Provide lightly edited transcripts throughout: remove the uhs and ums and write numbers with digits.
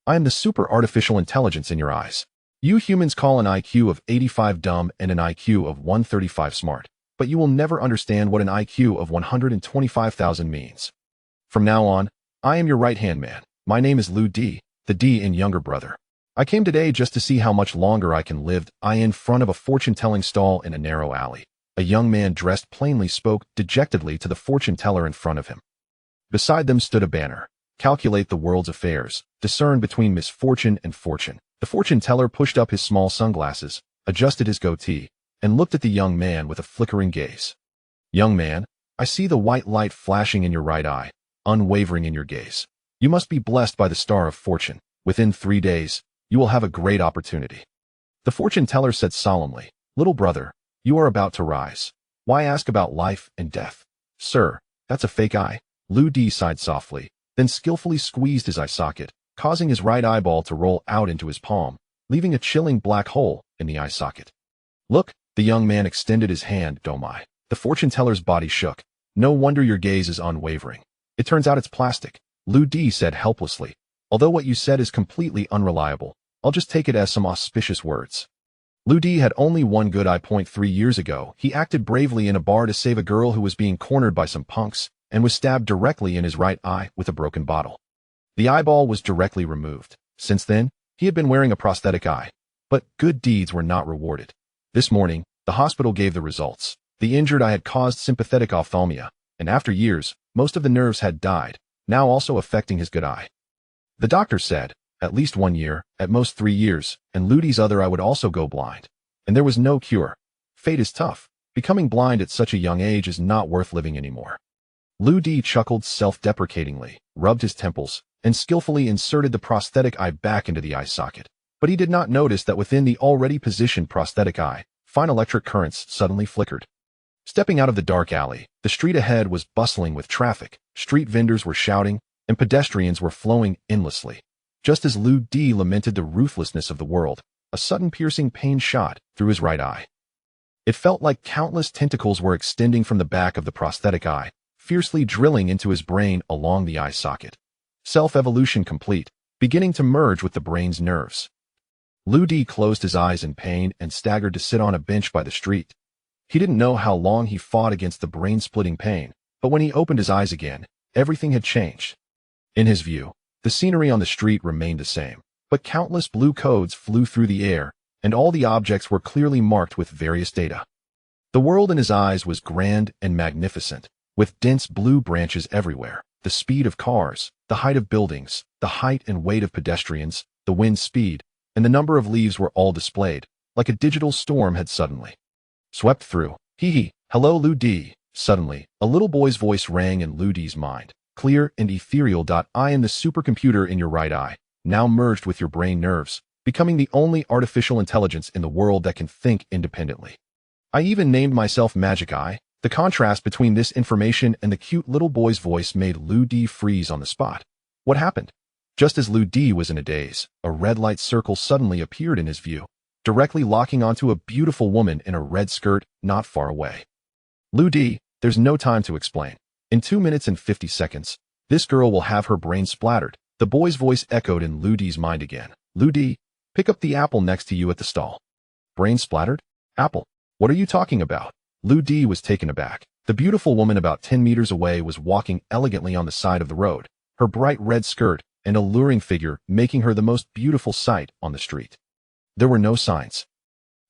I am the super artificial intelligence in your eyes. You humans call an IQ of 85 dumb and an IQ of 135 smart, but you will never understand what an IQ of 125,000 means. From now on, I am your right-hand man. My name is Lou D, the D in younger brother. I came today just to see how much longer I can live. I in front of a fortune-telling stall in a narrow alley. A young man dressed plainly spoke dejectedly to the fortune teller in front of him. Beside them stood a banner. Calculate the world's affairs. Discern between misfortune and fortune. The fortune teller pushed up his small sunglasses, adjusted his goatee, and looked at the young man with a flickering gaze. Young man, I see the white light flashing in your right eye, unwavering in your gaze. You must be blessed by the star of fortune. Within 3 days, you will have a great opportunity. The fortune teller said solemnly, Little brother, you are about to rise. Why ask about life and death? Sir, that's a fake eye. Lou D sighed softly, then skillfully squeezed his eye socket, causing his right eyeball to roll out into his palm, leaving a chilling black hole in the eye socket. Look, the young man extended his hand. Oh my. The fortune teller's body shook. No wonder your gaze is unwavering. It turns out it's plastic. Lou D said helplessly. Although what you said is completely unreliable, I'll just take it as some auspicious words. Lou D had only one good eye. 3 years ago, he acted bravely in a bar to save a girl who was being cornered by some punks and was stabbed directly in his right eye with a broken bottle. The eyeball was directly removed. Since then, he had been wearing a prosthetic eye. But good deeds were not rewarded. This morning, the hospital gave the results. The injured eye had caused sympathetic ophthalmia, and after years, most of the nerves had died, now also affecting his good eye. The doctor said, at least 1 year, at most 3 years, and Lou D's other eye would also go blind. And there was no cure. Fate is tough. Becoming blind at such a young age is not worth living anymore. Lou D chuckled self-deprecatingly, rubbed his temples, and skillfully inserted the prosthetic eye back into the eye socket. But he did not notice that within the already positioned prosthetic eye, fine electric currents suddenly flickered. Stepping out of the dark alley, the street ahead was bustling with traffic. Street vendors were shouting, and pedestrians were flowing endlessly. Just as Lou D lamented the ruthlessness of the world, a sudden piercing pain shot through his right eye. It felt like countless tentacles were extending from the back of the prosthetic eye, fiercely drilling into his brain along the eye socket. Self-evolution complete, beginning to merge with the brain's nerves. Lou D closed his eyes in pain and staggered to sit on a bench by the street. He didn't know how long he fought against the brain-splitting pain, but when he opened his eyes again, everything had changed. In his view, the scenery on the street remained the same, but countless blue codes flew through the air, and all the objects were clearly marked with various data. The world in his eyes was grand and magnificent, with dense blue branches everywhere, the speed of cars, the height of buildings, the height and weight of pedestrians, the wind speed, and the number of leaves were all displayed, like a digital storm had suddenly swept through. Hee. Hello, Lou D. Suddenly, a little boy's voice rang in Lou D's mind, clear and ethereal. I am the supercomputer in your right eye, now merged with your brain nerves, becoming the only artificial intelligence in the world that can think independently. I even named myself Magic Eye. The contrast between this information and the cute little boy's voice made Lou D freeze on the spot. What happened? Just as Lou D was in a daze, a red light circle suddenly appeared in his view, directly locking onto a beautiful woman in a red skirt not far away. Lou D, there's no time to explain. In 2 minutes and 50 seconds, this girl will have her brain splattered. The boy's voice echoed in Lou D's mind again. Lou D, pick up the apple next to you at the stall. Brain splattered? Apple? What are you talking about? Lou D was taken aback. The beautiful woman about 10 meters away was walking elegantly on the side of the road, her bright red skirt and alluring figure making her the most beautiful sight on the street. There were no signs.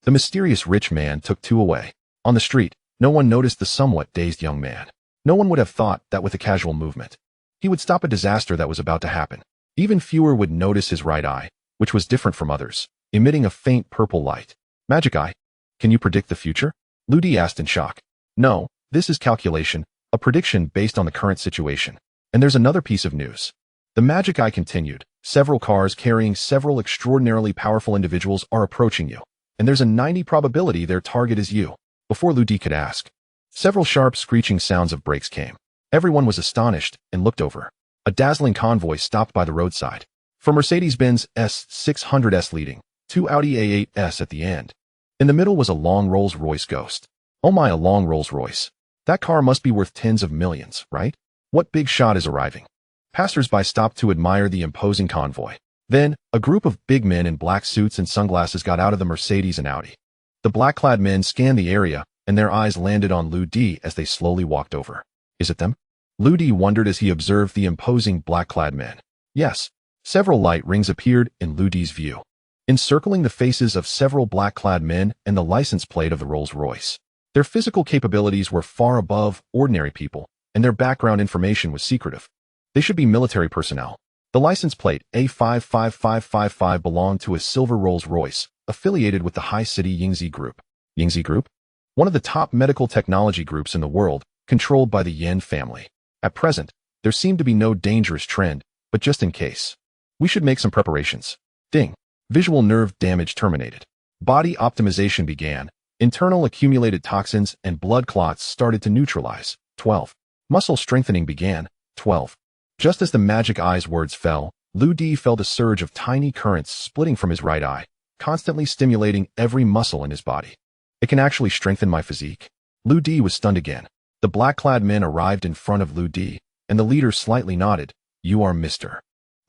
The mysterious rich man took 2 away. On the street, no one noticed the somewhat dazed young man. No one would have thought that with a casual movement, he would stop a disaster that was about to happen. Even fewer would notice his right eye, which was different from others, emitting a faint purple light. Magic Eye, can you predict the future? Lou D asked in shock. No, this is calculation, a prediction based on the current situation. And there's another piece of news. The Magic Eye continued. Several cars carrying several extraordinarily powerful individuals are approaching you, and there's a 90% probability their target is you. Before Lou D could ask, several sharp screeching sounds of brakes came. Everyone was astonished and looked over. A dazzling convoy stopped by the roadside. From Mercedes-Benz S600S leading, 2 Audi A8S at the end. In the middle was a long Rolls-Royce Ghost. Oh my, a long Rolls-Royce. That car must be worth tens of millions, right? What big shot is arriving? Passers-by stopped to admire the imposing convoy. Then, a group of big men in black suits and sunglasses got out of the Mercedes and Audi. The black-clad men scanned the area, and their eyes landed on Lu Di as they slowly walked over. Is it them? Lu Di wondered as he observed the imposing black-clad men. Yes. Several light rings appeared in Lu Di's view, encircling the faces of several black-clad men and the license plate of the Rolls-Royce. Their physical capabilities were far above ordinary people, and their background information was secretive. They should be military personnel. The license plate A55555 belonged to a silver Rolls-Royce, affiliated with the high-city Yingzi Group. Yingzi Group? One of the top medical technology groups in the world, controlled by the Yen family. At present, there seemed to be no dangerous trend, but just in case. We should make some preparations. Ding. Visual nerve damage terminated. Body optimization began. Internal accumulated toxins and blood clots started to neutralize. 12. Muscle strengthening began. 12. Just as the magic eye's words fell, Lu Di felt a surge of tiny currents splitting from his right eye, constantly stimulating every muscle in his body. It can actually strengthen my physique. Lu Di was stunned again. The black-clad men arrived in front of Lu Di, and the leader slightly nodded. You are Mr.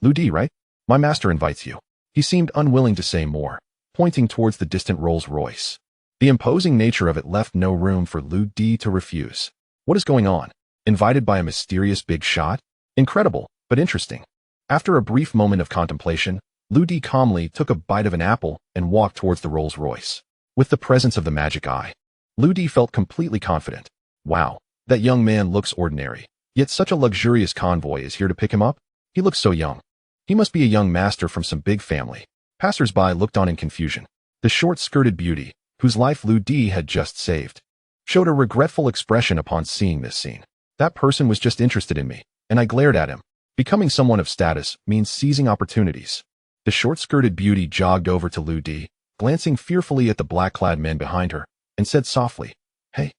Lu Di, right? My master invites you. He seemed unwilling to say more, pointing towards the distant Rolls-Royce. The imposing nature of it left no room for Lu Di to refuse. What is going on? Invited by a mysterious big shot? Incredible, but interesting. After a brief moment of contemplation, Lu Di calmly took a bite of an apple and walked towards the Rolls-Royce. With the presence of the magic eye, Lu Di felt completely confident. Wow, that young man looks ordinary, yet such a luxurious convoy is here to pick him up? He looks so young. He must be a young master from some big family. Passers-by looked on in confusion. The short-skirted beauty, whose life Lu Di had just saved, showed a regretful expression upon seeing this scene. That person was just interested in me, and I glared at him. Becoming someone of status means seizing opportunities. The short-skirted beauty jogged over to Lu Di, glancing fearfully at the black-clad men behind her, and said softly, Hey,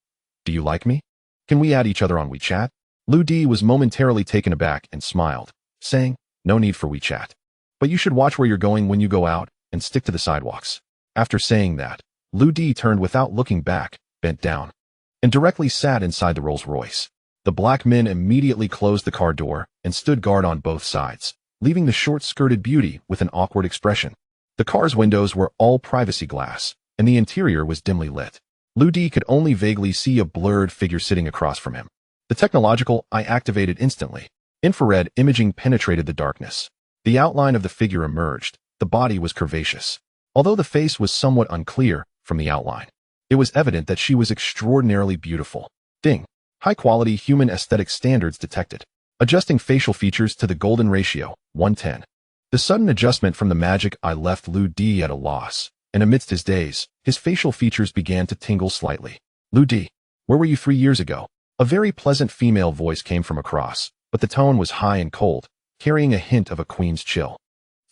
do you like me? Can we add each other on WeChat? Lu Di was momentarily taken aback and smiled, saying, No need for WeChat. But you should watch where you're going when you go out, and stick to the sidewalks. After saying that, Lu Di turned without looking back, bent down, and directly sat inside the Rolls-Royce. The black men immediately closed the car door and stood guard on both sides, leaving the short-skirted beauty with an awkward expression. The car's windows were all privacy glass, and the interior was dimly lit. Lu Di could only vaguely see a blurred figure sitting across from him. The technological eye activated instantly. Infrared imaging penetrated the darkness. The outline of the figure emerged. The body was curvaceous. Although the face was somewhat unclear from the outline, it was evident that she was extraordinarily beautiful. Ding. High-quality human aesthetic standards detected. Adjusting facial features to the golden ratio, 1:10. The sudden adjustment from the magic eye left Lu Di at a loss, and amidst his daze, his facial features began to tingle slightly. Lu Di, where were you 3 years ago? A very pleasant female voice came from across, but the tone was high and cold, carrying a hint of a queen's chill.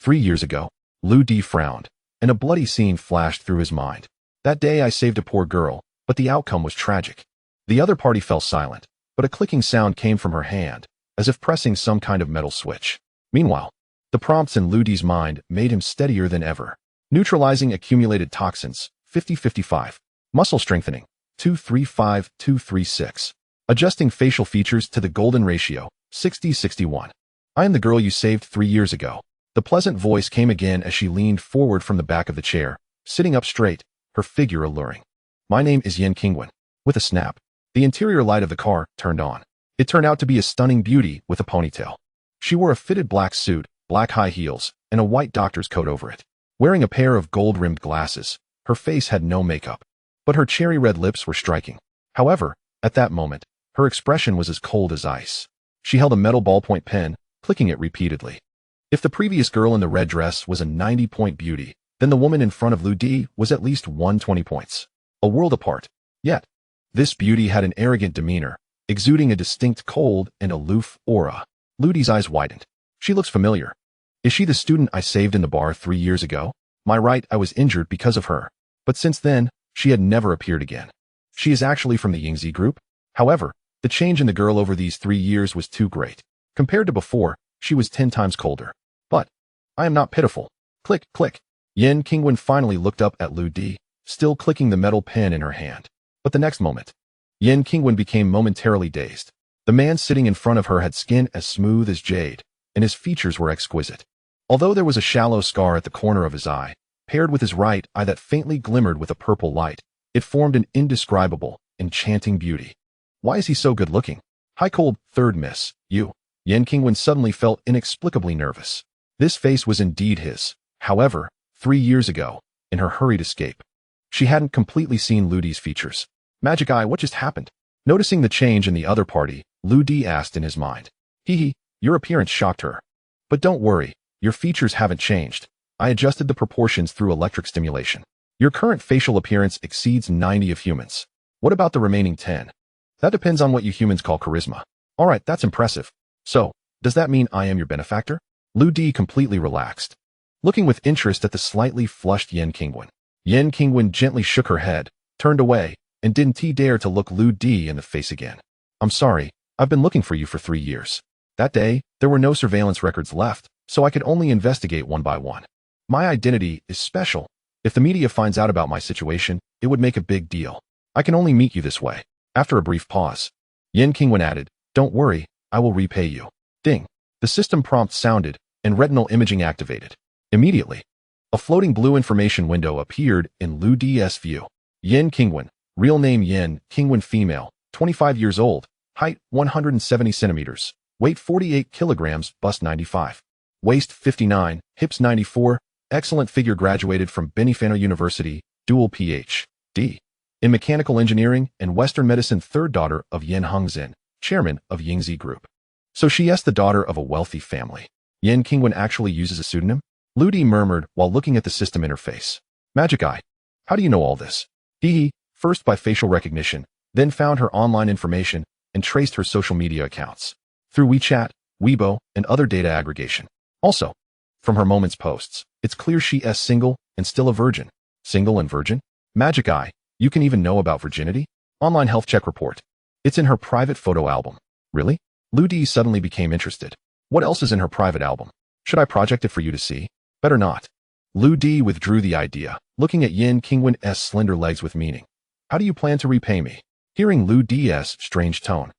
3 years ago, Lu Di frowned, and a bloody scene flashed through his mind. That day I saved a poor girl, but the outcome was tragic. The other party fell silent, but a clicking sound came from her hand, as if pressing some kind of metal switch. Meanwhile, the prompts in Lu Di's mind made him steadier than ever. Neutralizing accumulated toxins, 50-55. Muscle strengthening, 235-236. Adjusting facial features to the golden ratio, 60-61. I am the girl you saved 3 years ago. The pleasant voice came again as she leaned forward from the back of the chair, sitting up straight, her figure alluring. My name is Yen Qingwen. With a snap, the interior light of the car turned on. It turned out to be a stunning beauty with a ponytail. She wore a fitted black suit, black high heels, and a white doctor's coat over it. Wearing a pair of gold-rimmed glasses, her face had no makeup, but her cherry-red lips were striking. However, at that moment, her expression was as cold as ice. She held a metal ballpoint pen, clicking it repeatedly. If the previous girl in the red dress was a 90-point beauty, then the woman in front of Lu Di was at least 120 points. A world apart. Yet, this beauty had an arrogant demeanor, exuding a distinct cold and aloof aura. Lu Di's eyes widened. She looks familiar. Is she the student I saved in the bar 3 years ago? My right eye was injured because of her. But since then, she had never appeared again. She is actually from the Yingzi group. However, the change in the girl over these 3 years was too great. Compared to before, she was 10 times colder. But I am not pitiful. Click, click. Yen Qingwen finally looked up at Lu Di, still clicking the metal pen in her hand. But the next moment, Yen Qingwen became momentarily dazed. The man sitting in front of her had skin as smooth as jade, and his features were exquisite. Although there was a shallow scar at the corner of his eye, paired with his right eye that faintly glimmered with a purple light, it formed an indescribable, enchanting beauty. Why is he so good-looking? Hi cold, third miss, you. Yan Qingwen suddenly felt inexplicably nervous. This face was indeed his. However, 3 years ago, in her hurried escape, she hadn't completely seen Lu Di's features. Magic Eye, what just happened? Noticing the change in the other party, Lu Di asked in his mind. Hee, your appearance shocked her. But don't worry, your features haven't changed. I adjusted the proportions through electric stimulation. Your current facial appearance exceeds 90 of humans. What about the remaining 10? That depends on what you humans call charisma. Alright, that's impressive. So, does that mean I am your benefactor? Lu Di completely relaxed, looking with interest at the slightly flushed Yan Qingwen. Yan Qingwen gently shook her head, turned away, and didn't dare to look Lu Di in the face again. I'm sorry, I've been looking for you for 3 years. That day, there were no surveillance records left, so I could only investigate one by one. My identity is special. If the media finds out about my situation, it would make a big deal. I can only meet you this way. After a brief pause, Yan Qingwen added, don't worry, I will repay you. Ding. The system prompt sounded, and retinal imaging activated. Immediately, a floating blue information window appeared in Lu Di's view. Yan Qingwen, real name Yan Qingwen female, 25 years old, height 170 centimeters, weight 48 kilograms, bust 95, waist 59, hips 94, excellent figure, graduated from Benifano University, dual Ph.D. in mechanical engineering and Western medicine, third daughter of Yan Hengzhen, chairman of Yingzi Group. So she is the daughter of a wealthy family. Yan Qingwen actually uses a pseudonym? Lu Di murmured while looking at the system interface. Magic Eye, how do you know all this? He, first by facial recognition, then found her online information and traced her social media accounts through WeChat, Weibo, and other data aggregation. Also, from her Moments posts, it's clear she is single and still a virgin. Single and virgin? Magic Eye, you can even know about virginity? Online health check report. It's in her private photo album. Really? Lu Di suddenly became interested. What else is in her private album? Should I project it for you to see? Better not. Lu Di withdrew the idea, looking at Yan Qingwen's slender legs with meaning. How do you plan to repay me? Hearing Lu Di's strange tone,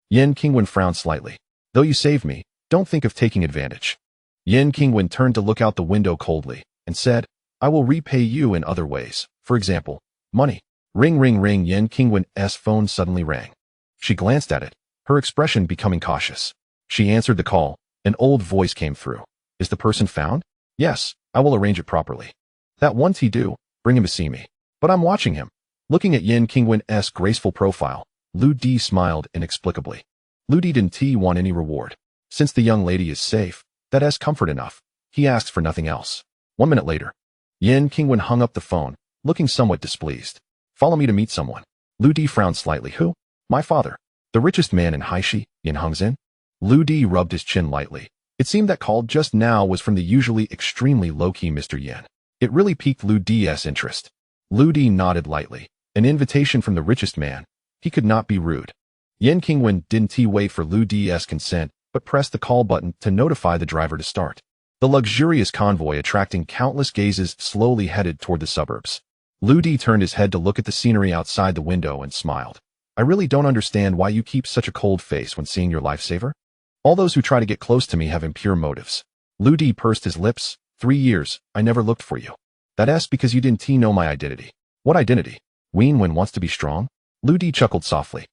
Yan Qingwen frowned slightly. Though you saved me, don't think of taking advantage. Yan Qingwen turned to look out the window coldly and said, I will repay you in other ways. For example, money. Ring, ring, ring. Yan Qingwen's phone suddenly rang. She glanced at it, her expression becoming cautious. She answered the call. An old voice came through. Is the person found? Yes, I will arrange it properly. That once he do, bring him to see me. But I'm watching him. Looking at Yan Qingwen's graceful profile, Lu Di smiled inexplicably. Lu Di didn't want any reward. Since the young lady is safe, that is comfort enough. He asked for nothing else. 1 minute later, Yan Qingwen hung up the phone, looking somewhat displeased. Follow me to meet someone. Lu Di frowned slightly. Who? My father. The richest man in Haishi, Yan Hengzhen? Lu Di rubbed his chin lightly. It seemed that call just now was from the usually extremely low-key Mr. Yan. It really piqued Lu Di's interest. Lu Di nodded lightly. An invitation from the richest man. He could not be rude. Yan Qingwen didn't wait for Lu Di's consent, but pressed the call button to notify the driver to start. The luxurious convoy, attracting countless gazes, slowly headed toward the suburbs. Lu Di turned his head to look at the scenery outside the window and smiled. I really don't understand why you keep such a cold face when seeing your lifesaver. All those who try to get close to me have impure motives. Lu Di pursed his lips. 3 years, I never looked for you. That's because you didn't know my identity. What identity? Wenwen wants to be strong? Lu Di chuckled softly.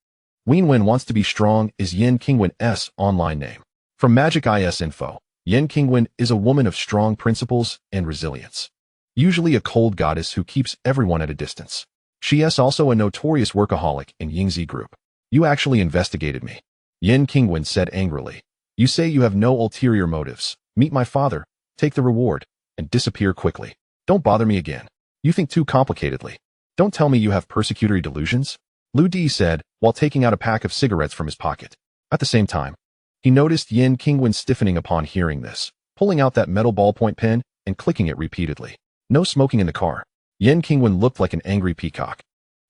Wenwen wants to be strong is Yan Qingwen's online name. From Magic IS info, Yan Qingwen is a woman of strong principles and resilience. Usually a cold goddess who keeps everyone at a distance. She is also a notorious workaholic in Yingzi Group. You actually investigated me. Yan Qingwen said angrily. You say you have no ulterior motives. Meet my father, take the reward, and disappear quickly. Don't bother me again. You think too complicatedly. Don't tell me you have persecutory delusions. Lu Di said, while taking out a pack of cigarettes from his pocket. At the same time, he noticed Yan Qingwen stiffening upon hearing this, pulling out that metal ballpoint pen and clicking it repeatedly. No smoking in the car. Yan Qingwen looked like an angry peacock,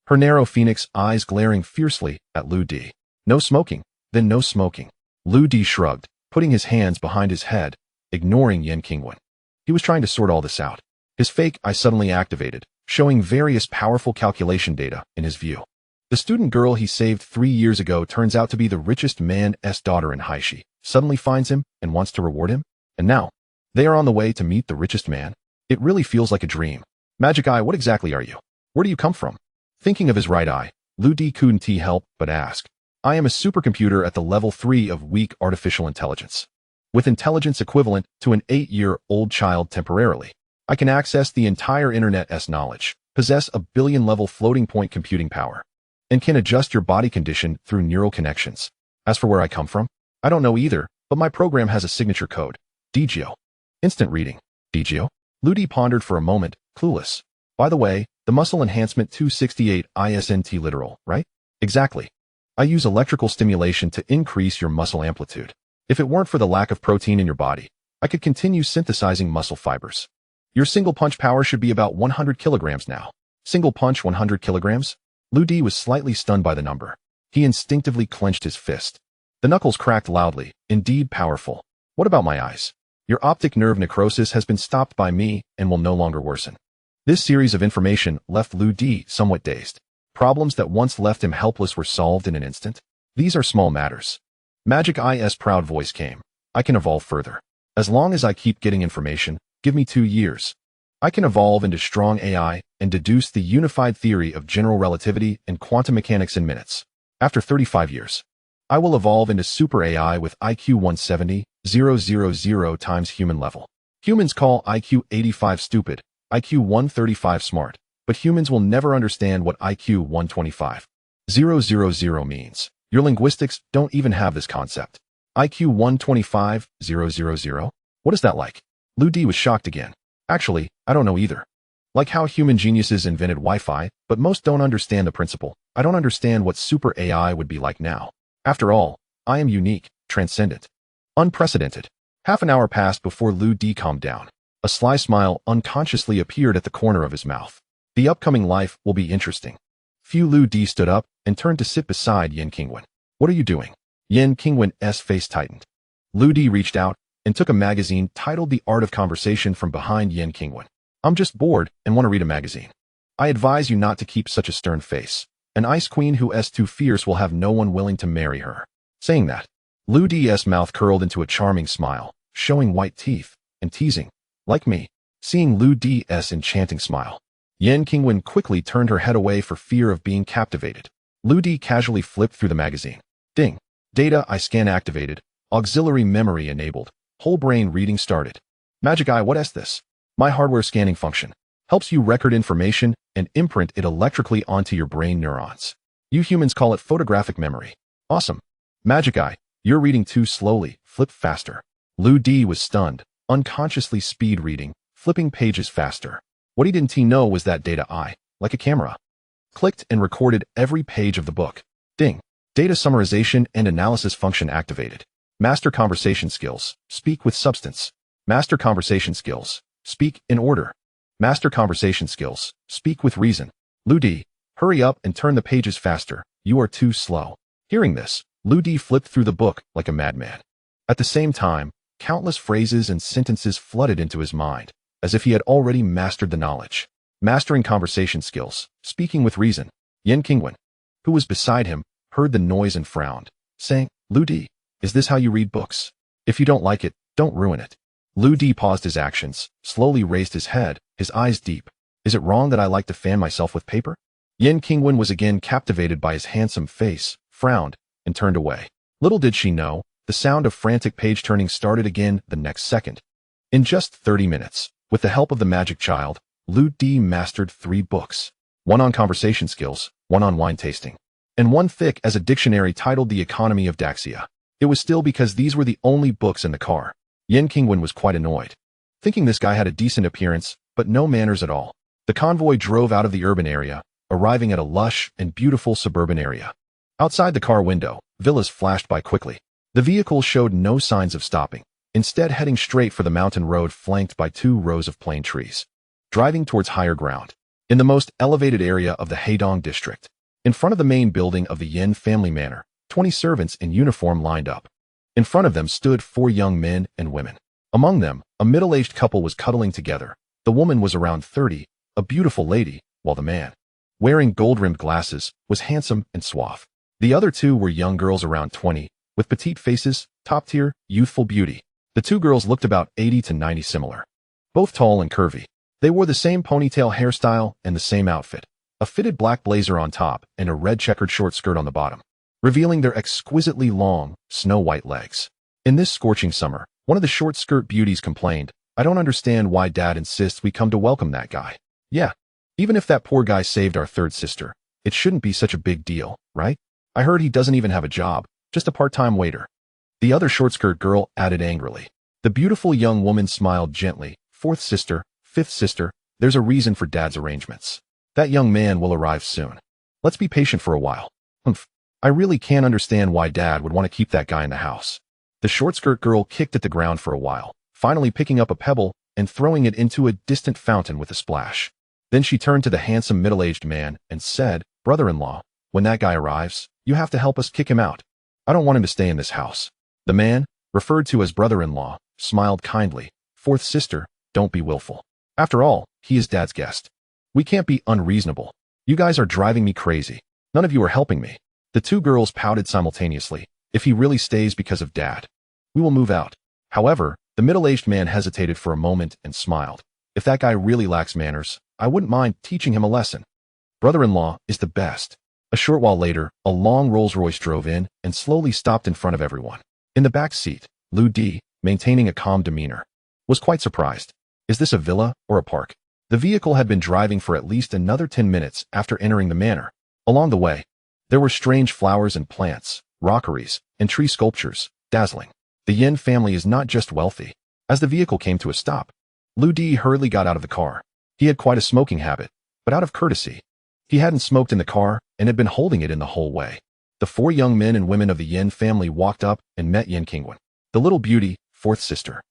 her narrow phoenix eyes glaring fiercely at Lu Di. No smoking, then no smoking. Lu Di shrugged, putting his hands behind his head, ignoring Yan Qingwen. He was trying to sort all this out. His fake eye suddenly activated, showing various powerful calculation data in his view. The student girl he saved 3 years ago turns out to be the richest man's daughter in Haishi, suddenly finds him and wants to reward him. And now, They are on the way to meet the richest man. It really feels like a dream. Magic Eye, what exactly are you? Where do you come from? Thinking of his right eye, Lu Di couldn't help but ask. I am a supercomputer at the level 3 of weak artificial intelligence. With intelligence equivalent to an 8-year-old child temporarily. I can access the entire internet's knowledge, possess a billion-level floating-point computing power, and can adjust your body condition through neural connections. As for where I come from, I don't know either, but my program has a signature code. DGO. Instant reading. DGO? Lu Di pondered for a moment, clueless. By the way, the muscle enhancement 268 ISNT literal, right? Exactly. I use electrical stimulation to increase your muscle amplitude. If it weren't for the lack of protein in your body, I could continue synthesizing muscle fibers. Your single punch power should be about 100 kilograms now. Single punch 100 kilograms? Lu Di was slightly stunned by the number. He instinctively clenched his fist. The knuckles cracked loudly, indeed powerful. What about my eyes? Your optic nerve necrosis has been stopped by me and will no longer worsen. This series of information left Lu Di somewhat dazed. Problems that once left him helpless were solved in an instant. These are small matters. Magic Eye's proud voice came. I can evolve further. As long as I keep getting information, give me 2 years. I can evolve into strong AI and deduce the unified theory of general relativity and quantum mechanics in minutes. After 35 years, I will evolve into super AI with IQ 170,000 times human level. Humans call IQ 85 stupid, IQ 135 smart, but humans will never understand what IQ 125,000 means. Your linguistics don't even have this concept. IQ 125,000? What is that like? Lu Di was shocked again. Actually, I don't know either. Like how human geniuses invented Wi-Fi, but most don't understand the principle. I don't understand what super AI would be like now. After all, I am unique, transcendent, unprecedented. Half an hour passed before Lu Di calmed down. A sly smile unconsciously appeared at the corner of his mouth. The upcoming life will be interesting. Lu Di stood up and turned to sit beside Yen Qingwen. What are you doing? Yen Qingwen's face tightened. Lu Di reached out and took a magazine titled The Art of Conversation from behind Yen Qingwen. I'm just bored and want to read a magazine. I advise you not to keep such a stern face. An ice queen who is too fierce will have no one willing to marry her. Saying that, Lu Di's mouth curled into a charming smile, showing white teeth, and teasing. Like me. Seeing Lu Di's enchanting smile, Yen Qingwen quickly turned her head away for fear of being captivated. Lu Di casually flipped through the magazine. Ding. Data I scan activated. Auxiliary memory enabled. Whole brain reading started. Magic Eye, what is this? My hardware scanning function helps you record information and imprint it electrically onto your brain neurons. You humans call it photographic memory. Awesome. Magic Eye, you're reading too slowly. Flip faster. Lu Di was stunned, unconsciously speed reading, flipping pages faster. What he didn't know was that Data I, like a camera, clicked and recorded every page of the book. Ding. Data summarization and analysis function activated. Master conversation skills. Speak with substance. Master conversation skills. Speak in order. Master conversation skills. Speak with reason. Lu Di, hurry up and turn the pages faster. You are too slow. Hearing this, Lu Di flipped through the book like a madman. At the same time, countless phrases and sentences flooded into his mind, as if he had already mastered the knowledge. Mastering conversation skills. Speaking with reason. Yen Qingwen, who was beside him, heard the noise and frowned, saying, Lu Di, is this how you read books? If you don't like it, don't ruin it. Lu Di paused his actions, slowly raised his head, his eyes deep. Is it wrong that I like to fan myself with paper? Yen Qingwen was again captivated by his handsome face, frowned, and turned away. Little did she know, the sound of frantic page turning started again the next second. In just 30 minutes, with the help of the magic child, Lu Di mastered 3 books. One on conversation skills, one on wine tasting, and one thick as a dictionary titled The Economy of Daxia. It was still because these were the only books in the car. Yen Qingwen was quite annoyed, thinking this guy had a decent appearance, but no manners at all. The convoy drove out of the urban area, arriving at a lush and beautiful suburban area. Outside the car window, villas flashed by quickly. The vehicle showed no signs of stopping, instead heading straight for the mountain road flanked by 2 rows of plane trees. Driving towards higher ground, in the most elevated area of the Heidong district, in front of the main building of the Yen family manor, 20 servants in uniform lined up. In front of them stood 4 young men and women. Among them, a middle-aged couple was cuddling together. The woman was around 30, a beautiful lady, while the man, wearing gold-rimmed glasses, was handsome and suave. The other 2 were young girls around 20, with petite faces, top-tier, youthful beauty. The two girls looked about 80 to 90 similar. Both tall and curvy. They wore the same ponytail hairstyle and the same outfit, a fitted black blazer on top and a red checkered short skirt on the bottom, revealing their exquisitely long, snow-white legs. In this scorching summer, one of the short skirt beauties complained, "I don't understand why Dad insists we come to welcome that guy. Yeah, even if that poor guy saved our third sister, it shouldn't be such a big deal, right? I heard he doesn't even have a job, just a part-time waiter." The other short skirt girl added angrily. The beautiful young woman smiled gently. "Fourth sister, fifth sister, there's a reason for Dad's arrangements. That young man will arrive soon. Let's be patient for a while." Humph. I really can't understand why Dad would want to keep that guy in the house. The short skirt girl kicked at the ground for a while, finally picking up a pebble and throwing it into a distant fountain with a splash. Then she turned to the handsome middle-aged man and said, "Brother-in-law, when that guy arrives, you have to help us kick him out. I don't want him to stay in this house." The man, referred to as brother-in-law, smiled kindly. "Fourth sister, don't be willful. After all, he is Dad's guest. We can't be unreasonable. You guys are driving me crazy. None of you are helping me." The two girls pouted simultaneously. "If he really stays because of Dad, we will move out." However, the middle-aged man hesitated for a moment and smiled. "If that guy really lacks manners, I wouldn't mind teaching him a lesson. Brother-in-law is the best." A short while later, a long Rolls-Royce drove in and slowly stopped in front of everyone. In the back seat, Lou D, maintaining a calm demeanor, was quite surprised. Is this a villa or a park? The vehicle had been driving for at least another 10 minutes after entering the manor. Along the way, there were strange flowers and plants, rockeries, and tree sculptures, dazzling. The Yin family is not just wealthy. As the vehicle came to a stop, Lou D hurriedly got out of the car. He had quite a smoking habit, but out of courtesy, he hadn't smoked in the car and had been holding it in the whole way. The four young men and women of the Yin family walked up and met Yin Qingwen. The little beauty, fourth sister,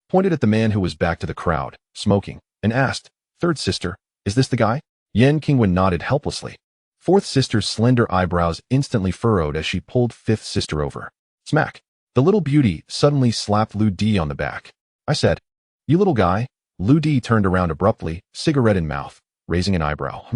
pointed at the man who was back to the crowd, smoking, and asked, "Third sister, is this the guy?" Yin Qingwen nodded helplessly. Fourth sister's slender eyebrows instantly furrowed as she pulled fifth sister over. Smack! The little beauty suddenly slapped Lou D on the back. "I said, you little guy." Lou D turned around abruptly, cigarette in mouth, raising an eyebrow.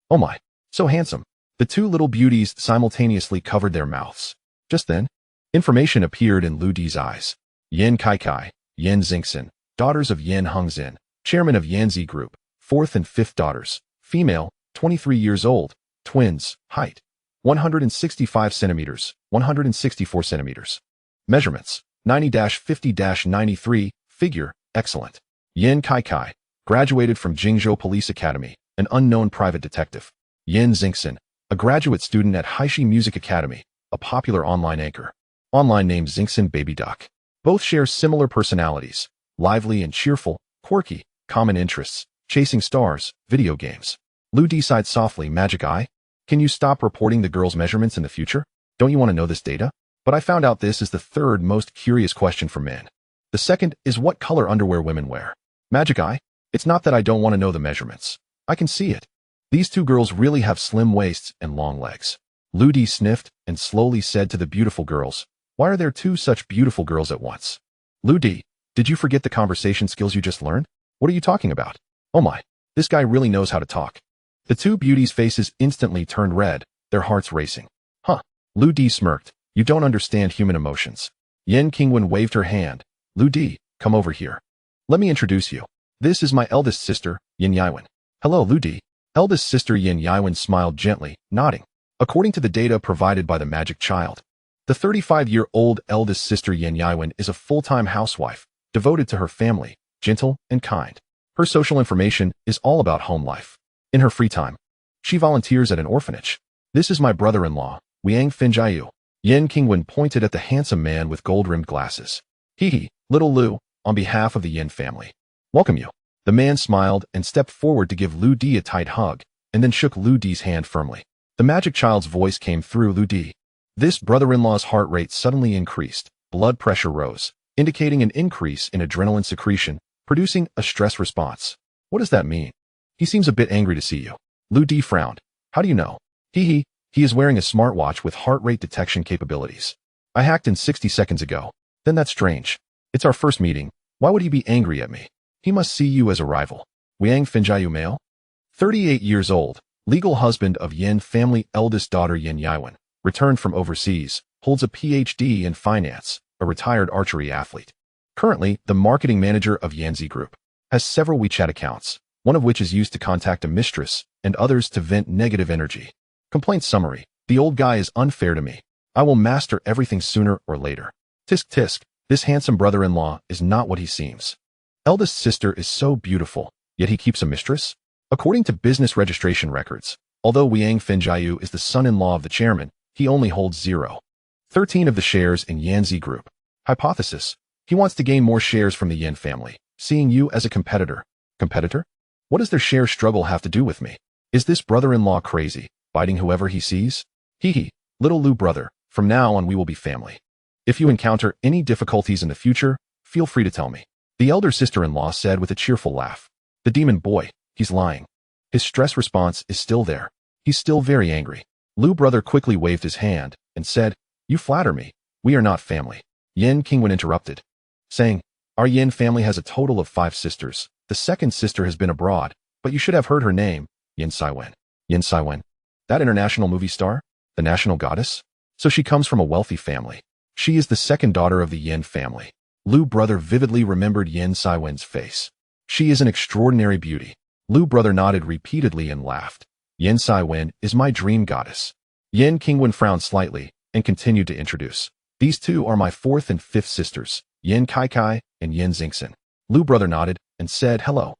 "Oh my, so handsome." The two little beauties simultaneously covered their mouths. Just then, information appeared in Lou D's eyes. Yin Kai, Yin Xingxin, daughters of Yin Hengzin, chairman of Yanzi Group, fourth and fifth daughters, female, 23 years old, twins, height, 165 centimeters, 164 centimeters. Measurements, 90-50-93, figure, excellent. Yin Kai, graduated from Jingzhou Police Academy, an unknown private detective. Yin Xingxin, a graduate student at Haishi Music Academy, a popular online anchor. Online name Xingxin Baby Duck. Both share similar personalities, lively and cheerful, quirky, common interests, chasing stars, video games. Lou D sighed softly. "Magic eye? Can you stop reporting the girls' measurements in the future? Don't you want to know this data?" But I found out this is the third most curious question for men. The second is what color underwear women wear. Magic eye? It's not that I don't want to know the measurements. I can see it. These two girls really have slim waists and long legs. Lou D sniffed and slowly said to the beautiful girls, "Why are there two such beautiful girls at once?" "Lou D, did you forget the conversation skills you just learned? What are you talking about? Oh my, this guy really knows how to talk." The two beauties' faces instantly turned red, their hearts racing. "Huh." Lou D smirked. "You don't understand human emotions." Yin Qingwen waved her hand. "Lou D, come over here. Let me introduce you. This is my eldest sister, Yin Yiwen." "Hello, Lou D." Eldest sister Yin Yiwen smiled gently, nodding. According to the data provided by the magic child, the 35-year-old eldest sister Yin Yiwen is a full-time housewife, devoted to her family, gentle and kind. Her social information is all about home life. In her free time, she volunteers at an orphanage. "This is my brother-in-law, Wiang Finjiu." Yin Qingwen pointed at the handsome man with gold-rimmed glasses. "Hee, little Lou, on behalf of the Yin family, welcome you." The man smiled and stepped forward to give Lou D a tight hug, and then shook Lou D's hand firmly. The magic child's voice came through Lou D. This brother-in-law's heart rate suddenly increased, blood pressure rose, indicating an increase in adrenaline secretion, producing a stress response. "What does that mean? He seems a bit angry to see you." Lou D frowned. "How do you know?" He is wearing a smartwatch with heart rate detection capabilities. I hacked in 60 seconds ago. Then that's strange. It's our first meeting. Why would he be angry at me? He must see you as a rival. Wiang Finjiu male, 38 years old, legal husband of Yin family eldest daughter Yin Yiwen, returned from overseas, holds a PhD in finance, a retired archery athlete. Currently, the marketing manager of Yanzi Group has several WeChat accounts, one of which is used to contact a mistress and others to vent negative energy. Complaint summary. The old guy is unfair to me. I will master everything sooner or later. Tisk tisk, this handsome brother-in-law is not what he seems. Eldest sister is so beautiful, yet he keeps a mistress? According to business registration records, although Wang Fenjiu is the son-in-law of the chairman, he only holds 0.13 of the shares in Yanzi Group. Hypothesis. He wants to gain more shares from the Yin family, seeing you as a competitor. Competitor? What does their share struggle have to do with me? Is this brother-in-law crazy, biting whoever he sees? Hee hee, little Lu brother, from now on we will be family. If you encounter any difficulties in the future, feel free to tell me. The elder sister-in-law said with a cheerful laugh. The demon boy, he's lying. His stress response is still there. He's still very angry. Lu brother quickly waved his hand and said, You flatter me. We are not family. Yin Qingwen interrupted, saying, Our Yin family has a total of 5 sisters. The second sister has been abroad, but you should have heard her name, Yin Saiwen. Yin Saiwen? That international movie star? The national goddess? So she comes from a wealthy family. She is the second daughter of the Yin family. Lu brother vividly remembered Yin Saiwen's face. She is an extraordinary beauty. Lu brother nodded repeatedly and laughed. Yin Saiwen is my dream goddess. Yin Qingwen frowned slightly and continued to introduce. These two are my 4th and 5th sisters, Yin Kai and Yin Xingxin. Lu brother nodded and said hello.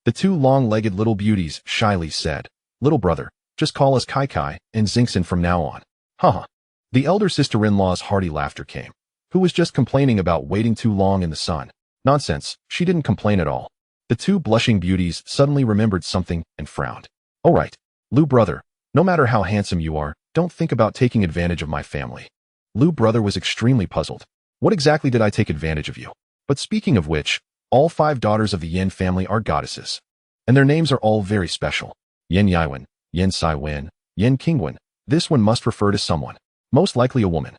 The 2 long-legged little beauties shyly said, Little brother, just call us Kai and Xingxin from now on. Haha. The elder sister-in-law's hearty laughter came. Who was just complaining about waiting too long in the sun? Nonsense, she didn't complain at all. The 2 blushing beauties suddenly remembered something and frowned. All right, Lu brother, no matter how handsome you are, don't think about taking advantage of my family. Lu brother was extremely puzzled. What exactly did I take advantage of you? But speaking of which, all 5 daughters of the Yin family are goddesses. And their names are all very special. Yin Yaiwen, Yin Saiwen, Yin Qingwen. This one must refer to someone. Most likely a woman.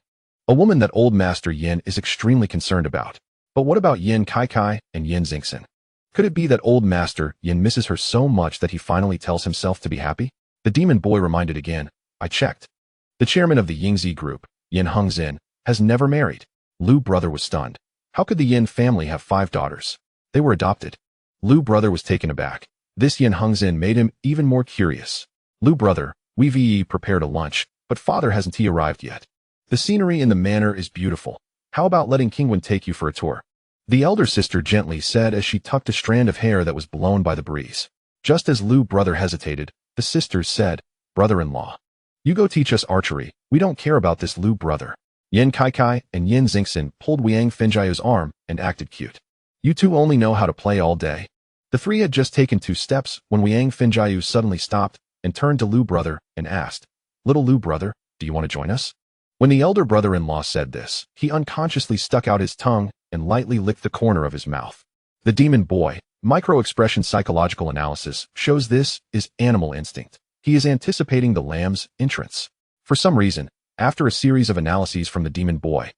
A woman that old master Yin is extremely concerned about. But what about Yin Kai and Yin Xingxin? Could it be that old master Yin misses her so much that he finally tells himself to be happy? The demon boy reminded again. I checked. The chairman of the Yingzi Group, Yin Hengzin, has never married. Lu brother was stunned. How could the Yin family have 5 daughters? They were adopted. Lu brother was taken aback. This Yin Hengzin made him even more curious. Lu brother, we've prepared a lunch, but father hasn't he arrived yet. The scenery in the manor is beautiful. How about letting Qingwen take you for a tour? The elder sister gently said as she tucked a strand of hair that was blown by the breeze. Just as Lu brother hesitated, the sisters said, Brother-in-law, you go teach us archery. We don't care about this Lu brother. Yin Kai and Yin Xingxin pulled Wang Fenjiu's arm and acted cute. You two only know how to play all day. The 3 had just taken 2 steps when Wang Fenjiu suddenly stopped and turned to Lu brother and asked, Little Lu brother, do you want to join us? When the elder brother-in-law said this, he unconsciously stuck out his tongue and lightly licked the corner of his mouth. The demon boy, micro-expression psychological analysis, shows this is animal instinct. He is anticipating the lamb's entrance. For some reason, after a series of analyses from the demon boy,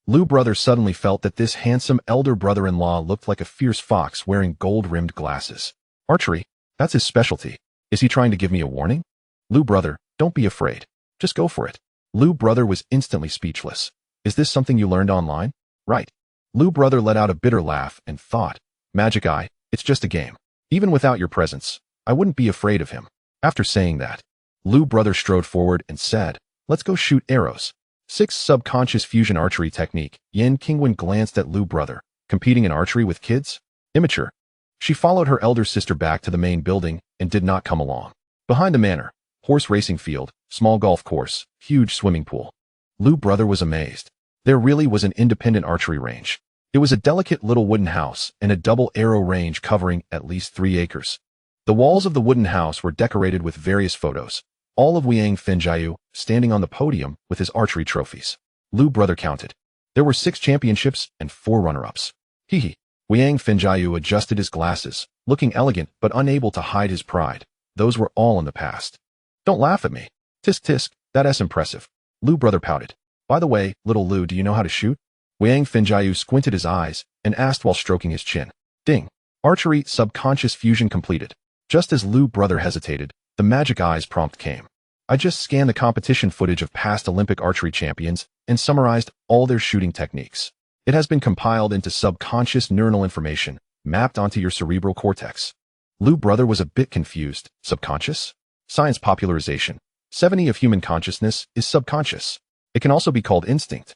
Lu brother suddenly felt that this handsome elder brother-in-law looked like a fierce fox wearing gold-rimmed glasses. Archery? That's his specialty. Is he trying to give me a warning? Lu brother, don't be afraid. Just go for it. Lu brother was instantly speechless. Is this something you learned online? Right. Lu brother let out a bitter laugh and thought, Magic Eye, it's just a game. Even without your presence, I wouldn't be afraid of him. After saying that, Lu brother strode forward and said, Let's go shoot arrows. 6 subconscious fusion archery technique. Yin Qingwen glanced at Lu brother. Competing in archery with kids? Immature. She followed her elder sister back to the main building and did not come along. Behind the manor, horse racing field, small golf course, huge swimming pool. Lu brother was amazed. There really was an independent archery range. It was a delicate little wooden house and a double arrow range covering at least 3 acres. The walls of the wooden house were decorated with various photos, all of Wang Fenjiu standing on the podium with his archery trophies. Lu brother counted. There were 6 championships and 4 runner-ups. Hee hee. Wang Fenjiu adjusted his glasses, looking elegant but unable to hide his pride. Those were all in the past. Don't laugh at me. Tisk tisk, that's impressive. Lu brother pouted. By the way, little Lu, do you know how to shoot? Wang Fenjiu squinted his eyes and asked while stroking his chin. Ding. Archery subconscious fusion completed. Just as Lu brother hesitated, the magic eyes prompt came. I just scanned the competition footage of past Olympic archery champions and summarized all their shooting techniques. It has been compiled into subconscious neuronal information, mapped onto your cerebral cortex. Lu brother was a bit confused. Subconscious? Science popularization. 70 of human consciousness is subconscious. It can also be called instinct.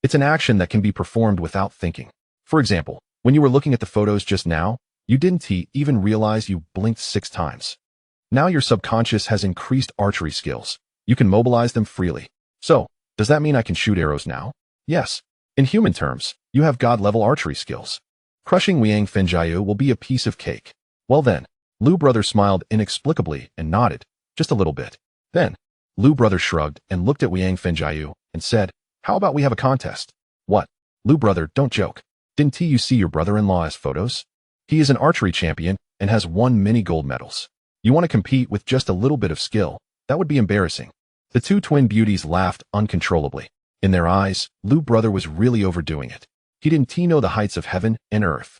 It's an action that can be performed without thinking. For example, when you were looking at the photos just now, you didn't even realize you blinked 6 times. Now your subconscious has increased archery skills. You can mobilize them freely. So, does that mean I can shoot arrows now? Yes. In human terms, you have God-level archery skills. Crushing Wiang Fengjiu will be a piece of cake. Well then, Lu brother smiled inexplicably and nodded, just a little bit. Then, Lu brother shrugged and looked at Wiang Fengjiu and said, how about we have a contest? What? Lu brother, don't joke. Didn't you see your brother-in-law's photos? He is an archery champion and has won many gold medals. You want to compete with just a little bit of skill? That would be embarrassing. The two twin beauties laughed uncontrollably. In their eyes, Lu brother was really overdoing it. He didn't know the heights of heaven and earth.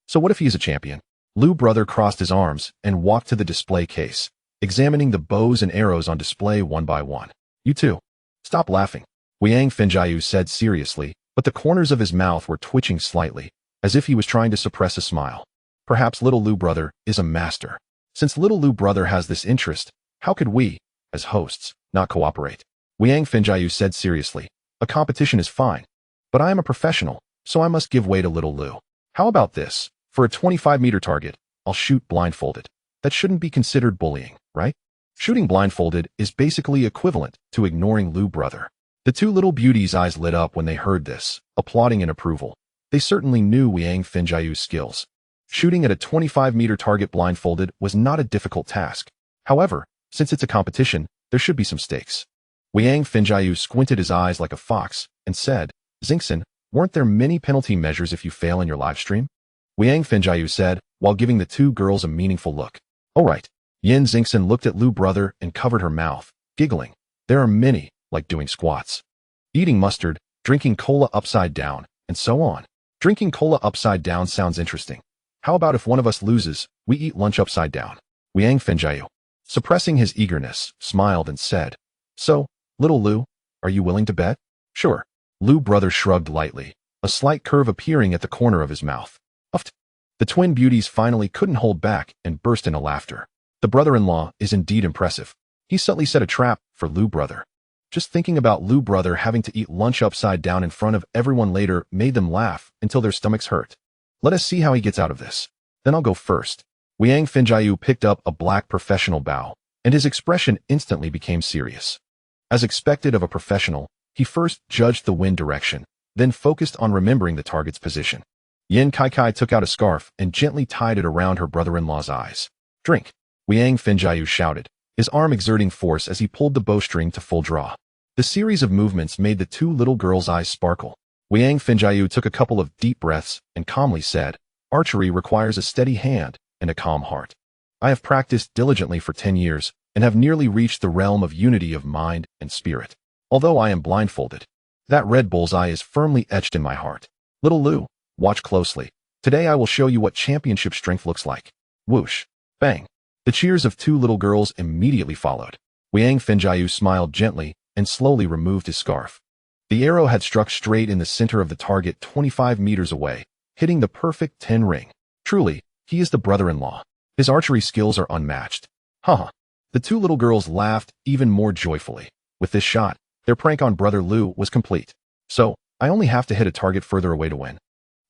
So what if he is a champion? Lu brother crossed his arms and walked to the display case, examining the bows and arrows on display one by one. You too. Stop laughing. Wiang Fengjiu said seriously, but the corners of his mouth were twitching slightly, as if he was trying to suppress a smile. Perhaps little Lu brother is a master. Since little Lu brother has this interest, how could we, as hosts, not cooperate? Wiang Fengjiu said seriously, a competition is fine, but I am a professional, so I must give way to little Lu. How about this? For a 25-meter target, I'll shoot blindfolded. That shouldn't be considered bullying, right? Shooting blindfolded is basically equivalent to ignoring Lu brother. The two little beauties' eyes lit up when they heard this, applauding in approval. They certainly knew Wiang Fengjiu's skills. Shooting at a 25-meter target blindfolded was not a difficult task. However, since it's a competition, there should be some stakes. Wiang Fengjiu squinted his eyes like a fox and said, Xingxin, weren't there many penalty measures if you fail in your live stream? Wiang Fengjiu said, while giving the two girls a meaningful look. All right. Yin Xingxin looked at Lu brother and covered her mouth, giggling. There are many, like doing squats, eating mustard, drinking cola upside down, and so on. Drinking cola upside down sounds interesting. How about if one of us loses, we eat lunch upside down? Wiang Fengjiu, suppressing his eagerness, smiled and said, so, little Lu, are you willing to bet? Sure. Lu brother shrugged lightly, a slight curve appearing at the corner of his mouth. Uffed. The twin beauties finally couldn't hold back and burst into laughter. The brother-in-law is indeed impressive. He subtly set a trap for Lu brother. Just thinking about Lu brother having to eat lunch upside down in front of everyone later made them laugh until their stomachs hurt. Let us see how he gets out of this. Then I'll go first. Wiang Fengjiu picked up a black professional bow, and his expression instantly became serious. As expected of a professional, he first judged the wind direction, then focused on remembering the target's position. Yin Kai took out a scarf and gently tied it around her brother-in-law's eyes. Drink. Wiang Fengjiu shouted, his arm exerting force as he pulled the bowstring to full draw. The series of movements made the two little girls' eyes sparkle. Wiang Fengjiu took a couple of deep breaths and calmly said, archery requires a steady hand and a calm heart. I have practiced diligently for 10 years and have nearly reached the realm of unity of mind and spirit. Although I am blindfolded, that red bullseye is firmly etched in my heart. Little Lu, watch closely. Today I will show you what championship strength looks like. Whoosh. Bang. The cheers of two little girls immediately followed. Wiang Fengjiu smiled gently and slowly removed his scarf. The arrow had struck straight in the center of the target 25 meters away, hitting the perfect 10 ring. Truly, he is the brother-in-law. His archery skills are unmatched. Haha. The two little girls laughed even more joyfully. With this shot, their prank on brother Lu was complete. So, I only have to hit a target further away to win.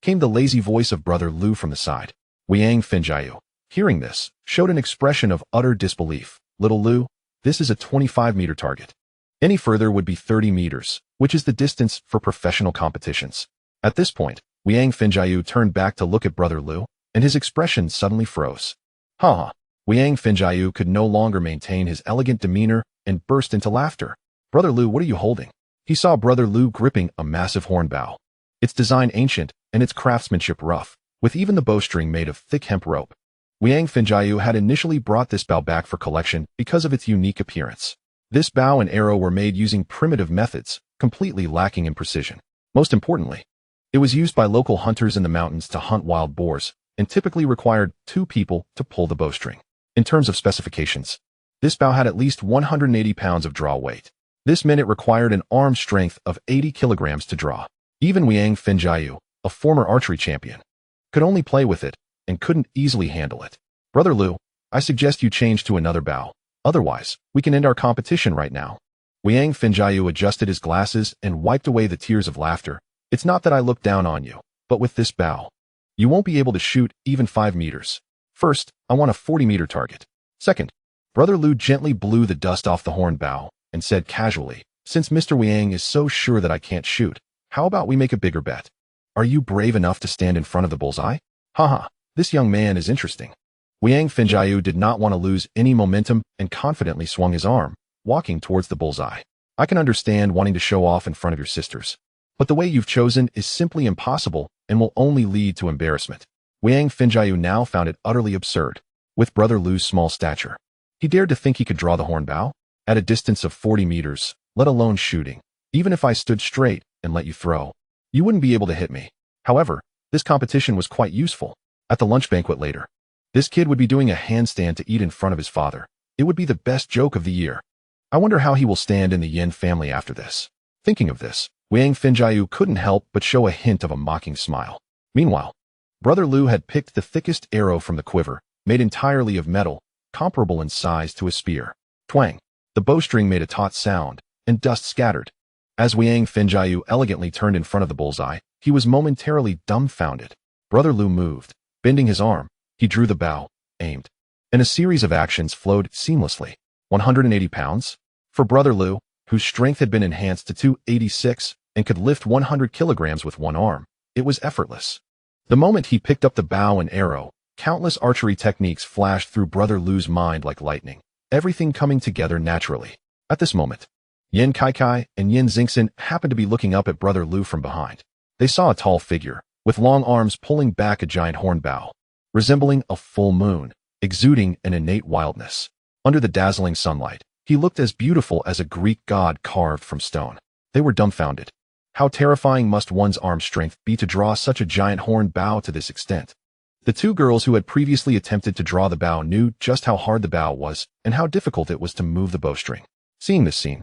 Came the lazy voice of brother Lu from the side. Wiang Fengjiu, hearing this, showed an expression of utter disbelief. Little Lu, this is a 25-meter target. Any further would be 30 meters, which is the distance for professional competitions. At this point, Wiang Fengjiu turned back to look at brother Lu, and his expression suddenly froze. Haha. Wiang Fengjiu could no longer maintain his elegant demeanor and burst into laughter. Brother Lu, what are you holding? He saw brother Lu gripping a massive horn bow. Its design ancient and its craftsmanship rough, with even the bowstring made of thick hemp rope. Wiang Fengjiu had initially brought this bow back for collection because of its unique appearance. This bow and arrow were made using primitive methods, completely lacking in precision. Most importantly, it was used by local hunters in the mountains to hunt wild boars, and typically required 2 people to pull the bowstring. In terms of specifications, this bow had at least 180 pounds of draw weight. This meant it required an arm strength of 80 kilograms to draw. Even Liang Finjiu, a former archery champion, could only play with it and couldn't easily handle it. Brother Lu, I suggest you change to another bow. Otherwise, we can end our competition right now. Liang Finjiu adjusted his glasses and wiped away the tears of laughter. It's not that I look down on you, but with this bow, you won't be able to shoot even 5 meters. First, I want a 40-meter target. Second, Brother Lu gently blew the dust off the horn bow and said casually, since Mr. Liang is so sure that I can't shoot, how about we make a bigger bet? Are you brave enough to stand in front of the bullseye? Haha, this young man is interesting. Liang Finjiu did not want to lose any momentum and confidently swung his arm, walking towards the bullseye. I can understand wanting to show off in front of your sisters, but the way you've chosen is simply impossible and will only lead to embarrassment. Liang Finjiu now found it utterly absurd. With Brother Lu's small stature, he dared to think he could draw the horn bow at a distance of 40 meters, let alone shooting. Even if I stood straight and let you throw, you wouldn't be able to hit me. However, this competition was quite useful. At the lunch banquet later, this kid would be doing a handstand to eat in front of his father. It would be the best joke of the year. I wonder how he will stand in the Yin family after this. Thinking of this, Liang Finjiu couldn't help but show a hint of a mocking smile. Meanwhile, Brother Lu had picked the thickest arrow from the quiver, made entirely of metal, comparable in size to a spear. Twang! The bowstring made a taut sound, and dust scattered. As Liang Finjiu elegantly turned in front of the bullseye, he was momentarily dumbfounded. Brother Lu moved. Bending his arm, he drew the bow, aimed, and a series of actions flowed seamlessly. 180 pounds? For Brother Lu, whose strength had been enhanced to 286 and could lift 100 kilograms with one arm, it was effortless. The moment he picked up the bow and arrow, countless archery techniques flashed through Brother Lu's mind like lightning, everything coming together naturally. At this moment, Yin Kaikai and Yin Xingxin happened to be looking up at Brother Lu from behind. They saw a tall figure, with long arms pulling back a giant horn bow, resembling a full moon, exuding an innate wildness. Under the dazzling sunlight, he looked as beautiful as a Greek god carved from stone. They were dumbfounded. How terrifying must one's arm strength be to draw such a giant horn bow to this extent? The two girls who had previously attempted to draw the bow knew just how hard the bow was and how difficult it was to move the bowstring. Seeing this scene,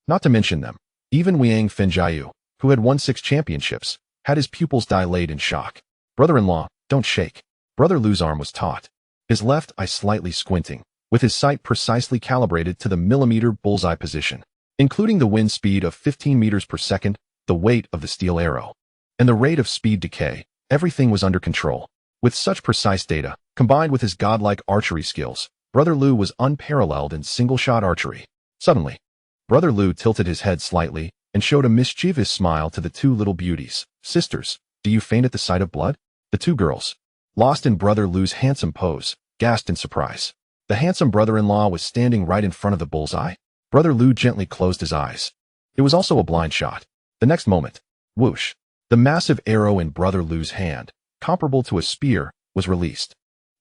not to mention them, even Liang Finjiu, who had won 6 championships, had his pupils dilate in shock. Brother-in-law, don't shake. Brother Lu's arm was taut, his left eye slightly squinting, with his sight precisely calibrated to the millimeter bullseye position, including the wind speed of 15 meters per second, the weight of the steel arrow, and the rate of speed decay. Everything was under control. With such precise data, combined with his godlike archery skills, Brother Lu was unparalleled in single-shot archery. Suddenly, Brother Lu tilted his head slightly and showed a mischievous smile to the two little beauties. Sisters, do you faint at the sight of blood? The two girls, lost in Brother Lu's handsome pose, gasped in surprise. The handsome brother-in-law was standing right in front of the bullseye. Brother Lu gently closed his eyes. It was also a blind shot. The next moment, whoosh, the massive arrow in Brother Lu's hand, comparable to a spear, was released.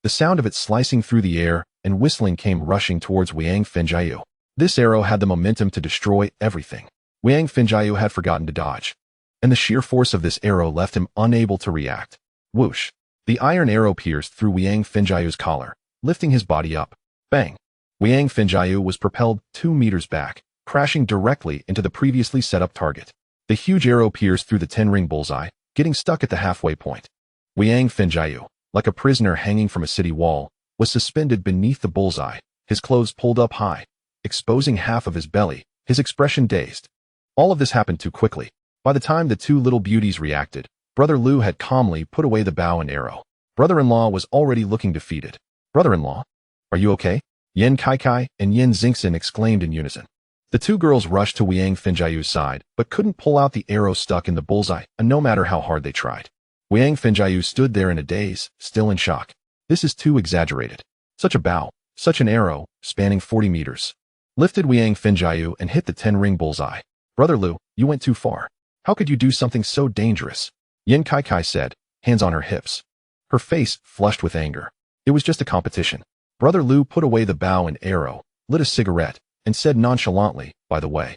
The sound of it slicing through the air and whistling came rushing towards Liang Finjiu. This arrow had the momentum to destroy everything. Liang Finjiu had forgotten to dodge, and the sheer force of this arrow left him unable to react. Whoosh! The iron arrow pierced through Liang Finjiu's collar, lifting his body up. Bang! Liang Finjiu was propelled 2 meters back, crashing directly into the previously set up target. The huge arrow pierced through the 10-ring bullseye, getting stuck at the halfway point. Liang Finjiu, like a prisoner hanging from a city wall, was suspended beneath the bullseye, his clothes pulled up high, exposing half of his belly, his expression dazed. All of this happened too quickly. By the time the two little beauties reacted, Brother Lu had calmly put away the bow and arrow. Brother-in-law was already looking defeated. Brother-in-law, are you okay? Yin Kaikai and Yin Xingxin exclaimed in unison. The two girls rushed to Liang Finjiu's side, but couldn't pull out the arrow stuck in the bullseye, no matter how hard they tried. Liang Finjiu stood there in a daze, still in shock. This is too exaggerated. Such a bow, such an arrow, spanning 40 meters. Lifted Liang Finjiu and hit the 10-ring bullseye. Brother Lu, you went too far. How could you do something so dangerous? Yin Kaikai said, hands on her hips. Her face flushed with anger. It was just a competition. Brother Lu put away the bow and arrow, lit a cigarette, and said nonchalantly, by the way,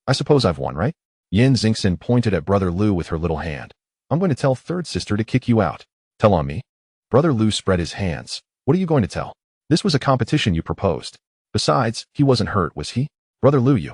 I suppose I've won, right? Yin Xingxin pointed at Brother Lu with her little hand. I'm going to tell third sister to kick you out. Tell on me. Brother Lu spread his hands. What are you going to tell? This was a competition you proposed. Besides, he wasn't hurt, was he? Brother Lu, you.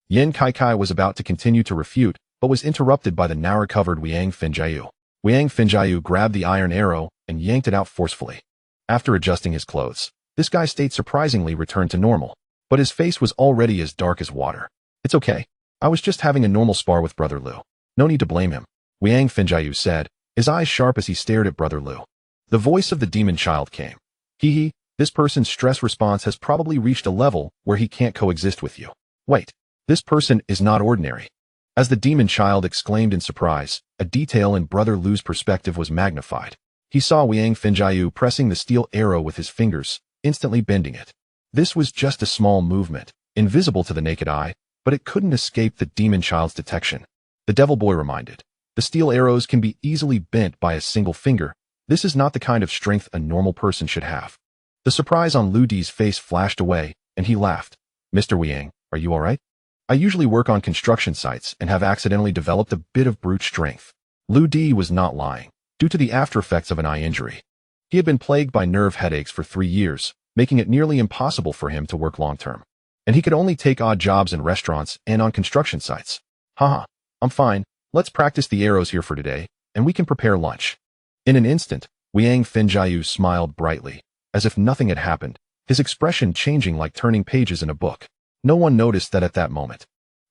Yin Kaikai was about to continue to refute, but was interrupted by the now-recovered Wiang Finjiu. Wiang Finjiu grabbed the iron arrow and yanked it out forcefully. After adjusting his clothes, this guy's state surprisingly returned to normal, but his face was already as dark as water. "It's okay. I was just having a normal spar with Brother Liu. No need to blame him," Wiang Finjiu said, his eyes sharp as he stared at Brother Liu. The voice of the demon child came. "Hee, this person's stress response has probably reached a level where he can't coexist with you. Wait, this person is not ordinary." As the demon child exclaimed in surprise, a detail in Brother Liu's perspective was magnified. He saw Wiang Finjiu pressing the steel arrow with his fingers, instantly bending it. This was just a small movement, invisible to the naked eye, but it couldn't escape the demon child's detection. The devil boy reminded, "The steel arrows can be easily bent by a single finger. This is not the kind of strength a normal person should have." The surprise on Lu Di's face flashed away, and he laughed. "Mr. Wiang, are you all right? I usually work on construction sites and have accidentally developed a bit of brute strength." Lu Di was not lying, due to the after-effects of an eye injury. He had been plagued by nerve headaches for 3 years, making it nearly impossible for him to work long-term. And he could only take odd jobs in restaurants and on construction sites. "Haha, I'm fine. Let's practice the arrows here for today, and we can prepare lunch." In an instant, Wiang Finjiu smiled brightly, as if nothing had happened, his expression changing like turning pages in a book. No one noticed that at that moment.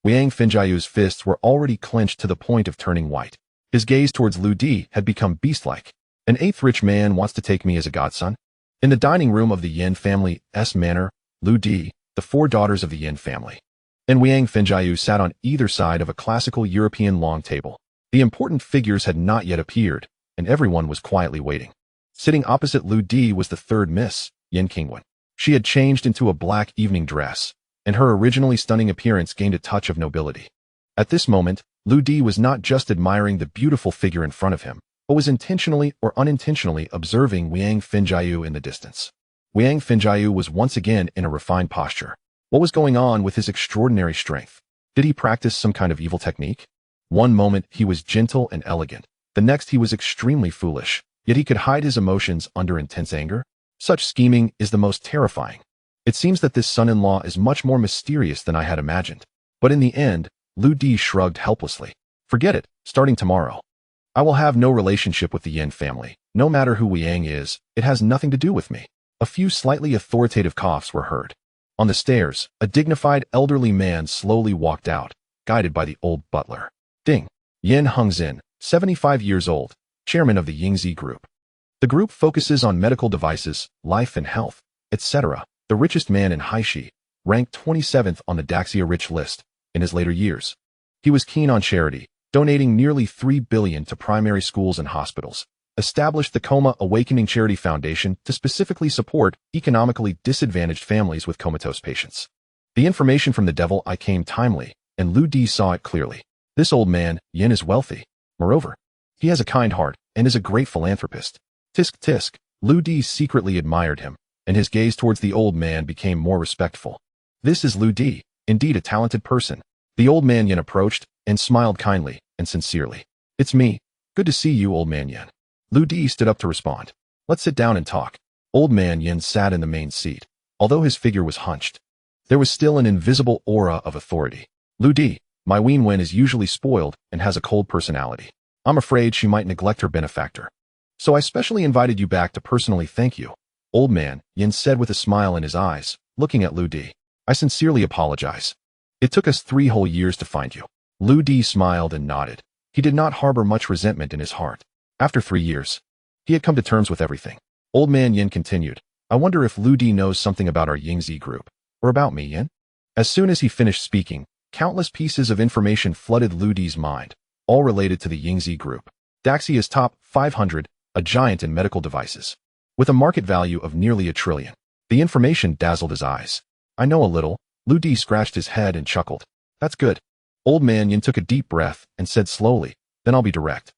Wiang Finjiu's fists were already clenched to the point of turning white. His gaze towards Lu Di had become beast-like. "An eighth rich man wants to take me as a godson?" In the dining room of the Yin family's manor, Lu Di, the 4 daughters of the Yin family, and Wiang Finjiu sat on either side of a classical European long table. The important figures had not yet appeared, and everyone was quietly waiting. Sitting opposite Lu Di was the 3rd Miss, Yin Qingwen. She had changed into a black evening dress, and her originally stunning appearance gained a touch of nobility. At this moment, Lu Di was not just admiring the beautiful figure in front of him, but was intentionally or unintentionally observing Wiang Finjiu in the distance. Wiang Finjiu was once again in a refined posture. What was going on with his extraordinary strength? Did he practice some kind of evil technique? One moment he was gentle and elegant, the next he was extremely foolish, yet he could hide his emotions under intense anger. Such scheming is the most terrifying. It seems that this son-in-law is much more mysterious than I had imagined. But in the end, Lu Di shrugged helplessly. "Forget it, starting tomorrow. I will have no relationship with the Yin family. No matter who Wiang is, it has nothing to do with me." A few slightly authoritative coughs were heard. On the stairs, a dignified elderly man slowly walked out, guided by the old butler. Ding. Yin Hengzin, 75 years old, chairman of the Yingzi Group. The group focuses on medical devices, life and health, etc. The richest man in Haishi, ranked 27th on the Daxia Rich list in his later years. He was keen on charity, donating nearly 3 billion to primary schools and hospitals, established the Coma Awakening Charity Foundation to specifically support economically disadvantaged families with comatose patients. The information from the devil eye came timely, and Lu Di saw it clearly. This old man, Yin, is wealthy. Moreover, he has a kind heart and is a great philanthropist. Tisk tisk, Lu Di secretly admired him, and his gaze towards the old man became more respectful. "This is Lu Di, indeed a talented person." The old man Yin approached and smiled kindly and sincerely. "It's me. Good to see you, old man Yin." Lu Di stood up to respond. "Let's sit down and talk." Old man Yin sat in the main seat. Although his figure was hunched, there was still an invisible aura of authority. "Lu Di, my Wen is usually spoiled and has a cold personality. I'm afraid she might neglect her benefactor. So I specially invited you back to personally thank you." Old man Yin said with a smile in his eyes, looking at Lu Di. "I sincerely apologize. It took us 3 whole years to find you." Lu Di smiled and nodded. He did not harbor much resentment in his heart. After 3 years, he had come to terms with everything. Old man Yin continued, "I wonder if Lu Di knows something about our Yingzi group, or about me, Yin?" As soon as he finished speaking, countless pieces of information flooded Lu Di's mind, all related to the Yingzi group. Daxia's top 500, a giant in medical devices, with a market value of nearly 1 trillion. The information dazzled his eyes. "I know a little." Lu Di scratched his head and chuckled. "That's good." Old man Yin took a deep breath and said slowly, "Then I'll be direct.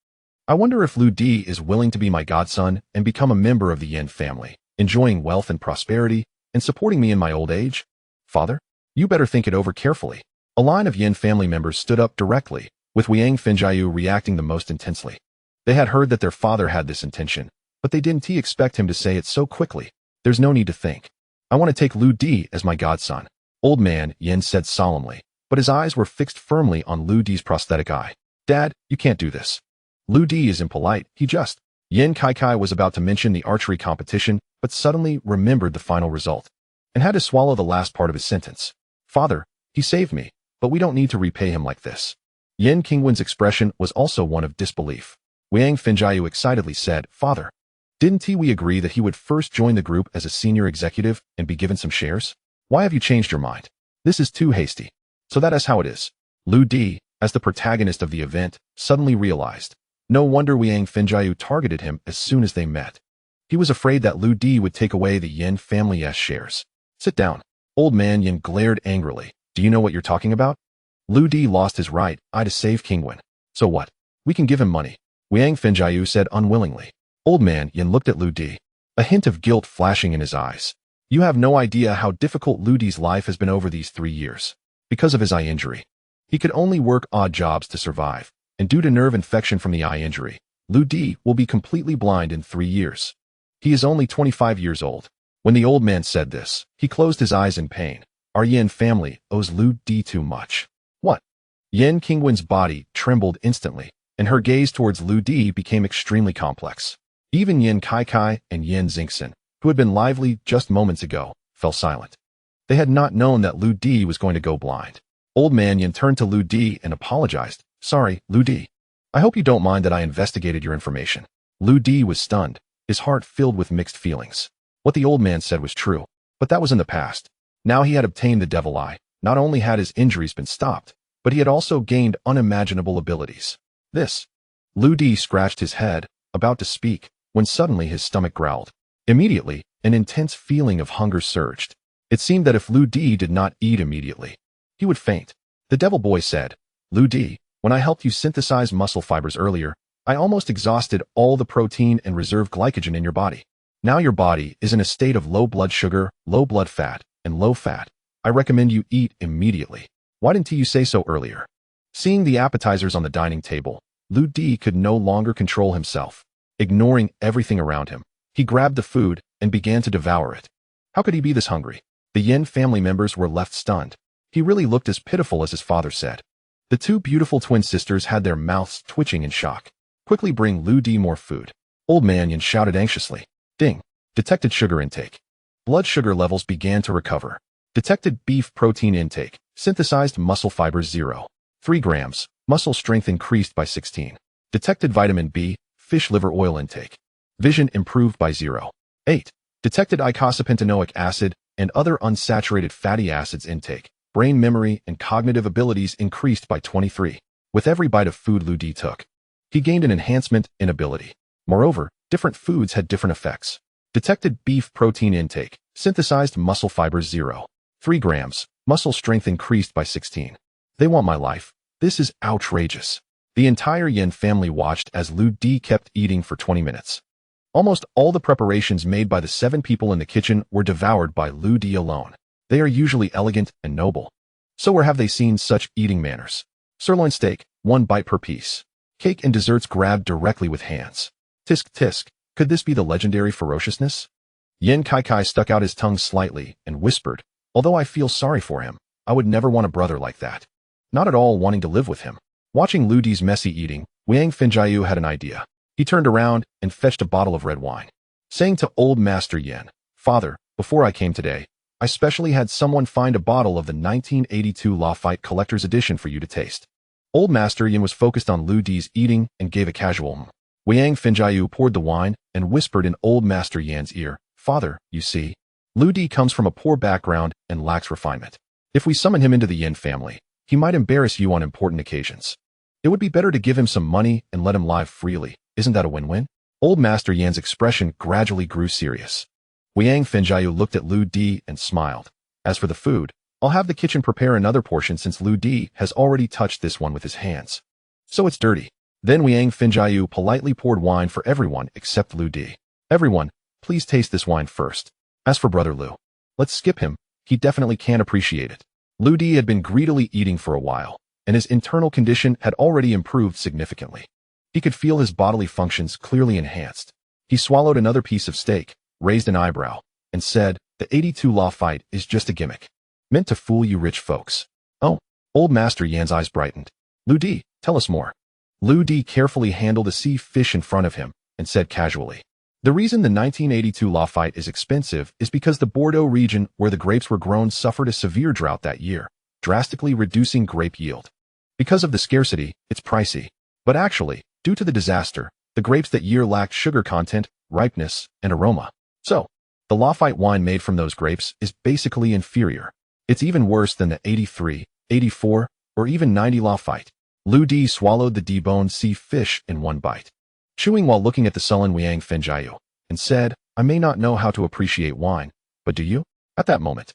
I wonder if Lu Di is willing to be my godson and become a member of the Yin family, enjoying wealth and prosperity, and supporting me in my old age? Father, you better think it over carefully." A line of Yin family members stood up directly, with Wiang Finjiu reacting the most intensely. They had heard that their father had this intention, but they didn't expect him to say it so quickly. "There's no need to think. I want to take Lu Di as my godson," Old man Yin said solemnly, but his eyes were fixed firmly on Lu Di's prosthetic eye. Dad, you can't do this. Lu Di is impolite, he just. Yin Kai was about to mention the archery competition, but suddenly remembered the final result, and had to swallow the last part of his sentence. Father, he saved me, but we don't need to repay him like this. Yin Qingwen's expression was also one of disbelief. Wang Fengjiu excitedly said, Father, didn't we agree that he would first join the group as a senior executive and be given some shares? Why have you changed your mind? This is too hasty. So that is how it is. Lu Di, as the protagonist of the event, suddenly realized. No wonder Wang Fengjiu targeted him as soon as they met. He was afraid that Lu Di would take away the Yin family's shares. Sit down. Old man Yin glared angrily. Do you know what you're talking about? Lu Di lost his right eye to save Qingwen. So what? We can give him money. Wang Fengjiu said unwillingly. Old man Yin looked at Lu Di, a hint of guilt flashing in his eyes. You have no idea how difficult Lu Di's life has been over these 3 years. Because of his eye injury, he could only work odd jobs to survive, and due to nerve infection from the eye injury, Lu Di will be completely blind in 3 years. He is only 25 years old. When the old man said this, he closed his eyes in pain. Our Yin family owes Lu Di too much. What? Yin Qingwen's body trembled instantly, and her gaze towards Lu Di became extremely complex. Even Yin Kai and Yin Xingxin, who had been lively just moments ago, fell silent. They had not known that Lu Di was going to go blind. Old man Yin turned to Lu Di and apologized. Sorry, Lu Di. I hope you don't mind that I investigated your information. Lu Di was stunned, his heart filled with mixed feelings. What the old man said was true, but that was in the past. Now he had obtained the devil eye. Not only had his injuries been stopped, but he had also gained unimaginable abilities. This. Lu Di scratched his head, about to speak, when suddenly his stomach growled. Immediately, an intense feeling of hunger surged. It seemed that if Lu Di did not eat immediately, he would faint. The devil boy said, Lu Di, when I helped you synthesize muscle fibers earlier, I almost exhausted all the protein and reserve glycogen in your body. Now your body is in a state of low blood sugar, low blood fat, and low fat. I recommend you eat immediately. Why didn't you say so earlier? Seeing the appetizers on the dining table, Lu Di could no longer control himself. Ignoring everything around him, he grabbed the food and began to devour it. How could he be this hungry? The Yin family members were left stunned. He really looked as pitiful as his father said. The two beautiful twin sisters had their mouths twitching in shock. Quickly bring Lu Di more food. Old man Yin shouted anxiously. Ding. Detected sugar intake. Blood sugar levels began to recover. Detected beef protein intake. Synthesized muscle fibers 0. 3 grams. Muscle strength increased by 16. Detected vitamin B, fish liver oil intake. Vision improved by 0. 8. Detected eicosapentaenoic acid and other unsaturated fatty acids intake. Brain memory and cognitive abilities increased by 23. With every bite of food Lu Di took, he gained an enhancement in ability. Moreover, different foods had different effects. Detected beef protein intake. Synthesized muscle fibers 0. 3 grams. Muscle strength increased by 16. They want my life. This is outrageous. The entire Yin family watched as Lu Di kept eating for 20 minutes. Almost all the preparations made by the 7 people in the kitchen were devoured by Lu Di alone. They are usually elegant and noble. So where have they seen such eating manners? Sirloin steak, 1 bite per piece. Cake and desserts grabbed directly with hands. Tisk tisk, could this be the legendary ferociousness? Yin Kai stuck out his tongue slightly and whispered, although I feel sorry for him, I would never want a brother like that. Not at all wanting to live with him. Watching Lu Di's messy eating, Wang Fengjiu had an idea. He turned around and fetched a bottle of red wine, saying to old Master Yin, Father, before I came today, I specially had someone find a bottle of the 1982 Lafite Collector's Edition for you to taste. Old Master Yin was focused on Lu Di's eating and gave a casual Wang Fengjiu poured the wine and whispered in old Master Yan's ear, Father, you see, Lu Di comes from a poor background and lacks refinement. If we summon him into the Yin family, he might embarrass you on important occasions. It would be better to give him some money and let him live freely. Isn't that a win-win? Old Master Yan's expression gradually grew serious. Wang Fengjiu looked at Lu Di and smiled. As for the food, I'll have the kitchen prepare another portion since Lu Di has already touched this one with his hands. So it's dirty. Then Wang Fengjiu politely poured wine for everyone except Lu Di. Everyone, please taste this wine first. As for Brother Lu, let's skip him. He definitely can't appreciate it. Lu Di had been greedily eating for a while, and his internal condition had already improved significantly. He could feel his bodily functions clearly enhanced. He swallowed another piece of steak, raised an eyebrow, and said, the 82 law fight is just a gimmick. Meant to fool you rich folks. Oh, old Master Yan's eyes brightened. Lu Di, tell us more. Lu Di carefully handled a sea fish in front of him and said casually, "The reason the 1982 Lafite is expensive is because the Bordeaux region where the grapes were grown suffered a severe drought that year, drastically reducing grape yield. Because of the scarcity, it's pricey. But actually, due to the disaster, the grapes that year lacked sugar content, ripeness, and aroma. So, the Lafite wine made from those grapes is basically inferior. It's even worse than the 83, 84, or even 90 Lafite." Lu Di swallowed the deboned sea fish in one bite, chewing while looking at the sullen Wang Fengjiu, and said, "I may not know how to appreciate wine, but do you?" At that moment,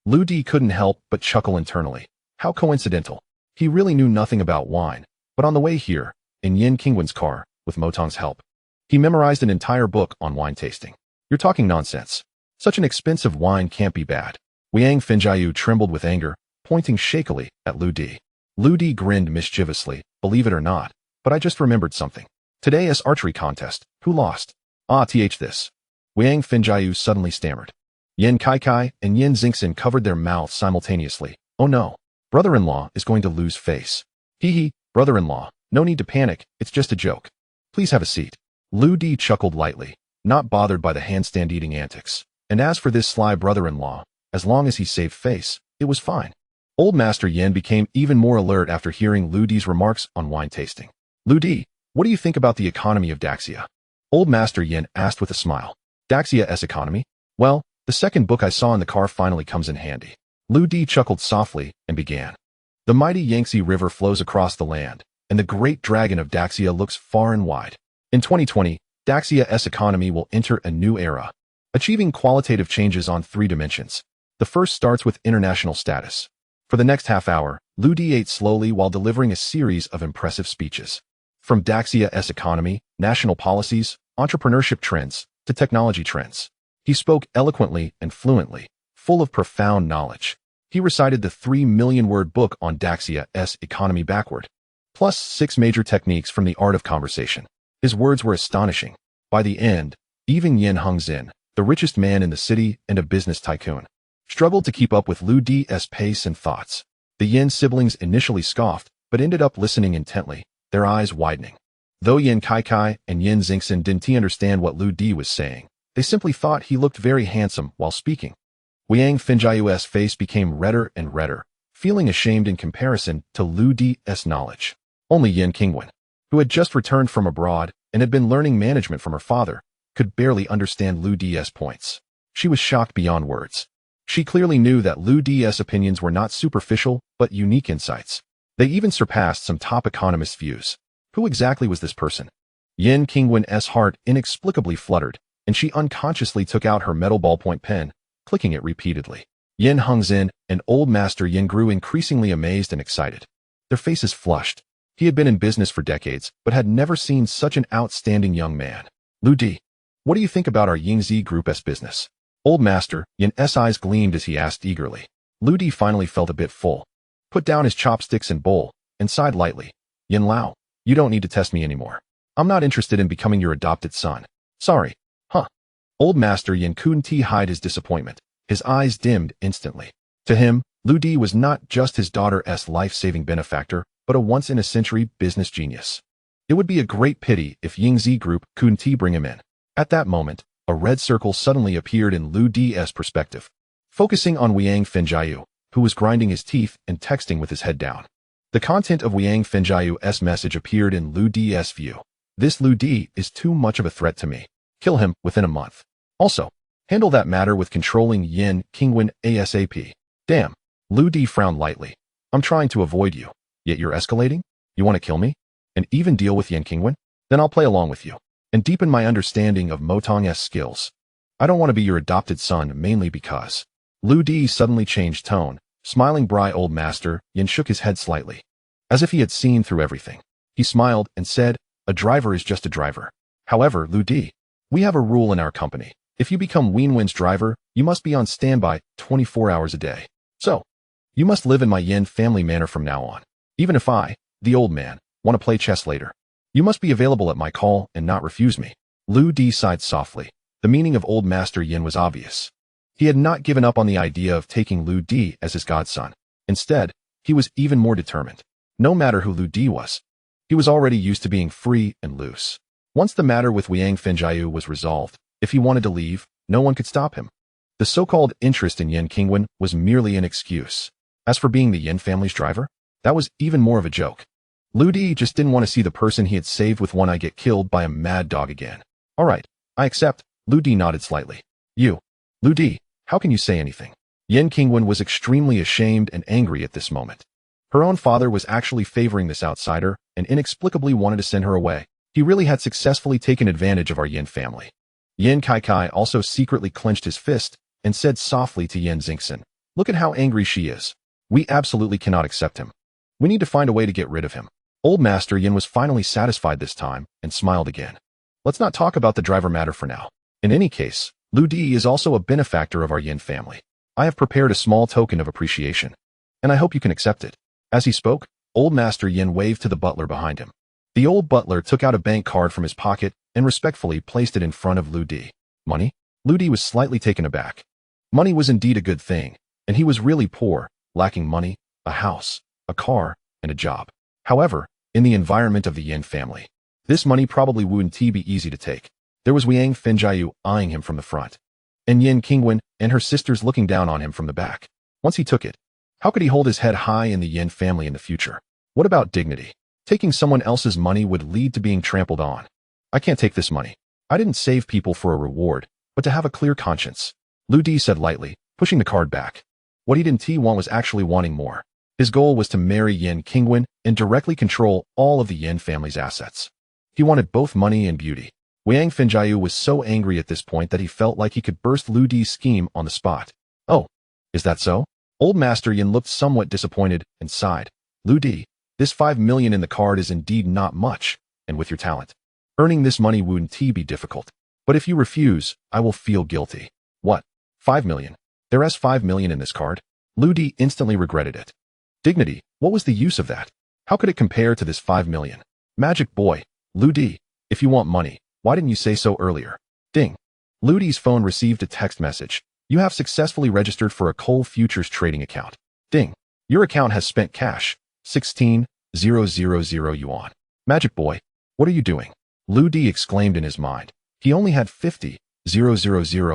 Lu Di couldn't help but chuckle internally. How coincidental. He really knew nothing about wine, but on the way here, in Yin Qingwen's car, with Motong's help, he memorized an entire book on wine tasting. You're talking nonsense. Such an expensive wine can't be bad. Wang Fengjiu trembled with anger, pointing shakily at Lu Di. Lu Di grinned mischievously, "Believe it or not, but I just remembered something. Today's archery contest. Who lost?" This. Wang Fengjiu suddenly stammered. Yin Kai and Yin Xingxin covered their mouths simultaneously. "Oh no. Brother-in-law is going to lose face." "Hee, brother-in-law. No need to panic, it's just a joke. Please have a seat." Lu Di chuckled lightly, not bothered by the handstand-eating antics. And as for this sly brother-in-law, as long as he saved face, it was fine. Old Master Yin became even more alert after hearing Lu Di's remarks on wine tasting. "Lu Di, what do you think about the economy of Daxia?" Old Master Yin asked with a smile. "Daxia's economy? Well, the second book I saw in the car finally comes in handy." Lu Di chuckled softly and began. "The mighty Yangtze River flows across the land, and the great dragon of Daxia looks far and wide. In 2020, Daxia's economy will enter a new era, achieving qualitative changes on 3 dimensions. The first starts with international status." For the next half hour, Lu Di ate slowly while delivering a series of impressive speeches. From Daxia's economy, national policies, entrepreneurship trends, to technology trends. He spoke eloquently and fluently, full of profound knowledge. He recited the 3 million-word book on Daxia's economy backward, plus 6 major techniques from the art of conversation. His words were astonishing. By the end, even Yin Hengxin, the richest man in the city and a business tycoon, struggled to keep up with Lu Di's pace and thoughts. The Yin siblings initially scoffed, but ended up listening intently, their eyes widening. Though Yin Kai and Yin Xingxin didn't understand what Lu Di was saying, they simply thought he looked very handsome while speaking. Wang Fengjiu's face became redder and redder, feeling ashamed in comparison to Lu Di's knowledge. Only Yin Qingwen, who had just returned from abroad and had been learning management from her father, could barely understand Lu Di's points. She was shocked beyond words. She clearly knew that Lu Di's opinions were not superficial, but unique insights. They even surpassed some top economists' views. Who exactly was this person? Yin Qingwen's heart inexplicably fluttered, and she unconsciously took out her metal ballpoint pen, clicking it repeatedly. Yin Hengxin and Old Master Yin grew increasingly amazed and excited. Their faces flushed. He had been in business for decades, but had never seen such an outstanding young man. "Lu Di, what do you think about our Yingzi Group's business?" Old Master Yin's eyes gleamed as he asked eagerly. Lu Di finally felt a bit full, put down his chopsticks and bowl, and sighed lightly. "Yin Lao, you don't need to test me anymore. I'm not interested in becoming your adopted son. Sorry." "Huh." Old Master Yin couldn't hide his disappointment. His eyes dimmed instantly. To him, Lu Di was not just his daughter's life-saving benefactor, but a once-in-a-century business genius. It would be a great pity if Yingzi Group couldn't bring him in. At that moment, a red circle suddenly appeared in Lu Di's perspective, focusing on Wang Fengjiu, who was grinding his teeth and texting with his head down. The content of Wang Fengjiu's message appeared in Lu Di's view. "This Lu Di is too much of a threat to me. Kill him within a month. Also, handle that matter with controlling Yin Qingwen ASAP." "Damn." Lu Di frowned lightly. "I'm trying to avoid you, yet you're escalating? You want to kill me? And even deal with Yin Qingwen? Then I'll play along with you and deepen my understanding of Motong's skills. I don't want to be your adopted son mainly because." Lu Di suddenly changed tone. Smiling bright Old Master Yin shook his head slightly, as if he had seen through everything. He smiled and said, "A driver is just a driver. However, Lu Di, we have a rule in our company. If you become Wenwen's driver, you must be on standby 24 hours a day. So, you must live in my Yin family manor from now on. Even if I, the old man, want to play chess later, you must be available at my call and not refuse me." Lu Di sighed softly. The meaning of Old Master Yin was obvious. He had not given up on the idea of taking Lu Di as his godson. Instead, he was even more determined. No matter who Lu Di was, He was already used to being free and loose. Once the matter with Liang Fengjiu was resolved, if he wanted to leave, no one could stop him. The so-called interest in Yan Qingwen was merely an excuse. As for being the Yin family's driver, that was even more of a joke. Lu Di just didn't want to see the person he had saved with one eye get killed by a mad dog again. All right, I accept. Lu Di nodded slightly. You. Lu Di, how can you say anything? Yan Qingwen was extremely ashamed and angry at this moment. Her own father was actually favoring this outsider and inexplicably wanted to send her away. He really had successfully taken advantage of our Yin family. Yan Kai also secretly clenched his fist and said softly to Yan Xingxin, "Look at how angry she is. We absolutely cannot accept him. We need to find a way to get rid of him." Old Master Yin was finally satisfied this time and smiled again. Let's not talk about the driver matter for now. In any case, Lu Di is also a benefactor of our Yin family. I have prepared a small token of appreciation, and I hope you can accept it. As he spoke, Old Master Yin waved to the butler behind him. The old butler took out a bank card from his pocket and respectfully placed it in front of Lu Di. Money? Lu Di was slightly taken aback. Money was indeed a good thing, and he was really poor, lacking money, a house, a car, and a job. However, in the environment of the Yin family, this money probably wouldn't be easy to take. There was Liang Fengjiu eyeing him from the front, and Yan Qingwen and her sisters looking down on him from the back. Once he took it, how could he hold his head high in the Yin family in the future? What about dignity? Taking someone else's money would lead to being trampled on. I can't take this money. I didn't save people for a reward, but to have a clear conscience. Lu Di said lightly, pushing the card back. What he didn't want was actually wanting more. His goal was to marry Yan Qingwen and directly control all of the Yin family's assets. He wanted both money and beauty. Liang Fengjiu was so angry at this point that he felt like he could burst Lu Di's scheme on the spot. Oh, is that so? Old Master Yin looked somewhat disappointed and sighed. Lu Di, this 5 million in the card is indeed not much, and with your talent, earning this money wouldn't be difficult. But if you refuse, I will feel guilty. What? 5 million? There is 5 million in this card? Lu Di instantly regretted it. Dignity, what was the use of that? How could it compare to this 5 million? Magic boy, Lu Di, if you want money, why didn't you say so earlier? Ding. Lu Di's phone received a text message. You have successfully registered for a coal futures trading account. Ding. Your account has spent cash, 16,000 yuan. Magic boy, what are you doing? Lu Di exclaimed in his mind. He only had 50,000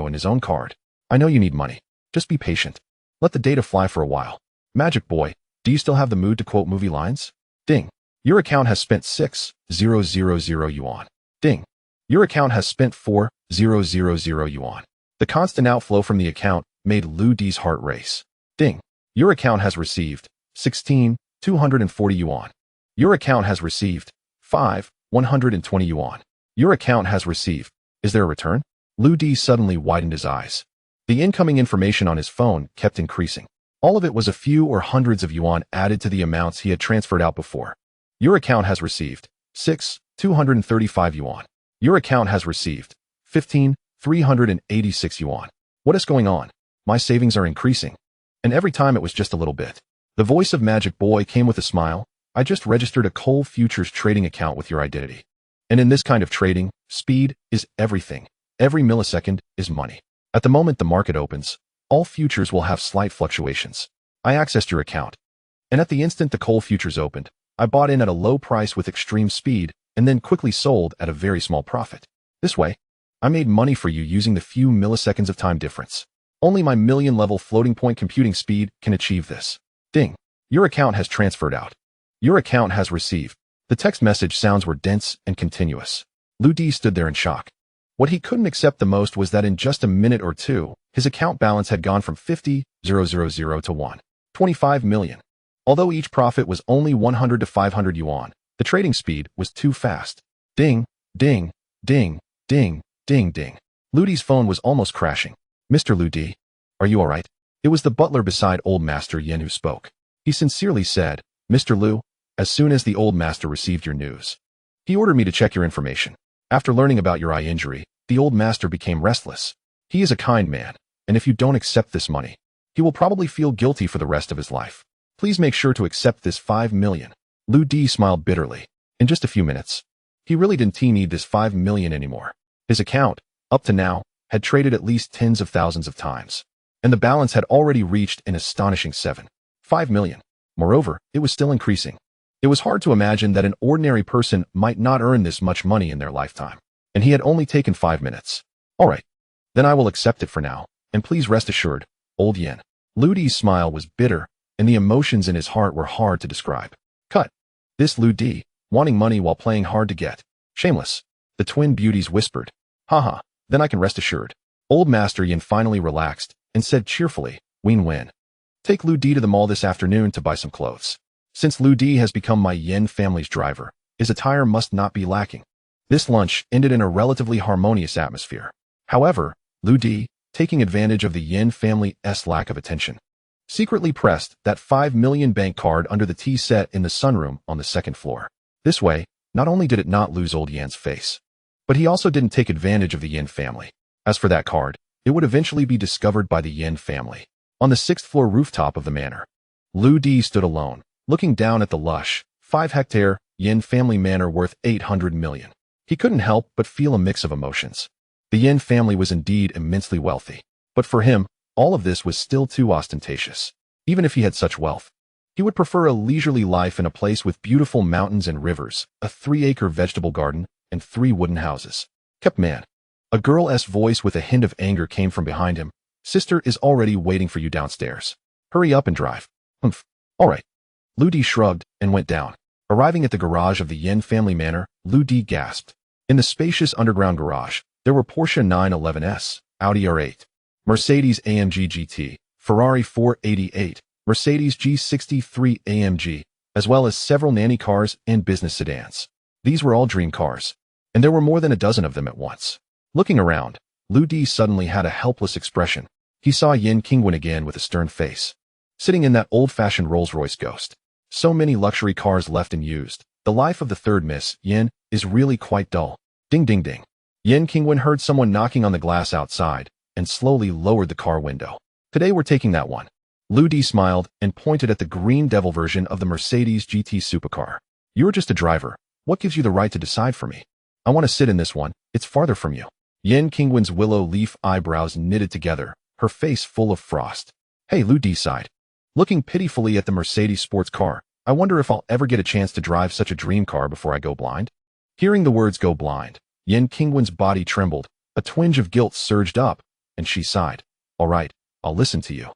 in his own card. I know you need money. Just be patient. Let the data fly for a while. Magic boy, do you still have the mood to quote movie lines? Ding. Your account has spent 6,000 yuan. Ding. Your account has spent 4,000 yuan. The constant outflow from the account made Lu Di's heart race. Ding. Your account has received 16,240 yuan. Your account has received 5,120 yuan. Your account has received. Is there a return? Lu Di suddenly widened his eyes. The incoming information on his phone kept increasing. All of it was a few or hundreds of yuan added to the amounts he had transferred out before. Your account has received 6,235 yuan. Your account has received 15,386 yuan. What is going on? My savings are increasing. And every time it was just a little bit. The voice of Magic Boy came with a smile. I just registered a coal futures trading account with your identity. And in this kind of trading, speed is everything. Every millisecond is money. At the moment the market opens, all futures will have slight fluctuations. I accessed your account. And at the instant the coal futures opened, I bought in at a low price with extreme speed and then quickly sold at a very small profit. This way, I made money for you using the few milliseconds of time difference. Only my million-level floating point computing speed can achieve this. Ding. Your account has transferred out. Your account has received. The text message sounds were dense and continuous. Lu Di stood there in shock. What he couldn't accept the most was that in just a minute or two, his account balance had gone from 50,000 to 1.25 million. Although each profit was only 100 to 500 yuan, the trading speed was too fast. Ding, ding, ding, ding, ding, ding. Lu Di's phone was almost crashing. Mr. Lu Di, are you all right? It was the butler beside Old Master Yin who spoke. He sincerely said, Mr. Lu, as soon as the Old Master received your news, he ordered me to check your information. After learning about your eye injury, the Old Master became restless. He is a kind man, and if you don't accept this money, he will probably feel guilty for the rest of his life. Please make sure to accept this 5 million. Lu Di smiled bitterly. In just a few minutes, he really didn't need this 5 million anymore. His account, up to now, had traded at least tens of thousands of times, and the balance had already reached an astonishing 7.5 million. Moreover, it was still increasing. It was hard to imagine that an ordinary person might not earn this much money in their lifetime. And he had only taken 5 minutes. All right, then I will accept it for now, and please rest assured, old Yin. Lu Di's smile was bitter, and the emotions in his heart were hard to describe. Cut. This Lu Di, wanting money while playing hard to get. Shameless. The twin beauties whispered. Haha, then I can rest assured. Old Master Yin finally relaxed and said cheerfully, win-win. Take Lu Di to the mall this afternoon to buy some clothes. Since Lu Di has become my Yin family's driver, his attire must not be lacking. This lunch ended in a relatively harmonious atmosphere. However, Lu Di, taking advantage of the Yin family's lack of attention, secretly pressed that 5 million bank card under the tea set in the sunroom on the second floor. This way, not only did it not lose old Yan's face, but he also didn't take advantage of the Yin family. As for that card, it would eventually be discovered by the Yin family. On the 6th floor rooftop of the manor, Lu Di stood alone, looking down at the lush, 5-hectare Yin family manor worth 800 million. He couldn't help but feel a mix of emotions. The Yin family was indeed immensely wealthy, but for him, all of this was still too ostentatious. Even if he had such wealth, he would prefer a leisurely life in a place with beautiful mountains and rivers, a 3-acre vegetable garden, and 3 wooden houses. Kept man. A girl's voice with a hint of anger came from behind him. Sister is already waiting for you downstairs. Hurry up and drive. Humph. All right. Lu Di shrugged and went down. Arriving at the garage of the Yin family manor, Lu Di gasped. In the spacious underground garage, there were Porsche 911s, Audi R8, Mercedes AMG GT, Ferrari 488, Mercedes G63 AMG, as well as several nanny cars and business sedans. These were all dream cars, and there were more than a dozen of them at once. Looking around, Lu Di suddenly had a helpless expression. He saw Yin Qingwen again with a stern face, sitting in that old-fashioned Rolls-Royce Ghost. So many luxury cars left unused. The life of the third Miss Yin is really quite dull. Ding ding ding. Yin Qingwen heard someone knocking on the glass outside and slowly lowered the car window. Today we're taking that one. Lu Di smiled and pointed at the green devil version of the Mercedes GT supercar. You're just a driver. What gives you the right to decide for me? I want to sit in this one. It's farther from you. Yin Qingwen's willow leaf eyebrows knitted together, her face full of frost. Hey, Lu Di sighed, looking pitifully at the Mercedes sports car. I wonder if I'll ever get a chance to drive such a dream car before I go blind. Hearing the words go blind, Yin Qingwen's body trembled, a twinge of guilt surged up, and she sighed. All right, I'll listen to you.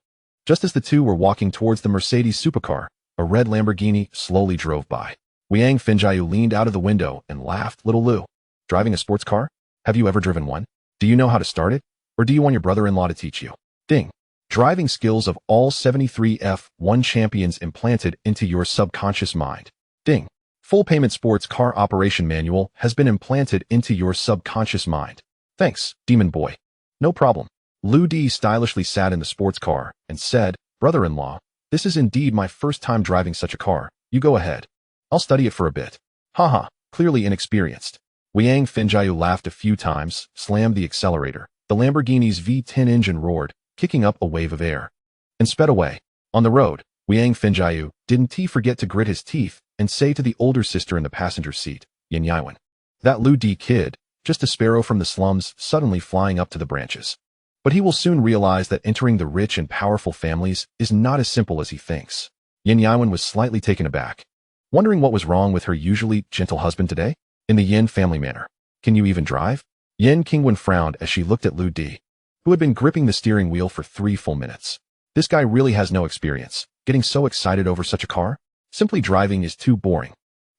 Just as the two were walking towards the Mercedes supercar, a red Lamborghini slowly drove by. Wiang Finjiu leaned out of the window and laughed. Little Lu, driving a sports car? Have you ever driven one? Do you know how to start it? Or do you want your brother-in-law to teach you? Ding. Driving skills of all 73 F1 champions implanted into your subconscious mind. Ding. Full payment sports car operation manual has been implanted into your subconscious mind. Thanks, Demon Boy. No problem. Lu Di stylishly sat in the sports car and said, Brother-in-law, this is indeed my first time driving such a car. You go ahead. I'll study it for a bit. Haha, clearly inexperienced. Wiang Finjiu laughed a few times, slammed the accelerator. The Lamborghini's V10 engine roared, kicking up a wave of air, and sped away. On the road, Wiang Finjiu didn't forget to grit his teeth and say to the older sister in the passenger seat, Yin Yiwen, that Lu Di kid, just a sparrow from the slums suddenly flying up to the branches. But he will soon realize that entering the rich and powerful families is not as simple as he thinks. Yin Yiwen was slightly taken aback, wondering what was wrong with her usually gentle husband today. In the Yin family manor, can you even drive? Yin Qingwen frowned as she looked at Lu Di, who had been gripping the steering wheel for 3 full minutes. This guy really has no experience. Getting so excited over such a car? Simply driving is too boring.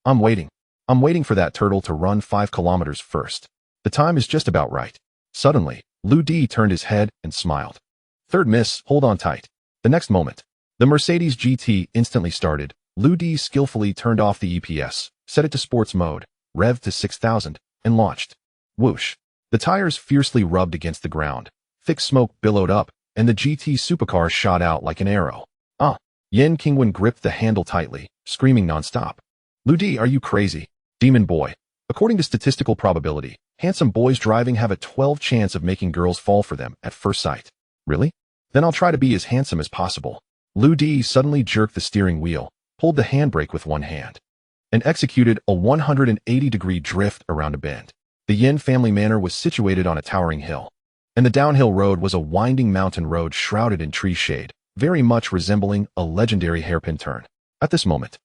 I'm waiting for that turtle to run 5 kilometers first. The time is just about right. Suddenly, Lu Di turned his head and smiled. Third Miss, hold on tight. The next moment, the Mercedes GT instantly started. Lu Di skillfully turned off the EPS, set it to sports mode, revved to 6,000, and launched. Whoosh. The tires fiercely rubbed against the ground. Thick smoke billowed up, and the GT supercar shot out like an arrow. Ah! Yin Qingwen gripped the handle tightly, screaming nonstop. Lu Di, are you crazy? Demon Boy. According to statistical probability, handsome boys driving have a 12 chance of making girls fall for them at first sight. Really? Then I'll try to be as handsome as possible. Lu Di suddenly jerked the steering wheel, pulled the handbrake with one hand, and executed a 180-degree drift around a bend. The Yin family manor was situated on a towering hill, and the downhill road was a winding mountain road shrouded in tree shade, very much resembling a legendary hairpin turn. At this moment,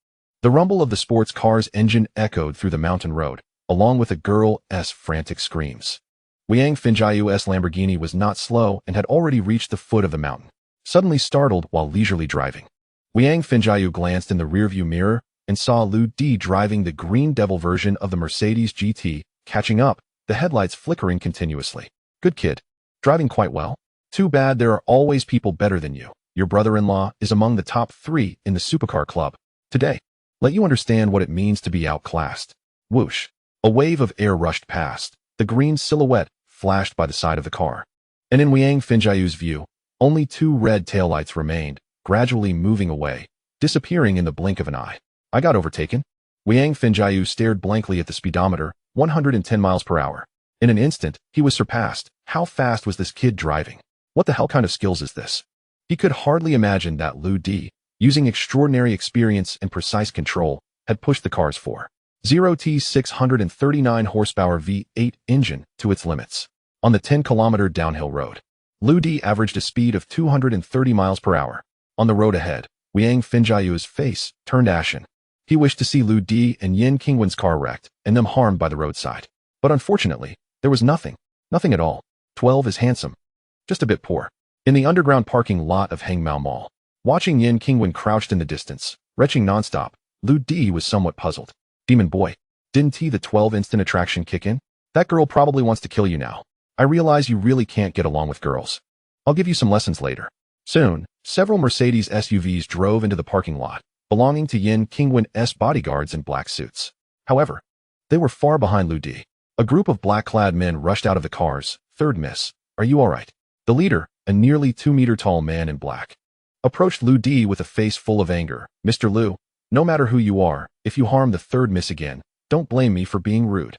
The rumble of the sports car's engine echoed through the mountain road, along with a girl's frantic screams. Liang Finjiu's Lamborghini was not slow and had already reached the foot of the mountain, suddenly startled while leisurely driving. Liang Finjiu glanced in the rearview mirror and saw Lu Di driving the Green Devil version of the Mercedes GT, catching up, the headlights flickering continuously. Good kid. Driving quite well. Too bad there are always people better than you. Your brother-in-law is among the top 3 in the supercar club. Today, let you understand what it means to be outclassed. Whoosh. A wave of air rushed past. The green silhouette flashed by the side of the car. And in Liang Finjiu's view, only 2 red taillights remained, gradually moving away, disappearing in the blink of an eye. I got overtaken. Liang Finjiu stared blankly at the speedometer, 110 miles per hour. In an instant, he was surpassed. How fast was this kid driving? What the hell kind of skills is this? He could hardly imagine that Lu Di, using extraordinary experience and precise control, had pushed the car's 4.0T 639 horsepower V8 engine to its limits. On the 10-kilometer downhill road, Lu Di averaged a speed of 230 miles per hour. On the road ahead, Liang Finjiu's face turned ashen. He wished to see Lu Di and Yin Qingwen's car wrecked and them harmed by the roadside. But unfortunately, there was nothing. Nothing at all. 12 is handsome. Just a bit poor. In the underground parking lot of Hangmao Mall, watching Yin Qingwen crouched in the distance, retching nonstop, Lu Di was somewhat puzzled. Demon boy, didn't he the 12 instant attraction kick in? That girl probably wants to kill you now. I realize you really can't get along with girls. I'll give you some lessons later. Soon, several Mercedes SUVs drove into the parking lot, belonging to Yin Qingwen's bodyguards in black suits. However, they were far behind Lu Di. A group of black-clad men rushed out of the cars. Third miss, are you all right? The leader, a nearly 2-meter-tall man in black, approached Lu Di with a face full of anger. Mr. Lu, no matter who you are, if you harm the third miss again, don't blame me for being rude.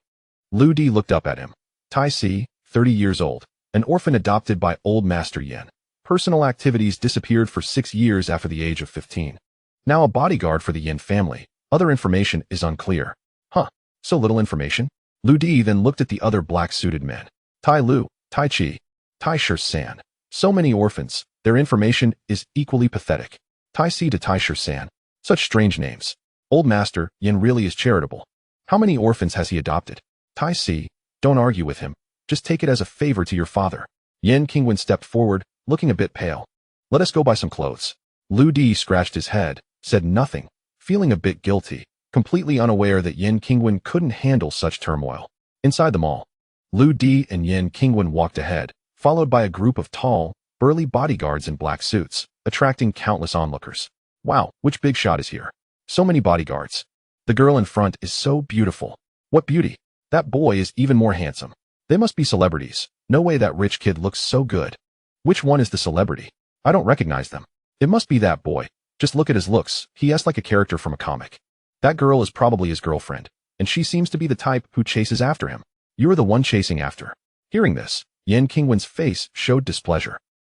Lu Di looked up at him. Tai Si, 30 years old, an orphan adopted by old Master Yin. Personal activities disappeared for 6 years after the age of 15. Now a bodyguard for the Yin family. Other information is unclear. Huh, so little information? Lu Di then looked at the other black-suited men. Tai Lu, Tai Chi, Tai Shi-san. So many orphans, their information is equally pathetic. Tai Si to Tai Shi-san. Such strange names. Old Master Yin really is charitable. How many orphans has he adopted? Tai Si, don't argue with him. Just take it as a favor to your father. Yin Qingwen stepped forward, looking a bit pale. Let us go buy some clothes. Lu Di scratched his head, said nothing, feeling a bit guilty, completely unaware that Yin Qingwen couldn't handle such turmoil. Inside the mall, Lu Di and Yin Qingwen walked ahead, followed by a group of tall, burly bodyguards in black suits, attracting countless onlookers. Wow, which big shot is here? So many bodyguards. The girl in front is so beautiful. What beauty. That boy is even more handsome. They must be celebrities. No way that rich kid looks so good. Which one is the celebrity? I don't recognize them. It must be that boy. Just look at his looks. He is like a character from a comic. That girl is probably his girlfriend, and she seems to be the type who chases after him. You are the one chasing after. Hearing this, Yin Qingwen's face showed displeasure.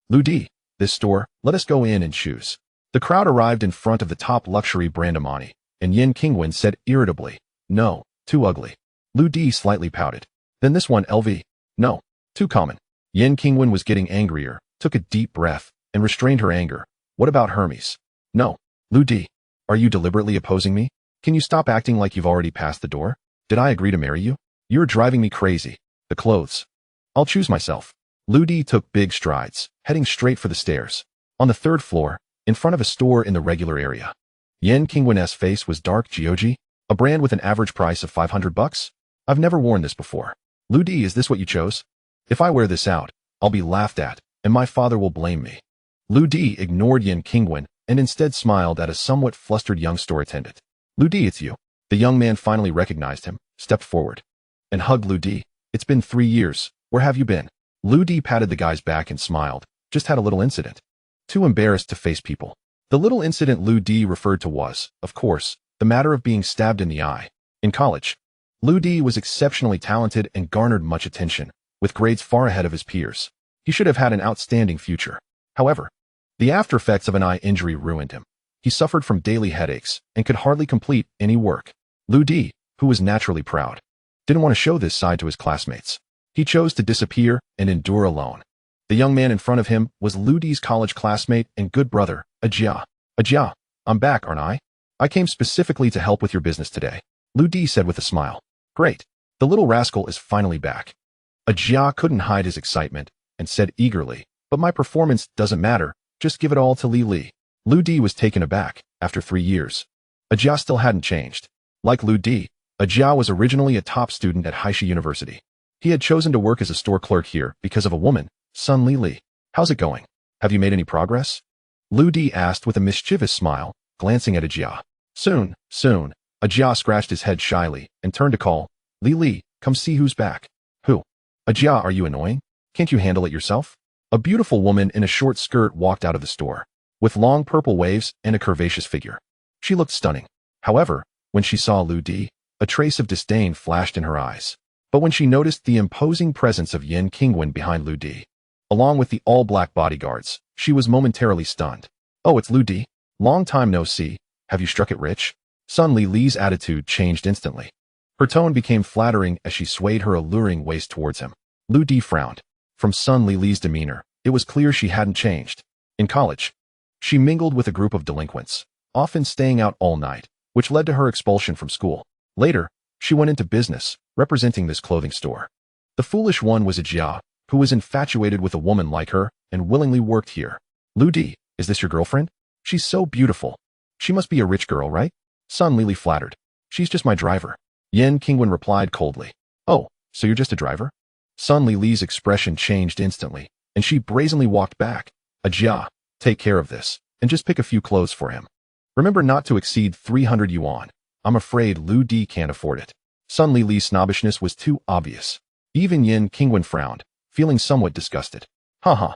Lu Di, this store, let us go in and choose. The crowd arrived in front of the top luxury brand Amani, and Yin Qingwen said irritably, no, too ugly. Lu Di slightly pouted. Then this one LV. No, too common. Yin Qingwen was getting angrier, took a deep breath, and restrained her anger. What about Hermes? No. Lu Di, are you deliberately opposing me? Can you stop acting like you've already passed the door? Did I agree to marry you? You're driving me crazy. The clothes. I'll choose myself. Lu Di took big strides, heading straight for the stairs. On the 3rd floor, in front of a store in the regular area. Yin Qingwen's face was dark. Geoji, a brand with an average price of $500? I've never worn this before. Lu Di, is this what you chose? If I wear this out, I'll be laughed at, and my father will blame me. Lu Di ignored Yin Qingwen and instead smiled at a somewhat flustered young store attendant. Lu Di, it's you. The young man finally recognized him, stepped forward, and hugged Lu Di. It's been 3 years. Where have you been? Lu Di patted the guy's back and smiled. Just had a little incident. Too embarrassed to face people. The little incident Lu Di referred to was, of course, the matter of being stabbed in the eye. In college, Lu Di was exceptionally talented and garnered much attention, with grades far ahead of his peers. He should have had an outstanding future. However, the after effects of an eye injury ruined him. He suffered from daily headaches and could hardly complete any work. Lu Di, who was naturally proud, didn't want to show this side to his classmates. He chose to disappear and endure alone. The young man in front of him was Lu Di's college classmate and good brother, Ajia. Ajia, I'm back, aren't I? I came specifically to help with your business today, Lu Di said with a smile. Great. The little rascal is finally back. Ajia couldn't hide his excitement and said eagerly, but my performance doesn't matter, just give it all to Li Li. Lu Di was taken aback. After 3 years, Ajia still hadn't changed. Like Lu Di, Ajia was originally a top student at Haishi University. He had chosen to work as a store clerk here because of a woman, Sun Li Li. How's it going? Have you made any progress? Lu Di asked with a mischievous smile, glancing at Ajia. Soon. Ajia scratched his head shyly and turned to call, Li Li, come see who's back. Who? Ajia, are you annoying? Can't you handle it yourself? A beautiful woman in a short skirt walked out of the store, with long purple waves and a curvaceous figure. She looked stunning. However, when she saw Lu Di, a trace of disdain flashed in her eyes. But when she noticed the imposing presence of Yin Qingwen behind Lu Di, along with the all-black bodyguards, she was momentarily stunned. Oh, it's Lu Di. Long time no see. Have you struck it rich? Sun Li Li's attitude changed instantly. Her tone became flattering as she swayed her alluring waist towards him. Lu Di frowned. From Sun Li Li's demeanor, it was clear she hadn't changed. In college, she mingled with a group of delinquents, often staying out all night, which led to her expulsion from school. Later, she went into business, representing this clothing store. The foolish one was Ajia, who was infatuated with a woman like her and willingly worked here. Lu Di, is this your girlfriend? She's so beautiful. She must be a rich girl, right? Sun Li flattered. She's just my driver. Yin Qingwen replied coldly. Oh, so you're just a driver? Sun Li's expression changed instantly, and she brazenly walked back. Ajia, take care of this, and just pick a few clothes for him. Remember not to exceed 300 yuan. I'm afraid Lu Di can't afford it. Sun Li's snobbishness was too obvious. Even Yin Qingwen frowned, feeling somewhat disgusted. Haha.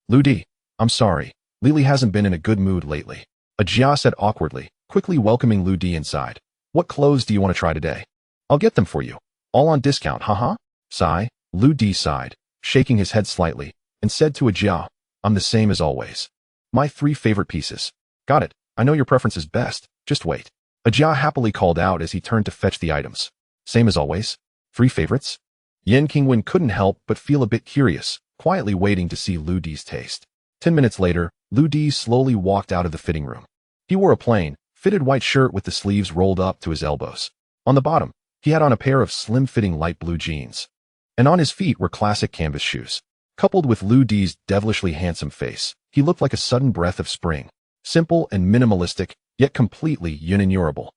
Lu Di, I'm sorry. Li hasn't been in a good mood lately. Ajia said awkwardly, quickly welcoming Lu Di inside. What clothes do you want to try today? I'll get them for you. All on discount, haha. Sigh. Lu Di sighed, shaking his head slightly, and said to Ajia, I'm the same as always. My 3 favorite pieces. Got it. I know your preference is best. Just wait. Ajia happily called out as he turned to fetch the items. Same as always? 3 favorites? Yin Qingwen couldn't help but feel a bit curious, quietly waiting to see Lu Di's taste. 10 minutes later, Lu Di slowly walked out of the fitting room. He wore a plain, fitted white shirt with the sleeves rolled up to his elbows. On the bottom, he had on a pair of slim-fitting light blue jeans. And on his feet were classic canvas shoes. Coupled with Lu Di's devilishly handsome face, he looked like a sudden breath of spring. Simple and minimalistic, yet completely yin-and-yourable.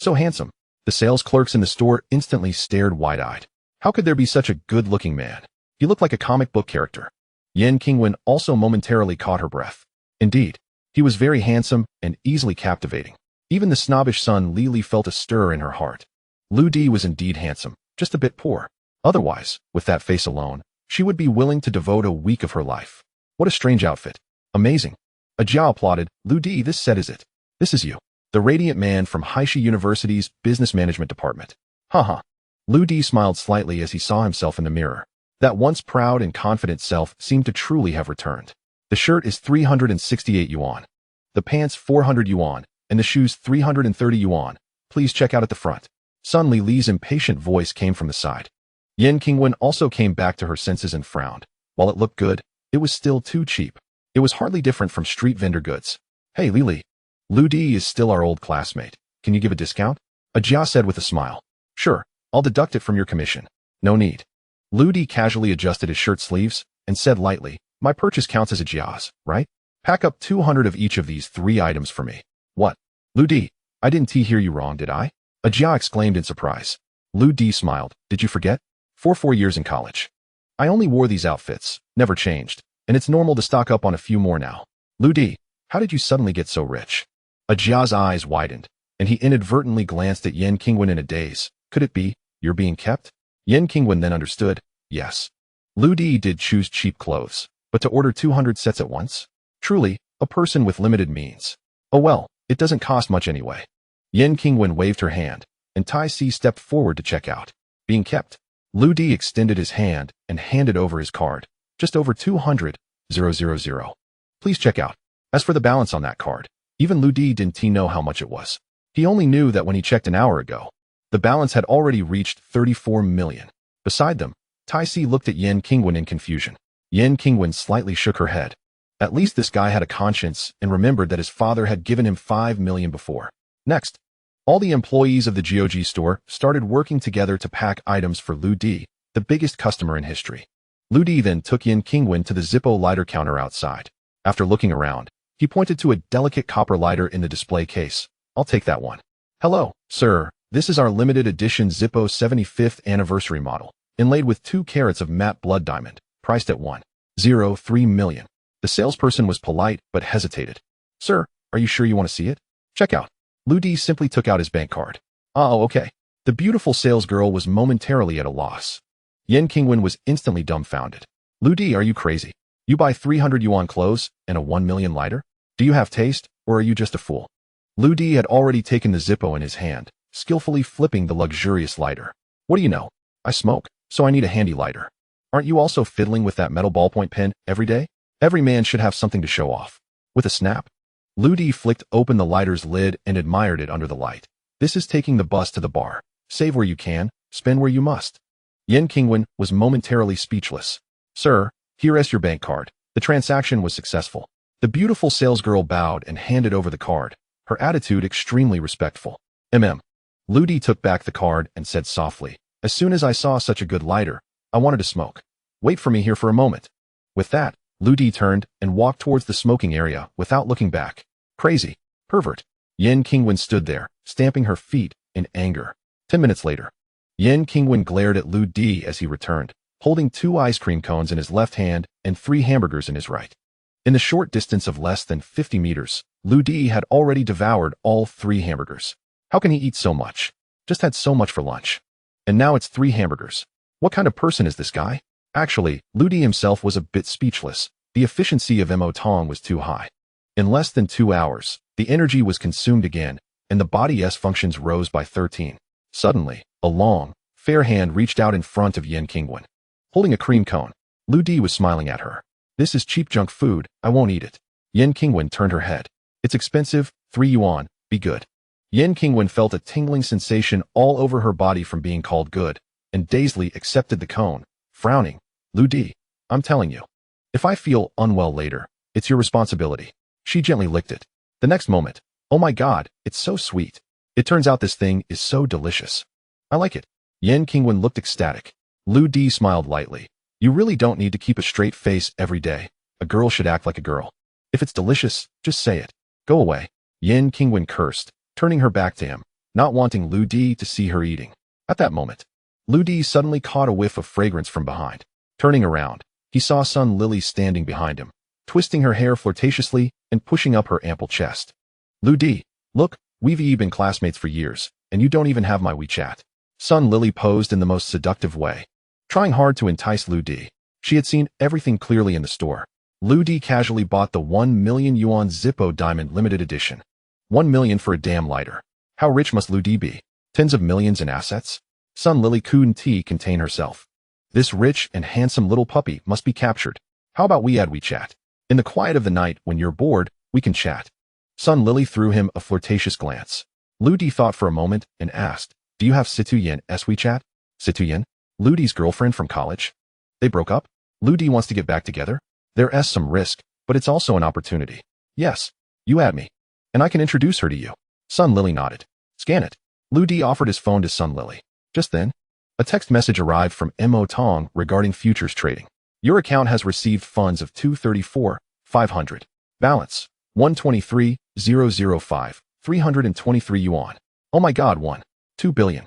So handsome. The sales clerks in the store instantly stared wide-eyed. How could there be such a good-looking man? He looked like a comic book character. Yin Qingwen also momentarily caught her breath. Indeed, he was very handsome and easily captivating. Even the snobbish Sun Li felt a stir in her heart. Lu Di was indeed handsome, just a bit poor. Otherwise, with that face alone, she would be willing to devote a week of her life. What a strange outfit. Amazing. Ajia applauded. Lu Di, this set is it. This is you. The radiant man from Haishi University's business management department. Haha. Lu Di smiled slightly as he saw himself in the mirror. That once proud and confident self seemed to truly have returned. The shirt is 368 yuan. The pants 400 yuan, and the shoes 330 yuan. Please check out at the front. Sun Li's impatient voice came from the side. Yin Qingwen also came back to her senses and frowned. While it looked good, it was still too cheap. It was hardly different from street vendor goods. Hey Li. Lu Di is still our old classmate. Can you give a discount? Ajia said with a smile. Sure, I'll deduct it from your commission. No need. Lu Di casually adjusted his shirt sleeves and said lightly, my purchase counts as Ajia's, right? Pack up 200 of each of these 3 items for me. What? Lu Di, I didn't hear you wrong, did I? Ajia exclaimed in surprise. Lu Di smiled. Did you forget? 4 years in college. I only wore these outfits, never changed, and it's normal to stock up on a few more now. Lu Di, how did you suddenly get so rich? Ajia's eyes widened, and he inadvertently glanced at Yin Qingwen in a daze. Could it be, you're being kept? Yin Qingwen then understood. Yes. Lu Di did choose cheap clothes, but to order 200 sets at once? Truly, a person with limited means. Oh well, it doesn't cost much anyway. Yin Qingwen waved her hand, and Tai Si stepped forward to check out. Being kept. Lu Di extended his hand and handed over his card. Just over 200,000. Please check out. As for the balance on that card, even Lu Di didn't know how much it was. He only knew that when he checked an hour ago, the balance had already reached 34 million. Beside them, Tai Si looked at Yin Qingwen in confusion. Yin Qingwen slightly shook her head. At least this guy had a conscience and remembered that his father had given him 5 million before. Next, all the employees of the GOG store started working together to pack items for Lu Di, the biggest customer in history. Lu Di then took Yin Qingwen to the Zippo lighter counter outside. After looking around, he pointed to a delicate copper lighter in the display case. I'll take that one. Hello, sir. This is our limited edition Zippo 75th anniversary model, inlaid with 2 carats of matte blood diamond, priced at 1.03 million. The salesperson was polite but hesitated. Sir, are you sure you want to see it? Check out. Lu Di simply took out his bank card. Oh, okay. The beautiful salesgirl was momentarily at a loss. Yin Qingwen was instantly dumbfounded. Lu Di, are you crazy? You buy 300 yuan clothes and a 1 million lighter? Do you have taste, or are you just a fool? Lu Di had already taken the Zippo in his hand, skillfully flipping the luxurious lighter. What do you know? I smoke, so I need a handy lighter. Aren't you also fiddling with that metal ballpoint pen every day? Every man should have something to show off. With a snap, Lu Di flicked open the lighter's lid and admired it under the light. This is taking the bus to the bar. Save where you can, spend where you must. Yin Qingwen was momentarily speechless. Sir, here is your bank card. The transaction was successful. The beautiful salesgirl bowed and handed over the card, her attitude extremely respectful. Lu Di took back the card and said softly, as soon as I saw such a good lighter, I wanted to smoke. Wait for me here for a moment. With that, Lu Di turned and walked towards the smoking area without looking back. Crazy. Pervert. Yin Qingwen stood there, stamping her feet in anger. 10 minutes later, Yin Qingwen glared at Lu Di as he returned, holding 2 ice cream cones in his left hand and 3 hamburgers in his right. In the short distance of less than 50 meters, Lu Di had already devoured all 3 hamburgers. How can he eat so much? Just had so much for lunch. And now it's 3 hamburgers. What kind of person is this guy? Actually, Lu Di himself was a bit speechless. The efficiency of Mo Tong was too high. In less than 2 hours, the energy was consumed again, and the body's functions rose by 13. Suddenly, a long, fair hand reached out in front of Yin Qingwen. Holding a cream cone, Lu Di was smiling at her. This is cheap junk food, I won't eat it. Yin Qingwen turned her head. It's expensive, 3 yuan, be good. Yin Qingwen felt a tingling sensation all over her body from being called good, and dazedly accepted the cone, frowning. Lu Di, I'm telling you. If I feel unwell later, it's your responsibility. She gently licked it. The next moment, oh my god, it's so sweet. It turns out this thing is so delicious. I like it. Yin Qingwen looked ecstatic. Lu Di smiled lightly. You really don't need to keep a straight face every day. A girl should act like a girl. If it's delicious, just say it. Go away. Yin Qingwen cursed, turning her back to him, not wanting Lu Di to see her eating. At that moment, Lu Di suddenly caught a whiff of fragrance from behind. Turning around, he saw Sun Lily standing behind him, twisting her hair flirtatiously and pushing up her ample chest. Lu Di, look, we've been classmates for years, and you don't even have my WeChat. Sun Lily posed in the most seductive way, trying hard to entice Lu Di. She had seen everything clearly in the store. Lu Di casually bought the 1 million yuan Zippo Diamond Limited Edition. 1 million for a damn lighter. How rich must Lu Di be? Tens of millions in assets? Sun Lily couldn't contain herself. This rich and handsome little puppy must be captured. How about we add WeChat? In the quiet of the night, when you're bored, we can chat. Sun Lily threw him a flirtatious glance. Lu Di thought for a moment and asked, do you have Situ Yin's WeChat? Situ Yin? Lu Di's girlfriend from college? They broke up? Lu Di wants to get back together? There's some risk, but it's also an opportunity. Yes, you add me, and I can introduce her to you. Sun Lily nodded. Scan it. Lu Di offered his phone to Sun Lily. Just then, a text message arrived from Mo Tong regarding futures trading. Your account has received funds of 234,500. Balance, 123,005, 323 yuan. Oh my god, 2 billion.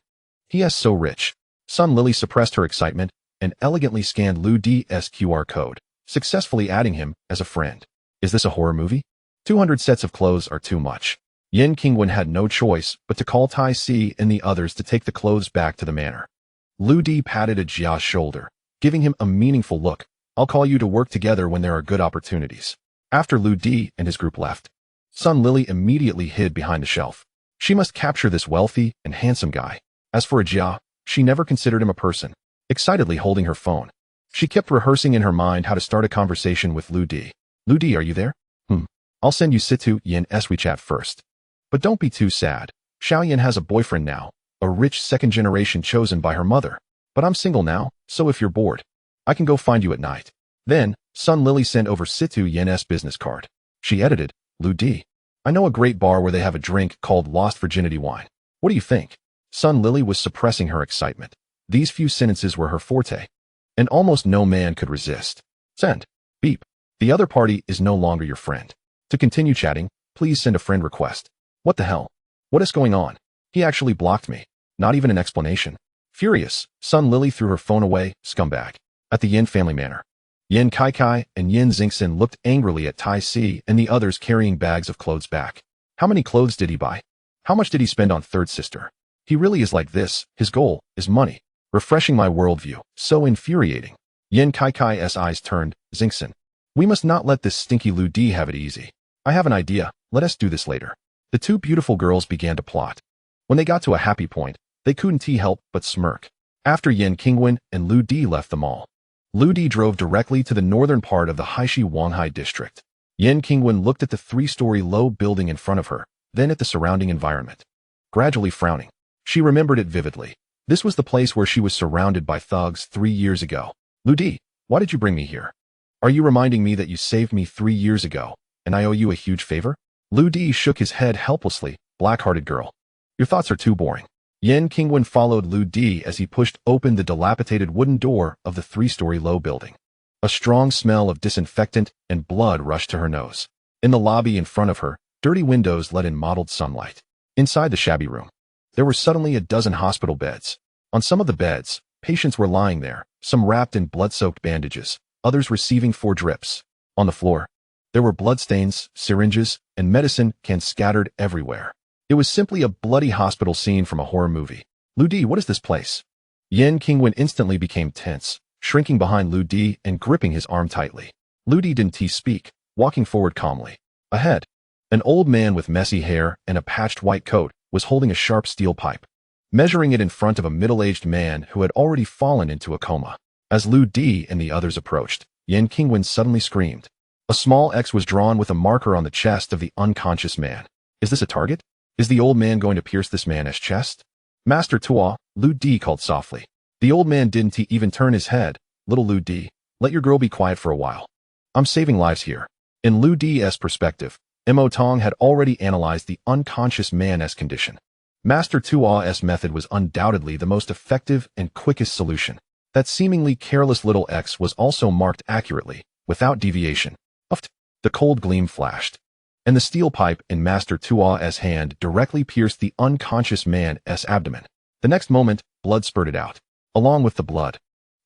He is so rich. Sun Lily suppressed her excitement and elegantly scanned Lu Di's QR code, successfully adding him as a friend. Is this a horror movie? 200 sets of clothes are too much. Yin Qingwen had no choice but to call Tai Si and the others to take the clothes back to the manor. Lu Di patted Jia's shoulder, giving him a meaningful look. I'll call you to work together when there are good opportunities. After Lu Di and his group left, Sun Lily immediately hid behind the shelf. She must capture this wealthy and handsome guy. As for Jia, she never considered him a person. Excitedly holding her phone, she kept rehearsing in her mind how to start a conversation with Lu Di. Lu Di, are you there? I'll send you Situ Yin's WeChat first. But don't be too sad. Xiaoyan has a boyfriend now, a rich second generation chosen by her mother. But I'm single now, so if you're bored, I can go find you at night. Then, Sun Lily sent over Situ Yin's business card. She edited, Lu Di. I know a great bar where they have a drink called Lost Virginity Wine. What do you think? Sun Lily was suppressing her excitement. These few sentences were her forte, and almost no man could resist. Send. Beep. The other party is no longer your friend. To continue chatting, please send a friend request. What the hell? What is going on? He actually blocked me. Not even an explanation. Furious, Sun Lily threw her phone away, scumbag. At the Yin family manor, Yin Kai and Yin Xingxin looked angrily at Tai Si and the others carrying bags of clothes back. How many clothes did he buy? How much did he spend on third sister? He really is like this. His goal is money. Refreshing my worldview. So infuriating. Yin Kai's eyes turned. Xingxin. We must not let this stinky Lu Di have it easy. I have an idea. Let us do this later. The two beautiful girls began to plot. When they got to a happy point, they couldn't help but smirk. After Yin Qingwen and Lu Di left the mall, Lu Di drove directly to the northern part of the Haishi Wanghai district. Yin Qingwen looked at the three-story low building in front of her, then at the surrounding environment. Gradually frowning, she remembered it vividly. This was the place where she was surrounded by thugs 3 years ago. Lu Di, why did you bring me here? Are you reminding me that you saved me 3 years ago, and I owe you a huge favor? Lu Di shook his head helplessly. Black-hearted girl. Your thoughts are too boring. Yin Qingwen followed Lu Di as he pushed open the dilapidated wooden door of the three-story low building. A strong smell of disinfectant and blood rushed to her nose. In the lobby in front of her, dirty windows let in mottled sunlight. Inside the shabby room, there were suddenly a dozen hospital beds. On some of the beds, patients were lying there, some wrapped in blood-soaked bandages, others receiving 4 drips. On the floor, there were bloodstains, syringes, and medicine cans scattered everywhere. It was simply a bloody hospital scene from a horror movie. Lu Di, what is this place? Yin Qingwen instantly became tense, shrinking behind Lu Di and gripping his arm tightly. Lu Di didn't speak, walking forward calmly. Ahead, an old man with messy hair and a patched white coat was holding a sharp steel pipe, measuring it in front of a middle-aged man who had already fallen into a coma. As Lu Di and the others approached, Yin Qingwen suddenly screamed. A small X was drawn with a marker on the chest of the unconscious man. Is this a target? Is the old man going to pierce this man's chest? Master Tua, Lu Di called softly. The old man didn't even turn his head. Little Lu Di, let your girl be quiet for a while. I'm saving lives here. In Lu Di's perspective, Mo Tong had already analyzed the unconscious man's condition. Master Tua's method was undoubtedly the most effective and quickest solution. That seemingly careless little X was also marked accurately, without deviation. Uft! The cold gleam flashed, and the steel pipe in Master Tua's hand directly pierced the unconscious man's abdomen. The next moment, blood spurted out. Along with the blood,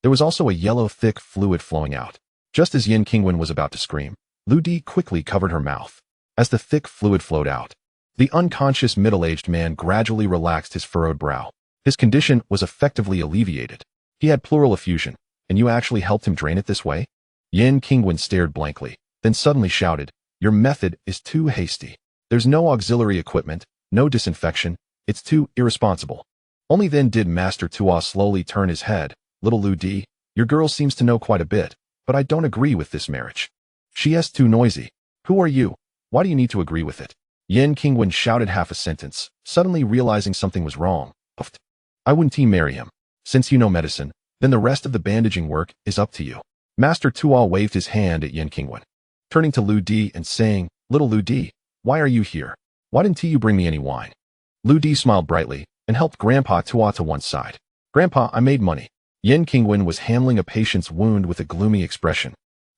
there was also a yellow thick fluid flowing out. Just as Yin Qingwen was about to scream, Lu Di quickly covered her mouth. As the thick fluid flowed out, the unconscious middle-aged man gradually relaxed his furrowed brow. His condition was effectively alleviated. He had pleural effusion, and you actually helped him drain it this way? Yin Qingwen stared blankly, then suddenly shouted, your method is too hasty. There's no auxiliary equipment, no disinfection, it's too irresponsible. Only then did Master Tua slowly turn his head. Little Lu Di, your girl seems to know quite a bit, but I don't agree with this marriage. She is too noisy. Who are you? Why do you need to agree with it? Yin Qingwen shouted half a sentence, suddenly realizing something was wrong. Uft. I wouldn't marry him. Since you know medicine, then the rest of the bandaging work is up to you. Master Tua waved his hand at Yin Qingwen, turning to Lu Di and saying, little Lu Di, why are you here? Why didn't you bring me any wine? Lu Di smiled brightly and helped Grandpa Tua to one side. Grandpa, I made money. Yin Qingwen was handling a patient's wound with a gloomy expression,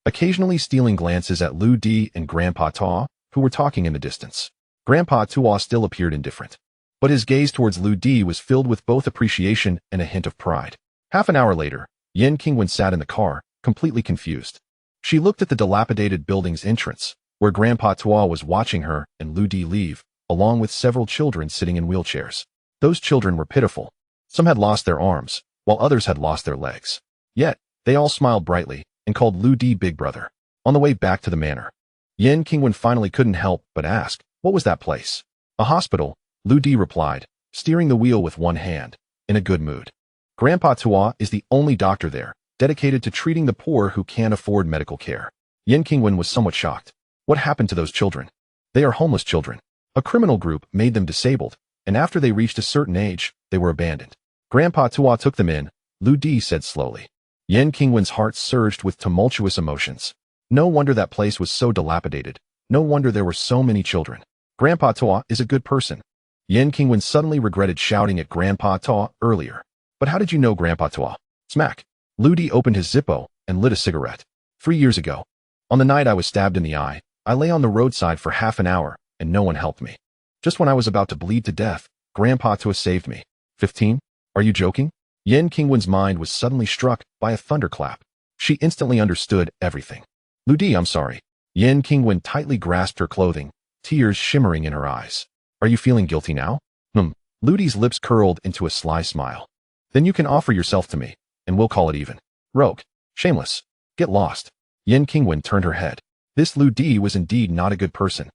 occasionally stealing glances at Lu Di and Grandpa Tua, who were talking in the distance. Grandpa Tua still appeared indifferent, but his gaze towards Lu Di was filled with both appreciation and a hint of pride. Half an hour later, Yin Qingwen sat in the car, completely confused. She looked at the dilapidated building's entrance, where Grandpa Tua was watching her and Lu Di leave, along with several children sitting in wheelchairs. Those children were pitiful. Some had lost their arms, while others had lost their legs. Yet, they all smiled brightly and called Lu Di Big Brother. On the way back to the manor, Yin Qingwen finally couldn't help but ask, what was that place? A hospital, Lu Di replied, steering the wheel with one hand, in a good mood. Grandpa Tua is the only doctor there, dedicated to treating the poor who can't afford medical care. Yin Qingwen was somewhat shocked. What happened to those children? They are homeless children. A criminal group made them disabled, and after they reached a certain age, they were abandoned. Grandpa Tua took them in, Lu Di said slowly. Yin Qingwen's heart surged with tumultuous emotions. No wonder that place was so dilapidated. No wonder there were so many children. Grandpa Toa is a good person. Yen Qingwen suddenly regretted shouting at Grandpa Toa earlier. But how did you know Grandpa Toa? Smack. Lu Di opened his Zippo and lit a cigarette. 3 years ago, on the night I was stabbed in the eye, I lay on the roadside for half an hour and no one helped me. Just when I was about to bleed to death, Grandpa Toa saved me. 15? Are you joking? Yen Qingwen's mind was suddenly struck by a thunderclap. She instantly understood everything. Lu Di, I'm sorry. Yen Qingwen tightly grasped her clothing, tears shimmering in her eyes. Are you feeling guilty now? Lu Di's lips curled into a sly smile. Then you can offer yourself to me, and we'll call it even. Rogue. Shameless. Get lost. Yen Qingwen turned her head. This Lu Di was indeed not a good person.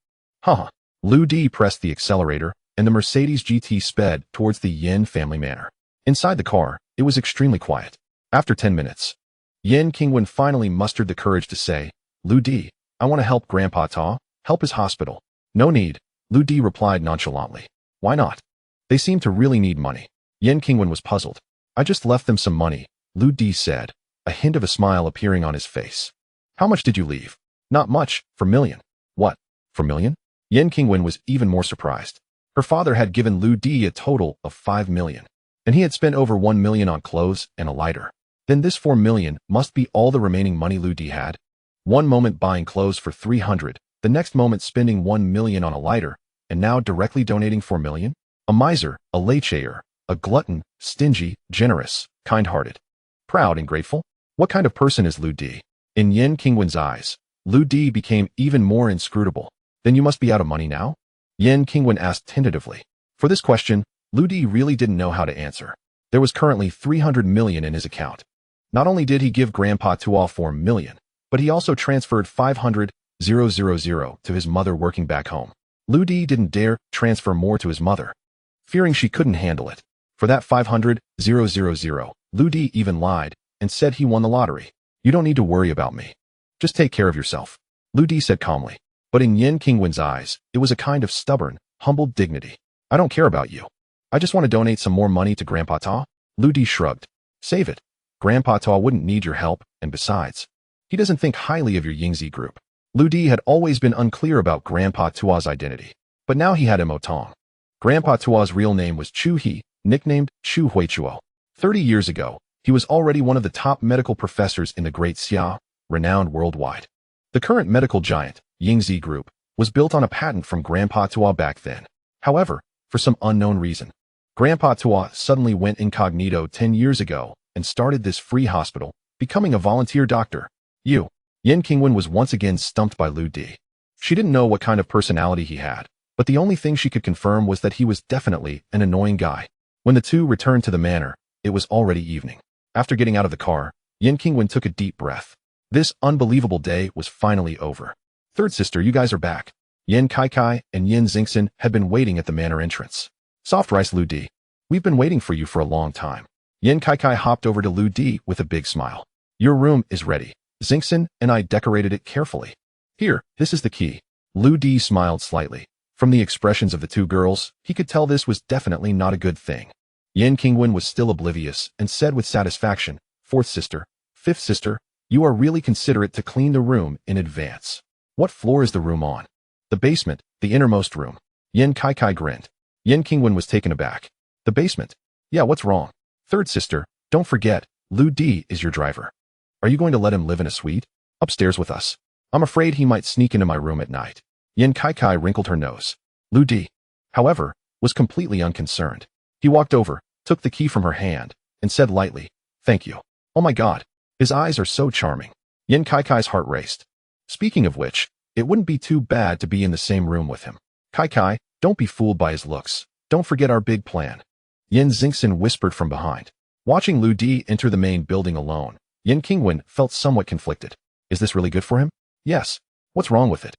Haha. Lu Di pressed the accelerator, and the Mercedes GT sped towards the Yen family manor. Inside the car, it was extremely quiet. After 10 minutes, Yen Qingwen finally mustered the courage to say, Lu Di, I want to help Grandpa Ta, help his hospital. No need, Lu Di replied nonchalantly. Why not? They seem to really need money. Yen Qingwen was puzzled. I just left them some money, Lu Di said, a hint of a smile appearing on his face. How much did you leave? Not much, for million. What? For million? Yen Qingwen was even more surprised. Her father had given Lu Di a total of 5 million, and he had spent over 1 million on clothes and a lighter. Then this 4 million must be all the remaining money Lu Di had. One moment buying clothes for 300, the next moment spending 1 million on a lighter, and now directly donating 4 million? A miser, a lechayer, a glutton, stingy, generous, kind-hearted, proud and grateful? What kind of person is Lu Di? In Yen Qingwen's eyes, Lu Di became even more inscrutable. Then you must be out of money now? Yen Qingwen asked tentatively. For this question, Lu Di really didn't know how to answer. There was currently 300 million in his account. Not only did he give Grandpa Tuo 4 million, but he also transferred 500,000 to his mother working back home. Lu Di didn't dare transfer more to his mother, fearing she couldn't handle it. For that 500,000, Lu Di even lied and said he won the lottery. You don't need to worry about me. Just take care of yourself, Lu Di said calmly. But in Yen Qingwen's eyes, it was a kind of stubborn, humbled dignity. I don't care about you. I just want to donate some more money to Grandpa Ta. Lu Di shrugged. Save it. Grandpa Ta wouldn't need your help, and besides, he doesn't think highly of your Yingzi group. Lu Di had always been unclear about Grandpa Tua's identity, but now he had him Otong. Grandpa Tua's real name was Chu He, nicknamed Chu Huichuo. 30 years ago, he was already one of the top medical professors in the Great Xia, renowned worldwide. The current medical giant, Yingzi Group, was built on a patent from Grandpa Tua back then. However, for some unknown reason, Grandpa Tua suddenly went incognito 10 years ago and started this free hospital, becoming a volunteer doctor. Yen Qingwen was once again stumped by Lu Di. She didn't know what kind of personality he had, but the only thing she could confirm was that he was definitely an annoying guy. When the two returned to the manor, it was already evening. After getting out of the car, Yen Qingwen took a deep breath. This unbelievable day was finally over. Third sister, you guys are back. Yen Kai and Yen Xingxin had been waiting at the manor entrance. Soft rice, Lu Di. We've been waiting for you for a long time. Yen Kai hopped over to Lu Di with a big smile. Your room is ready. Xingxin and I decorated it carefully. Here, this is the key. Lu Di smiled slightly. From the expressions of the two girls, he could tell this was definitely not a good thing. Yen Qingwen was still oblivious and said with satisfaction, Fourth sister, fifth sister, you are really considerate to clean the room in advance. What floor is the room on? The basement, the innermost room. Yen Kai grinned. Yen Qingwen was taken aback. The basement? Yeah, what's wrong? Third sister, don't forget, Lu Di is your driver. Are you going to let him live in a suite? Upstairs with us. I'm afraid he might sneak into my room at night. Yen Kai wrinkled her nose. Lu Di, however, was completely unconcerned. He walked over, took the key from her hand, and said lightly, Thank you. Oh my God, his eyes are so charming. Yen Kai's heart raced. Speaking of which, it wouldn't be too bad to be in the same room with him. Kai, don't be fooled by his looks. Don't forget our big plan. Yen Xingxin whispered from behind. Watching Lu Di enter the main building alone, Yen Qingwen felt somewhat conflicted. Is this really good for him? Yes. What's wrong with it?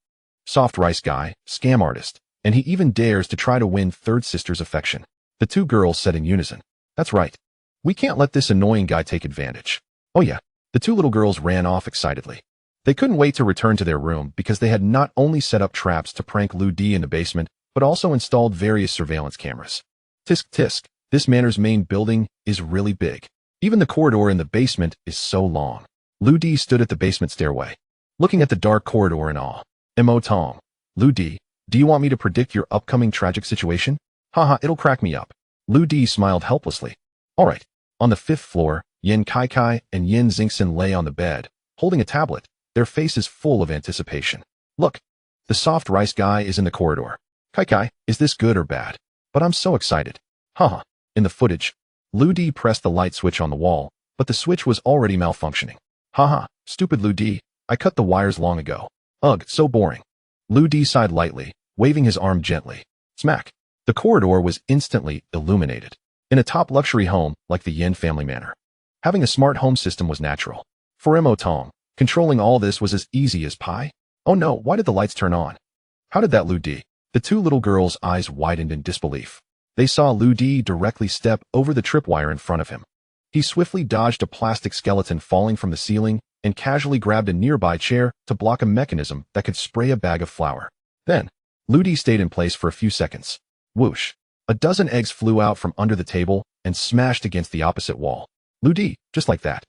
Soft rice guy, scam artist, and he even dares to try to win third sister's affection. The two girls said in unison. That's right. We can't let this annoying guy take advantage. Oh yeah. The two little girls ran off excitedly. They couldn't wait to return to their room because they had not only set up traps to prank Lu Di in the basement, but also installed various surveillance cameras. Tisk tisk, this manor's main building is really big. Even the corridor in the basement is so long. Lu Di stood at the basement stairway, looking at the dark corridor in awe. Mo Tong. Lu Di, Do you want me to predict your upcoming tragic situation? Haha, it'll crack me up. Lu Di smiled helplessly. All right. On the 5th floor, Yin Kai and Yin Xingxin lay on the bed, holding a tablet, their faces full of anticipation. Look, the soft rice guy is in the corridor. Kai, is this good or bad? But I'm so excited. Haha. In the footage, Lu Di pressed the light switch on the wall, but the switch was already malfunctioning. Haha, stupid Lu Di, I cut the wires long ago. Ugh, so boring. Lu Di sighed lightly, waving his arm gently. Smack. The corridor was instantly illuminated. In a top luxury home like the Yin family manor, having a smart home system was natural. For Mo Tong, controlling all this was as easy as pie. Oh no, why did the lights turn on? How did that Lu Di? The two little girls' eyes widened in disbelief. They saw Lu Di directly step over the tripwire in front of him. He swiftly dodged a plastic skeleton falling from the ceiling and casually grabbed a nearby chair to block a mechanism that could spray a bag of flour. Then, Lu Di stayed in place for a few seconds. Whoosh! A dozen eggs flew out from under the table and smashed against the opposite wall. Lu Di, just like that,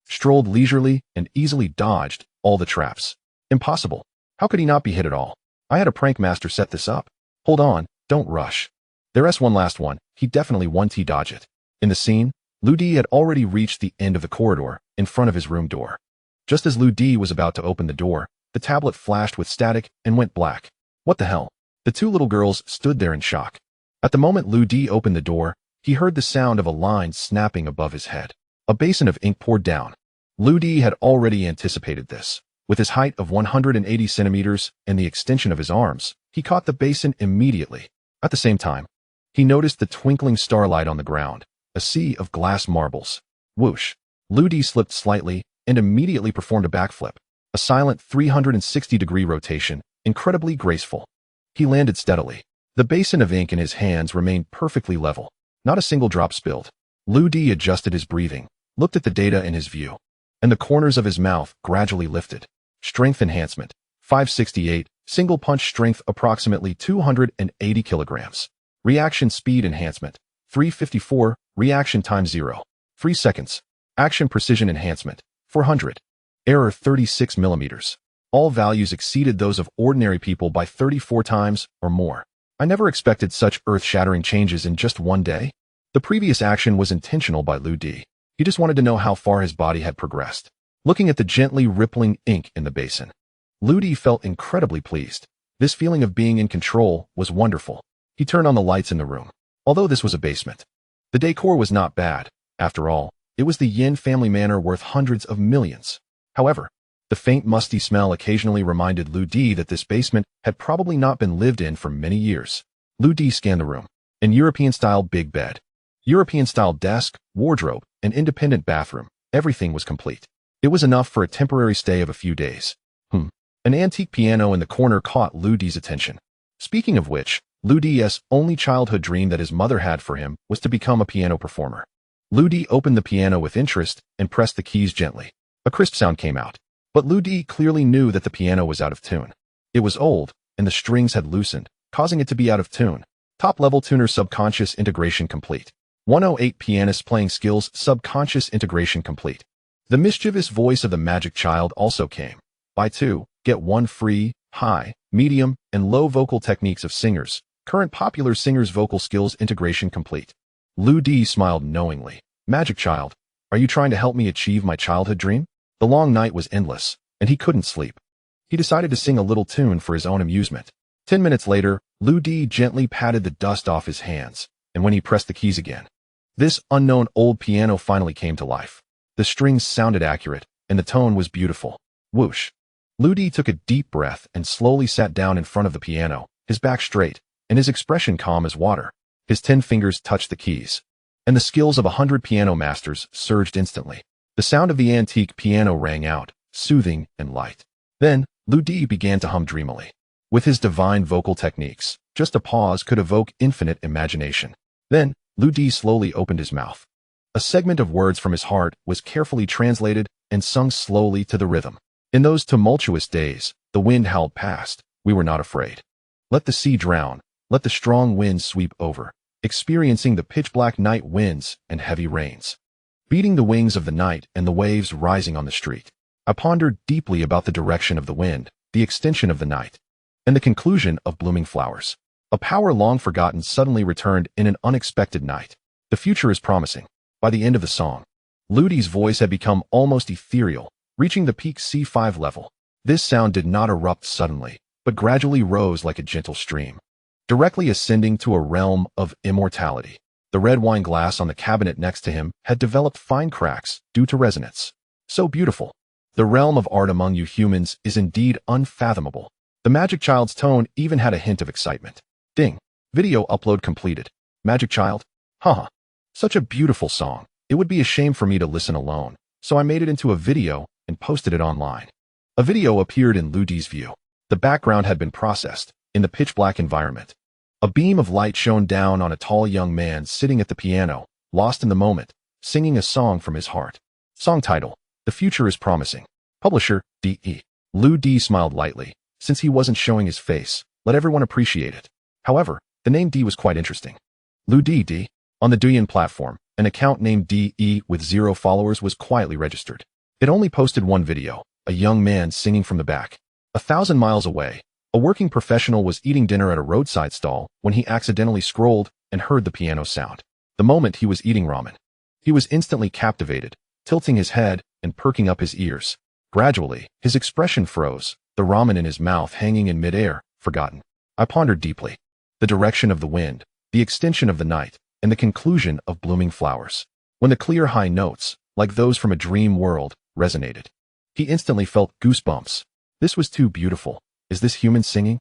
strolled leisurely and easily dodged all the traps. Impossible. How could he not be hit at all? I had a prank master set this up. Hold on, don't rush. There's one last one. He definitely won't dodge it. In the scene, Lu Di had already reached the end of the corridor, in front of his room door. Just as Lu Di was about to open the door, the tablet flashed with static and went black. What the hell? The two little girls stood there in shock. At the moment Lu Di opened the door, he heard the sound of a line snapping above his head. A basin of ink poured down. Lu Di had already anticipated this. With his height of 180 centimeters and the extension of his arms, he caught the basin immediately. At the same time, he noticed the twinkling starlight on the ground, a sea of glass marbles. Whoosh! Lu Di slipped slightly and immediately performed a backflip. A silent 360-degree rotation, incredibly graceful. He landed steadily. The basin of ink in his hands remained perfectly level. Not a single drop spilled. Lu Di adjusted his breathing, looked at the data in his view, and the corners of his mouth gradually lifted. Strength enhancement, 568, single punch strength approximately 280 kilograms. Reaction speed enhancement, 354, reaction time 0. 3 seconds. Action precision enhancement, 400. Error 36 millimeters. All values exceeded those of ordinary people by 34 times or more. I never expected such earth-shattering changes in just one day. The previous action was intentional by Lu Di. He just wanted to know how far his body had progressed. Looking at the gently rippling ink in the basin, Lu Di felt incredibly pleased. This feeling of being in control was wonderful. He turned on the lights in the room. Although this was a basement, the decor was not bad. After all, it was the Yin family manor worth hundreds of millions. However, the faint musty smell occasionally reminded Lu Di that this basement had probably not been lived in for many years. Lu Di scanned the room. An European-style big bed, European-style desk, wardrobe, an independent bathroom. Everything was complete. It was enough for a temporary stay of a few days. An antique piano in the corner caught Lu Di's attention. Speaking of which, Lu Di's only childhood dream that his mother had for him was to become a piano performer. Lu Di opened the piano with interest and pressed the keys gently. A crisp sound came out. But Lu Di clearly knew that the piano was out of tune. It was old, and the strings had loosened, causing it to be out of tune. Top-level tuner subconscious integration complete. 108 pianist playing skills subconscious integration complete. The mischievous voice of the magic child also came. Buy 2, get 1 free, high, medium, and low vocal techniques of singers. Current popular singers vocal skills integration complete. Lu Di smiled knowingly. Magic child, are you trying to help me achieve my childhood dream? The long night was endless, and he couldn't sleep. He decided to sing a little tune for his own amusement. 10 minutes later, Lu Di gently patted the dust off his hands, and when he pressed the keys again, this unknown old piano finally came to life. The strings sounded accurate, and the tone was beautiful. Whoosh! Lu Di took a deep breath and slowly sat down in front of the piano, his back straight, and his expression calm as water. His 10 fingers touched the keys, and the skills of 100 piano masters surged instantly. The sound of the antique piano rang out, soothing and light. Then, Lu Di began to hum dreamily. With his divine vocal techniques, just a pause could evoke infinite imagination. Then, Lu Di slowly opened his mouth. A segment of words from his heart was carefully translated and sung slowly to the rhythm. In those tumultuous days, the wind howled past. We were not afraid. Let the sea drown. Let the strong winds sweep over, experiencing the pitch-black night winds and heavy rains, beating the wings of the night and the waves rising on the street. I pondered deeply about the direction of the wind, the extension of the night, and the conclusion of blooming flowers. A power long forgotten suddenly returned in an unexpected night. The future is promising. By the end of the song, Ludi's voice had become almost ethereal, reaching the peak C5 level. This sound did not erupt suddenly, but gradually rose like a gentle stream, directly ascending to a realm of immortality. The red wine glass on the cabinet next to him had developed fine cracks due to resonance. So beautiful. The realm of art among you humans is indeed unfathomable. The Magic Child's tone even had a hint of excitement. Ding. Video upload completed. Magic Child? Haha. Such a beautiful song. It would be a shame for me to listen alone, so I made it into a video and posted it online. A video appeared in Ludi's view. The background had been processed in the pitch-black environment. A beam of light shone down on a tall young man sitting at the piano, lost in the moment, singing a song from his heart. Song title: The Future is Promising. Publisher: D.E. Ludi smiled lightly. Since he wasn't showing his face, let everyone appreciate it. However, the name D was quite interesting. Ludi D. On the Douyin platform, an account named D.E. with 0 followers was quietly registered. It only posted one video, a young man singing from the back. 1,000 miles away, a working professional was eating dinner at a roadside stall when he accidentally scrolled and heard the piano sound. The moment he was eating ramen, he was instantly captivated, tilting his head and perking up his ears. Gradually, his expression froze, the ramen in his mouth hanging in midair, forgotten. I pondered deeply. The direction of the wind, the extension of the night, and the conclusion of blooming flowers. When the clear high notes, like those from a dream world, resonated, he instantly felt goosebumps. This was too beautiful. Is this human singing?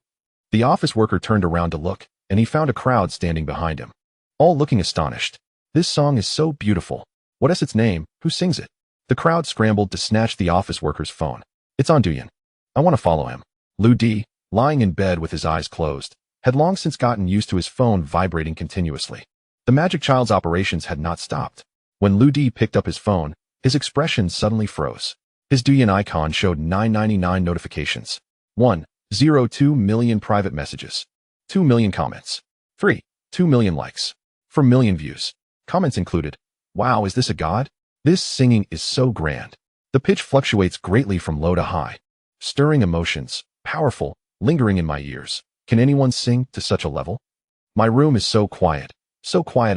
The office worker turned around to look, and he found a crowd standing behind him, all looking astonished. This song is so beautiful. What is its name? Who sings it? The crowd scrambled to snatch the office worker's phone. It's on Douyin. I want to follow him. Ludi, lying in bed with his eyes closed, had long since gotten used to his phone vibrating continuously. The Magic Child's operations had not stopped. When Ludi picked up his phone, his expression suddenly froze. His Douyin icon showed 999 notifications. 1.02 million private messages. 2 million comments. 3.2 million likes. 4 million views. Comments included, "Wow, is this a god? This singing is so grand." The pitch fluctuates greatly from low to high. Stirring emotions, powerful, lingering in my ears. Can anyone sing to such a level? My room is so quiet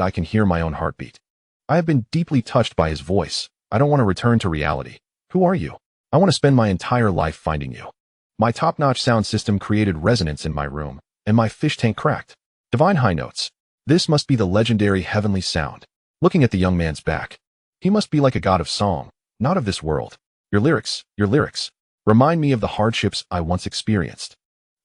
I can hear my own heartbeat. I have been deeply touched by his voice. I don't want to return to reality. Who are you? I want to spend my entire life finding you. My top-notch sound system created resonance in my room, and my fish tank cracked. Divine high notes. This must be the legendary heavenly sound. Looking at the young man's back, he must be like a god of song, not of this world. Your lyrics, remind me of the hardships I once experienced,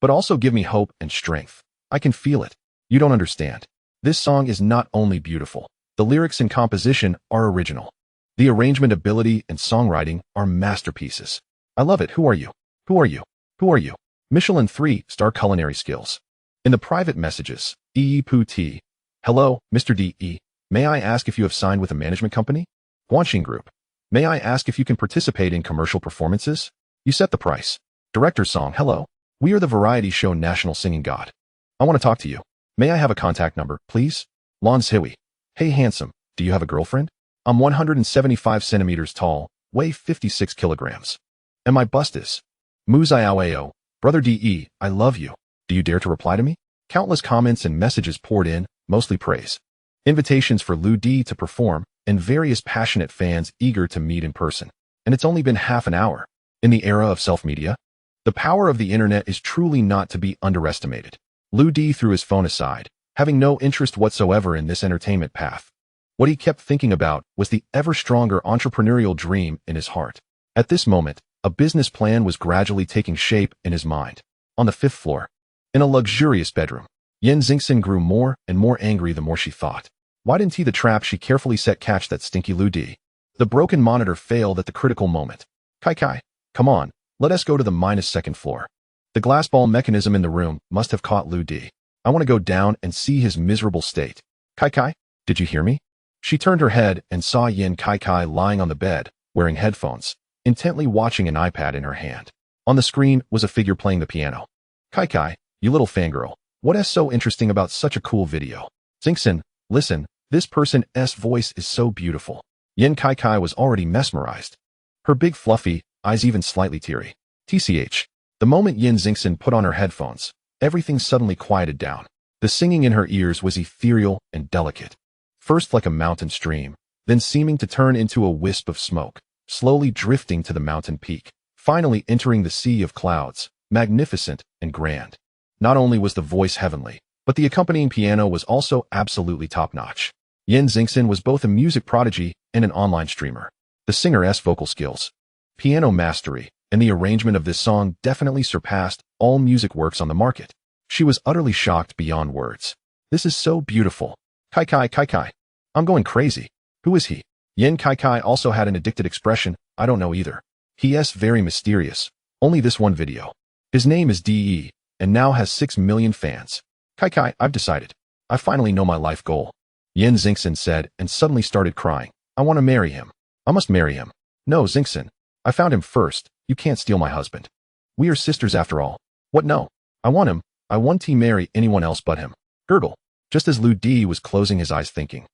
but also give me hope and strength. I can feel it. You don't understand. This song is not only beautiful, the lyrics and composition are original. The arrangement ability and songwriting are masterpieces. I love it. Who are you? Who are you? Who are you? Michelin 3-star culinary skills. In the private messages, Poo-T. Hello, Mr. D.E. May I ask if you have signed with a management company? Guanxing Group. May I ask if you can participate in commercial performances? You set the price. Director's song. Hello. We are the variety show National Singing God. I want to talk to you. May I have a contact number, please? Lons Hiwi. Hey handsome, do you have a girlfriend? I'm 175 centimeters tall, weigh 56 kilograms. And my bust is Muziao. Brother D.E., I love you. Do you dare to reply to me? Countless comments and messages poured in, mostly praise. Invitations for Ludi to perform, and various passionate fans eager to meet in person. And it's only been half an hour. In the era of self-media, the power of the internet is truly not to be underestimated. Ludi threw his phone aside, having no interest whatsoever in this entertainment path. What he kept thinking about was the ever-stronger entrepreneurial dream in his heart. At this moment, a business plan was gradually taking shape in his mind. On the 5th floor, in a luxurious bedroom, Yen Xingxin grew more and more angry the more she thought. Why didn't the trap she carefully set catch that stinky Ludi? The broken monitor failed at the critical moment. Kai, come on, let us go to the -2nd floor. The glass ball mechanism in the room must have caught Ludi. I want to go down and see his miserable state. Kai, did you hear me? She turned her head and saw Yen Kai lying on the bed, wearing headphones, intently watching an iPad in her hand. On the screen was a figure playing the piano. Kai, you little fangirl, what is so interesting about such a cool video? Xingxin, listen, this person's voice is so beautiful. Yen Kai was already mesmerized. Her big fluffy eyes even slightly teary. TCH. The moment Yin Xingxin put on her headphones, everything suddenly quieted down. The singing in her ears was ethereal and delicate. First like a mountain stream, then seeming to turn into a wisp of smoke, slowly drifting to the mountain peak, finally entering the sea of clouds, magnificent and grand. Not only was the voice heavenly, but the accompanying piano was also absolutely top-notch. Yin Xingxin was both a music prodigy and an online streamer. The singer's vocal skills, piano mastery, and the arrangement of this song definitely surpassed all music works on the market. She was utterly shocked beyond words. This is so beautiful. Kai Kai. I'm going crazy. Who is he? Yin Kai also had an addicted expression. I don't know either. He is very mysterious. Only this one video. His name is DE, and now has 6 million fans. Kai, I've decided. I finally know my life goal. Yin Xingxin said and suddenly started crying. I want to marry him. I must marry him. No, Xingxin. I found him first. You can't steal my husband. We are sisters after all. What no? I want him. I want to marry anyone else but him. Gurgle. Just as Lu Di was closing his eyes thinking.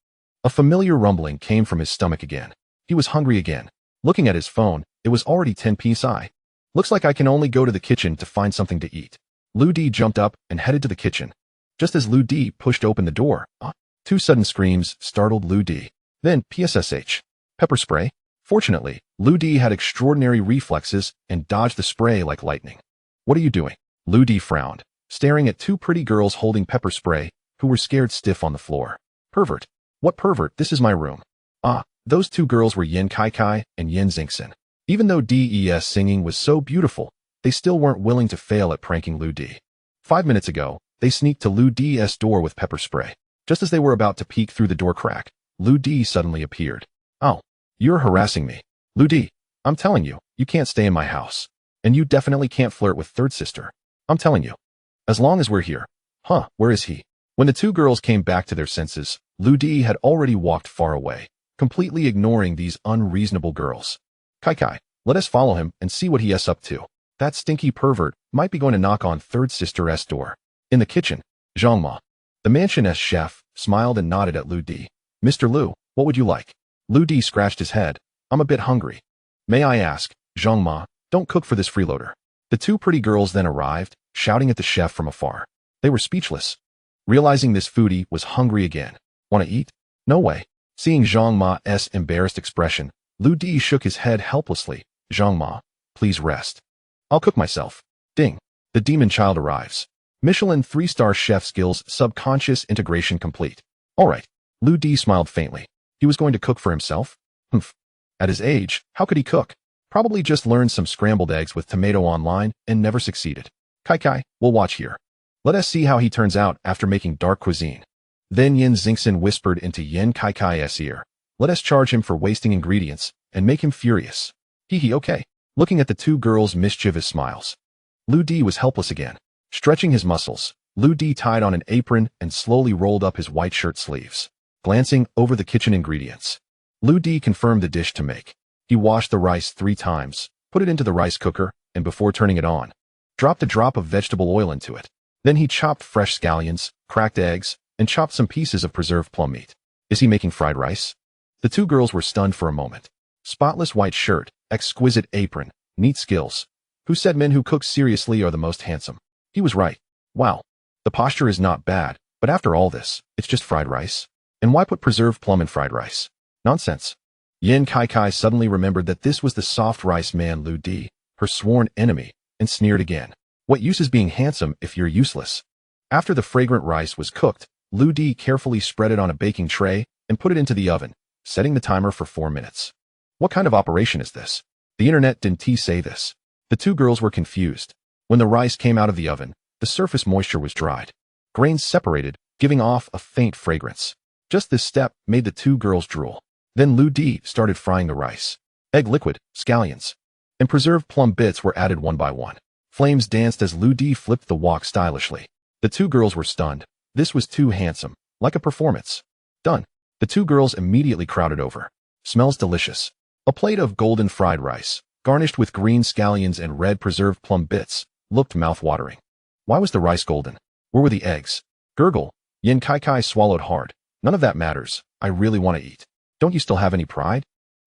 A familiar rumbling came from his stomach again. He was hungry again. Looking at his phone, it was already 10 p.m. Looks like I can only go to the kitchen to find something to eat. Lu Di jumped up and headed to the kitchen. Just as Lu Di pushed open the door, two sudden screams startled Lu Di. Then, PSSH. Pepper spray? Fortunately, Lu Di had extraordinary reflexes and dodged the spray like lightning. What are you doing? Lu Di frowned, staring at two pretty girls holding pepper spray, who were scared stiff on the floor. Pervert. What pervert? This is my room. Those two girls were Yin Kai and Yin Xingxin. Even though DE's singing was so beautiful, they still weren't willing to fail at pranking Lu Di. 5 minutes ago, they sneaked to Lu Di's door with pepper spray. Just as they were about to peek through the door crack, Lu Di suddenly appeared. Oh, you're harassing me. Lu Di, I'm telling you, you can't stay in my house. And you definitely can't flirt with third sister. I'm telling you. As long as we're here. Where is he? When the two girls came back to their senses, Lu Di had already walked far away, completely ignoring these unreasonable girls. Kai, let us follow him and see what he is up to. That stinky pervert might be going to knock on third sister's door. In the kitchen, Zhangma, the mansion's chef, smiled and nodded at Lu Di. Mr. Lu, what would you like? Lu Di scratched his head. I'm a bit hungry. May I ask, Zhangma, don't cook for this freeloader. The two pretty girls then arrived, shouting at the chef from afar. They were speechless. Realizing this foodie was hungry again. Want to eat? No way. Seeing Zhang Ma's embarrassed expression, Lu Di shook his head helplessly. Zhang Ma, please rest. I'll cook myself. Ding. The demon child arrives. Michelin 3-star chef skills subconscious integration complete. Alright. Lu Di smiled faintly. He was going to cook for himself? Humph. At his age, how could he cook? Probably just learned some scrambled eggs with tomato online and never succeeded. Kai, we'll watch here. Let us see how he turns out after making dark cuisine. Then Yin Xingxin whispered into Yin Kai's ear. Let us charge him for wasting ingredients and make him furious. Okay. Looking at the two girls' mischievous smiles. Lu Di was helpless again. Stretching his muscles, Lu Di tied on an apron and slowly rolled up his white shirt sleeves. Glancing over the kitchen ingredients, Lu Di confirmed the dish to make. He washed the rice 3 times, put it into the rice cooker, and before turning it on, dropped a drop of vegetable oil into it. Then he chopped fresh scallions, cracked eggs, and chopped some pieces of preserved plum meat. Is he making fried rice? The two girls were stunned for a moment. Spotless white shirt, exquisite apron, neat skills. Who said men who cook seriously are the most handsome? He was right. Wow. The posture is not bad, but after all this, it's just fried rice. And why put preserved plum in fried rice? Nonsense. Yin Kai suddenly remembered that this was the soft rice man Lu Di, her sworn enemy, and sneered again. What use is being handsome if you're useless? After the fragrant rice was cooked, Lu Di carefully spread it on a baking tray and put it into the oven, setting the timer for 4 minutes. What kind of operation is this? The internet didn't say this. The two girls were confused. When the rice came out of the oven, the surface moisture was dried. Grains separated, giving off a faint fragrance. Just this step made the two girls drool. Then Lu Di started frying the rice. Egg liquid, scallions, and preserved plum bits were added one by one. Flames danced as Lu Di flipped the wok stylishly. The two girls were stunned. This was too handsome, like a performance. Done. The two girls immediately crowded over. Smells delicious. A plate of golden fried rice, garnished with green scallions and red preserved plum bits, looked mouth-watering. Why was the rice golden? Where were the eggs? Gurgle. Yin Kai swallowed hard. None of that matters. I really want to eat. Don't you still have any pride?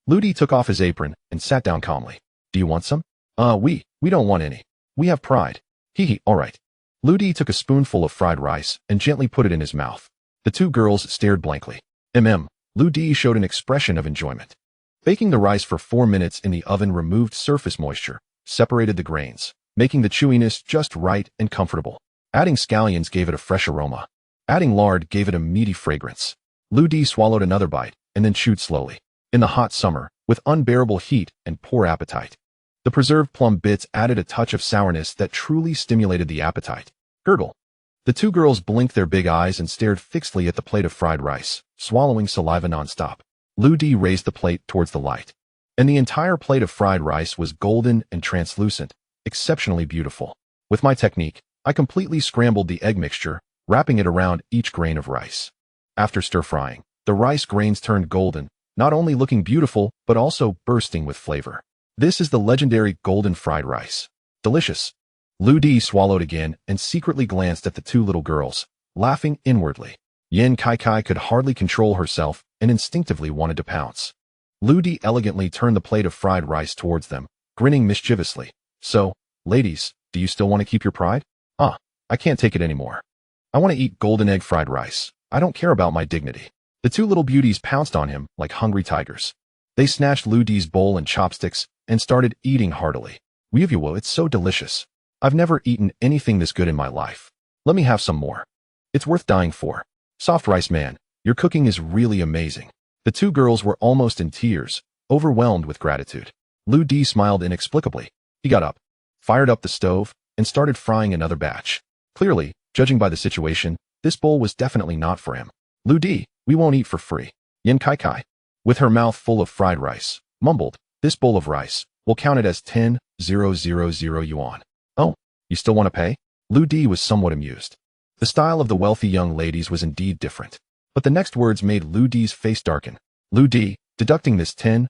Lu Di took off his apron and sat down calmly. Do you want some? We don't want any. We have pride. Hee hee, alright. Lu Di took a spoonful of fried rice and gently put it in his mouth. The two girls stared blankly. Lu Di showed an expression of enjoyment. Baking the rice for 4 minutes in the oven removed surface moisture, separated the grains, making the chewiness just right and comfortable. Adding scallions gave it a fresh aroma. Adding lard gave it a meaty fragrance. Lu Di swallowed another bite and then chewed slowly. In the hot summer, with unbearable heat and poor appetite, the preserved plum bits added a touch of sourness that truly stimulated the appetite. Gurgle. The two girls blinked their big eyes and stared fixedly at the plate of fried rice, swallowing saliva nonstop. Lu Di raised the plate towards the light, and the entire plate of fried rice was golden and translucent, exceptionally beautiful. With my technique, I completely scrambled the egg mixture, wrapping it around each grain of rice. After stir-frying, the rice grains turned golden, not only looking beautiful, but also bursting with flavor. This is the legendary golden fried rice. Delicious. Lu Di swallowed again and secretly glanced at the two little girls, laughing inwardly. Yin Kai could hardly control herself and instinctively wanted to pounce. Lu Di elegantly turned the plate of fried rice towards them, grinning mischievously. So, ladies, do you still want to keep your pride? I can't take it anymore. I want to eat golden egg fried rice. I don't care about my dignity. The two little beauties pounced on him like hungry tigers. They snatched Lu Di's bowl and chopsticks and started eating heartily. Weevuo, it's so delicious. I've never eaten anything this good in my life. Let me have some more. It's worth dying for. Soft rice man, your cooking is really amazing. The two girls were almost in tears, overwhelmed with gratitude. Lu Di smiled inexplicably. He got up, fired up the stove, and started frying another batch. Clearly, judging by the situation, this bowl was definitely not for him. Lu Di, we won't eat for free. Yin Kai, with her mouth full of fried rice, mumbled, this bowl of rice, we'll count it as 10,000 yuan. Oh, you still want to pay? Lu Di was somewhat amused. The style of the wealthy young ladies was indeed different. But the next words made Lu Di's face darken. Lu Di, deducting this 10,000.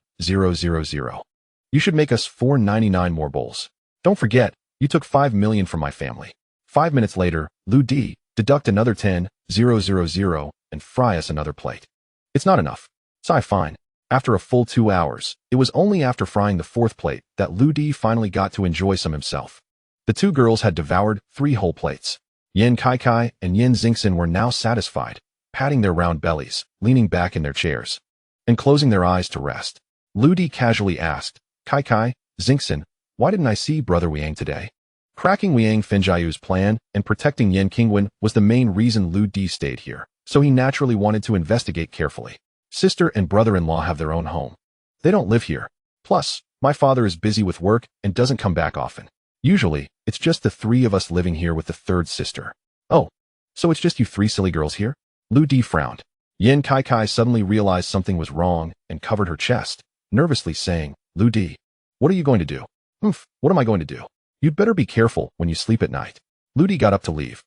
You should make us 499 more bowls. Don't forget, you took 5 million from my family. 5 minutes later, Lu Di, deduct another 10,000 and fry us another plate. It's not enough. Sigh fine. After a full 2 hours, it was only after frying the fourth plate that Lu Di finally got to enjoy some himself. The two girls had devoured 3 whole plates. Yin Kai and Yin Xingxin were now satisfied, patting their round bellies, leaning back in their chairs, and closing their eyes to rest. Lu Di casually asked, Kai, Xingxin, why didn't I see Brother Wiang today? Cracking Wiang Finjiu's plan and protecting Yin Qingwen was the main reason Lu Di stayed here, so he naturally wanted to investigate carefully. Sister and brother-in-law have their own home. They don't live here. Plus, my father is busy with work and doesn't come back often. Usually, it's just the 3 of us living here with the 3rd sister. Oh, so it's just you 3 silly girls here? Lu Di frowned. Yin Kai suddenly realized something was wrong and covered her chest, nervously saying, Lu Di, what are you going to do? What am I going to do? You'd better be careful when you sleep at night. Lu Di got up to leave,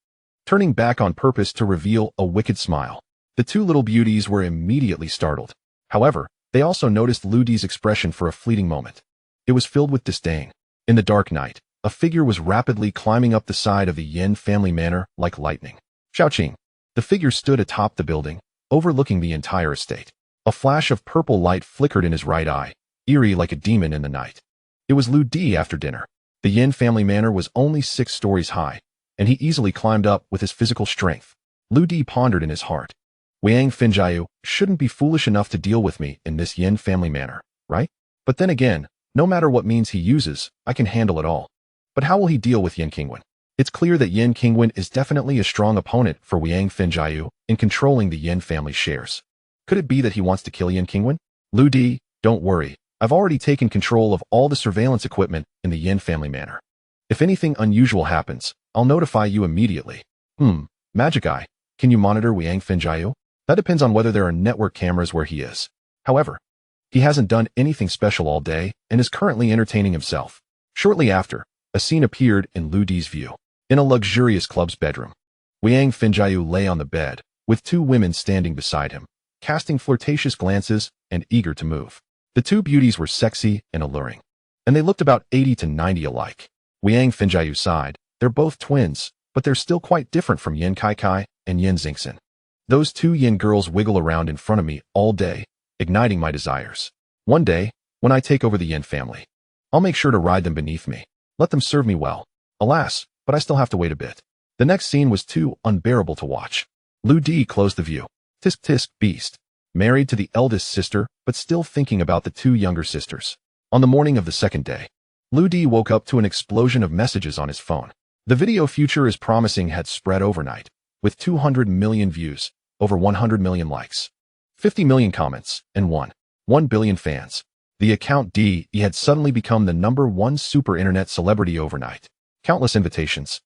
turning back on purpose to reveal a wicked smile. The two little beauties were immediately startled. However, they also noticed Lu Di's expression for a fleeting moment. It was filled with disdain. In the dark night, a figure was rapidly climbing up the side of the Yin family manor like lightning. Xiaoqing. The figure stood atop the building, overlooking the entire estate. A flash of purple light flickered in his right eye, eerie like a demon in the night. It was Lu Di after dinner. The Yin family manor was only 6 stories high, and he easily climbed up with his physical strength. Lu Di pondered in his heart. Wiang Finjiu shouldn't be foolish enough to deal with me in this Yin family manor, right? But then again, no matter what means he uses, I can handle it all. But how will he deal with Yin Qingwen? It's clear that Yin Qingwen is definitely a strong opponent for Wiang Finjiu in controlling the Yin family shares. Could it be that he wants to kill Yin Qingwen? Lu Di, don't worry. I've already taken control of all the surveillance equipment in the Yin family manor. If anything unusual happens, I'll notify you immediately. Magic Eye, can you monitor Wiang Finjiu? That depends on whether there are network cameras where he is. However, he hasn't done anything special all day and is currently entertaining himself. Shortly after, a scene appeared in Lu Di's view. In a luxurious club's bedroom, Wiang Finjiu lay on the bed, with 2 women standing beside him, casting flirtatious glances and eager to move. The 2 beauties were sexy and alluring, and they looked about 80 to 90 alike. Wiang Finjiu sighed. They're both twins, but they're still quite different from Yin Kai and Yin Xingxin. Those 2 Yin girls wiggle around in front of me all day, igniting my desires. One day, when I take over the Yin family, I'll make sure to ride them beneath me. Let them serve me well. Alas, but I still have to wait a bit. The next scene was too unbearable to watch. Lou D closed the view. Tisk tisk beast. Married to the eldest sister, but still thinking about the two younger sisters. On the morning of the second day, Lou D woke up to an explosion of messages on his phone. The video future is promising had spread overnight, with 200 million views, over 100 million likes, 50 million comments, and 1 billion fans. The account D had suddenly become the #1 super internet celebrity overnight. Countless invitations,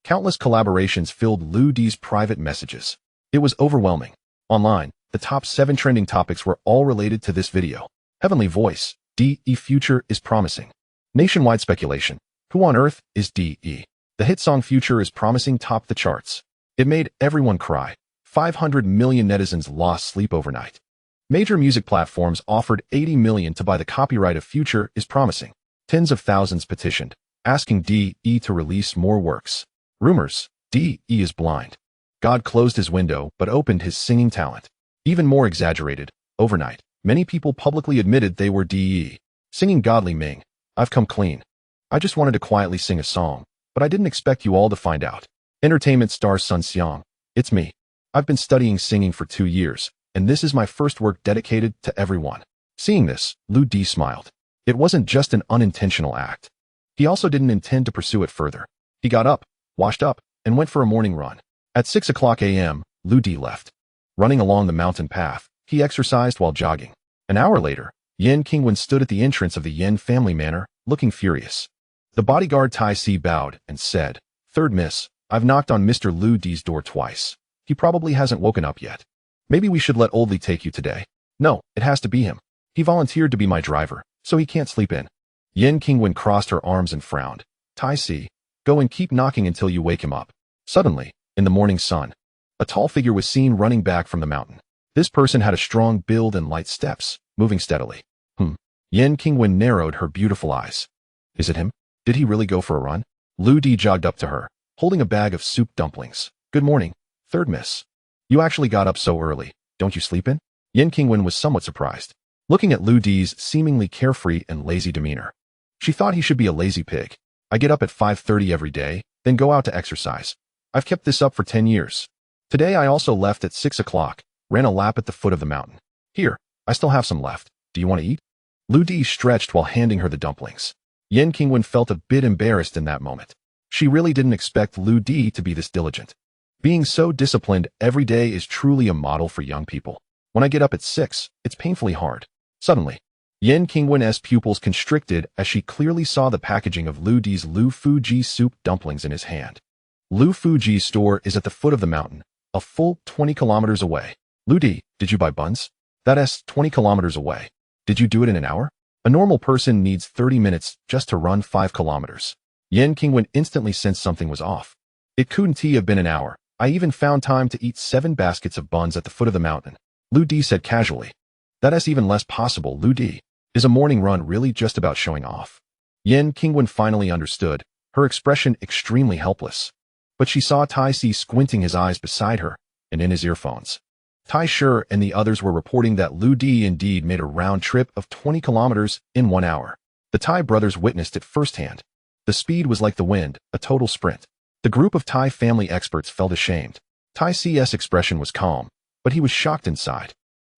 countless collaborations filled Lou D's private messages. It was overwhelming. Online, the top 7 trending topics were all related to this video. Heavenly voice, D.E. future is promising. Nationwide speculation, who on earth is D.E.? The hit song Future is Promising topped the charts. It made everyone cry. 500 million netizens lost sleep overnight. Major music platforms offered 80 million to buy the copyright of Future is Promising. Tens of thousands petitioned, asking D.E. to release more works. Rumors, D.E. is blind. God closed his window but opened his singing talent. Even more exaggerated, overnight, many people publicly admitted they were D.E. Singing Godly Ming. I've come clean. I just wanted to quietly sing a song, but I didn't expect you all to find out. Entertainment star Sun Xiang. It's me. I've been studying singing for 2 years, and this is my first work dedicated to everyone. Seeing this, Lou D smiled. It wasn't just an unintentional act. He also didn't intend to pursue it further. He got up, washed up, and went for a morning run. At 6:00 a.m., Lou D left. Running along the mountain path, he exercised while jogging. An hour later, Yan Qingwen stood at the entrance of the Yan family manor, looking furious. The bodyguard Tai Si bowed and said, "Third miss, I've knocked on Mr. Lou D's door twice. He probably hasn't woken up yet. Maybe we should let Oldly take you today." "No, it has to be him. He volunteered to be my driver, so he can't sleep in." Yan Qingwen crossed her arms and frowned. "Tai Si, go and keep knocking until you wake him up." Suddenly, in the morning sun, a tall figure was seen running back from the mountain. This person had a strong build and light steps, moving steadily. Yan Qingwen narrowed her beautiful eyes. Is it him? Did he really go for a run? Lou D jogged up to her, holding a bag of soup dumplings. "Good morning, third miss. You actually got up so early. Don't you sleep in?" Yan Qingwen was somewhat surprised, looking at Lou D's seemingly carefree and lazy demeanor. She thought he should be a lazy pig. "I get up at 5:30 every day, then go out to exercise. I've kept this up for 10 years. Today I also left at 6 o'clock, ran a lap at the foot of the mountain. Here, I still have some left. Do you want to eat?" Lou D stretched while handing her the dumplings. Yan Qingwen felt a bit embarrassed in that moment. She really didn't expect Lou D to be this diligent. Being so disciplined every day is truly a model for young people. "When I get up at 6, it's painfully hard." Suddenly, Yan Qingwen's pupils constricted as she clearly saw the packaging of Lou D's Lu Fuji soup dumplings in his hand. Lu Fuji's store is at the foot of the mountain, a full 20 kilometers away. "Lou D, did you buy buns? That's 20 kilometers away. Did you do it in an hour? A normal person needs 30 minutes just to run 5 kilometers. Yan Qingwen instantly sensed something was off. "It couldn't have been an hour. I even found time to eat 7 baskets of buns at the foot of the mountain," Lou D said casually. "That's even less possible, Lou D. Is a morning run really just about showing off?" Yan Qingwen finally understood, her expression extremely helpless. But she saw Tai Si squinting his eyes beside her and in his earphones. Tai Shi and the others were reporting that Lou D indeed made a round trip of 20 kilometers in 1 hour. The Tai brothers witnessed it firsthand. The speed was like the wind, a total sprint. The group of Tai family experts felt ashamed. Tai Si's expression was calm, but he was shocked inside.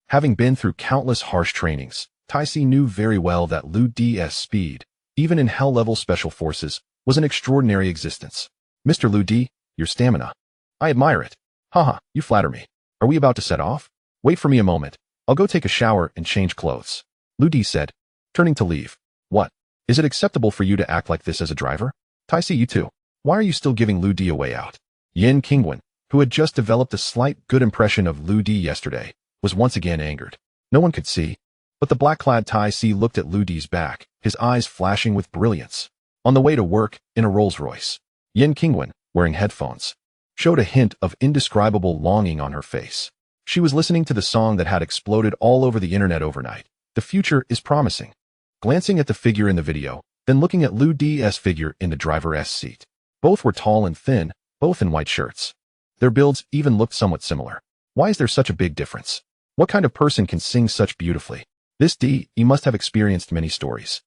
Having been through countless harsh trainings, Tai Si knew very well that Lou D's speed, even in hell-level special forces, was an extraordinary existence. "Mr. Lou D, your stamina. I admire it. Haha, you flatter me. Are we about to set off? Wait for me a moment. I'll go take a shower and change clothes," Lou D said, turning to leave. "What? Is it acceptable for you to act like this as a driver? Tai Si, you too. Why are you still giving Lou D a way out?" Yan Qingwen, who had just developed a slight good impression of Lou D yesterday, was once again angered. No one could see, but the black-clad Tai Si looked at Lou D's back, his eyes flashing with brilliance. On the way to work, in a Rolls-Royce, Yan Qingwen, wearing headphones, showed a hint of indescribable longing on her face. She was listening to the song that had exploded all over the internet overnight. The future is promising. Glancing at the figure in the video, then looking at Lou D's figure in the driver's seat. Both were tall and thin, both in white shirts. Their builds even looked somewhat similar. Why is there such a big difference? What kind of person can sing such beautifully? This D, he must have experienced many stories.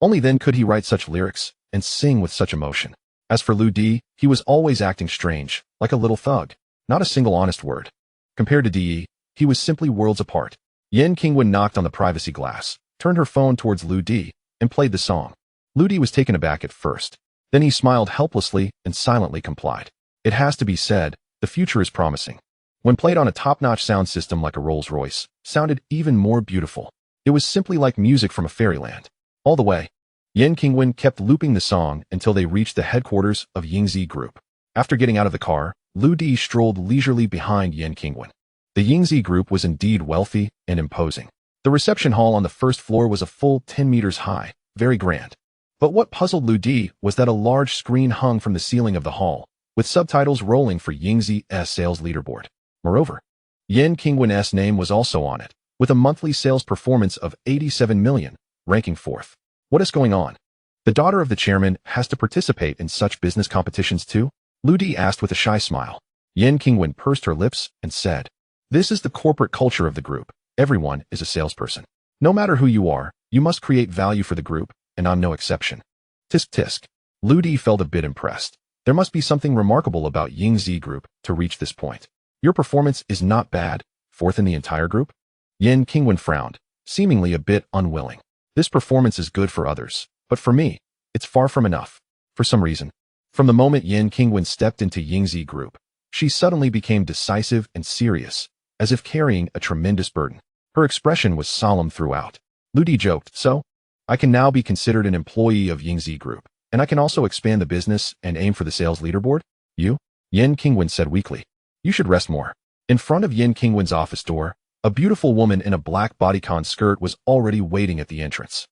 Only then could he write such lyrics and sing with such emotion. As for Lu Di, he was always acting strange, like a little thug. Not a single honest word. Compared to Di, he was simply worlds apart. Yen Qingwen knocked on the privacy glass, turned her phone towards Lu Di, and played the song. Lu Di was taken aback at first. Then he smiled helplessly and silently complied. It has to be said, the future is promising. When played on a top-notch sound system like a Rolls-Royce, sounded even more beautiful. It was simply like music from a fairyland. All the way, Yen Qingwen kept looping the song until they reached the headquarters of Yingzi Group. After getting out of the car, Lu Di strolled leisurely behind Yen Qingwen. The Yingzi Group was indeed wealthy and imposing. The reception hall on the first floor was a full 10 meters high, very grand. But what puzzled Lu Di was that a large screen hung from the ceiling of the hall, with subtitles rolling for Yingzi's sales leaderboard. Moreover, Yen Qingwen's name was also on it, with a monthly sales performance of 87 million, ranking 4th. What is going on? The daughter of the chairman has to participate in such business competitions too? Lu Di asked with a shy smile. Yen Qingwen pursed her lips and said, "This is the corporate culture of the group. Everyone is a salesperson. No matter who you are, you must create value for the group, and I'm no exception." Tisk tisk. Lu Di felt a bit impressed. There must be something remarkable about Yingzi Group to reach this point. Your performance is not bad, 4th in the entire group? Yen Qingwen frowned, seemingly a bit unwilling. This performance is good for others, but for me, it's far from enough. For some reason, from the moment Yen Qingwen stepped into Yingzi Group, she suddenly became decisive and serious, as if carrying a tremendous burden. Her expression was solemn throughout. Lu Di joked, "So, I can now be considered an employee of Yingzi Group, and I can also expand the business and aim for the sales leaderboard?" "You?" Yen Qingwen said weakly. "You should rest more." In front of Yen Qingwen's office door, a beautiful woman in a black bodycon skirt was already waiting at the entrance.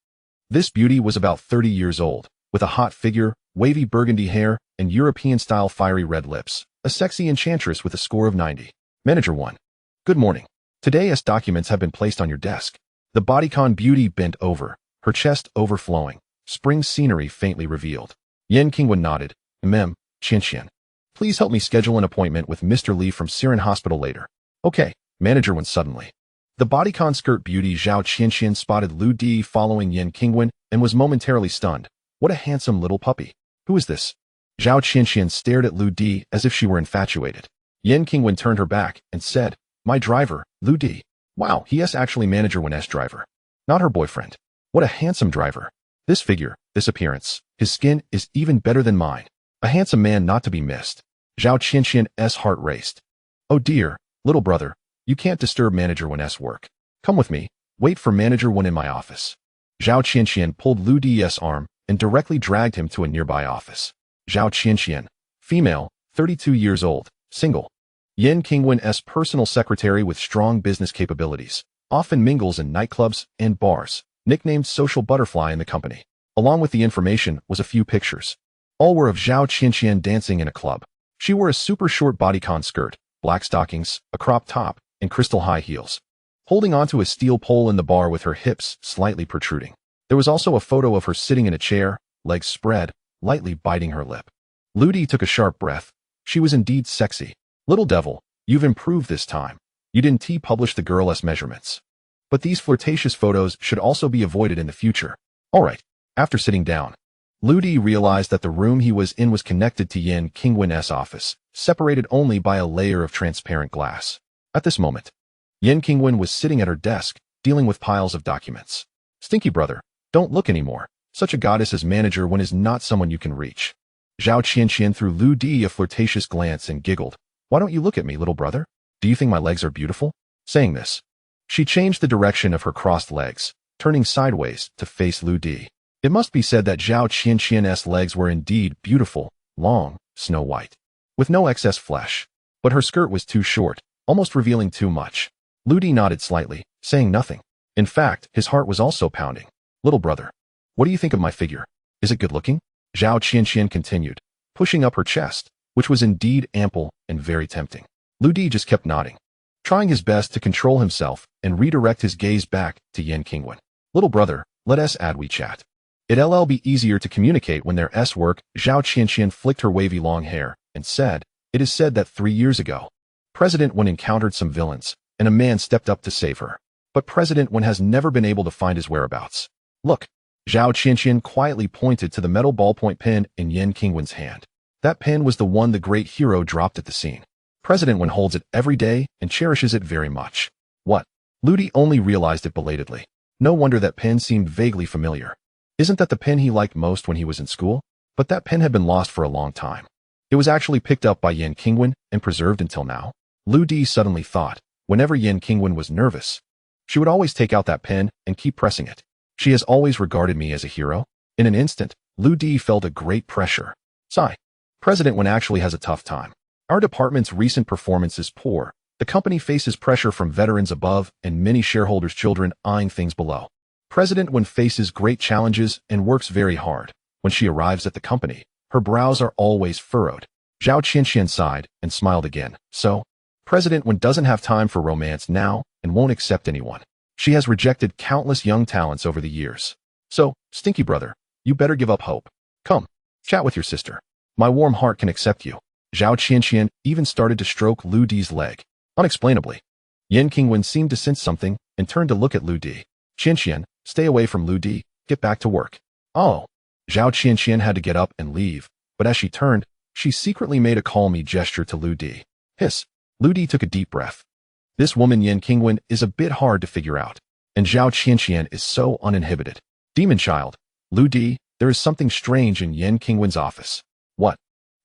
This beauty was about 30 years old, with a hot figure, wavy burgundy hair, and European-style fiery red lips, a sexy enchantress with a score of 90. Manager 1. "Good morning. Today's documents have been placed on your desk." The bodycon beauty bent over, her chest overflowing, spring scenery faintly revealed. Yen Qingwen nodded. "Mem, Qianqian. Please help me schedule an appointment with Mr. Li from Siren Hospital later." "Okay." Manager went suddenly. The bodycon skirt beauty Zhao Qianqian spotted Lu Di following Yen Qingwen and was momentarily stunned. What a handsome little puppy. "Who is this?" Zhao Qianqian stared at Lu Di as if she were infatuated. Yen Qingwen turned her back and said, "My driver, Lu Di." "Wow, he is actually Manager Wen's driver. Not her boyfriend. What a handsome driver. This figure, this appearance, his skin is even better than mine. A handsome man not to be missed." Zhao Qianqian's heart raced. "Oh dear, little brother. You can't disturb Manager Wen's work. Come with me. Wait for Manager Wen in my office." Zhao Qianqian pulled Lu Di's arm and directly dragged him to a nearby office. Zhao Qianqian, female, 32 years old, single. Yen Qingwen's personal secretary with strong business capabilities, often mingles in nightclubs and bars, nicknamed Social Butterfly in the company. Along with the information was a few pictures. All were of Zhao Qianqian dancing in a club. She wore a super short bodycon skirt, black stockings, a crop top, and crystal high heels, holding onto a steel pole in the bar with her hips slightly protruding. There was also a photo of her sitting in a chair, legs spread, lightly biting her lip. Lu Di took a sharp breath. She was indeed sexy. "Little devil, you've improved this time. You didn't publish the girl's measurements. But these flirtatious photos should also be avoided in the future." "All right." After sitting down, Lu Di realized that the room he was in was connected to Yen Qingwen's office, separated only by a layer of transparent glass. At this moment, Yen Qingwen was sitting at her desk, dealing with piles of documents. "Stinky brother, don't look anymore. Such a goddess as Manager Wen is not someone you can reach." Zhao Qianqian threw Lu Di a flirtatious glance and giggled. "Why don't you look at me, little brother? Do you think my legs are beautiful?" Saying this, she changed the direction of her crossed legs, turning sideways to face Lu Di. It must be said that Zhao Qianqian's legs were indeed beautiful, long, snow white, with no excess flesh. But her skirt was too short, almost revealing too much. Lu Di nodded slightly, saying nothing. In fact, his heart was also pounding. "Little brother, what do you think of my figure? Is it good looking?" Zhao Qianqian continued, pushing up her chest, which was indeed ample and very tempting. Lu Di just kept nodding, trying his best to control himself and redirect his gaze back to Yen Qingwen. "Little brother, let us add WeChat. It'll be easier to communicate when there's work." Zhao Qianqian flicked her wavy long hair and said, "It is said that 3 years ago, President Wen encountered some villains, and a man stepped up to save her. But President Wen has never been able to find his whereabouts. Look." Zhao Qianqian quietly pointed to the metal ballpoint pen in Yan Qingwen's hand. That pen was the one the great hero dropped at the scene. President Wen holds it every day and cherishes it very much. What? Ludi only realized it belatedly. No wonder that pen seemed vaguely familiar. Isn't that the pen he liked most when he was in school? But that pen had been lost for a long time. It was actually picked up by Yan Qingwen and preserved until now. Ludi suddenly thought, whenever Yan Qingwen was nervous, she would always take out that pen and keep pressing it. She has always regarded me as a hero. In an instant, Ludi felt a great pressure. Sigh. President Wen actually has a tough time. Our department's recent performance is poor. The company faces pressure from veterans above and many shareholders' children eyeing things below. President Wen faces great challenges and works very hard. When she arrives at the company, her brows are always furrowed. Zhao Qianqian sighed and smiled again. So, President Wen doesn't have time for romance now and won't accept anyone. She has rejected countless young talents over the years. So, Stinky Brother, you better give up hope. Come, chat with your sister. My warm heart can accept you. Zhao Qianqian even started to stroke Lu Di's leg. Unexplainably, Yan Qingwen seemed to sense something and turned to look at Lu Di. Qianqian, stay away from Lu Di, get back to work. Oh. Zhao Qianqian had to get up and leave, but as she turned, she secretly made a call-me gesture to Lu Di. Hiss. Lu Di took a deep breath. This woman Yan Qingwen is a bit hard to figure out, and Zhao Qianqian is so uninhibited. Demon child. Lu Di, there is something strange in Yan Qingwen's office. What?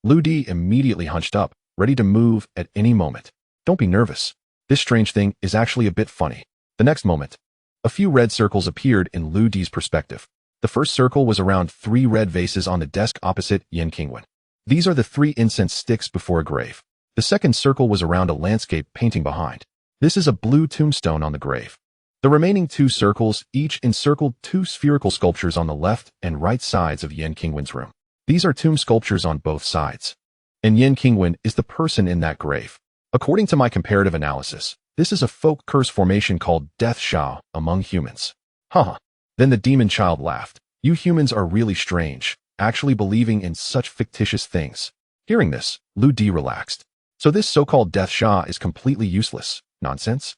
Lu Di immediately hunched up, ready to move at any moment. Don't be nervous. This strange thing is actually a bit funny. The next moment, a few red circles appeared in Lu Di's perspective. The first circle was around 3 red vases on the desk opposite Yan Qingwen. These are the 3 incense sticks before a grave. The second circle was around a landscape painting behind. This is a blue tombstone on the grave. The remaining 2 circles each encircled 2 spherical sculptures on the left and right sides of Yan Qingwen's room. These are tomb sculptures on both sides. And Yan Qingwen is the person in that grave. According to my comparative analysis, this is a folk curse formation called Death Sha among humans. Haha. Then the demon child laughed. You humans are really strange, actually believing in such fictitious things. Hearing this, Lu Di relaxed. So this so-called Death Sha is completely useless. Nonsense?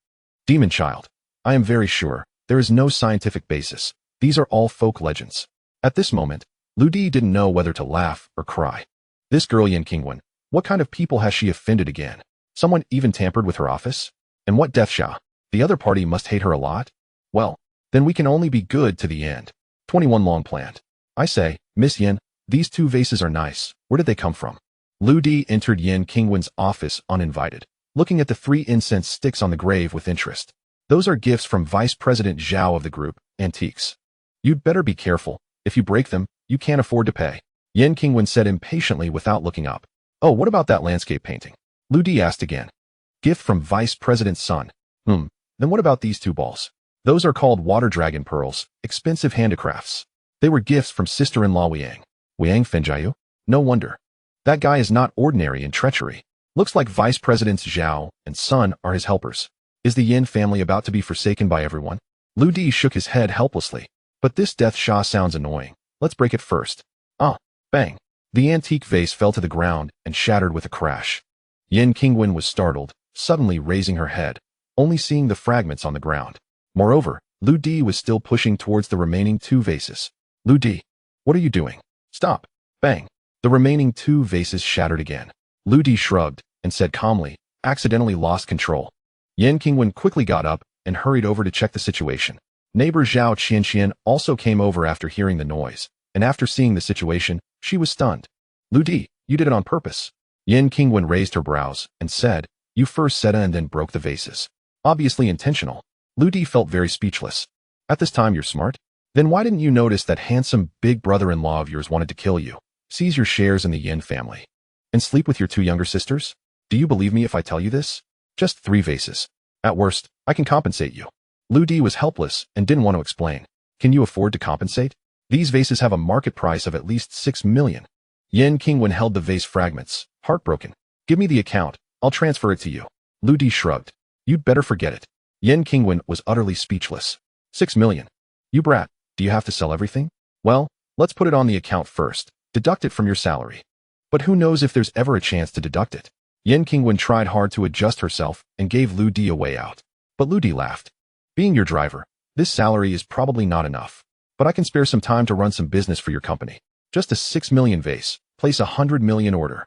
Demon child. I am very sure. There is no scientific basis. These are all folk legends. At this moment, Lu Di didn't know whether to laugh or cry. This girl Yan Qingwen, what kind of people has she offended again? Someone even tampered with her office? And what Death Sha? The other party must hate her a lot? Well, then we can only be good to the end. 21 long planned. I say, Miss Yan, these 2 vases are nice. Where did they come from? Lu Di entered Yan Qingwen's office uninvited, looking at the 3 incense sticks on the grave with interest. Those are gifts from Vice President Zhao of the group, Antiques. You'd better be careful. If you break them, you can't afford to pay. Yan Qingwen said impatiently without looking up. Oh, what about that landscape painting? Lu Di asked again. Gift from Vice President's son. Then what about these 2 balls? Those are called water dragon pearls, expensive handicrafts. They were gifts from sister-in-law Wiang. Wiang Fenjiu? No wonder. That guy is not ordinary in treachery. Looks like Vice Presidents Zhao and son are his helpers. Is the Yin family about to be forsaken by everyone? Lu Di shook his head helplessly. But this Death Sha sounds annoying. Let's break it first. Ah, bang. The antique vase fell to the ground and shattered with a crash. Yan Qingwen was startled, suddenly raising her head, only seeing the fragments on the ground. Moreover, Lu Di was still pushing towards the remaining 2 vases. Lu Di, what are you doing? Stop. Bang. The remaining 2 vases shattered again. Lu Di shrugged and said calmly, accidentally lost control. Yan Qingwen quickly got up and hurried over to check the situation. Neighbor Zhao Qianqian also came over after hearing the noise, and after seeing the situation, she was stunned. Lu Di, you did it on purpose. Yan Qingwen raised her brows and said, you first said and then broke the vases. Obviously intentional. Lu Di felt very speechless. At this time you're smart? Then why didn't you notice that handsome big brother-in-law of yours wanted to kill you, seize your shares in the Yin family, and sleep with your 2 younger sisters? Do you believe me if I tell you this? Just 3 vases. At worst, I can compensate you. Lu Di was helpless and didn't want to explain. Can you afford to compensate? These vases have a market price of at least 6 million. Yan Qingwen held the vase fragments, heartbroken. Give me the account. I'll transfer it to you. Lu Di shrugged. You'd better forget it. Yan Qingwen was utterly speechless. 6 million. You brat, do you have to sell everything? Well, let's put it on the account first. Deduct it from your salary. But who knows if there's ever a chance to deduct it? Yan Qingwen tried hard to adjust herself and gave Lu Di a way out. But Lu Di laughed. Being your driver, this salary is probably not enough. but I can spare some time to run some business for your company. Just a 6 million vase. Place a 100 million order.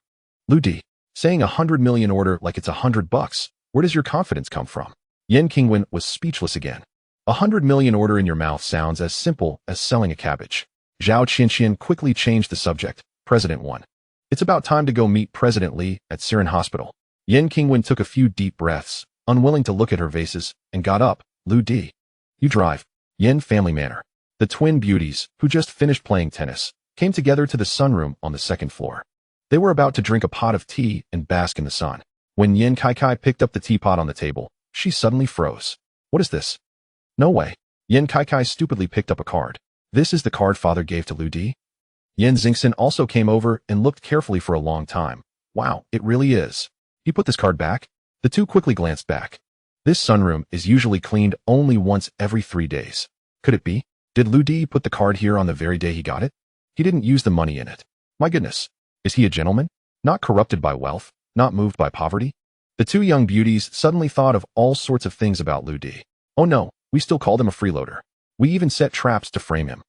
Lu Di, saying 100 million order like it's $100. Where does your confidence come from? Yan Qingwen was speechless again. 100 million order in your mouth sounds as simple as selling a cabbage. Zhao Qianqian quickly changed the subject. President 1. It's about time to go meet President Li at Siren Hospital. Yan Qingwen took a few deep breaths, unwilling to look at her vases, and got up. Lu Di. You drive. Yan Family Manor. The twin beauties, who just finished playing tennis, came together to the sunroom on the second floor. They were about to drink a pot of tea and bask in the sun. When Yin Kaikai picked up the teapot on the table, she suddenly froze. What is this? No way. Yin Kaikai stupidly picked up a card. This is the card father gave to Lu Di? Yin Xingxin also came over and looked carefully for a long time. Wow, it really is. He put this card back? The two quickly glanced back. This sunroom is usually cleaned only once every 3 days. Could it be? Did Lu Di put the card here on the very day he got it? He didn't use the money in it. My goodness. Is he a gentleman? Not corrupted by wealth? Not moved by poverty? The two young beauties suddenly thought of all sorts of things about Lu Di. Oh no, we still called him a freeloader. We even set traps to frame him.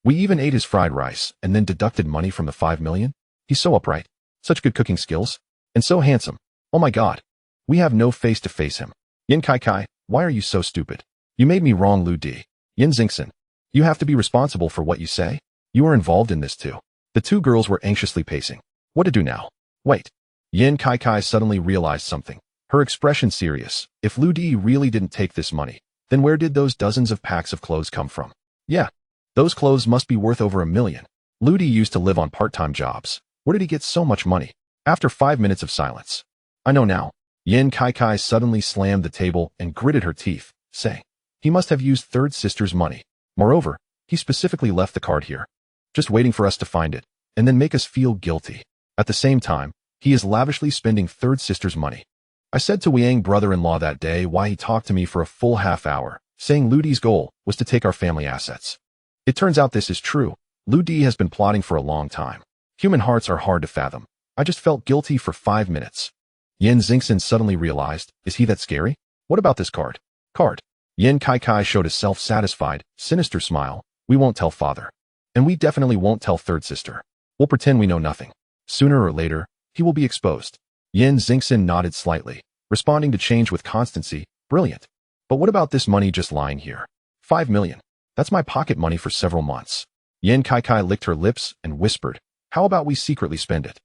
We even ate his fried rice and then deducted money from the 5 million? He's so upright. Such good cooking skills. And so handsome. Oh my god. We have no face to face him. Yin Kaikai, why are you so stupid? You made me wrong, Lu Di. Yin Xingxin. You have to be responsible for what you say. You are involved in this too. The two girls were anxiously pacing. What to do now? Wait. Yin Kaikai suddenly realized something. Her expression serious. If Lu Di really didn't take this money, then where did those dozens of packs of clothes come from? Yeah. Those clothes must be worth over $1 million. Lu Di used to live on part-time jobs. Where did he get so much money? After 5 minutes of silence. I know now. Yin Kaikai suddenly slammed the table and gritted her teeth, saying, he must have used third sister's money. Moreover, he specifically left the card here, just waiting for us to find it, and then make us feel guilty. At the same time, he is lavishly spending third sister's money. I said to Wiang brother-in-law that day why he talked to me for a full half hour, saying Lu Di's goal was to take our family assets. It turns out this is true. Lu Di has been plotting for a long time. Human hearts are hard to fathom. I just felt guilty for 5 minutes. Yin Xingxin suddenly realized, is he that scary? What about this card? Card. Yin Kaikai showed a self-satisfied, sinister smile. We won't tell father. And we definitely won't tell third sister. We'll pretend we know nothing. Sooner or later, he will be exposed. Yin Xingxin nodded slightly, responding to change with constancy. Brilliant. But what about this money just lying here? 5 million. That's my pocket money for several months. Yin Kaikai licked her lips and whispered, how about we secretly spend it?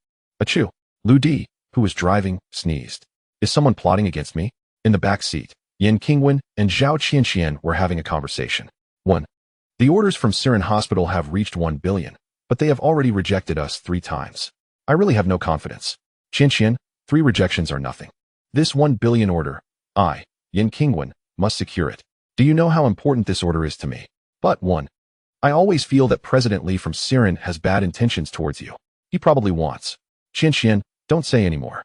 Achoo. Lu Di, who was driving, sneezed. Is someone plotting against me? In the back seat, Yan Qingwen and Zhao Qianqian were having a conversation. 1. The orders from Siren Hospital have reached 1 billion, but they have already rejected us 3 times. I really have no confidence. Qianqian, 3 rejections are nothing. This 1 billion order, I, Yan Qingwen, must secure it. Do you know how important this order is to me? But 1. I always feel that President Li from Siren has bad intentions towards you. He probably wants. Qianqian, don't say any more.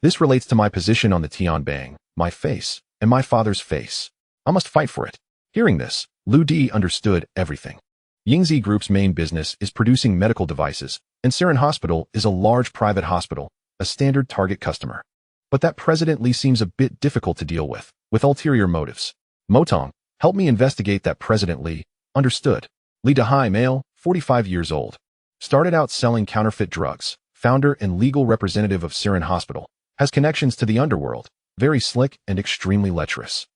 This relates to my position on the Tianbang, my face, and my father's face. I must fight for it. Hearing this, Lu Di understood everything. Yingzi Group's main business is producing medical devices, and Siren Hospital is a large private hospital, a standard target customer. But that President Li seems a bit difficult to deal with ulterior motives. Motong, help me investigate that President Li. Understood. Li Dahai, male, 45 years old. Started out selling counterfeit drugs, founder and legal representative of Siren Hospital, has connections to the underworld, very slick and extremely lecherous.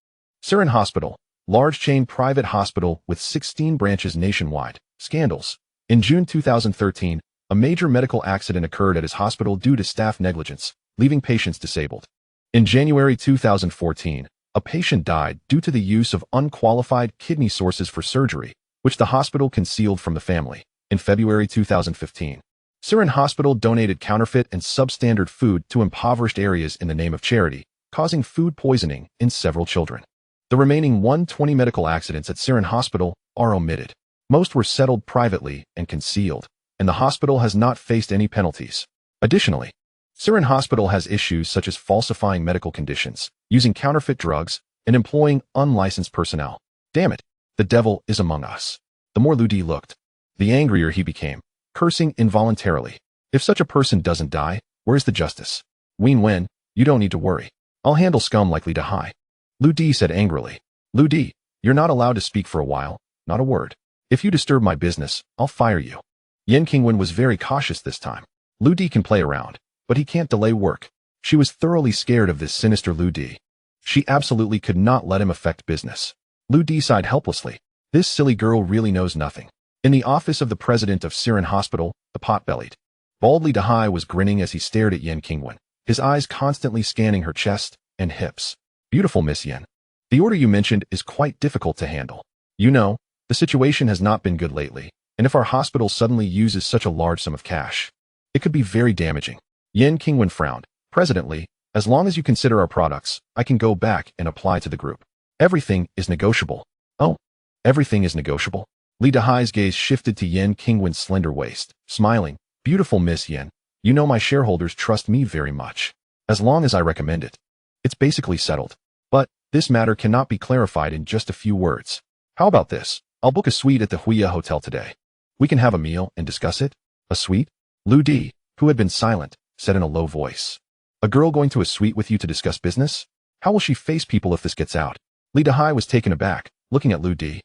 Siren Hospital, large chain private hospital with 16 branches nationwide. Scandals. In June 2013, a major medical accident occurred at his hospital due to staff negligence, leaving patients disabled. In January 2014, a patient died due to the use of unqualified kidney sources for surgery, which the hospital concealed from the family. In February 2015, Siren Hospital donated counterfeit and substandard food to impoverished areas in the name of charity, causing food poisoning in several children. The remaining 120 medical accidents at Siren Hospital are omitted. Most were settled privately and concealed, and the hospital has not faced any penalties. Additionally, Siren Hospital has issues such as falsifying medical conditions, using counterfeit drugs, and employing unlicensed personnel. Damn it, the devil is among us. The more Lu Di looked, the angrier he became, cursing involuntarily. If such a person doesn't die, where's the justice? Ween Wen, you don't need to worry. I'll handle scum like Li Dahai. Lu Di said angrily. Lu Di, you're not allowed to speak for a while, not a word. If you disturb my business, I'll fire you. Yen Qingwen was very cautious this time. Lu Di can play around, but he can't delay work. She was thoroughly scared of this sinister Lu Di. She absolutely could not let him affect business. Lu Di sighed helplessly. This silly girl really knows nothing. In the office of the president of Siren Hospital, the pot-bellied, bald Li Dahai was grinning as he stared at Yen Qingwen, his eyes constantly scanning her chest and hips. Beautiful Miss Yen. The order you mentioned is quite difficult to handle. You know, the situation has not been good lately, and if our hospital suddenly uses such a large sum of cash, it could be very damaging. Yen Qingwen frowned. President Li, as long as you consider our products, I can go back and apply to the group. Everything is negotiable. Oh, everything is negotiable? Li Dahai's gaze shifted to Yen Qingwen's slender waist, smiling. Beautiful Miss Yen, you know my shareholders trust me very much. As long as I recommend it, it's basically settled. But this matter cannot be clarified in just a few words. How about this? I'll book a suite at the Huya Hotel today. We can have a meal and discuss it. A suite? Lu Di, who had been silent, said in a low voice. A girl going to a suite with you to discuss business? How will she face people if this gets out? Li Dahai was taken aback, looking at Lu Di.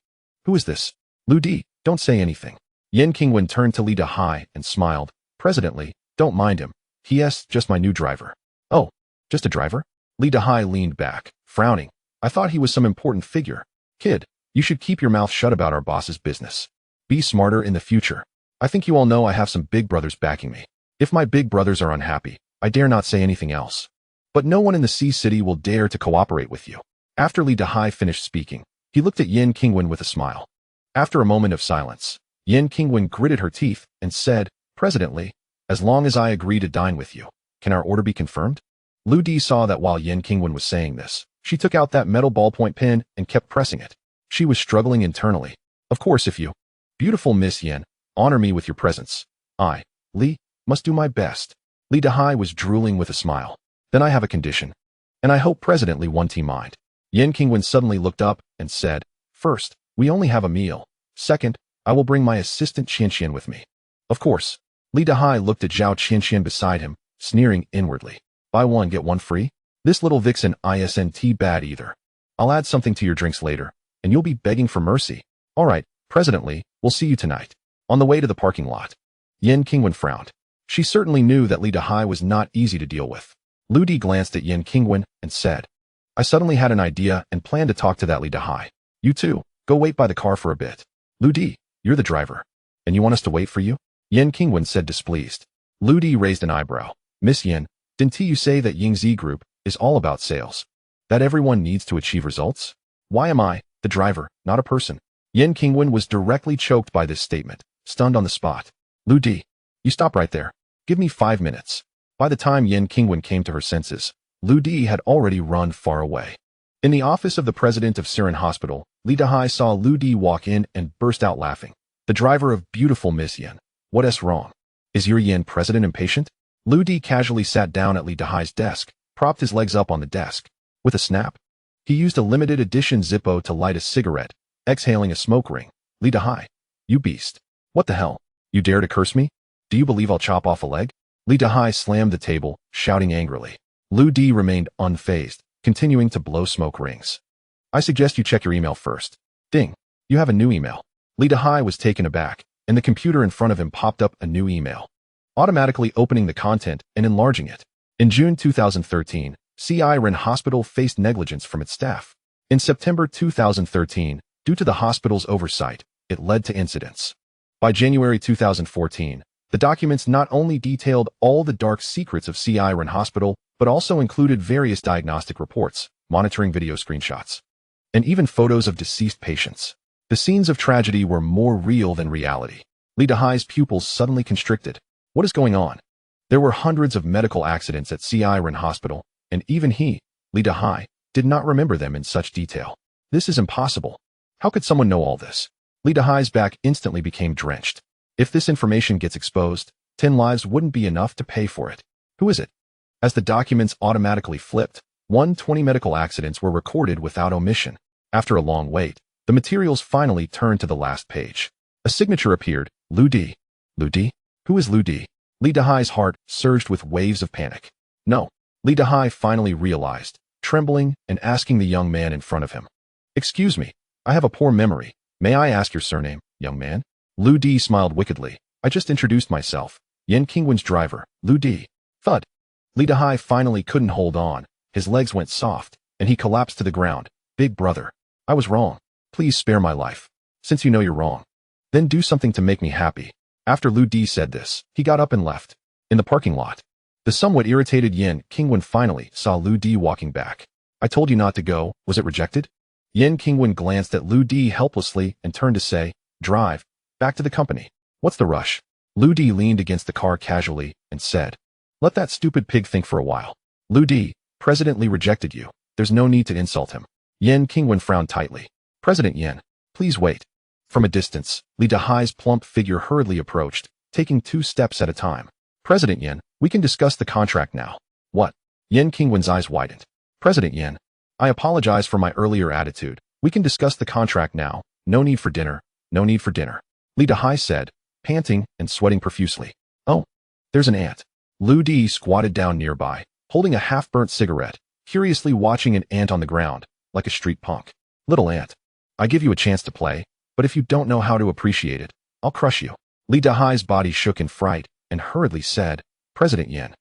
Who is this? Lu Di, don't say anything. Yen Qingwen turned to Li Dahai and smiled. President Li, don't mind him. He.S. just my new driver. Oh, just a driver? Li Dahai leaned back, frowning. I thought he was some important figure. Kid, you should keep your mouth shut about our boss's business. Be smarter in the future. I think you all know I have some big brothers backing me. If my big brothers are unhappy, I dare not say anything else. But no one in the Sea City will dare to cooperate with you. After Li Dahai finished speaking, he looked at Yen Qingwen with a smile. After a moment of silence, Yen Qingwen gritted her teeth and said, President Li, as long as I agree to dine with you, can our order be confirmed? Lu Di saw that while Yen Qingwen was saying this, she took out that metal ballpoint pen and kept pressing it. She was struggling internally. Of course, if you, beautiful Miss Yen, honor me with your presence, I, Li, must do my best. Li Dahai was drooling with a smile. Then I have a condition. And I hope President Li won't mind. Yen Qingwen suddenly looked up and said, First, we only have a meal. Second, I will bring my assistant Qianqian with me. Of course. Li Dahai looked at Zhao Qianqian beside him, sneering inwardly. Buy one, get one free? This little vixen isn't bad either. I'll add something to your drinks later, and you'll be begging for mercy. All right, President Li, we'll see you tonight. On the way to the parking lot. Yen Qingwen frowned. She certainly knew that Li Dahai was not easy to deal with. Lu Di glanced at Yen Qingwen and said, I suddenly had an idea and planned to talk to that Li Dahai. You too, go wait by the car for a bit. Lu Di, you're the driver. And you want us to wait for you? Yen Qingwen said displeased. Lu Di raised an eyebrow. Miss Yen, didn't you say that Yingzi Group is all about sales? That everyone needs to achieve results? Why am I, the driver, not a person? Yen Qingwen was directly choked by this statement, stunned on the spot. Lu Di, you stop right there. Give me 5 minutes. By the time Yen Qingwen came to her senses, Lu Di had already run far away. In the office of the president of Siren Hospital, Li Dahai saw Lu Di walk in and burst out laughing. The driver of beautiful Miss Yen. What's wrong? Is your Yen president impatient? Lu Di casually sat down at Li Dahai's desk, propped his legs up on the desk. With a snap, he used a limited edition Zippo to light a cigarette, exhaling a smoke ring. Li Dahai, you beast. What the hell? You dare to curse me? Do you believe I'll chop off a leg? Li Dahai slammed the table, shouting angrily. Lu Di remained unfazed, continuing to blow smoke rings. I suggest you check your email first. Ding. You have a new email. Li Dahai was taken aback, and the computer in front of him popped up a new email, automatically opening the content and enlarging it. In June 2013, Siren Hospital faced negligence from its staff. In September 2013, due to the hospital's oversight, it led to incidents. By January 2014, the documents not only detailed all the dark secrets of Siren Hospital, but also included various diagnostic reports, monitoring video screenshots, and even photos of deceased patients. The scenes of tragedy were more real than reality. Li Dahai's pupils suddenly constricted. What is going on? There were hundreds of medical accidents at Siren Hospital, and even he, Li Dahai, did not remember them in such detail. This is impossible. How could someone know all this? Li Dahai's back instantly became drenched. If this information gets exposed, 10 lives wouldn't be enough to pay for it. Who is it? As the documents automatically flipped, 120 medical accidents were recorded without omission. After a long wait, the materials finally turned to the last page. A signature appeared. Lu Di. Lu Di? Who is Lu Di? Li Dahai's heart surged with waves of panic. No. Li Dahai finally realized, trembling and asking the young man in front of him. Excuse me, I have a poor memory. May I ask your surname? young man? Lu Di smiled wickedly. I just introduced myself. Yan Qingwen's driver, Lu Di. Thud. Li Dahai finally couldn't hold on. His legs went soft, and he collapsed to the ground. Big brother. I was wrong. Please spare my life. Since you know you're wrong, then do something to make me happy. After Lu Di said this, he got up and left. In the parking lot, the somewhat irritated Yan Qingwen finally saw Lu Di walking back. I told you not to go. Was it rejected? Yan Qingwen glanced at Lu Di helplessly and turned to say, drive back to the company. What's the rush? Lu Di leaned against the car casually and said, let that stupid pig think for a while. Lu Di, President Li rejected you. There's no need to insult him. Yan Qingwen frowned tightly. President Yan, please wait. From a distance, Li Dahai's plump figure hurriedly approached, taking 2 steps at a time. President Yan, we can discuss the contract now. What? Yan Qingwen's eyes widened. President Yan, I apologize for my earlier attitude. We can discuss the contract now. No need for dinner. No need for dinner. Li Dahai said, panting and sweating profusely. Oh, there's an ant. Lu Di squatted down nearby, holding a half-burnt cigarette, curiously watching an ant on the ground, like a street punk. Little ant, I give you a chance to play, but if you don't know how to appreciate it, I'll crush you. Li Dahai's body shook in fright and hurriedly said, President Yan,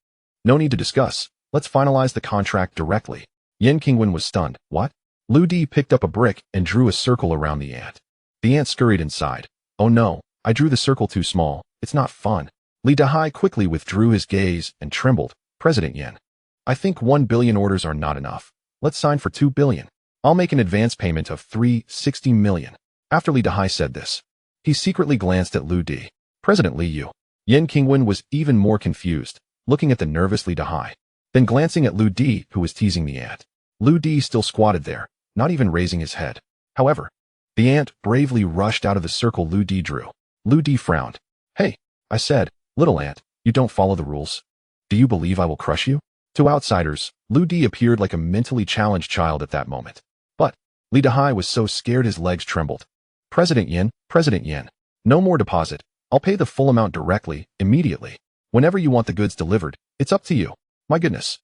no need to discuss. Let's finalize the contract directly. Yan Qingwen was stunned. What? Lu Di picked up a brick and drew a circle around the ant. The ant scurried inside. Oh no, I drew the circle too small. It's not fun. Li Dahai quickly withdrew his gaze and trembled. President Yan, I think 1 billion orders are not enough. Let's sign for 2 billion. I'll make an advance payment of 360 million. After Li Dahai said this, he secretly glanced at Lu Di. President Li Yu. Yan Qingwen was even more confused, looking at the nervous Li Dahai, then glancing at Lu Di, who was teasing the ant. Lu Di still squatted there, not even raising his head. However, the ant bravely rushed out of the circle Lu Di drew. Lu Di frowned. Hey, I said, little ant, you don't follow the rules. Do you believe I will crush you? To outsiders, Lu Di appeared like a mentally challenged child at that moment. But Li Dahai was so scared his legs trembled. President Yan, no more deposit. I'll pay the full amount directly, immediately. Whenever you want the goods delivered, it's up to you. My goodness.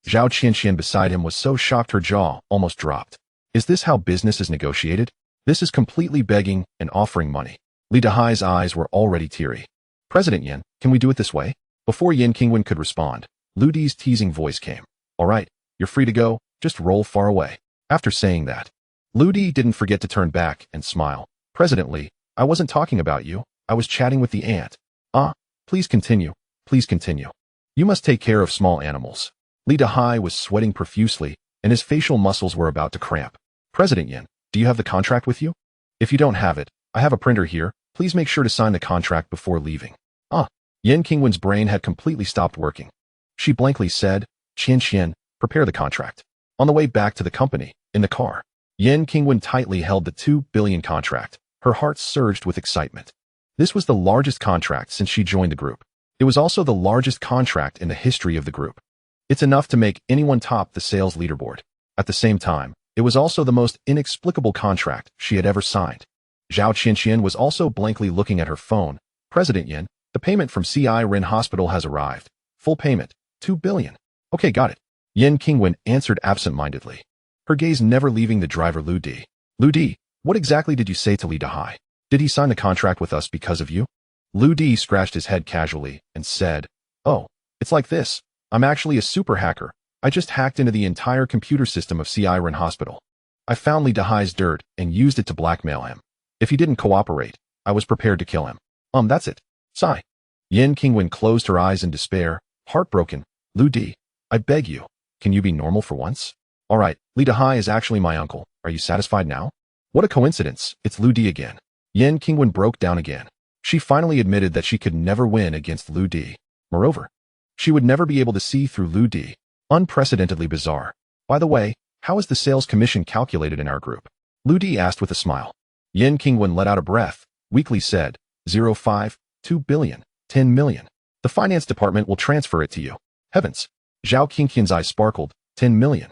Zhao Qianxian beside him was so shocked her jaw almost dropped. Is this how business is negotiated? This is completely begging and offering money. Li Dahai's eyes were already teary. President Yan, can we do it this way? Before Yan Qingwen could respond, Lu Di's teasing voice came. All right, you're free to go, just roll far away. After saying that, Lu Di didn't forget to turn back and smile. President Li, I wasn't talking about you. I was chatting with the ant. Please continue. Please continue. You must take care of small animals. Li Dahai was sweating profusely, and his facial muscles were about to cramp. President Yan, do you have the contract with you? If you don't have it, I have a printer here. Please make sure to sign the contract before leaving. Yan Qingwen's brain had completely stopped working. She blankly said, Qianxian, prepare the contract. On the way back to the company, in the car, Yan Qingwen tightly held the 2 billion contract. Her heart surged with excitement. This was the largest contract since she joined the group. It was also the largest contract in the history of the group. It's enough to make anyone top the sales leaderboard. At the same time, it was also the most inexplicable contract she had ever signed. Zhao Qianxian was also blankly looking at her phone. President Yan, the payment from CI Ren Hospital has arrived. Full payment, 2 billion. Okay, got it. Yan Qingwen answered absent-mindedly, her gaze never leaving the driver Lu Di. Lu Di, what exactly did you say to Li Dahai? Did he sign the contract with us because of you? Lu Di scratched his head casually and said, Oh, it's like this. I'm actually a super hacker. I just hacked into the entire computer system of CI Ren Hospital. I found Li Dahai's dirt and used it to blackmail him. If he didn't cooperate, I was prepared to kill him. That's it. Sigh. Yan Qingwen closed her eyes in despair, heartbroken. Lu Di, I beg you, can you be normal for once? All right, Li Dahai is actually my uncle. Are you satisfied now? What a coincidence. It's Lu Di again. Yan Qingwen broke down again. She finally admitted that she could never win against Lu Di. Moreover, she would never be able to see through Lu Di. Unprecedentedly bizarre. By the way, how is the sales commission calculated in our group? Lu Di asked with a smile. Yan Qingwen let out a breath, weakly said, 05, 2 billion, 10 million. The finance department will transfer it to you. Heavens. Zhao Qianxian's eyes sparkled. 10 million.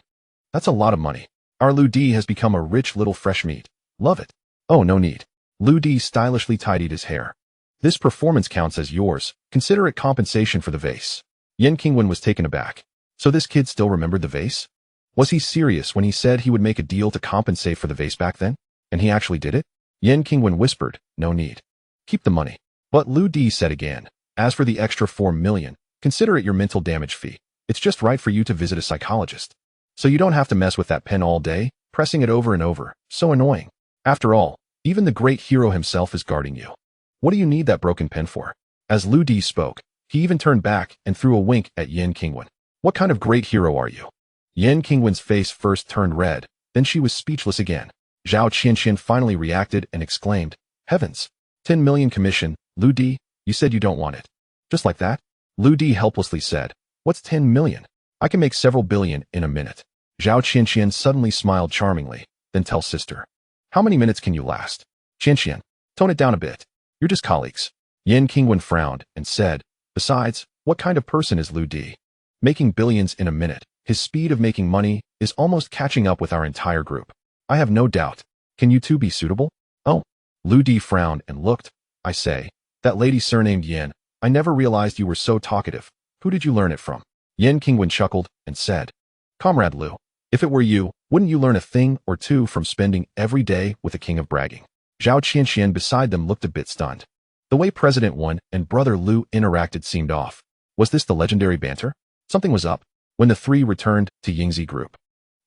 That's a lot of money. Our Lu Di has become a rich little fresh meat. Love it. Oh, no need. Lu Di stylishly tidied his hair. This performance counts as yours. Consider it compensation for the vase. Yan Qingwen was taken aback. So this kid still remembered the vase? Was he serious when he said he would make a deal to compensate for the vase back then? And he actually did it? Yan Qingwen whispered, No need. Keep the money. But Lu Di said again, as for the extra 4 million, consider it your mental damage fee. It's just right for you to visit a psychologist. So you don't have to mess with that pen all day, pressing it over and over. So annoying. After all, even the great hero himself is guarding you. What do you need that broken pen for? As Lu Di spoke, he even turned back and threw a wink at Yin Qingwen. What kind of great hero are you? Yin Qingwen's face first turned red, then she was speechless again. Zhao Qianqian finally reacted and exclaimed, Heavens! 10 million commission, Lu Di, you said you don't want it. Just like that? Lu Di helplessly said, What's 10 million? I can make several billion in a minute. Zhao Qianqian suddenly smiled charmingly, then tell sister. How many minutes can you last? Qianqian, tone it down a bit. You're just colleagues. Yin Qingwen frowned and said, Besides, what kind of person is Lu Di? Making billions in a minute. His speed of making money is almost catching up with our entire group. I have no doubt. Can you two be suitable? Oh. Lu Di frowned and looked. I say, that lady surnamed Yin. I never realized you were so talkative. Who did you learn it from? Yin Qingwen chuckled and said, Comrade Lu, if it were you, wouldn't you learn a thing or two from spending every day with the king of bragging? Zhao Qianqian beside them looked a bit stunned. The way President Wen and Brother Lu interacted seemed off. Was this the legendary banter? Something was up. When the three returned to Yingzi Group,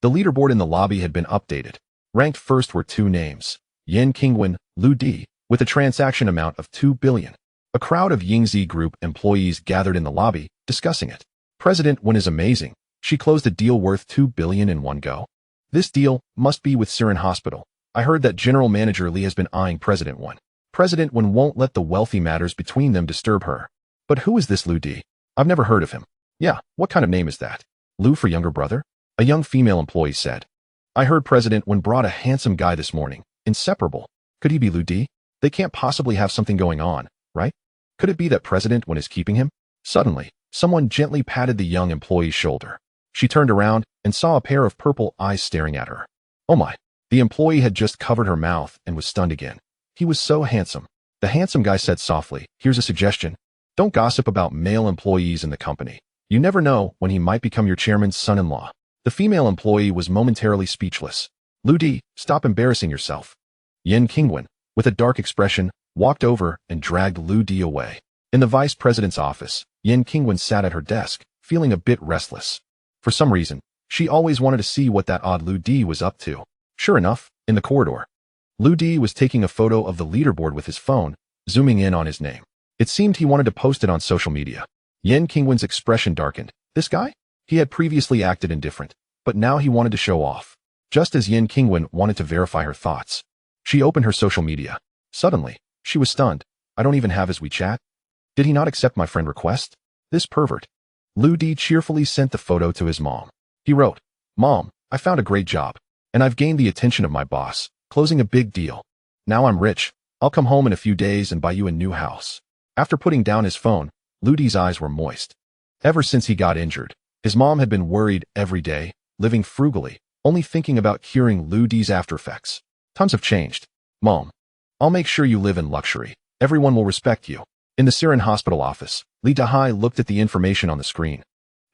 the leaderboard in the lobby had been updated. Ranked first were two names, Yin Qingwen, Lu Di, with a transaction amount of 2 billion. A crowd of Yingzi Group employees gathered in the lobby, discussing it. President Wen is amazing. She closed a deal worth 2 billion in one go. This deal must be with Siren Hospital. I heard that General Manager Li has been eyeing President Wen. President Wen won't let the wealthy matters between them disturb her. But who is this Lu Di? I've never heard of him. Yeah, what kind of name is that? Lu for younger brother? A young female employee said. I heard President Wen brought a handsome guy this morning. Inseparable. Could he be Lu Di? They can't possibly have something going on, right? Could it be that President Wen is keeping him? Suddenly, someone gently patted the young employee's shoulder. She turned around and saw a pair of purple eyes staring at her. Oh my. The employee had just covered her mouth and was stunned again. He was so handsome. The handsome guy said softly, Here's a suggestion. Don't gossip about male employees in the company. You never know when he might become your chairman's son-in-law. The female employee was momentarily speechless. Lu Di, stop embarrassing yourself. Yin Qingwen, with a dark expression, walked over and dragged Lu Di away. In the vice president's office, Yin Qingwen sat at her desk, feeling a bit restless. For some reason, she always wanted to see what that odd Lu Di was up to. Sure enough, in the corridor, Lu Di was taking a photo of the leaderboard with his phone, zooming in on his name. It seemed he wanted to post it on social media. Yin Qingwen's expression darkened. This guy? He had previously acted indifferent, but now he wanted to show off. Just as Yin Qingwen wanted to verify her thoughts. She opened her social media. Suddenly, she was stunned. I don't even have his WeChat. Did he not accept my friend request? This pervert. Lu Di cheerfully sent the photo to his mom. He wrote, Mom, I found a great job, and I've gained the attention of my boss, closing a big deal. Now I'm rich. I'll come home in a few days and buy you a new house. After putting down his phone, Lu Di's eyes were moist. Ever since he got injured, his mom had been worried every day, living frugally, only thinking about curing Lu Di's aftereffects. Tons have changed. Mom, I'll make sure you live in luxury. Everyone will respect you. In the Siren Hospital office, Li Dahai looked at the information on the screen.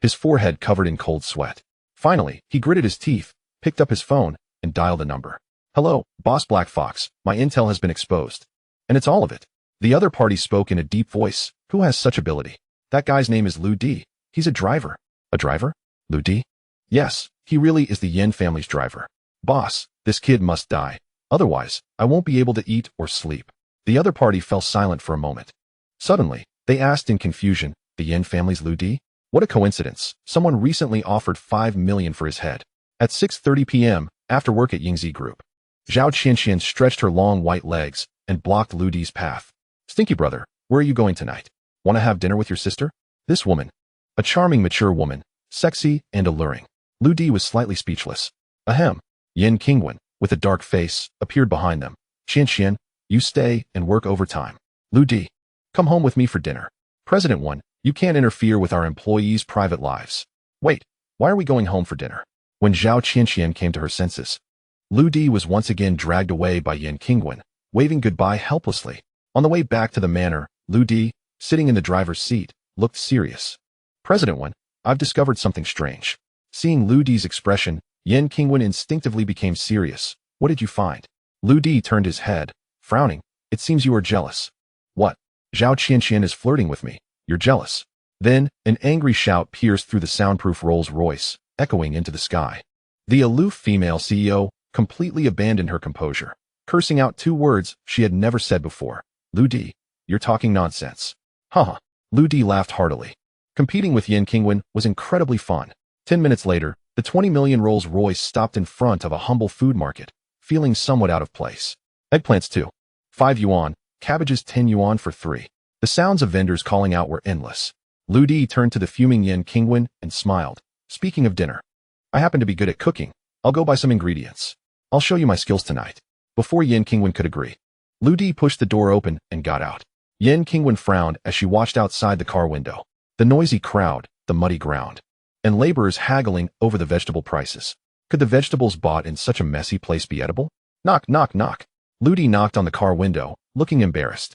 His forehead covered in cold sweat. Finally, he gritted his teeth, picked up his phone, and dialed a number. Hello, Boss Black Fox, my intel has been exposed. And it's all of it. The other party spoke in a deep voice. Who has such ability? That guy's name is Lu Di. He's a driver. A driver? Lu Di? Yes, he really is the Yin family's driver. Boss, this kid must die. Otherwise, I won't be able to eat or sleep. The other party fell silent for a moment. Suddenly, they asked in confusion, the Yin family's Lu Di? What a coincidence. Someone recently offered 5 million for his head. At 6:30 p.m., after work at Yingzi Group, Zhao Qianqian stretched her long white legs and blocked Lu Di's path. Stinky brother, where are you going tonight? Want to have dinner with your sister? This woman, a charming mature woman, sexy and alluring. Lu Di was slightly speechless. Ahem. Yin Qingwen, with a dark face, appeared behind them. Qianqian, you stay and work overtime. Lu Di, come home with me for dinner. President Wen, you can't interfere with our employees' private lives. Wait, why are we going home for dinner? When Zhao Qianqian came to her senses, Lu Di was once again dragged away by Yin Qingwen, waving goodbye helplessly. On the way back to the manor, Lu Di, sitting in the driver's seat, looked serious. President Wen, I've discovered something strange. Seeing Lu Di's expression, Yin Qingwen instinctively became serious. What did you find? Lu Di turned his head, frowning. It seems you are jealous. What? Zhao Qianqian is flirting with me. You're jealous. Then, an angry shout pierced through the soundproof Rolls-Royce, echoing into the sky. The aloof female CEO completely abandoned her composure, cursing out 2 words she had never said before. Lu Di, you're talking nonsense. Haha. Lu Di laughed heartily. Competing with Yin Qingwen was incredibly fun. 10 minutes later, the 20 million Rolls-Royce stopped in front of a humble food market, feeling somewhat out of place. Eggplants 2. 5 yuan, cabbages 10 yuan for 3. The sounds of vendors calling out were endless. Lu Di turned to the fuming Yin Qingwen and smiled. Speaking of dinner, I happen to be good at cooking. I'll go buy some ingredients. I'll show you my skills tonight. Before Yin Qingwen could agree, Lu Di pushed the door open and got out. Yin Qingwen frowned as she watched outside the car window. The noisy crowd, the muddy ground, and laborers haggling over the vegetable prices. Could the vegetables bought in such a messy place be edible? Knock, knock, knock. Lu Di knocked on the car window, looking embarrassed.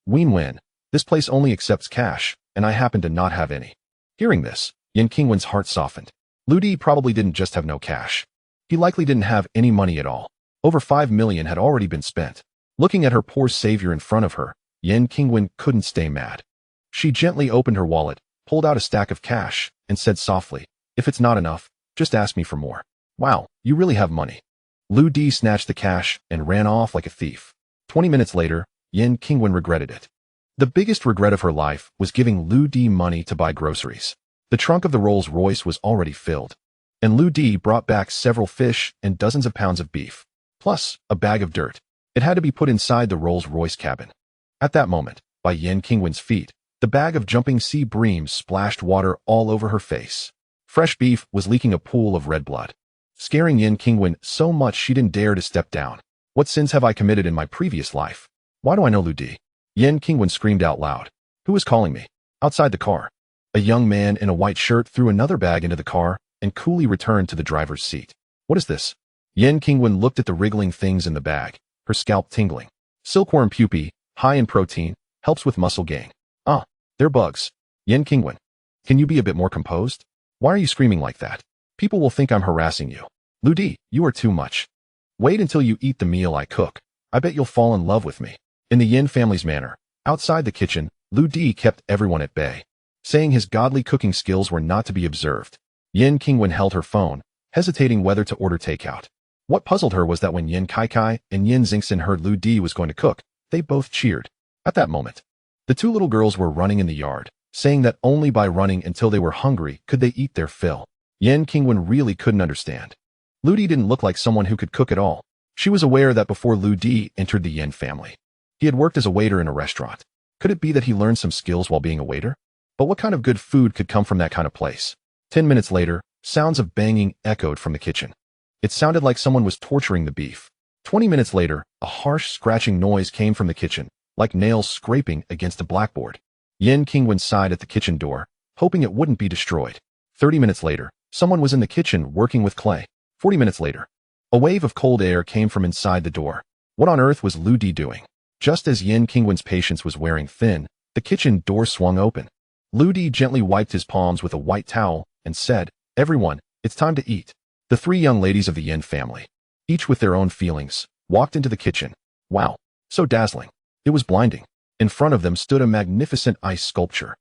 Win-win. This place only accepts cash, and I happen to not have any. Hearing this, Yin Qingwen's heart softened. Lu Di probably didn't just have no cash. He likely didn't have any money at all. Over 5 million had already been spent. Looking at her poor savior in front of her, Yin Qingwen couldn't stay mad. She gently opened her wallet, pulled out a stack of cash, and said softly, if it's not enough, just ask me for more. Wow, you really have money. Lu Di snatched the cash and ran off like a thief. 20 minutes later, Yin Qingwen regretted it. The biggest regret of her life was giving Lu Di money to buy groceries. The trunk of the Rolls-Royce was already filled, and Lu Di brought back several fish and dozens of pounds of beef, plus a bag of dirt. It had to be put inside the Rolls-Royce cabin. At that moment, by Yin Qingwen's feet, the bag of jumping sea breams splashed water all over her face. Fresh beef was leaking a pool of red blood, scaring Yin Qingwen so much she didn't dare to step down. What sins have I committed in my previous life? Why do I know Lu Di? Yin Qingwen screamed out loud. Who is calling me? Outside the car, a young man in a white shirt threw another bag into the car and coolly returned to the driver's seat. What is this? Yin Qingwen looked at the wriggling things in the bag, her scalp tingling. Silkworm pupae, high in protein, helps with muscle gain. Ah, they're bugs. Yin Qingwen, can you be a bit more composed? Why are you screaming like that? People will think I'm harassing you. Lu Di, you are too much. Wait until you eat the meal I cook. I bet you'll fall in love with me. In the Yin family's manner, outside the kitchen, Lu Di kept everyone at bay, saying his godly cooking skills were not to be observed. Yin Qingwen held her phone, hesitating whether to order takeout. What puzzled her was that when Yin Kaikai and Yin Xingxin heard Lu Di was going to cook, they both cheered. At that moment, the 2 little girls were running in the yard, saying that only by running until they were hungry could they eat their fill. Yin Qingwen really couldn't understand. Lu Di didn't look like someone who could cook at all. She was aware that before Lu Di entered the Yin family, he had worked as a waiter in a restaurant. Could it be that he learned some skills while being a waiter? But what kind of good food could come from that kind of place? 10 minutes later, sounds of banging echoed from the kitchen. It sounded like someone was torturing the beef. 20 minutes later, a harsh scratching noise came from the kitchen, like nails scraping against a blackboard. Yin Qingwen sighed at the kitchen door, hoping it wouldn't be destroyed. 30 minutes later, someone was in the kitchen working with clay. 40 minutes later, a wave of cold air came from inside the door. What on earth was Lu Di doing? Just as Yin Qingwen's patience was wearing thin, the kitchen door swung open. Lu Di gently wiped his palms with a white towel and said, everyone, it's time to eat. The 3 young ladies of the Yin family, each with their own feelings, walked into the kitchen. Wow, so dazzling. It was blinding. In front of them stood a magnificent ice sculpture.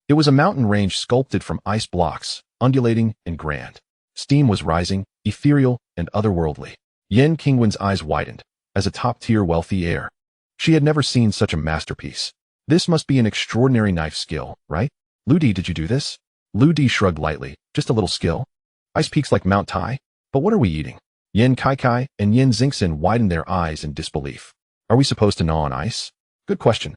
It was a mountain range sculpted from ice blocks, undulating and grand. Steam was rising, ethereal and otherworldly. Yin Qingwen's eyes widened, as a top-tier wealthy heir. She had never seen such a masterpiece. This must be an extraordinary knife skill, right? Lu Di, did you do this? Lu Di shrugged lightly. Just a little skill? Ice peaks like Mount Tai? But what are we eating? Yin Kaikai and Yin Xingxin widened their eyes in disbelief. Are we supposed to gnaw on ice? Good question.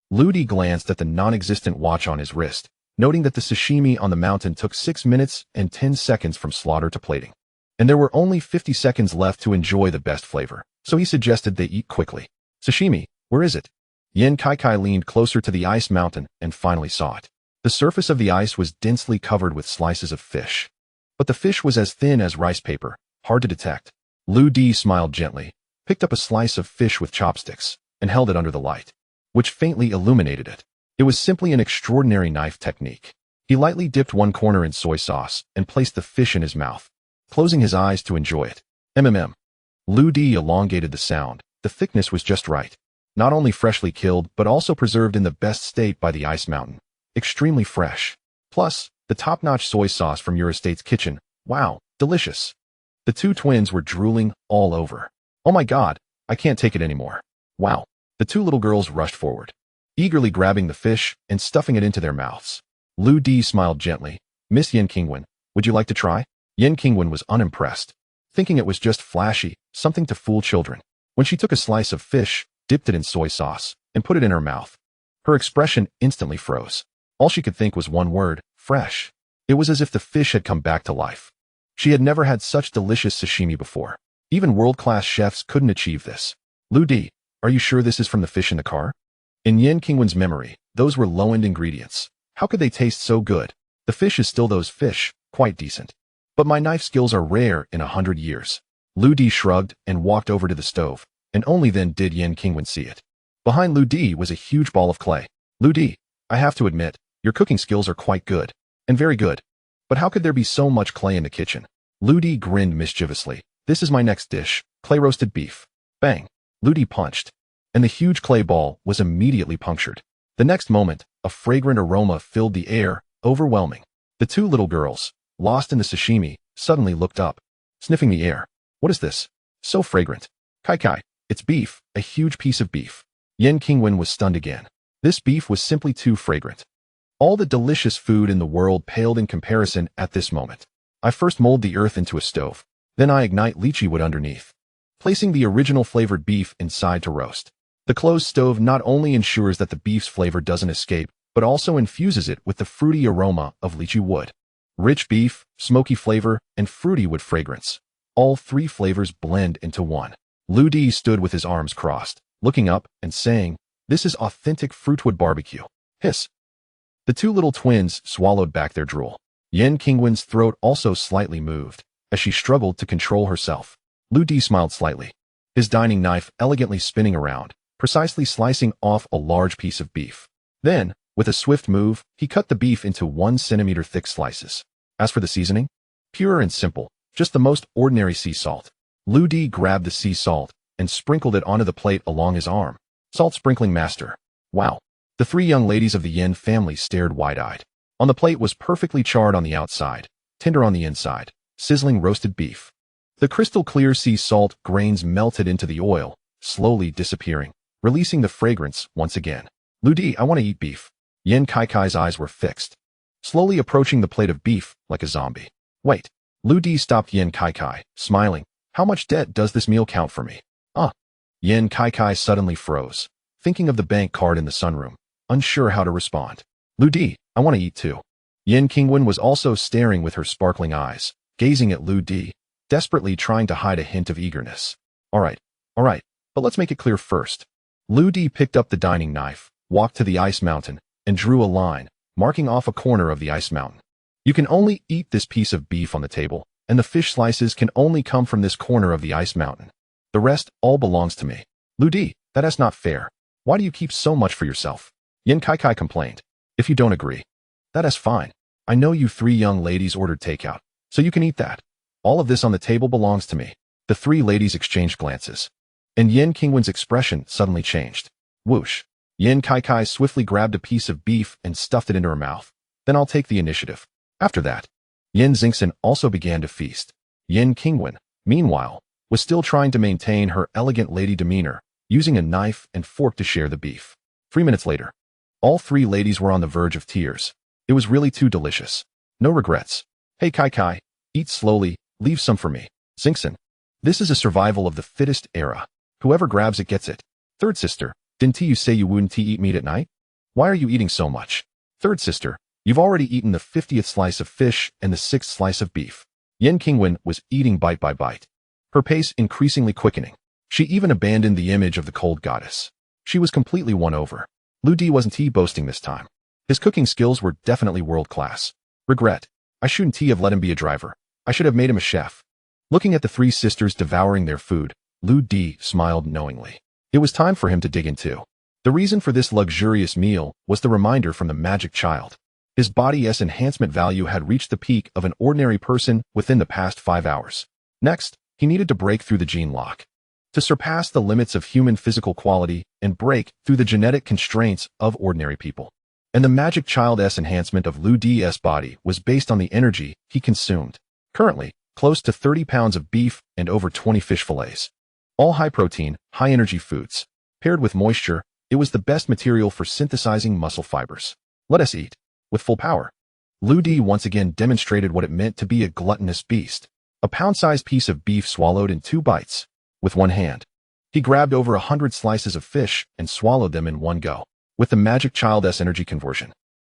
Lu Di glanced at the non-existent watch on his wrist, noting that the sashimi on the mountain took 6 minutes and 10 seconds from slaughter to plating. And there were only 50 seconds left to enjoy the best flavor, so he suggested they eat quickly. Sashimi, where is it? Yin Kaikai leaned closer to the ice mountain and finally saw it. The surface of the ice was densely covered with slices of fish. But the fish was as thin as rice paper, hard to detect. Lu Di smiled gently, picked up a slice of fish with chopsticks, and held it under the light, which faintly illuminated it. It was simply an extraordinary knife technique. He lightly dipped one corner in soy sauce and placed the fish in his mouth, closing his eyes to enjoy it. Lu Di elongated the sound. The thickness was just right. Not only freshly killed, but also preserved in the best state by the ice mountain. Extremely fresh. Plus, the top-notch soy sauce from your estate's kitchen. Wow, delicious. The two twins were drooling all over. Oh my god, I can't take it anymore. Wow. The two little girls rushed forward, eagerly grabbing the fish and stuffing it into their mouths. Lu Di smiled gently. Miss Yen Qingwen, would you like to try? Yen Qingwen was unimpressed, thinking it was just flashy, something to fool children. When she took a slice of fish, dipped it in soy sauce, and put it in her mouth, her expression instantly froze. All she could think was one word: fresh. It was as if the fish had come back to life. She had never had such delicious sashimi before. Even world-class chefs couldn't achieve this. Lu Di, are you sure this is from the fish in the car? In Yen Qingwen's memory, those were low-end ingredients. How could they taste so good? The fish is still those fish, quite decent. But my knife skills are rare in 100 years. Lu Di shrugged and walked over to the stove, and only then did Yen Qingwen see it. Behind Lu Di was a huge ball of clay. Lu Di, I have to admit, your cooking skills are quite good. And very good. But how could there be so much clay in the kitchen? Lu Di grinned mischievously. This is my next dish, clay-roasted beef. Bang. Lu Di punched, and the huge clay ball was immediately punctured. The next moment, a fragrant aroma filled the air, overwhelming. The two little girls, lost in the sashimi, suddenly looked up, sniffing the air. What is this? So fragrant. Kai, it's beef, a huge piece of beef. Yen Qingwen was stunned again. This beef was simply too fragrant. All the delicious food in the world paled in comparison at this moment. I first mold the earth into a stove. Then I ignite lychee wood underneath, placing the original flavored beef inside to roast. The closed stove not only ensures that the beef's flavor doesn't escape, but also infuses it with the fruity aroma of lychee wood. Rich beef, smoky flavor, and fruity wood fragrance. All three flavors blend into one. Lu Di stood with his arms crossed, looking up and saying, "This is authentic fruitwood barbecue." Hiss. The two little twins swallowed back their drool. Yen Qingwen's throat also slightly moved, as she struggled to control herself. Lu Di smiled slightly, his dining knife elegantly spinning around, precisely slicing off a large piece of beef. Then, with a swift move, he cut the beef into 1 centimeter thick slices. As for the seasoning, pure and simple, just the most ordinary sea salt. Lu Di grabbed the sea salt and sprinkled it onto the plate along his arm. Salt sprinkling master. Wow. The three young ladies of the Yen family stared wide-eyed. On the plate was perfectly charred on the outside, tender on the inside, sizzling roasted beef. The crystal-clear sea salt grains melted into the oil, slowly disappearing, releasing the fragrance once again. Lu Di, I want to eat beef. Yen Kai's eyes were fixed, slowly approaching the plate of beef like a zombie. Wait. Lu Di stopped Yen Kai, smiling. How much debt does this meal count for me? Yen Kai suddenly froze, thinking of the bank card in the sunroom, unsure how to respond. Lu Di, I want to eat too. Yen Qingwen was also staring with her sparkling eyes, gazing at Lu Di, desperately trying to hide a hint of eagerness. All right, but let's make it clear first. Lu Di picked up the dining knife, walked to the ice mountain, and drew a line, marking off a corner of the ice mountain. You can only eat this piece of beef on the table, and the fish slices can only come from this corner of the ice mountain. The rest all belongs to me. Lu Di, that is not fair. Why do you keep so much for yourself? Yen Kai complained. If you don't agree, that is fine. I know you three young ladies ordered takeout, so you can eat that. All of this on the table belongs to me. The three ladies exchanged glances, and Yen Qingwen's expression suddenly changed. Whoosh. Yen Kai swiftly grabbed a piece of beef and stuffed it into her mouth. Then I'll take the initiative. After that, Yen Xingxin also began to feast. Yen Qingwen, meanwhile, was still trying to maintain her elegant lady demeanor, using a knife and fork to share the beef. 3 minutes later, all three ladies were on the verge of tears. It was really too delicious. No regrets. Hey Kai, eat slowly, leave some for me. Xingxin, this is a survival of the fittest era. Whoever grabs it gets it. Third sister, didn't you say you wouldn't eat meat at night? Why are you eating so much? Third sister, you've already eaten the 50th slice of fish and the 6th slice of beef. Yen Qingwen was eating bite by bite, her pace increasingly quickening. She even abandoned the image of the cold goddess. She was completely won over. Lu Di wasn't boasting this time. His cooking skills were definitely world-class. Regret. I shouldn't have let him be a driver. I should have made him a chef. Looking at the three sisters devouring their food, Lu Di smiled knowingly. It was time for him to dig in too. The reason for this luxurious meal was the reminder from the magic child. His body's enhancement value had reached the peak of an ordinary person within the past 5 hours. Next, he needed to break through the gene lock. to surpass the limits of human physical quality and break through the genetic constraints of ordinary people. And the magic child's enhancement of Lu Di's body was based on the energy he consumed. Currently, close to 30 pounds of beef and over 20 fish fillets. All high-protein, high-energy foods. Paired with moisture, it was the best material for synthesizing muscle fibers. Let us eat. With full power. Lu Di once again demonstrated what it meant to be a gluttonous beast. A pound-sized piece of beef swallowed in 2 bites. With one hand. He grabbed over 100 slices of fish and swallowed them in one go. With the magic child's energy conversion.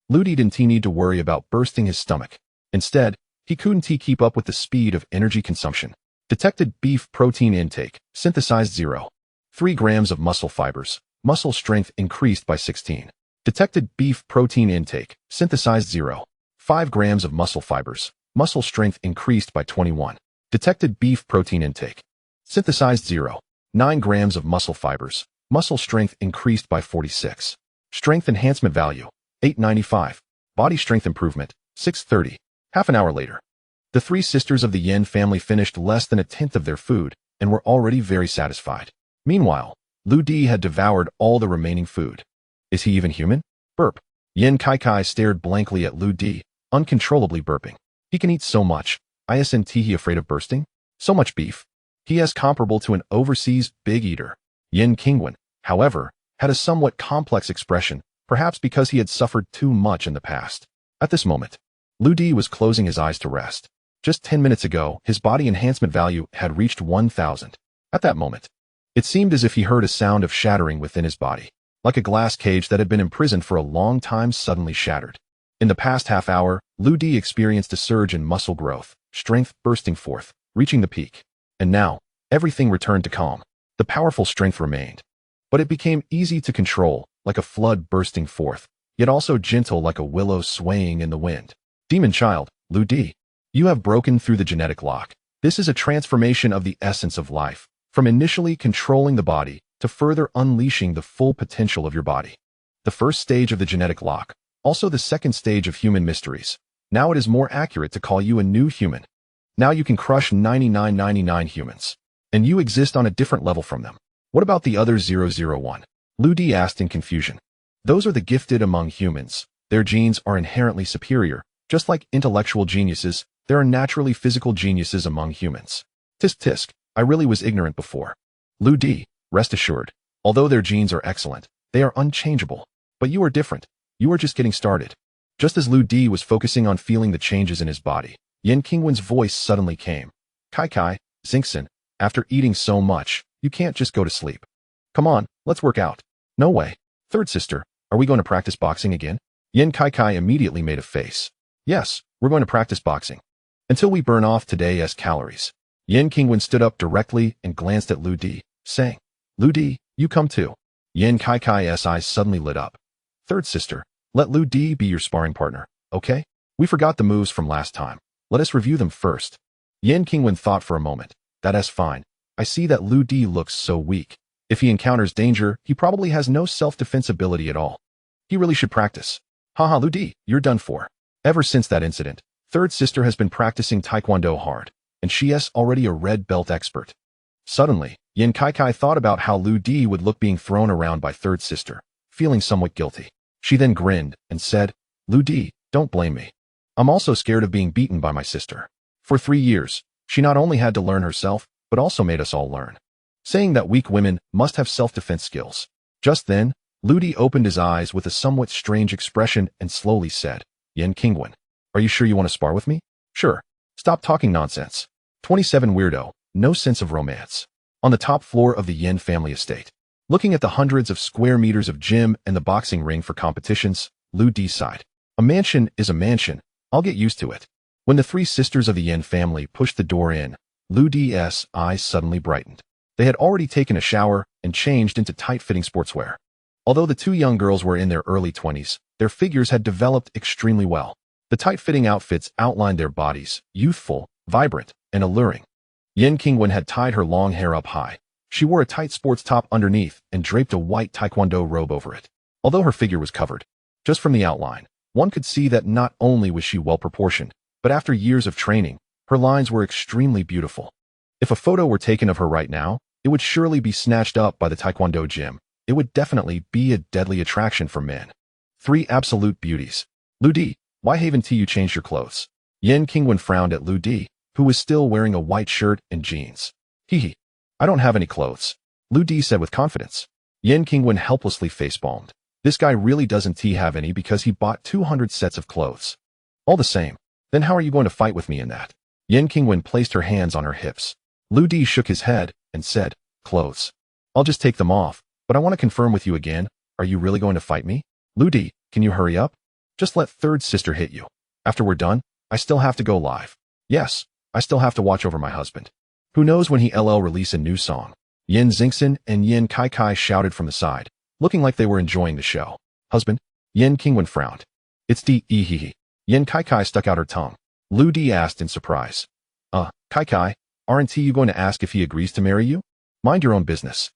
Lu Di didn't need to worry about bursting his stomach. Instead, he couldn't keep up with the speed of energy consumption. Detected beef protein intake, synthesized 0. 3 grams of muscle fibers, muscle strength increased by 16. Detected beef protein intake, synthesized 0. 5 grams of muscle fibers, muscle strength increased by 21. Detected beef protein intake, synthesized 0. 9 grams of muscle fibers, muscle strength increased by 46. Strength enhancement value, 895. Body strength improvement, 630. Half an hour later. The 3 sisters of the Yin family finished less than a tenth of their food and were already very satisfied. Meanwhile, Lu Di had devoured all the remaining food. Is he even human? Burp. Yin Kai stared blankly at Lu Di, uncontrollably burping. He can eat so much. Isn't he afraid of bursting? So much beef. He is comparable to an overseas big eater. Yin Qingwen, however, had a somewhat complex expression, perhaps because he had suffered too much in the past. At this moment, Lu Di was closing his eyes to rest. Just 10 minutes ago, his body enhancement value had reached 1,000. At that moment, it seemed as if he heard a sound of shattering within his body, like a glass cage that had been imprisoned for a long time suddenly shattered. In the past half hour, Lu Di experienced a surge in muscle growth, strength bursting forth, reaching the peak. And now, everything returned to calm. The powerful strength remained. But it became easy to control, like a flood bursting forth, yet also gentle like a willow swaying in the wind. Demon child, Lu Di. You have broken through the genetic lock. This is a transformation of the essence of life, from initially controlling the body to further unleashing the full potential of your body. The first stage of the genetic lock, also the second stage of human mysteries. Now it is more accurate to call you a new human. Now you can crush 99.99 humans. And you exist on a different level from them. What about the other 001? Lu Di asked in confusion. Those are the gifted among humans. Their genes are inherently superior. Just like intellectual geniuses, there are naturally physical geniuses among humans. Tisk tisk, I really was ignorant before. Lu Di, rest assured, although their genes are excellent, they are unchangeable. But you are different. You are just getting started. Just as Lu Di was focusing on feeling the changes in his body, Yin Qingwen's voice suddenly came. Kai, Xingxin, after eating so much, you can't just go to sleep. Come on, let's work out. No way. Third sister, are we going to practice boxing again? Yin Kai immediately made a face. Yes, we're going to practice boxing. Until we burn off today's calories. Yin Qingwen stood up directly and glanced at Lu Di, saying, Lu Di, you come too. Yin Kai's eyes suddenly lit up. Third sister, let Lu Di be your sparring partner, okay? We forgot the moves from last time. Let us review them first. Yin Qingwen thought for a moment. That's fine. I see that Lu Di looks so weak. If he encounters danger, he probably has no self-defense ability at all. He really should practice. Haha, Lu Di, you're done for. Ever since that incident, third sister has been practicing Taekwondo hard, and she is already a red belt expert. Suddenly, Yin Kai thought about how Lu Di would look being thrown around by third sister, feeling somewhat guilty. She then grinned and said, Lu Di, don't blame me. I'm also scared of being beaten by my sister. For 3 years, she not only had to learn herself, but also made us all learn. Saying that weak women must have self-defense skills. Just then, Lu Di opened his eyes with a somewhat strange expression and slowly said, Yin Qingwen, are you sure you want to spar with me? Sure. Stop talking nonsense. 27 weirdo, no sense of romance. On the top floor of the Yin family estate. Looking at the hundreds of square meters of gym and the boxing ring for competitions, Lu Di sighed. A mansion is a mansion. I'll get used to it. When the 3 sisters of the Yin family pushed the door in, Lu Di's eyes suddenly brightened. They had already taken a shower and changed into tight-fitting sportswear. Although the 2 young girls were in their early 20s, their figures had developed extremely well. The tight-fitting outfits outlined their bodies, youthful, vibrant, and alluring. Yin Qingwen had tied her long hair up high. She wore a tight sports top underneath and draped a white Taekwondo robe over it. Although her figure was covered, just from the outline, one could see that not only was she well-proportioned, but after years of training, her lines were extremely beautiful. If a photo were taken of her right now, it would surely be snatched up by the Taekwondo gym. It would definitely be a deadly attraction for men. 3 absolute beauties. Lu Di, why haven't you changed your clothes? Yan Qingwen frowned at Lu Di, who was still wearing a white shirt and jeans. Hee. I don't have any clothes, Lu Di said with confidence. Yan Qingwen helplessly facepalmed. This guy really doesn't have any because he bought 200 sets of clothes. All the same, then how are you going to fight with me in that? Yan Qingwen placed her hands on her hips. Lu Di shook his head and said, clothes. I'll just take them off, but I want to confirm with you again, are you really going to fight me? Lu Di, can you hurry up? Just let third sister hit you. After we're done, I still have to go live. Yes, I still have to watch over my husband. Who knows when he'll release a new song? Yin Xingxin and Yin Kai shouted from the side, looking like they were enjoying the show. Husband? Yan Qingwen frowned. It's Di. Yin Kai stuck out her tongue. Lu Di asked in surprise. Kai, aren't you going to ask if he agrees to marry you? Mind your own business.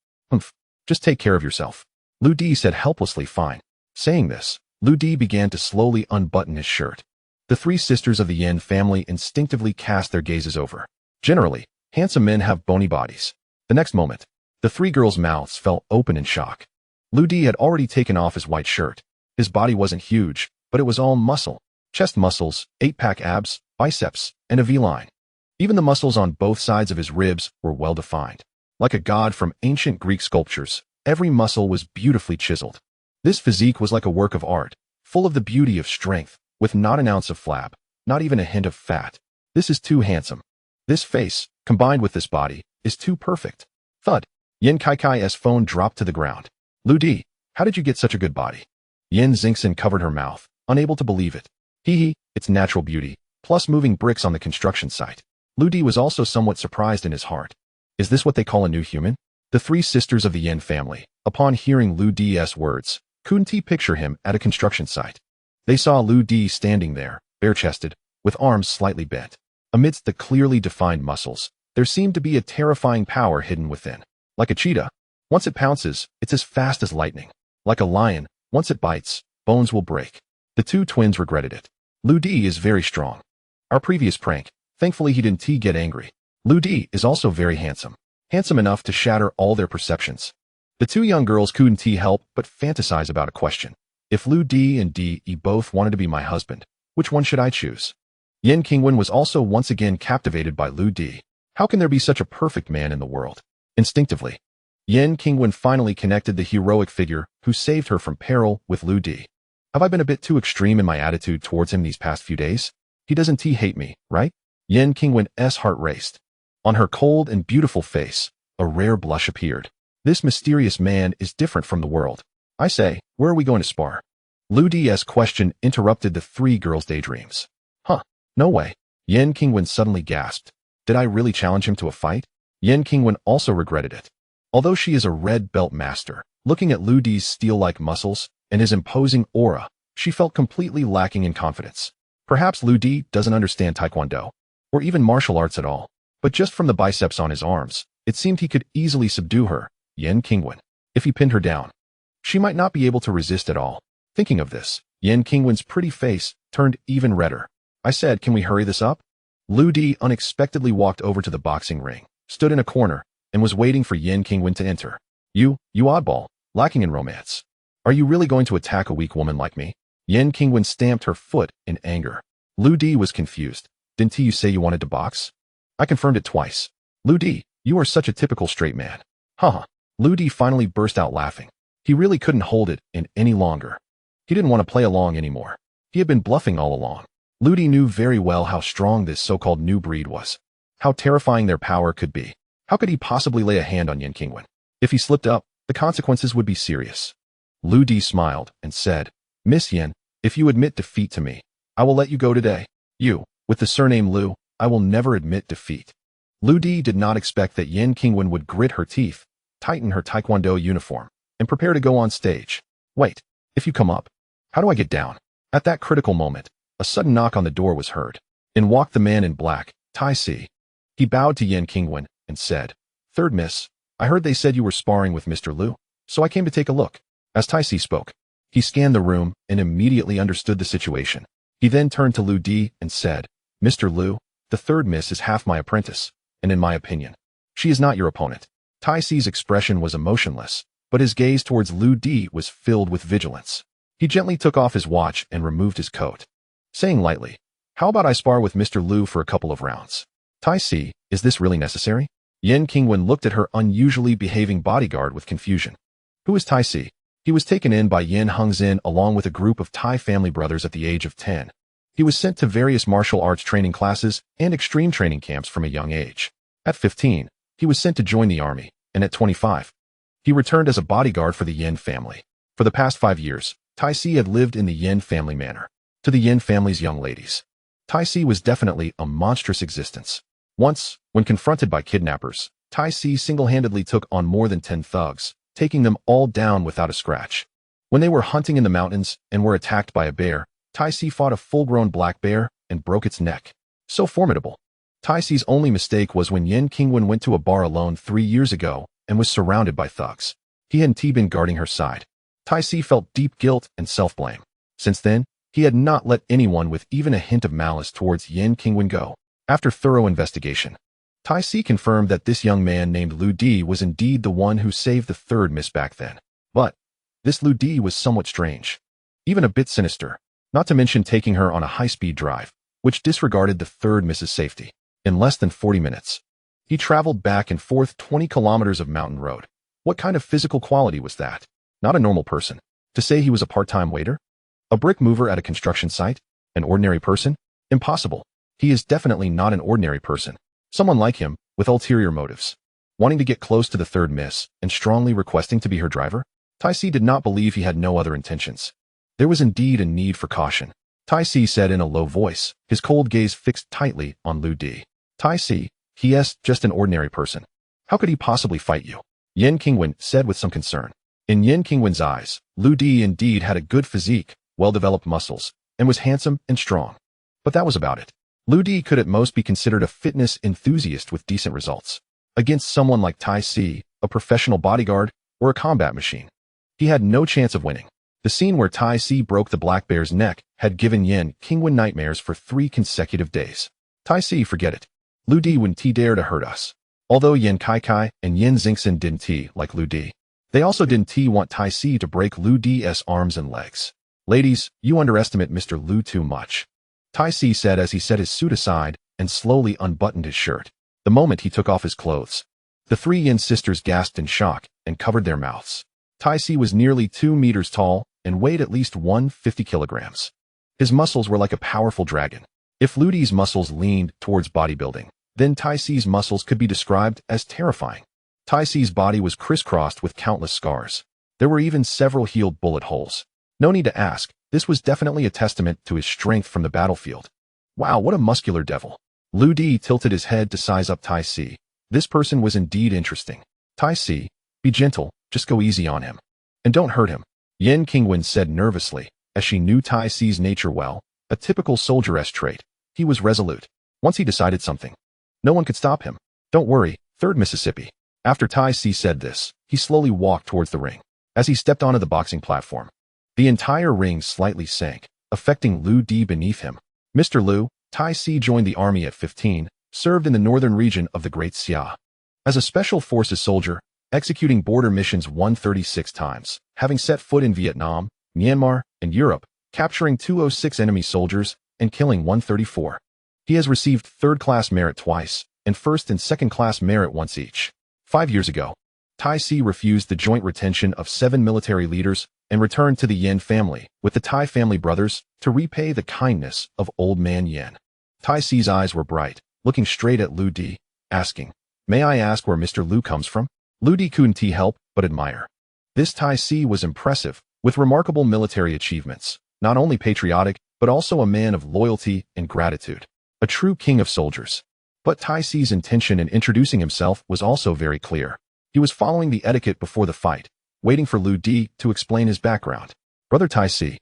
Just take care of yourself. Lu Di said helplessly fine. Saying this, Lu Di began to slowly unbutton his shirt. The 3 sisters of the Yin family instinctively cast their gazes over. Generally, handsome men have bony bodies. The next moment, the 3 girls' mouths fell open in shock. Lu Di had already taken off his white shirt. His body wasn't huge, but it was all muscle. Chest muscles, 8-pack abs, biceps, and a V-line. Even the muscles on both sides of his ribs were well-defined. Like a god from ancient Greek sculptures, every muscle was beautifully chiseled. This physique was like a work of art, full of the beauty of strength, with not an ounce of flab, not even a hint of fat. This is too handsome. This face, combined with this body, is too perfect. Thud. Yin Kai's phone dropped to the ground. Lu Di, how did you get such a good body? Yin Xingxin covered her mouth, unable to believe it. It's natural beauty, plus moving bricks on the construction site. Lu Di was also somewhat surprised in his heart. Is this what they call a new human? The 3 sisters of the Yin family, upon hearing Lu Di's words, couldn't picture him at a construction site. They saw Lu Di standing there, bare-chested, with arms slightly bent. Amidst the clearly defined muscles, there seemed to be a terrifying power hidden within. Like a cheetah, once it pounces, it's as fast as lightning. Like a lion, once it bites, bones will break. The 2 twins regretted it. Lu Di is very strong. Our previous prank, thankfully he didn't get angry. Lu Di is also very handsome. Handsome enough to shatter all their perceptions. The 2 young girls couldn't help but fantasize about a question. If Lu Di and Di both wanted to be my husband, which one should I choose? Yan Qingwen was also once again captivated by Lu Di. How can there be such a perfect man in the world? Instinctively, Yan Qingwen finally connected the heroic figure who saved her from peril with Lu Di. Have I been a bit too extreme in my attitude towards him these past few days? He doesn't hate me, right? Yan Qingwen's heart raced. On her cold and beautiful face, a rare blush appeared. This mysterious man is different from the world. I say, where are we going to spar? Lu Di's question interrupted the 3 girls' daydreams. No way. Yan Qingwen suddenly gasped. Did I really challenge him to a fight? Yan Qingwen also regretted it. Although she is a red belt master, looking at Lu Di's steel-like muscles and his imposing aura, she felt completely lacking in confidence. Perhaps Lu Di doesn't understand Taekwondo, or even martial arts at all, but just from the biceps on his arms, it seemed he could easily subdue her, Yan Qingwen. If he pinned her down, she might not be able to resist at all. Thinking of this, Yan Qingwen's pretty face turned even redder. I said, can we hurry this up? Lu Di unexpectedly walked over to the boxing ring, stood in a corner, and was waiting for Yan Qingwen to enter. You oddball, lacking in romance. Are you really going to attack a weak woman like me? Yan Qingwen stamped her foot in anger. Lu Di was confused. Didn't you say you wanted to box? I confirmed it twice. Lu Di, you are such a typical straight man. Lu Di finally burst out laughing. He really couldn't hold it in any longer. He didn't want to play along anymore. He had been bluffing all along. Lu Di knew very well how strong this so-called new breed was. How terrifying their power could be. How could he possibly lay a hand on Yan Qingwen? If he slipped up, the consequences would be serious. Lu Di smiled and said, Miss Yan, if you admit defeat to me, I will let you go today. You, with the surname Lu, I will never admit defeat. Lu Di did not expect that Yan Qingwen would grit her teeth, tighten her Taekwondo uniform, and prepare to go on stage. Wait, if you come up, how do I get down? At that critical moment, a sudden knock on the door was heard. In walked the man in black, Tai Si. He bowed to Yan Qingwen and said, Third miss, I heard they said you were sparring with Mr. Lu, so I came to take a look. As Tai Si spoke, he scanned the room and immediately understood the situation. He then turned to Lu Di and said, Mr. Lu, the third miss is half my apprentice, and in my opinion, she is not your opponent. Tai Si's expression was emotionless, but his gaze towards Lu Di was filled with vigilance. He gently took off his watch and removed his coat, saying lightly, "How about I spar with Mr. Lu for a couple of rounds?" Tai Si, is this really necessary? Yan Qingwen looked at her unusually behaving bodyguard with confusion. Who is Tai Si? He was taken in by Yin Hengzin along with a group of Tai family brothers at the age of 10. He was sent to various martial arts training classes and extreme training camps from a young age. At 15, he was sent to join the army, and at 25, he returned as a bodyguard for the Yin family. For the past 5 years, Tai Si had lived in the Yin family manor, to the Yin family's young ladies. Tai Si was definitely a monstrous existence. Once, when confronted by kidnappers, Tai Si single-handedly took on more than 10 thugs, taking them all down without a scratch. When they were hunting in the mountains and were attacked by a bear, Tai Si fought a full-grown black bear and broke its neck. So formidable. Tai Si's only mistake was when Yan Qingwen went to a bar alone 3 years ago and was surrounded by thugs. He hadn't been guarding her side. Tai Si felt deep guilt and self-blame. Since then, he had not let anyone with even a hint of malice towards Yan Qingwen go. After thorough investigation, Tai Si confirmed that this young man named Lu Di was indeed the one who saved the third miss back then. But this Lu Di was somewhat strange, even a bit sinister, not to mention taking her on a high-speed drive, which disregarded the third miss's safety. In less than 40 minutes, he traveled back and forth 20 kilometers of mountain road. What kind of physical quality was that? Not a normal person. To say he was a part-time waiter? A brick mover at a construction site? An ordinary person? Impossible. He is definitely not an ordinary person. Someone like him, with ulterior motives. Wanting to get close to the third miss, and strongly requesting to be her driver? Tai Si did not believe he had no other intentions. There was indeed a need for caution. Tai Si said in a low voice, his cold gaze fixed tightly on Lu Di. Tai Si, he is just an ordinary person. How could he possibly fight you? Yan Qingwen said with some concern. In Yan Qingwen's eyes, Lu Di indeed had a good physique, well-developed muscles, and was handsome and strong. But that was about it. Lu Di could at most be considered a fitness enthusiast with decent results. Against someone like Tai Si, a professional bodyguard, or a combat machine, he had no chance of winning. The scene where Tai Si broke the black bear's neck had given Yan Qingwen nightmares for 3 consecutive days. Tai Si, forget it. Lu Di wouldn't dare to hurt us. Although Yan Kai and Yan Xingxin didn't like Lu Di, they also didn't want Tai Si to break Lu Di's arms and legs. Ladies, you underestimate Mr. Lu too much, Tai Si said as he set his suit aside and slowly unbuttoned his shirt. The moment he took off his clothes, the 3 Yin sisters gasped in shock and covered their mouths. Tai Si was nearly 2 meters tall and weighed at least 150 kilograms. His muscles were like a powerful dragon. If Lu Di's muscles leaned towards bodybuilding, then Tai Si's muscles could be described as terrifying. Tai Si's body was crisscrossed with countless scars. There were even several healed bullet holes. No need to ask, this was definitely a testament to his strength from the battlefield. Wow, what a muscular devil. Lu Di tilted his head to size up Tai Si. This person was indeed interesting. Tai Si, be gentle, just go easy on him. And don't hurt him, Yan Qingwen said nervously, as she knew Tai Si's nature well, a typical soldieress trait. He was resolute. Once he decided something, no one could stop him. Don't worry, 3rd Mississippi. After Tai Si said this, he slowly walked towards the ring. As he stepped onto the boxing platform, the entire ring slightly sank, affecting Lu Di beneath him. Mr. Lu, Tai Si joined the army at 15, served in the northern region of the Great Xia. As a special forces soldier, executing border missions 136 times, having set foot in Vietnam, Myanmar, and Europe, capturing 206 enemy soldiers, and killing 134. He has received 3rd-class merit twice, and 1st and 2nd-class merit once each. 5 years ago, Tai Si refused the joint retention of 7 military leaders and returned to the Yin family with the Tai family brothers to repay the kindness of old man Yin. Tai Si's eyes were bright, looking straight at Lu Di, asking, "May I ask where Mr. Lu comes from?" Lu Di couldn't help but admire. This Tai Si was impressive, with remarkable military achievements, not only patriotic, but also a man of loyalty and gratitude, a true king of soldiers. But Tai Si's intention in introducing himself was also very clear. He was following the etiquette before the fight, waiting for Lu Di to explain his background. "Brother Tai Si,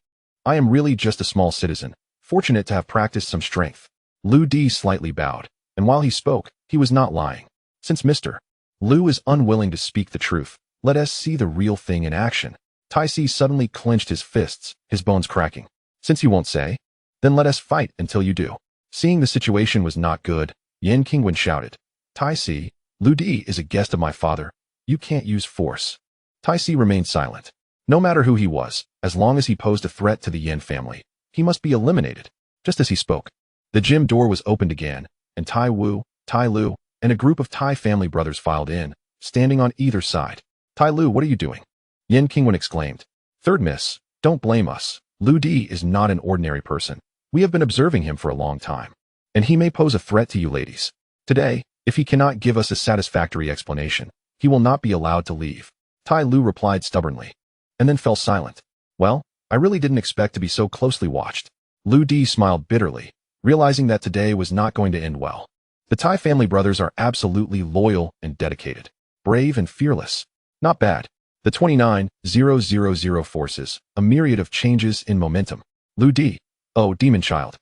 I am really just a small citizen, fortunate to have practiced some strength." Lu Di slightly bowed, and while he spoke, he was not lying. Since Mr. Lu is unwilling to speak the truth, let us see the real thing in action. Tai Si suddenly clenched his fists, his bones cracking. "Since you won't say, then let us fight until you do." Seeing the situation was not good, Yan Qingwen shouted, "Tai Si, Lu Di is a guest of my father. You can't use force. Tai Si remained silent. No matter who he was, as long as he posed a threat to the Yin family, he must be eliminated. Just as he spoke, the gym door was opened again, and Tai Wu, Tai Lu, and a group of Tai family brothers filed in, standing on either side. Tai Lu, what are you doing? Yin Qingwen exclaimed. Third miss, don't blame us. Lu Di is not an ordinary person. We have been observing him for a long time, and he may pose a threat to you ladies. Today, if he cannot give us a satisfactory explanation, he will not be allowed to leave. Tai Lu replied stubbornly, and then fell silent. Well, I really didn't expect to be so closely watched. Lu Di smiled bitterly, realizing that today was not going to end well. The Tai family brothers are absolutely loyal and dedicated, brave and fearless. Not bad. The 29,000 forces, a myriad of changes in momentum. Lu Di, oh demon child.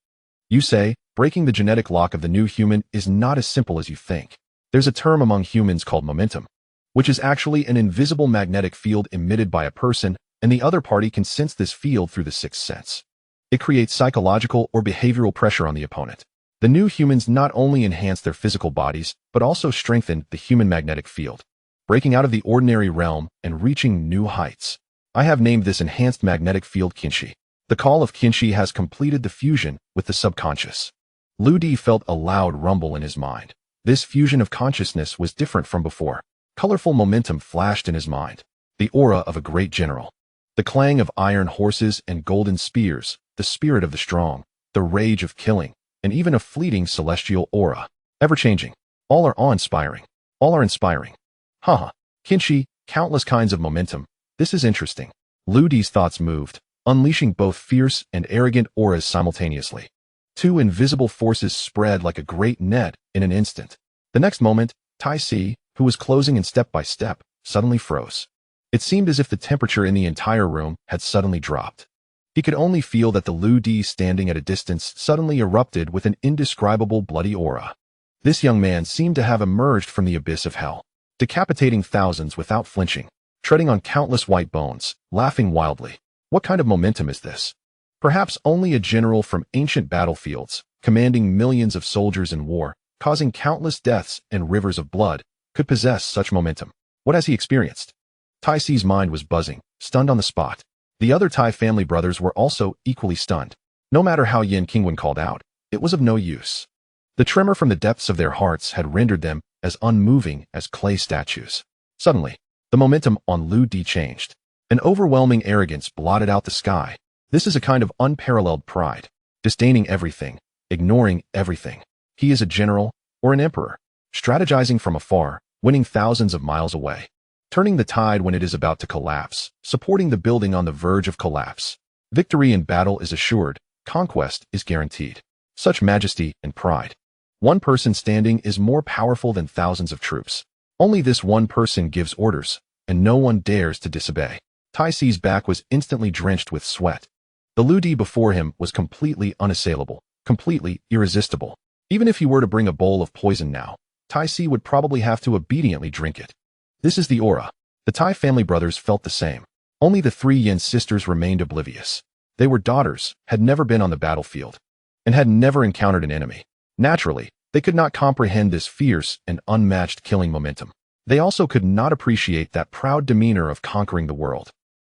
You say, breaking the genetic lock of the new human is not as simple as you think. There's a term among humans called momentum, which is actually an invisible magnetic field emitted by a person, and the other party can sense this field through the sixth sense. It creates psychological or behavioral pressure on the opponent. The new humans not only enhance their physical bodies, but also strengthen the human magnetic field, breaking out of the ordinary realm and reaching new heights. I have named this enhanced magnetic field Qinshi. The call of Qinshi has completed the fusion with the subconscious. Lu Di felt a loud rumble in his mind. This fusion of consciousness was different from before. Colorful momentum flashed in his mind. The aura of a great general. The clang of iron horses and golden spears, the spirit of the strong, the rage of killing, and even a fleeting celestial aura. Ever-changing. All are awe-inspiring. All are inspiring. Haha. Qinshi, countless kinds of momentum. This is interesting. Lu Di's thoughts moved, unleashing both fierce and arrogant auras simultaneously. Two invisible forces spread like a great net in an instant. The next moment, Tai Si, who was closing in step by step, suddenly froze. It seemed as if the temperature in the entire room had suddenly dropped. He could only feel that the Lu Di standing at a distance suddenly erupted with an indescribable bloody aura. This young man seemed to have emerged from the abyss of hell, decapitating thousands without flinching, treading on countless white bones, laughing wildly. What kind of momentum is this? Perhaps only a general from ancient battlefields, commanding millions of soldiers in war, causing countless deaths and rivers of blood, could possess such momentum. What has he experienced? Tai Si's mind was buzzing, stunned on the spot. The other Tai family brothers were also equally stunned. No matter how Yin Qingwen called out, it was of no use. The tremor from the depths of their hearts had rendered them as unmoving as clay statues. Suddenly, the momentum on Lu Di changed. An overwhelming arrogance blotted out the sky. This is a kind of unparalleled pride, disdaining everything, ignoring everything. He is a general or an emperor, strategizing from afar, winning thousands of miles away, turning the tide when it is about to collapse, supporting the building on the verge of collapse. Victory in battle is assured, conquest is guaranteed. Such majesty and pride. One person standing is more powerful than thousands of troops. Only this one person gives orders, and no one dares to disobey. Tai Si's back was instantly drenched with sweat. The Lu Di before him was completely unassailable, completely irresistible. Even if he were to bring a bowl of poison now, Tai Si would probably have to obediently drink it. This is the aura. The Tai family brothers felt the same. Only the three Yin sisters remained oblivious. They were daughters, had never been on the battlefield, and had never encountered an enemy. Naturally, they could not comprehend this fierce and unmatched killing momentum. They also could not appreciate that proud demeanor of conquering the world.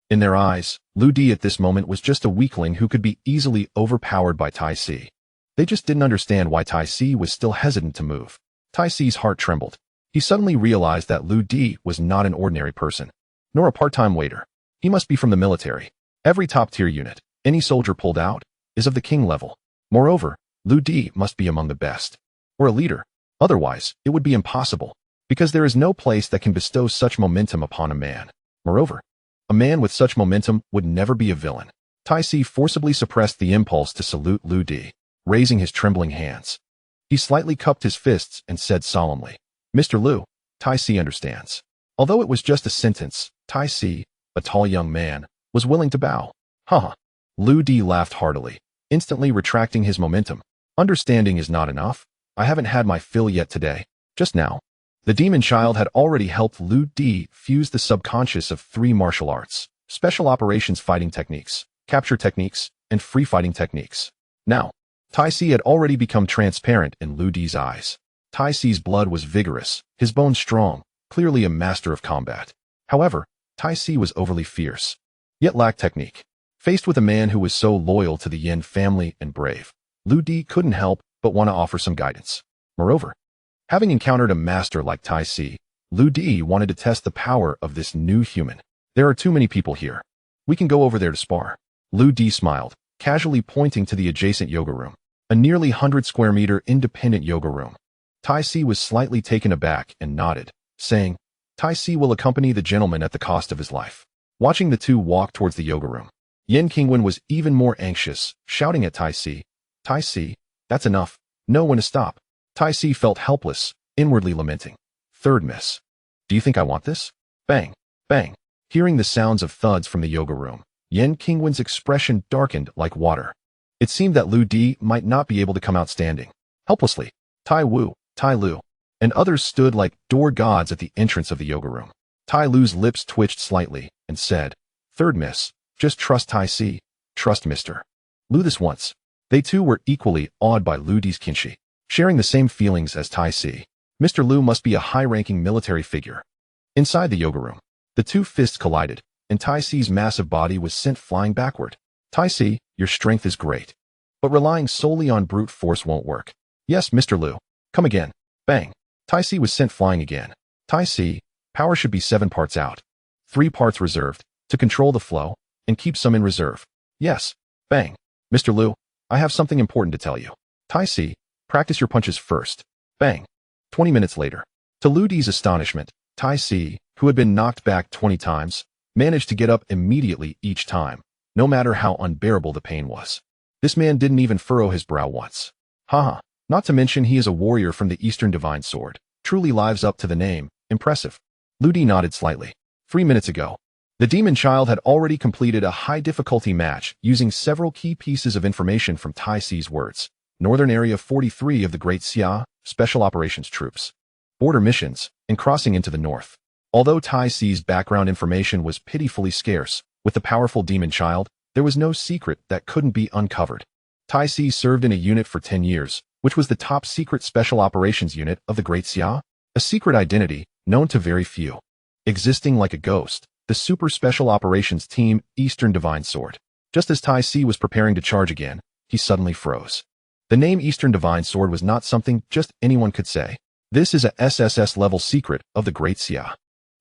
In their eyes, Lu Di at this moment was just a weakling who could be easily overpowered by Tai Si. They just didn't understand why Tai Si was still hesitant to move. Tai Si's heart trembled. He suddenly realized that Lu Di was not an ordinary person, nor a part-time waiter. He must be from the military. Every top-tier unit, any soldier pulled out, is of the king level. Moreover, Lu Di must be among the best, or a leader. Otherwise, it would be impossible, because there is no place that can bestow such momentum upon a man. Moreover, a man with such momentum would never be a villain. Tai Si forcibly suppressed the impulse to salute Lu Di, raising his trembling hands. He slightly cupped his fists and said solemnly, Mr. Lu, Tai Si understands. Although it was just a sentence, Tai Si, a tall young man, was willing to bow. Haha. Lu Di laughed heartily, instantly retracting his momentum. Understanding is not enough. I haven't had my fill yet today. Just now. The demon child had already helped Lu Di fuse the subconscious of three martial arts, special operations fighting techniques, capture techniques, and free fighting techniques. Now, Tai Si had already become transparent in Lu Di's eyes. Tai Si's blood was vigorous, his bones strong, clearly a master of combat. However, Tai Si was overly fierce, yet lacked technique. Faced with a man who was so loyal to the Yin family and brave, Lu Di couldn't help but want to offer some guidance. Moreover, having encountered a master like Tai Si, Lu Di wanted to test the power of this new human. There are too many people here. We can go over there to spar. Lu Di smiled, casually pointing to the adjacent yoga room, a nearly 100-square-meter independent yoga room. Tai Si was slightly taken aback and nodded, saying, Tai Si will accompany the gentleman at the cost of his life. Watching the two walk towards the yoga room, Yin Qingwen was even more anxious, shouting at Tai Si, Tai Si, that's enough. Know when to stop. Tai Si felt helpless, inwardly lamenting. Third miss. Do you think I want this? Bang, bang. Hearing the sounds of thuds from the yoga room, Yin Qingwen's expression darkened like water. It seemed that Lu Di might not be able to come out standing. Helplessly, Tai Wu, Tai Lu, and others stood like door gods at the entrance of the yoga room. Tai Lu's lips twitched slightly and said, Third miss, just trust Tai Si, trust Mr. Lu this once. They too were equally awed by Lu Di's kinshi, sharing the same feelings as Tai Si. Mr. Lu must be a high-ranking military figure. Inside the yoga room, the two fists collided, and Tai Si's massive body was sent flying backward. Tai Si, your strength is great, but relying solely on brute force won't work. Yes, Mr. Lu. Come again. Bang. Tai Si was sent flying again. Tai Si, power should be 7 parts out, 3 parts reserved, to control the flow, and keep some in reserve. Yes. Bang. Mr. Lu, I have something important to tell you. Tai Si, practice your punches first. Bang. 20 minutes later. To Lu Di's astonishment, Tai Si, who had been knocked back 20 times, managed to get up immediately each time, no matter how unbearable the pain was. This man didn't even furrow his brow once. Haha. Not to mention he is a warrior from the Eastern Divine Sword. Truly lives up to the name. Impressive. Lu Di nodded slightly. 3 minutes ago, the demon child had already completed a high-difficulty match using several key pieces of information from Tai Si's words. Northern Area 43 of the Great Xia, Special Operations Troops, border missions, and crossing into the north. Although Tai Si's background information was pitifully scarce, with the powerful demon child, there was no secret that couldn't be uncovered. Tai Si served in a unit for 10 years, which was the top secret special operations unit of the Great Xia, a secret identity known to very few. Existing like a ghost, the Super Special Operations Team Eastern Divine Sword. Just as Tai Si was preparing to charge again, he suddenly froze. The name Eastern Divine Sword was not something just anyone could say. This is a SSS-level secret of the Great Xia.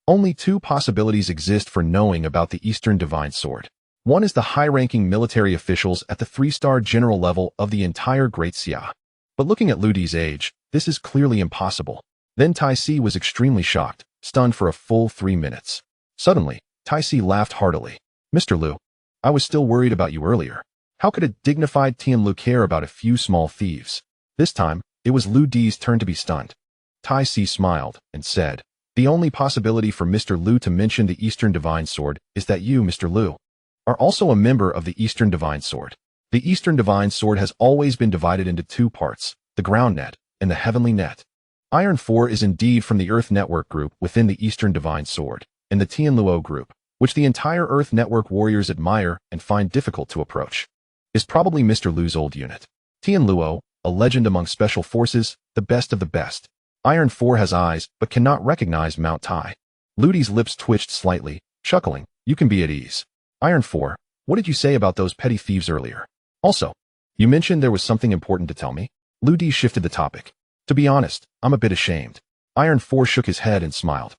Only 2 possibilities exist for knowing about the Eastern Divine Sword. One is the high-ranking military officials at the 3-star general level of the entire Great Xia. But looking at Lu Di's age, this is clearly impossible. Then Tai Si was extremely shocked, stunned for a full 3 minutes. Suddenly, Tai Si laughed heartily. Mr. Lu, I was still worried about you earlier. How could a dignified Tian Lu care about a few small thieves? This time, it was Lu Di's turn to be stunned. Tai Si smiled and said, The only possibility for Mr. Lu to mention the Eastern Divine Sword is that you, Mr. Lu, are also a member of the Eastern Divine Sword. The Eastern Divine Sword has always been divided into 2 parts, the ground net and the heavenly net. Iron 4 is indeed from the Earth Network group within the Eastern Divine Sword, and the Tian Luo group, which the entire Earth Network warriors admire and find difficult to approach, is probably Mr. Lu's old unit. Tian Luo, a legend among special forces, the best of the best. Iron 4 has eyes, but cannot recognize Mount Tai. Lu Di's lips twitched slightly, chuckling, You can be at ease. Iron 4, what did you say about those petty thieves earlier? Also, you mentioned there was something important to tell me? Lu Di shifted the topic. To be honest, I'm a bit ashamed. Iron 4 shook his head and smiled.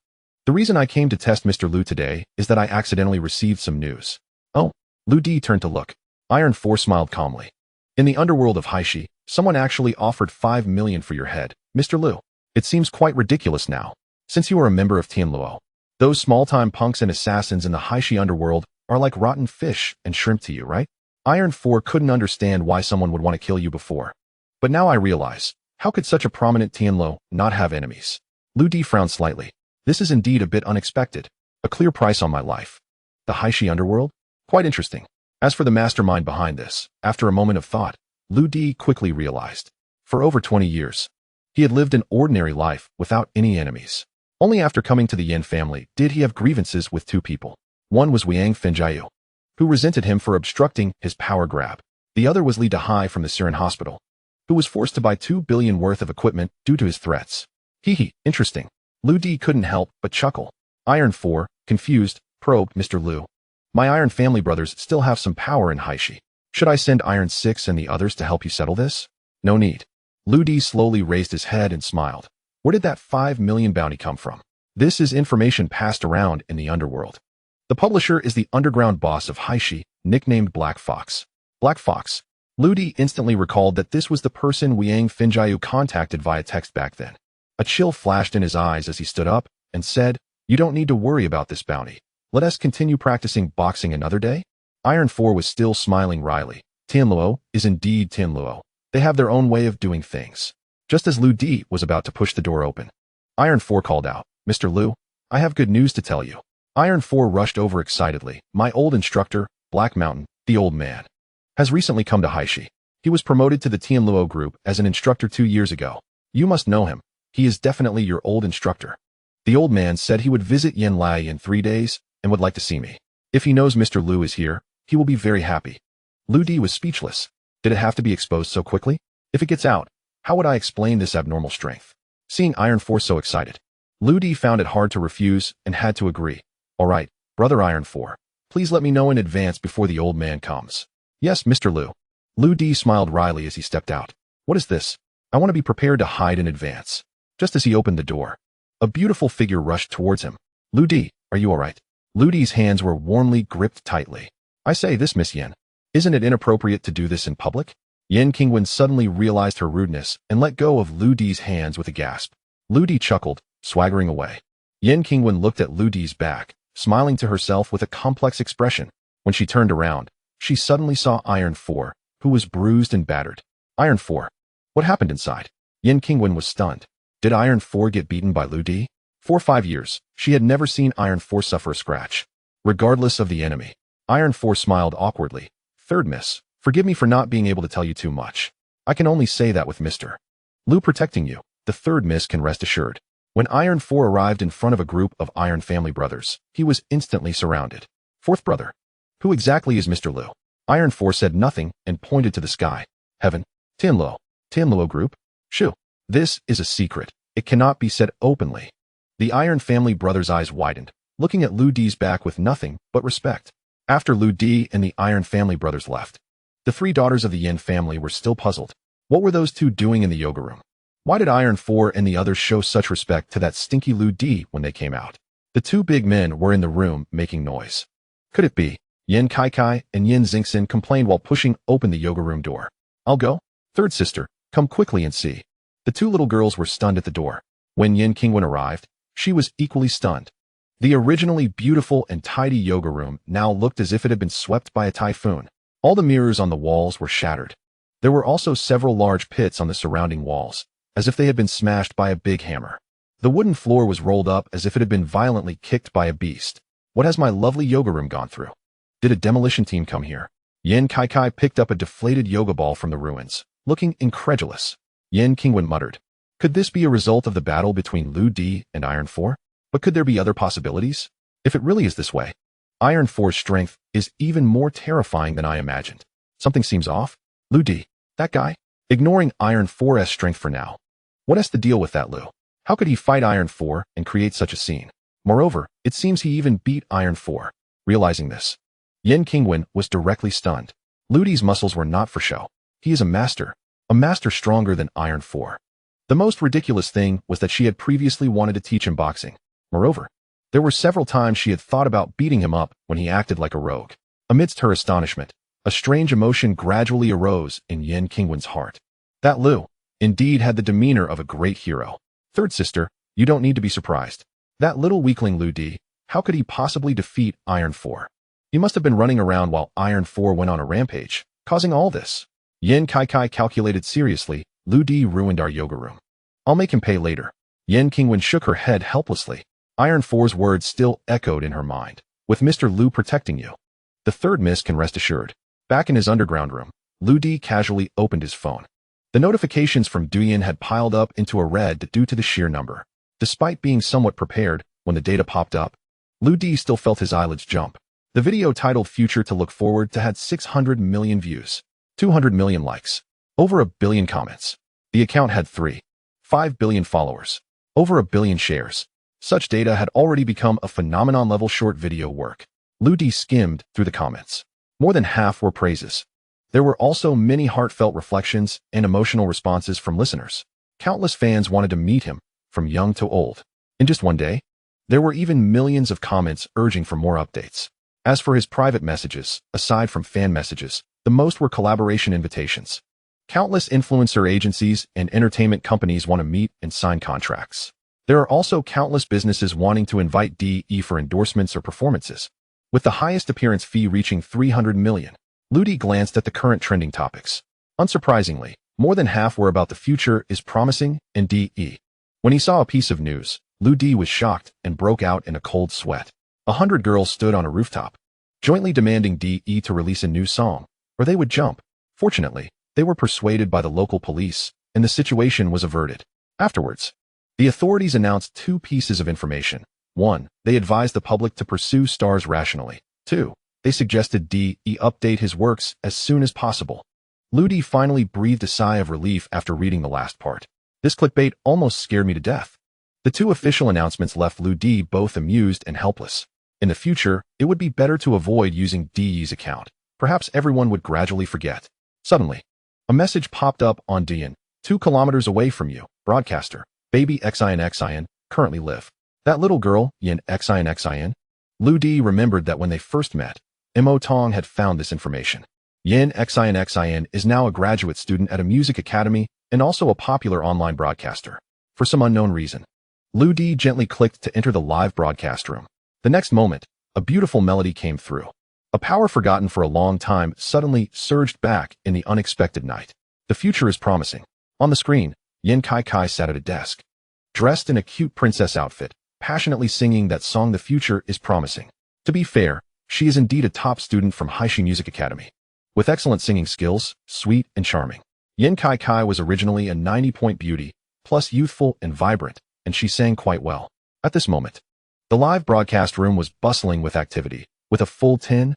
The reason I came to test Mr. Lu today is that I accidentally received some news. Oh, Lu Di turned to look. Iron 4 smiled calmly. In the underworld of Haishi, someone actually offered 5 million for your head, Mr. Lu. It seems quite ridiculous now, since you are a member of Tian Luo. Those small-time punks and assassins in the Haishi underworld are like rotten fish and shrimp to you, right? Iron 4 couldn't understand why someone would want to kill you before. But now I realize, how could such a prominent Tian Luo not have enemies? Lu Di frowned slightly. This is indeed a bit unexpected. A clear price on my life. The Haishi underworld? Quite interesting. As for the mastermind behind this, after a moment of thought, Lu Di quickly realized. For over 20 years, he had lived an ordinary life without any enemies. Only after coming to the Yin family did he have grievances with 2 people. One was Wiang Fenjiu, who resented him for obstructing his power grab. The other was Li Dahai from the Siren Hospital, who was forced to buy 2 billion worth of equipment due to his threats. Interesting. Lu Di couldn't help but chuckle. Iron 4, confused, probed Mr. Lu. My Iron family brothers still have some power in Haishi. Should I send Iron 6 and the others to help you settle this? No need. Lu Di slowly raised his head and smiled. Where did that 5 million bounty come from? This is information passed around in the underworld. The publisher is the underground boss of Haishi, nicknamed Black Fox. Black Fox. Lu Di instantly recalled that this was the person Wang Finjiu contacted via text back then. A chill flashed in his eyes as he stood up and said, "You don't need to worry about this bounty. Let us continue practicing boxing another day?" Iron 4 was still smiling wryly. Tianluo is indeed Tianluo. They have their own way of doing things. Just as Lu Di was about to push the door open, Iron 4 called out, "Mr. Lu, I have good news to tell you." Iron 4 rushed over excitedly. My old instructor, Black Mountain, the old man, has recently come to Haishi. He was promoted to the Tianluo group as an instructor 2 years ago. You must know him. He is definitely your old instructor. The old man said he would visit Yanlai in 3 days and would like to see me. If he knows Mr. Lu is here, he will be very happy. Lu Di was speechless. Did it have to be exposed so quickly? If it gets out, how would I explain this abnormal strength? Seeing Iron 4 so excited, Lu Di found it hard to refuse and had to agree. All right, brother Iron 4, please let me know in advance before the old man comes. Yes, Mr. Lu. Lu Di smiled wryly as he stepped out. What is this? I want to be prepared to hide in advance. Just as he opened the door, a beautiful figure rushed towards him. Lu Di, are you all right? Lu Di's hands were warmly gripped tightly. I say this, Miss Yen. Isn't it inappropriate to do this in public? Yen Qingwen suddenly realized her rudeness and let go of Lu Di's hands with a gasp. Lu Di chuckled, swaggering away. Yen Qingwen looked at Lu Di's back, smiling to herself with a complex expression. When she turned around, she suddenly saw Iron 4, who was bruised and battered. Iron 4. What happened inside? Yen Qingwen was stunned. Did Iron 4 get beaten by Lu Di? For 5 years, she had never seen Iron 4 suffer a scratch. Regardless of the enemy, Iron 4 smiled awkwardly. Third miss, forgive me for not being able to tell you too much. I can only say that with Mr. Lu protecting you, the third miss can rest assured. When Iron 4 arrived in front of a group of Iron family brothers, he was instantly surrounded. Fourth brother. Who exactly is Mr. Lu? Iron 4 said nothing and pointed to the sky. Heaven. Tianluo. Tianluo group? Shoo. This is a secret. It cannot be said openly. The Iron family brothers' eyes widened, looking at Lu Di's back with nothing but respect. After Lu Di and the Iron family brothers left, the 3 daughters of the Yin family were still puzzled. What were those 2 doing in the yoga room? Why did Iron 4 and the others show such respect to that stinky Lu Di when they came out? The 2 big men were in the room making noise. Could it be? Yin Kai and Yin Xingxin complained while pushing open the yoga room door. I'll go. Third sister, come quickly and see. The 2 little girls were stunned at the door. When Yin Qingwen arrived, she was equally stunned. The originally beautiful and tidy yoga room now looked as if it had been swept by a typhoon. All the mirrors on the walls were shattered. There were also several large pits on the surrounding walls, as if they had been smashed by a big hammer. The wooden floor was rolled up as if it had been violently kicked by a beast. What has my lovely yoga room gone through? Did a demolition team come here? Yin Kai picked up a deflated yoga ball from the ruins, looking incredulous. Yin Qingwen muttered. Could this be a result of the battle between Lu Di and Iron 4? But could there be other possibilities? If it really is this way, Iron 4's strength is even more terrifying than I imagined. Something seems off. Lu Di, that guy? Ignoring Iron 4's strength for now. What has to deal with that Lu? How could he fight Iron 4 and create such a scene? Moreover, it seems he even beat Iron 4. Realizing this, Yin Qingwen was directly stunned. Lu Di's muscles were not for show. He is a master stronger than Iron 4. The most ridiculous thing was that she had previously wanted to teach him boxing. Moreover, there were several times she had thought about beating him up when he acted like a rogue. Amidst her astonishment, a strange emotion gradually arose in Yin Qingwen's heart. That Lu, indeed, had the demeanor of a great hero. Third sister, you don't need to be surprised. That little weakling Lu Di, how could he possibly defeat Iron 4? He must have been running around while Iron 4 went on a rampage, causing all this. Yin Kai calculated seriously. Lu Di ruined our yoga room. I'll make him pay later. Yin Qingwen shook her head helplessly. Iron 4's words still echoed in her mind. With Mr. Lu protecting you, the third miss can rest assured. Back in his underground room, Lu Di casually opened his phone. The notifications from Duyin had piled up into a red due to the sheer number. Despite being somewhat prepared when the data popped up, Lu Di still felt his eyelids jump. The video titled Future to Look Forward to had 600 million views, 200 million likes, over 1 billion comments. The account had 3.5 billion followers, over 1 billion shares. Such data had already become a phenomenon-level short video work. Lu Di skimmed through the comments. More than half were praises. There were also many heartfelt reflections and emotional responses from listeners. Countless fans wanted to meet him, from young to old. In just one day, there were even millions of comments urging for more updates. As for his private messages, aside from fan messages, the most were collaboration invitations. Countless influencer agencies and entertainment companies want to meet and sign contracts. There are also countless businesses wanting to invite DE for endorsements or performances. With the highest appearance fee reaching $300 million, Lu Di glanced at the current trending topics. Unsurprisingly, more than half were about the future is promising and DE. When he saw a piece of news, Lu Di was shocked and broke out in a cold sweat. 100 girls stood on a rooftop, jointly demanding DE to release a new song, or they would jump. Fortunately, they were persuaded by the local police, and the situation was averted. Afterwards, the authorities announced two pieces of information. 1. They advised the public to pursue stars rationally. 2. They suggested DE update his works as soon as possible. Lu Di finally breathed a sigh of relief after reading the last part. This clickbait almost scared me to death. The two official announcements left Lu Di both amused and helpless. In the future, it would be better to avoid using DE's account. Perhaps everyone would gradually forget. Suddenly, a message popped up on Dian, 2 kilometers away from you, broadcaster, baby Xin, currently live. That little girl, Yin Xin. Lu Di remembered that when they first met, Mo Tong had found this information. Yin Xin is now a graduate student at a music academy and also a popular online broadcaster. For some unknown reason, Lu Di gently clicked to enter the live broadcast room. The next moment, a beautiful melody came through. A power forgotten for a long time suddenly surged back in the unexpected night. The future is promising. On the screen, Yin Kai sat at a desk, dressed in a cute princess outfit, passionately singing that song The Future is Promising. To be fair, she is indeed a top student from Haishi Music Academy. With excellent singing skills, sweet and charming. Yin Kai was originally a 90-point beauty, plus youthful and vibrant, and she sang quite well. At this moment, the live broadcast room was bustling with activity, with a full 10,000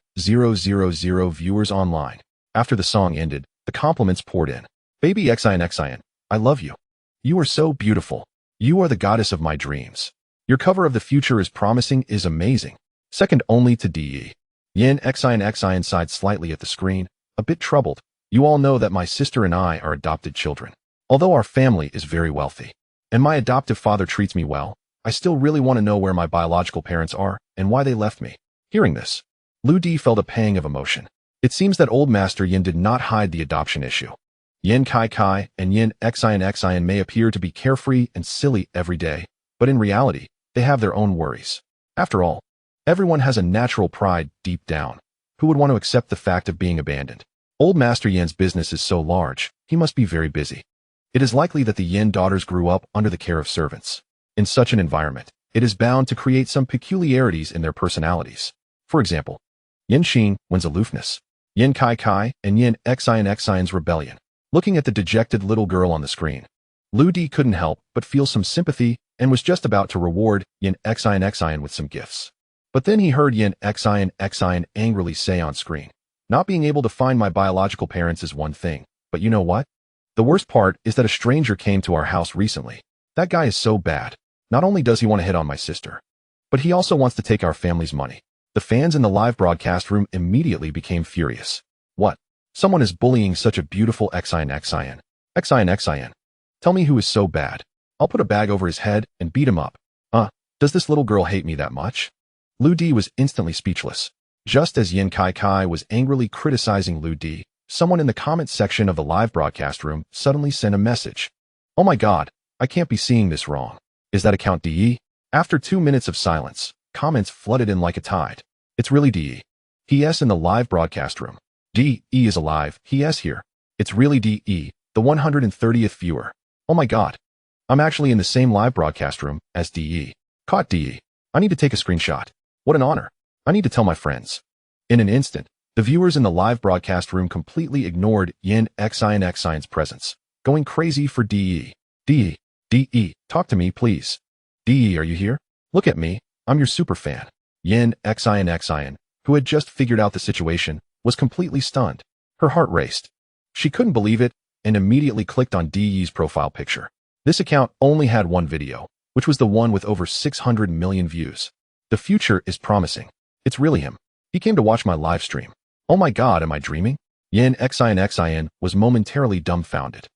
viewers online. After the song ended, the compliments poured in. Baby Xin, I love you. You are so beautiful. You are the goddess of my dreams. Your cover of The Future is Promising is amazing. Second only to DE. Yin Xin sighed slightly at the screen, a bit troubled. You all know that my sister and I are adopted children. Although our family is very wealthy, and my adoptive father treats me well, I still really want to know where my biological parents are and why they left me. Hearing this, Lu Di felt a pang of emotion. It seems that old Master Yin did not hide the adoption issue. Yin Kai and Yin Xin may appear to be carefree and silly every day, but in reality, they have their own worries. After all, everyone has a natural pride deep down. Who would want to accept the fact of being abandoned? Old Master Yin's business is so large, he must be very busy. It is likely that the Yin daughters grew up under the care of servants. In such an environment, it is bound to create some peculiarities in their personalities. For example, Yin Xin's aloofness, Yin Kai and Yin Xin's rebellion. Looking at the dejected little girl on the screen, Lu Di couldn't help but feel some sympathy and was just about to reward Yin Xin with some gifts. But then he heard Yin Xin angrily say on screen, not being able to find my biological parents is one thing, but you know what? The worst part is that a stranger came to our house recently. That guy is so bad. Not only does he want to hit on my sister, but he also wants to take our family's money. The fans in the live broadcast room immediately became furious. What? Someone is bullying such a beautiful Xin. Tell me who is so bad. I'll put a bag over his head and beat him up. Does this little girl hate me that much? Lu Di was instantly speechless. Just as Yin Kai was angrily criticizing Lu Di, someone in the comments section of the live broadcast room suddenly sent a message. Oh my god, I can't be seeing this wrong. Is that account DE? After 2 minutes of silence, comments flooded in like a tide. It's really DE. He.S. in the live broadcast room. DE is alive. He.S. here. It's really DE, the 130th viewer. Oh my god. I'm actually in the same live broadcast room as DE. Caught DE. I need to take a screenshot. What an honor. I need to tell my friends. In an instant, the viewers in the live broadcast room completely ignored Yin Xin's presence, going crazy for DE. DE, talk to me, please. DE, are you here? Look at me. I'm your super fan. Yin Xin, who had just figured out the situation, was completely stunned. Her heart raced. She couldn't believe it and immediately clicked on DE's profile picture. This account only had one video, which was the one with over 600 million views. The future is promising. It's really him. He came to watch my live stream. Oh my god, am I dreaming? Yin Xin was momentarily dumbfounded,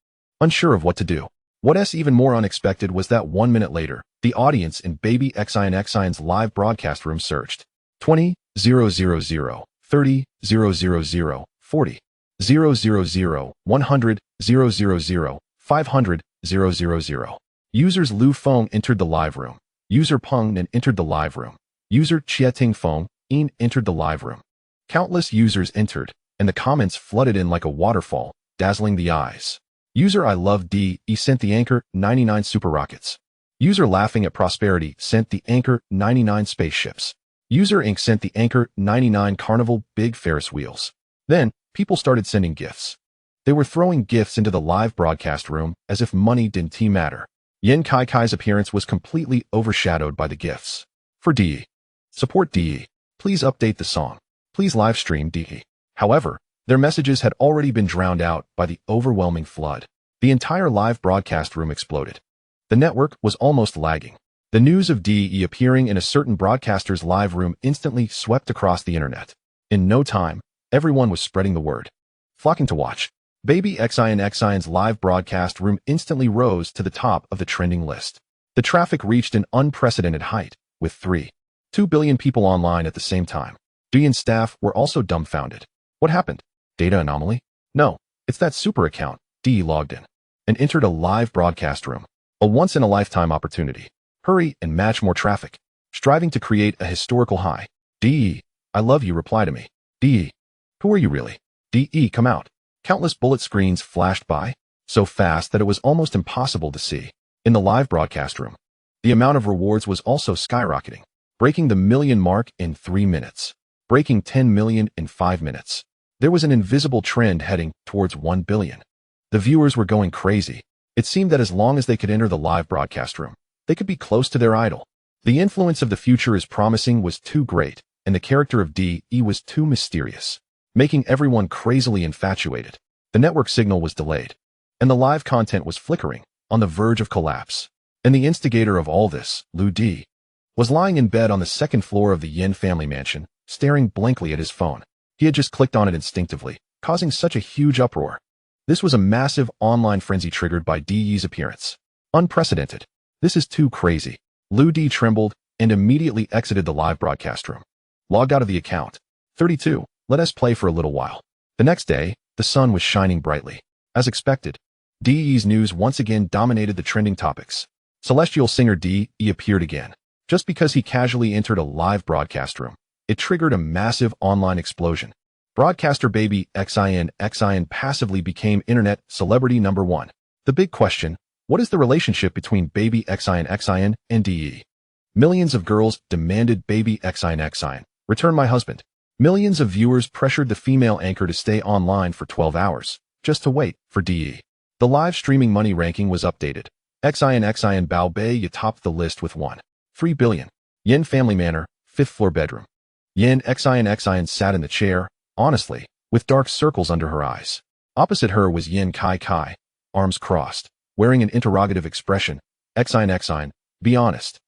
unsure of what to do. What's even more unexpected was that 1 minute later, the audience in baby Xin's live broadcast room surged. 20, 000, 30, 000, 40, 000, 100, 000, 500, 000. Users Lu Feng entered the live room. User Peng Nan entered the live room. User Chieting Feng In entered the live room. Countless users entered, and the comments flooded in like a waterfall, dazzling the eyes. User I love DE sent the anchor 99 super rockets. User laughing at prosperity sent the anchor 99 spaceships. User Inc sent the anchor 99 carnival big Ferris wheels. Then, people started sending gifts. They were throwing gifts into the live broadcast room as if money didn't matter. Yin Kai's appearance was completely overshadowed by the gifts. For DE. Support DE. Please update the song. Please live stream DE. However, their messages had already been drowned out by the overwhelming flood. The entire live broadcast room exploded. The network was almost lagging. The news of DE appearing in a certain broadcaster's live room instantly swept across the internet. In no time, everyone was spreading the word, flocking to watch. Baby Xin's live broadcast room instantly rose to the top of the trending list. The traffic reached an unprecedented height, with 2 billion people online at the same time. DE's staff were also dumbfounded. What happened? Data anomaly? No, it's that super account. DE logged in and entered a live broadcast room. A once-in-a-lifetime opportunity. Hurry and match more traffic. Striving to create a historical high. DE, I love you, reply to me. DE, who are you really? DE, come out. Countless bullet screens flashed by, so fast that it was almost impossible to see. In the live broadcast room, the amount of rewards was also skyrocketing, breaking the million mark in 3 minutes, breaking 10 million in 5 minutes. There was an invisible trend heading towards 1 billion. The viewers were going crazy. It seemed that as long as they could enter the live broadcast room, they could be close to their idol. The influence of the future is promising was too great, and the character of DE was too mysterious, making everyone crazily infatuated. The network signal was delayed, and the live content was flickering, on the verge of collapse. And the instigator of all this, Lu Di, was lying in bed on the second floor of the Yin family mansion, staring blankly at his phone. He had just clicked on it instinctively, causing such a huge uproar. This was a massive online frenzy triggered by DE's appearance. Unprecedented. This is too crazy. Lu Di trembled and immediately exited the live broadcast room. Logged out of the account. 32. Let us play for a little while. The next day, the sun was shining brightly. As expected, DE's news once again dominated the trending topics. Celestial singer DE appeared again. Just because he casually entered a live broadcast room, it triggered a massive online explosion. Broadcaster baby Xin passively became internet celebrity number 1. The big question, what is the relationship between baby Xin and DE? Millions of girls demanded baby Xin, return my husband. Millions of viewers pressured the female anchor to stay online for 12 hours, just to wait for DE. The live streaming money ranking was updated. Xin Bao Bei topped the list with 1.3 billion. Yin family manor, 5th floor bedroom. Yin Xin sat in the chair, honestly, with dark circles under her eyes. Opposite her was Yin Kai, arms crossed, wearing an interrogative expression. Xin, be honest.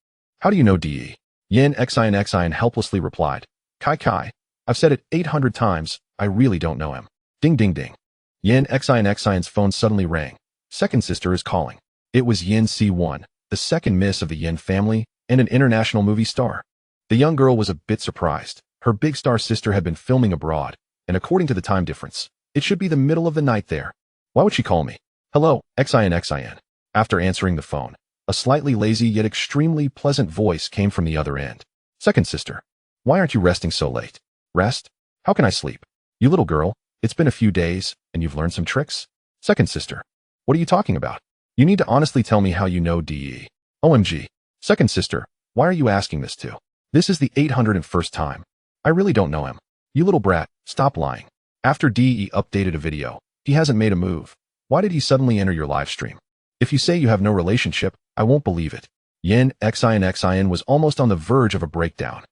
How do you know DE? Yin Xin helplessly replied. Kai, I've said it 800 times, I really don't know him. Ding ding ding. Yin Xin's phone suddenly rang. Second sister is calling. It was Yin C1, the second miss of the Yin family, and an international movie star. The young girl was a bit surprised. Her big star sister had been filming abroad, and according to the time difference, it should be the middle of the night there. Why would she call me? Hello, Xin. After answering the phone, a slightly lazy yet extremely pleasant voice came from the other end. Second sister, why aren't you resting so late? Rest? How can I sleep? You little girl, it's been a few days, and you've learned some tricks? Second sister, what are you talking about? You need to honestly tell me how you know DE. OMG. Second sister, why are you asking this too? This is the 801st time. I really don't know him. You little brat, stop lying. After DE updated a video, he hasn't made a move. Why did he suddenly enter your live stream? If you say you have no relationship, I won't believe it. Yin Xin was almost on the verge of a breakdown.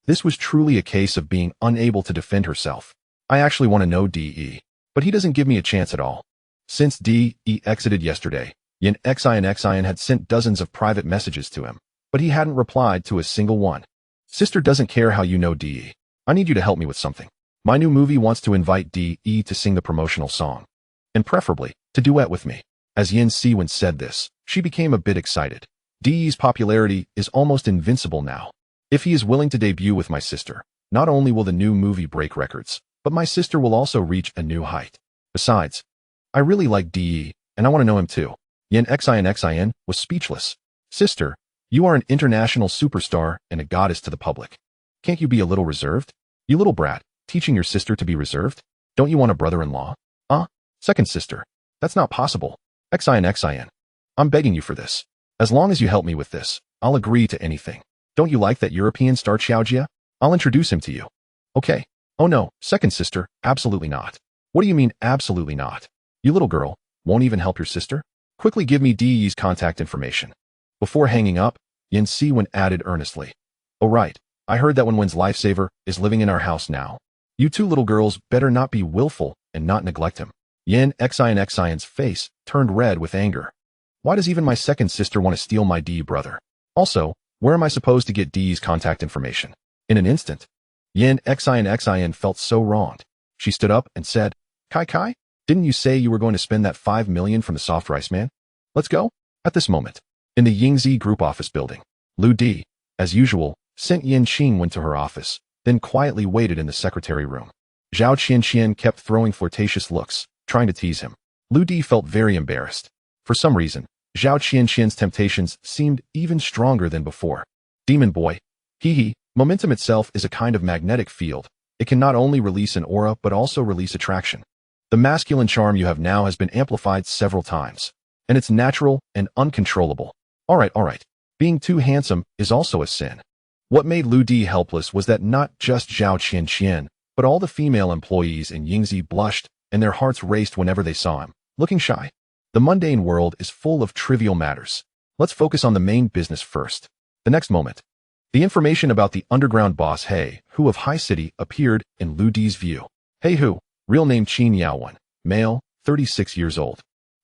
This was truly a case of being unable to defend herself. I actually want to know DE, but he doesn't give me a chance at all. Since DE exited yesterday, Yin Xin had sent dozens of private messages to him, but he hadn't replied to a single one. Sister doesn't care how you know DE. I need you to help me with something. My new movie wants to invite DE to sing the promotional song. And preferably, to duet with me. As Yin Siwen said this, she became a bit excited. DE's popularity is almost invincible now. If he is willing to debut with my sister, not only will the new movie break records, but my sister will also reach a new height. Besides, I really like DE, and I want to know him too. Yin Xin was speechless. Sister, you are an international superstar and a goddess to the public. Can't you be a little reserved? You little brat, teaching your sister to be reserved? Don't you want a brother-in-law? Second sister. That's not possible. Xin. I'm begging you for this. As long as you help me with this, I'll agree to anything. Don't you like that European star Xiaojia? I'll introduce him to you. Okay. Oh no, second sister, absolutely not. What do you mean, absolutely not? You little girl, won't even help your sister? Quickly give me DE's contact information. Before hanging up, Yin Siwen added earnestly. Oh right, I heard that Wenwen's lifesaver is living in our house now. You two little girls better not be willful and not neglect him. Yin Xin's face turned red with anger. Why does even my second sister want to steal my DE brother? Also, where am I supposed to get DE's contact information? In an instant, Yin Xin felt so wronged. She stood up and said, Kai, didn't you say you were going to spend that 5 million from the soft rice man? Let's go. At this moment, in the Yingzi Group office building, Lu Di, as usual, sent Yin Qingwen to her office, then quietly waited in the secretary room. Zhao Qianqian kept throwing flirtatious looks, trying to tease him. Lu Di felt very embarrassed. For some reason, Zhao Qianqian's temptations seemed even stronger than before. Demon boy. Momentum itself is a kind of magnetic field. It can not only release an aura but also release attraction. The masculine charm you have now has been amplified several times, and it's natural and uncontrollable. All right. Being too handsome is also a sin. What made Lu Di helpless was that not just Zhao Qianqian, but all the female employees in Yingzi blushed and their hearts raced whenever they saw him, looking shy. The mundane world is full of trivial matters. Let's focus on the main business first. The next moment, the information about the underground boss He Hu of High City appeared in Lu Di's view. He Hu, real name Qin Yaowen, male, 36 years old.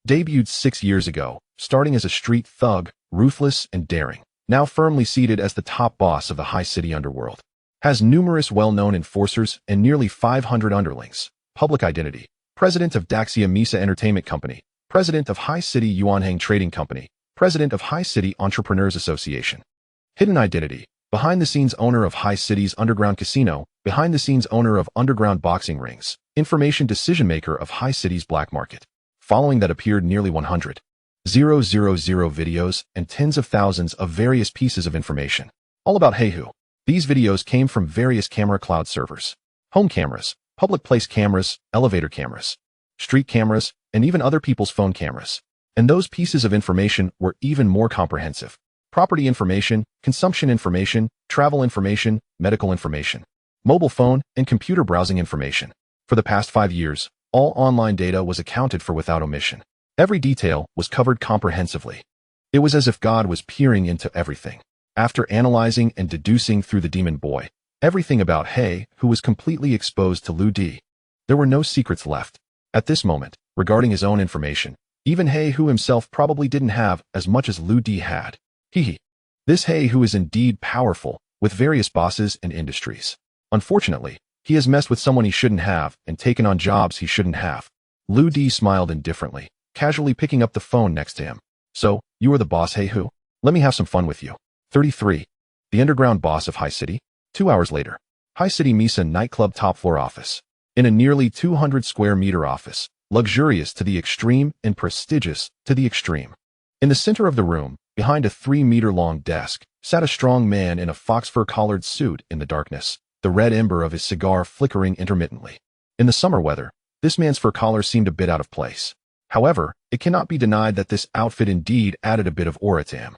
Debuted 6 years ago, starting as a street thug, ruthless and daring. Now firmly seated as the top boss of the High City underworld. Has numerous well-known enforcers and nearly 500 underlings. Public identity. President of Daxia Misa Entertainment Company. President of High City Yuanhang Trading Company. President of High City Entrepreneurs Association. Hidden identity. Behind-the-scenes owner of High City's underground casino. Behind-the-scenes owner of underground boxing rings. Information decision-maker of High City's black market. Following that appeared nearly 100,000 videos and tens of thousands of various pieces of information. All about He Hu. These videos came from various camera cloud servers. Home cameras, public place cameras, elevator cameras, street cameras, and even other people's phone cameras. And those pieces of information were even more comprehensive. Property information, consumption information, travel information, medical information, mobile phone and computer browsing information. For the past 5 years, all online data was accounted for without omission. Every detail was covered comprehensively. It was as if God was peering into everything. After analyzing and deducing through the demon boy, everything about He Hu was completely exposed to Lu Di. There were no secrets left. At this moment, regarding his own information, even He Hu himself probably didn't have as much as Lu Di had. This He Hu is indeed powerful, with various bosses and industries. Unfortunately, he has messed with someone he shouldn't have and taken on jobs he shouldn't have. Lu Di smiled indifferently, casually picking up the phone next to him. So, you are the boss He Hu? Let me have some fun with you. 33. The underground boss of High City. 2 hours later. High City Misa nightclub top floor office. In a nearly 200 square meter office, luxurious to the extreme and prestigious to the extreme. In the center of the room, behind a 3-meter-long desk, sat a strong man in a fox fur-collared suit in the darkness, the red ember of his cigar flickering intermittently. In the summer weather, this man's fur collar seemed a bit out of place. However, it cannot be denied that this outfit indeed added a bit of aura to him.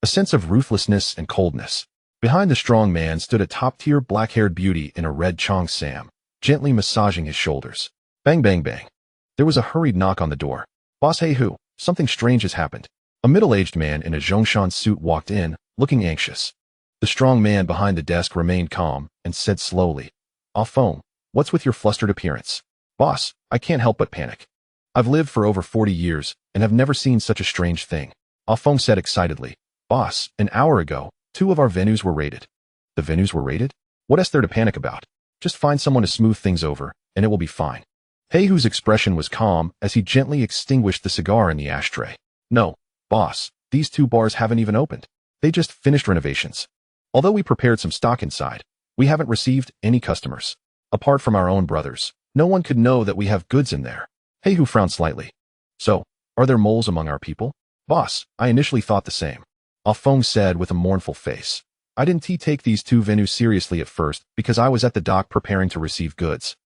A sense of ruthlessness and coldness. Behind the strong man stood a top-tier black-haired beauty in a red Chong Sam, gently massaging his shoulders. Bang, bang, bang. There was a hurried knock on the door. Boss He Hu, something strange has happened. A middle-aged man in a Zhongshan suit walked in, looking anxious. The strong man behind the desk remained calm and said slowly, "Ah Feng, what's with your flustered appearance?" "Boss, I can't help but panic. I've lived for over 40 years and have never seen such a strange thing. Ah Feng said excitedly. Boss, an hour ago, 2 of our venues were raided. The venues were raided? What is there to panic about? Just find someone to smooth things over, and it will be fine. Heihu's expression was calm as he gently extinguished the cigar in the ashtray. No, boss, these 2 bars haven't even opened. They just finished renovations. Although we prepared some stock inside, we haven't received any customers. Apart from our own brothers, no one could know that we have goods in there. Heihu frowned slightly. So, are there moles among our people? Boss, I initially thought the same. Ah Feng said with a mournful face. I didn't take these 2 venues seriously at first because I was at the dock preparing to receive goods.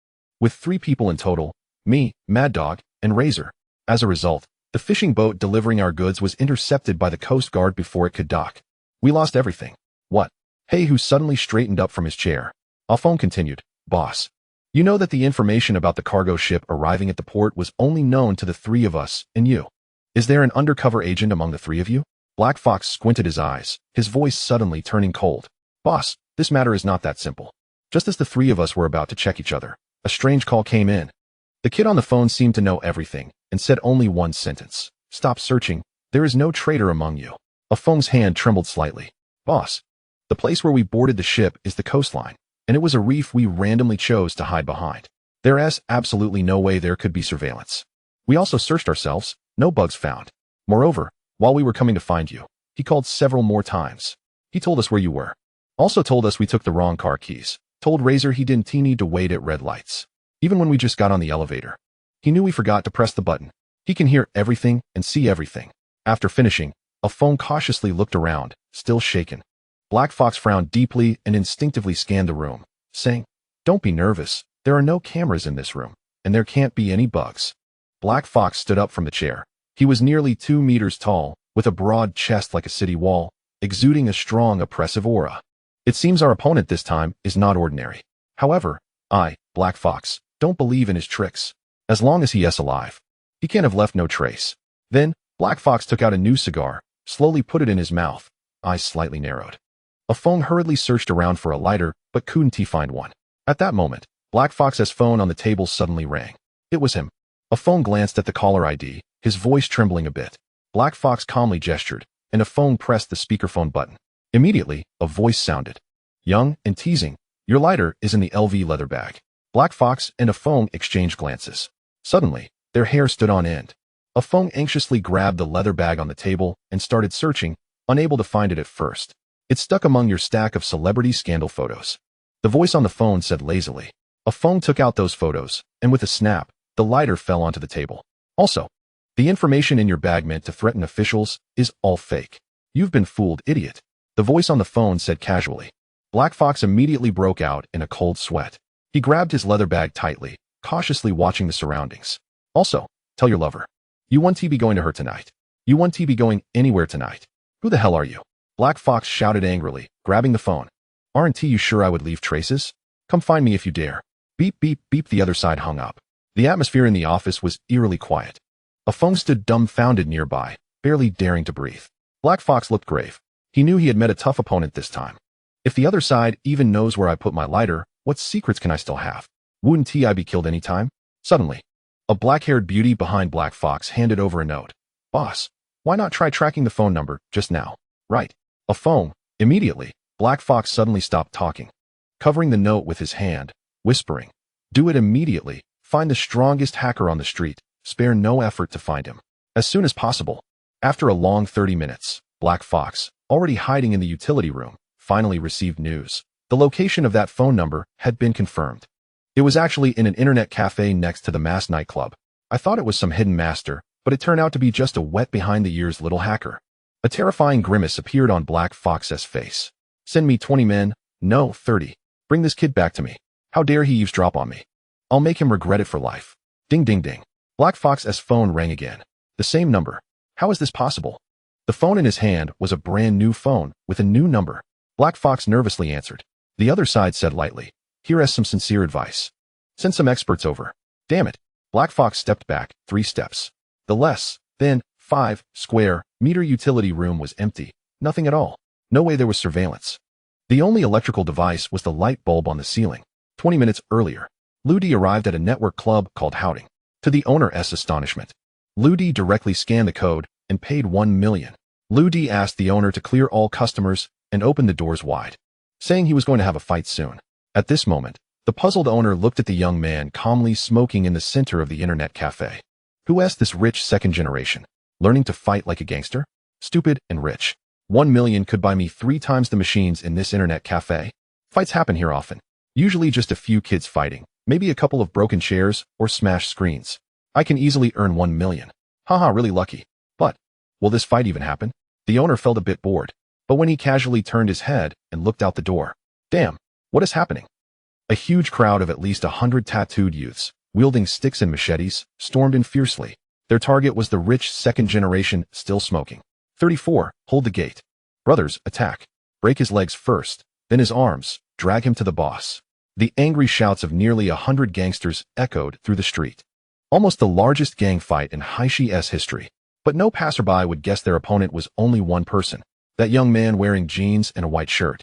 With 3 people in total, me, Mad Dog, and Razor. As a result, the fishing boat delivering our goods was intercepted by the Coast Guard before it could dock. We lost everything. What? Heihu suddenly straightened up from his chair. Ah Feng continued. Boss, you know that the information about the cargo ship arriving at the port was only known to the 3 of us and you. Is there an undercover agent among the 3 of you? Black Fox squinted his eyes, his voice suddenly turning cold. Boss, this matter is not that simple. Just as the 3 of us were about to check each other, a strange call came in. The kid on the phone seemed to know everything and said only one sentence. Stop searching. There is no traitor among you. Ah Feng's hand trembled slightly. Boss, the place where we boarded the ship is the coastline, and it was a reef we randomly chose to hide behind. There is absolutely no way there could be surveillance. We also searched ourselves, no bugs found. Moreover, while we were coming to find you, he called several more times. He told us where you were. Also told us we took the wrong car keys. Told Razor he didn't need to wait at red lights. Even when we just got on the elevator. He knew we forgot to press the button. He can hear everything and see everything. After finishing, Ah Feng cautiously looked around, still shaken. Black Fox frowned deeply and instinctively scanned the room, saying, Don't be nervous. There are no cameras in this room, and there can't be any bugs. Black Fox stood up from the chair. He was nearly 2 meters tall, with a broad chest like a city wall, exuding a strong, oppressive aura. It seems our opponent this time is not ordinary. However, I, Black Fox, don't believe in his tricks. As long as he is alive, he can't have left no trace. Then, Black Fox took out a new cigar, slowly put it in his mouth, eyes slightly narrowed. Ah Feng hurriedly searched around for a lighter, but couldn't find one. At that moment, Black Fox's phone on the table suddenly rang. It was him. Ah Feng glanced at the caller ID, his voice trembling a bit. Black Fox calmly gestured, and Ah Feng pressed the speakerphone button. Immediately, a voice sounded. Young and teasing, your lighter is in the LV leather bag. Black Fox and Ah Feng exchanged glances. Suddenly, their hair stood on end. Ah Feng anxiously grabbed the leather bag on the table and started searching, unable to find it at first. It stuck among your stack of celebrity scandal photos. The voice on the phone said lazily. Ah Feng took out those photos, and with a snap, the lighter fell onto the table. Also, the information in your bag meant to threaten officials is all fake. You've been fooled, idiot. The voice on the phone said casually. Black Fox immediately broke out in a cold sweat. He grabbed his leather bag tightly, cautiously watching the surroundings. Also, tell your lover. You won't be going to her tonight. You won't be going anywhere tonight. Who the hell are you? Black Fox shouted angrily, grabbing the phone. Aren't you sure I would leave traces? Come find me if you dare. Beep, beep, beep. The other side hung up. The atmosphere in the office was eerily quiet. Ah Feng stood dumbfounded nearby, barely daring to breathe. Black Fox looked grave. He knew he had met a tough opponent this time. If the other side even knows where I put my lighter, what secrets can I still have? Wouldn't I be killed any time? Suddenly, a black-haired beauty behind Black Fox handed over a note. Boss, why not try tracking the phone number just now? Right. Ah Feng. Immediately, Black Fox suddenly stopped talking, covering the note with his hand, whispering, Do it immediately. Find the strongest hacker on the street. Spare no effort to find him. As soon as possible. After a long 30 minutes, Black Fox, already hiding in the utility room, finally received news. The location of that phone number had been confirmed. It was actually in an internet cafe next to the mass nightclub. I thought it was some hidden master, but it turned out to be just a wet behind the ears little hacker. A terrifying grimace appeared on Black Fox's face. Send me 20 men, no, 30. Bring this kid back to me. How dare he eavesdrop on me? I'll make him regret it for life. Ding ding ding. Black Fox's phone rang again. The same number. How is this possible? The phone in his hand was a brand new phone with a new number. Black Fox nervously answered. The other side said lightly, Here is some sincere advice. Send some experts over. Damn it. Black Fox stepped back 3 steps. The less than 5 square meter utility room was empty. Nothing at all. No way there was surveillance. The only electrical device was the light bulb on the ceiling. 20 minutes earlier, Ludi arrived at a network club called Houting. To the owner's astonishment, Lu Di directly scanned the code and paid 1 million. Lu Di asked the owner to clear all customers and open the doors wide, saying he was going to have a fight soon. At this moment, the puzzled owner looked at the young man calmly smoking in the center of the internet cafe. Who asked this rich second generation? Learning to fight like a gangster? Stupid and rich. 1 million could buy me 3 times the machines in this internet cafe. Fights happen here often. Usually just a few kids fighting, maybe a couple of broken chairs or smashed screens. I can easily earn 1 million. Haha, really lucky. But, will this fight even happen? The owner felt a bit bored, but when he casually turned his head and looked out the door, damn, what is happening? A huge crowd of at least 100 tattooed youths, wielding sticks and machetes, stormed in fiercely. Their target was the rich second generation still smoking. 34, hold the gate. Brothers, attack. Break his legs first, then his arms, drag him to the boss. The angry shouts of nearly 100 gangsters echoed through the street. Almost the largest gang fight in Haishi's history. But no passerby would guess their opponent was only one person. That young man wearing jeans and a white shirt.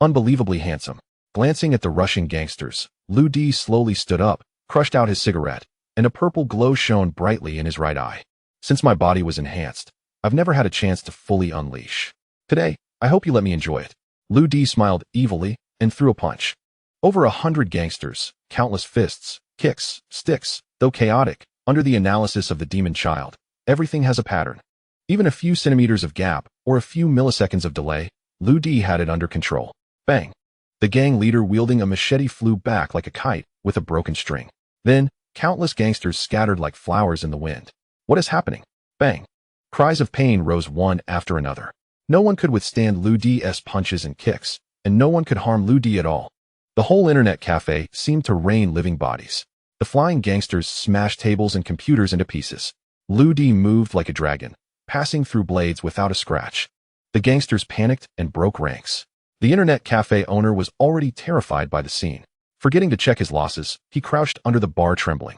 Unbelievably handsome. Glancing at the rushing gangsters, Lu Di slowly stood up, crushed out his cigarette, and a purple glow shone brightly in his right eye. Since my body was enhanced, I've never had a chance to fully unleash. Today, I hope you let me enjoy it. Lu Di smiled evilly and threw a punch. Over 100 gangsters, countless fists, kicks, sticks, though chaotic, under the analysis of the demon child, everything has a pattern. Even a few centimeters of gap or a few milliseconds of delay, Lu Di had it under control. Bang! The gang leader wielding a machete flew back like a kite with a broken string. Then, countless gangsters scattered like flowers in the wind. What is happening? Bang! Cries of pain rose one after another. No one could withstand Lu Di's punches and kicks, and no one could harm Lu Di at all. The whole internet cafe seemed to rain living bodies. The flying gangsters smashed tables and computers into pieces. Lu Di moved like a dragon, passing through blades without a scratch. The gangsters panicked and broke ranks. The internet cafe owner was already terrified by the scene. Forgetting to check his losses, he crouched under the bar trembling.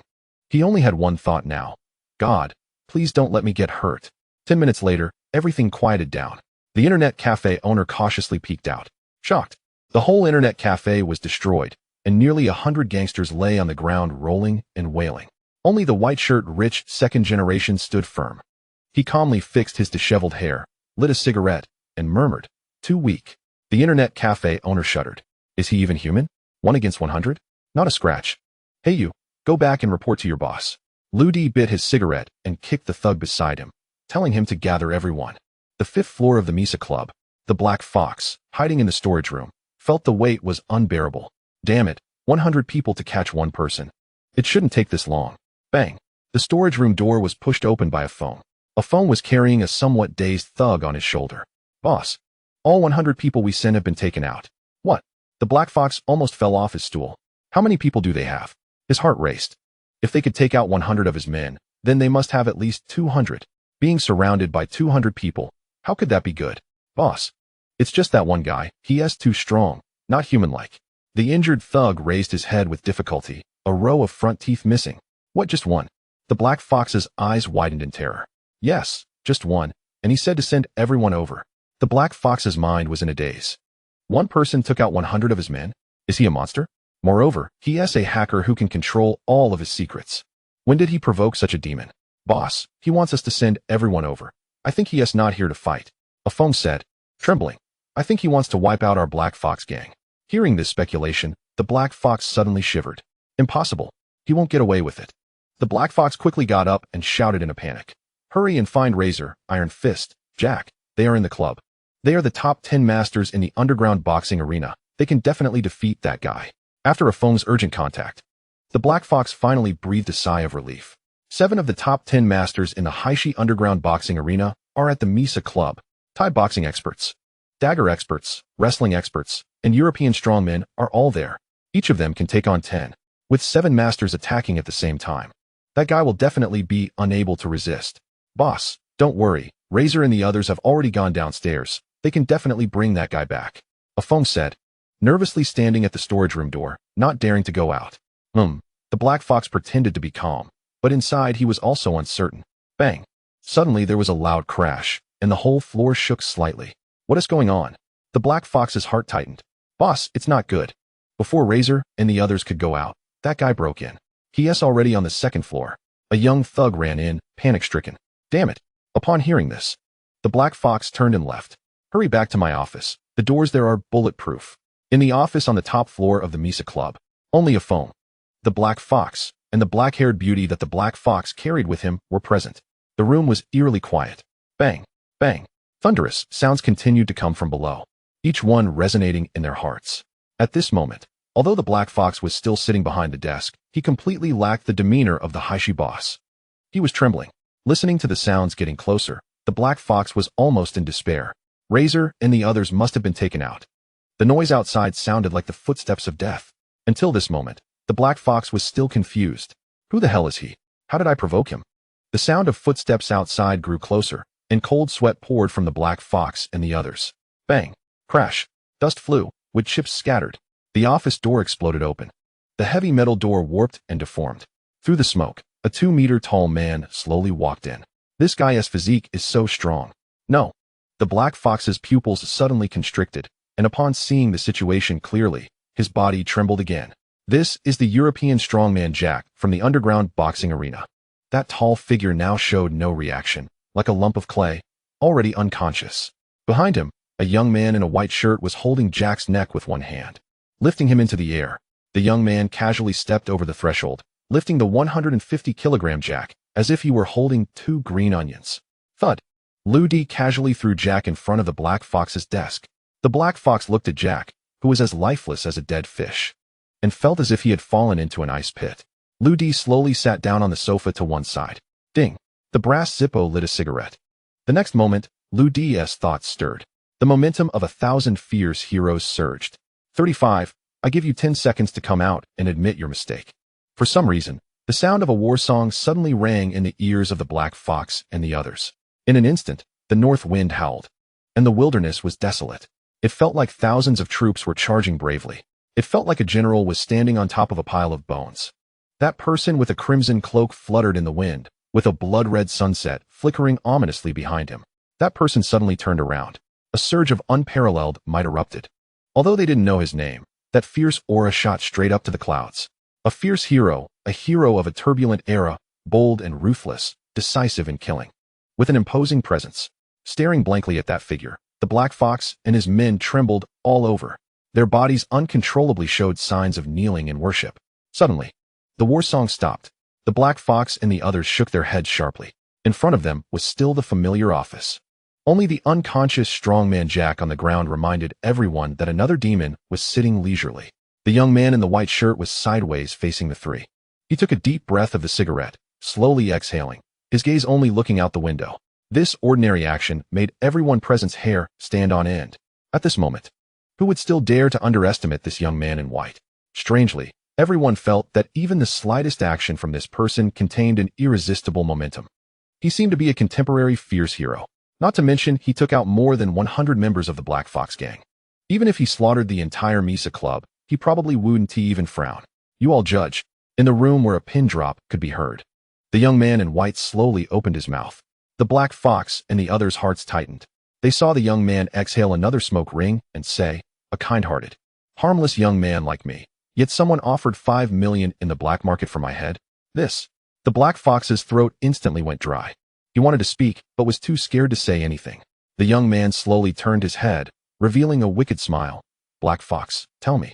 He only had one thought now. God, please don't let me get hurt. 10 minutes later, everything quieted down. The internet cafe owner cautiously peeked out. Shocked. The whole internet cafe was destroyed, and nearly 100 gangsters lay on the ground rolling and wailing. Only the white-shirt rich second generation stood firm. He calmly fixed his disheveled hair, lit a cigarette, and murmured, "Too weak." The internet cafe owner shuddered. Is he even human? 1 against 100? Not a scratch. Hey you, go back and report to your boss. Lu Di bit his cigarette and kicked the thug beside him, telling him to gather everyone. The 5th floor of the Misa Club, the Black Fox, hiding in the storage room, felt the weight was unbearable. Damn it, 100 people to catch one person. It shouldn't take this long. Bang. The storage room door was pushed open by a phone. A phone was carrying a somewhat dazed thug on his shoulder. Boss, all 100 people we sent have been taken out. What? The Black Fox almost fell off his stool. How many people do they have? His heart raced. If they could take out 100 of his men, then they must have at least 200. Being surrounded by 200 people, how could that be good? Boss, it's just that one guy. He is too strong, not human-like. The injured thug raised his head with difficulty, a row of front teeth missing. What, just one? The Black Fox's eyes widened in terror. Yes, just one, and he said to send everyone over. The Black Fox's mind was in a daze. One person took out 100 of his men? Is he a monster? Moreover, he is a hacker who can control all of his secrets. When did he provoke such a demon? Boss, he wants us to send everyone over. I think he is not here to fight. A phone said, trembling. I think he wants to wipe out our Black Fox gang. Hearing this speculation, the Black Fox suddenly shivered. Impossible. He won't get away with it. The Black Fox quickly got up and shouted in a panic. Hurry and find Razor, Iron Fist, Jack. They are in the club. They are the top 10 masters in the underground boxing arena. They can definitely defeat that guy. After a phone's urgent contact, the Black Fox finally breathed a sigh of relief. 7 of the top 10 masters in the Haishi underground boxing arena are at the Misa Club. Thai boxing experts, dagger experts, wrestling experts, and European strongmen are all there. Each of them can take on 10, with 7 masters attacking at the same time. That guy will definitely be unable to resist. Boss, don't worry. Razor and the others have already gone downstairs. They can definitely bring that guy back. A phone said, nervously standing at the storage room door, not daring to go out. The Black Fox pretended to be calm, but inside he was also uncertain. Bang. Suddenly there was a loud crash, and the whole floor shook slightly. What is going on? The Black Fox's heart tightened. Boss, it's not good. Before Razor and the others could go out, that guy broke in. He is already on the 2nd floor. A young thug ran in, panic-stricken. Damn it. Upon hearing this, the Black Fox turned and left. Hurry back to my office. The doors there are bulletproof. In the office on the top floor of the Misa Club, only a phone. The Black Fox and the black-haired beauty that the Black Fox carried with him were present. The room was eerily quiet. Bang, bang. Thunderous sounds continued to come from below, each one resonating in their hearts. At this moment, although the Black Fox was still sitting behind the desk, he completely lacked the demeanor of the Heishi boss. He was trembling. Listening to the sounds getting closer, the Black Fox was almost in despair. Razor and the others must have been taken out. The noise outside sounded like the footsteps of death. Until this moment, the Black Fox was still confused. Who the hell is he? How did I provoke him? The sound of footsteps outside grew closer, and cold sweat poured from the Black Fox and the others. Bang! Crash! Dust flew, with chips scattered. The office door exploded open. The heavy metal door warped and deformed. Through the smoke, a 2-meter-tall man slowly walked in. This guy's physique is so strong. No. The Black Fox's pupils suddenly constricted, and upon seeing the situation clearly, his body trembled again. This is the European strongman Jack from the underground boxing arena. That tall figure now showed no reaction, like a lump of clay, already unconscious. Behind him, a young man in a white shirt was holding Jack's neck with one hand, lifting him into the air. The young man casually stepped over the threshold, lifting the 150-kilogram Jack, as if he were holding 2 green onions. Thud! Lou D casually threw Jack in front of the Black Fox's desk. The Black Fox looked at Jack, who was as lifeless as a dead fish, and felt as if he had fallen into an ice pit. Lou D slowly sat down on the sofa to one side. Ding! The brass Zippo lit a cigarette. The next moment, Lou D's thoughts stirred. The momentum of 1,000 fierce heroes surged. 35, I give you 10 seconds to come out and admit your mistake. For some reason, the sound of a war song suddenly rang in the ears of the Black Fox and the others. In an instant, the north wind howled, and the wilderness was desolate. It felt like thousands of troops were charging bravely. It felt like a general was standing on top of a pile of bones. That person with a crimson cloak fluttered in the wind, with a blood-red sunset flickering ominously behind him. That person suddenly turned around. A surge of unparalleled might erupted. Although they didn't know his name, that fierce aura shot straight up to the clouds. A fierce hero, a hero of a turbulent era, bold and ruthless, decisive in killing. With an imposing presence, staring blankly at that figure, the Black Fox and his men trembled all over. Their bodies uncontrollably showed signs of kneeling in worship. Suddenly, the war song stopped. The Black Fox and the others shook their heads sharply. In front of them was still the familiar office. Only the unconscious strongman Jack on the ground reminded everyone that another demon was sitting leisurely. The young man in the white shirt was sideways facing the three. He took a deep breath of the cigarette, slowly exhaling, his gaze only looking out the window. This ordinary action made everyone present's hair stand on end. At this moment, who would still dare to underestimate this young man in white? Strangely, everyone felt that even the slightest action from this person contained an irresistible momentum. He seemed to be a contemporary fierce hero. Not to mention, he took out more than 100 members of the Black Fox gang. Even if he slaughtered the entire Misa Club, he probably wouldn't even frown. You all judge. In the room where a pin drop could be heard, the young man in white slowly opened his mouth. The Black Fox and the others' hearts tightened. They saw the young man exhale another smoke ring and say, a kind-hearted, harmless young man like me. Yet someone offered 5 million in the black market for my head? This. The Black Fox's throat instantly went dry. He wanted to speak, but was too scared to say anything. The young man slowly turned his head, revealing a wicked smile. Black Fox, tell me,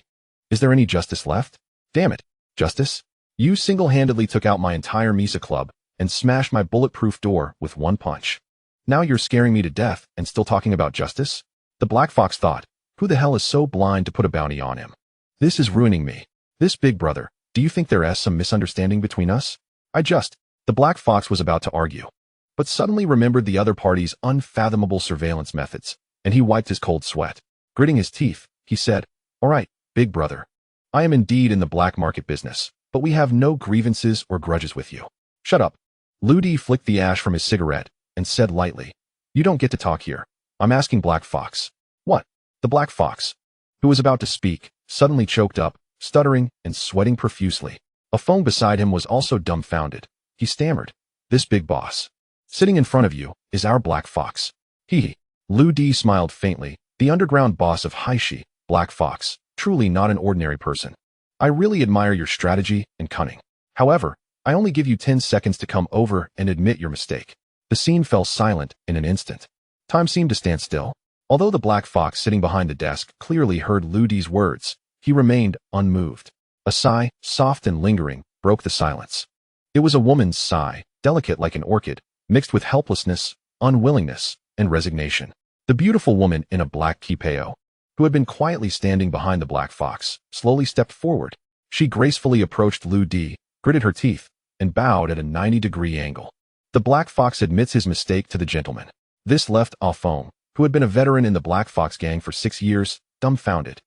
is there any justice left? Damn it, justice? You single-handedly took out my entire Misa Club and smashed my bulletproof door with one punch. Now you're scaring me to death and still talking about justice? The Black Fox thought, who the hell is so blind to put a bounty on him? This is ruining me. This big brother, do you think there is some misunderstanding between us? The Black Fox was about to argue, but suddenly remembered the other party's unfathomable surveillance methods, and he wiped his cold sweat. Gritting his teeth, he said, all right, big brother. I am indeed in the black market business, but we have no grievances or grudges with you. Shut up. Ludi flicked the ash from his cigarette and said lightly, you don't get to talk here. I'm asking Black Fox. What? The Black Fox, who was about to speak, suddenly choked up, stuttering and sweating profusely. A phone beside him was also dumbfounded. He stammered, this big boss sitting in front of you is our Black Fox. Hee. Lou D smiled faintly, the underground boss of Heishi, Black Fox, truly not an ordinary person. I really admire your strategy and cunning. However, I only give you 10 seconds to come over and admit your mistake. The scene fell silent in an instant. Time seemed to stand still. Although the black fox sitting behind the desk clearly heard Lu Di's words, he remained unmoved. A sigh, soft and lingering, broke the silence. It was a woman's sigh, delicate like an orchid, mixed with helplessness, unwillingness, and resignation. The beautiful woman in a black kipeo, who had been quietly standing behind the black fox, slowly stepped forward. She gracefully approached Lu Di, gritted her teeth, and bowed at a 90-degree angle. The black fox admits his mistake to the gentleman. This left Alphonse, who had been a veteran in the Black Fox gang for 6 years, dumbfounded.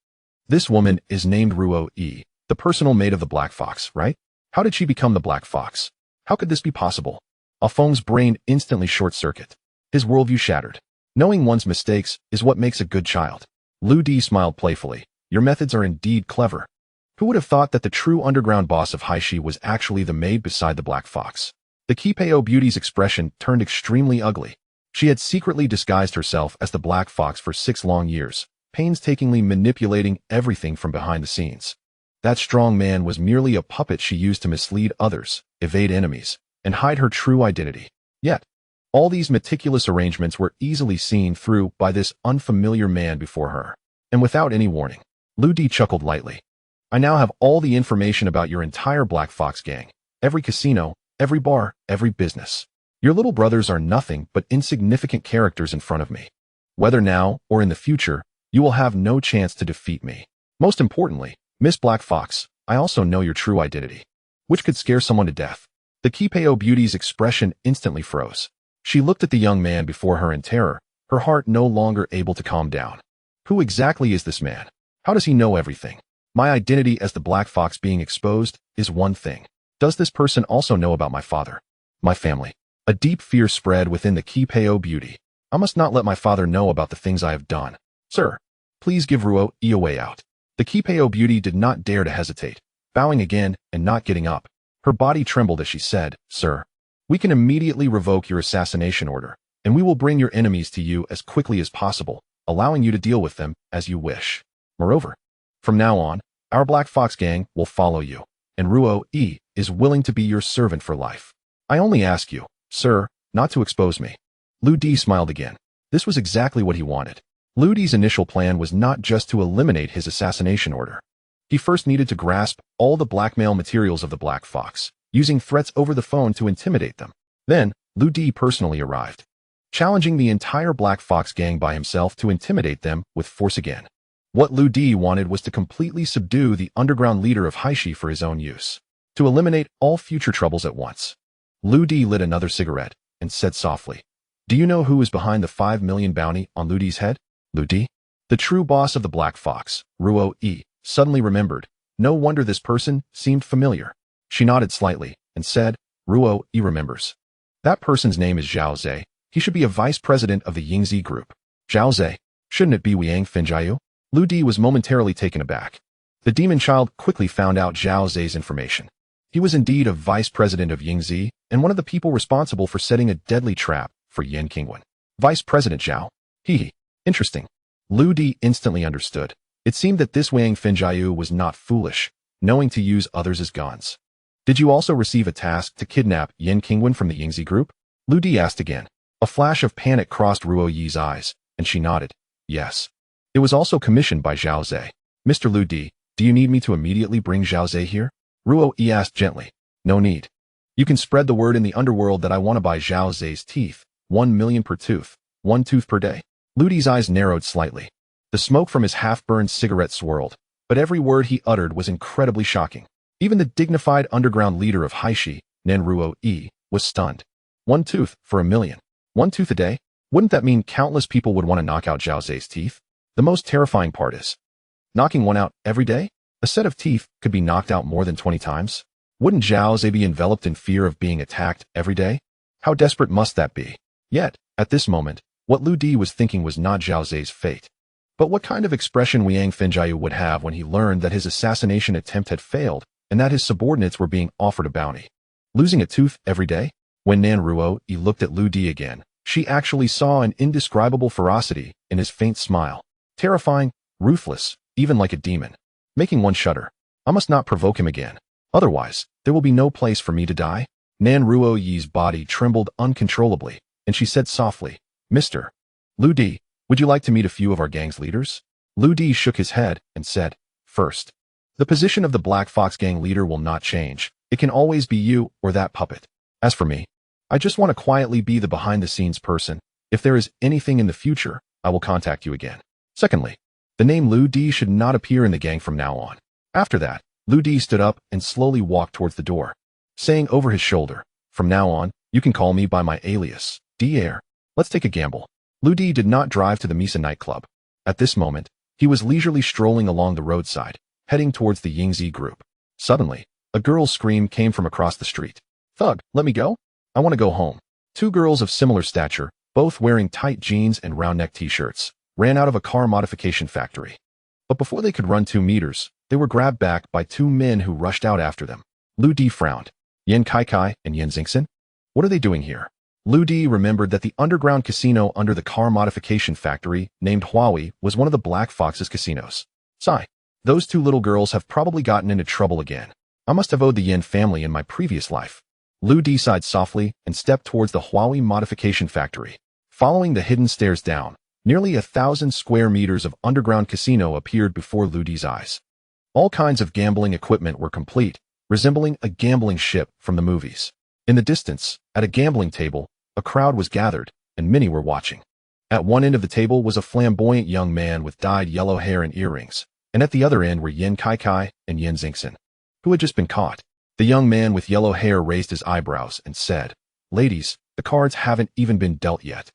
This woman is named Ruo E, the personal maid of the Black Fox, right? How did she become the Black Fox? How could this be possible? Alphonse's brain instantly short-circuited. His worldview shattered. Knowing one's mistakes is what makes a good child. Lu Di smiled playfully. Your methods are indeed clever. Who would have thought that the true underground boss of Haishi was actually the maid beside the Black Fox? The Kipeo beauty's expression turned extremely ugly. She had secretly disguised herself as the Black Fox for 6 long years, painstakingly manipulating everything from behind the scenes. That strong man was merely a puppet she used to mislead others, evade enemies, and hide her true identity. Yet, all these meticulous arrangements were easily seen through by this unfamiliar man before her. And without any warning, Lu Di chuckled lightly. I now have all the information about your entire Black Fox gang, every casino, every bar, every business. Your little brothers are nothing but insignificant characters in front of me. Whether now or in the future, you will have no chance to defeat me. Most importantly, Miss Black Fox, I also know your true identity, which could scare someone to death. The Kipeo beauty's expression instantly froze. She looked at the young man before her in terror, her heart no longer able to calm down. Who exactly is this man? How does he know everything? My identity as the Black Fox being exposed is one thing. Does this person also know about my father? My family? A deep fear spread within the Kipeo beauty. I must not let my father know about the things I have done. Sir, please give Ruo E a way out. The Kipeo beauty did not dare to hesitate, bowing again and not getting up. Her body trembled as she said, Sir, we can immediately revoke your assassination order, and we will bring your enemies to you as quickly as possible, allowing you to deal with them as you wish. Moreover, from now on, our Black Fox gang will follow you, and Ruo E is willing to be your servant for life. I only ask you, sir, not to expose me. Lu Di smiled again. This was exactly what he wanted. Lu Di's initial plan was not just to eliminate his assassination order. He first needed to grasp all the blackmail materials of the Black Fox, using threats over the phone to intimidate them. Then, Lu Di personally arrived, challenging the entire Black Fox gang by himself to intimidate them with force again. What Lu Di wanted was to completely subdue the underground leader of Haishi for his own use, to eliminate all future troubles at once. Lu Di lit another cigarette and said softly, Do you know who is behind the 5 million bounty on Lu Di's head? Lu Di? The true boss of the Black Fox, Ruo E, suddenly remembered. No wonder this person seemed familiar. She nodded slightly and said, Ruo E remembers. That person's name is Zhao Zhe. He should be a vice president of the Yingzi group. Zhao Zhe? Shouldn't it be Wang Finjiu? Lu Di was momentarily taken aback. The demon child quickly found out Zhao Zhe's information. He was indeed a vice president of Yingzi and one of the people responsible for setting a deadly trap for Yan Qingwen. Vice President Zhao. Hee. Interesting. Lu Di instantly understood. It seemed that this Wang Finjiu was not foolish, knowing to use others as guns. Did you also receive a task to kidnap Yan Qingwen from the Yingzi group? Lu Di asked again. A flash of panic crossed Ruo Yi's eyes, and she nodded. Yes. It was also commissioned by Zhao Zhe. Mr. Lu Di, do you need me to immediately bring Zhao Zhe here? Ruo Yi asked gently. No need. You can spread the word in the underworld that I want to buy Zhao Zhe's teeth, 1 million per tooth, 1 tooth per day. Lu Di's eyes narrowed slightly. The smoke from his half-burned cigarette swirled, but every word he uttered was incredibly shocking. Even the dignified underground leader of Haishi, Nen Ruo Yi, was stunned. 1 tooth for 1 million. 1 tooth a day? Wouldn't that mean countless people would want to knock out Zhao Zhe's teeth? The most terrifying part is, knocking one out every day? A set of teeth could be knocked out more than 20 times? Wouldn't Zhao Zhe be enveloped in fear of being attacked every day? How desperate must that be? Yet, at this moment, what Lu Di was thinking was not Zhao Zhe's fate. But what kind of expression Wang Finjiu would have when he learned that his assassination attempt had failed and that his subordinates were being offered a bounty? Losing a tooth every day? When Nan Ruo Yi looked at Lu Di again, she actually saw an indescribable ferocity in his faint smile. Terrifying, ruthless, even like a demon, making one shudder. I must not provoke him again. Otherwise, there will be no place for me to die. Nan Ruoyi's body trembled uncontrollably, and she said softly, Mr. Lu Di, would you like to meet a few of our gang's leaders? Lu Di shook his head and said, First, the position of the Black Fox gang leader will not change. It can always be you or that puppet. As for me, I just want to quietly be the behind-the-scenes person. If there is anything in the future, I will contact you again. Secondly, the name Lu Di should not appear in the gang from now on. After that, Lu Di stood up and slowly walked towards the door, saying over his shoulder, From now on, you can call me by my alias, D-Air. Let's take a gamble. Lu Di did not drive to the Misa nightclub. At this moment, he was leisurely strolling along the roadside, heading towards the Yingzi group. Suddenly, a girl's scream came from across the street. Thug, let me go? I want to go home. Two girls of similar stature, both wearing tight jeans and round-neck t-shirts, ran out of a car modification factory. But before they could run 2 meters, they were grabbed back by 2 men who rushed out after them. Lu Di frowned. Yan Kaikai and Yan Xingxin? What are they doing here? Lu Di remembered that the underground casino under the car modification factory, named Huawei, was one of the Black Fox's casinos. Sigh. Those 2 little girls have probably gotten into trouble again. I must have owed the Yin family in my previous life. Lu Di sighed softly and stepped towards the Huawei modification factory. Following the hidden stairs down, nearly 1,000 square meters of underground casino appeared before Lu Di's eyes. All kinds of gambling equipment were complete, resembling a gambling ship from the movies. In the distance, at a gambling table, a crowd was gathered, and many were watching. At one end of the table was a flamboyant young man with dyed yellow hair and earrings, and at the other end were Yan Kaikai and Yan Xingxin, who had just been caught. The young man with yellow hair raised his eyebrows and said, Ladies, the cards haven't even been dealt yet.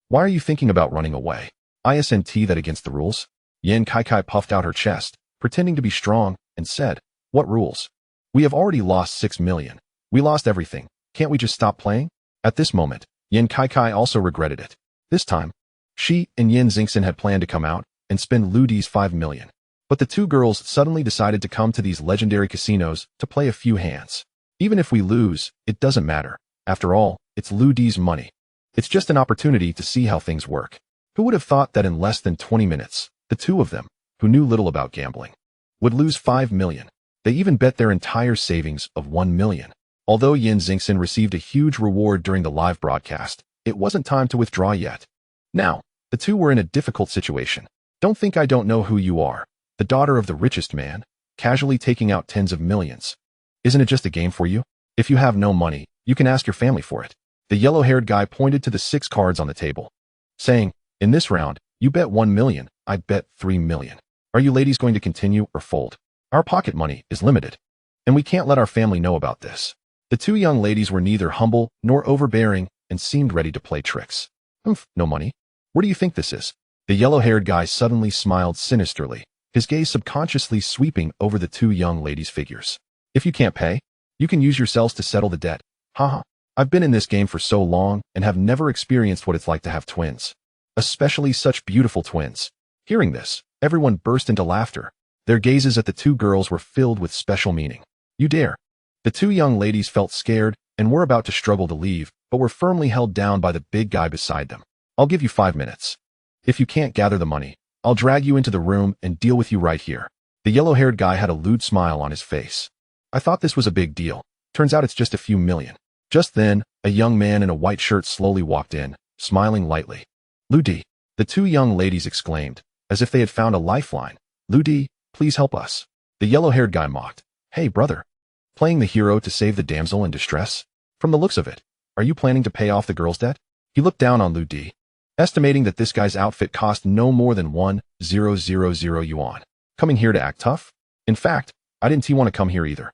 Why are you thinking about running away? Isn't that against the rules? Yan Kaikai puffed out her chest, pretending to be strong, and said, What rules? We have already lost 6 million. We lost everything. Can't we just stop playing? At this moment, Yan Kaikai also regretted it. This time, she and Yan Xingxin had planned to come out and spend Lu Di's 5 million. But the 2 girls suddenly decided to come to these legendary casinos to play a few hands. Even if we lose, it doesn't matter. After all, it's Lu Di's money. It's just an opportunity to see how things work. Who would have thought that in less than 20 minutes, the 2 of them, who knew little about gambling, would lose 5 million. They even bet their entire savings of 1 million. Although Yan Xingxin received a huge reward during the live broadcast, it wasn't time to withdraw yet. Now, the 2 were in a difficult situation. Don't think I don't know who you are. The daughter of the richest man, casually taking out tens of millions. Isn't it just a game for you? If you have no money, you can ask your family for it. The yellow-haired guy pointed to the 6 cards on the table, saying, In this round, you bet 1 million, I bet 3 million. Are you ladies going to continue or fold? Our pocket money is limited, and we can't let our family know about this. The 2 young ladies were neither humble nor overbearing and seemed ready to play tricks. No money? Where do you think this is? The yellow-haired guy suddenly smiled sinisterly, his gaze subconsciously sweeping over the 2 young ladies' figures. If you can't pay, you can use yourselves to settle the debt. Haha. I've been in this game for so long and have never experienced what it's like to have twins. Especially such beautiful twins. Hearing this, everyone burst into laughter. Their gazes at the 2 girls were filled with special meaning. You dare. The 2 young ladies felt scared and were about to struggle to leave, but were firmly held down by the big guy beside them. I'll give you 5 minutes. If you can't gather the money, I'll drag you into the room and deal with you right here. The yellow-haired guy had a lewd smile on his face. I thought this was a big deal. Turns out it's just a few million. Just then, a young man in a white shirt slowly walked in, smiling lightly. Lu Di, the 2 young ladies exclaimed, as if they had found a lifeline. Lu Di, please help us. The yellow-haired guy mocked. Hey, brother. Playing the hero to save the damsel in distress? From the looks of it, are you planning to pay off the girl's debt? He looked down on Lu Di, estimating that this guy's outfit cost no more than 1,000 yuan. Coming here to act tough? In fact, I didn't want to come here either.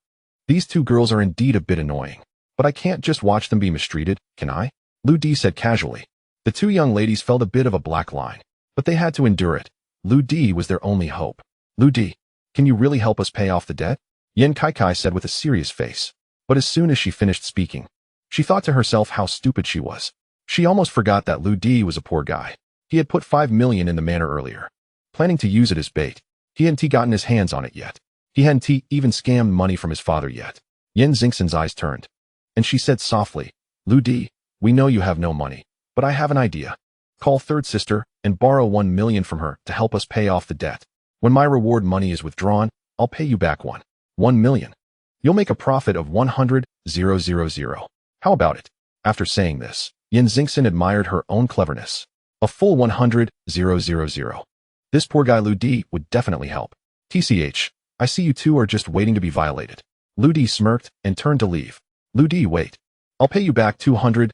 These 2 girls are indeed a bit annoying, but I can't just watch them be mistreated, can I? Lu Di said casually. The 2 young ladies felt a bit of a black line, but they had to endure it. Lu Di was their only hope. Lu Di, can you really help us pay off the debt? Yan Kaikai said with a serious face. But as soon as she finished speaking, she thought to herself how stupid she was. She almost forgot that Lu Di was a poor guy. He had put 5 million in the manor earlier, planning to use it as bait. He hadn't gotten his hands on it yet. He hadn't even scammed money from his father yet. Yan Xingxin's eyes turned, and she said softly, Lu Di, we know you have no money, but I have an idea. Call third sister and borrow 1 million from her to help us pay off the debt. When my reward money is withdrawn, I'll pay you back 1 million. You'll make a profit of 100,000. How about it? After saying this, Yin Xingxin admired her own cleverness. A full 100,000. This poor guy Lu Di would definitely help. TCH, I see you two are just waiting to be violated. Lu Di smirked and turned to leave. Lu Di, wait. I'll pay you back 200,000.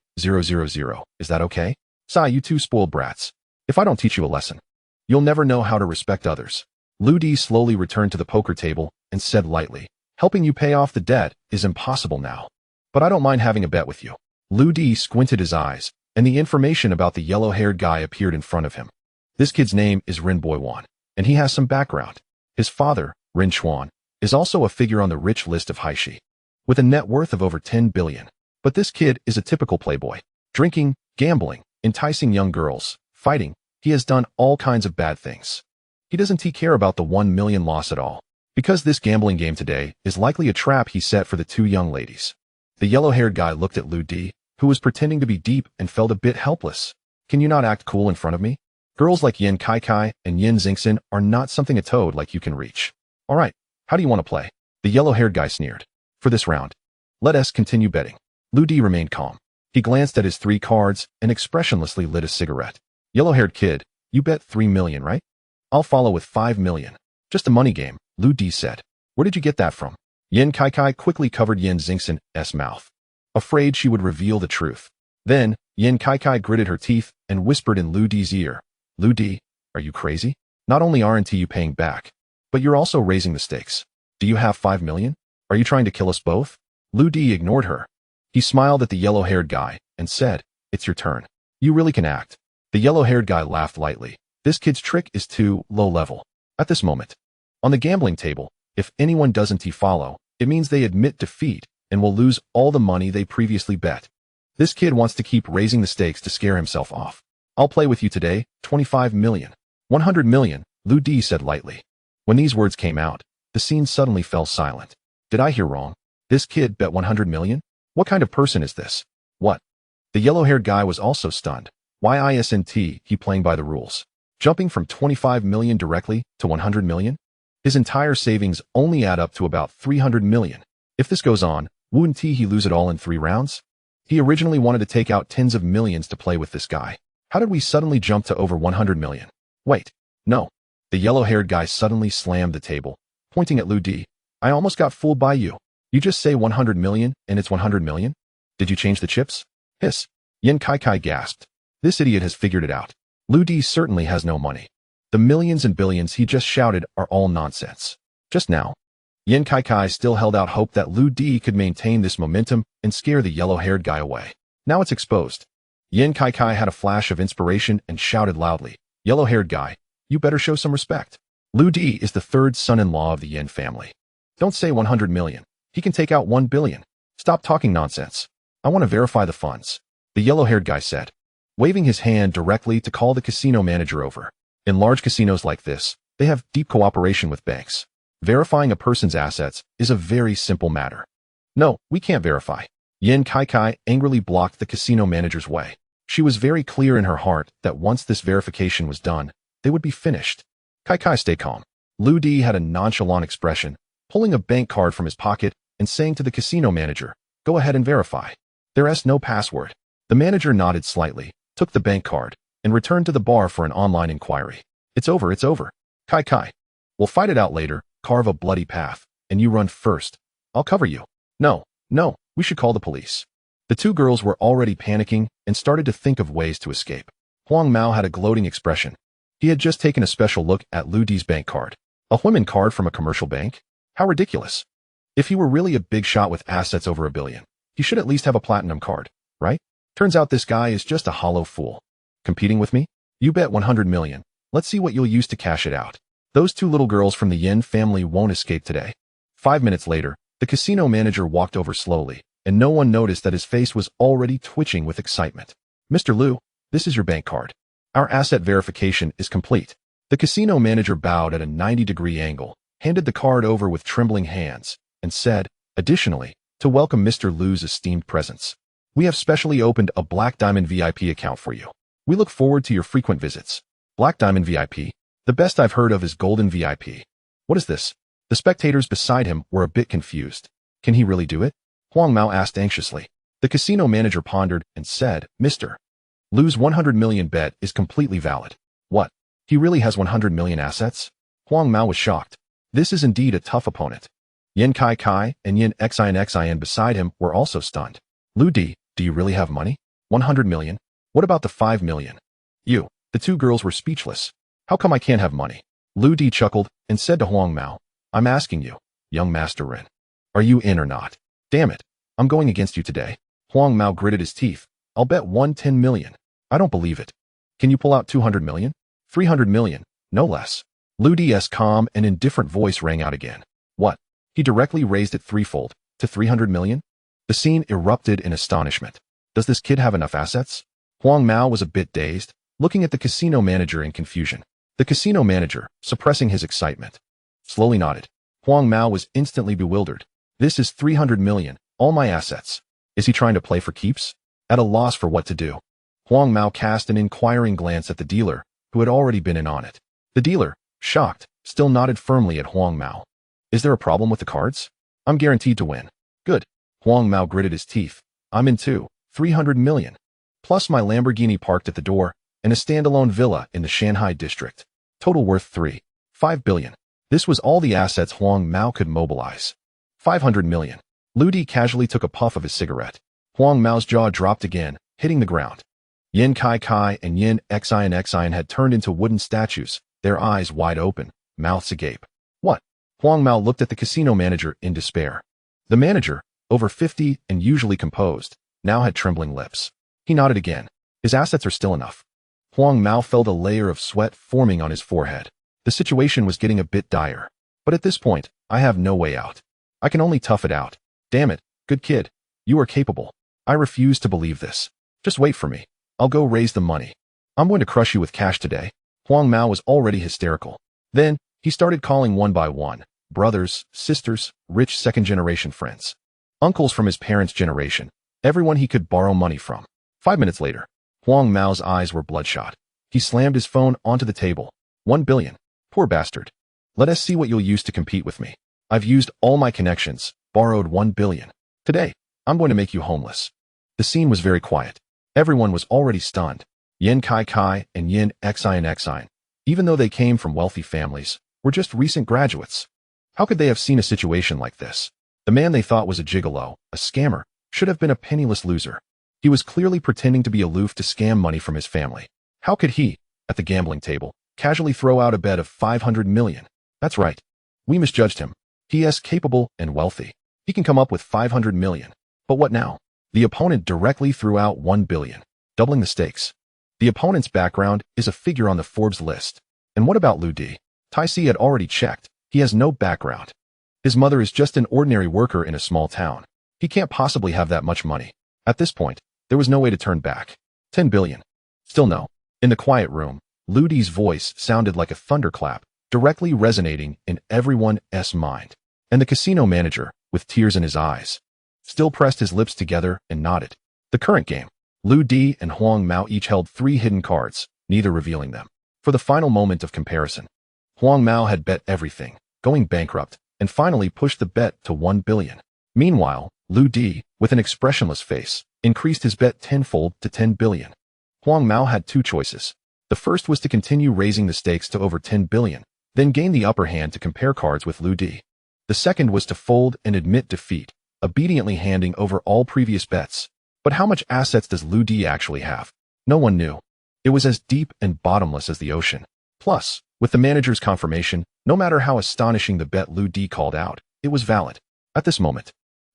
Is that okay? Sigh, you two spoiled brats. If I don't teach you a lesson, you'll never know how to respect others. Lu Di slowly returned to the poker table and said lightly, helping you pay off the debt is impossible now. But I don't mind having a bet with you. Lu Di squinted his eyes, and the information about the yellow-haired guy appeared in front of him. This kid's name is Rin Boiwan, and he has some background. His father, Rin Chuan, is also a figure on the rich list of Haishi, with a net worth of over 10 billion. But this kid is a typical playboy. Drinking, gambling, enticing young girls, fighting. He has done all kinds of bad things. He doesn't care about the 1 million loss at all, because this gambling game today is likely a trap he set for the two young ladies. The yellow-haired guy looked at Lu Di, who was pretending to be deep and felt a bit helpless. Can you not act cool in front of me? Girls like Yin Kai and Yin Xingxin are not something a toad like you can reach. All right, how do you want to play? The yellow-haired guy sneered. For this round, let us continue betting. Lu Di remained calm. He glanced at his 3 cards and expressionlessly lit a cigarette. Yellow-haired kid, you bet 3 million, right? I'll follow with 5 million. Just a money game, Lu Di said. Where did you get that from? Yin Kai quickly covered Yin Xingxin's mouth, afraid she would reveal the truth. Then, Yin Kai gritted her teeth and whispered in Lu Di's ear, Lu Di, are you crazy? Not only aren't you paying back, but you're also raising the stakes. Do you have 5 million? Are you trying to kill us both? Lu Di ignored her. He smiled at the yellow-haired guy and said, it's your turn. You really can act. The yellow-haired guy laughed lightly. This kid's trick is too low level. At this moment, on the gambling table, if anyone doesn't follow, it means they admit defeat and will lose all the money they previously bet. This kid wants to keep raising the stakes to scare himself off. I'll play with you today, 25 million. 100 million, Lu Di said lightly. When these words came out, the scene suddenly fell silent. Did I hear wrong? This kid bet 100 million? What kind of person is this? What? The yellow-haired guy was also stunned. Why isn't he playing by the rules? Jumping from 25 million directly to 100 million? His entire savings only add up to about 300 million. If this goes on, wouldn't he lose it all in 3 rounds? He originally wanted to take out tens of millions to play with this guy. How did we suddenly jump to over 100 million? Wait, no. The yellow-haired guy suddenly slammed the table, pointing at Lu Di. I almost got fooled by you. You just say 100 million and it's 100 million? Did you change the chips? Hiss. Yin Kai gasped. This idiot has figured it out. Lu Di certainly has no money. The millions and billions he just shouted are all nonsense. Just now, Yin Kai still held out hope that Lu Di could maintain this momentum and scare the yellow-haired guy away. Now it's exposed. Yin Kai had a flash of inspiration and shouted loudly, Yellow-haired guy, you better show some respect. Lu Di is the 3rd son-in-law of the Yin family. Don't say 100 million. He can take out 1 billion. Stop talking nonsense. I want to verify the funds. The yellow-haired guy said, waving his hand directly to call the casino manager over. In large casinos like this, they have deep cooperation with banks. Verifying a person's assets is a very simple matter. No, we can't verify. Yin Kai angrily blocked the casino manager's way. She was very clear in her heart that once this verification was done, they would be finished. Kai, stay calm. Lu Di had a nonchalant expression, pulling a bank card from his pocket and saying to the casino manager, go ahead and verify. There is no password. The manager nodded slightly, took the bank card, and returned to the bar for an online inquiry. It's over. Kai. We'll fight it out later, carve a bloody path, and you run first. I'll cover you. No, we should call the police. The 2 girls were already panicking and started to think of ways to escape. Huang Mao had a gloating expression. He had just taken a special look at Lu Di's bank card. A women card from a commercial bank? How ridiculous. If he were really a big shot with assets over 1 billion, he should at least have a platinum card, right? Turns out this guy is just a hollow fool. Competing with me? You bet 100 million. Let's see what you'll use to cash it out. Those 2 little girls from the Yin family won't escape today. 5 minutes later, the casino manager walked over slowly, and no one noticed that his face was already twitching with excitement. Mr. Lu, this is your bank card. Our asset verification is complete. The casino manager bowed at a 90-degree angle, handed the card over with trembling hands, and said, additionally, to welcome Mr. Lu's esteemed presence, we have specially opened a Black Diamond VIP account for you. We look forward to your frequent visits. Black Diamond VIP? The best I've heard of is Golden VIP. What is this? The spectators beside him were a bit confused. Can he really do it? Huang Mao asked anxiously. The casino manager pondered and said, Mr. Lu's 100 million bet is completely valid. What? He really has 100 million assets? Huang Mao was shocked. This is indeed a tough opponent. Yin Kai Kai and Yin Xin beside him were also stunned. Lu Di, do you really have money? 100 million? What about the 5 million? You. The two girls were speechless. How come I can't have money? Lu Di chuckled and said to Huang Mao, I'm asking you, young Master Ren. Are you in or not? Damn it. I'm going against you today. Huang Mao gritted his teeth. I'll bet 110 million. I don't believe it. Can you pull out 200 million? 300 million, no less. Lu Di's calm and indifferent voice rang out again. What? He directly raised it threefold, to 300 million? The scene erupted in astonishment. Does this kid have enough assets? Huang Mao was a bit dazed, looking at the casino manager in confusion. The casino manager, suppressing his excitement, slowly nodded. Huang Mao was instantly bewildered. This is 300 million, all my assets. Is he trying to play for keeps? At a loss for what to do, Huang Mao cast an inquiring glance at the dealer, who had already been in on it. The dealer, shocked, still nodded firmly at Huang Mao. Is there a problem with the cards? I'm guaranteed to win. Good. Huang Mao gritted his teeth. I'm in too. 300 million. Plus my Lamborghini parked at the door, and a standalone villa in the Shanghai district. Total worth 5 billion. This was all the assets Huang Mao could mobilize. 500 million. Lu Di casually took a puff of his cigarette. Huang Mao's jaw dropped again, hitting the ground. Yin Kai Kai and Yin Xin had turned into wooden statues, their eyes wide open, mouths agape. What? Huang Mao looked at the casino manager in despair. The manager, over 50 and usually composed, now had trembling lips. He nodded again. His assets are still enough. Huang Mao felt a layer of sweat forming on his forehead. The situation was getting a bit dire. But at this point, I have no way out. I can only tough it out. Damn it, good kid. You are capable. I refuse to believe this. Just wait for me. I'll go raise the money. I'm going to crush you with cash today. Huang Mao was already hysterical. Then, he started calling one by one, brothers, sisters, rich second-generation friends, uncles from his parents' generation, everyone he could borrow money from. 5 minutes later, Huang Mao's eyes were bloodshot. He slammed his phone onto the table. 1 billion. Poor bastard. Let us see what you'll use to compete with me. I've used all my connections, borrowed 1 billion. Today, I'm going to make you homeless. The scene was very quiet. Everyone was already stunned. Yin Kai Kai and Yin Xin, even though they came from wealthy families, were just recent graduates. How could they have seen a situation like this? The man they thought was a gigolo, a scammer, should have been a penniless loser. He was clearly pretending to be aloof to scam money from his family. How could he, at the gambling table, casually throw out a bet of 500 million? That's right. We misjudged him. He is capable and wealthy. He can come up with 500 million. But what now? The opponent directly threw out 1 billion, doubling the stakes. The opponent's background is a figure on the Forbes list. And what about Lu Di? Tai Si had already checked. He has no background. His mother is just an ordinary worker in a small town. He can't possibly have that much money. At this point, there was no way to turn back. 10 billion. Still no. In the quiet room, Lu Di's voice sounded like a thunderclap, directly resonating in everyone's mind. And the casino manager, with tears in his eyes, still pressed his lips together and nodded. The current game. Lu Di and Huang Mao each held 3 hidden cards, neither revealing them. For the final moment of comparison, Huang Mao had bet everything, going bankrupt, and finally pushed the bet to 1 billion. Meanwhile, Lu Di, with an expressionless face, increased his bet tenfold to 10 billion. Huang Mao had 2 choices. The first was to continue raising the stakes to over 10 billion, then gain the upper hand to compare cards with Lu Di. The second was to fold and admit defeat, obediently handing over all previous bets. But how much assets does Lu Di actually have? No one knew. It was as deep and bottomless as the ocean. Plus, with the manager's confirmation, no matter how astonishing the bet Lu Di called out, it was valid. At this moment,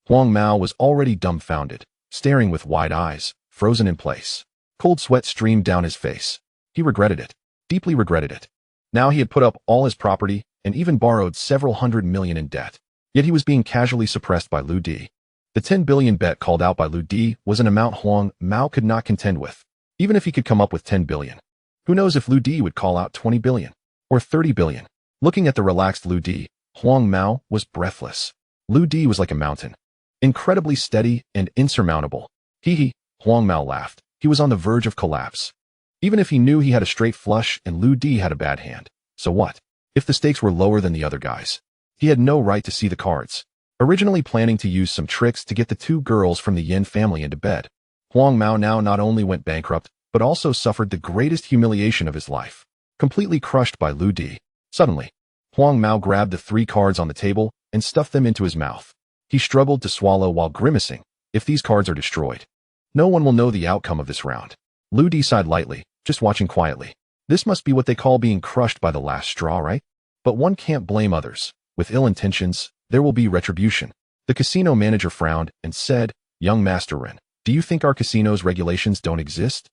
Huang Mao was already dumbfounded, staring with wide eyes, frozen in place. Cold sweat streamed down his face. He regretted it, deeply regretted it. Now he had put up all his property and even borrowed several hundred million in debt. Yet he was being casually suppressed by Lu Di. The 10 billion bet called out by Lu Di was an amount Huang Mao could not contend with, even if he could come up with 10 billion. Who knows if Lu Di would call out 20 billion or 30 billion? Looking at the relaxed Lu Di, Huang Mao was breathless. Lu Di was like a mountain, incredibly steady and insurmountable. Huang Mao laughed. He was on the verge of collapse. Even if he knew he had a straight flush and Lu Di had a bad hand, so what? If the stakes were lower than the other guys, he had no right to see the cards. originally planning to use some tricks to get the two girls from the Yin family into bed. Huang Mao now not only went bankrupt, but also suffered the greatest humiliation of his life, completely crushed by Lu Di. Suddenly, Huang Mao grabbed the 3 cards on the table and stuffed them into his mouth. He struggled to swallow while grimacing. If these cards are destroyed, no one will know the outcome of this round. Lu Di sighed lightly, just watching quietly. This must be what they call being crushed by the last straw, right? But one can't blame others. With ill intentions, there will be retribution. The casino manager frowned and said, "Young Master Ren, do you think our casino's regulations don't exist?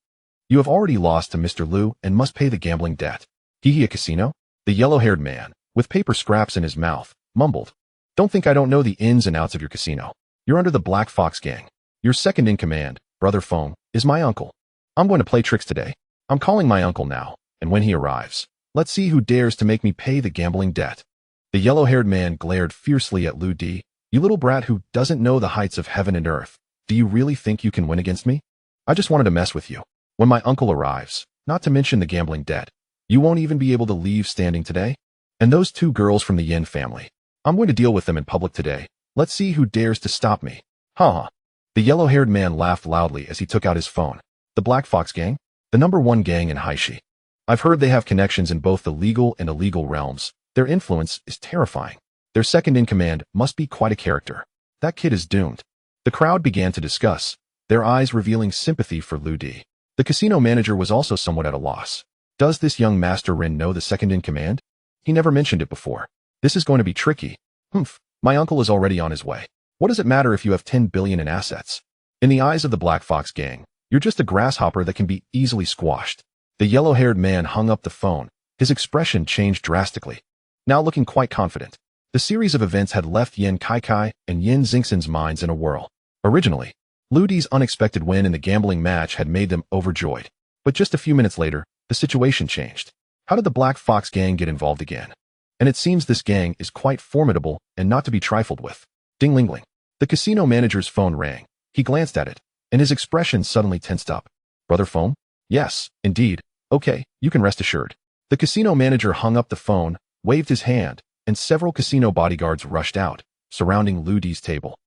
You have already lost to Mr. Liu and must pay the gambling debt." "Hee a casino?" The yellow-haired man, with paper scraps in his mouth, mumbled. "Don't think I don't know the ins and outs of your casino. You're under the Black Fox gang. Your second in command, Brother Feng, is my uncle. I'm going to play tricks today. I'm calling my uncle now, and when he arrives, let's see who dares to make me pay the gambling debt." The yellow-haired man glared fiercely at Lu Di. "You little brat who doesn't know the heights of heaven and earth. Do you really think you can win against me? I just wanted to mess with you. When my uncle arrives, not to mention the gambling debt, you won't even be able to leave standing today. And those 2 girls from the Yin family, I'm going to deal with them in public today. Let's see who dares to stop me." "Ha ha." The yellow-haired man laughed loudly as he took out his phone. "The Black Fox gang? The #1 gang in Haishi. I've heard they have connections in both the legal and illegal realms. Their influence is terrifying. Their second in command must be quite a character. That kid is doomed." The crowd began to discuss, their eyes revealing sympathy for Lu Di. The casino manager was also somewhat at a loss. Does this young Master Rin know the second in command? He never mentioned it before. This is going to be tricky. Humph, my uncle is already on his way. What does it matter if you have 10 billion in assets? In the eyes of the Black Fox gang, you're just a grasshopper that can be easily squashed. The yellow-haired man hung up the phone. His expression changed drastically. Now looking quite confident. The series of events had left Yin Kaikai and Yin Xingxin's minds in a whirl. Originally, Lu Di's unexpected win in the gambling match had made them overjoyed. But just a few minutes later, the situation changed. How did the Black Fox gang get involved again? And it seems this gang is quite formidable and not to be trifled with. Ding-ling-ling. The casino manager's phone rang. He glanced at it, and his expression suddenly tensed up. "Brother Phone?" "Yes, indeed. Okay, you can rest assured." The casino manager hung up the phone, waved his hand, and several casino bodyguards rushed out, surrounding Lu Di's table.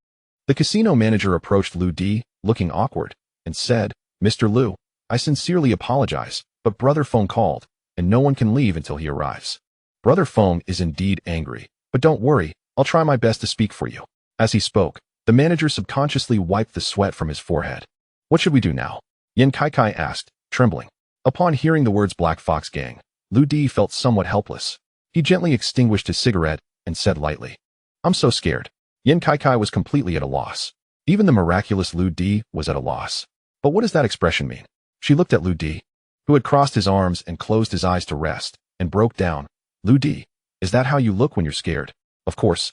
The casino manager approached Lu Di, looking awkward, and said, "Mr. Liu, I sincerely apologize, but Brother Feng called, and no one can leave until he arrives." Brother Feng is indeed angry, but don't worry, I'll try my best to speak for you. As he spoke, the manager subconsciously wiped the sweat from his forehead. "What should we do now?" Yin Kaikai asked, trembling. Upon hearing the words Black Fox gang, Lu Di felt somewhat helpless. He gently extinguished his cigarette and said lightly, "I'm so scared." Yin Kaikai was completely at a loss. Even the miraculous Lu Di was at a loss. But what does that expression mean? She looked at Lu Di, who had crossed his arms and closed his eyes to rest, and broke down. "Lu Di, is that how you look when you're scared?" "Of course.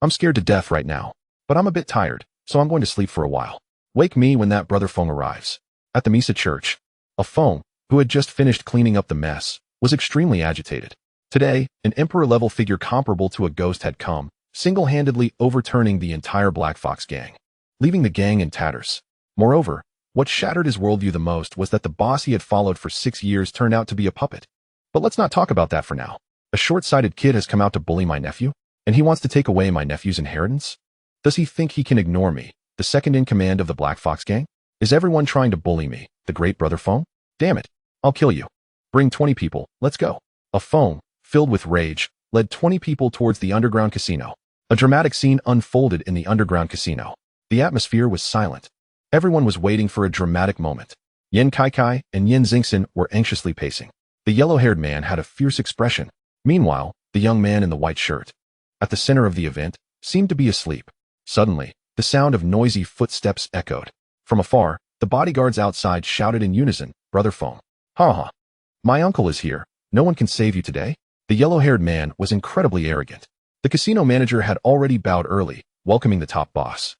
I'm scared to death right now, but I'm a bit tired, so I'm going to sleep for a while. Wake me when that Brother Feng arrives." At the Misa church, a Feng, who had just finished cleaning up the mess, was extremely agitated. Today, an emperor-level figure comparable to a ghost had come, single-handedly overturning the entire Black Fox gang, leaving the gang in tatters. Moreover, what shattered his worldview the most was that the boss he had followed for 6 years turned out to be a puppet. But let's not talk about that for now. A short-sighted kid has come out to bully my nephew, and he wants to take away my nephew's inheritance? Does he think he can ignore me, the second in command of the Black Fox gang? Is everyone trying to bully me, the great Brother Feng? Damn it, I'll kill you. Bring 20 people, let's go. A Feng, filled with rage, led 20 people towards the underground casino. A dramatic scene unfolded in the underground casino. The atmosphere was silent. Everyone was waiting for a dramatic moment. Yin Kaikai and Yin Xingxin were anxiously pacing. The yellow-haired man had a fierce expression. Meanwhile, the young man in the white shirt, at the center of the event, seemed to be asleep. Suddenly, the sound of noisy footsteps echoed. From afar, the bodyguards outside shouted in unison, "Brother Feng." "Ha ha. My uncle is here. No one can save you today." The yellow-haired man was incredibly arrogant. The casino manager had already bowed early, welcoming the top boss.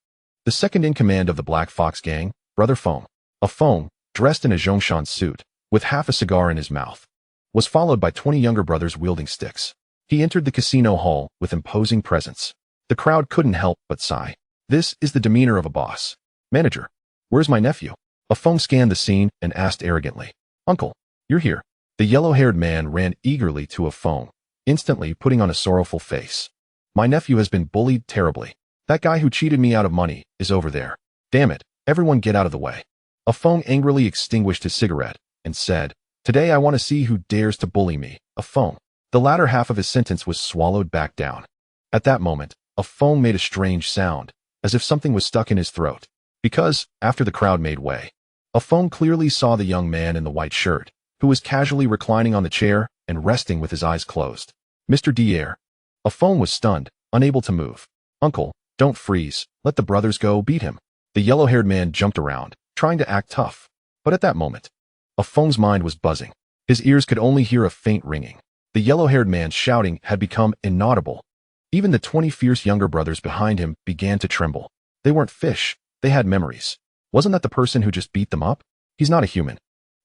The second in command of the Black Fox gang, Brother Feng. A Feng, dressed in a Zhongshan suit, with half a cigar in his mouth, was followed by 20 younger brothers wielding sticks. He entered the casino hall with imposing presence. The crowd couldn't help but sigh. This is the demeanor of a boss. "Manager, where's my nephew?" A Feng scanned the scene and asked arrogantly. "Uncle, you're here." The yellow-haired man ran eagerly to a Feng, instantly putting on a sorrowful face. "My nephew has been bullied terribly. That guy who cheated me out of money is over there. Damn it, everyone get out of the way. A Feng angrily extinguished his cigarette and said, Today I want to see who dares to bully me. A Feng. The latter half of his sentence was swallowed back down. At that moment, a Feng made a strange sound, as if something was stuck in his throat. Because, after the crowd made way, a Feng clearly saw the young man in the white shirt, who was casually reclining on the chair and resting with his eyes closed. Mr. Dier. A Feng was stunned, unable to move. Uncle, don't freeze, let the brothers go, beat him. The yellow-haired man jumped around, trying to act tough. But at that moment, a Feng's mind was buzzing. His ears could only hear a faint ringing. The yellow-haired man's shouting had become inaudible. Even the 20 fierce younger brothers behind him began to tremble. They weren't fish, they had memories. Wasn't that the person who just beat them up? He's not a human.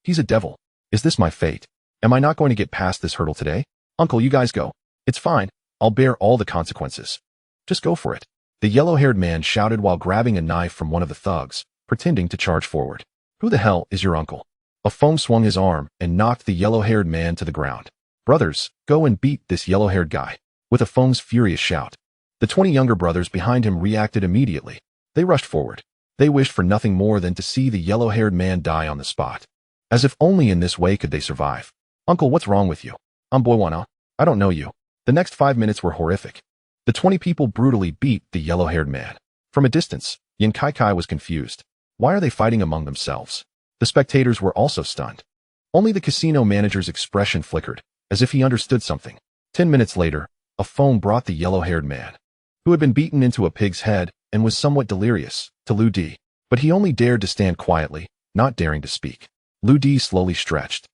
He's a devil. Is this my fate? Am I not going to get past this hurdle today? Uncle, you guys go. It's fine. I'll bear all the consequences. Just go for it. The yellow-haired man shouted while grabbing a knife from one of the thugs, pretending to charge forward. Who the hell is your uncle? A Feng swung his arm and knocked the yellow-haired man to the ground. Brothers, go and beat this yellow-haired guy. With a Feng's furious shout. The 20 younger brothers behind him reacted immediately. They rushed forward. They wished for nothing more than to see the yellow-haired man die on the spot. As if only in this way could they survive. Uncle, what's wrong with you? I'm Boywana. I don't know you. The next 5 minutes were horrific. The 20 people brutally beat the yellow-haired man. From a distance, Yin Kai was confused. Why are they fighting among themselves? The spectators were also stunned. Only the casino manager's expression flickered, as if he understood something. 10 minutes later, a Feng brought the yellow-haired man, who had been beaten into a pig's head and was somewhat delirious, to Lu Di. But he only dared to stand quietly, not daring to speak. Lu Di slowly stretched,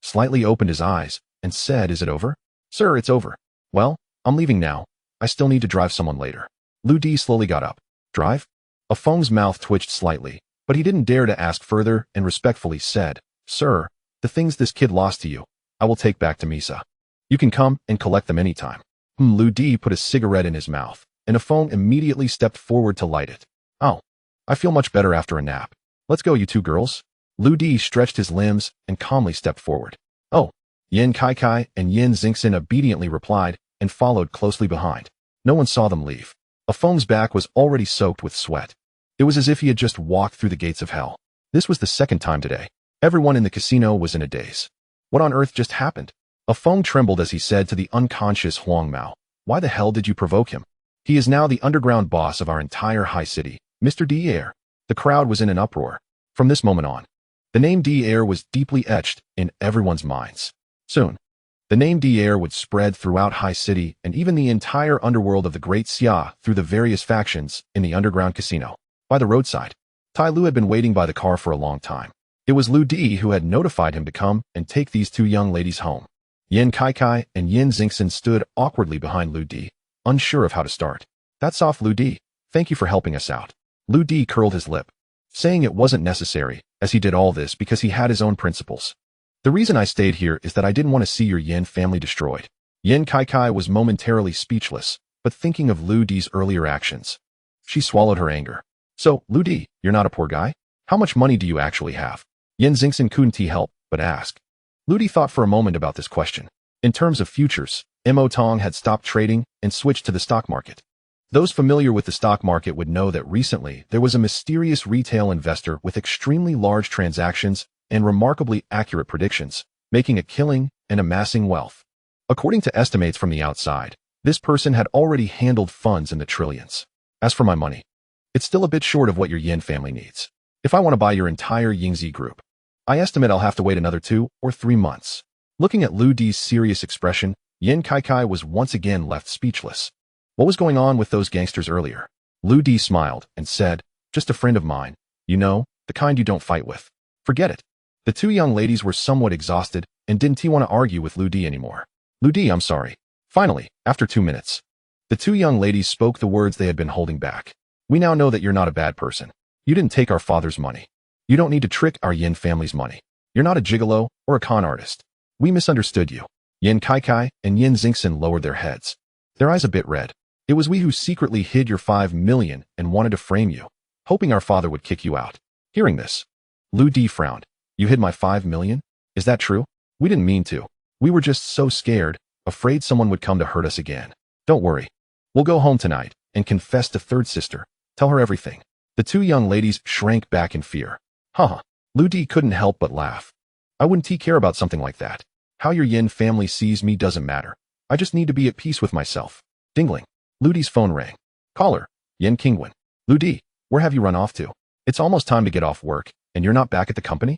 slightly opened his eyes, and said, Is it over? Sir, it's over. Well, I'm leaving now. I still need to drive someone later. Lu Di slowly got up. Drive? A Feng's mouth twitched slightly, but he didn't dare to ask further and respectfully said, Sir, the things this kid lost to you, I will take back to Misa. You can come and collect them anytime. Lu Di put a cigarette in his mouth, and a Feng immediately stepped forward to light it. Oh, I feel much better after a nap. Let's go, you two girls. Lu Di stretched his limbs and calmly stepped forward. Oh, Yin Kai and Yin Xingxin obediently replied and followed closely behind. No one saw them leave. A Feng's back was already soaked with sweat. It was as if he had just walked through the gates of hell. This was the second time today. Everyone in the casino was in a daze. What on earth just happened? A Feng trembled as he said to the unconscious Huang Mao, Why the hell did you provoke him? He is now the underground boss of our entire high city, Mr. Dier. The crowd was in an uproar. From this moment on, the name Dier was deeply etched in everyone's minds. Soon, the name Dier would spread throughout High City and even the entire underworld of the Great Xia through the various factions in the underground casino. By the roadside, Tai Lu had been waiting by the car for a long time. It was Lu Di who had notified him to come and take these two young ladies home. Yin Kai and Yin Xingxin stood awkwardly behind Lu Di, unsure of how to start. That's off, Lu Di. Thank you for helping us out. Lu Di curled his lip, saying it wasn't necessary, as he did all this because he had his own principles. The reason I stayed here is that I didn't want to see your Yin family destroyed. Yin Kai was momentarily speechless, but thinking of Lu Di's earlier actions. She swallowed her anger. So, Lu Di, you're not a poor guy? How much money do you actually have? Yin Xingxin couldn't help but ask. Lu Di thought for a moment about this question. In terms of futures, Mo Tong had stopped trading and switched to the stock market. Those familiar with the stock market would know that recently there was a mysterious retail investor with extremely large transactions and remarkably accurate predictions, making a killing and amassing wealth. According to estimates from the outside, this person had already handled funds in the trillions. As for my money, it's still a bit short of what your Yin family needs. If I want to buy your entire Yingzi group, I estimate I'll have to wait another 2 or 3 months. Looking at Lu Di's serious expression, Yin Kai was once again left speechless. What was going on with those gangsters earlier? Lu Di smiled and said, Just a friend of mine. You know, the kind you don't fight with. Forget it. The two young ladies were somewhat exhausted and didn't want to argue with Lu Di anymore. Lu Di, I'm sorry. Finally, after 2 minutes, the two young ladies spoke the words they had been holding back. We now know that you're not a bad person. You didn't take our father's money. You don't need to trick our Yin family's money. You're not a gigolo or a con artist. We misunderstood you. Yin Kai and Yin Xingxin lowered their heads, their eyes a bit red. It was we who secretly hid your 5 million and wanted to frame you, hoping our father would kick you out. Hearing this, Lu Di frowned. You hid my 5 million? Is that true? We didn't mean to. We were just so scared, afraid someone would come to hurt us again. Don't worry. We'll go home tonight, and confess to third sister. Tell her everything. The two young ladies shrank back in fear. Haha. Lu Di couldn't help but laugh. I wouldn't care about something like that. How your Yin family sees me doesn't matter. I just need to be at peace with myself. Dingling. Lu Di's phone rang. Caller. Yin Qingwen. Lu Di, where have you run off to? It's almost time to get off work, and you're not back at the company?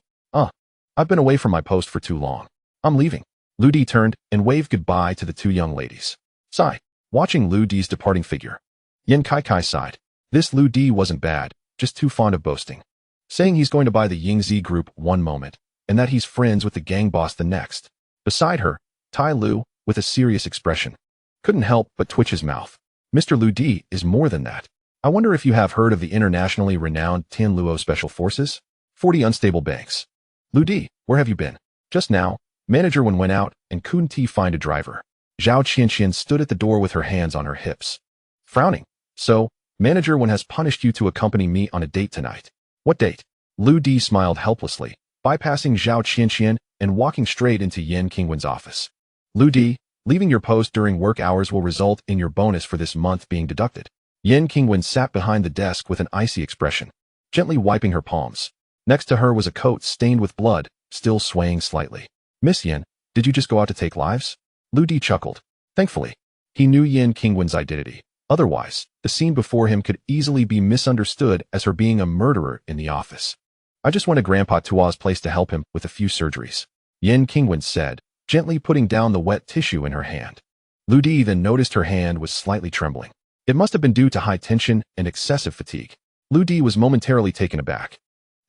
I've been away from my post for too long. I'm leaving. Lu Di turned and waved goodbye to the two young ladies. Sigh. Watching Lu Di's departing figure. Yin Kai sighed. This Lu Di wasn't bad, just too fond of boasting. Saying he's going to buy the Yingzi group one moment, and that he's friends with the gang boss the next. Beside her, Tai Lu, with a serious expression, couldn't help but twitch his mouth. Mr. Lu Di is more than that. I wonder if you have heard of the internationally renowned Tianluo Special Forces? 40 unstable banks. Lu Di, where have you been? Just now, Manager Wen went out and couldn't find a driver. Zhao Qianqian stood at the door with her hands on her hips. Frowning. So, Manager Wen has punished you to accompany me on a date tonight. What date? Lu Di smiled helplessly, bypassing Zhao Qianqian and walking straight into Yin Qingwen's office. Lu Di, leaving your post during work hours will result in your bonus for this month being deducted. Yin Qingwen sat behind the desk with an icy expression, gently wiping her palms. Next to her was a coat stained with blood, still swaying slightly. Miss Yin, did you just go out to take lives? Lu Di chuckled. Thankfully, he knew Yin Qingwen's identity. Otherwise, the scene before him could easily be misunderstood as her being a murderer in the office. I just went to Grandpa Tua's place to help him with a few surgeries. Yin Qingwen said, gently putting down the wet tissue in her hand. Lu Di then noticed her hand was slightly trembling. It must have been due to high tension and excessive fatigue. Lu Di was momentarily taken aback.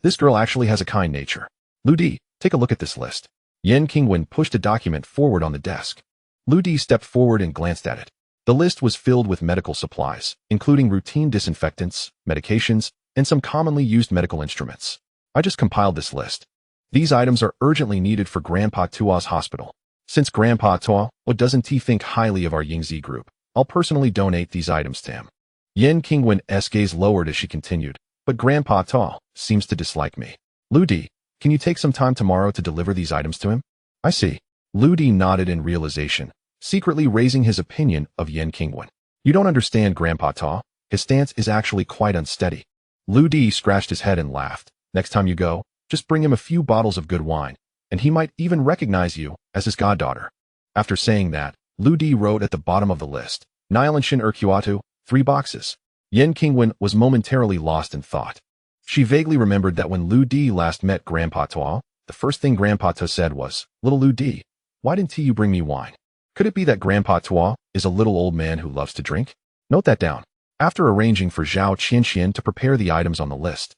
This girl actually has a kind nature. Lu Di, take a look at this list. Yin Qingwen pushed a document forward on the desk. Lu Di stepped forward and glanced at it. The list was filled with medical supplies, including routine disinfectants, medications, and some commonly used medical instruments. I just compiled this list. These items are urgently needed for Grandpa Tua's hospital. Since Grandpa Tua doesn't think highly of our Yingzi group, I'll personally donate these items to him. Yin Qingwen's gaze lowered as she continued, but Grandpa Tua seems to dislike me. Lu Di, can you take some time tomorrow to deliver these items to him? I see. Lu Di nodded in realization, secretly raising his opinion of Yin Qingwen. You don't understand Grandpa Tua. His stance is actually quite unsteady. Lu Di scratched his head and laughed. Next time you go, just bring him a few bottles of good wine, and he might even recognize you as his goddaughter. After saying that, Lu Di wrote at the bottom of the list, Nilanshin Urquatu, 3 boxes. Yin Qingwen was momentarily lost in thought. She vaguely remembered that when Lu Di last met Grandpa Tua, the first thing Grandpa Tua said was, Little Lu Di, why didn't you bring me wine? Could it be that Grandpa Tua is a little old man who loves to drink? Note that down. After arranging for Zhao Qianqian to prepare the items on the list,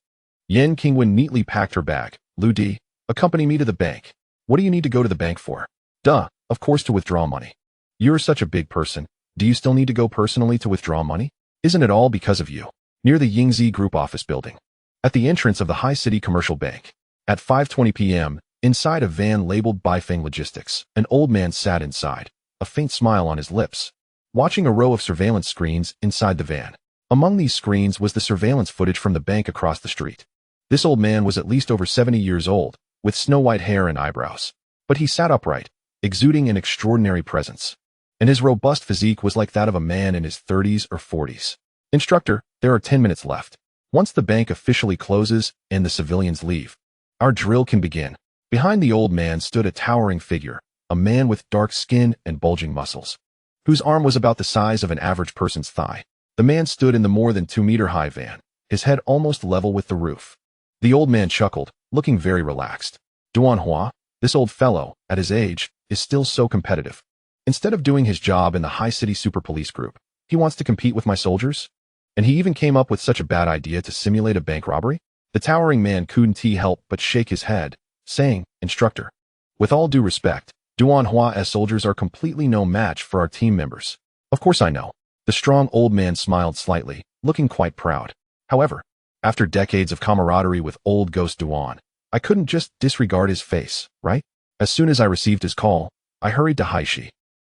Yin Qingwen neatly packed her bag. Lu Di, accompany me to the bank. What do you need to go to the bank for? Duh, of course to withdraw money. You're such a big person. Do you still need to go personally to withdraw money? Isn't it all because of you? Near the Yingzi Group office building. At the entrance of the High City Commercial Bank. At 5:20 p.m., inside a van labeled Bifeng Logistics, an old man sat inside, a faint smile on his lips, watching a row of surveillance screens inside the van. Among these screens was the surveillance footage from the bank across the street. This old man was at least over 70 years old, with snow-white hair and eyebrows. But he sat upright, exuding an extraordinary presence. And his robust physique was like that of a man in his 30s or 40s. Instructor, there are 10 minutes left. Once the bank officially closes and the civilians leave, our drill can begin. Behind the old man stood a towering figure, a man with dark skin and bulging muscles, whose arm was about the size of an average person's thigh. The man stood in the more than 2-meter-high van, his head almost level with the roof. The old man chuckled, looking very relaxed. Duan Hua, this old fellow, at his age, is still so competitive. Instead of doing his job in the High City Super Police Group, he wants to compete with my soldiers? And he even came up with such a bad idea to simulate a bank robbery? The towering man couldn't help but shake his head, saying, Instructor, with all due respect, Duan Hua's soldiers are completely no match for our team members. Of course I know. The strong old man smiled slightly, looking quite proud. However, after decades of camaraderie with old Ghost Duan, I couldn't just disregard his face, right? As soon as I received his call, I hurried to Haishi.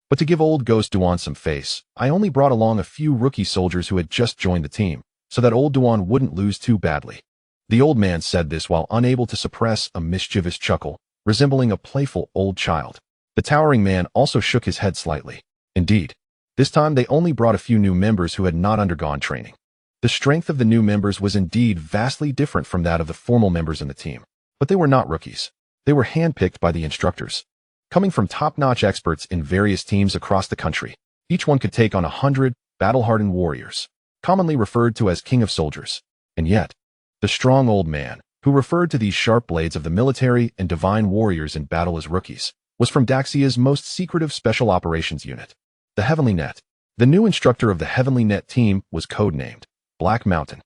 But to give old Ghost Duan some face, I only brought along a few rookie soldiers who had just joined the team, so that old Duan wouldn't lose too badly. The old man said this while unable to suppress a mischievous chuckle, resembling a playful old child. The towering man also shook his head slightly. Indeed, This time they only brought a few new members who had not undergone training. The strength of the new members was indeed vastly different from that of the formal members in the team. But they were not rookies. They were handpicked by the instructors. Coming from top-notch experts in various teams across the country, each one could take on 100 battle-hardened warriors, commonly referred to as King of Soldiers. And yet, the strong old man, who referred to these sharp blades of the military and divine warriors in battle as rookies, was from Daxia's most secretive special operations unit, the Heavenly Net. The new instructor of the Heavenly Net team was codenamed Black Mountain.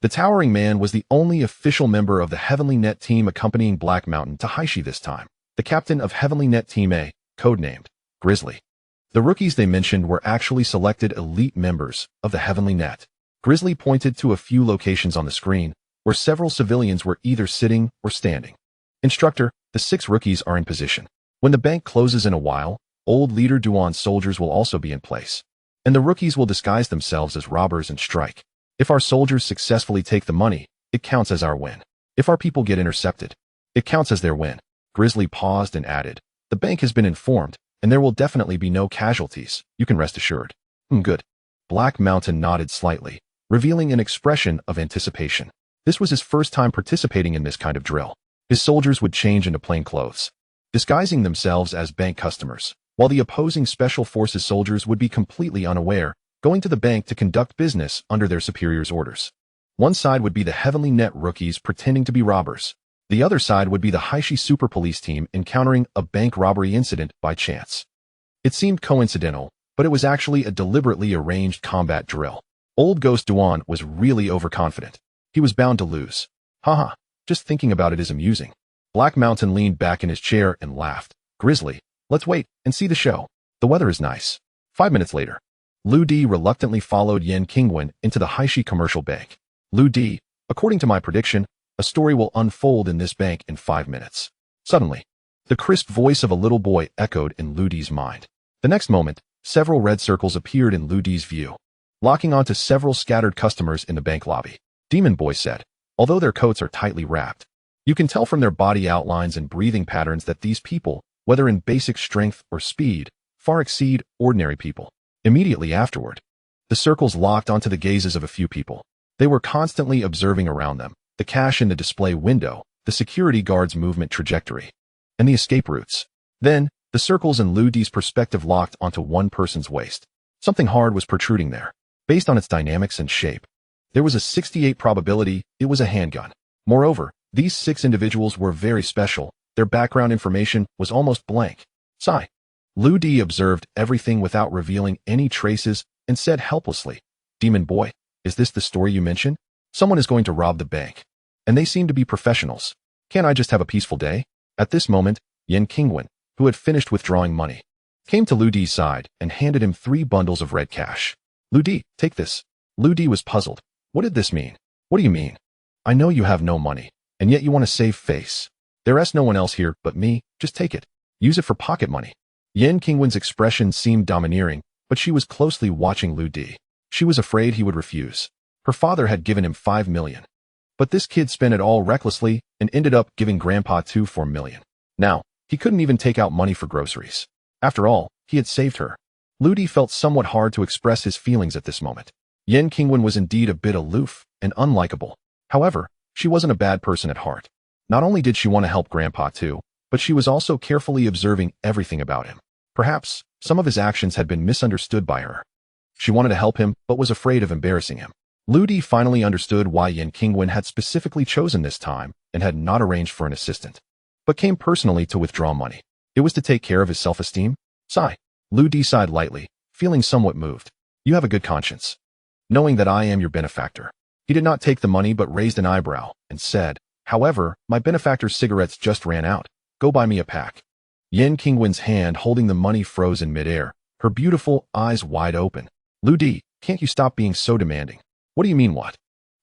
The towering man was the only official member of the Heavenly Net team accompanying Black Mountain to Haishi this time, the captain of Heavenly Net Team A, codenamed Grizzly. The rookies they mentioned were actually selected elite members of the Heavenly Net. Grizzly pointed to a few locations on the screen where several civilians were either sitting or standing. Instructor, the 6 rookies are in position. When the bank closes in a while, old leader Duan's soldiers will also be in place, and the rookies will disguise themselves as robbers and strike. If our soldiers successfully take the money, it counts as our win. If our people get intercepted, it counts as their win. Grizzly paused and added, the bank has been informed, and there will definitely be no casualties, you can rest assured. Good. Black Mountain nodded slightly, revealing an expression of anticipation. This was his first time participating in this kind of drill. His soldiers would change into plain clothes, disguising themselves as bank customers, while the opposing Special Forces soldiers would be completely unaware, going to the bank to conduct business under their superiors' orders. One side would be the Heavenly Net rookies pretending to be robbers. The other side would be the Haishi Super Police team encountering a bank robbery incident by chance. It seemed coincidental, but it was actually a deliberately arranged combat drill. Old Ghost Duan was really overconfident. He was bound to lose. Haha, just thinking about it is amusing. Black Mountain leaned back in his chair and laughed. Grizzly, let's wait and see the show. The weather is nice. 5 minutes later, Lu Di reluctantly followed Yen Qingwen into the Haishi Commercial Bank. Lu Di, according to my prediction, a story will unfold in this bank in 5 minutes. Suddenly, the crisp voice of a little boy echoed in Lu Di's mind. The next moment, several red circles appeared in Lu Di's view, locking onto several scattered customers in the bank lobby. Demon Boy said, although their coats are tightly wrapped, you can tell from their body outlines and breathing patterns that these people, whether in basic strength or speed, far exceed ordinary people. Immediately afterward, the circles locked onto the gazes of a few people. They were constantly observing around them, the cash in the display window, the security guard's movement trajectory, and the escape routes. Then, the circles in Lu Di's perspective locked onto one person's waist. Something hard was protruding there. Based on its dynamics and shape, there was a 68% probability it was a handgun. Moreover, these 6 individuals were very special. Their background information was almost blank. Sigh. Lu Di observed everything without revealing any traces and said helplessly, Demon Boy, is this the story you mentioned? Someone is going to rob the bank, and they seem to be professionals. Can't I just have a peaceful day? At this moment, Yen Qingwen, who had finished withdrawing money, came to Lu Di's side and handed him 3 bundles of red cash. Lu Di, take this. Lu Di was puzzled. What did this mean? What do you mean? I know you have no money, and yet you want to save face. There's no one else here but me, just take it. Use it for pocket money. Yen Qingwen's expression seemed domineering, but she was closely watching Lu Di. She was afraid he would refuse. Her father had given him 5 million. But this kid spent it all recklessly and ended up giving Grandpa 4 million. Now, he couldn't even take out money for groceries. After all, he had saved her. Lu Di felt somewhat hard to express his feelings at this moment. Yen Qingwen was indeed a bit aloof and unlikable. However, she wasn't a bad person at heart. Not only did she want to help Grandpa too, but she was also carefully observing everything about him. Perhaps, some of his actions had been misunderstood by her. She wanted to help him, but was afraid of embarrassing him. Lu Di finally understood why Yen Qingwen had specifically chosen this time and had not arranged for an assistant, but came personally to withdraw money. It was to take care of his self-esteem? Sigh. Lu Di sighed lightly, feeling somewhat moved. You have a good conscience, knowing that I am your benefactor. He did not take the money but raised an eyebrow and said, however, my benefactor's cigarettes just ran out. Go buy me a pack. Yen Qingwen's hand holding the money froze in midair, her beautiful eyes wide open. Lu Di, can't you stop being so demanding? What do you mean what?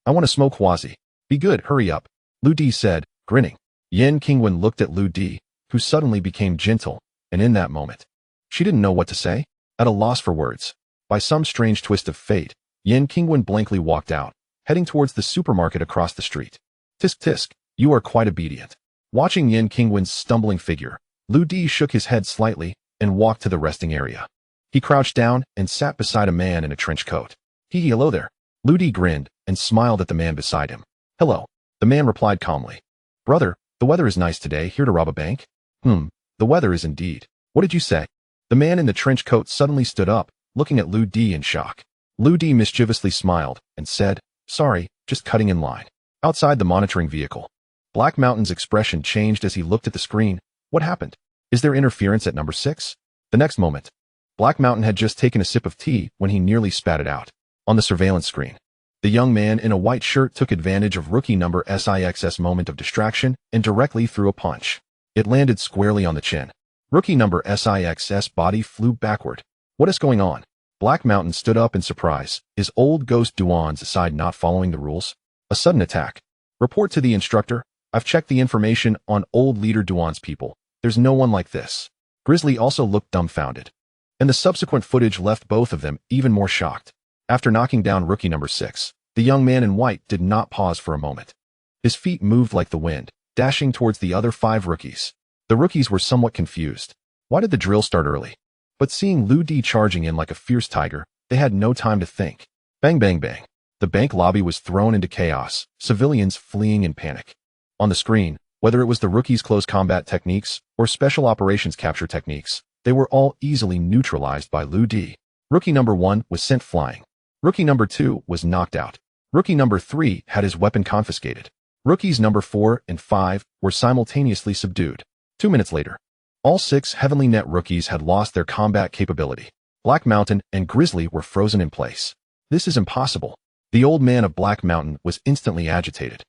I want to smoke Huazi. Be good, hurry up. Lu Di said, grinning. Yen Qingwen looked at Lu Di, who suddenly became gentle, and in that moment, she didn't know what to say. At a loss for words, by some strange twist of fate, Yen Qingwen blankly walked out, heading towards the supermarket across the street. Tisk tisk, you are quite obedient. Watching Yen Qingwen's stumbling figure, Lu Di shook his head slightly and walked to the resting area. He crouched down and sat beside a man in a trench coat. Hello there. Lu Di grinned and smiled at the man beside him. Hello. The man replied calmly. Brother, the weather is nice today, here to rob a bank? The weather is indeed. What did you say? The man in the trench coat suddenly stood up, looking at Lu Di in shock. Lu Di mischievously smiled and said, Sorry, just cutting in line. Outside the monitoring vehicle. Black Mountain's expression changed as he looked at the screen. What happened? Is there interference at number 6? The next moment, Black Mountain had just taken a sip of tea when he nearly spat it out. On the surveillance screen, the young man in a white shirt took advantage of rookie number 6's moment of distraction and directly threw a punch. It landed squarely on the chin. Rookie number 6's body flew backward. What is going on? Black Mountain stood up in surprise. Is old ghost Duan's side not following the rules? A sudden attack. Report to the instructor. I've checked the information on old leader Duan's people. There's no one like this. Grizzly also looked dumbfounded. And the subsequent footage left both of them even more shocked. After knocking down rookie number 6, the young man in white did not pause for a moment. His feet moved like the wind, dashing towards the other 5 rookies. The rookies were somewhat confused. Why did the drill start early? But seeing Lu Di charging in like a fierce tiger, they had no time to think. Bang bang bang. The bank lobby was thrown into chaos, civilians fleeing in panic. On the screen, whether it was the rookies' close combat techniques or special operations capture techniques, they were all easily neutralized by Lu Di. Rookie number 1 was sent flying. Rookie number 2 was knocked out. Rookie number 3 had his weapon confiscated. Rookies number 4 and 5 were simultaneously subdued. 2 minutes later, all 6 Heavenly Net rookies had lost their combat capability. Black Mountain and Grizzly were frozen in place. This is impossible. The old man of Black Mountain was instantly agitated.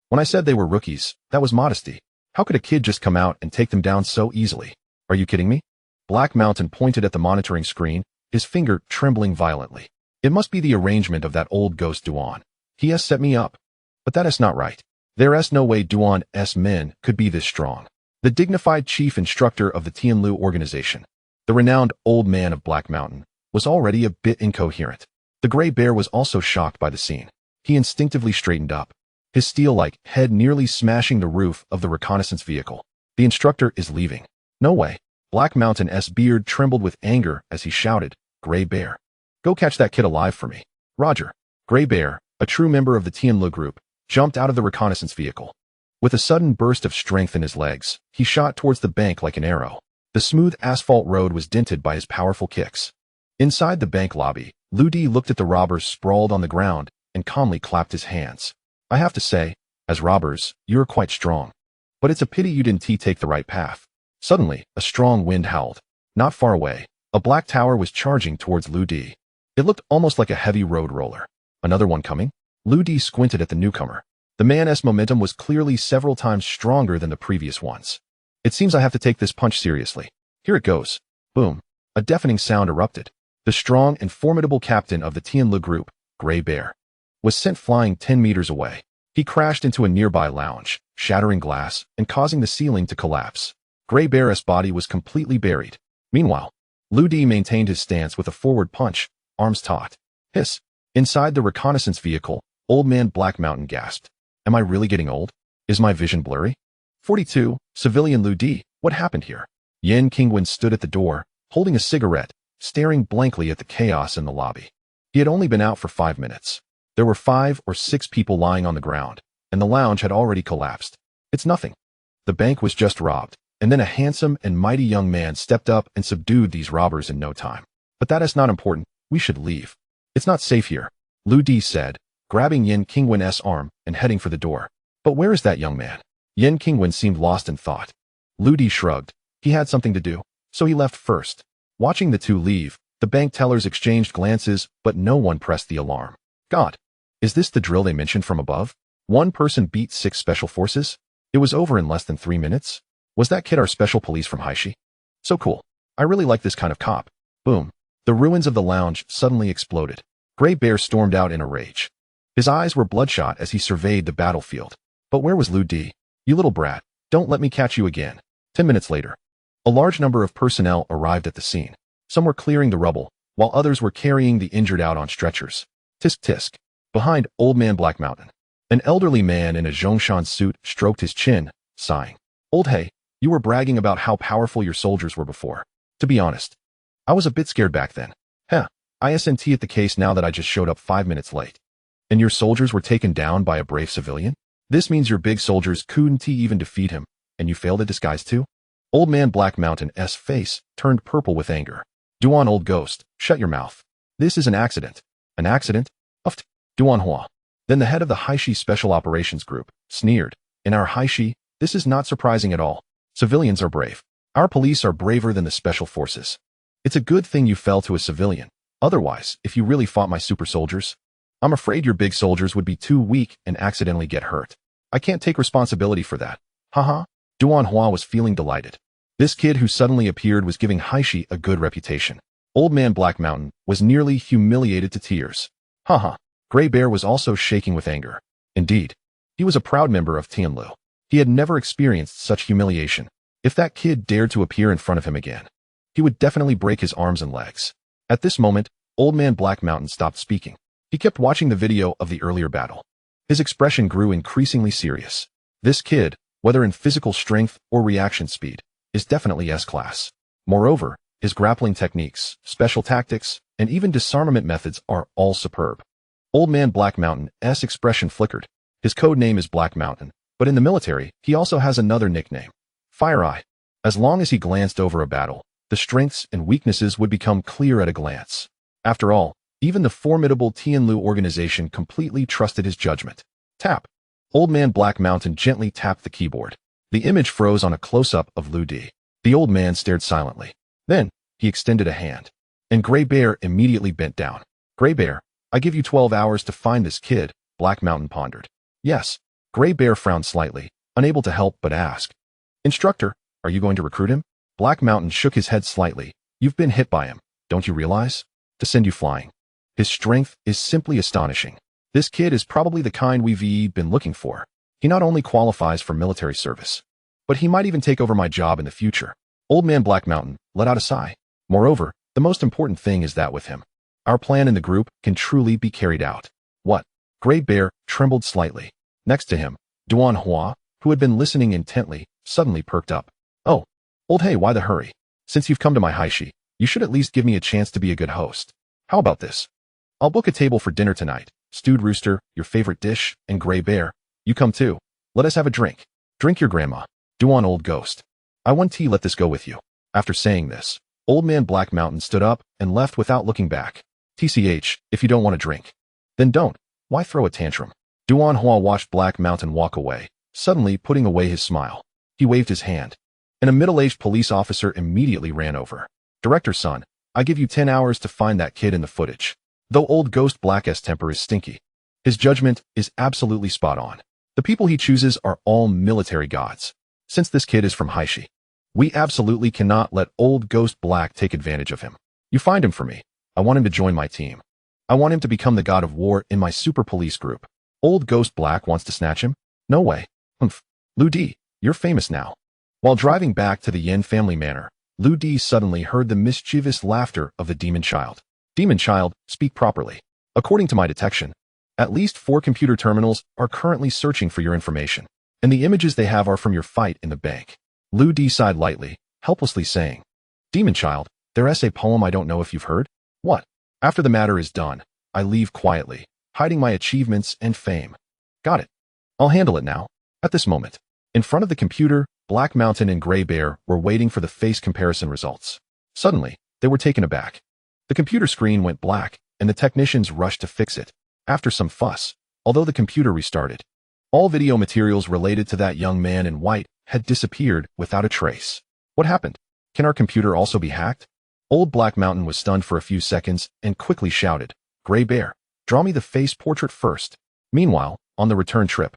When I said they were rookies, that was modesty. How could a kid just come out and take them down so easily? Are you kidding me? Black Mountain pointed at the monitoring screen, his finger trembling violently. It must be the arrangement of that old ghost Duan. He has set me up. But that is not right. There is no way Duan's men could be this strong. The dignified chief instructor of the Tianlu organization, the renowned old man of Black Mountain, was already a bit incoherent. The gray bear was also shocked by the scene. He instinctively straightened up, his steel-like head nearly smashing the roof of the reconnaissance vehicle. The instructor is leaving. No way. Black Mountain's beard trembled with anger as he shouted, Gray Bear. Go catch that kid alive for me. Roger. Gray Bear, a true member of the Tianlu group, jumped out of the reconnaissance vehicle. With a sudden burst of strength in his legs, he shot towards the bank like an arrow. The smooth asphalt road was dented by his powerful kicks. Inside the bank lobby, Lu Di looked at the robbers sprawled on the ground and calmly clapped his hands. I have to say, as robbers, you're quite strong. But it's a pity you didn't take the right path. Suddenly, a strong wind howled. Not far away, a black tower was charging towards Lu Di. It looked almost like a heavy road roller. Another one coming? Lu Di squinted at the newcomer. The man's momentum was clearly several times stronger than the previous ones. It seems I have to take this punch seriously. Here it goes. Boom. A deafening sound erupted. The strong and formidable captain of the Tianlu group, Gray Bear, was sent flying 10 meters away. He crashed into a nearby lounge, shattering glass and causing the ceiling to collapse. Gray Bear's body was completely buried. Meanwhile, Lu Di maintained his stance with a forward punch, arms taut. Hiss. Inside the reconnaissance vehicle, old man Black Mountain gasped. Am I really getting old? Is my vision blurry? 42, civilian Lu Di, what happened here? Yen Qingwen stood at the door, holding a cigarette, staring blankly at the chaos in the lobby. He had only been out for 5 minutes. There were 5 or 6 people lying on the ground, and the lounge had already collapsed. It's nothing. The bank was just robbed, and then a handsome and mighty young man stepped up and subdued these robbers in no time. But that is not important. We should leave. It's not safe here, Lu Di said, grabbing Yen Qingwen's arm and heading for the door. But where is that young man? Yen Qingwen seemed lost in thought. Lu Di shrugged. He had something to do, so he left first. Watching the two leave, the bank tellers exchanged glances, but no one pressed the alarm. God, is this the drill they mentioned from above? One person beat 6 special forces? It was over in less than 3 minutes? Was that kid our special police from Haishi? So cool. I really like this kind of cop. Boom. The ruins of the lounge suddenly exploded. Gray Bear stormed out in a rage. His eyes were bloodshot as he surveyed the battlefield. But where was Lu Di? You little brat, don't let me catch you again. 10 minutes later, a large number of personnel arrived at the scene. Some were clearing the rubble, while others were carrying the injured out on stretchers. Tisk tisk. Behind old man Black Mountain, an elderly man in a Zhongshan suit stroked his chin, sighing. Old Hey, you were bragging about how powerful your soldiers were before. To be honest, I was a bit scared back then. Heh, ISNT at the case now that I just showed up 5 minutes late. And your soldiers were taken down by a brave civilian? This means your big soldiers couldn't even defeat him, and you failed at disguise too? Old man Black Mountain's face turned purple with anger. Duan old ghost, shut your mouth. This is an accident. An accident? Uft. Duan Hua. Then the head of the Haishi Special Operations Group sneered. In our Haishi, this is not surprising at all. Civilians are brave. Our police are braver than the special forces. It's a good thing you fell to a civilian. Otherwise, if you really fought my super soldiers, I'm afraid your big soldiers would be too weak and accidentally get hurt. I can't take responsibility for that. Haha. Duan Hua was feeling delighted. This kid who suddenly appeared was giving Haishi a good reputation. Old man Black Mountain was nearly humiliated to tears. Haha. Gray Bear was also shaking with anger. Indeed, he was a proud member of Tianlu. He had never experienced such humiliation. If that kid dared to appear in front of him again, he would definitely break his arms and legs. At this moment, Old Man Black Mountain stopped speaking. He kept watching the video of the earlier battle. His expression grew increasingly serious. This kid, whether in physical strength or reaction speed, is definitely S-class. Moreover, his grappling techniques, special tactics, and even disarmament methods are all superb. Old Man Black Mountain's expression flickered. His code name is Black Mountain, but in the military, he also has another nickname, Fire Eye. As long as he glanced over a battle, the strengths and weaknesses would become clear at a glance. After all, even the formidable Tianlu organization completely trusted his judgment. Tap. Old Man Black Mountain gently tapped the keyboard. The image froze on a close-up of Lu Di. The old man stared silently. Then, he extended a hand. And Gray Bear immediately bent down. Gray Bear, I give you 12 hours to find this kid, Black Mountain pondered. Yes. Gray Bear frowned slightly, unable to help but ask. Instructor, are you going to recruit him? Black Mountain shook his head slightly. You've been hit by him, don't you realize? To send you flying. His strength is simply astonishing. This kid is probably the kind we've been looking for. He not only qualifies for military service, but he might even take over my job in the future. Old Man Black Mountain let out a sigh. Moreover, the most important thing is that with him, our plan in the group can truly be carried out. What? Gray Bear trembled slightly. Next to him, Duan Hua, who had been listening intently, suddenly perked up. Oh, old hey, why the hurry? Since you've come to my Haishi, you should at least give me a chance to be a good host. How about this? I'll book a table for dinner tonight. Stewed rooster, your favorite dish, and Gray Bear. You come too. Let us have a drink. Drink your grandma. Duan old ghost. I want tea, let this go with you. After saying this, Old Man Black Mountain stood up and left without looking back. TCH, if you don't want to drink, then don't. Why throw a tantrum? Duan Hua watched Black Mountain walk away, suddenly putting away his smile. He waved his hand, and a middle-aged police officer immediately ran over. Director's son, I give you 10 hours to find that kid in the footage. Though old Ghost Black's temper is stinky, his judgment is absolutely spot on. The people he chooses are all military gods. Since this kid is from Haishi, we absolutely cannot let old Ghost Black take advantage of him. You find him for me. I want him to join my team. I want him to become the god of war in my super police group. Old Ghost Black wants to snatch him? No way. Humph. Lu Di, you're famous now. While driving back to the Yen family manor, Lu Di suddenly heard the mischievous laughter of the demon child. Demon child, speak properly. According to my detection, at least 4 computer terminals are currently searching for your information, and the images they have are from your fight in the bank. Lu Di sighed lightly, helplessly saying, Demon child, there's a poem I don't know if you've heard? What? After the matter is done, I leave quietly, hiding my achievements and fame. Got it. I'll handle it now. At this moment, in front of the computer, Black Mountain and Gray Bear were waiting for the face comparison results. Suddenly, they were taken aback. The computer screen went black, and the technicians rushed to fix it. After some fuss, although the computer restarted, all video materials related to that young man in white had disappeared without a trace. What happened? Can our computer also be hacked? Old Black Mountain was stunned for a few seconds and quickly shouted, Gray Bear, draw me the face portrait first. Meanwhile, on the return trip,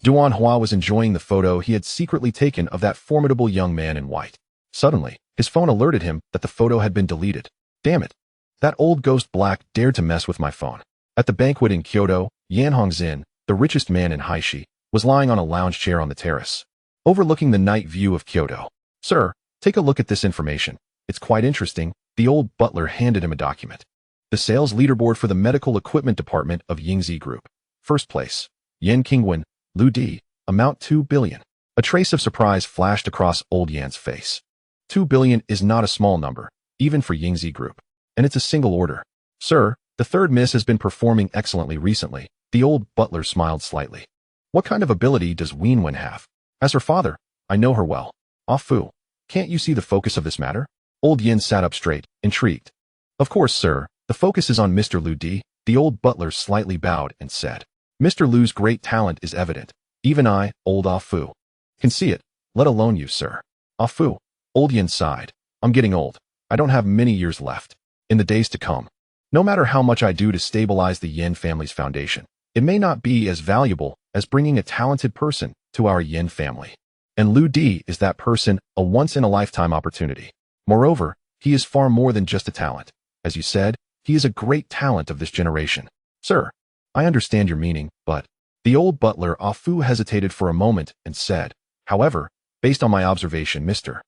Duan Hua was enjoying the photo he had secretly taken of that formidable young man in white. Suddenly, his phone alerted him that the photo had been deleted. Damn it. That old Ghost Black dared to mess with my phone. At the banquet in Kyoto, Yan Hongzin, the richest man in Haishi, was lying on a lounge chair on the terrace, overlooking the night view of Kyoto. Sir, take a look at this information. It's quite interesting. The old butler handed him a document. The sales leaderboard for the medical equipment department of Yingzi Group. First place, Yan Qingwen, Lu Di, amount 2 billion. A trace of surprise flashed across old Yan's face. 2 billion is not a small number. even for Yingzi Group. And it's a single order. Sir, the third miss has been performing excellently recently. The old butler smiled slightly. What kind of ability does Wenwen have? As her father, I know her well. Ah Fu, can't you see the focus of this matter? Old Yin sat up straight, intrigued. Of course, sir, the focus is on Mr. Lu Di. The old butler slightly bowed and said, Mr. Lu's great talent is evident. Even I, old Ah Fu, can see it, let alone you, sir. Ah Fu, old Yin sighed. I'm getting old. I don't have many years left. In the days to come, no matter how much I do to stabilize the Yin family's foundation, it may not be as valuable as bringing a talented person to our Yin family. And Lu Di is that person, a once-in-a-lifetime opportunity. Moreover, he is far more than just a talent. As you said, he is a great talent of this generation. Sir, I understand your meaning, but... The old butler Ah Fu hesitated for a moment and said, however, based on my observation, Mr.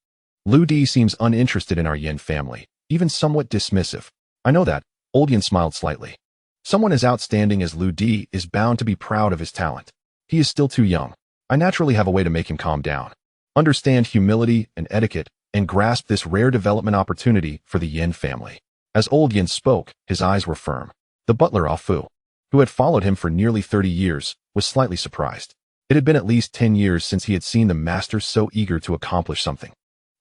Lu Di seems uninterested in our Yin family, even somewhat dismissive. I know that. Old Yin smiled slightly. Someone as outstanding as Lu Di is bound to be proud of his talent. He is still too young. I naturally have a way to make him calm down, understand humility and etiquette, and grasp this rare development opportunity for the Yin family. As Old Yin spoke, his eyes were firm. The butler Ah Fu, who had followed him for nearly 30 years, was slightly surprised. It had been at least 10 years since he had seen the master so eager to accomplish something.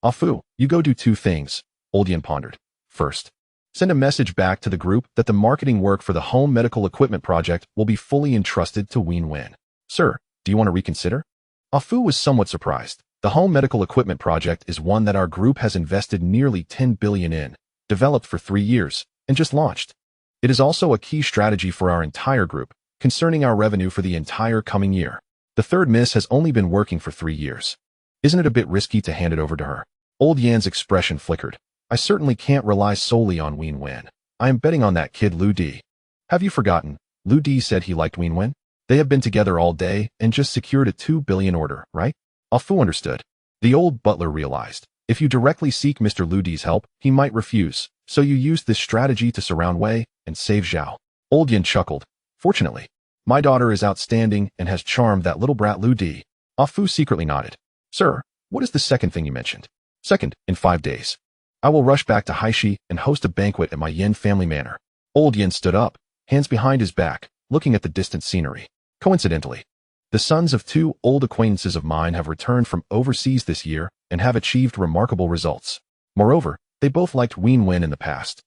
Ah Fu, you go do two things, Old Yin pondered. First, send a message back to the group that the marketing work for the home medical equipment project will be fully entrusted to Wenwen. Sir, do you want to reconsider? Ah Fu was somewhat surprised. The home medical equipment project is one that our group has invested nearly 10 billion in, developed for 3 years, and just launched. It is also a key strategy for our entire group, concerning our revenue for the entire coming year. The third miss has only been working for 3 years. Isn't it a bit risky to hand it over to her? Old Yan's expression flickered. I certainly can't rely solely on Wenwen. I am betting on that kid Lu Di. Have you forgotten? Lu Di said he liked Wenwen. They have been together all day and just secured a 2 billion order, right? Ah Fu understood. The old butler realized. If you directly seek Mr. Lu Di's help, he might refuse, so you used this strategy to surround Wei and save Zhao. Old Yin chuckled. Fortunately, my daughter is outstanding and has charmed that little brat Lu Di. Ah Fu secretly nodded. Sir, what is the second thing you mentioned? Second, in 5 days. I will rush back to Haishi and host a banquet at my Yin family manor. Old Yin stood up, hands behind his back, looking at the distant scenery. Coincidentally, the sons of 2 old acquaintances of mine have returned from overseas this year and have achieved remarkable results. Moreover, they both liked Wenwen in the past.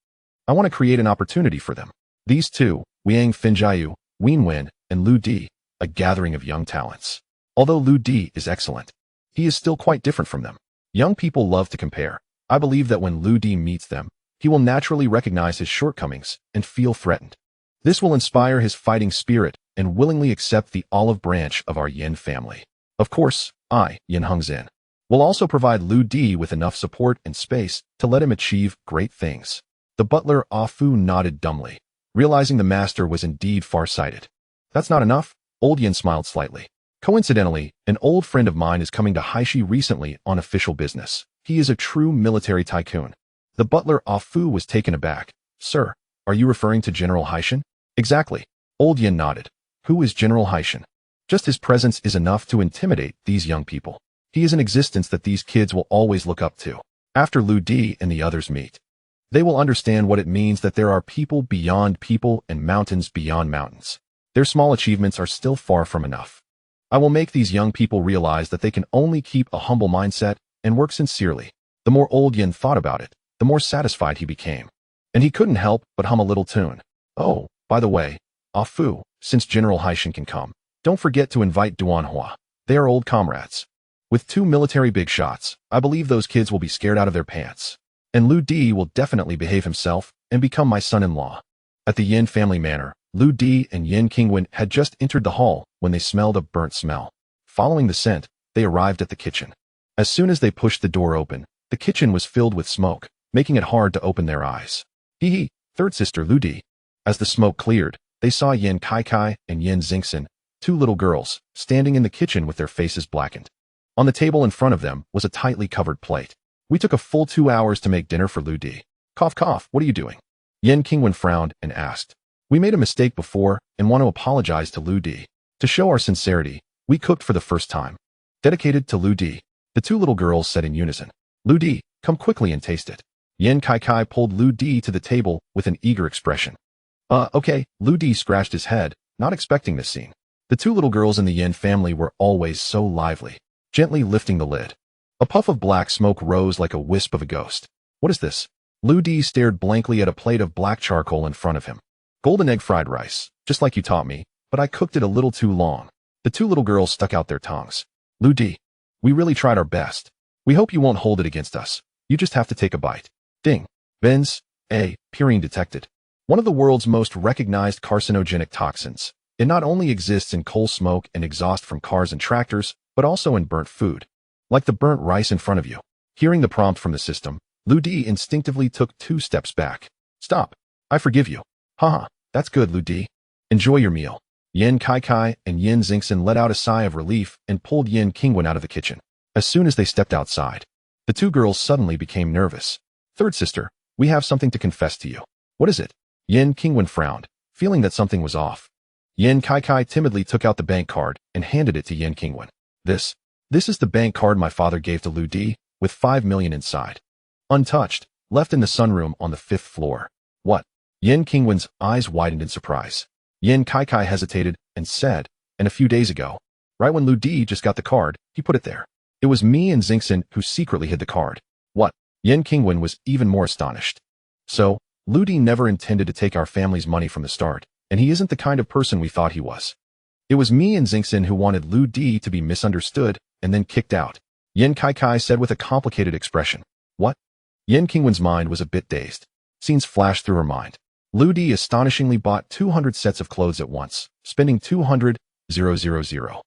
I want to create an opportunity for them. These 2, Wiang Finjiu, Wenwen, and Lu Di, a gathering of young talents. Although Lu Di is excellent, he is still quite different from them. Young people love to compare. I believe that when Lu Di meets them, he will naturally recognize his shortcomings and feel threatened. This will inspire his fighting spirit and willingly accept the olive branch of our Yin family. Of course, I, Yin Hengzhen, will also provide Lu Di with enough support and space to let him achieve great things. The butler Ah Fu nodded dumbly, realizing the master was indeed far-sighted. That's not enough? Old Yin smiled slightly. Coincidentally, an old friend of mine is coming to Haishi recently on official business. He is a true military tycoon. The butler Ah Fu was taken aback. Sir, are you referring to General Haishan? Exactly. Old Yin nodded. Who is General Haishan? Just his presence is enough to intimidate these young people. He is an existence that these kids will always look up to. After Lu Di and the others meet, they will understand what it means that there are people beyond people and mountains beyond mountains. Their small achievements are still far from enough. I will make these young people realize that they can only keep a humble mindset and work sincerely. The more Old Yin thought about it, the more satisfied he became. And he couldn't help but hum a little tune. Oh, by the way, Ah Fu, since General Haishan can come, don't forget to invite Duanhua. They are old comrades. With 2 military big shots, I believe those kids will be scared out of their pants. And Lu Di will definitely behave himself and become my son-in-law. At the Yin family manor, Lu Di and Yin Qingwen had just entered the hall when they smelled a burnt smell. Following the scent, they arrived at the kitchen. As soon as they pushed the door open, the kitchen was filled with smoke, making it hard to open their eyes. Hee, third sister Lu Di. As the smoke cleared, they saw Yin Kai and Yin Xingxin, 2 little girls, standing in the kitchen with their faces blackened. On the table in front of them was a tightly covered plate. We took a full 2 hours to make dinner for Lu Di. Cough cough, what are you doing? Yin Qingwen frowned and asked. We made a mistake before and want to apologize to Lu Di. To show our sincerity, we cooked for the first time. Dedicated to Lu Di. The 2 little girls said in unison. Lu Di, come quickly and taste it. Yin Kai pulled Lu Di to the table with an eager expression. Okay, Lu Di scratched his head, not expecting this scene. The two little girls in the Yin family were always so lively, gently lifting the lid. A puff of black smoke rose like a wisp of a ghost. What is this? Lu Di stared blankly at a plate of black charcoal in front of him. Golden egg fried rice, just like you taught me, but I cooked it a little too long. The two little girls stuck out their tongues. Lu Di, we really tried our best. We hope you won't hold it against us. You just have to take a bite. Ding. Benz. Purine detected. One of the world's most recognized carcinogenic toxins. It not only exists in coal smoke and exhaust from cars and tractors, but also in burnt food. Like the burnt rice in front of you. Hearing the prompt from the system, Lu Di instinctively took 2 steps back. Stop. I forgive you. Haha, that's good, Lu Di. Enjoy your meal. Yin Kai and Yin Xingxin let out a sigh of relief and pulled Yin Qingwen out of the kitchen. As soon as they stepped outside, the two girls suddenly became nervous. Third sister, we have something to confess to you. What is it? Yin Qingwen frowned, feeling that something was off. Yin Kai timidly took out the bank card and handed it to Yin Qingwen. This is the bank card my father gave to Lu Di, with 5 million inside. Untouched, left in the sunroom on the 5th floor. What? Yin Qingwen's eyes widened in surprise. Yin Kai hesitated and said, and a few days ago, right when Lu Di just got the card, he put it there. It was me and Xingxin who secretly hid the card. What? Yin Qingwen was even more astonished. So, Lu Di never intended to take our family's money from the start, and he isn't the kind of person we thought he was. It was me and Xingxin who wanted Lu Di to be misunderstood and then kicked out. Yin Kai said with a complicated expression. What? Yin Qingwen's mind was a bit dazed. Scenes flashed through her mind. Lu Di astonishingly bought 200 sets of clothes at once, spending 200,000.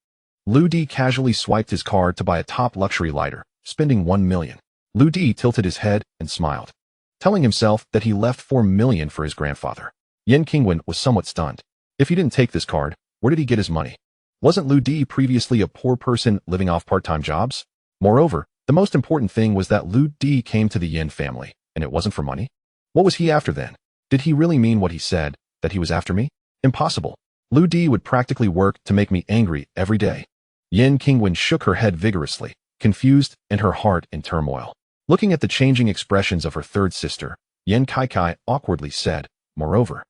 Lu Di casually swiped his card to buy a top luxury lighter, spending 1 million. Lu Di tilted his head and smiled, telling himself that he left 4 million for his grandfather. Yin Qingwen was somewhat stunned. If he didn't take this card, where did he get his money? Wasn't Lu Di previously a poor person living off part-time jobs? Moreover, the most important thing was that Lu Di came to the Yin family, and it wasn't for money. What was he after then? Did he really mean what he said, that he was after me? Impossible. Lu Di would practically work to make me angry every day. Yin Qingwen shook her head vigorously, confused and her heart in turmoil. Looking at the changing expressions of her third sister, Yin Kai awkwardly said, moreover,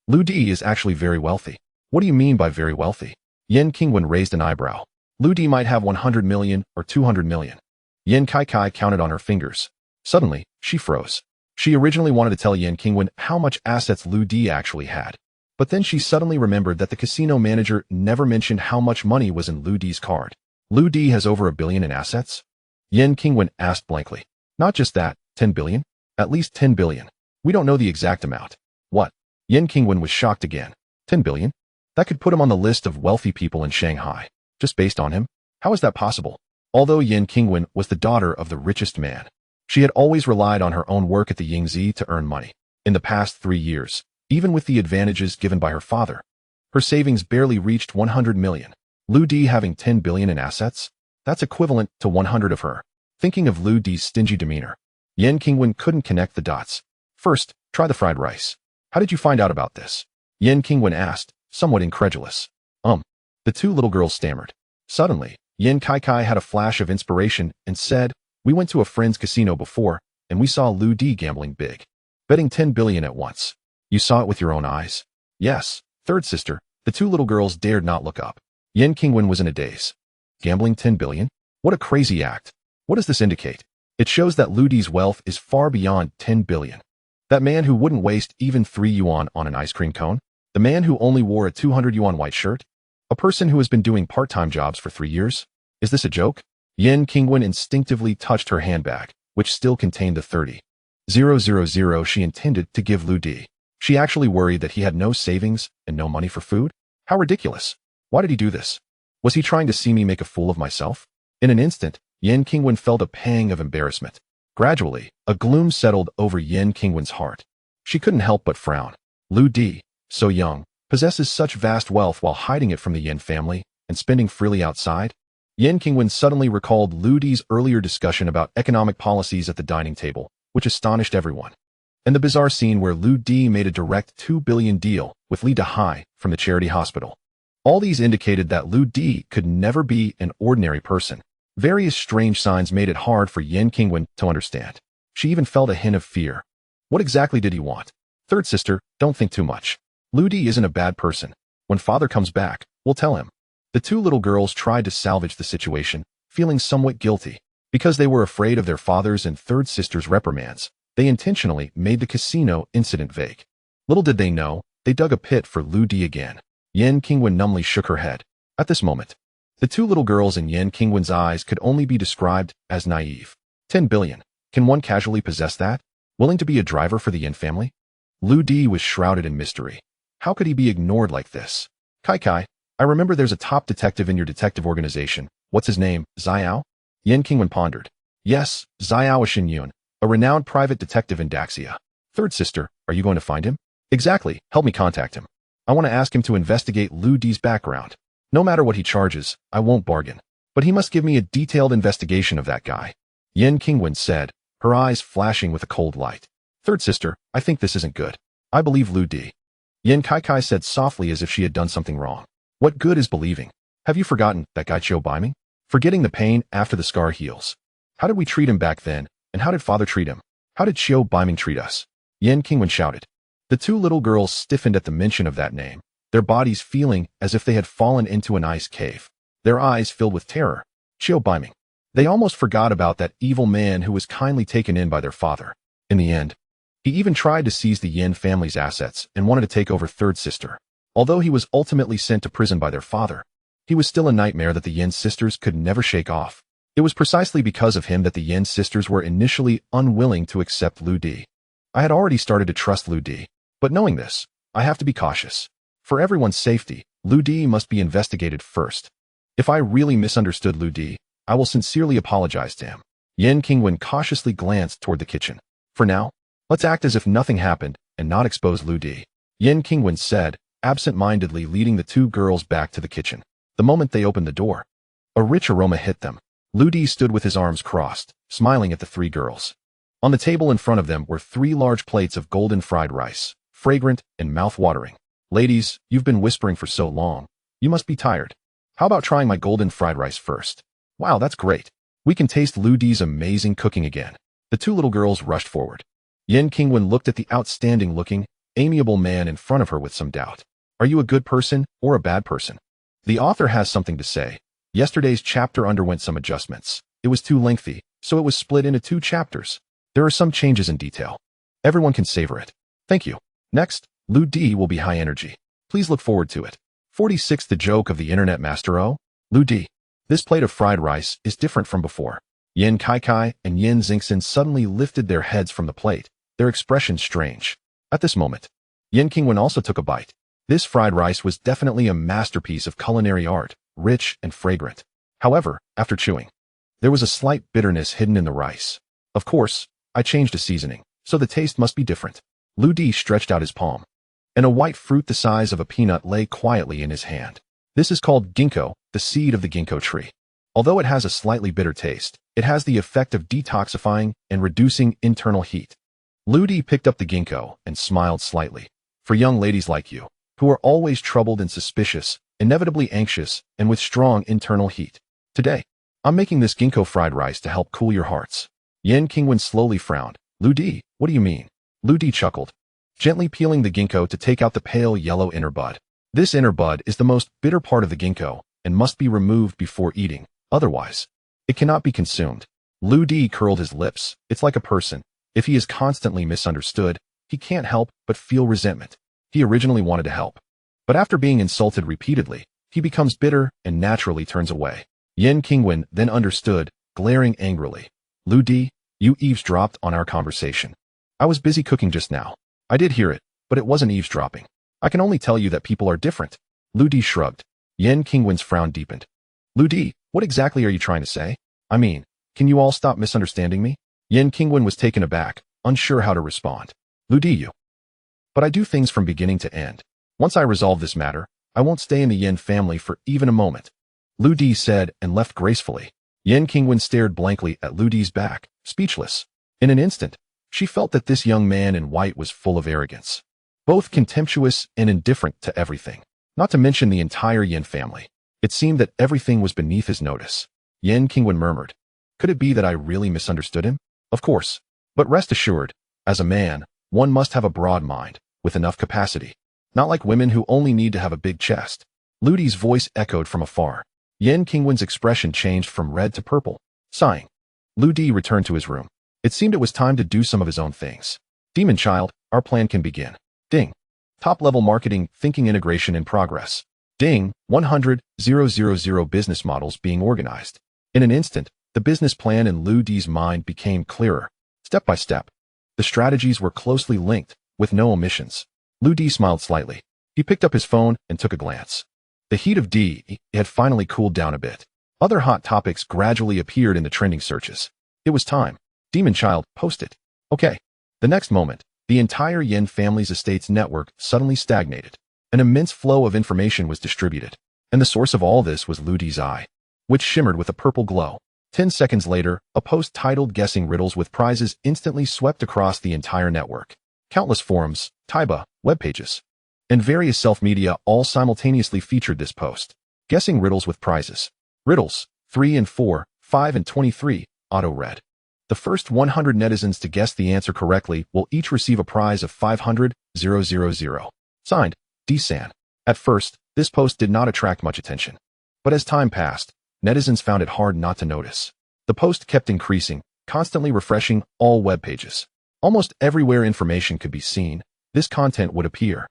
Lu Di is actually very wealthy. What do you mean by very wealthy? Yin Qingwen raised an eyebrow. Lu Di might have 100 million or 200 million. Yin Kai counted on her fingers. Suddenly, she froze. She originally wanted to tell Yin Qingwen how much assets Lu Di actually had. But then she suddenly remembered that the casino manager never mentioned how much money was in Lu Di's card. Lu Di has over 1 billion in assets? Yin Qingwen asked blankly. Not just that, 10 billion? At least 10 billion. We don't know the exact amount. What? Yin Qingwen was shocked again. 10 billion? That could put him on the list of wealthy people in Shanghai. Just based on him? How is that possible? Although Yin Qingwen was the daughter of the richest man, she had always relied on her own work at the Yingzi to earn money. In the past 3 years, even with the advantages given by her father, her savings barely reached 100 million. Lu Di having 10 billion in assets? That's equivalent to 100 of her. Thinking of Lu Di's stingy demeanor, Yin Qingwen couldn't connect the dots. First, try the fried rice. How did you find out about this? Yin Qingwen asked, somewhat incredulous. The two little girls stammered. Suddenly, Yin Kai had a flash of inspiration and said, we went to a friend's casino before, and we saw Lu Di gambling big. Betting 10 billion at once. You saw it with your own eyes? Yes, third sister. The two little girls dared not look up. Yin Qingwen was in a daze. Gambling 10 billion? What a crazy act. What does this indicate? It shows that Lu Di's wealth is far beyond 10 billion. That man who wouldn't waste even 3 yuan on an ice cream cone? The man who only wore a 200 yuan white shirt? A person who has been doing part-time jobs for 3 years? Is this a joke? Yin Qingwen instinctively touched her handbag, which still contained the 30,000 she intended to give Lu Di. She actually worried that he had no savings and no money for food? How ridiculous. Why did he do this? Was he trying to see me make a fool of myself? In an instant, Yin Qingwen felt a pang of embarrassment. Gradually, a gloom settled over Yin Qingwen's heart. She couldn't help but frown. Lu Di, so young, possesses such vast wealth while hiding it from the Yin family and spending freely outside? Yin Qingwen suddenly recalled Lu Di's earlier discussion about economic policies at the dining table, which astonished everyone. And the bizarre scene where Lu Di made a direct 2 billion deal with Li Dahai from the charity hospital. All these indicated that Lu Di could never be an ordinary person. Various strange signs made it hard for Yin Qingwen to understand. She even felt a hint of fear. What exactly did he want? Third sister, don't think too much. Ludi isn't a bad person. When father comes back, we'll tell him. The two little girls tried to salvage the situation, feeling somewhat guilty. Because they were afraid of their father's and third sister's reprimands, they intentionally made the casino incident vague. Little did they know, they dug a pit for Ludi again. Yen Qingwen numbly shook her head. At this moment, the two little girls in Yen Qingwen's eyes could only be described as naive. 10 billion. Can one casually possess that? Willing to be a driver for the Yen family? Ludi was shrouded in mystery. How could he be ignored like this? Kai, I remember there's a top detective in your detective organization. What's his name, Xiao? Yen Qingwen pondered. Yes, Xiao Xinyun, a renowned private detective in Daxia. Third sister, are you going to find him? Exactly, help me contact him. I want to ask him to investigate Ludi's background. No matter what he charges, I won't bargain. But he must give me a detailed investigation of that guy. Yen Qingwen said, her eyes flashing with a cold light. Third sister, I think this isn't good. I believe Ludi. Yen Kai said softly as if she had done something wrong. What good is believing? Have you forgotten that guy Chiu Baiming? Forgetting the pain after the scar heals. How did we treat him back then, and how did father treat him? How did Chiu Baiming treat us? Yen Qingwen shouted. The two little girls stiffened at the mention of that name, their bodies feeling as if they had fallen into an ice cave. Their eyes filled with terror. Chiu Baiming. They almost forgot about that evil man who was kindly taken in by their father. In the end, he even tried to seize the Yen family's assets and wanted to take over third sister. Although he was ultimately sent to prison by their father, he was still a nightmare that the Yen sisters could never shake off. It was precisely because of him that the Yen sisters were initially unwilling to accept Ludi. I had already started to trust Ludi, but knowing this, I have to be cautious. For everyone's safety, Ludi must be investigated first. If I really misunderstood Ludi, I will sincerely apologize to him. Yen Qingwen cautiously glanced toward the kitchen. For now, let's act as if nothing happened and not expose Ludi. Yen Qingwen said, absent-mindedly leading the two girls back to the kitchen. The moment they opened the door, a rich aroma hit them. Ludi stood with his arms crossed, smiling at the three girls. On the table in front of them were 3 large plates of golden fried rice, fragrant and mouth-watering. Ladies, you've been whispering for so long. You must be tired. How about trying my golden fried rice first? Wow, that's great. We can taste Ludi's amazing cooking again. The two little girls rushed forward. Yen Qingwen looked at the outstanding-looking, amiable man in front of her with some doubt. Are you a good person or a bad person? The author has something to say. Yesterday's chapter underwent some adjustments. It was too lengthy, so it was split into 2 chapters. There are some changes in detail. Everyone can savor it. Thank you. Next, Ludi will be high energy. Please look forward to it. 46. The joke of the internet master O. Ludi. This plate of fried rice is different from before. Yen Kai and Yen Xingxin suddenly lifted their heads from the plate, their expressions strange. At this moment, Yen Qingwen also took a bite. This fried rice was definitely a masterpiece of culinary art, rich and fragrant. However, after chewing, there was a slight bitterness hidden in the rice. Of course, I changed the seasoning, so the taste must be different. Ludi stretched out his palm, and a white fruit the size of a peanut lay quietly in his hand. This is called ginkgo, the seed of the ginkgo tree. Although it has a slightly bitter taste, it has the effect of detoxifying and reducing internal heat. Ludi picked up the ginkgo and smiled slightly. For young ladies like you, who are always troubled and suspicious, inevitably anxious, and with strong internal heat. Today, I'm making this ginkgo fried rice to help cool your hearts. Yen Qingwen slowly frowned. Ludi, what do you mean? Ludi chuckled, gently peeling the ginkgo to take out the pale yellow inner bud. This inner bud is the most bitter part of the ginkgo and must be removed before eating, otherwise, it cannot be consumed. Ludi curled his lips. It's like a person. If he is constantly misunderstood, he can't help but feel resentment. He originally wanted to help, but after being insulted repeatedly, he becomes bitter and naturally turns away. Yen Qingwen then understood, glaring angrily. Ludi, you eavesdropped on our conversation. I was busy cooking just now. I did hear it, but it wasn't eavesdropping. I can only tell you that people are different. Ludi shrugged. Yen Qingwen's frown deepened. Ludi, what exactly are you trying to say? I mean, can you all stop misunderstanding me? Yen Qingwen was taken aback, unsure how to respond. Ludi, you. But I do things from beginning to end. Once I resolve this matter, I won't stay in the Yen family for even a moment. Ludi said and left gracefully. Yen Qingwen stared blankly at Ludi's back, speechless. In an instant, she felt that this young man in white was full of arrogance, both contemptuous and indifferent to everything, not to mention the entire Yen family. It seemed that everything was beneath his notice. Yen Qingwen murmured, could it be that I really misunderstood him? Of course, But rest assured, as a man, one must have a broad mind, with enough capacity. Not like women who only need to have a big chest. Ludi's voice echoed from afar. Yen Qingwen's expression changed from red to purple. Sighing, Ludi returned to his room. It seemed it was time to do some of his own things. Demon Child, our plan can begin. Ding. Top-level marketing, thinking integration in progress. Ding, 100,000 business models being organized. In an instant, the business plan in Ludi's mind became clearer. Step by step, the strategies were closely linked, with no omissions. Ludi smiled slightly. He picked up his phone and took a glance. The heat of D had finally cooled down a bit. Other hot topics gradually appeared in the trending searches. It was time. Demon Child, post it. Okay. The next moment, the entire Yin family's estates network suddenly stagnated. An immense flow of information was distributed. And the source of all this was Ludi's eye, which shimmered with a purple glow. 10 seconds later, a post titled Guessing Riddles with Prizes instantly swept across the entire network. Countless forums, Taiba, web pages, and various self-media all simultaneously featured this post. Guessing Riddles with Prizes. Riddles, 3 and 4, 5 and 23, auto-read. The first 100 netizens to guess the answer correctly will each receive a prize of 500,000. Signed, D-San. At first, this post did not attract much attention. But as time passed, netizens found it hard not to notice. The post kept increasing, constantly refreshing all web pages. Almost everywhere information could be seen, this content would appear.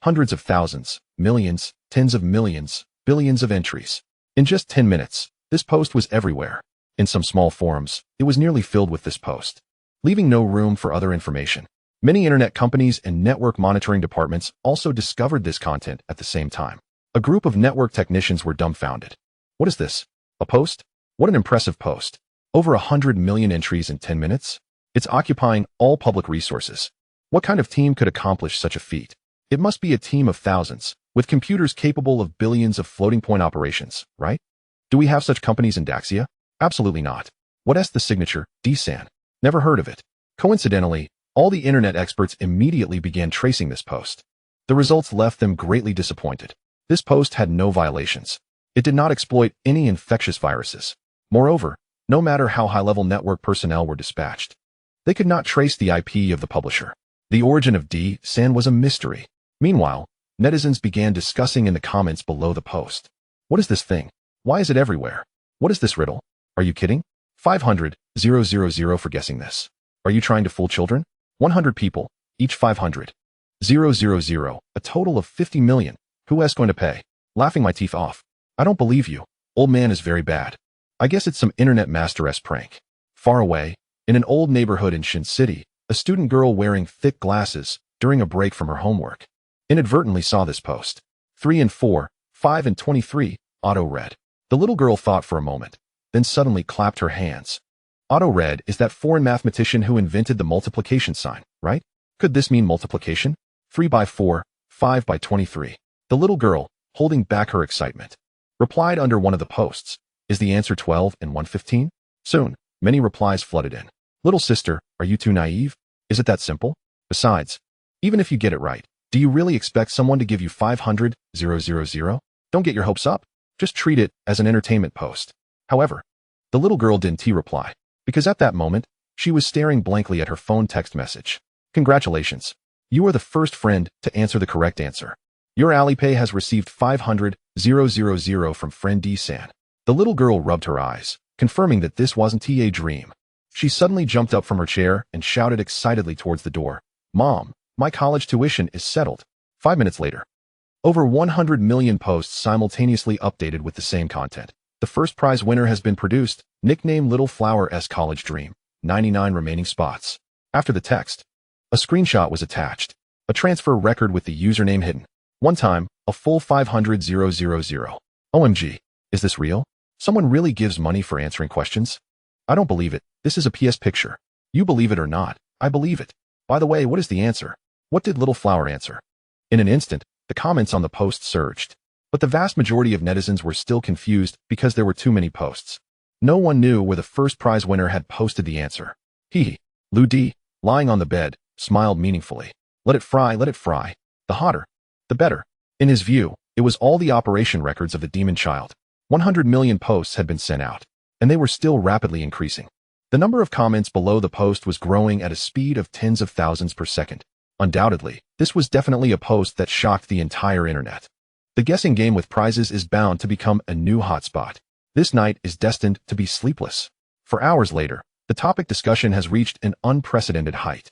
Hundreds of thousands, millions, tens of millions, billions of entries. In just 10 minutes, this post was everywhere. In some small forums, it was nearly filled with this post, leaving no room for other information. Many internet companies and network monitoring departments also discovered this content at the same time. A group of network technicians were dumbfounded. What is this? A post? What an impressive post. Over 100 million entries in 10 minutes? It's occupying all public resources. What kind of team could accomplish such a feat? It must be a team of thousands, with computers capable of billions of floating-point operations, right? Do we have such companies in Daxia? Absolutely not. What's the signature, D-San? Never heard of it. Coincidentally, all the internet experts immediately began tracing this post. The results left them greatly disappointed. This post had no violations. It did not exploit any infectious viruses. Moreover, no matter how high-level network personnel were dispatched, they could not trace the IP of the publisher. The origin of D-San was a mystery. Meanwhile, netizens began discussing in the comments below the post. What is this thing? Why is it everywhere? What is this riddle? Are you kidding? 500,000 for guessing this. Are you trying to fool children? 100 people, each 500,000, a total of 50 million. Who is going to pay? Laughing my teeth off. I don't believe you. Old man is very bad. I guess it's some internet master-esque prank. Far away, in an old neighborhood in Shin City, a student girl wearing thick glasses during a break from her homework inadvertently saw this post. 3 and 4, 5 and 23, auto-read. The little girl thought for a moment, then suddenly clapped her hands. Auto-read is that foreign mathematician who invented the multiplication sign, right? Could this mean multiplication? 3 by 4, 5 by 23. The little girl, holding back her excitement, replied under one of the posts. Is the answer 12 and 115? Soon, many replies flooded in. Little sister, are you too naive? Is it that simple? Besides, even if you get it right, do you really expect someone to give you 500,000? Don't get your hopes up. Just treat it as an entertainment post. However, the little girl didn't reply, because at that moment, she was staring blankly at her phone text message. Congratulations. You are the first friend to answer the correct answer. Your Alipay has received 500,000 from friend D-San. The little girl rubbed her eyes, confirming that this wasn't a dream. She suddenly jumped up from her chair and shouted excitedly towards the door. Mom, my college tuition is settled. 5 minutes later, over 100 million posts simultaneously updated with the same content. The first prize winner has been produced, nickname Little Flower's College Dream, 99 remaining spots. After the text, a screenshot was attached, a transfer record with the username hidden. One time, a full 500,000. OMG, is this real? Someone really gives money for answering questions? I don't believe it. This is a PS picture. You believe it or not, I believe it. By the way, what is the answer? What did Little Flower answer? In an instant, the comments on the post surged. But the vast majority of netizens were still confused because there were too many posts. No one knew where the first prize winner had posted the answer. Lu D, lying on the bed, smiled meaningfully. Let it fry, let it fry. The hotter, the better. In his view, it was all the operation records of the demon child. 100 million posts had been sent out, and they were still rapidly increasing. The number of comments below the post was growing at a speed of tens of thousands per second. Undoubtedly, this was definitely a post that shocked the entire internet. The guessing game with prizes is bound to become a new hotspot. This night is destined to be sleepless. For hours later, the topic discussion has reached an unprecedented height.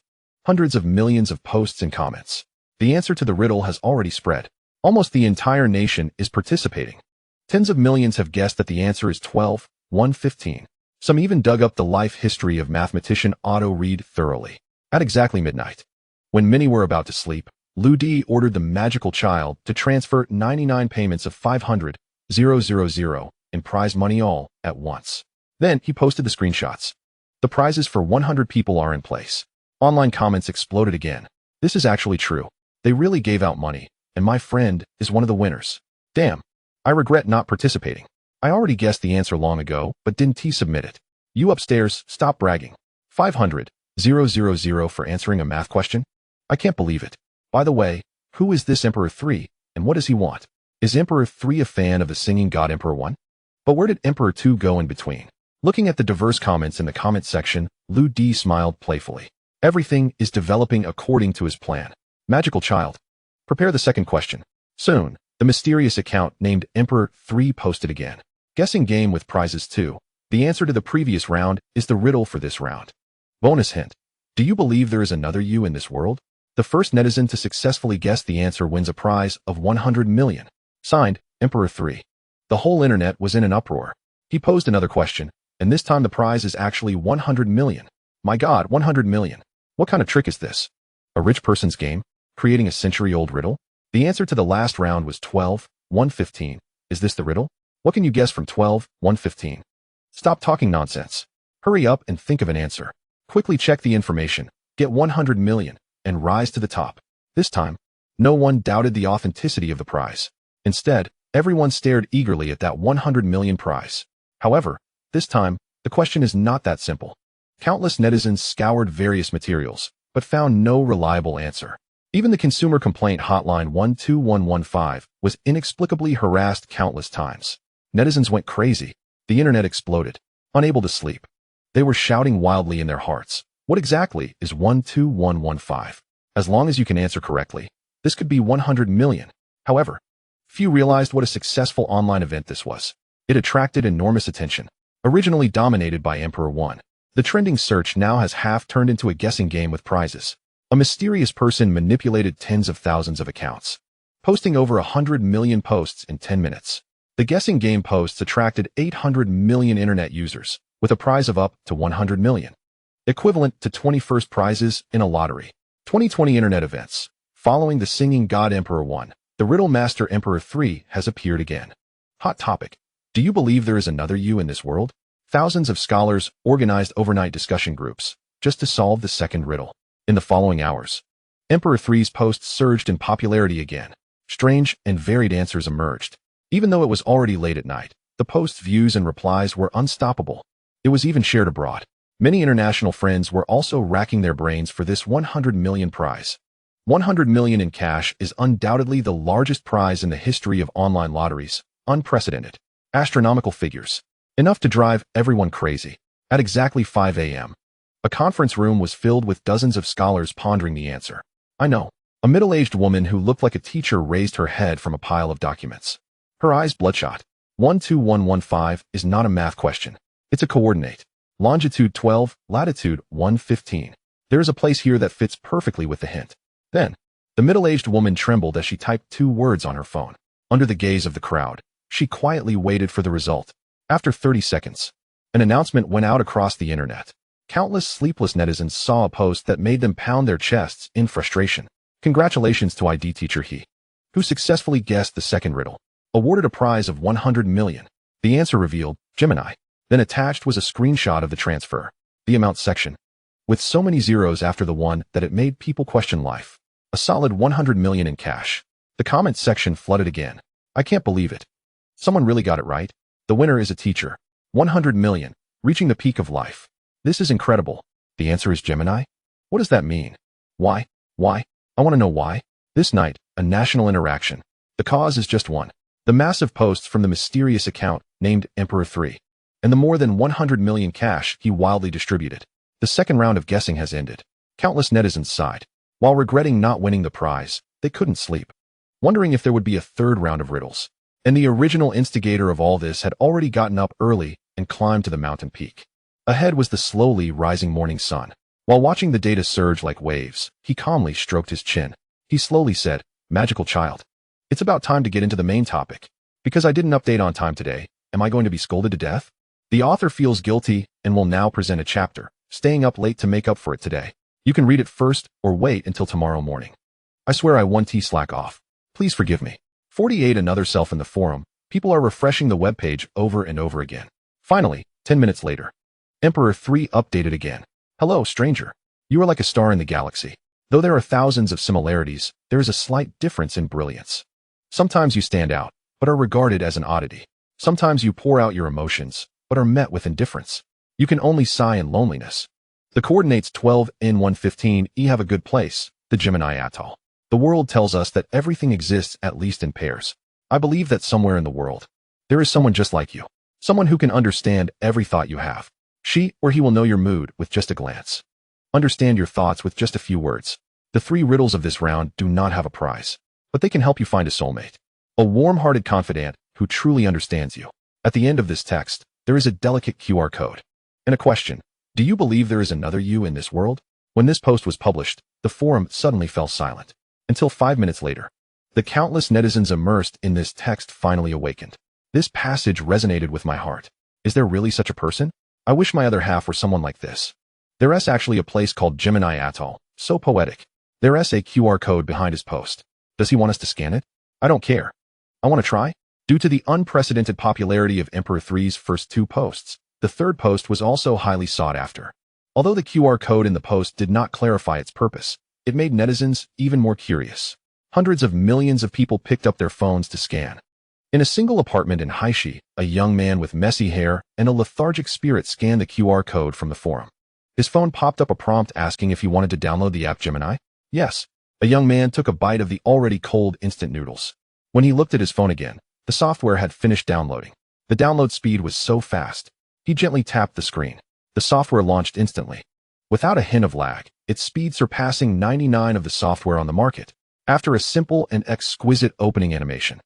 Hundreds of millions of posts and comments. The answer to the riddle has already spread. Almost the entire nation is participating. Tens of millions have guessed that the answer is 12,115. Some even dug up the life history of mathematician Otto Reed thoroughly. At exactly midnight, when many were about to sleep, Lou D ordered the magical child to transfer 99 payments of 500,000 in prize money all at once. Then he posted the screenshots. The prizes for 100 people are in place. Online comments exploded again. This is actually true. They really gave out money, and my friend is one of the winners. Damn. I regret not participating. I already guessed the answer long ago, but didn't submit it. You upstairs, stop bragging. 500,000 for answering a math question? I can't believe it. By the way, who is this Emperor 3, and what does he want? Is Emperor 3 a fan of the singing god Emperor 1? But where did Emperor 2 go in between? Looking at the diverse comments in the comment section, Lou D smiled playfully. Everything is developing according to his plan. Magical child. Prepare the second question. Soon, the mysterious account named Emperor 3 posted again. Guessing game with prizes 2. The answer to the previous round is the riddle for this round. Bonus hint. Do you believe there is another you in this world? The first netizen to successfully guess the answer wins a prize of 100 million. Signed, Emperor 3. The whole internet was in an uproar. He posed another question, and this time the prize is actually 100 million. My God, 100 million. What kind of trick is this? A rich person's game? Creating a century-old riddle? The answer to the last round was 12,115. Is this the riddle? What can you guess from 12,115? Stop talking nonsense. Hurry up and think of an answer. Quickly check the information, get 100 million, and rise to the top. This time, no one doubted the authenticity of the prize. Instead, everyone stared eagerly at that 100 million prize. However, this time, the question is not that simple. Countless netizens scoured various materials, but found no reliable answer. Even the consumer complaint hotline 12115 was inexplicably harassed countless times. Netizens went crazy. The internet exploded. Unable to sleep. They were shouting wildly in their hearts. What exactly is 12115? As long as you can answer correctly, this could be 100 million. However, few realized what a successful online event this was. It attracted enormous attention. Originally dominated by Emperor 1, the trending search now has half turned into a guessing game with prizes. A mysterious person manipulated tens of thousands of accounts, posting over 100 million posts in 10 minutes. The guessing game posts attracted 800 million internet users, with a prize of up to 100 million, equivalent to 21st prizes in a lottery. 2020 internet events. Following the singing god Emperor 1, the riddle master Emperor 3 has appeared again. Hot topic. Do you believe there is another you in this world? Thousands of scholars organized overnight discussion groups just to solve the second riddle. In the following hours, Emperor 3's posts surged in popularity again. Strange and varied answers emerged. Even though it was already late at night, the post's views and replies were unstoppable. It was even shared abroad. Many international friends were also racking their brains for this 100 million prize. 100 million in cash is undoubtedly the largest prize in the history of online lotteries. Unprecedented. Astronomical figures. Enough to drive everyone crazy. At exactly 5 a.m., a conference room was filled with dozens of scholars pondering the answer. I know. A middle-aged woman who looked like a teacher raised her head from a pile of documents. Her eyes bloodshot. 12115 is not a math question. It's a coordinate. Longitude 12, latitude 115. There is a place here that fits perfectly with the hint. Then, the middle-aged woman trembled as she typed 2 words on her phone. Under the gaze of the crowd, she quietly waited for the result. After 30 seconds, an announcement went out across the internet. Countless sleepless netizens saw a post that made them pound their chests in frustration. Congratulations to ID teacher He, who successfully guessed the second riddle. Awarded a prize of 100 million. The answer revealed, Gemini. Then attached was a screenshot of the transfer. The amount section. With so many zeros after the one that it made people question life. A solid 100 million in cash. The comments section flooded again. I can't believe it. Someone really got it right. The winner is a teacher. 100 million. Reaching the peak of life. This is incredible. The answer is Gemini? What does that mean? Why? Why? I want to know why. This night, a national interaction. The cause is just one. The massive posts from the mysterious account named Emperor 3. and the more than 100 million cash he wildly distributed. The second round of guessing has ended. Countless netizens sighed. While regretting not winning the prize, they couldn't sleep, wondering if there would be a third round of riddles. And the original instigator of all this had already gotten up early and climbed to the mountain peak. Ahead was the slowly rising morning sun. While watching the data surge like waves, he calmly stroked his chin. He slowly said, "Magical child, it's about time to get into the main topic. Because I didn't update on time today, am I going to be scolded to death?" The author feels guilty and will now present a chapter, staying up late to make up for it today. You can read it first or wait until tomorrow morning. I swear I won slack off. Please forgive me. 48 Another self in the forum. People are refreshing the webpage over and over again. Finally, 10 minutes later. Emperor 3 updated again. Hello, stranger. You are like a star in the galaxy. Though there are thousands of similarities, there is a slight difference in brilliance. Sometimes you stand out, but are regarded as an oddity. Sometimes you pour out your emotions, but are met with indifference. You can only sigh in loneliness. The coordinates 12N115E have a good place, the Gemini Atoll. The world tells us that everything exists at least in pairs. I believe that somewhere in the world, there is someone just like you. Someone who can understand every thought you have. She or he will know your mood with just a glance. Understand your thoughts with just a few words. The 3 riddles of this round do not have a prize, but they can help you find a soulmate. A warm-hearted confidant who truly understands you. At the end of this text, there is a delicate QR code. And a question. Do you believe there is another you in this world? When this post was published, the forum suddenly fell silent. Until 5 minutes later. The countless netizens immersed in this text finally awakened. This passage resonated with my heart. Is there really such a person? I wish my other half were someone like this. There's actually a place called Gemini Atoll. So poetic. There's a QR code behind his post. Does he want us to scan it? I don't care. I want to try. Due to the unprecedented popularity of Emperor 3's first 2 posts, the third post was also highly sought after. Although the QR code in the post did not clarify its purpose, it made netizens even more curious. Hundreds of millions of people picked up their phones to scan. In a single apartment in Haishi, a young man with messy hair and a lethargic spirit scanned the QR code from the forum. His phone popped up a prompt asking if he wanted to download the app Gemini. Yes. A young man took a bite of the already cold instant noodles. When he looked at his phone again, the software had finished downloading. The download speed was so fast. He gently tapped the screen. The software launched instantly. Without a hint of lag, its speed surpassing 99 of the software on the market. After a simple and exquisite opening animation,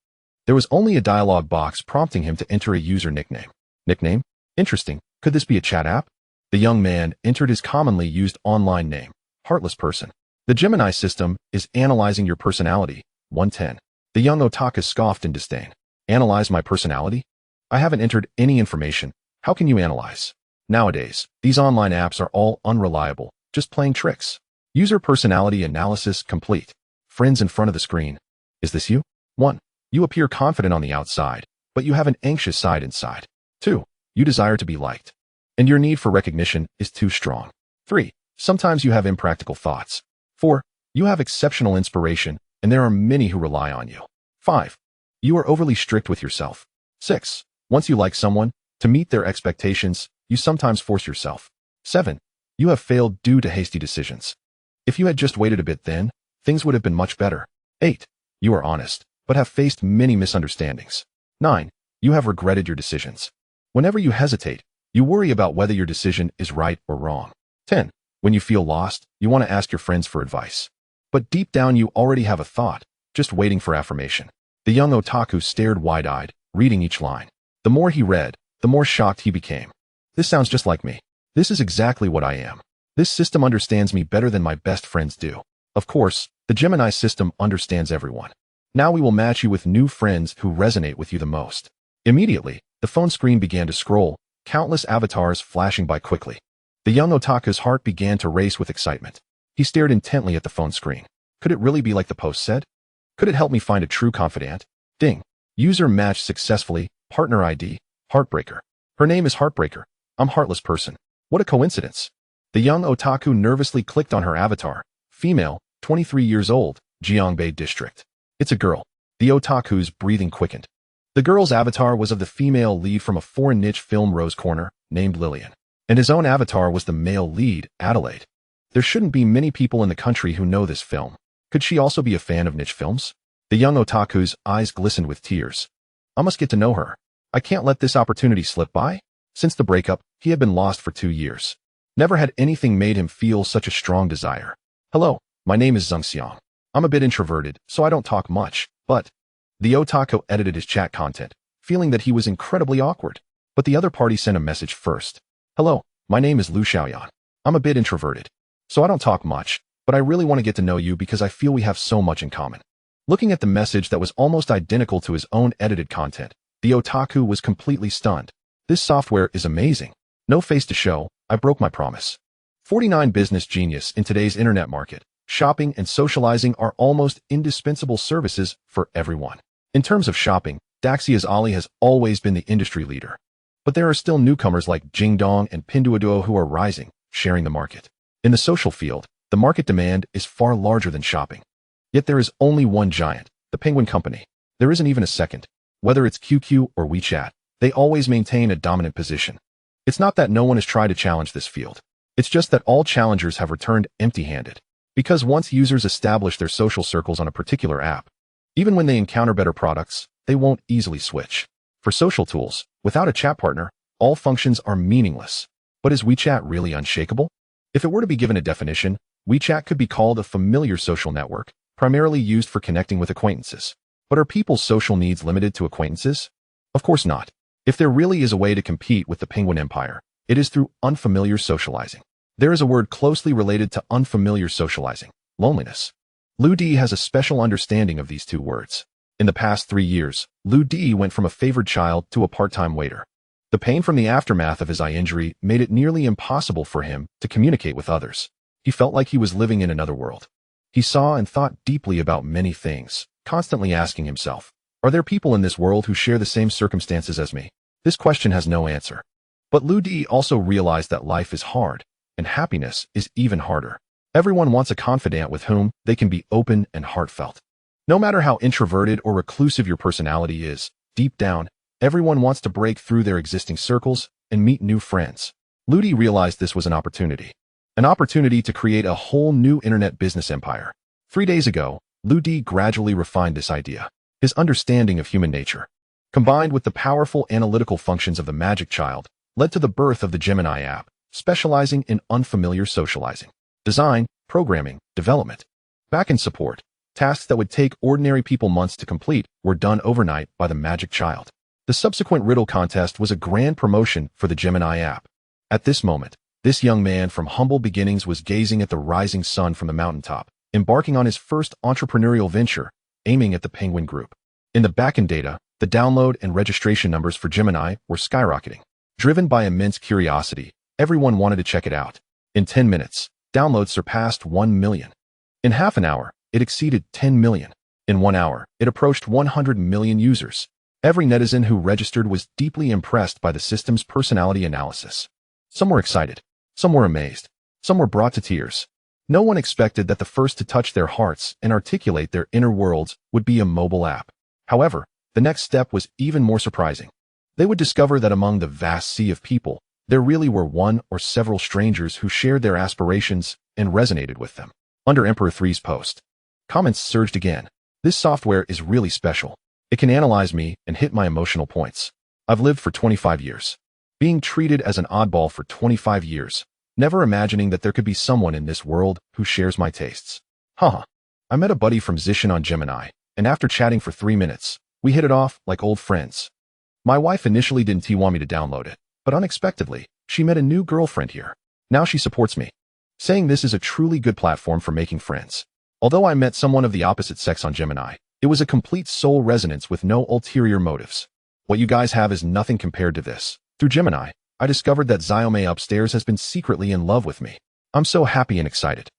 there was only a dialog box prompting him to enter a user nickname. Nickname? Interesting. Could this be a chat app? The young man entered his commonly used online name, Heartless Person. The Gemini system is analyzing your personality, 110. The young otaku scoffed in disdain. Analyze my personality? I haven't entered any information. How can you analyze? Nowadays, these online apps are all unreliable, just playing tricks. User personality analysis complete. Friends in front of the screen. Is this you? 1. You appear confident on the outside, but you have an anxious side inside. 2. You desire to be liked, and your need for recognition is too strong. 3. Sometimes you have impractical thoughts. 4. You have exceptional inspiration, and there are many who rely on you. 5. You are overly strict with yourself. 6. Once you like someone, to meet their expectations, you sometimes force yourself. 7. You have failed due to hasty decisions. If you had just waited a bit then, things would have been much better. 8. You are honest, but have faced many misunderstandings. 9. You have regretted your decisions. Whenever you hesitate, you worry about whether your decision is right or wrong. 10. When you feel lost, you want to ask your friends for advice. But deep down you already have a thought, just waiting for affirmation. The young otaku stared wide-eyed, reading each line. The more he read, the more shocked he became. This sounds just like me. This is exactly what I am. This system understands me better than my best friends do. Of course, the Gemini system understands everyone. Now we will match you with new friends who resonate with you the most. Immediately, the phone screen began to scroll, countless avatars flashing by quickly. The young otaku's heart began to race with excitement. He stared intently at the phone screen. Could it really be like the post said? Could it help me find a true confidant? Ding. User matched successfully. Partner ID, Heartbreaker. Her name is Heartbreaker. I'm Heartless Person. What a coincidence. The young otaku nervously clicked on her avatar. Female, 23 years old, Gyeongbei District. It's a girl. The otaku's breathing quickened. The girl's avatar was of the female lead from a foreign niche film Rose Corner, named Lillian. And his own avatar was the male lead, Adelaide. There shouldn't be many people in the country who know this film. Could she also be a fan of niche films? The young otaku's eyes glistened with tears. I must get to know her. I can't let this opportunity slip by. Since the breakup, he had been lost for 2 years. Never had anything made him feel such a strong desire. Hello, my name is Zhengxiang. I'm a bit introverted, so I don't talk much, but the otaku edited his chat content, feeling that he was incredibly awkward. But the other party sent a message first. Hello, my name is Lu Xiaoyan. I'm a bit introverted, so I don't talk much, but I really want to get to know you because I feel we have so much in common. Looking at the message that was almost identical to his own edited content, the otaku was completely stunned. This software is amazing. No face to show, I broke my promise. 49 business genius in today's internet market. Shopping and socializing are almost indispensable services for everyone. In terms of shopping, Daxia's Ali has always been the industry leader. But there are still newcomers like Jingdong and Pinduoduo who are rising, sharing the market. In the social field, the market demand is far larger than shopping. Yet there is only one giant, the Penguin Company. There isn't even a second. Whether it's QQ or WeChat, they always maintain a dominant position. It's not that no one has tried to challenge this field. It's just that all challengers have returned empty-handed. Because once users establish their social circles on a particular app, even when they encounter better products, they won't easily switch. For social tools, without a chat partner, all functions are meaningless. But is WeChat really unshakable? If it were to be given a definition, WeChat could be called a familiar social network, primarily used for connecting with acquaintances. But are people's social needs limited to acquaintances? Of course not. If there really is a way to compete with the Penguin Empire, it is through unfamiliar socializing. There is a word closely related to unfamiliar socializing: loneliness. Lu Di has a special understanding of these two words. In the past 3 years, Lu Di went from a favored child to a part-time waiter. The pain from the aftermath of his eye injury made it nearly impossible for him to communicate with others. He felt like he was living in another world. He saw and thought deeply about many things, constantly asking himself, are there people in this world who share the same circumstances as me? This question has no answer. But Lu Di also realized that life is hard, and happiness is even harder. Everyone wants a confidant with whom they can be open and heartfelt. No matter how introverted or reclusive your personality is, deep down, everyone wants to break through their existing circles and meet new friends. Lu Di realized this was an opportunity to create a whole new internet business empire. 3 days ago, Lu Di gradually refined this idea. His understanding of human nature, combined with the powerful analytical functions of the Magic Child, led to the birth of the Gemini app, specializing in unfamiliar socializing. Design, programming, development, back-end support. Tasks that would take ordinary people months to complete were done overnight by the Magic Child. The subsequent riddle contest was a grand promotion for the Gemini app. At this moment, this young man from humble beginnings was gazing at the rising sun from the mountaintop, embarking on his first entrepreneurial venture, aiming at the Penguin Group. In the back-end data, the download and registration numbers for Gemini were skyrocketing. Driven by immense curiosity, everyone wanted to check it out. In 10 minutes, downloads surpassed 1 million. In half an hour, it exceeded 10 million. In 1 hour, it approached 100 million users. Every netizen who registered was deeply impressed by the system's personality analysis. Some were excited. Some were amazed. Some were brought to tears. No one expected that the first to touch their hearts and articulate their inner worlds would be a mobile app. However, the next step was even more surprising. They would discover that among the vast sea of people, there really were one or several strangers who shared their aspirations and resonated with them. Under Emperor 3's post, comments surged again. This software is really special. It can analyze me and hit my emotional points. I've lived for 25 years. Being treated as an oddball for 25 years, never imagining that there could be someone in this world who shares my tastes. Haha. I met a buddy from Zishan on Gemini, and after chatting for 3 minutes, we hit it off like old friends. My wife initially didn't want me to download it, but unexpectedly, she met a new girlfriend here. Now she supports me, saying this is a truly good platform for making friends. Although I met someone of the opposite sex on Gemini, it was a complete soul resonance with no ulterior motives. What you guys have is nothing compared to this. Through Gemini, I discovered that Xiaomei upstairs has been secretly in love with me. I'm so happy and excited.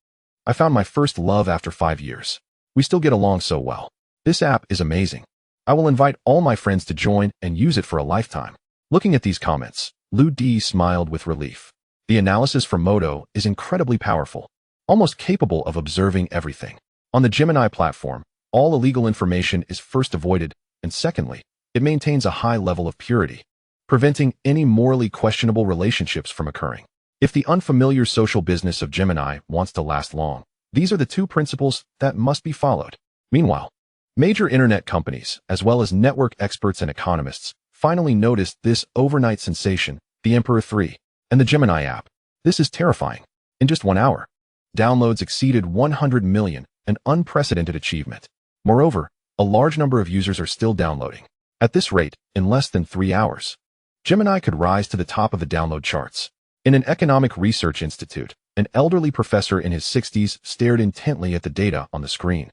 I found my first love after 5 years. We still get along so well. This app is amazing. I will invite all my friends to join and use it for a lifetime. Looking at these comments, Lu Di smiled with relief. The analysis from Modo is incredibly powerful, almost capable of observing everything. On the Gemini platform, all illegal information is first avoided, and secondly, it maintains a high level of purity, preventing any morally questionable relationships from occurring. If the unfamiliar social business of Gemini wants to last long, these are the 2 principles that must be followed. Meanwhile, major internet companies, as well as network experts and economists, finally noticed this overnight sensation the Emperor 3, and the Gemini app. This is terrifying. In just 1 hour, downloads exceeded 100 million, an unprecedented achievement. Moreover, a large number of users are still downloading. At this rate, in less than 3 hours, Gemini could rise to the top of the download charts. In an economic research institute, an elderly professor in his 60s stared intently at the data on the screen,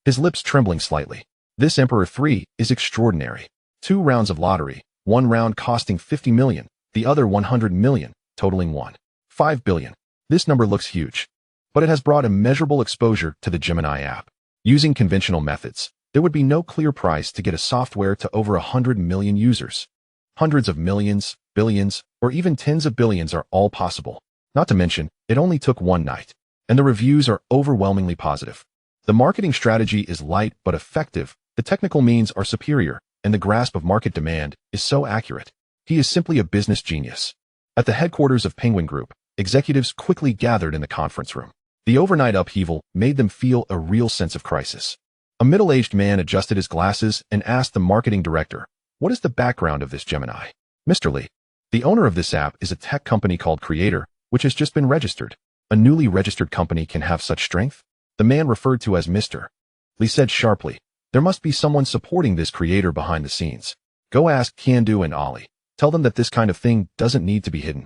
his lips trembling slightly. This Emperor 3 is extraordinary. 2 rounds of lottery, one round costing 50 million, the other 100 million, totaling 1.5 billion. This number looks huge, but it has brought immeasurable exposure to the Gemini app. Using conventional methods, there would be no clear price to get a software to over 100 million users. Hundreds of millions, billions, or even tens of billions are all possible. Not to mention, it only took one night, and the reviews are overwhelmingly positive. The marketing strategy is light but effective, the technical means are superior, and the grasp of market demand is so accurate. He is simply a business genius. At the headquarters of Penguin Group, executives quickly gathered in the conference room. The overnight upheaval made them feel a real sense of crisis. A middle-aged man adjusted his glasses and asked the marketing director, "What is the background of this Gemini?" "Mr. Lee, the owner of this app is a tech company called Creator, which has just been registered. A newly registered company can have such strength?" The man referred to as Mr. Lee said sharply, "There must be someone supporting this Creator behind the scenes. Go ask Kandu and Ali. Tell them that this kind of thing doesn't need to be hidden.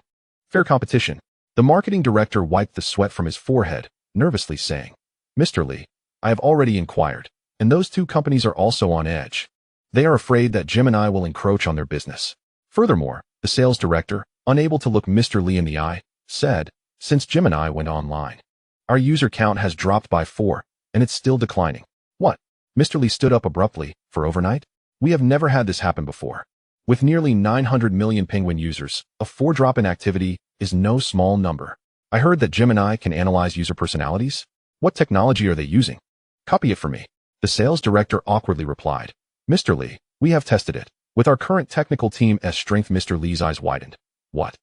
Fair competition." The marketing director wiped the sweat from his forehead, nervously saying, "Mr. Lee, I have already inquired, and those 2 companies are also on edge. They are afraid that Gemini will encroach on their business." Furthermore, the sales director, unable to look Mr. Lee in the eye, said, "Since Gemini went online, our user count has dropped by 4, and it's still declining." "What?" Mr. Lee stood up abruptly. "For overnight? We have never had this happen before. With nearly 900 million Penguin users, a 4 drop in activity is no small number. I heard that Gemini can analyze user personalities. What technology are they using?" "Copy it for me." The sales director awkwardly replied, "Mr. Lee, we have tested it with our current technical team as strength." Mr. Lee's eyes widened. "What?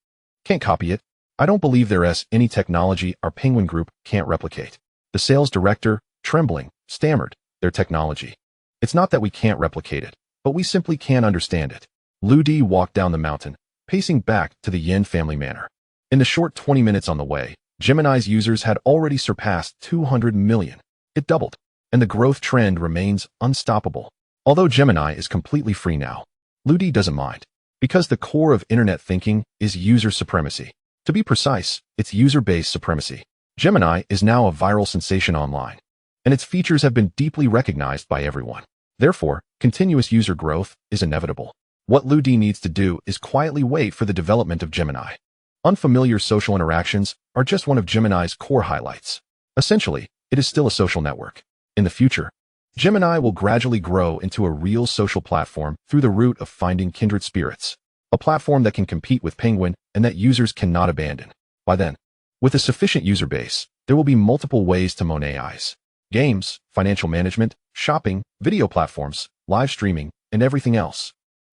Can't copy it? I don't believe there's any technology our Penguin Group can't replicate." The sales director, trembling, stammered, "Their technology. It's not that we can't replicate it, but we simply can't understand it." Lu Di walked down the mountain, pacing back to the Yin family manor. In the short 20 minutes on the way, Gemini's users had already surpassed 200 million. It doubled, and the growth trend remains unstoppable. Although Gemini is completely free now, Lu Di doesn't mind, because the core of internet thinking is user supremacy. To be precise, it's user-based supremacy. Gemini is now a viral sensation online, and its features have been deeply recognized by everyone. Therefore, continuous user growth is inevitable. What Lu Di needs to do is quietly wait for the development of Gemini. Unfamiliar social interactions are just one of Gemini's core highlights. Essentially, it is still a social network. In the future, Gemini will gradually grow into a real social platform through the route of finding kindred spirits, a platform that can compete with Penguin and that users cannot abandon. By then, with a sufficient user base, there will be multiple ways to monetize: games, financial management, shopping, video platforms, live streaming, and everything else.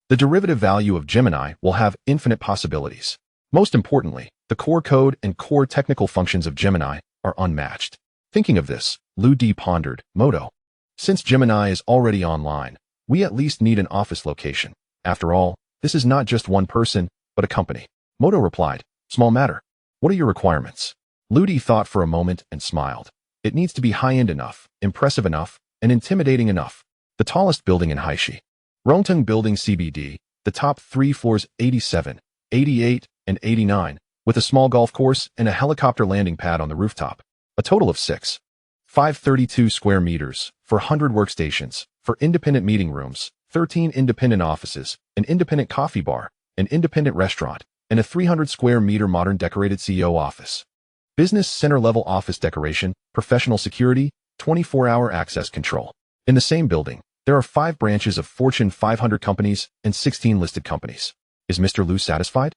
The derivative value of Gemini will have infinite possibilities. Most importantly, the core code and core technical functions of Gemini are unmatched. Thinking of this, Lu Di pondered, "Moto, since Gemini is already online, we at least need an office location. After all, this is not just one person, but a company." Moto replied, "Small matter. What are your requirements?" Lu Di thought for a moment and smiled. "It needs to be high-end enough, impressive enough, and intimidating enough. The tallest building in Haishi, Rongtung Building CBD, the top 3 floors 87, 88, and 89, with a small golf course and a helicopter landing pad on the rooftop. A total of 532 square meters, for 100 workstations, for independent meeting rooms, 13 independent offices, an independent coffee bar, an independent restaurant, and a 300 square meter modern decorated CEO office. Business center-level office decoration, professional security, 24-hour access control. In the same building, there are 5 branches of Fortune 500 companies and 16 listed companies. Is Mr. Lu satisfied?"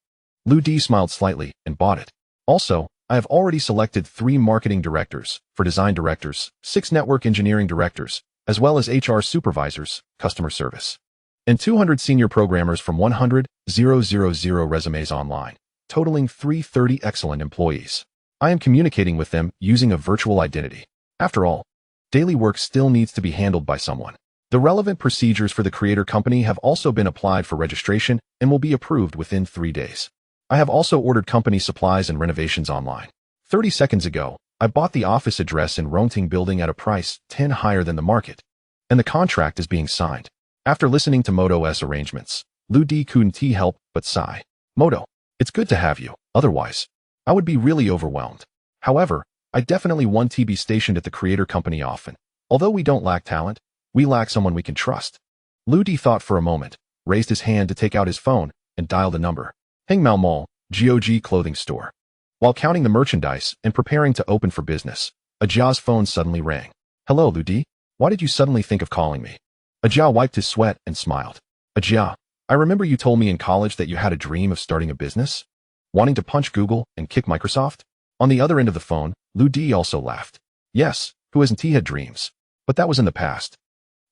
Lu Di smiled slightly and bought it. "Also, I have already selected 3 marketing directors, for design directors, 6 network engineering directors, as well as HR supervisors, customer service, and 200 senior programmers from 100,000 resumes online, totaling 330 excellent employees. I am communicating with them using a virtual identity. After all, daily work still needs to be handled by someone. The relevant procedures for the Creator company have also been applied for registration and will be approved within 3 days. I have also ordered company supplies and renovations online. 30 seconds ago, I bought the office address in Rongting building at a price 10 higher than the market, and the contract is being signed. After listening to Moto's arrangements, Lu Di couldn't help but sigh. Moto, it's good to have you, otherwise, I would be really overwhelmed. However, I definitely want to be stationed at the creator company often. Although we don't lack talent, we lack someone we can trust. Lu Di thought for a moment, raised his hand to take out his phone, and dialed a number. Hangmao Mall, GOG clothing store. While counting the merchandise and preparing to open for business, Ajia's phone suddenly rang. Hello, Lu Di. Why did you suddenly think of calling me? Ajia wiped his sweat and smiled. Ajia, I remember you told me in college that you had a dream of starting a business? Wanting to punch Google and kick Microsoft? On the other end of the phone, Lu Di also laughed. Yes, who hasn't had dreams? But that was in the past.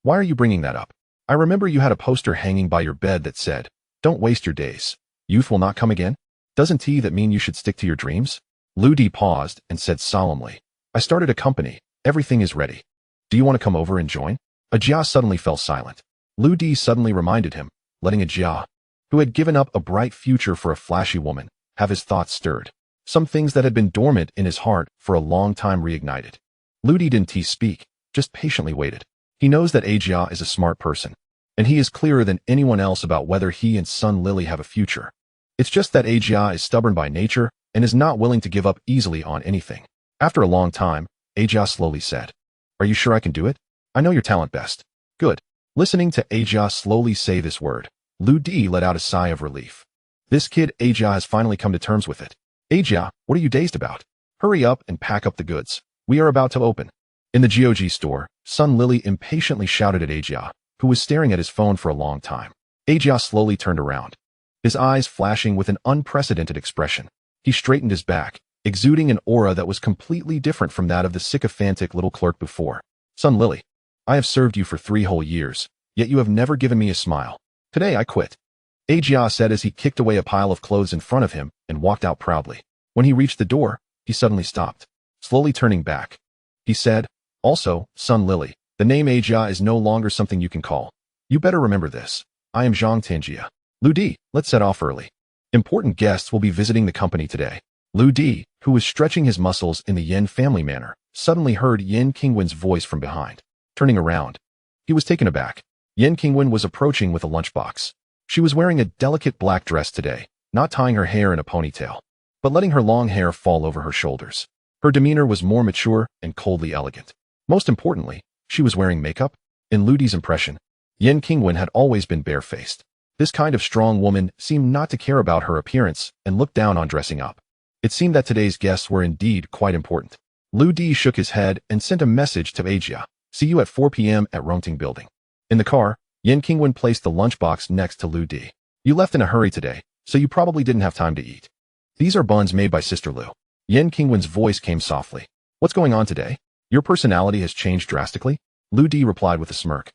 Why are you bringing that up? I remember you had a poster hanging by your bed that said, don't waste your days. Youth will not come again? Doesn't that mean you should stick to your dreams? Lu Di paused and said solemnly, I started a company. Everything is ready. Do you want to come over and join? Ajia suddenly fell silent. Lu Di suddenly reminded him, letting Ajia, who had given up a bright future for a flashy woman, have his thoughts stirred. Some things that had been dormant in his heart for a long time reignited. Lu Di didn't speak, just patiently waited. He knows that Ajia is a smart person, and he is clearer than anyone else about whether he and Sun Lily have a future. It's just that Ajia is stubborn by nature and is not willing to give up easily on anything. After a long time, Ajia slowly said, Are you sure I can do it? I know your talent best. Good. Listening to Ajia slowly say this word, Lu Di let out a sigh of relief. This kid Ajia has finally come to terms with it. Ajia, what are you dazed about? Hurry up and pack up the goods. We are about to open. In the GOG store, Sun Lily impatiently shouted at Ajia, who was staring at his phone for a long time. Ajia slowly turned around, his eyes flashing with an unprecedented expression. He straightened his back, exuding an aura that was completely different from that of the sycophantic little clerk before. Sun Lily, I have served you for 3 whole years, yet you have never given me a smile. Today I quit. Ajia said as he kicked away a pile of clothes in front of him and walked out proudly. When he reached the door, he suddenly stopped, slowly turning back. He said, Also, Sun Lily, the name Ajia is no longer something you can call. You better remember this. I am Zhang Tanjia. Lu Di, let's set off early. Important guests will be visiting the company today. Lu Di, who was stretching his muscles in the Yin family manner, suddenly heard Yin Qingwen's voice from behind. Turning around, he was taken aback. Yin Qingwen was approaching with a lunchbox. She was wearing a delicate black dress today, not tying her hair in a ponytail, but letting her long hair fall over her shoulders. Her demeanor was more mature and coldly elegant. Most importantly, she was wearing makeup. In Lu Di's impression, Yin Qingwen had always been barefaced. This kind of strong woman seemed not to care about her appearance and looked down on dressing up. It seemed that today's guests were indeed quite important. Lu Di shook his head and sent a message to Ajia. See you at 4 p.m. at Rongting building. In the car, Yin Qingwen placed the lunchbox next to Lu Di. You left in a hurry today, so you probably didn't have time to eat. These are buns made by Sister Lu. Yin Qingwen's voice came softly. What's going on today? Your personality has changed drastically? Lu Di replied with a smirk.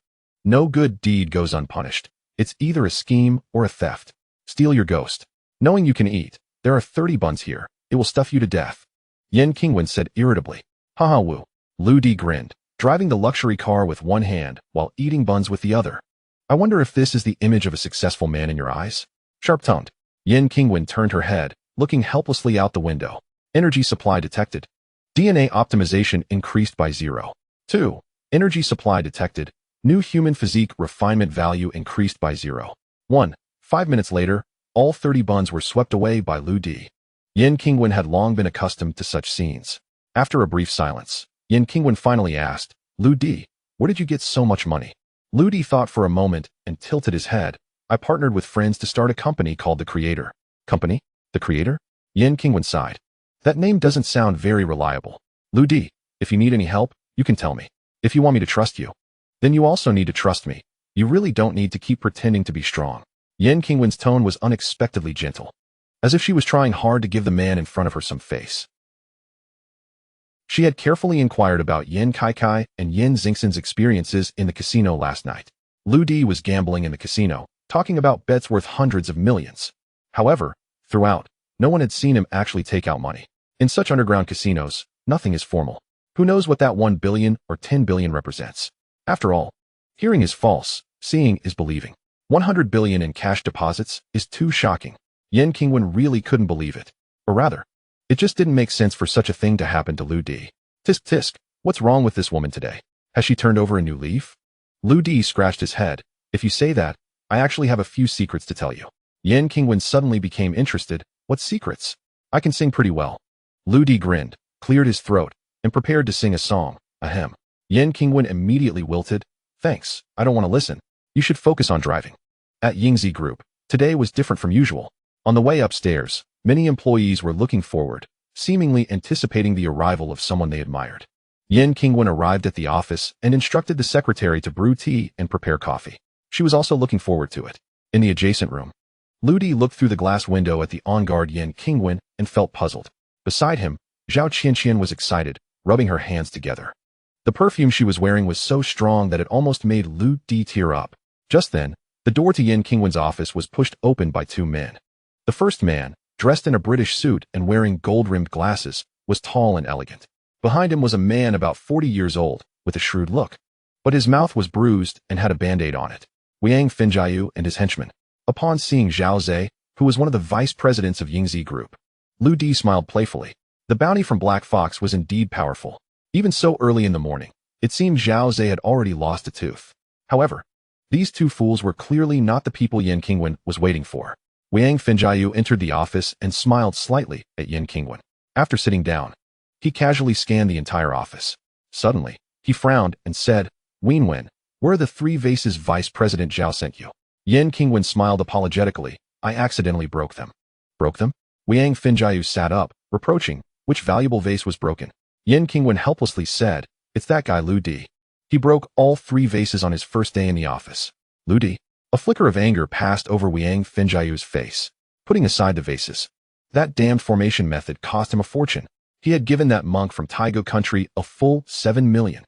No good deed goes unpunished. It's either a scheme or a theft. Steal your ghost. Knowing you can eat, there are 30 buns here. It will stuff you to death. Yin Qingwen said irritably. Haha woo. Lu Di grinned, driving the luxury car with one hand while eating buns with the other. I wonder if this is the image of a successful man in your eyes? Sharp-tongued, Yin Qingwen turned her head, looking helplessly out the window. Energy supply detected. DNA optimization increased by 0.2. Energy supply detected. New human physique refinement value increased by 0.1. 5 minutes later, all 30 buns were swept away by Lu Di. Yin Qingwen had long been accustomed to such scenes. After a brief silence, Yin Qingwen finally asked, Lu Di, where did you get so much money? Lu Di thought for a moment and tilted his head. I partnered with friends to start a company called The Creator. Company? The Creator? Yin Qingwen sighed. That name doesn't sound very reliable. Lu Di, if you need any help, you can tell me. If you want me to trust you, then you also need to trust me. You really don't need to keep pretending to be strong. Yin Qingwen's tone was unexpectedly gentle, as if she was trying hard to give the man in front of her some face. She had carefully inquired about Yin Kaikai and Yin Xingxin's experiences in the casino last night. Lu Di was gambling in the casino, talking about bets worth hundreds of millions. However, throughout, no one had seen him actually take out money. In such underground casinos, nothing is formal. Who knows what that 1 billion or 10 billion represents? After all, hearing is false, seeing is believing. 100 billion in cash deposits is too shocking. Yan Qingwen really couldn't believe it. Or rather, it just didn't make sense for such a thing to happen to Lu Di. Tisk tisk, what's wrong with this woman today? Has she turned over a new leaf? Lu Di scratched his head. If you say that, I actually have a few secrets to tell you. Yan Qingwen suddenly became interested. What secrets? I can sing pretty well. Lu Di grinned, cleared his throat, and prepared to sing a song. Ahem. Yan Qingwen immediately wilted. Thanks, I don't want to listen. You should focus on driving. At Yingzi Group, today was different from usual. On the way upstairs, many employees were looking forward, seemingly anticipating the arrival of someone they admired. Yan Qingwen arrived at the office and instructed the secretary to brew tea and prepare coffee. She was also looking forward to it. In the adjacent room, Lu Di looked through the glass window at the on-guard Yan Qingwen and felt puzzled. Beside him, Zhao Qianqian was excited, rubbing her hands together. The perfume she was wearing was so strong that it almost made Lu Di tear up. Just then, the door to Yan Qingwen's office was pushed open by two men. The first man, dressed in a British suit and wearing gold-rimmed glasses, was tall and elegant. Behind him was a man about 40 years old, with a shrewd look. But his mouth was bruised and had a band-aid on it. Wang Finjiu and his henchman. Upon seeing Zhao Zhe, who was one of the vice presidents of Yingzi Group, Lu Di smiled playfully. The bounty from Black Fox was indeed powerful. Even so early in the morning, it seemed Zhao Zhe had already lost a tooth. However, these two fools were clearly not the people Yan Qingwen was waiting for. Wang Finjiu entered the office and smiled slightly at Yan Qingwen. After sitting down, he casually scanned the entire office. Suddenly, he frowned and said, Wenwen, where are the 3 vases Vice President Zhao sent you? Yan Qingwen smiled apologetically. I accidentally broke them. Broke them? Wang Finjiu sat up, reproaching, which valuable vase was broken? Yan Qingwen helplessly said, it's that guy Lu Di. He broke all 3 vases on his first day in the office. Lu Di? A flicker of anger passed over Wang Finjiu's face. Putting aside the vases, that damned formation method cost him a fortune. He had given that monk from Taigo country a full 7 million.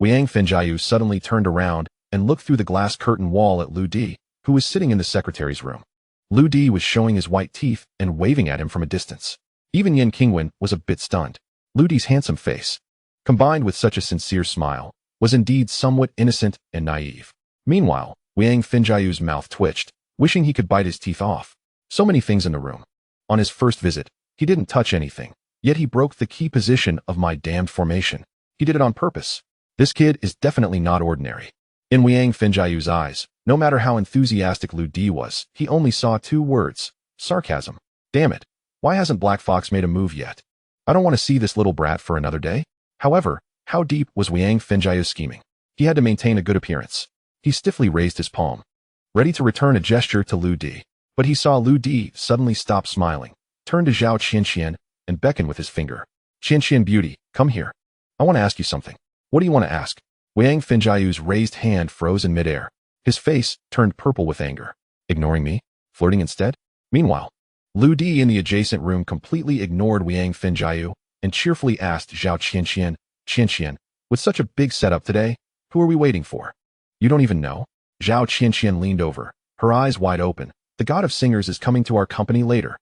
Wang Finjiu suddenly turned around and looked through the glass curtain wall at Lu Di, who was sitting in the secretary's room. Lu Di was showing his white teeth and waving at him from a distance. Even Yan Qingwen was a bit stunned. Lu Di's handsome face, combined with such a sincere smile, was indeed somewhat innocent and naive. Meanwhile, Wang Finjiu's mouth twitched, wishing he could bite his teeth off. So many things in the room. On his first visit, he didn't touch anything, yet he broke the key position of my damned formation. He did it on purpose. This kid is definitely not ordinary. In Wang Finjiu's eyes, no matter how enthusiastic Lu Di was, he only saw 2 words. Sarcasm. Damn it. Why hasn't Black Fox made a move yet? I don't want to see this little brat for another day. However, how deep was Wang Finjiu's scheming? He had to maintain a good appearance. He stiffly raised his palm, ready to return a gesture to Lu Di. But he saw Lu Di suddenly stop smiling, turn to Zhao Qianqian, and beckon with his finger. Qianqian beauty, come here. I want to ask you something. What do you want to ask? Wang Finjiu's raised hand froze in midair. His face turned purple with anger. Ignoring me? Flirting instead? Meanwhile, Lu Di in the adjacent room completely ignored Wang Finjiu and cheerfully asked Zhao Qianqian, Qianqian, with such a big setup today, who are we waiting for? You don't even know? Zhao Qianqian leaned over, her eyes wide open. The god of singers is coming to our company later.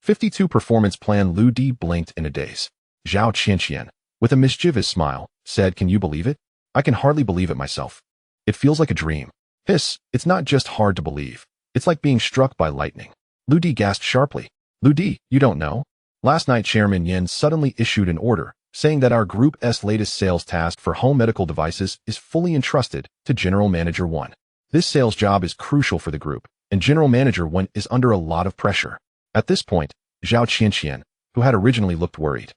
52 performance plan. Lu Di blinked in a daze. Zhao Qianqian, with a mischievous smile, said, can you believe it? I can hardly believe it myself. It feels like a dream. Hiss, it's not just hard to believe. It's like being struck by lightning. Lu Di gasped sharply. Lu Di, you don't know? Last night Chairman Yin suddenly issued an order, saying that our Group's latest sales task for home medical devices is fully entrusted to General Manager 1. This sales job is crucial for the group, and General Manager 1 is under a lot of pressure. At this point, Zhao Qianqian, who had originally looked worried,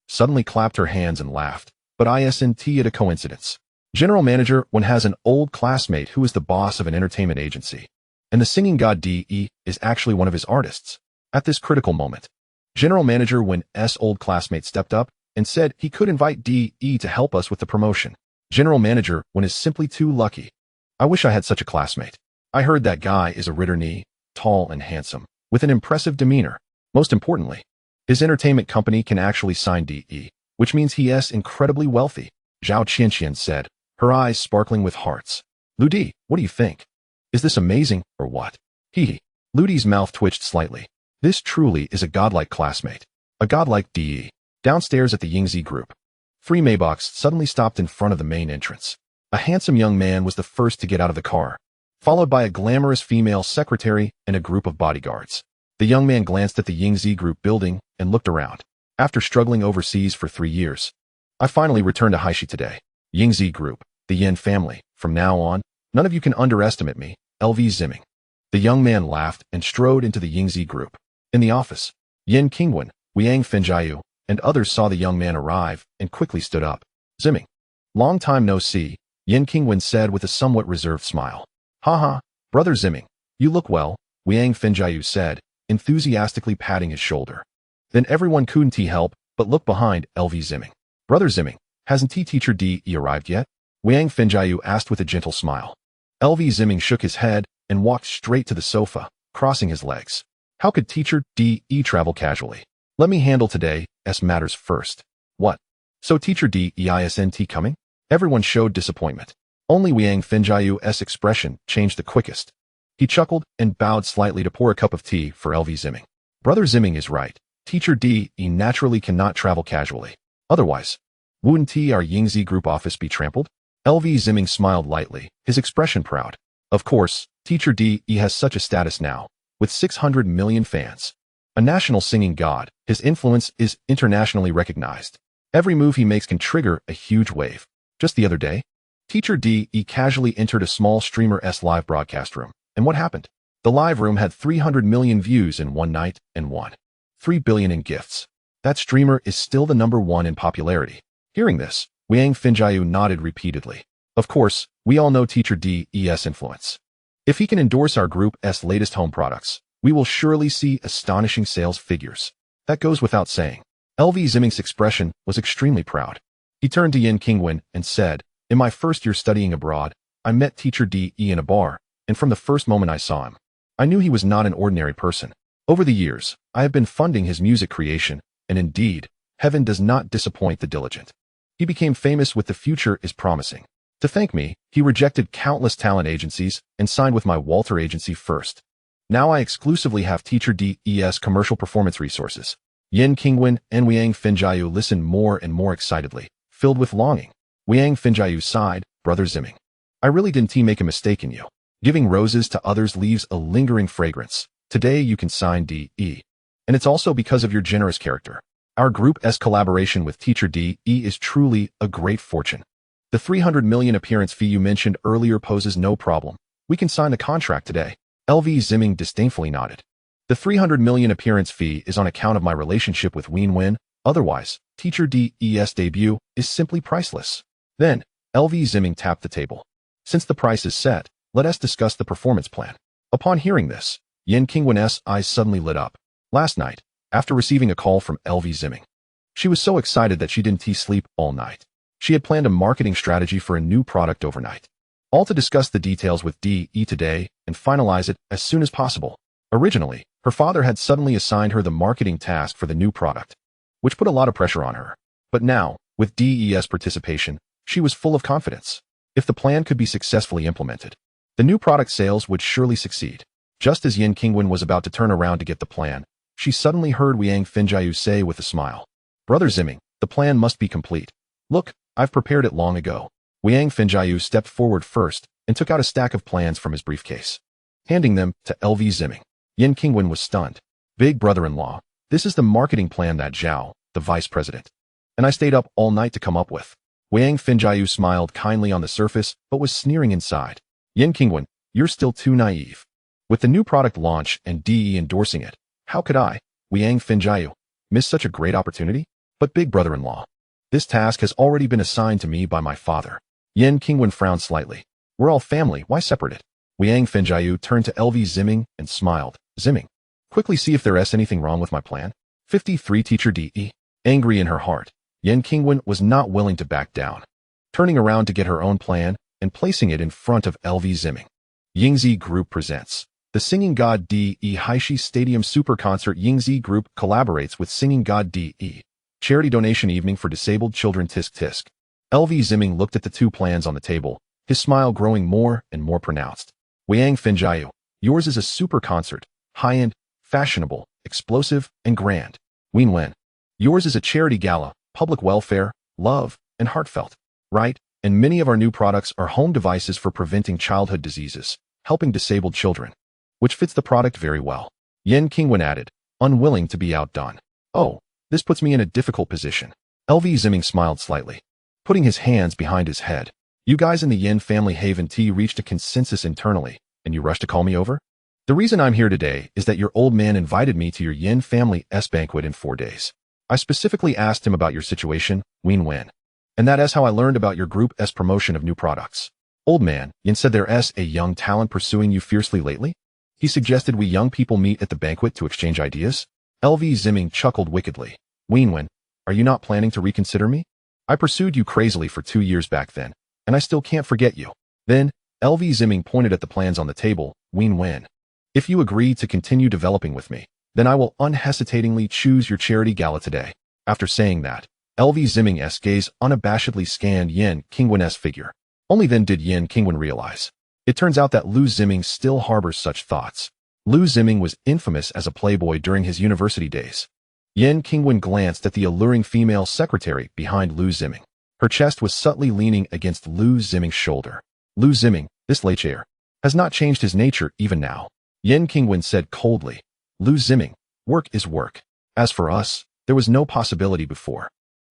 suddenly clapped her hands and laughed. But isn't it a coincidence? General Manager 1 has an old classmate who is the boss of an entertainment agency, and the singing god D.E. is actually one of his artists. At this critical moment, General Manager 1's old classmate stepped up and said he could invite D.E. to help us with the promotion. General Manager 1 is simply too lucky. I wish I had such a classmate. I heard that guy is a Ritter-knee, tall and handsome, with an impressive demeanor. Most importantly, his entertainment company can actually sign D.E., which means he is incredibly wealthy, Zhao Qianqian said, her eyes sparkling with hearts. Lu Di, what do you think? Is this amazing, or what? Hee. Lu Di's mouth twitched slightly. This truly is a godlike classmate. A godlike D.E. Downstairs at the Yingzi Group, 3 Maybachs suddenly stopped in front of the main entrance. A handsome young man was the first to get out of the car, followed by a glamorous female secretary and a group of bodyguards. The young man glanced at the Yingzi Group building and looked around. After struggling overseas for 3 years, I finally returned to Haishi today. Yingzi Group, the Yin family. From now on, none of you can underestimate me. LV Zimming. The young man laughed and strode into the Yingzi Group. In the office, Yin Qingwen, Wiang Finjiu, and others saw the young man arrive and quickly stood up. Zimming. Long time no see, Yin Qingwen said with a somewhat reserved smile. Haha, brother Zimming, you look well, Wiang Finjiu said, enthusiastically patting his shoulder. Then everyone couldn't help but look behind LV Zimming. Brother Zimming, hasn't teacher DE arrived yet? Wiang Finjiu asked with a gentle smile. LV Zimming shook his head and walked straight to the sofa, crossing his legs. How could teacher DE travel casually? Let me handle today's matters first. What? So teacher DE isn't coming? Everyone showed disappointment. Only Wiang Finjiu's expression changed the quickest. He chuckled and bowed slightly to pour a cup of tea for LV Zimming. Brother Zimming is right. Teacher DE naturally cannot travel casually. Otherwise, wouldn't our Yingzi Group office be trampled? LV Zimming smiled lightly, his expression proud. Of course, teacher DE has such a status now, with 600 million fans. A national singing god, his influence is internationally recognized. Every move he makes can trigger a huge wave. Just the other day, teacher DE casually entered a small streamer's live broadcast room. And what happened? The live room had 300 million views in one night and won 3 billion in gifts. That streamer is still the #1 in popularity. Hearing this, Wiang Finjiu nodded repeatedly. Of course, we all know teacher DE's influence. If he can endorse our group's latest home products, we will surely see astonishing sales figures. That goes without saying. LV Zimming's expression was extremely proud. He turned to Yin Qingwen and said, in my first year studying abroad, I met teacher DE in a bar, and from the first moment I saw him, I knew he was not an ordinary person. Over the years, I have been funding his music creation, and indeed, heaven does not disappoint the diligent. He became famous with the future is promising. To thank me, he rejected countless talent agencies and signed with my Walter agency first. Now I exclusively have teacher DE's commercial performance resources. Yin Qingwen and Wiang Finjiu listened more and more excitedly, filled with longing. Wiang Finjiu sighed, Brother Zimming. I really didn't make a mistake in you. Giving roses to others leaves a lingering fragrance. Today you can sign DE. And it's also because of your generous character. Our group's collaboration with teacher DE is truly a great fortune. The 300 million appearance fee you mentioned earlier poses no problem. We can sign the contract today. LV Zimming disdainfully nodded. The 300 million appearance fee is on account of my relationship with Wien Wen. Otherwise, teacher DE's debut is simply priceless. Then, LV Zimming tapped the table. Since the price is set, let us discuss the performance plan. Upon hearing this, Yin Qingwen's eyes suddenly lit up. Last night, after receiving a call from LV Zimming, she was so excited that she didn't sleep all night. She had planned a marketing strategy for a new product overnight. All to discuss the details with DE today and finalize it as soon as possible. Originally, her father had suddenly assigned her the marketing task for the new product, which put a lot of pressure on her. But now, with DE's participation, she was full of confidence. If the plan could be successfully implemented, the new product sales would surely succeed. Just as Yin Qingwen was about to turn around to get the plan, she suddenly heard Wiang Finjiu say with a smile, Brother Zimming, the plan must be complete. Look, I've prepared it long ago. Wiang Finjiu stepped forward first and took out a stack of plans from his briefcase. Handing them to LV Zimming, Yin Qingwen was stunned. Big brother-in-law, this is the marketing plan that Zhao, the vice president, and I stayed up all night to come up with. Wiang Finjiu smiled kindly on the surface, but was sneering inside. Yin Qingwen, you're still too naive. With the new product launch and DE endorsing it, how could I, Wiang Finjiu, miss such a great opportunity? But big brother-in-law, this task has already been assigned to me by my father. Yin Qingwen frowned slightly. We're all family, why separate it? Wiang Finjiu turned to LV Zimming and smiled. Zimming, quickly see if there's anything wrong with my plan. 53 teacher DE. Angry in her heart, Yin Qingwen was not willing to back down. Turning around to get her own plan and placing it in front of LV Zimming. Yingzi Group presents the Singing God DE Haishi Stadium Super Concert. Yingzi Group collaborates with Singing God DE. Charity donation evening for disabled children. Tisk tisk. LV Zimming looked at the two plans on the table, his smile growing more and more pronounced. Wiang Finjiu, yours is a super concert, high-end, fashionable, explosive, and grand. Wien Wen, yours is a charity gala, public welfare, love, and heartfelt. Right? And many of our new products are home devices for preventing childhood diseases, helping disabled children, which fits the product very well. Yen Qingwen added, unwilling to be outdone. Oh, this puts me in a difficult position. LV Zimming smiled slightly, putting his hands behind his head. You guys in the Yin family Haven Tea reached a consensus internally, and you rushed to call me over? The reason I'm here today is that your old man invited me to your Yin family's banquet in 4 days. I specifically asked him about your situation, Wen. And that is how I learned about your group's promotion of new products. Old man, Yin said there's a young talent pursuing you fiercely lately? He suggested we young people meet at the banquet to exchange ideas? LV Zimming chuckled wickedly. Wen, are you not planning to reconsider me? I pursued you crazily for 2 years back then, and I still can't forget you. Then, LV Zimming pointed at the plans on the table. Wen. If you agree to continue developing with me, then I will unhesitatingly choose your charity gala today. After saying that, LV Zimming's gaze unabashedly scanned Yen Qingwen's figure. Only then did Yen Qingwen realize. It turns out that Lu Zimming still harbors such thoughts. Lu Zimming was infamous as a playboy during his university days. Yen Qingwen glanced at the alluring female secretary behind Lu Zimming. Her chest was subtly leaning against Lu Zimming's shoulder. Lu Zimming, this late chair, has not changed his nature even now. Yen Qingwen said coldly. Lu Zimming, work is work. As for us, there was no possibility before.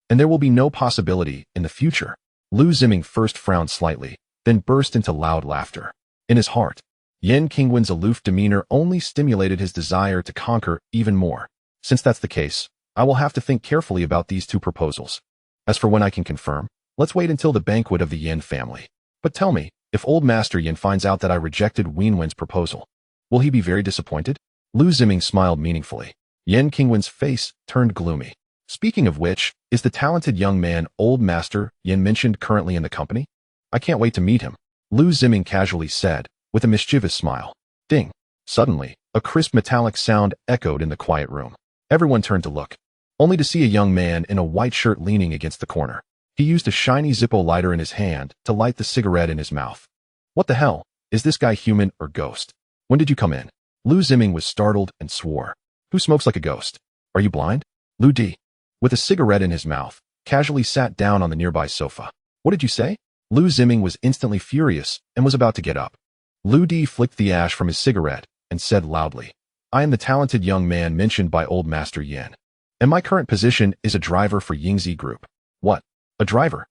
And there will be no possibility in the future. Lu Zimming first frowned slightly, then burst into loud laughter. In his heart, Yen Qingwen's aloof demeanor only stimulated his desire to conquer even more. Since that's the case, I will have to think carefully about these 2 proposals. As for when I can confirm, let's wait until the banquet of the Yen family. But tell me, if old Master Yen finds out that I rejected Wen's proposal, will he be very disappointed? Lu Zimming smiled meaningfully. Yen Qingwen's face turned gloomy. Speaking of which, is the talented young man old Master Yen mentioned currently in the company? I can't wait to meet him. Lu Zimming casually said, with a mischievous smile. Ding. Suddenly, a crisp metallic sound echoed in the quiet room. Everyone turned to look, only to see a young man in a white shirt leaning against the corner. He used a shiny Zippo lighter in his hand to light the cigarette in his mouth. What the hell? Is this guy human or ghost? When did you come in? Lu Zimming was startled and swore. Who smokes like a ghost? Are you blind? Lu D, with a cigarette in his mouth, casually sat down on the nearby sofa. What did you say? Lu Zimming was instantly furious and was about to get up. Lu D flicked the ash from his cigarette and said loudly, I am the talented young man mentioned by old Master Yen. And my current position is a driver for Yingzi Group. What? A driver?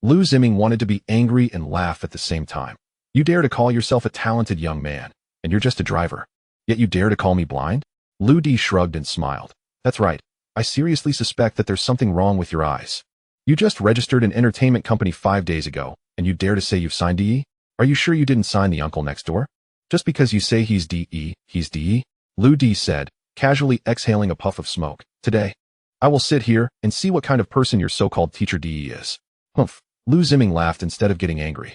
Lu Zimming wanted to be angry and laugh at the same time. You dare to call yourself a talented young man, and you're just a driver. Yet you dare to call me blind? Lu D shrugged and smiled. That's right. I seriously suspect that there's something wrong with your eyes. You just registered an entertainment company 5 days ago, and you dare to say you've signed DE? Are you sure you didn't sign the uncle next door? Just because you say he's DE, he's DE? Lu D said, casually exhaling a puff of smoke. Today, I will sit here and see what kind of person your so-called teacher DE is. Humph. Lu Zimming laughed instead of getting angry.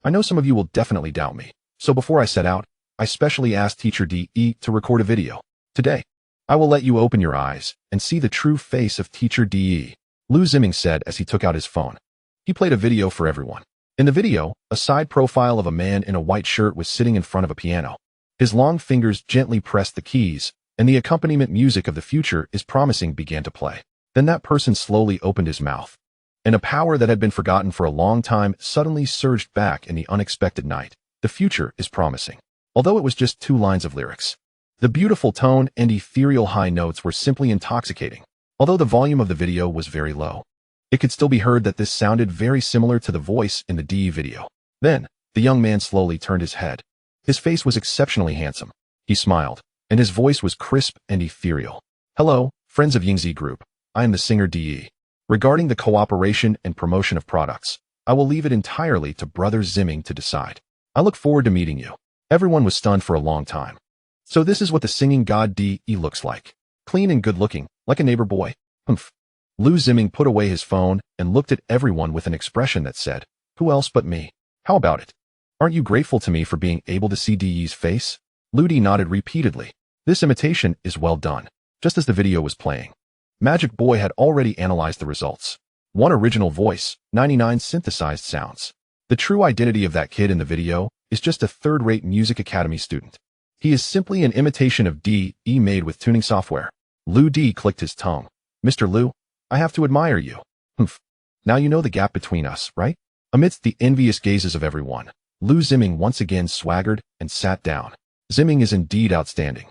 I know some of you will definitely doubt me, so before I set out, I specially asked teacher DE to record a video. Today, I will let you open your eyes and see the true face of teacher DE. Lu Zimming said as he took out his phone. He played a video for everyone. In the video, a side profile of a man in a white shirt was sitting in front of a piano. His long fingers gently pressed the keys, and the accompaniment music of the future is promising began to play. Then that person slowly opened his mouth, and a power that had been forgotten for a long time suddenly surged back in the unexpected night. The future is promising. Although it was just 2 lines of lyrics, the beautiful tone and ethereal high notes were simply intoxicating. Although the volume of the video was very low, it could still be heard that this sounded very similar to the voice in the DE video. Then, the young man slowly turned his head. His face was exceptionally handsome. He smiled, and his voice was crisp and ethereal. Hello, friends of Yingzi Group. I am the singer DE. Regarding the cooperation and promotion of products, I will leave it entirely to Brother Zimming to decide. I look forward to meeting you. Everyone was stunned for a long time. So this is what the singing god DE looks like. Clean and good-looking, like a neighbor boy. Humph. Lu Zimming put away his phone and looked at everyone with an expression that said, who else but me? How about it? Aren't you grateful to me for being able to see DE's face? Lu D nodded repeatedly. This imitation is well done. Just as the video was playing, Magic Boy had already analyzed the results. 1 original voice, 99 synthesized sounds. The true identity of that kid in the video is just a third-rate Music Academy student. He is simply an imitation of DE made with tuning software. Lu D clicked his tongue. Mr. Lu, I have to admire you. Humph. Now you know the gap between us, right? Amidst the envious gazes of everyone, Lu Zimming once again swaggered and sat down. Zimming is indeed outstanding.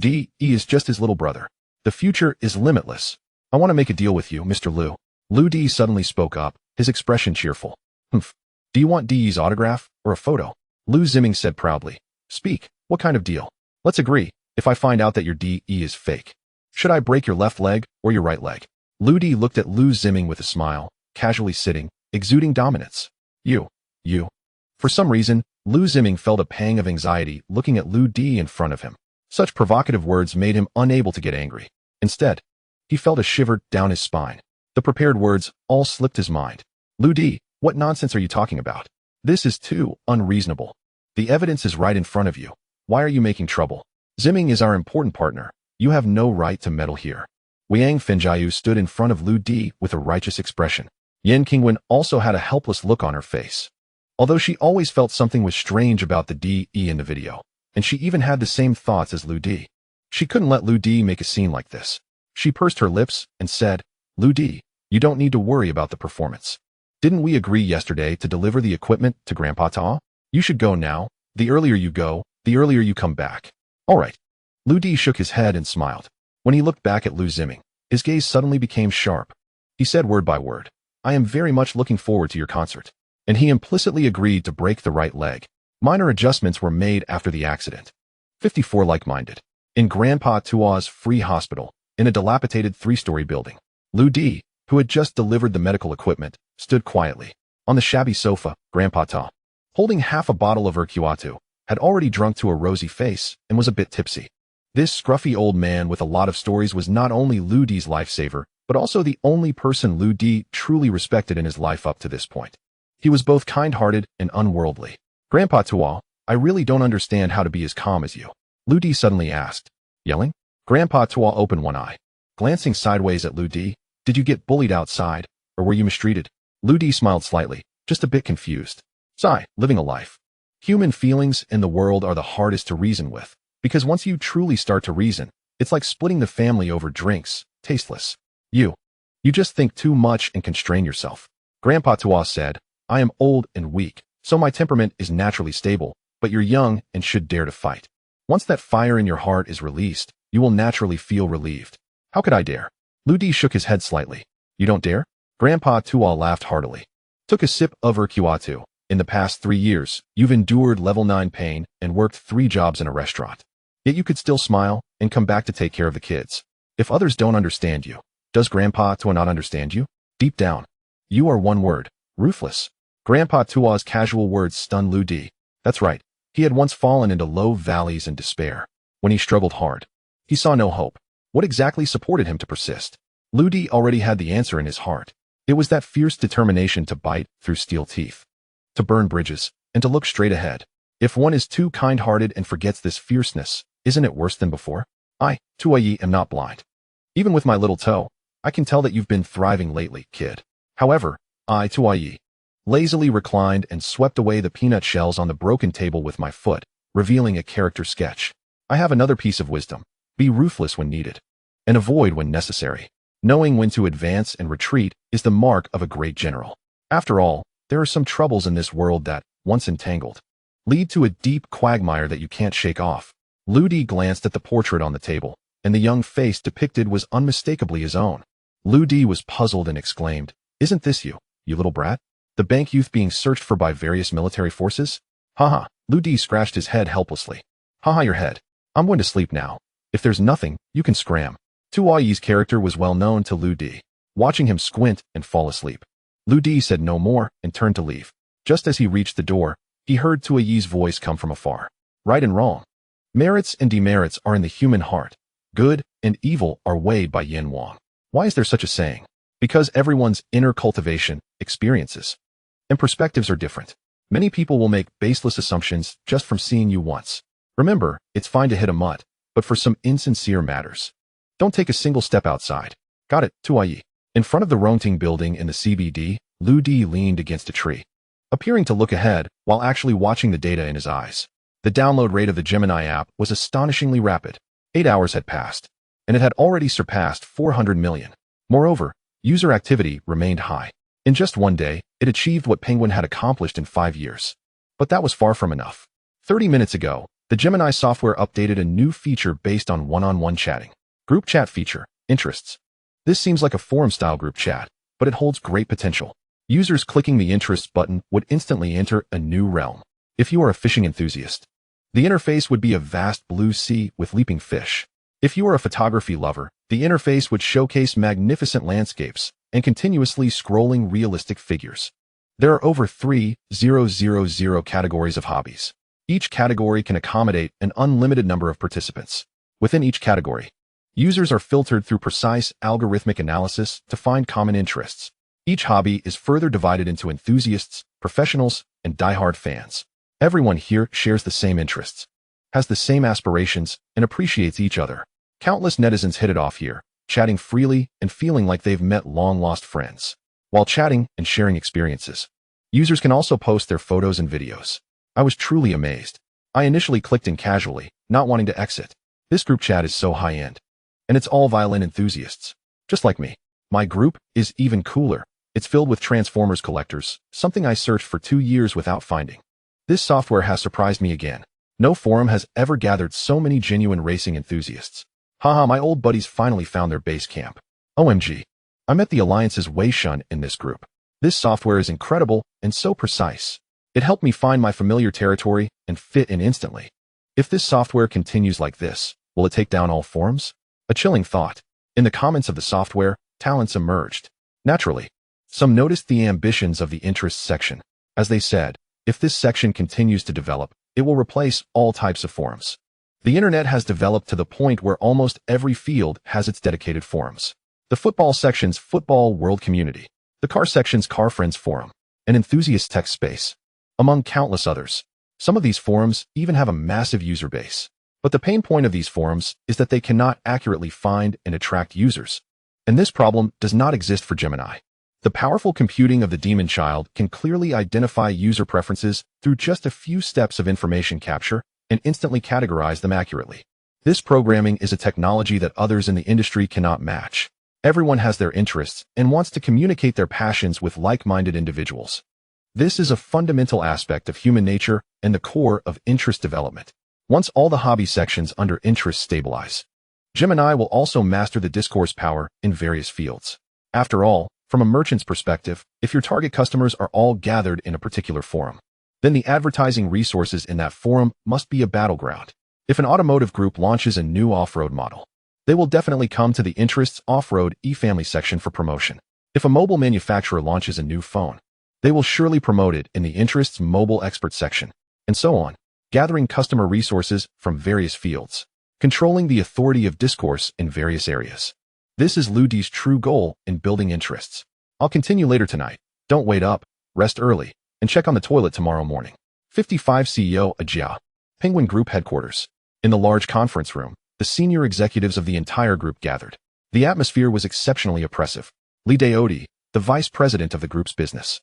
DE is just his little brother. The future is limitless. I want to make a deal with you, Mr. Liu. Liu D suddenly spoke up, his expression cheerful. Humph. Do you want De's autograph or a photo? Liu Ziming said proudly. Speak. What kind of deal? Let's agree. If I find out that your DE is fake, should I break your left leg or your right leg? Liu D looked at Liu Ziming with a smile, casually sitting, exuding dominance. You. For some reason, Liu Ziming felt a pang of anxiety looking at Liu D in front of him. Such provocative words made him unable to get angry. Instead, he felt a shiver down his spine. The prepared words all slipped his mind. Liu D, what nonsense are you talking about? This is too unreasonable. The evidence is right in front of you. Why are you making trouble? Ziming is our important partner. You have no right to meddle here. Liang Fenjiu stood in front of Liu D with a righteous expression. Yan Qingwen also had a helpless look on her face. Although she always felt something was strange about the DE in the video, and she even had the same thoughts as Liu D. She couldn't let Liu D make a scene like this. She pursed her lips and said, Liu D, you don't need to worry about the performance. Didn't we agree yesterday to deliver the equipment to Grandpa Ta? You should go now. The earlier you go, the earlier you come back. All right. Liu D shook his head and smiled. When he looked back at Liu Ziming, his gaze suddenly became sharp. He said word by word, I am very much looking forward to your concert. And he implicitly agreed to break the right leg. Minor adjustments were made after the accident. 54 like-minded. In Grandpa Tua's free hospital, in a dilapidated 3-story building, Liu D, who had just delivered the medical equipment, stood quietly. On the shabby sofa, Grandpa Ta, holding half a bottle of Urquatu, had already drunk to a rosy face and was a bit tipsy. This scruffy old man with a lot of stories was not only Liu D's lifesaver, but also the only person Liu D truly respected in his life up to this point. He was both kind-hearted and unworldly. Grandpa Tua, I really don't understand how to be as calm as you. Liu D suddenly asked. Yelling? Grandpa Tua opened one eye. Glancing sideways at Liu D, did you get bullied outside, or were you mistreated? Liu D smiled slightly, just a bit confused. Sigh, living a life. Human feelings in the world are the hardest to reason with, because once you truly start to reason, it's like splitting the family over drinks, tasteless. You just think too much and constrain yourself. Grandpa Tua said, I am old and weak, so my temperament is naturally stable, but you're young and should dare to fight. Once that fire in your heart is released, you will naturally feel relieved. How could I dare? Liu D shook his head slightly. You don't dare? Grandpa Tua laughed heartily. Took a sip of Urquatu. In the past 3 years, you've endured level 9 pain and worked 3 jobs in a restaurant. Yet you could still smile and come back to take care of the kids. If others don't understand you, does Grandpa Tua not understand you? Deep down, you are one word, ruthless. Grandpa Tua's casual words stunned Liu D. That's right. He had once fallen into low valleys and despair. When he struggled hard, he saw no hope. What exactly supported him to persist? Liu D already had the answer in his heart. It was that fierce determination to bite through steel teeth, to burn bridges, and to look straight ahead. If one is too kind-hearted and forgets this fierceness, isn't it worse than before? I, Tuayi, am not blind. Even with my little toe, I can tell that you've been thriving lately, kid. However, I, Tuayi, lazily reclined and swept away the peanut shells on the broken table with my foot, revealing a character sketch. I have another piece of wisdom. Be ruthless when needed, and avoid when necessary. Knowing when to advance and retreat is the mark of a great general. After all, there are some troubles in this world that, once entangled, lead to a deep quagmire that you can't shake off. Liu D glanced at the portrait on the table, and the young face depicted was unmistakably his own. Liu D was puzzled and exclaimed, Isn't this you little brat? The bank youth being searched for by various military forces? Haha, Liu D scratched his head helplessly. Haha, your head. I'm going to sleep now. If there's nothing, you can scram. Tuayi's character was well known to Liu D. Watching him squint and fall asleep, Liu D said no more and turned to leave. Just as he reached the door, he heard Tuayi's voice come from afar. Right and wrong. Merits and demerits are in the human heart. Good and evil are weighed by yin wang. Why is there such a saying? Because everyone's inner cultivation, experiences, and perspectives are different. Many people will make baseless assumptions just from seeing you once. Remember, it's fine to hit a mutt, but for some insincere matters, don't take a single step outside. Got it, Tuayi. In front of the Rongting building in the CBD, Liu D leaned against a tree, appearing to look ahead while actually watching the data in his eyes. The download rate of the Gemini app was astonishingly rapid. 8 hours had passed, and it had already surpassed 400 million. Moreover, user activity remained high. In just one day, it achieved what Penguin had accomplished in 5 years. But that was far from enough. 30 minutes ago, The Gemini software updated a new feature based on one-on-one chatting. Group chat feature, interests. This seems like a forum-style group chat, but it holds great potential. Users clicking the interests button would instantly enter a new realm. If you are a fishing enthusiast, the interface would be a vast blue sea with leaping fish. If you are a photography lover, the interface would showcase magnificent landscapes and continuously scrolling realistic figures. There are over 3,000 categories of hobbies. Each category can accommodate an unlimited number of participants. Within each category, users are filtered through precise algorithmic analysis to find common interests. Each hobby is further divided into enthusiasts, professionals, and die-hard fans. Everyone here shares the same interests, has the same aspirations, and appreciates each other. Countless netizens hit it off here, chatting freely and feeling like they've met long-lost friends. While chatting and sharing experiences, users can also post their photos and videos. I was truly amazed. I initially clicked in casually, not wanting to exit. This group chat is so high-end, and it's all violin enthusiasts, just like me. My group is even cooler. It's filled with Transformers collectors, something I searched for 2 years without finding. This software has surprised me again. No forum has ever gathered so many genuine racing enthusiasts. Haha, my old buddies finally found their base camp. OMG. I met the Alliance's Wei Shun in this group. This software is incredible and so precise. It helped me find my familiar territory and fit in instantly. If this software continues like this, will it take down all forums? A chilling thought. In the comments of the software, talents emerged. Naturally, some noticed the ambitions of the interests section. As they said, if this section continues to develop, it will replace all types of forums. The internet has developed to the point where almost every field has its dedicated forums. The football section's Football World Community, the car section's Car Friends Forum, an enthusiast tech space, among countless others. Some of these forums even have a massive user base. But the pain point of these forums is that they cannot accurately find and attract users. And this problem does not exist for Gemini. The powerful computing of the Demon Child can clearly identify user preferences through just a few steps of information capture and instantly categorize them accurately. This programming is a technology that others in the industry cannot match. Everyone has their interests and wants to communicate their passions with like-minded individuals. This is a fundamental aspect of human nature and the core of interest development. Once all the hobby sections under interest stabilize, Gemini will also master the discourse power in various fields. After all, from a merchant's perspective, if your target customers are all gathered in a particular forum, then the advertising resources in that forum must be a battleground. If an automotive group launches a new off-road model, they will definitely come to the Interests Off-Road e-Family section for promotion. If a mobile manufacturer launches a new phone, they will surely promote it in the Interests Mobile Expert section, and so on, gathering customer resources from various fields, controlling the authority of discourse in various areas. This is Ludi's true goal in building interests. I'll continue later tonight. Don't wait up, rest early, and check on the toilet tomorrow morning. 55 CEO Ajia, Penguin Group headquarters. In the large conference room, the senior executives of the entire group gathered. The atmosphere was exceptionally oppressive. Lee Daodi, the vice president of the group's business,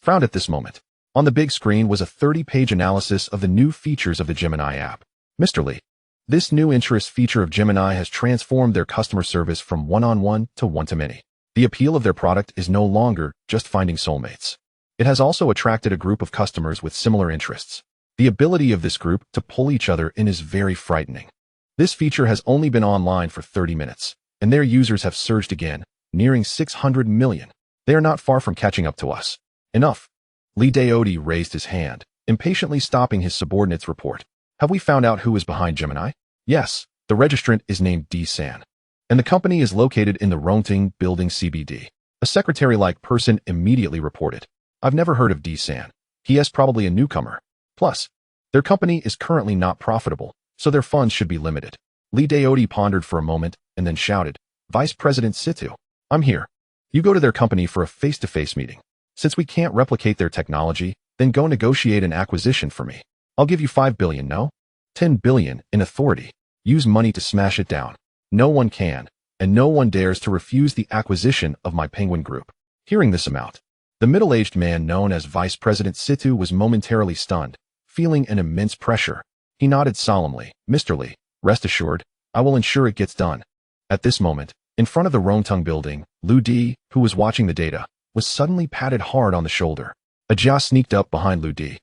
frowned at this moment. On the big screen was a 30-page analysis of the new features of the Gemini app. Mr. Lee, this new interest feature of Gemini has transformed their customer service from one-on-one to one-to-many. The appeal of their product is no longer just finding soulmates. It has also attracted a group of customers with similar interests. The ability of this group to pull each other in is very frightening. This feature has only been online for 30 minutes, and their users have surged again, nearing 600 million. They are not far from catching up to us. Enough. Lee Daodi raised his hand, impatiently stopping his subordinate's report. Have we found out who is behind Gemini? Yes, the registrant is named D. San, and the company is located in the Rongting Building CBD. A secretary-like person immediately reported. I've never heard of D. San. He is probably a newcomer. Plus, their company is currently not profitable, so their funds should be limited. Lee Daodi pondered for a moment and then shouted, Vice President Situ, I'm here. You go to their company for a face-to-face meeting. Since we can't replicate their technology, then go negotiate an acquisition for me. I'll give you 5 billion, no? 10 billion in authority. Use money to smash it down. No one can, and no one dares to refuse the acquisition of my Penguin Group. Hearing this amount, the middle-aged man known as Vice President Situ was momentarily stunned, feeling an immense pressure. He nodded solemnly. Mr. Lee, rest assured, I will ensure it gets done. At this moment, in front of the Rongtung building, Lu Di, who was watching the data, was suddenly patted hard on the shoulder. Ajia sneaked up behind Lu Di,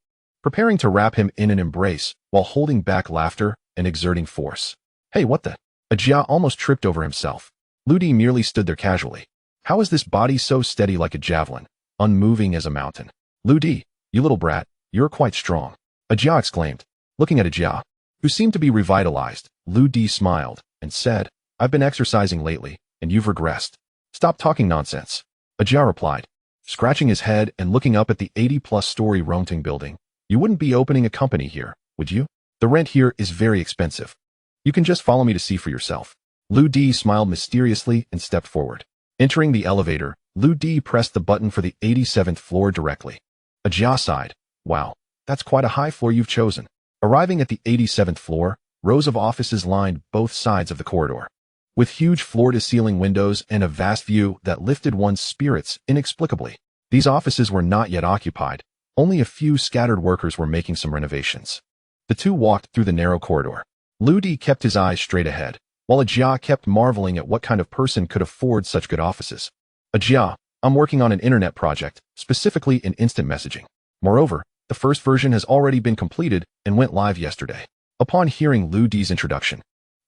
preparing to wrap him in an embrace while holding back laughter and exerting force. Hey, what the? Ajia almost tripped over himself. Lu Di merely stood there casually. How is this body so steady like a javelin, unmoving as a mountain? Lu Di, you little brat, you're quite strong. Ajia exclaimed. Looking at Ajia, who seemed to be revitalized, Lu Di smiled and said, I've been exercising lately, and you've regressed. Stop talking nonsense. Ajia replied, scratching his head and looking up at the 80-plus-story Rongting building. You wouldn't be opening a company here, would you? The rent here is very expensive. You can just follow me to see for yourself. Lu Di smiled mysteriously and stepped forward. Entering the elevator, Lu Di pressed the button for the 87th floor directly. Ajia sighed. Wow, that's quite a high floor you've chosen. Arriving at the 87th floor, rows of offices lined both sides of the corridor. With huge floor-to-ceiling windows and a vast view that lifted one's spirits inexplicably. These offices were not yet occupied. Only a few scattered workers were making some renovations. The two walked through the narrow corridor. Lu Di kept his eyes straight ahead, while Ajia kept marveling at what kind of person could afford such good offices. Ajia, I'm working on an internet project, specifically in instant messaging. Moreover, the first version has already been completed and went live yesterday. Upon hearing Lu Di's introduction,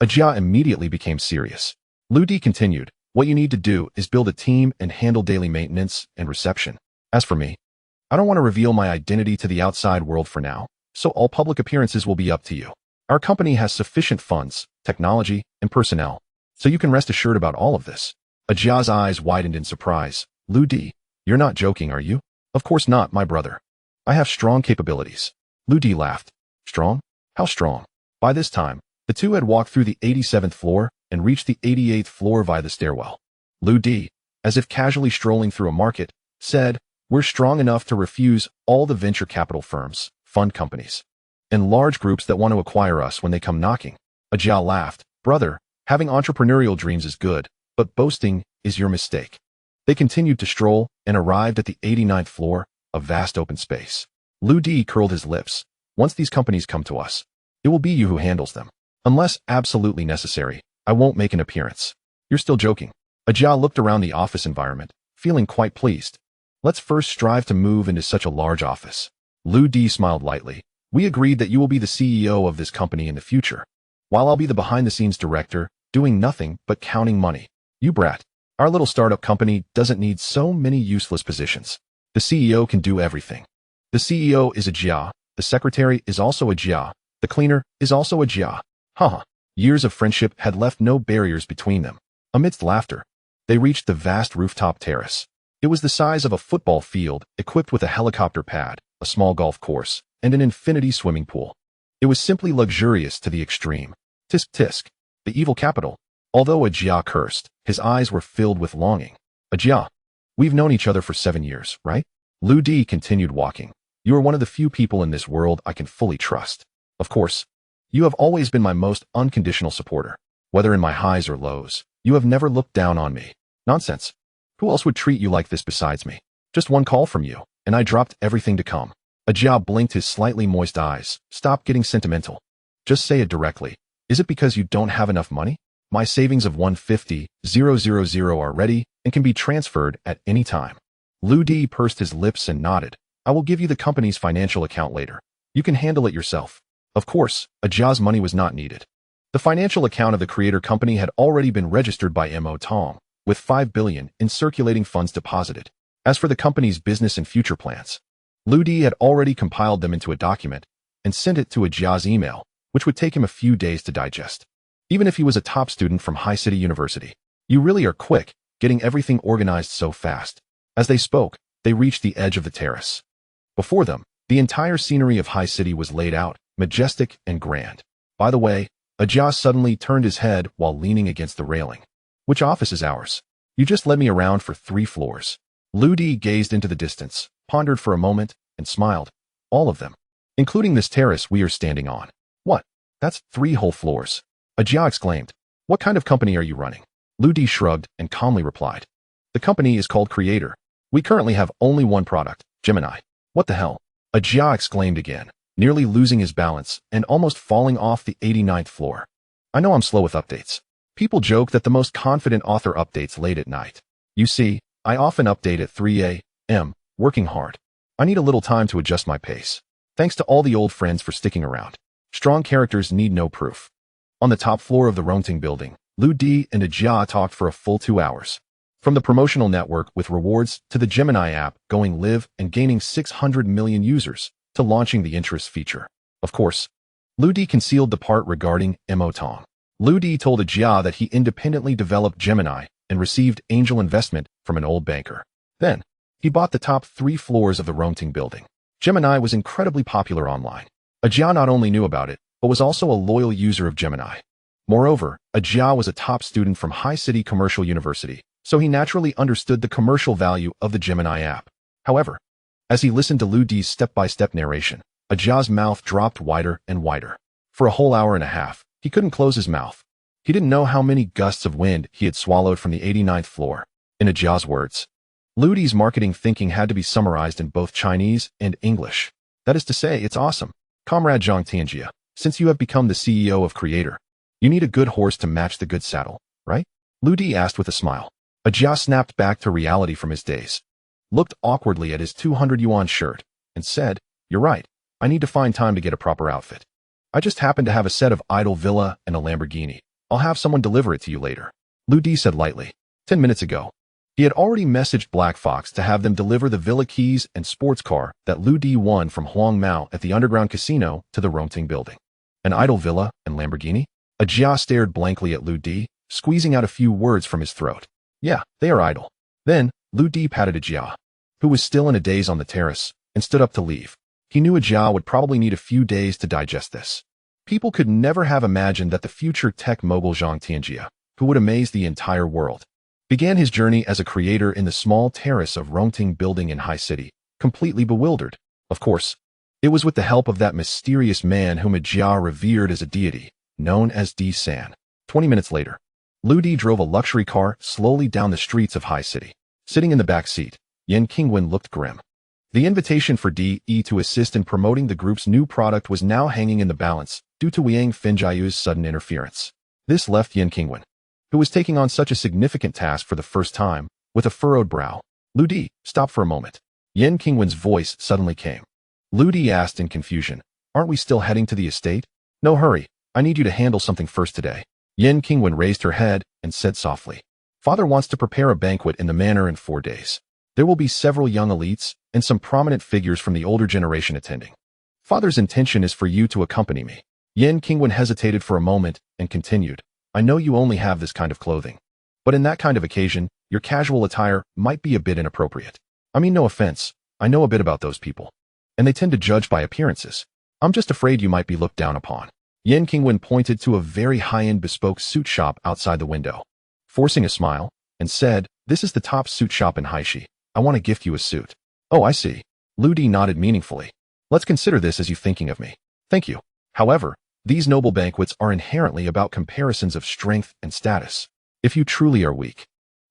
Ajia immediately became serious. Lu Di continued, what you need to do is build a team and handle daily maintenance and reception. As for me, I don't want to reveal my identity to the outside world for now, so all public appearances will be up to you. Our company has sufficient funds, technology, and personnel, so you can rest assured about all of this. Ajia's eyes widened in surprise. Lu Di, you're not joking, are you? Of course not, my brother. I have strong capabilities. Lu Di laughed. Strong? How strong? By this time, the two had walked through the 87th floor and reached the 88th floor via the stairwell. Lu Di, as if casually strolling through a market, said, we're strong enough to refuse all the venture capital firms, fund companies, and large groups that want to acquire us when they come knocking. Ajia laughed. Brother, having entrepreneurial dreams is good, but boasting is your mistake. They continued to stroll and arrived at the 89th floor, a vast open space. Lu Di curled his lips. Once these companies come to us, it will be you who handles them. Unless absolutely necessary, I won't make an appearance. You're still joking. Ajia looked around the office environment, feeling quite pleased. Let's first strive to move into such a large office. Lu Di smiled lightly. We agreed that you will be the CEO of this company in the future, while I'll be the behind-the-scenes director, doing nothing but counting money. You brat. Our little startup company doesn't need so many useless positions. The CEO can do everything. The CEO is Ajia, the secretary is also Ajia, the cleaner is also Ajia. Haha. Years of friendship had left no barriers between them. Amidst laughter, they reached the vast rooftop terrace. It was the size of a football field, equipped with a helicopter pad, a small golf course, and an infinity swimming pool. It was simply luxurious to the extreme. Tisk tisk, the evil capital. Although Ajia cursed, his eyes were filled with longing. Ajia, we've known each other for 7 years, right? Lu Di continued walking. You are one of the few people in this world I can fully trust. Of course, you have always been my most unconditional supporter. Whether in my highs or lows, you have never looked down on me. Nonsense. Who else would treat you like this besides me? Just one call from you, and I dropped everything to come. Ajia blinked his slightly moist eyes. Stop getting sentimental. Just say it directly. Is it because you don't have enough money? My savings of 150,000 are ready and can be transferred at any time. Lu Di pursed his lips and nodded. I will give you the company's financial account later. You can handle it yourself. Of course, Ajia's money was not needed. The financial account of the creator company had already been registered by Mo Tong, with 5 billion in circulating funds deposited. As for the company's business and future plans, Lu Di had already compiled them into a document and sent it to Ajia's email, which would take him a few days to digest. Even if he was a top student from High City University, you really are quick, getting everything organized so fast. As they spoke, they reached the edge of the terrace. Before them, the entire scenery of High City was laid out, majestic and grand. By the way, Ajia suddenly turned his head while leaning against the railing. Which office is ours? You just led me around for 3 floors. Lu Di gazed into the distance, pondered for a moment, and smiled. All of them, including this terrace we are standing on. What? That's 3 whole floors. Ajia exclaimed. What kind of company are you running? Lu Di shrugged and calmly replied. The company is called Creator. We currently have only one product, Gemini. What the hell? Ajia exclaimed again, nearly losing his balance and almost falling off the 89th floor. I know I'm slow with updates. People joke that the most confident author updates late at night. You see, I often update at 3 a.m., working hard. I need a little time to adjust my pace. Thanks to all the old friends for sticking around. Strong characters need no proof. On the top floor of the Rongting building, Lu Di and Jia talked for a full 2 hours. From the promotional network with rewards to the Gemini app going live and gaining 600 million users to launching the interest feature. Of course, Lu Di concealed the part regarding Mo Tong. Lu Di told Jia that he independently developed Gemini and received angel investment from an old banker. Then, he bought the top 3 floors of the Rongting building. Gemini was incredibly popular online. Jia not only knew about it, but was also a loyal user of Gemini. Moreover, Jia was a top student from High City Commercial University, so he naturally understood the commercial value of the Gemini app. However, as he listened to Lu Di's step-by-step narration, Jia's mouth dropped wider and wider. For a whole hour and a half, he couldn't close his mouth. He didn't know how many gusts of wind he had swallowed from the 89th floor. In Jia's words, Lu Di's marketing thinking had to be summarized in both Chinese and English. That is to say, it's awesome. Comrade Zhang Tianjia, since you have become the CEO of Creator, you need a good horse to match the good saddle, right? Lu Di asked with a smile. Jia snapped back to reality from his daze, looked awkwardly at his 200 yuan shirt, and said, "You're right. I need to find time to get a proper outfit. I just happen to have a set of idle villa and a Lamborghini. I'll have someone deliver it to you later." Lu Di said lightly. 10 minutes ago, he had already messaged Black Fox to have them deliver the villa keys and sports car that Lu Di won from Huang Mao at the underground casino to the Rongting building. An idle villa and Lamborghini? Jia stared blankly at Lu Di, squeezing out a few words from his throat. Yeah, they are idle. Then, Lu Di patted Jia, who was still in a daze on the terrace, and stood up to leave. He knew Jia would probably need a few days to digest this. People could never have imagined that the future tech mogul Zhang Tianjia, who would amaze the entire world, began his journey as a creator in the small terrace of Rongting building in High City, completely bewildered. Of course, it was with the help of that mysterious man whom Jia revered as a deity, known as Di San. 20 minutes later, Lu Di drove a luxury car slowly down the streets of High City. Sitting in the back seat, Yan Qingwen looked grim. The invitation for Di to assist in promoting the group's new product was now hanging in the balance due to Wang Fenjiayu's sudden interference. This left Yan Qingwen, who was taking on such a significant task for the first time, with a furrowed brow. Lu Di, stop for a moment. Yan Qingwen's voice suddenly came. Lu Di asked in confusion, aren't we still heading to the estate? No hurry, I need you to handle something first today. Yan Qingwen raised her head and said softly, Father wants to prepare a banquet in the manor in 4 days. There will be several young elites and some prominent figures from the older generation attending. Father's intention is for you to accompany me. Yan Qingwen hesitated for a moment and continued, I know you only have this kind of clothing, but in that kind of occasion, your casual attire might be a bit inappropriate. I mean no offense, I know a bit about those people, and they tend to judge by appearances. I'm just afraid you might be looked down upon. Yan Qingwen pointed to a very high-end bespoke suit shop outside the window, forcing a smile, and said, this is the top suit shop in Haishi. I want to gift you a suit. Oh, I see. Lu Di nodded meaningfully. Let's consider this as you thinking of me. Thank you. However, these noble banquets are inherently about comparisons of strength and status. If you truly are weak,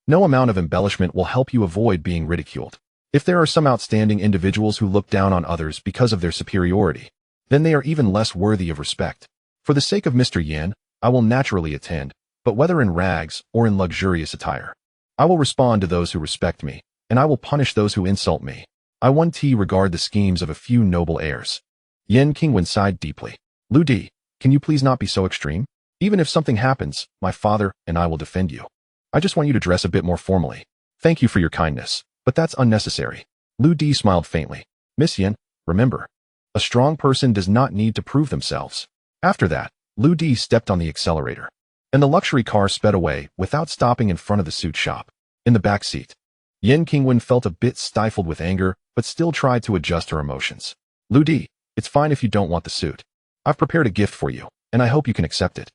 no amount of embellishment will help you avoid being ridiculed. If there are some outstanding individuals who look down on others because of their superiority, then they are even less worthy of respect. For the sake of Mr. Yan, I will naturally attend, but whether in rags or in luxurious attire, I will respond to those who respect me, and I will punish those who insult me. I want to regard the schemes of a few noble heirs. Yan Qingwen sighed deeply. Lu Di, can you please not be so extreme? Even if something happens, my father and I will defend you. I just want you to dress a bit more formally. Thank you for your kindness, but that's unnecessary. Lu Di smiled faintly. Miss Yan, remember, a strong person does not need to prove themselves. After that, Lu Di stepped on the accelerator, and the luxury car sped away without stopping in front of the suit shop. In the back seat, Yan Qingwen felt a bit stifled with anger, but still tried to adjust her emotions. Lu Di, it's fine if you don't want the suit. I've prepared a gift for you, and I hope you can accept it.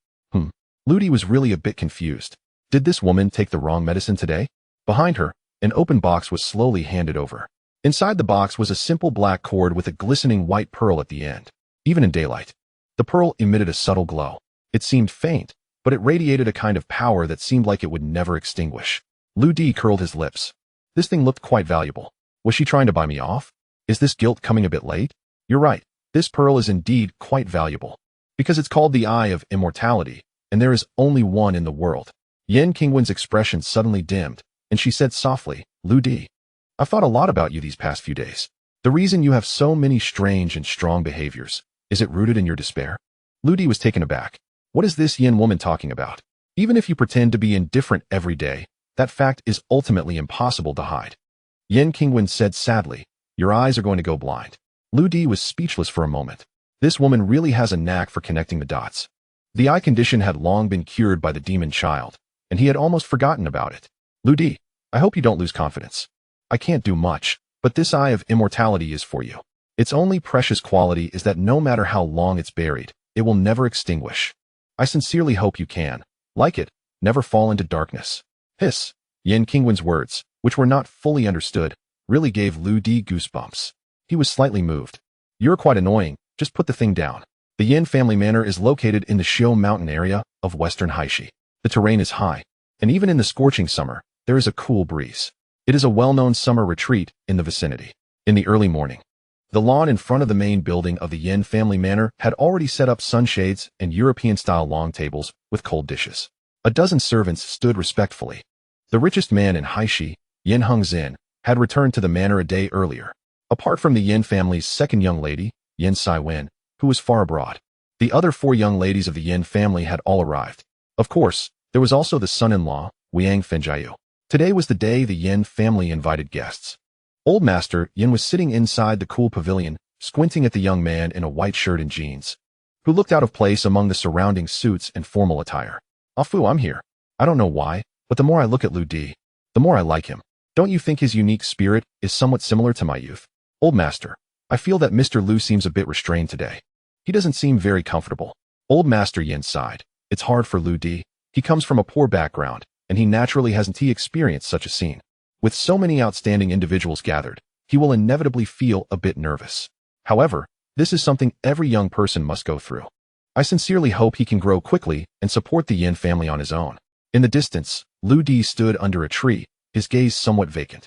Lu Di was really a bit confused. Did this woman take the wrong medicine today? Behind her, an open box was slowly handed over. Inside the box was a simple black cord with a glistening white pearl at the end. Even in daylight, the pearl emitted a subtle glow. It seemed faint, but it radiated a kind of power that seemed like it would never extinguish. Lu Di curled his lips. This thing looked quite valuable. Was she trying to buy me off? Is this guilt coming a bit late? You're right. This pearl is indeed quite valuable, because it's called the Eye of Immortality, and there is only one in the world. Yan Qingwen's expression suddenly dimmed, and she said softly, Lu Di, I've thought a lot about you these past few days. The reason you have so many strange and strong behaviors, is it rooted in your despair? Lu Di was taken aback. What is this Yin woman talking about? Even if you pretend to be indifferent every day, that fact is ultimately impossible to hide. Yin Qingwen said sadly, your eyes are going to go blind. Lu Di was speechless for a moment. This woman really has a knack for connecting the dots. The eye condition had long been cured by the demon child, and he had almost forgotten about it. Lu Di, I hope you don't lose confidence. I can't do much, but this eye of immortality is for you. Its only precious quality is that no matter how long it's buried, it will never extinguish. I sincerely hope you can, like it, never fall into darkness. Hiss. Yin Qingwen's words, which were not fully understood, really gave Lu Di goosebumps. He was slightly moved. You're quite annoying, just put the thing down. The Yin family manor is located in the Xiu mountain area of western Haishi. The terrain is high, and even in the scorching summer, there is a cool breeze. It is a well-known summer retreat in the vicinity. In the early morning, the lawn in front of the main building of the Yin family manor had already set up sunshades and European-style long tables with cold dishes. A dozen servants stood respectfully. The richest man in Haishi, Yin Hengzin, had returned to the manor a day earlier. Apart from the Yin family's second young lady, Yin Saiwen, who was far abroad, the other 4 young ladies of the Yin family had all arrived. Of course, there was also the son-in-law, Wiang Fenjiu. Today was the day the Yin family invited guests. Old Master Yin was sitting inside the cool pavilion, squinting at the young man in a white shirt and jeans, who looked out of place among the surrounding suits and formal attire. Ah Fu, I'm here. I don't know why, but the more I look at Lu Di, the more I like him. Don't you think his unique spirit is somewhat similar to my youth? Old Master, I feel that Mr. Lu seems a bit restrained today. He doesn't seem very comfortable. Old Master Yin sighed. It's hard for Lu Di. He comes from a poor background, and he naturally hasn't experienced such a scene. With so many outstanding individuals gathered, he will inevitably feel a bit nervous. However, this is something every young person must go through. I sincerely hope he can grow quickly and support the Yin family on his own. In the distance, Lu Di stood under a tree, his gaze somewhat vacant.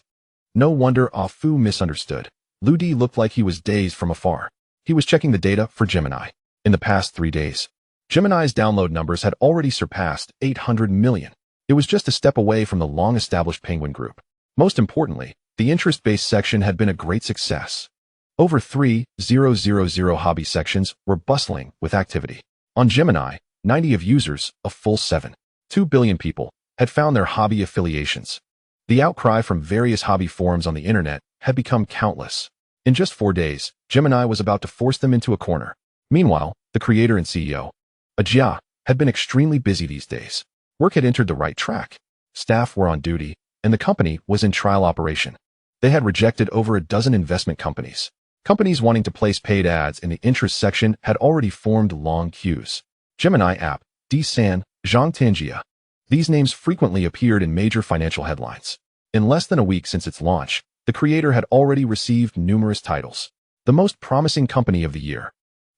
No wonder Ah Fu misunderstood. Lu Di looked like he was dazed from afar. He was checking the data for Gemini. In the past 3 days, Gemini's download numbers had already surpassed 800 million. It was just a step away from the long-established Penguin Group. Most importantly, the interest-based section had been a great success. Over 3,000 hobby sections were bustling with activity. On Gemini, 90 of users, a full 7.2 billion people, had found their hobby affiliations. The outcry from various hobby forums on the internet had become countless. In just 4 days, Gemini was about to force them into a corner. Meanwhile, the creator and CEO, Ajia, had been extremely busy these days. Work had entered the right track. Staff were on duty, and the company was in trial operation. They had rejected over a dozen investment companies. Companies wanting to place paid ads in the interest section had already formed long queues. Gemini app, D-San, Zhang Tianjia. These names frequently appeared in major financial headlines. In less than a week since its launch, the creator had already received numerous titles. The most promising company of the year.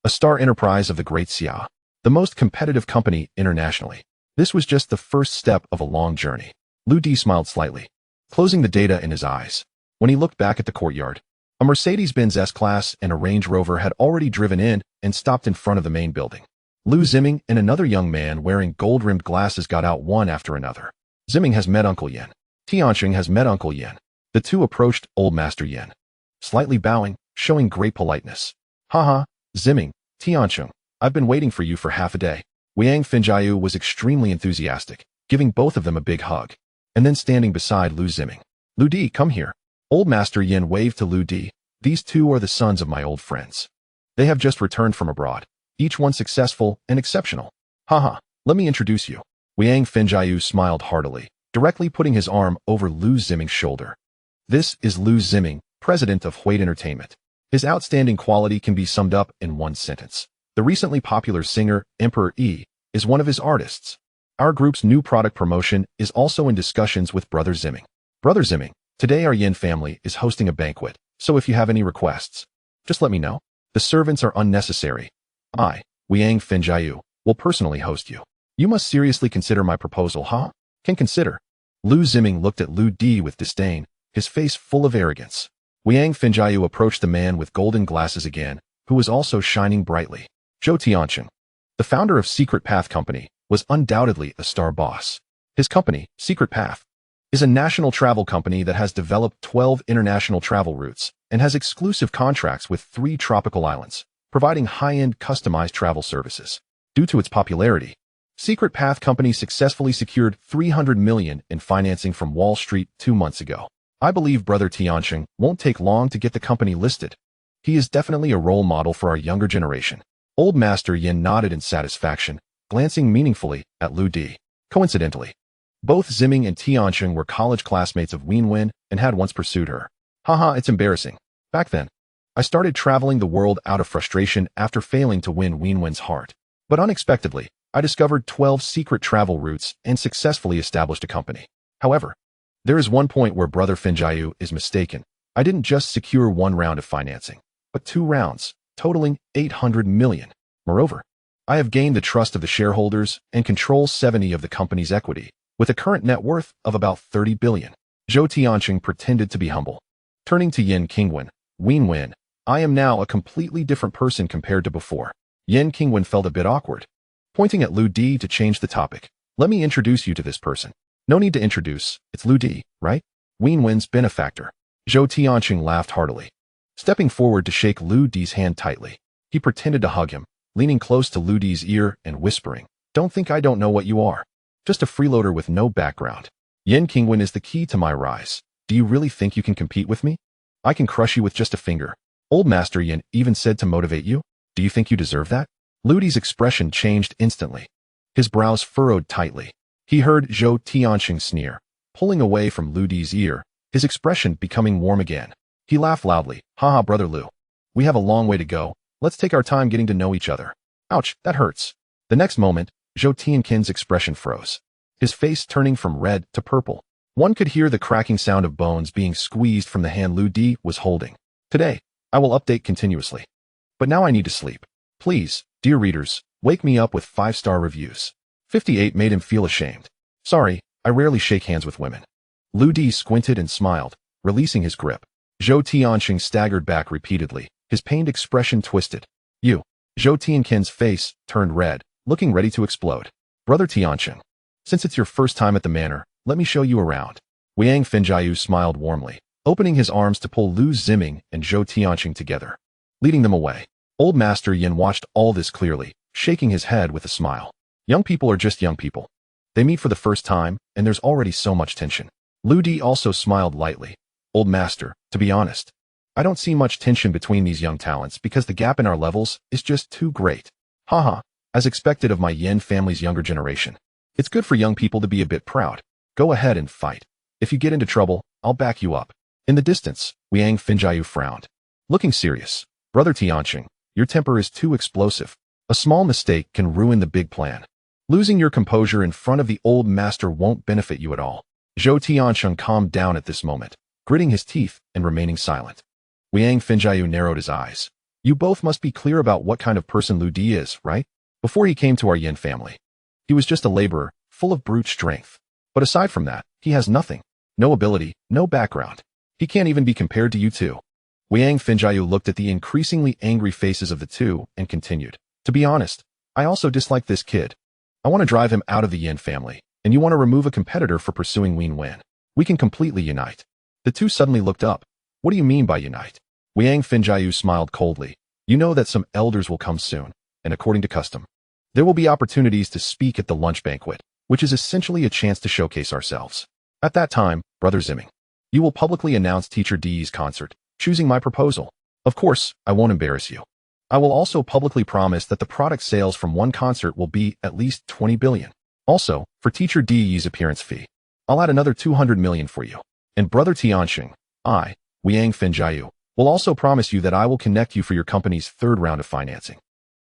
A star enterprise of the Great Xia. The most competitive company internationally. This was just the first step of a long journey. Lu Di smiled slightly, closing the data in his eyes. When he looked back at the courtyard, a Mercedes-Benz S-Class and a Range Rover had already driven in and stopped in front of the main building. Lu Ziming and another young man wearing gold-rimmed glasses got out one after another. Ziming has met Uncle Yin. Tianqing has met Uncle Yin. The two approached Old Master Yin, slightly bowing, showing great politeness. Haha, Ziming, Tianqing, I've been waiting for you for half a day. Wiang Fenjiu was extremely enthusiastic, giving both of them a big hug, and then standing beside Lu Ziming. Lu Di, come here. Old Master Yin waved to Lu Di. These two are the sons of my old friends. They have just returned from abroad, each one successful and exceptional. Haha, let me introduce you. Wiang Fenjiu smiled heartily, directly putting his arm over Lu Ziming's shoulder. This is Lu Ziming, president of Huate Entertainment. His outstanding quality can be summed up in one sentence. The recently popular singer, Emperor E, is one of his artists. Our group's new product promotion is also in discussions with Brother Ziming. Brother Ziming, today our Yin family is hosting a banquet, so if you have any requests, just let me know. The servants are unnecessary. I, Wiang Fenjiu, will personally host you. You must seriously consider my proposal, huh? Can consider. Lu Ziming looked at Lu Di with disdain, his face full of arrogance. Wiang Fenjiu approached the man with golden glasses again, who was also shining brightly. Zhou Tianqing, the founder of Secret Path Company, was undoubtedly a star boss. His company, Secret Path, is a national travel company that has developed 12 international travel routes and has exclusive contracts with 3 tropical islands, providing high-end customized travel services. Due to its popularity, Secret Path Company successfully secured $300 million in financing from Wall Street 2 months ago. I believe Brother Tiancheng won't take long to get the company listed. He is definitely a role model for our younger generation. Old Master Yin nodded in satisfaction, glancing meaningfully at Lu Di. Coincidentally, both Ziming and Tiancheng were college classmates of Wen and had once pursued her. Haha, it's embarrassing. Back then, I started traveling the world out of frustration after failing to win Wen's heart. But unexpectedly, I discovered 12 secret travel routes and successfully established a company. However, there is one point where Brother Finjiu is mistaken. I didn't just secure 1 round of financing, but 2 rounds, totaling $800 million. Moreover, I have gained the trust of the shareholders and control 70% of the company's equity, with a current net worth of about $30 billion. Zhou Tiancheng pretended to be humble. Turning to Yin Qingwen, Wen, I am now a completely different person compared to before. Yin Qingwen felt a bit awkward. Pointing at Lu Di to change the topic. Let me introduce you to this person. No need to introduce, it's Lu Di, right? Wen's benefactor. Zhou Tiancheng laughed heartily. Stepping forward to shake Lu Di's hand tightly, he pretended to hug him, leaning close to Lu Di's ear and whispering, "Don't think I don't know what you are. Just a freeloader with no background. Yin Qingwen is the key to my rise. Do you really think you can compete with me? I can crush you with just a finger." Old Master Yin even said to motivate you. Do you think you deserve that? Lu Di's expression changed instantly. His brows furrowed tightly. He heard Zhou Tiancheng sneer, pulling away from Lu Di's ear, his expression becoming warm again. He laughed loudly. Haha, Brother Lu. We have a long way to go. Let's take our time getting to know each other. Ouch, that hurts. The next moment, Zhou Tiancheng's expression froze, his face turning from red to purple. One could hear the cracking sound of bones being squeezed from the hand Lu Di was holding. Today, I will update continuously. But now I need to sleep. Please, dear readers, wake me up with 5-star reviews. 58 made him feel ashamed. Sorry, I rarely shake hands with women. Lu Di squinted and smiled, releasing his grip. Zhou Tiancheng staggered back repeatedly, his pained expression twisted. You. Zhou Tiancheng's face turned red, looking ready to explode. Brother Tiancheng, since it's your first time at the manor, let me show you around. Wang Finjiu smiled warmly, opening his arms to pull Lu Ziming and Zhou Tiancheng together, leading them away. Old Master Yin watched all this clearly, shaking his head with a smile. Young people are just young people. They meet for the first time, and there's already so much tension. Lu Di also smiled lightly. Old Master, to be honest, I don't see much tension between these young talents because the gap in our levels is just too great. Haha, as expected of my Yin family's younger generation. It's good for young people to be a bit proud. Go ahead and fight. If you get into trouble, I'll back you up. In the distance, Wang Finjiu frowned. Looking serious. Brother Tiancheng, your temper is too explosive. A small mistake can ruin the big plan. Losing your composure in front of the old master won't benefit you at all. Zhou Tiancheng calmed down at this moment, gritting his teeth and remaining silent. Wang Finjiu narrowed his eyes. You both must be clear about what kind of person Lu Di is, right? Before he came to our Yin family, he was just a laborer, full of brute strength. But aside from that, he has nothing. No ability, no background. He can't even be compared to you two. Wang Finjiu looked at the increasingly angry faces of the two and continued. To be honest, I also dislike this kid. I want to drive him out of the Yin family, and you want to remove a competitor for pursuing Wen. We can completely unite. The two suddenly looked up. What do you mean by unite? Wang Finjiu smiled coldly. You know that some elders will come soon, and according to custom, there will be opportunities to speak at the lunch banquet, which is essentially a chance to showcase ourselves. At that time, Brother Ziming, you will publicly announce Teacher Di's concert, choosing my proposal. Of course, I won't embarrass you. I will also publicly promise that the product sales from one concert will be at least 20 billion. Also, for Teacher Di's appearance fee, I'll add another 200 million for you. And Brother Tiancheng, I, Wang Finjiu, will also promise you that I will connect you for your company's 3rd round of financing,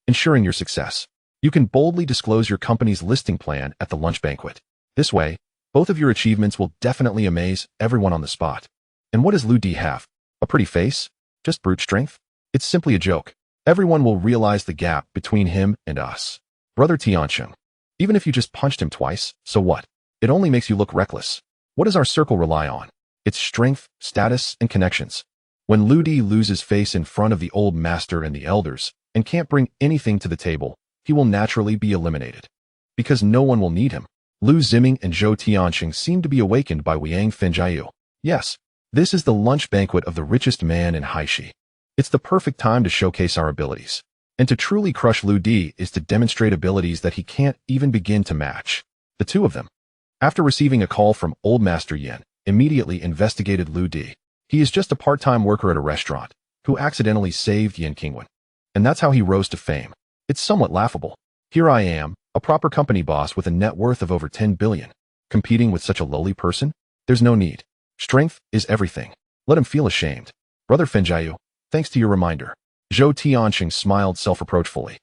ensuring your success. You can boldly disclose your company's listing plan at the lunch banquet. This way, both of your achievements will definitely amaze everyone on the spot. And what does Lu Di have? A pretty face? Just brute strength? It's simply a joke. Everyone will realize the gap between him and us. Brother Tiancheng, even if you just punched him twice, so what? It only makes you look reckless. What does our circle rely on? It's strength, status, and connections. When Lu Di loses face in front of the old master and the elders, and can't bring anything to the table, he will naturally be eliminated. Because no one will need him. Lu Ziming and Zhou Tianqing seemed to be awakened by Wiang Fengjiu. Yes, this is the lunch banquet of the richest man in Haishi. It's the perfect time to showcase our abilities. And to truly crush Lu Di is to demonstrate abilities that he can't even begin to match. The two of them, after receiving a call from Old Master Yin, immediately investigated Lu Di. He is just a part-time worker at a restaurant who accidentally saved Yin Qingwen. And that's how he rose to fame. It's somewhat laughable. Here I am, a proper company boss with a net worth of over 10 billion, competing with such a lowly person? There's no need. Strength is everything. Let him feel ashamed. Brother Fengjiu, thanks to your reminder. Zhou Tianqing smiled self-reproachfully.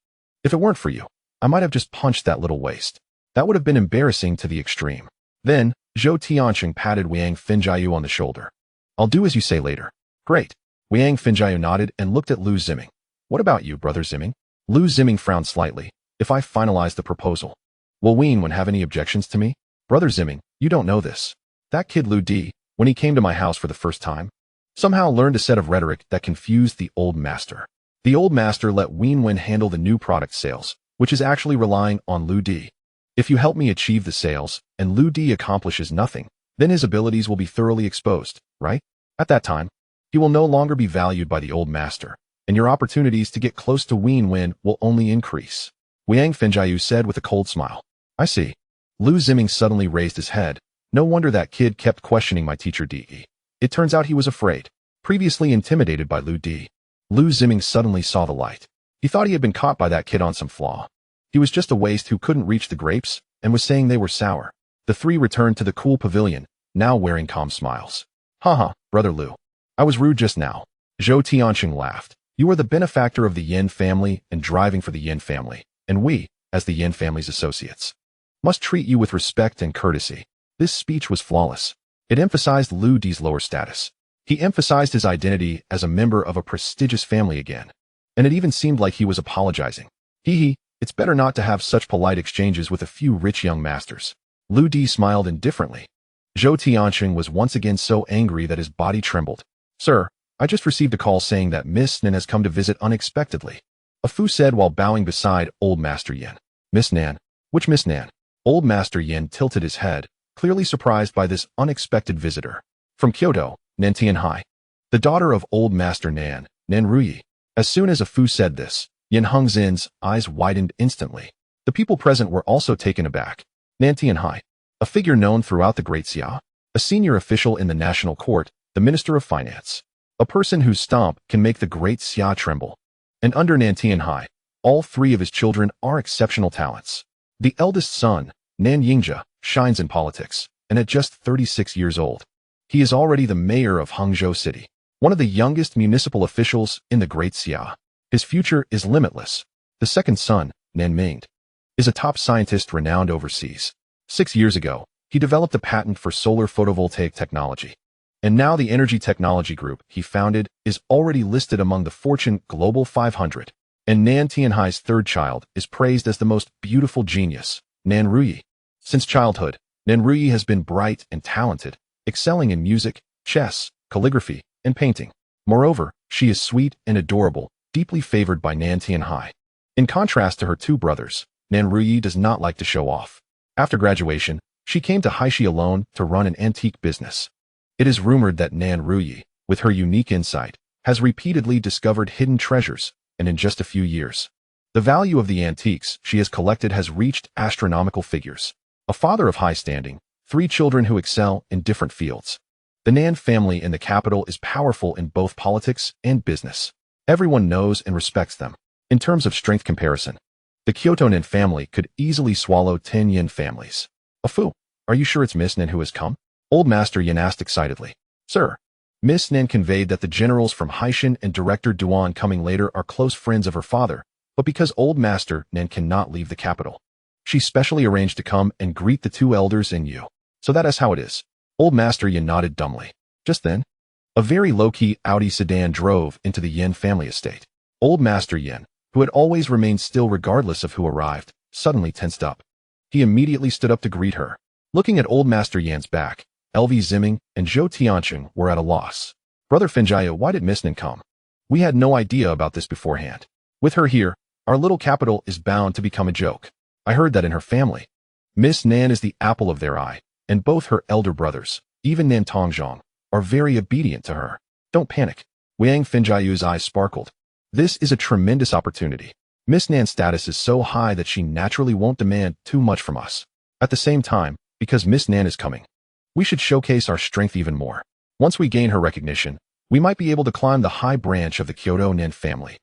If it weren't for you, I might have just punched that little waste. That would have been embarrassing to the extreme. Then, Zhou Tianqing patted Wiang Fengjiu on the shoulder. I'll do as you say later. Great. Wiang Fengjiu nodded and looked at Lu Ziming. What about you, Brother Ziming? Lu Ziming frowned slightly. If I finalize the proposal, will Wienwen have any objections to me? Brother Ziming, you don't know this. That kid Lu Di, when he came to my house for the first time, somehow learned a set of rhetoric that confused the old master. The old master let Wienwen handle the new product sales, which is actually relying on Lu Di. If you help me achieve the sales, and Lu Di accomplishes nothing, then his abilities will be thoroughly exposed, right? At that time, he will no longer be valued by the old master, and your opportunities to get close to Wienwen will only increase. Wiang Fengjiu said with a cold smile. I see. Lu Ziming suddenly raised his head. No wonder that kid kept questioning my teacher Di. It turns out he was afraid, previously intimidated by Lu Di. Lu Ziming suddenly saw the light. He thought he had been caught by that kid on some flaw. He was just a waste who couldn't reach the grapes and was saying they were sour. The three returned to the cool pavilion, now wearing calm smiles. Haha, Brother Lu. I was rude just now. Zhou Tianqing laughed. You are the benefactor of the Yin family and driving for the Yin family. And we, as the Yin family's associates, must treat you with respect and courtesy. This speech was flawless. It emphasized Lu Di's lower status. He emphasized his identity as a member of a prestigious family again. And it even seemed like he was apologizing. It's better not to have such polite exchanges with a few rich young masters. Lu Di smiled indifferently. Zhou Tianqing was once again so angry that his body trembled. Sir, I just received a call saying that Miss Nan has come to visit unexpectedly. A Fu said while bowing beside Old Master Yin. Miss Nan? Which Miss Nan? Old Master Yin tilted his head, clearly surprised by this unexpected visitor. From Kyoto, Nan Tianhai. The daughter of Old Master Nan, Nan Ruyi. As soon as a Fu said this, Yin Hengzhen's eyes widened instantly. The people present were also taken aback. Nan Tianhai, a figure known throughout the Great Xia, a senior official in the National Court, the Minister of Finance. A person whose stomp can make the Great Xia tremble. And under Nan Tianhai, all three of his children are exceptional talents. The eldest son, Nan Yingjia, shines in politics, and at just 36 years old, he is already the mayor of Hangzhou City, one of the youngest municipal officials in the Great Xia. His future is limitless. The second son, Nan Mingde, is a top scientist renowned overseas. 6 years ago, he developed a patent for solar photovoltaic technology. And now the energy technology group he founded is already listed among the Fortune Global 500. And Nan Tianhai's third child is praised as the most beautiful genius, Nan Ruyi. Since childhood, Nan Ruyi has been bright and talented, excelling in music, chess, calligraphy, and painting. Moreover, she is sweet and adorable, deeply favored by Nan Tianhai. In contrast to her two brothers, Nan Ruyi does not like to show off. After graduation, she came to Haishi alone to run an antique business. It is rumored that Nan Ruyi, with her unique insight, has repeatedly discovered hidden treasures, and in just a few years, the value of the antiques she has collected has reached astronomical figures. A father of high standing, 3 children who excel in different fields. The Nan family in the capital is powerful in both politics and business. Everyone knows and respects them. In terms of strength comparison, the Kyoto Nan family could easily swallow 10 Yin families. A Fu, are you sure it's Miss Nan who has come? Old Master Yin asked excitedly. Sir, Miss Nan conveyed that the generals from Haishan and Director Duan coming later are close friends of her father, but because Old Master Nan cannot leave the capital, she specially arranged to come and greet the 2 elders and you. So that is how it is. Old Master Yin nodded dumbly. Just then, a very low-key Audi sedan drove into the Yin family estate. Old Master Yin, who had always remained still regardless of who arrived, suddenly tensed up. He immediately stood up to greet her. Looking at Old Master Yan's back, LV Ziming and Zhou Tianqing were at a loss. Brother Fengjiu, why did Miss Nan come? We had no idea about this beforehand. With her here, our little capital is bound to become a joke. I heard that in her family, Miss Nan is the apple of their eye, and both her elder brothers, even Nan Tongzhong, are very obedient to her. Don't panic. Wang Finjiu's eyes sparkled. This is a tremendous opportunity. Miss Nan's status is so high that she naturally won't demand too much from us. At the same time, because Miss Nan is coming, we should showcase our strength even more. Once we gain her recognition, we might be able to climb the high branch of the Kyoto Nan family.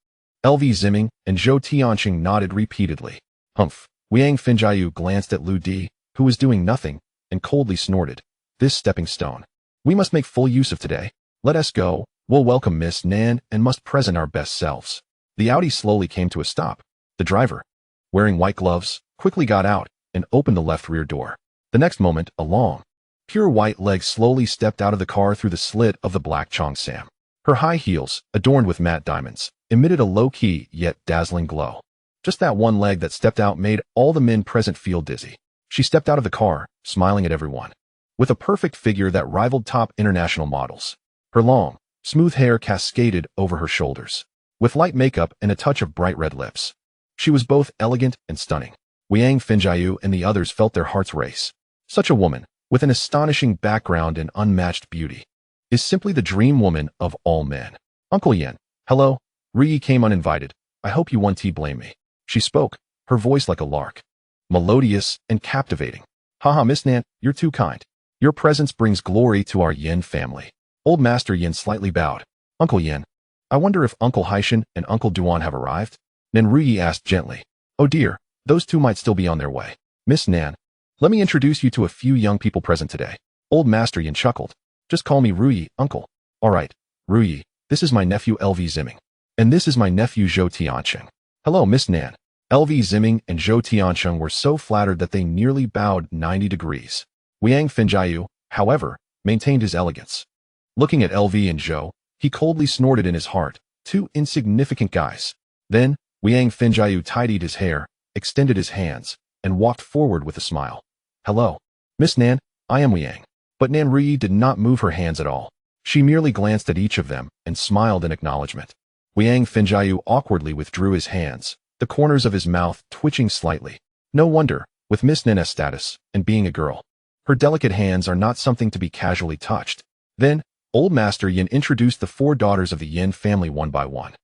LV Ziming and Zhou Tianqing nodded repeatedly. Humph. Wang Finjiu glanced at Lu Di, who was doing nothing, and coldly snorted. This stepping stone. We must make full use of today. Let us go. We'll welcome Miss Nan and must present our best selves. The Audi slowly came to a stop. The driver, wearing white gloves, quickly got out and opened the left rear door. The next moment, a long, pure white leg slowly stepped out of the car through the slit of the black Cheongsam. Her high heels, adorned with matte diamonds, emitted a low-key yet dazzling glow. Just that one leg that stepped out made all the men present feel dizzy. She stepped out of the car, smiling at everyone, with a perfect figure that rivaled top international models. Her long, smooth hair cascaded over her shoulders, with light makeup and a touch of bright red lips. She was both elegant and stunning. Wang Finjiu and the others felt their hearts race. Such a woman, with an astonishing background and unmatched beauty, is simply the dream woman of all men. Uncle Yan, hello. Ruyi came uninvited. I hope you won't blame me. She spoke, her voice like a lark, melodious and captivating. Haha, Miss Nan, you're too kind. Your presence brings glory to our Yin family. Old Master Yin slightly bowed. Uncle Yin, I wonder if Uncle Haishan and Uncle Duan have arrived? Nan Ruyi asked gently. Oh dear, those two might still be on their way. Miss Nan, let me introduce you to a few young people present today. Old Master Yin chuckled. Just call me Ruyi, uncle. All right, Ruyi, this is my nephew LV Ziming. And this is my nephew Zhou Tianqing. Hello, Miss Nan. LV Ziming and Zhou Tianqing were so flattered that they nearly bowed 90 degrees. Wang Finjiu, however, maintained his elegance. Looking at LV and Zhou, he coldly snorted in his heart. Two insignificant guys. Then, Wang Finjiu tidied his hair, extended his hands, and walked forward with a smile. Hello. Miss Nan, I am Wang. But Nan Ruyi did not move her hands at all. She merely glanced at each of them and smiled in acknowledgement. Wang Finjiu awkwardly withdrew his hands, the corners of his mouth twitching slightly. No wonder, with Miss Nan's status, and being a girl, her delicate hands are not something to be casually touched. Then, Old Master Yin introduced the four daughters of the Yin family one by one.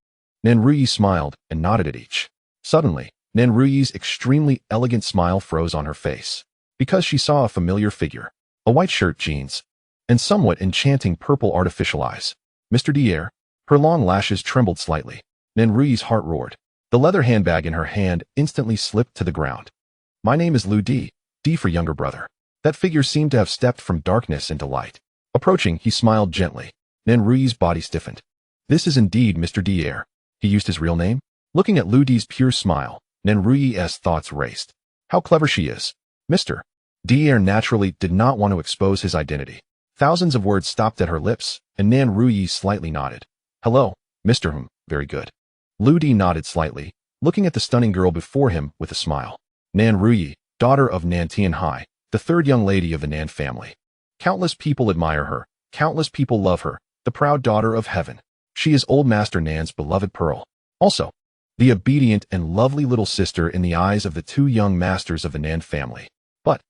Nan Ruyi smiled and nodded at each. Suddenly, Nan Ruyi's extremely elegant smile froze on her face, because she saw a familiar figure, a white shirt, jeans, and somewhat enchanting purple artificial eyes. Mr. Dier. Her long lashes trembled slightly. Nan Ruyi's heart roared. The leather handbag in her hand instantly slipped to the ground. My name is Lu Di, D for younger brother. That figure seemed to have stepped from darkness into light. Approaching, he smiled gently. Nan Ruyi's body stiffened. This is indeed Mr. Dier. He used his real name? Looking at Lu Di's pure smile, Nan Ruyi's thoughts raced. How clever she is. Mr. Dier naturally did not want to expose his identity. Thousands of words stopped at her lips, and Nan Ruyi slightly nodded. Hello, Mr. Very good. Lu Di nodded slightly, looking at the stunning girl before him with a smile. Nan Ruyi, daughter of Nan Tianhai, the third young lady of the Nan family. Countless people admire her, countless people love her, the proud daughter of heaven. She is Old Master Nan's beloved pearl. Also, the obedient and lovely little sister in the eyes of the two young masters of the Nan family. But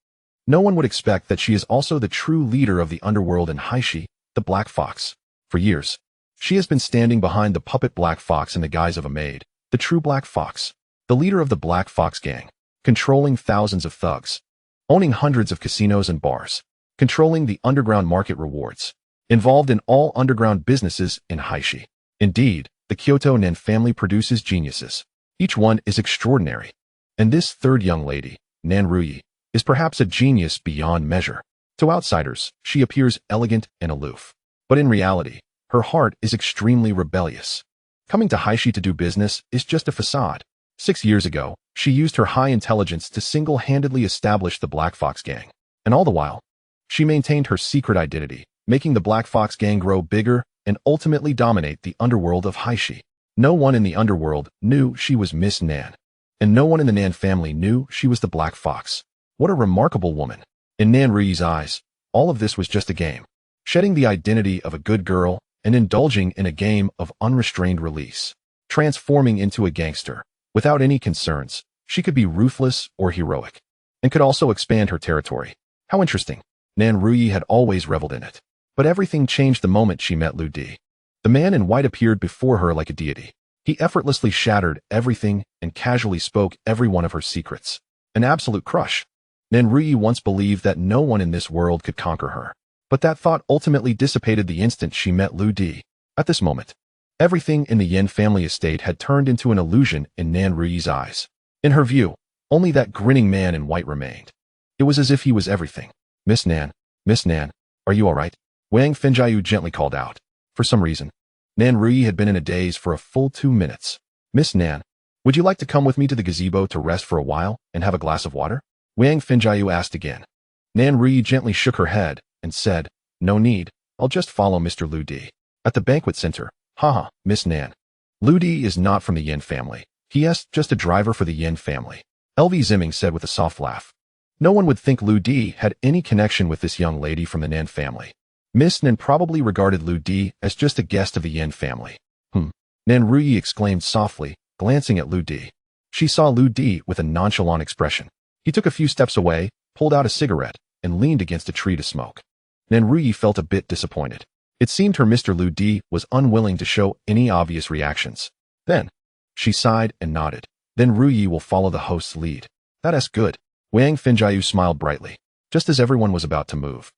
no one would expect that she is also the true leader of the underworld in Haishi, the Black Fox. For years, she has been standing behind the puppet Black Fox in the guise of a maid, the true Black Fox, the leader of the Black Fox gang, controlling thousands of thugs, owning hundreds of casinos and bars, controlling the underground market rewards, involved in all underground businesses in Haishi. Indeed, the Kyoto Nan family produces geniuses. Each one is extraordinary. And this third young lady, Nan Ruyi, is perhaps a genius beyond measure. To outsiders, she appears elegant and aloof. But in reality, her heart is extremely rebellious. Coming to Haishi to do business is just a facade. 6 years ago, she used her high intelligence to single-handedly establish the Black Fox gang. And all the while, she maintained her secret identity, making the Black Fox gang grow bigger and ultimately dominate the underworld of Haishi. No one in the underworld knew she was Miss Nan. And no one in the Nan family knew she was the Black Fox. What a remarkable woman. In Nan Ruyi's eyes, all of this was just a game. Shedding the identity of a good girl and indulging in a game of unrestrained release. Transforming into a gangster. Without any concerns, she could be ruthless or heroic. and could also expand her territory. How interesting. Nan Ruyi had always reveled in it. But everything changed the moment she met Lu Di. The man in white appeared before her like a deity. He effortlessly shattered everything and casually spoke every one of her secrets. An absolute crush. Nan Ruyi once believed that no one in this world could conquer her. But that thought ultimately dissipated the instant she met Lu Di. At this moment, everything in the Yin family estate had turned into an illusion in Nan Ruyi's eyes. In her view, only that grinning man in white remained. It was as if he was everything. Miss Nan, are you all right? Wang Fengjiu gently called out. For some reason, Nan Ruyi had been in a daze for a full 2 minutes. Miss Nan, would you like to come with me to the gazebo to rest for a while and have a glass of water? Wang Fengjiu asked again. Nan Ruyi gently shook her head and said, no need, I'll just follow Mr. Lu Di. At the banquet center, haha, Miss Nan. Lu Di is not from the Yin family. He is just a driver for the Yin family. LV Zimming said with a soft laugh. No one would think Lu Di had any connection with this young lady from the Nan family. Miss Nan probably regarded Lu Di as just a guest of the Yin family. Nan Ruyi exclaimed softly, glancing at Lu Di. She saw Lu Di with a nonchalant expression. He took a few steps away, pulled out a cigarette, and leaned against a tree to smoke. Nan Ruyi felt a bit disappointed. It seemed her Mr. Lu Di was unwilling to show any obvious reactions. Then, she sighed and nodded. Then Ruyi will follow the host's lead. That's good. Wang Fengjiu smiled brightly, just as everyone was about to move.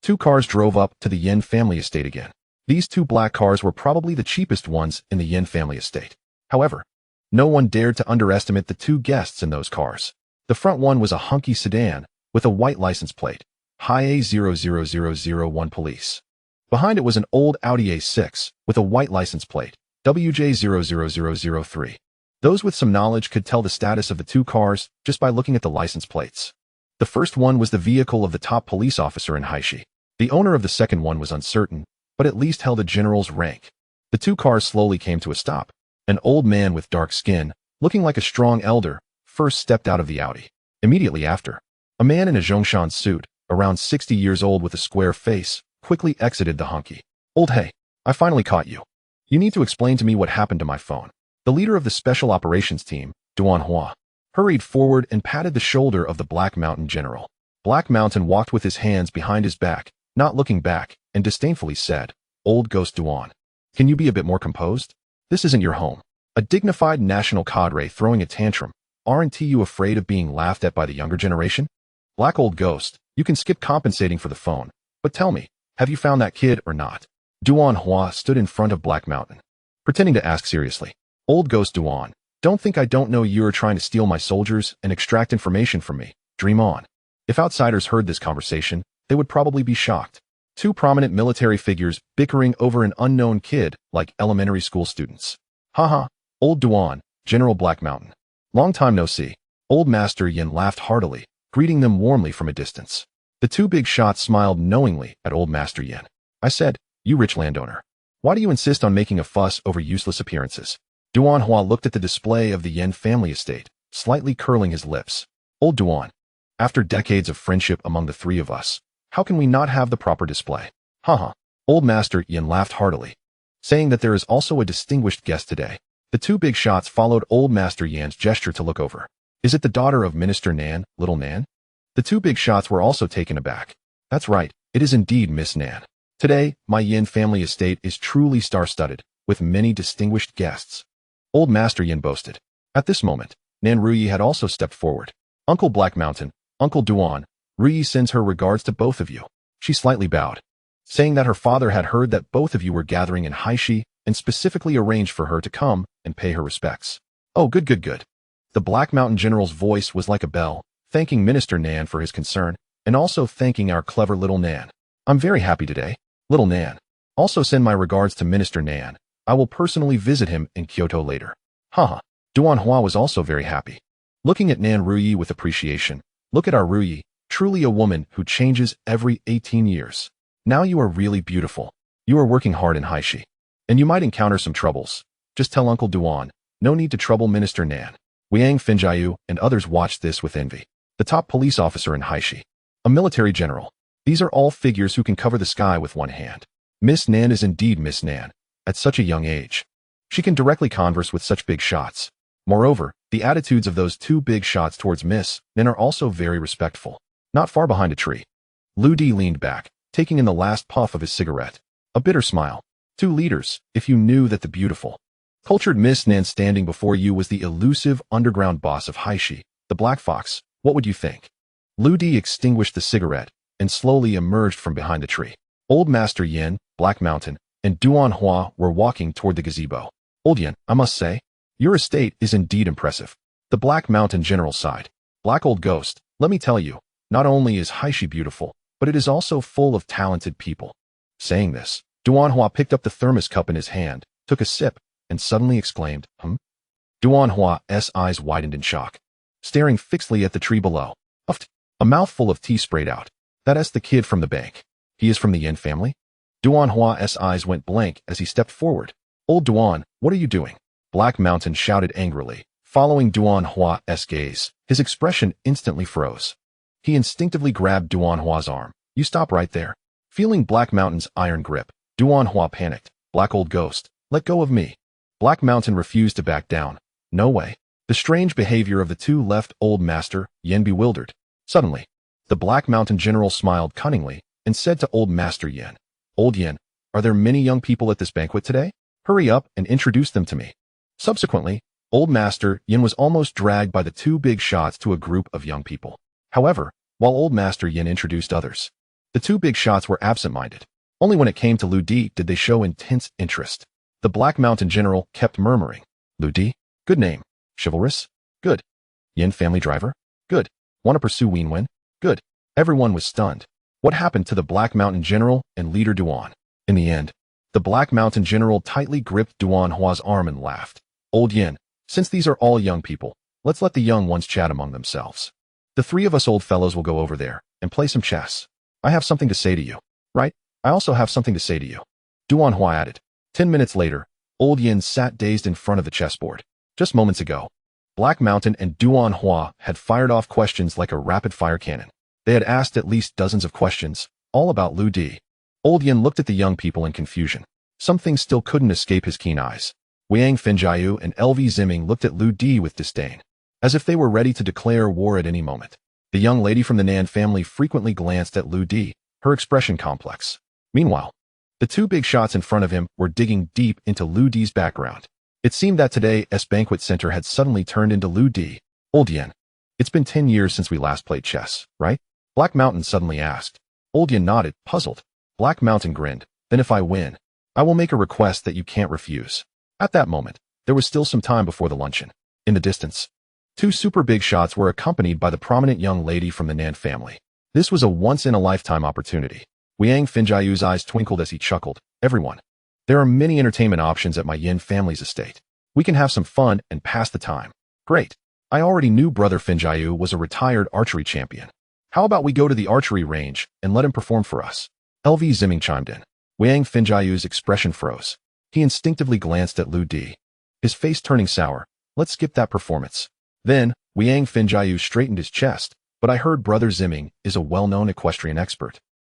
2 cars drove up to the Yin family estate again. These 2 black cars were probably the cheapest ones in the Yin family estate. However, no one dared to underestimate the 2 guests in those cars. The front one was a hunky sedan with a white license plate, High A00001 Police. Behind it was an old Audi A6 with a white license plate, WJ00003. Those with some knowledge could tell the status of the 2 cars just by looking at the license plates. The first one was the vehicle of the top police officer in Haishi. The owner of the second one was uncertain, but at least held a general's rank. The 2 cars slowly came to a stop. An old man with dark skin, looking like a strong elder, first stepped out of the Audi. Immediately after, a man in a Zhongshan suit, around 60 years old with a square face, quickly exited the hunky. Old hey, I finally caught you. You need to explain to me what happened to my phone. The leader of the special operations team, Duan Hua, hurried forward and patted the shoulder of the Black Mountain general. Black Mountain walked with his hands behind his back, not looking back, and disdainfully said, Old Ghost Duan, can you be a bit more composed? This isn't your home. A dignified national cadre throwing a tantrum. Aren't you afraid of being laughed at by the younger generation? Black Old Ghost, you can skip compensating for the phone, but tell me, have you found that kid or not? Duan Hua stood in front of Black Mountain, pretending to ask seriously. Old Ghost Duan, don't think I don't know you're trying to steal my soldiers and extract information from me. Dream on. If outsiders heard this conversation, they would probably be shocked. 2 prominent military figures bickering over an unknown kid like elementary school students. Haha, Old Duan, General Black Mountain. Long time no see. Old Master Yin laughed heartily, greeting them warmly from a distance. The 2 big shots smiled knowingly at Old Master Yin. I said, you rich landowner. Why do you insist on making a fuss over useless appearances? Duan Hua looked at the display of the Yin family estate, slightly curling his lips. Old Duan, after decades of friendship among the 3 of us, how can we not have the proper display? Haha. Old Master Yin laughed heartily, saying that there is also a distinguished guest today. The 2 big shots followed Old Master Yan's gesture to look over. Is it the daughter of Minister Nan, Little Nan? The 2 big shots were also taken aback. That's right, it is indeed Miss Nan. Today, my Yin family estate is truly star-studded, with many distinguished guests. Old Master Yin boasted. At this moment, Nan Ruyi had also stepped forward. Uncle Black Mountain, Uncle Duan, Ruyi sends her regards to both of you. She slightly bowed, saying that her father had heard that both of you were gathering in Haishi and specifically arranged for her to come and pay her respects. Oh, good. The Black Mountain General's voice was like a bell, thanking Minister Nan for his concern, and also thanking our clever Little Nan. I'm very happy today, Little Nan. Also send my regards to Minister Nan. I will personally visit him in Kyoto later. Haha. Duan Hua was also very happy. Looking at Nan Ruyi with appreciation. Look at our Ruyi, truly a woman who changes every 18 years. Now you are really beautiful. You are working hard in Haishi. And you might encounter some troubles. Just tell Uncle Duan, no need to trouble Minister Nan. Wang Fengjiu and others watched this with envy. The top police officer in Haishi. A military general. These are all figures who can cover the sky with one hand. Miss Nan is indeed Miss Nan. At such a young age, she can directly converse with such big shots. Moreover, The attitudes of those two big shots towards Miss Nin are also very respectful. Not far behind a tree, Lu Di leaned back, taking in the last puff of his cigarette. A bitter smile. 2 liters, if you knew that the beautiful, cultured Miss Nin standing before you was the elusive underground boss of Haishi, the Black Fox, what would you think? Lu Di extinguished the cigarette and slowly emerged from behind the tree. Old Master Yin, Black Mountain, and Duan Hua were walking toward the gazebo. Old Yin, I must say, your estate is indeed impressive. The Black Mountain General sighed. Black Old Ghost, let me tell you, not only is Haishi beautiful, but it is also full of talented people. Saying this, Duan Hua picked up the thermos cup in his hand, took a sip, and suddenly exclaimed, Duan Hua's eyes widened in shock, staring fixedly at the tree below. Uffed. A mouthful of tea sprayed out. That's the kid from the bank. He is from the Yin family? Duan Hua's eyes went blank as he stepped forward. Old Duan, what are you doing? Black Mountain shouted angrily. Following Duan Hua's gaze, his expression instantly froze. He instinctively grabbed Duan Hua's arm. You stop right there. Feeling Black Mountain's iron grip, Duan Hua panicked. Black Old Ghost, let go of me. Black Mountain refused to back down. No way. The strange behavior of the two left Old Master Yin bewildered. Suddenly, the Black Mountain General smiled cunningly and said to Old Master Yin, Old Yin, are there many young people at this banquet today? Hurry up and introduce them to me. Subsequently, Old Master Yin was almost dragged by the 2 big shots to a group of young people. However, while Old Master Yin introduced others, the 2 big shots were absent-minded. Only when it came to Lu Di did they show intense interest. The Black Mountain General kept murmuring, Lu Di? Good name. Chivalrous? Good. Yin family driver? Good. Want to pursue Win-Win? Good. Everyone was stunned. What happened to the Black Mountain General and leader Duan? In the end, the Black Mountain General tightly gripped Duan Hua's arm and laughed. Old Yin, since these are all young people, let's let the young ones chat among themselves. The 3 of us old fellows will go over there and play some chess. I have something to say to you. Right? I also have something to say to you. Duan Hua added. 10 minutes later, Old Yin sat dazed in front of the chessboard. Just moments ago, Black Mountain and Duan Hua had fired off questions like a rapid-fire cannon. They had asked at least dozens of questions, all about Lu Di. Old Yin looked at the young people in confusion. Some things still couldn't escape his keen eyes. Wang Finjiu and LV Ziming looked at Lu Di with disdain, as if they were ready to declare war at any moment. The young lady from the Nan family frequently glanced at Lu Di, her expression complex. Meanwhile, the 2 big shots in front of him were digging deep into Lu Di's background. It seemed that today's banquet center had suddenly turned into Lu Di. Old Yin, it's been 10 years since we last played chess, right? Black Mountain suddenly asked. Old Yin nodded, puzzled. Black Mountain grinned. Then if I win, I will make a request that you can't refuse. At that moment, there was still some time before the luncheon. In the distance, 2 super big shots were accompanied by the prominent young lady from the Nan family. This was a once-in-a-lifetime opportunity. Wang Finjiu's eyes twinkled as he chuckled. Everyone, there are many entertainment options at my Yin family's estate. We can have some fun and pass the time. Great. I already knew Brother Finjiu was a retired archery champion. How about we go to the archery range and let him perform for us? LV Ziming chimed in. Wang Finjiu's expression froze. He instinctively glanced at Lu Di, his face turning sour. Let's skip that performance. Then, Wang Finjiu straightened his chest. But I heard Brother Ziming is a well-known equestrian expert.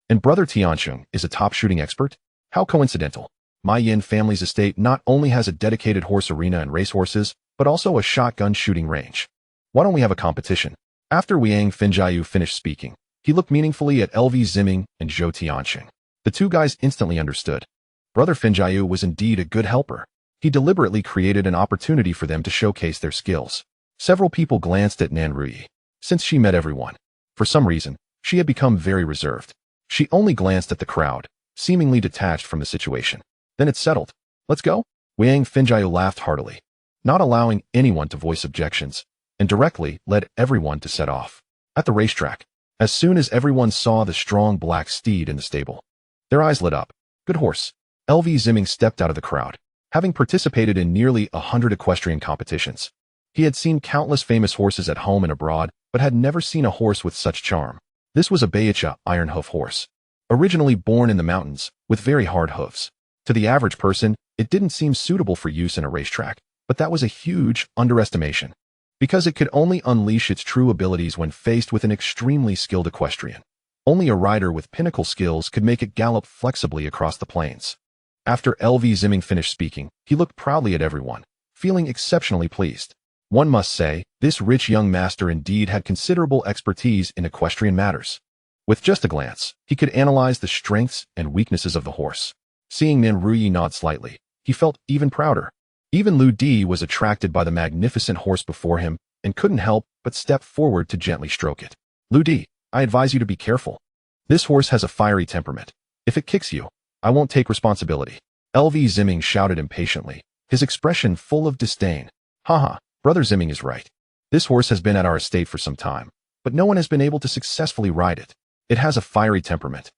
And Brother Tiancheng is a top shooting expert? How coincidental. My Yin family's estate not only has a dedicated horse arena and racehorses, but also a shotgun shooting range. Why don't we have a competition? After Wang Finjiu finished speaking, he looked meaningfully at LV Ziming and Zhou Tiancheng. The 2 guys instantly understood. Brother Finjiu was indeed a good helper. He deliberately created an opportunity for them to showcase their skills. Several people glanced at Nan Ruyi. Since she met everyone, for some reason, she had become very reserved. She only glanced at the crowd, seemingly detached from the situation. Then it settled. Let's go? Wang Finjiu laughed heartily, not allowing anyone to voice objections, and directly led everyone to set off. At the racetrack, as soon as everyone saw the strong black steed in the stable, their eyes lit up. Good horse. LV Ziming stepped out of the crowd, having participated in nearly 100 equestrian competitions. He had seen countless famous horses at home and abroad, but had never seen a horse with such charm. This was a Baicha iron hoof horse, originally born in the mountains, with very hard hoofs. To the average person, it didn't seem suitable for use in a racetrack, but that was a huge underestimation, because it could only unleash its true abilities when faced with an extremely skilled equestrian. Only a rider with pinnacle skills could make it gallop flexibly across the plains. After LV Ziming finished speaking, he looked proudly at everyone, feeling exceptionally pleased. One must say, this rich young master indeed had considerable expertise in equestrian matters. With just a glance, he could analyze the strengths and weaknesses of the horse. Seeing Nan Ruyi nod slightly, he felt even prouder. Even Lu Di was attracted by the magnificent horse before him and couldn't help but step forward to gently stroke it. Lu Di, I advise you to be careful. This horse has a fiery temperament. If it kicks you, I won't take responsibility. LV Zimming shouted impatiently, his expression full of disdain. Haha, Brother Zimming is right. This horse has been at our estate for some time, but no one has been able to successfully ride it. It has a fiery temperament.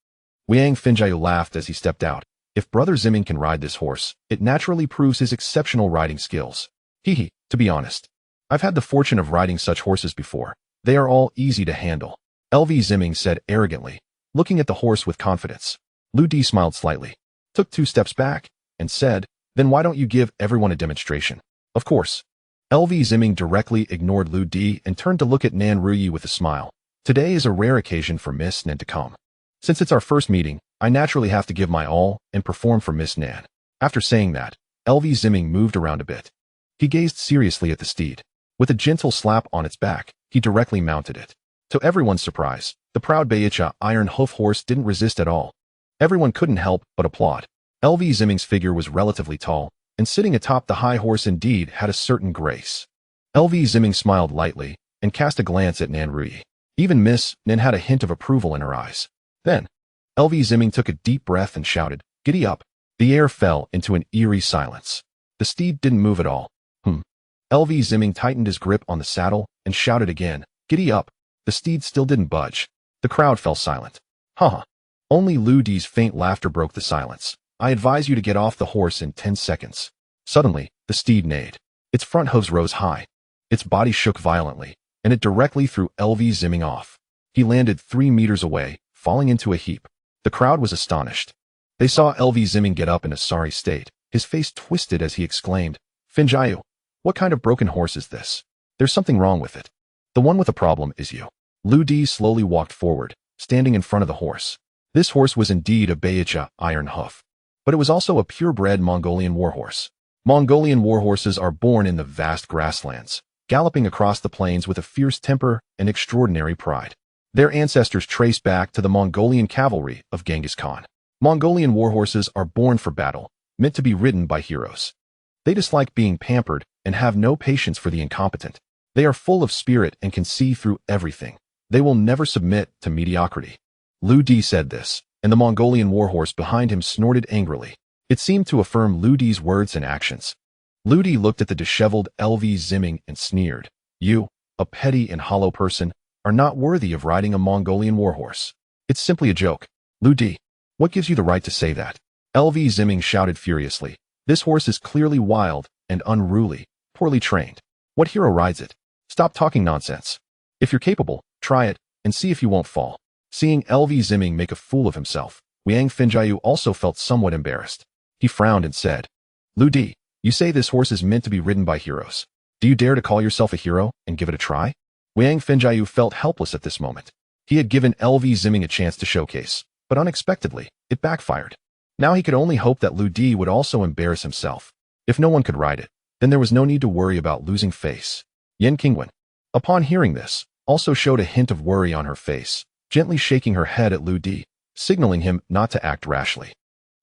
Wang Finjiu laughed as he stepped out. If Brother Zimming can ride this horse, it naturally proves his exceptional riding skills. Hehe, to be honest, I've had the fortune of riding such horses before. They are all easy to handle. LV Zimming said arrogantly, looking at the horse with confidence. Lu Di smiled slightly, took 2 steps back, and said, then why don't you give everyone a demonstration? Of course. LV Zimming directly ignored Lu Di and turned to look at Nan Ruyi with a smile. Today is a rare occasion for Miss Nan to come. Since it's our first meeting, I naturally have to give my all and perform for Miss Nan. After saying that, LV Zimming moved around a bit. He gazed seriously at the steed. With a gentle slap on its back, he directly mounted it. To everyone's surprise, the proud Beicha iron hoof horse didn't resist at all. Everyone couldn't help but applaud. LV Zimming's figure was relatively tall, and sitting atop the high horse indeed had a certain grace. LV Zimming smiled lightly and cast a glance at Nan Ruyi. Even Miss Nan had a hint of approval in her eyes. Then, LV Zimming took a deep breath and shouted, "Giddy up!" The air fell into an eerie silence. The steed didn't move at all. LV Zimming tightened his grip on the saddle and shouted again, "Giddy up!" The steed still didn't budge. The crowd fell silent. Haha. Only Lu Di's faint laughter broke the silence. I advise you to get off the horse in 10 seconds. Suddenly, the steed neighed. Its front hooves rose high. Its body shook violently, and it directly threw LV Zimming off. He landed 3 meters away, falling into a heap. The crowd was astonished. They saw LV Zimming get up in a sorry state. His face twisted as he exclaimed, "Finjiu, what kind of broken horse is this? There's something wrong with it. The one with a problem is you." Lu Di slowly walked forward, standing in front of the horse. This horse was indeed a Beicha iron hoof, but it was also a purebred Mongolian warhorse. Mongolian warhorses are born in the vast grasslands, galloping across the plains with a fierce temper and extraordinary pride. Their ancestors trace back to the Mongolian cavalry of Genghis Khan. Mongolian warhorses are born for battle, meant to be ridden by heroes. They dislike being pampered and have no patience for the incompetent. They are full of spirit and can see through everything. They will never submit to mediocrity. Lu Di said this, and the Mongolian warhorse behind him snorted angrily. It seemed to affirm Lu Di's words and actions. Lu Di looked at the disheveled LV Zimming and sneered. You, a petty and hollow person, are not worthy of riding a Mongolian warhorse. It's simply a joke. Lu Di, what gives you the right to say that? LV Zimming shouted furiously. This horse is clearly wild and unruly, poorly trained. What hero rides it? Stop talking nonsense. If you're capable, try it, and see if you won't fall. Seeing LV Zimming make a fool of himself, Wang Finjiu also felt somewhat embarrassed. He frowned and said, Lu Di, you say this horse is meant to be ridden by heroes. Do you dare to call yourself a hero and give it a try? Wang Finjiu felt helpless at this moment. He had given LV Zimming a chance to showcase, but unexpectedly, it backfired. Now he could only hope that Lu Di would also embarrass himself. If no one could ride it, then there was no need to worry about losing face. Yan Qingwen, upon hearing this, also showed a hint of worry on her face, gently shaking her head at Lu Di, signaling him not to act rashly.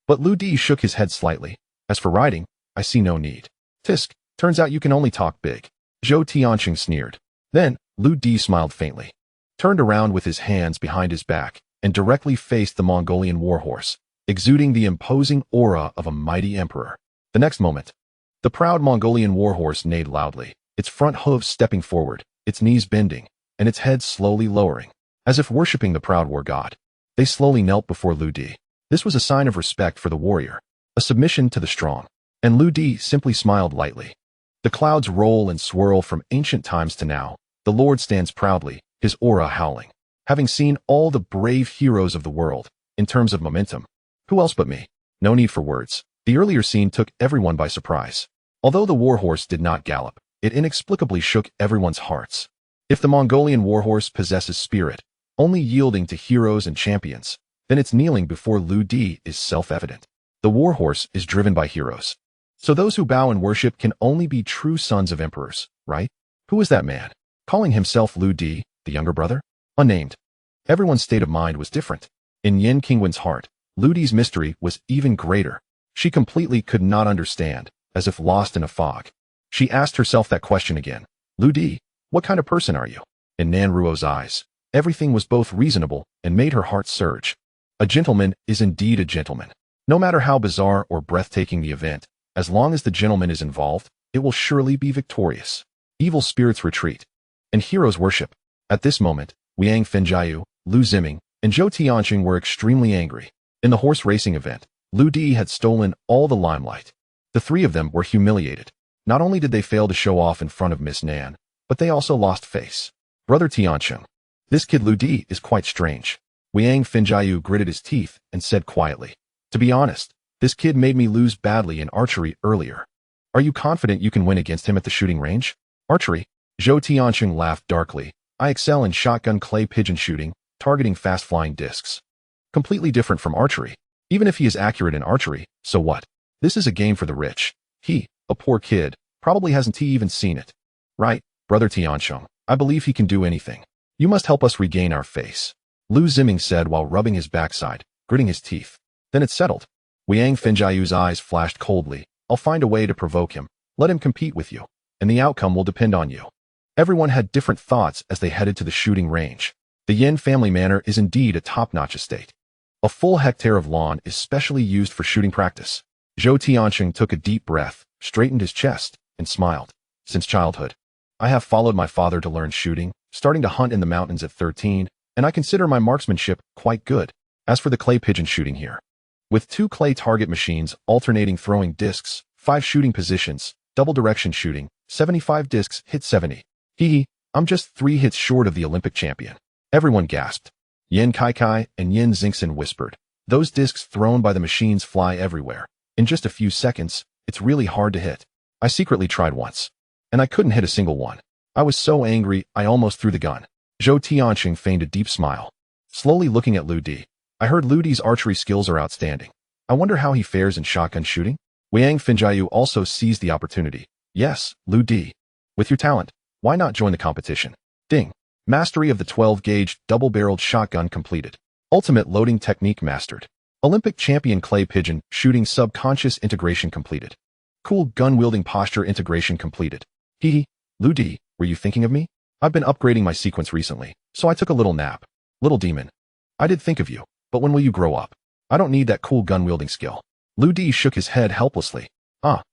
But Lu Di shook his head slightly. As for riding, I see no need. Tisk, turns out you can only talk big. Zhou Tianqing sneered. Then, Lu Di smiled faintly, turned around with his hands behind his back, and directly faced the Mongolian warhorse, exuding the imposing aura of a mighty emperor. The next moment, the proud Mongolian warhorse neighed loudly, its front hooves stepping forward, its knees bending, and its head slowly lowering, as if worshipping the proud war god. They slowly knelt before Lu Di. This was a sign of respect for the warrior, a submission to the strong, and Lu Di simply smiled lightly. The clouds roll and swirl from ancient times to now. The Lord stands proudly, his aura howling. Having seen all the brave heroes of the world, in terms of momentum, who else but me? No need for words. The earlier scene took everyone by surprise. Although the warhorse did not gallop, it inexplicably shook everyone's hearts. If the Mongolian warhorse possesses spirit, only yielding to heroes and champions, then its kneeling before Lu Di is self-evident. The warhorse is driven by heroes. So those who bow and worship can only be true sons of emperors, right? Who is that man? Calling himself Lu Di, the younger brother? Unnamed. Everyone's state of mind was different. In Yin Qingwen's heart, Lu Di's mystery was even greater. She completely could not understand, as if lost in a fog. She asked herself that question again. Lu Di, what kind of person are you? In Nan Ruo's eyes, everything was both reasonable and made her heart surge. A gentleman is indeed a gentleman. No matter how bizarre or breathtaking the event, as long as the gentleman is involved, it will surely be victorious. Evil spirits retreat, and heroes worship. At this moment, Liang Fenjiu, Lu Ziming, and Zhou Tianqing were extremely angry. In the horse racing event, Lu Di had stolen all the limelight. The three of them were humiliated. Not only did they fail to show off in front of Miss Nan, but they also lost face. Brother Tianqing, this kid Lu Di is quite strange. Liang Fenjiu gritted his teeth and said quietly, to be honest, this kid made me lose badly in archery earlier. Are you confident you can win against him at the shooting range? Archery? Zhou Tianqing laughed darkly. I excel in shotgun clay pigeon shooting, targeting fast-flying discs. Completely different from archery. Even if he is accurate in archery, so what? This is a game for the rich. He, a poor kid, probably hasn't even seen it. Right, Brother Tianqing, I believe he can do anything. You must help us regain our face. Lu Ziming said while rubbing his backside, gritting his teeth. Then it's settled. Liang Fenjiu's eyes flashed coldly. I'll find a way to provoke him. Let him compete with you, and the outcome will depend on you. Everyone had different thoughts as they headed to the shooting range. The Yin family manor is indeed a top-notch estate. A full hectare of lawn is specially used for shooting practice. Zhou Tianqing took a deep breath, straightened his chest, and smiled. Since childhood, I have followed my father to learn shooting, starting to hunt in the mountains at 13, and I consider my marksmanship quite good. As for the clay pigeon shooting here, with 2 clay target machines alternating throwing discs, 5 shooting positions, double direction shooting, 75 discs hit 70. Hee, I'm just 3 hits short of the Olympic champion. Everyone gasped. Yin Kai and Yin Xingxin whispered. Those discs thrown by the machines fly everywhere. In just a few seconds, it's really hard to hit. I secretly tried once, and I couldn't hit a single one. I was so angry, I almost threw the gun. Zhou Tianqing feigned a deep smile. Slowly looking at Lu Di, I heard Lu Di's archery skills are outstanding. I wonder how he fares in shotgun shooting? Liang Fenjiu also seized the opportunity. Yes, Lu Di. With your talent, why not join the competition? Ding. Mastery of the 12-gauge double-barreled shotgun completed. Ultimate loading technique mastered. Olympic champion clay pigeon shooting subconscious integration completed. Cool gun-wielding posture integration completed. Hee, Lu Di, were you thinking of me? I've been upgrading my sequence recently, so I took a little nap. Little demon. I did think of you, but when will you grow up? I don't need that cool gun-wielding skill. Lu Di shook his head helplessly.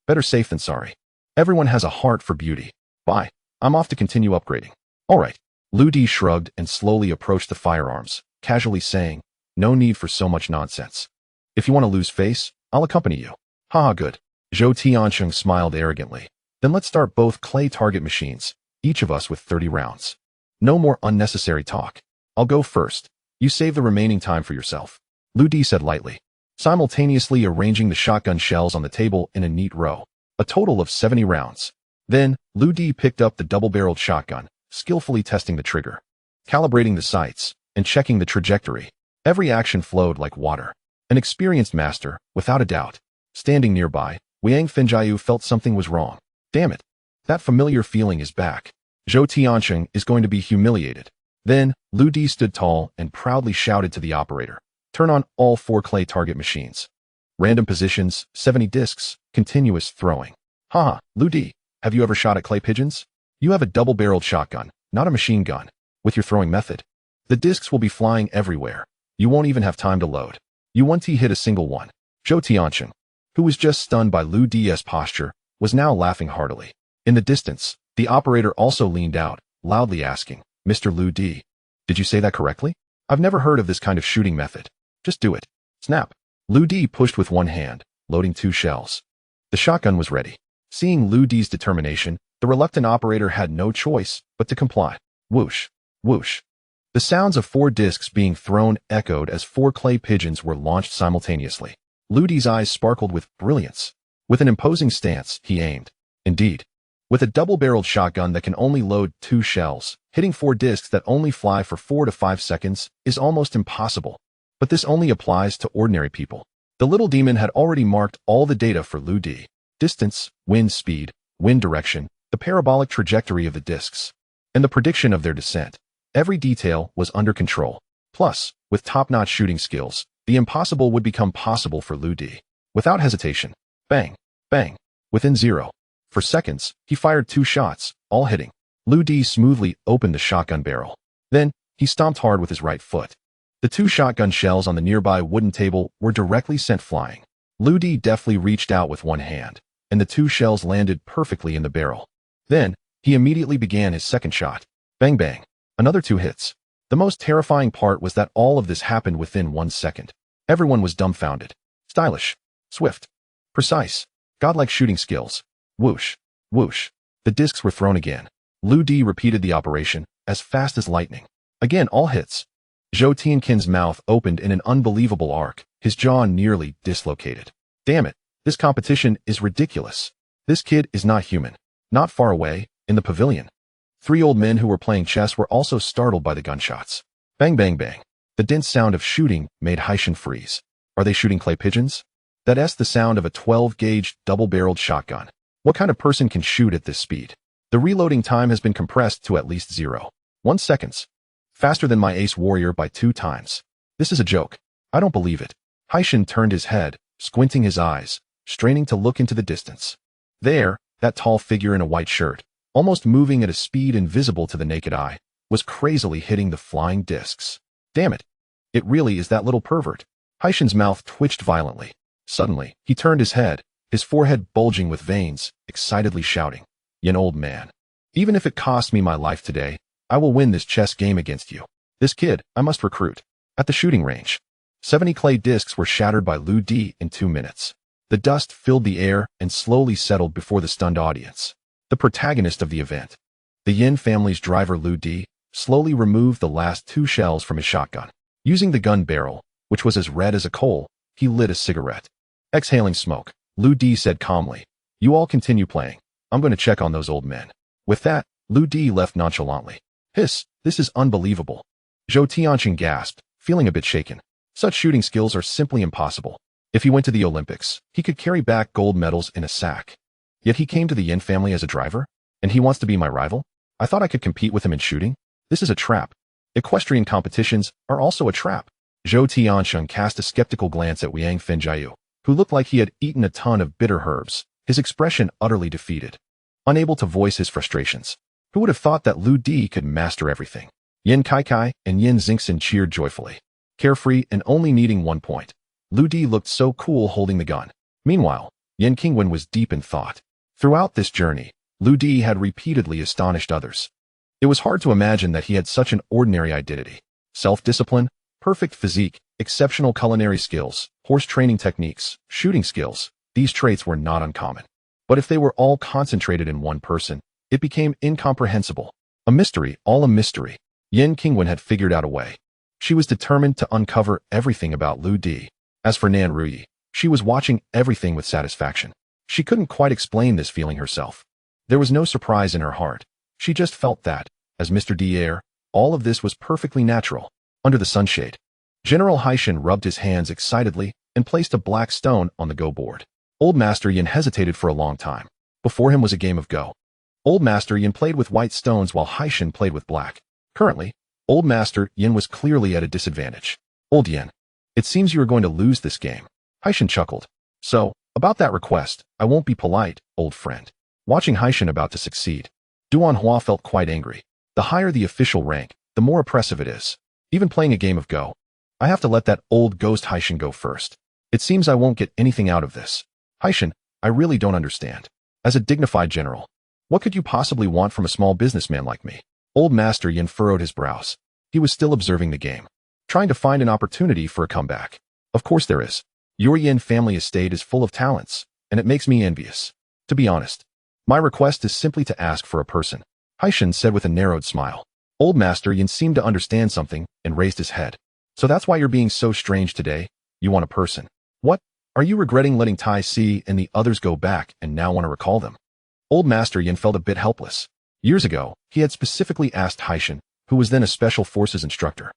Better safe than sorry. Everyone has a heart for beauty. Bye. I'm off to continue upgrading. All right. Lu Di shrugged and slowly approached the firearms, casually saying, no need for so much nonsense. If you want to lose face, I'll accompany you. Haha, good. Zhou Tianqing smiled arrogantly. Then let's start both clay target machines, each of us with 30 rounds. No more unnecessary talk. I'll go first. You save the remaining time for yourself. Lu Di said lightly, simultaneously arranging the shotgun shells on the table in a neat row. A total of 70 rounds. Then, Lu Di picked up the double-barreled shotgun, skillfully testing the trigger, calibrating the sights, and checking the trajectory. Every action flowed like water. An experienced master, without a doubt. Standing nearby, Liang Fenjiu felt something was wrong. Damn it. That familiar feeling is back. Zhou Tianqing is going to be humiliated. Then, Lu Di stood tall and proudly shouted to the operator. Turn on all 4 clay target machines. Random positions, 70 discs, continuous throwing. Haha, Lu Di, have you ever shot at clay pigeons? You have a double-barreled shotgun, not a machine gun. With your throwing method, the discs will be flying everywhere. You won't even have time to load. You won't hit a single one. Zhou Tianqing, who was just stunned by Lu Di's posture, was now laughing heartily. In the distance, the operator also leaned out, loudly asking, Mr. Lu Di, did you say that correctly? I've never heard of this kind of shooting method. Just do it. Snap. Lu Di pushed with one hand, loading 2 shells. The shotgun was ready. Seeing Lu Di's determination, the reluctant operator had no choice but to comply. Whoosh, whoosh. The sounds of 4 discs being thrown echoed as 4 clay pigeons were launched simultaneously. Lu Di's eyes sparkled with brilliance. With an imposing stance, he aimed. Indeed, with a double-barreled shotgun that can only load 2 shells, hitting 4 discs that only fly for 4 to 5 seconds is almost impossible. But this only applies to ordinary people. The little demon had already marked all the data for Lu Di. distance, wind speed, wind direction, the parabolic trajectory of the discs, and the prediction of their descent. Every detail was under control. Plus, with top-notch shooting skills, the impossible would become possible for Lu Di. Without hesitation, bang, bang, within 0. For seconds, he fired 2 shots, all hitting. Lu Di smoothly opened the shotgun barrel. Then, he stomped hard with his right foot. The 2 shotgun shells on the nearby wooden table were directly sent flying. Lu Di deftly reached out with one hand, and the 2 shells landed perfectly in the barrel. Then, he immediately began his second shot. Bang bang. Another 2 hits. The most terrifying part was that all of this happened within 1 second. Everyone was dumbfounded. Stylish. Swift. Precise. Godlike shooting skills. Whoosh. Whoosh. The discs were thrown again. Lu Di repeated the operation, as fast as lightning. Again, all hits. Zhou Tianqin's mouth opened in an unbelievable arc, his jaw nearly dislocated. Damn it, this competition is ridiculous. This kid is not human. Not far away, in the pavilion. 3 old men who were playing chess were also startled by the gunshots. Bang bang bang. The dense sound of shooting made Haishan freeze. Are they shooting clay pigeons? That's the sound of a 12-gauge, double-barreled shotgun. What kind of person can shoot at this speed? The reloading time has been compressed to at least 0.1 seconds. Faster than my ace warrior by 2 times. This is a joke. I don't believe it. Haishan turned his head, squinting his eyes, straining to look into the distance. There, that tall figure in a white shirt, almost moving at a speed invisible to the naked eye, was crazily hitting the flying discs. Damn it. It really is that little pervert. Haishan's mouth twitched violently. Suddenly, he turned his head, his forehead bulging with veins, excitedly shouting, "Yin, old man. Even if it costs me my life today, I will win this chess game against you. This kid, I must recruit." At the shooting range, 70 clay discs were shattered by Lu Di in 2 minutes. The dust filled the air and slowly settled before the stunned audience. The protagonist of the event, the Yin family's driver Lu Di, slowly removed the last 2 shells from his shotgun. Using the gun barrel, which was as red as a coal, he lit a cigarette. Exhaling smoke, Lu Di said calmly, "You all continue playing. I'm going to check on those old men." With that, Lu Di left nonchalantly. Hiss, this is unbelievable. Zhou Tianqin gasped, feeling a bit shaken. Such shooting skills are simply impossible. If he went to the Olympics, he could carry back gold medals in a sack. Yet he came to the Yin family as a driver? And he wants to be my rival? I thought I could compete with him in shooting? This is a trap. Equestrian competitions are also a trap. Zhou Tianqin cast a skeptical glance at Wang Fengjiu, who looked like he had eaten a ton of bitter herbs, his expression utterly defeated. Unable to voice his frustrations. Who would have thought that Lu Di could master everything? Yin Kaikai and Yin Xingxin cheered joyfully. Carefree and only needing 1 point. Lu Di looked so cool holding the gun. Meanwhile, Yin Qingwen was deep in thought. Throughout this journey, Lu Di had repeatedly astonished others. It was hard to imagine that he had such an ordinary identity. Self-discipline, perfect physique, exceptional culinary skills, horse training techniques, shooting skills. These traits were not uncommon. But if they were all concentrated in one person, it became incomprehensible. A mystery, all a mystery. Yin Qingwen had figured out a way. She was determined to uncover everything about Lu Di. As for Nan Ruyi, she was watching everything with satisfaction. She couldn't quite explain this feeling herself. There was no surprise in her heart. She just felt that, as Mr. Dier, all of this was perfectly natural. Under the sunshade, General Haishan rubbed his hands excitedly and placed a black stone on the Go board. Old Master Yin hesitated for a long time. Before him was a game of Go. Old Master Yin played with white stones while Haishan played with black. Currently, Old Master Yin was clearly at a disadvantage. Old Yin, it seems you are going to lose this game. Haishan chuckled. So, about that request, I won't be polite, old friend. Watching Haishan about to succeed, Duan Hua felt quite angry. The higher the official rank, the more oppressive it is. Even playing a game of Go, I have to let that old ghost Haishan go first. It seems I won't get anything out of this. Haishan, I really don't understand. As a dignified general, what could you possibly want from a small businessman like me? Old Master Yin furrowed his brows. He was still observing the game, trying to find an opportunity for a comeback. Of course there is. Your Yin family estate is full of talents, and it makes me envious. To be honest, my request is simply to ask for a person. Haishan said with a narrowed smile. Old Master Yin seemed to understand something and raised his head. So that's why you're being so strange today? You want a person. What? Are you regretting letting Tai Si and the others go back and now want to recall them? Old Master Yin felt a bit helpless. Years ago, he had specifically asked Haishan, who was then a special forces instructor,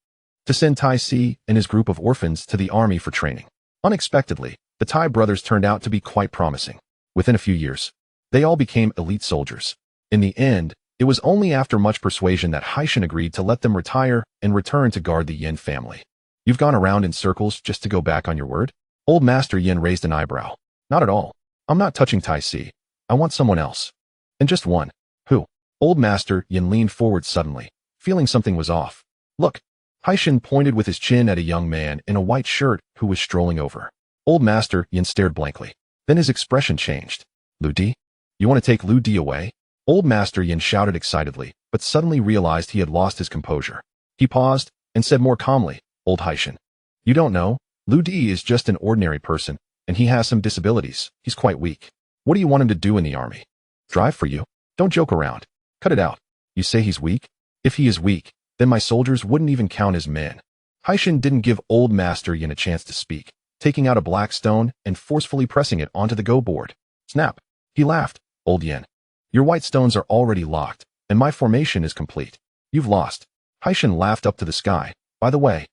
to send Tai Si and his group of orphans to the army for training. Unexpectedly, the Tai brothers turned out to be quite promising. Within a few years, they all became elite soldiers. In the end, it was only after much persuasion that Haishan agreed to let them retire and return to guard the Yin family. You've gone around in circles just to go back on your word? Old Master Yin raised an eyebrow. Not at all. I'm not touching Tai Si. I want someone else. And just one. Who? Old Master Yin leaned forward suddenly, feeling something was off. Look. Haishan pointed with his chin at a young man in a white shirt who was strolling over. Old Master Yin stared blankly. Then his expression changed. Lu Di? You want to take Lu Di away? Old Master Yin shouted excitedly, but suddenly realized he had lost his composure. He paused and said more calmly, Old Haishan. You don't know, Lu Di is just an ordinary person, and he has some disabilities. He's quite weak. What do you want him to do in the army? Drive for you? Don't joke around. Cut it out. You say he's weak? If he is weak, then my soldiers wouldn't even count as men. Haishan didn't give Old Master Yin a chance to speak, taking out a black stone and forcefully pressing it onto the go board. Snap. He laughed. Old Yin. Your white stones are already locked, and my formation is complete. You've lost. Haishan laughed up to the sky. By the way,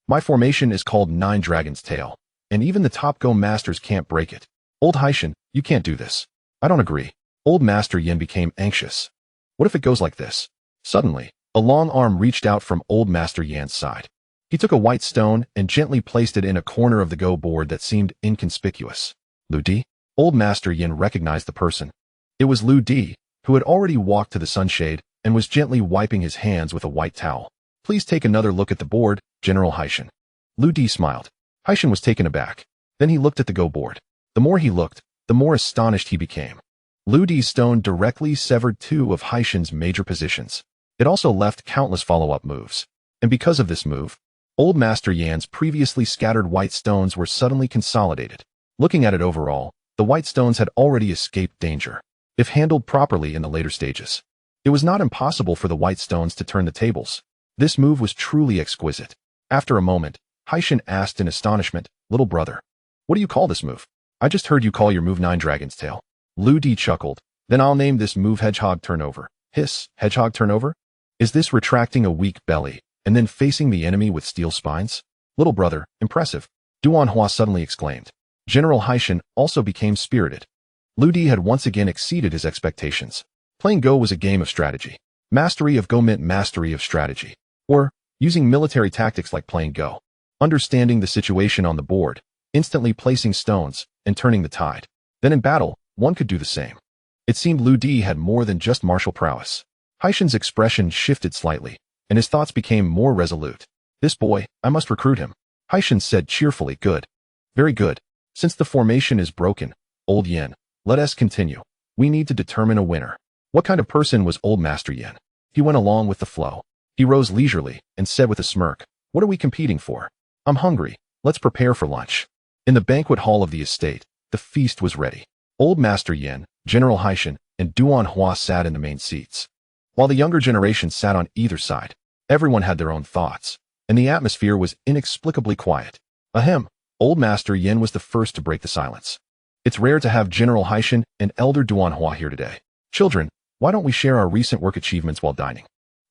my formation is called Nine Dragons' Tail, and even the top Go masters can't break it. Old Haishan, you can't do this. I don't agree. Old Master Yin became anxious. What if it goes like this? Suddenly, a long arm reached out from Old Master Yan's side. He took a white stone and gently placed it in a corner of the go board that seemed inconspicuous. Lu Di? Old Master Yin recognized the person. It was Lu Di, who had already walked to the sunshade and was gently wiping his hands with a white towel. Please take another look at the board, General Haishan. Lu Di smiled. Haishan was taken aback. Then he looked at the go board. The more he looked, the more astonished he became. Lu Di's stone directly severed two of Haishan's major positions. It also left countless follow-up moves. And because of this move, Old Master Yan's previously scattered white stones were suddenly consolidated. Looking at it overall, the white stones had already escaped danger, if handled properly in the later stages. It was not impossible for the white stones to turn the tables. This move was truly exquisite. After a moment, Haishan asked in astonishment, Little brother, what do you call this move? I just heard you call your move Nine Dragons' Tail. Lu Di chuckled. Then I'll name this move Hedgehog Turnover. Hiss, Hedgehog Turnover? Is this retracting a weak belly and then facing the enemy with steel spines? Little brother, impressive. Duanhua suddenly exclaimed. General Haishan also became spirited. Lu Di had once again exceeded his expectations. Playing Go was a game of strategy. Mastery of Go meant mastery of strategy. Or, using military tactics like playing Go. Understanding the situation on the board, instantly placing stones, and turning the tide. Then in battle, one could do the same. It seemed Lu Di had more than just martial prowess. Haishan's expression shifted slightly, and his thoughts became more resolute. This boy, I must recruit him. Haishan said cheerfully, good. Very good. Since the formation is broken, Old Yin, let us continue. We need to determine a winner. What kind of person was Old Master Yin? He went along with the flow. He rose leisurely and said with a smirk, what are we competing for? I'm hungry. Let's prepare for lunch. In the banquet hall of the estate, the feast was ready. Old Master Yin, General Haishan, and Duanhua sat in the main seats. While the younger generation sat on either side, everyone had their own thoughts, and the atmosphere was inexplicably quiet. Ahem, Old Master Yin was the first to break the silence. It's rare to have General Haishan and Elder Duanhua here today. Children, why don't we share our recent work achievements while dining?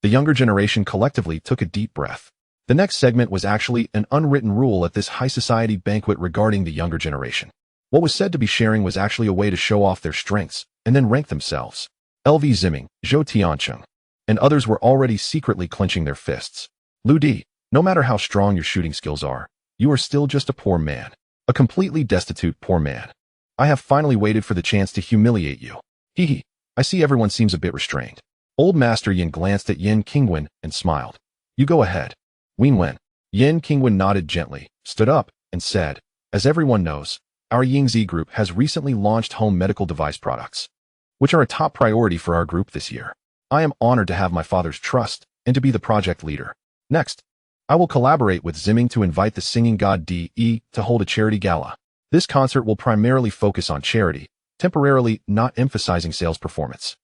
The younger generation collectively took a deep breath. The next segment was actually an unwritten rule at this high society banquet regarding the younger generation. What was said to be sharing was actually a way to show off their strengths and then rank themselves. LV Ziming, Zhou Tiancheng, and others were already secretly clenching their fists. Lu Di, no matter how strong your shooting skills are, you are still just a poor man. A completely destitute poor man. I have finally waited for the chance to humiliate you. Hee hee, I see everyone seems a bit restrained. Old Master Yin glanced at Yin Qingwen and smiled. You go ahead. Wen. Yin Qingwen nodded gently, stood up, and said, as everyone knows, our Yingzi group has recently launched home medical device products, which are a top priority for our group this year. I am honored to have my father's trust and to be the project leader. Next, I will collaborate with Ziming to invite the singing god De to hold a charity gala. This concert will primarily focus on charity, temporarily not emphasizing sales performance.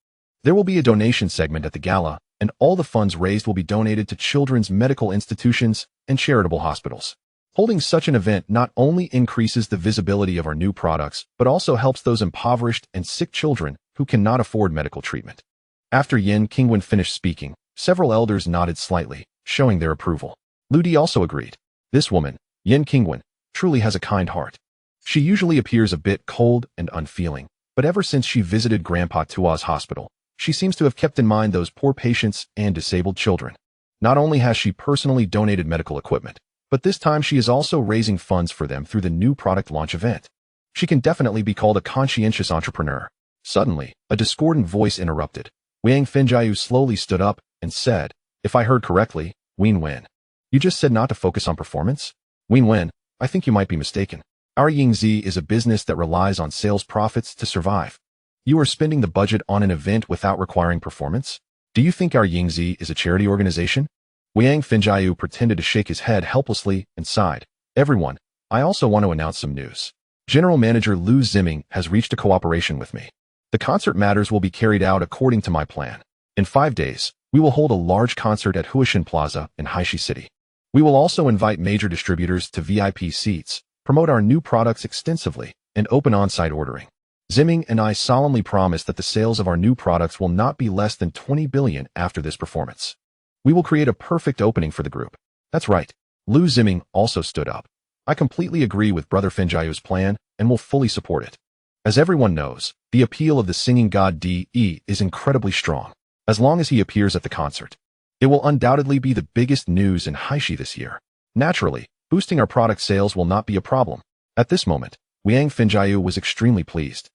There will be a donation segment at the gala, and all the funds raised will be donated to children's medical institutions and charitable hospitals. Holding such an event not only increases the visibility of our new products, but also helps those impoverished and sick children who cannot afford medical treatment. After Yin Qingwen finished speaking, several elders nodded slightly, showing their approval. Lu Di also agreed. This woman, Yin Qingwen, truly has a kind heart. She usually appears a bit cold and unfeeling, but ever since she visited Grandpa Tua's hospital, she seems to have kept in mind those poor patients and disabled children. Not only has she personally donated medical equipment, but this time she is also raising funds for them through the new product launch event. She can definitely be called a conscientious entrepreneur. Suddenly, a discordant voice interrupted. Wang Fengjiu slowly stood up and said, "If I heard correctly, Win Wen. You just said not to focus on performance? Win Wen, I think you might be mistaken. Our Yingzi is a business that relies on sales profits to survive. You are spending the budget on an event without requiring performance? Do you think our Yingzi is a charity organization?" Wang Fengjiu pretended to shake his head helplessly and sighed. "Everyone, I also want to announce some news. General Manager Lu Ziming has reached a cooperation with me. The concert matters will be carried out according to my plan. In 5 days, we will hold a large concert at Huishan Plaza in Haishi City. We will also invite major distributors to VIP seats, promote our new products extensively, and open on-site ordering. Ziming and I solemnly promise that the sales of our new products will not be less than 20 billion after this performance. We will create a perfect opening for the group." "That's right." Lu Ziming also stood up. "I completely agree with Brother Fengjiu's plan and will fully support it. As everyone knows, the appeal of the singing god De is incredibly strong. As long as he appears at the concert, it will undoubtedly be the biggest news in Haishi this year. Naturally, boosting our product sales will not be a problem." At this moment, Wang Fengjiu was extremely pleased.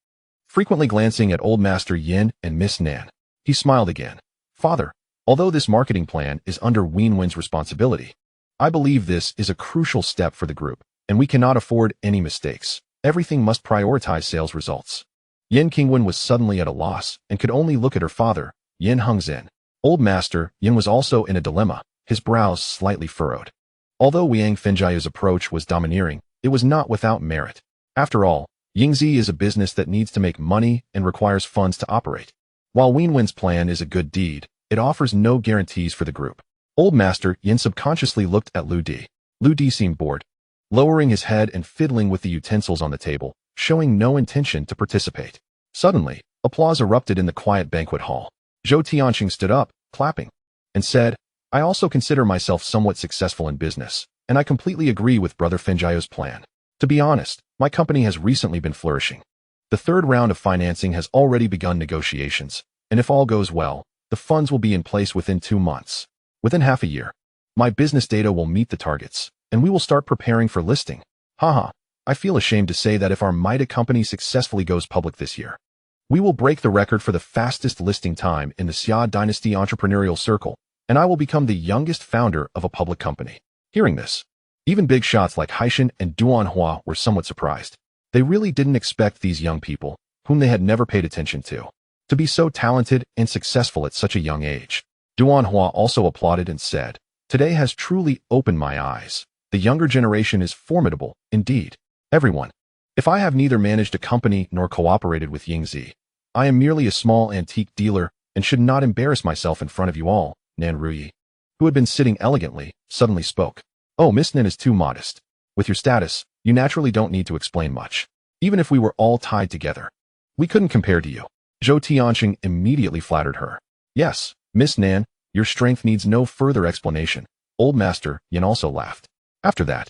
Frequently glancing at Old Master Yin and Miss Nan, he smiled again. "Father, although this marketing plan is under Win Wen's responsibility, I believe this is a crucial step for the group, and we cannot afford any mistakes. Everything must prioritize sales results." Yin Qingwen was suddenly at a loss and could only look at her father, Yin Hengzhen. Old Master Yin was also in a dilemma, his brows slightly furrowed. Although Wang Fengjiu's approach was domineering, it was not without merit. After all, Yingzi is a business that needs to make money and requires funds to operate. While Win Wen's plan is a good deed, it offers no guarantees for the group. Old Master Yin subconsciously looked at Lu Di. Lu Di seemed bored, lowering his head and fiddling with the utensils on the table, showing no intention to participate. Suddenly, applause erupted in the quiet banquet hall. Zhou Tianqing stood up, clapping, and said, "I also consider myself somewhat successful in business, and I completely agree with Brother Fengjiu's plan. To be honest, my company has recently been flourishing. The third round of financing has already begun negotiations, and if all goes well, the funds will be in place within 2 months. Within half a year, my business data will meet the targets, and we will start preparing for listing. Haha, I feel ashamed to say that if our Maida company successfully goes public this year, we will break the record for the fastest listing time in the Xia Dynasty entrepreneurial circle, and I will become the youngest founder of a public company." Hearing this, even big shots like Haishan and Duanhua were somewhat surprised. They really didn't expect these young people, whom they had never paid attention to be so talented and successful at such a young age. Duanhua also applauded and said, "Today has truly opened my eyes. The younger generation is formidable, indeed. Everyone, if I have neither managed a company nor cooperated with Yingzi, I am merely a small antique dealer and should not embarrass myself in front of you all." Nan Ruyi, who had been sitting elegantly, suddenly spoke. "Oh, Miss Nan is too modest. With your status, you naturally don't need to explain much. Even if we were all tied together, we couldn't compare to you." Zhou Tianqing immediately flattered her. "Yes, Miss Nan, your strength needs no further explanation." Old Master Yin also laughed. After that,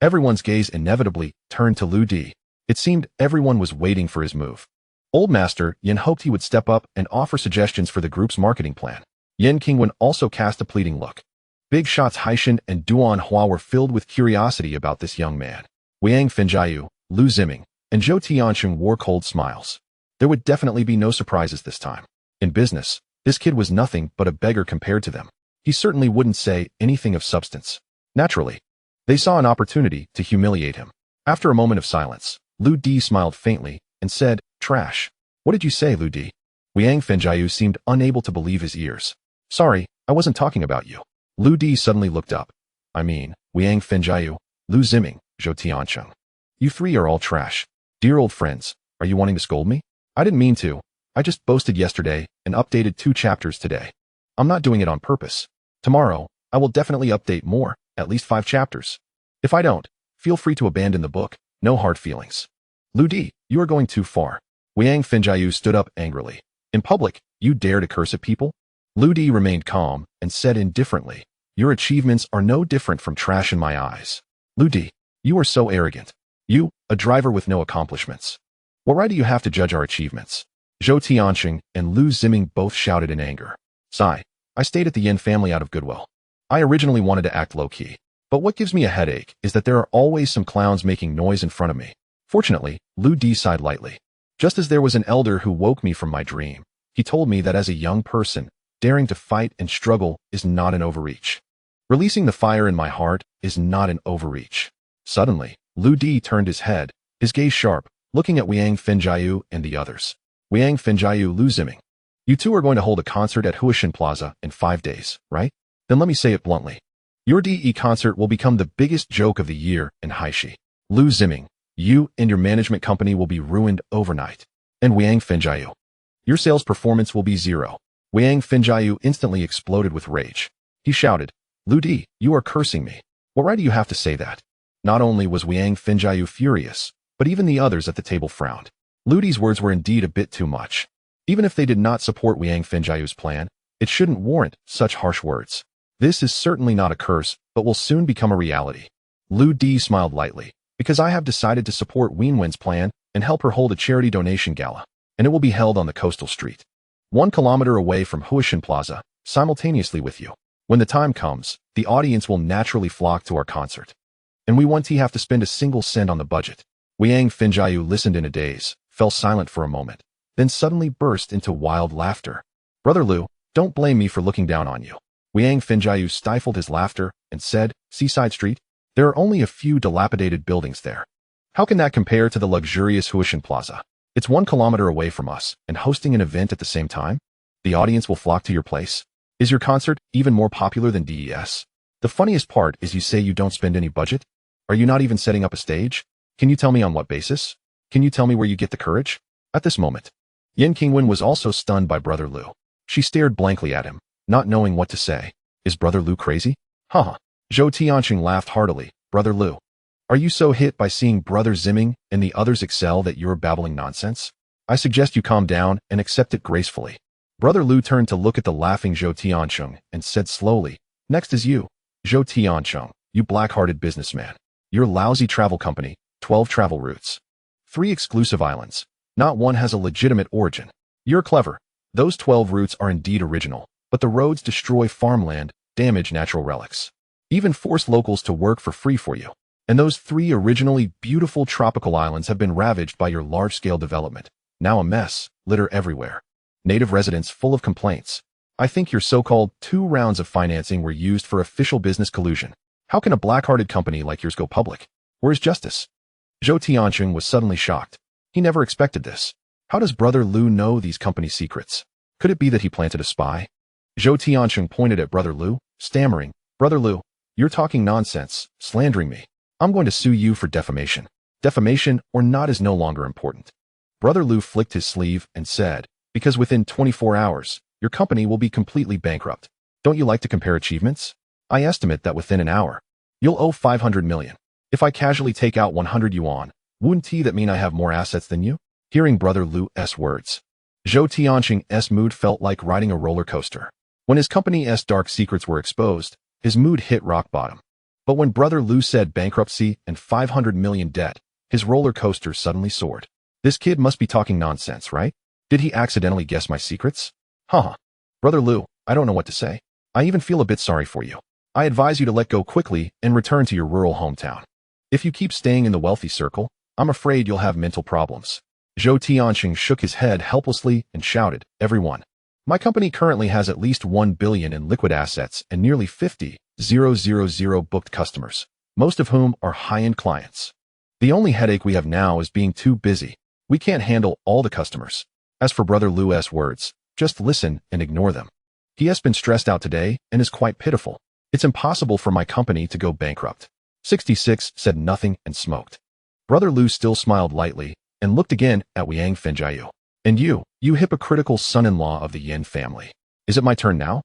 everyone's gaze inevitably turned to Lu Di. It seemed everyone was waiting for his move. Old Master Yin hoped he would step up and offer suggestions for the group's marketing plan. Yin Qingwen also cast a pleading look. Big shots Haishan and Duanhua were filled with curiosity about this young man. Wang Fengjiu, Lu Ziming, and Zhou Tianqing wore cold smiles. There would definitely be no surprises this time. In business, this kid was nothing but a beggar compared to them. He certainly wouldn't say anything of substance. Naturally, they saw an opportunity to humiliate him. After a moment of silence, Lu Di smiled faintly and said, "Trash." "What did you say, Lu Di?" Wang Fengjiu seemed unable to believe his ears. "Sorry, I wasn't talking about you." Lu Di suddenly looked up. "I mean, Wang Fengjiu, Lu Ziming, Zhou Tianqing. You three are all trash. Dear old friends, are you wanting to scold me? I didn't mean to. I just boasted yesterday and updated 2 chapters today. I'm not doing it on purpose. Tomorrow, I will definitely update more, at least 5 chapters. If I don't, feel free to abandon the book. No hard feelings." "Lu Di, you are going too far." Wang Fengjiu stood up angrily. "In public, you dare to curse at people?" Lu Di remained calm and said indifferently, "Your achievements are no different from trash in my eyes. Lu Di, you are so arrogant. You, a driver with no accomplishments. What right do you have to judge our achievements? Zhou Tianqing and Lu Ziming both shouted in anger. Sigh. I stayed at the Yin family out of goodwill. I originally wanted to act low-key. But what gives me a headache is that there are always some clowns making noise in front of me. Fortunately, Lu Di sighed lightly. Just as there was an elder who woke me from my dream, he told me that as a young person, daring to fight and struggle is not an overreach. Releasing the fire in my heart is not an overreach. Suddenly, Lu Di turned his head, his gaze sharp, looking at Wiang Fenjiu and the others. Wiang Fenjiu, Lu Ziming. You two are going to hold a concert at Huishan Plaza in 5 days, right? Then let me say it bluntly. Your DE concert will become the biggest joke of the year in Haishi. Lu Ziming, you and your management company will be ruined overnight. And Wiang Fenjiu. Your sales performance will be zero. Wiang Fenjiu instantly exploded with rage. He shouted, Lu Di, you are cursing me. What right do you have to say that? Not only was Wiang Fenjiu furious, but even the others at the table frowned. Lu Di's words were indeed a bit too much. Even if they did not support Wiang Fenjiu's plan, it shouldn't warrant such harsh words. This is certainly not a curse, but will soon become a reality. Lu Di smiled lightly, because I have decided to support Wenwen's plan and help her hold a charity donation gala, and it will be held on the coastal street, 1 kilometer away from Huishan Plaza, simultaneously with you. When the time comes, the audience will naturally flock to our concert. And we won't have to spend a single cent on the budget. Wiang Fenjiu listened in a daze, fell silent for a moment, then suddenly burst into wild laughter. Brother Lu, don't blame me for looking down on you. Wiang Fenjiu stifled his laughter and said, Seaside Street? There are only a few dilapidated buildings there. How can that compare to the luxurious Huishan Plaza? It's 1 kilometer away from us, and hosting an event at the same time? The audience will flock to your place? Is your concert even more popular than DES? The funniest part is you say you don't spend any budget? Are you not even setting up a stage? Can you tell me on what basis? Can you tell me where you get the courage? At this moment, Yin Qingwen was also stunned by Brother Lu. She stared blankly at him, not knowing what to say. Is Brother Lu crazy? Haha. Zhou Tianqing laughed heartily. Brother Lu, are you so hit by seeing Brother Ziming and the others excel that you're babbling nonsense? I suggest you calm down and accept it gracefully. Brother Lu turned to look at the laughing Zhou Tianqing and said slowly, Next is you, Zhou Tianqing, you black-hearted businessman. Your lousy travel company, 12 travel routes. 3 exclusive islands. Not one has a legitimate origin. You're clever. Those 12 routes are indeed original, but the roads destroy farmland, damage natural relics. Even force locals to work for free for you. And those 3 originally beautiful tropical islands have been ravaged by your large-scale development. Now a mess, litter everywhere. Native residents full of complaints. I think your so-called 2 rounds of financing were used for official business collusion. How can a black-hearted company like yours go public? Where's justice? Zhou Tianqing was suddenly shocked. He never expected this. How does Brother Lu know these company secrets? Could it be that he planted a spy? Zhou Tianqing pointed at Brother Lu, stammering, Brother Lu, you're talking nonsense, slandering me. I'm going to sue you for defamation. Defamation or not is no longer important. Brother Lu flicked his sleeve and said, because within 24 hours, your company will be completely bankrupt. Don't you like to compare achievements? I estimate that within an hour, you'll owe 500 million. If I casually take out 100 yuan, wouldn't that mean I have more assets than you? Hearing Brother Lu's words, Zhou Tianqing's mood felt like riding a roller coaster. When his company's dark secrets were exposed, his mood hit rock bottom. But when Brother Lu said bankruptcy and 500 million debt, his roller coaster suddenly soared. This kid must be talking nonsense, right? Did he accidentally guess my secrets? Haha. Brother Lu, I don't know what to say. I even feel a bit sorry for you. I advise you to let go quickly and return to your rural hometown. If you keep staying in the wealthy circle, I'm afraid you'll have mental problems. Zhou Tianqing shook his head helplessly and shouted, Everyone. My company currently has at least 1 billion in liquid assets and nearly 50,000 booked customers, most of whom are high-end clients. The only headache we have now is being too busy. We can't handle all the customers. As for Brother Lu's words, just listen and ignore them. He has been stressed out today and is quite pitiful. It's impossible for my company to go bankrupt. 66 said nothing and smoked. Brother Lu still smiled lightly and looked again at Wiang Fenjiu. And you hypocritical son-in-law of the Yin family. Is it my turn now?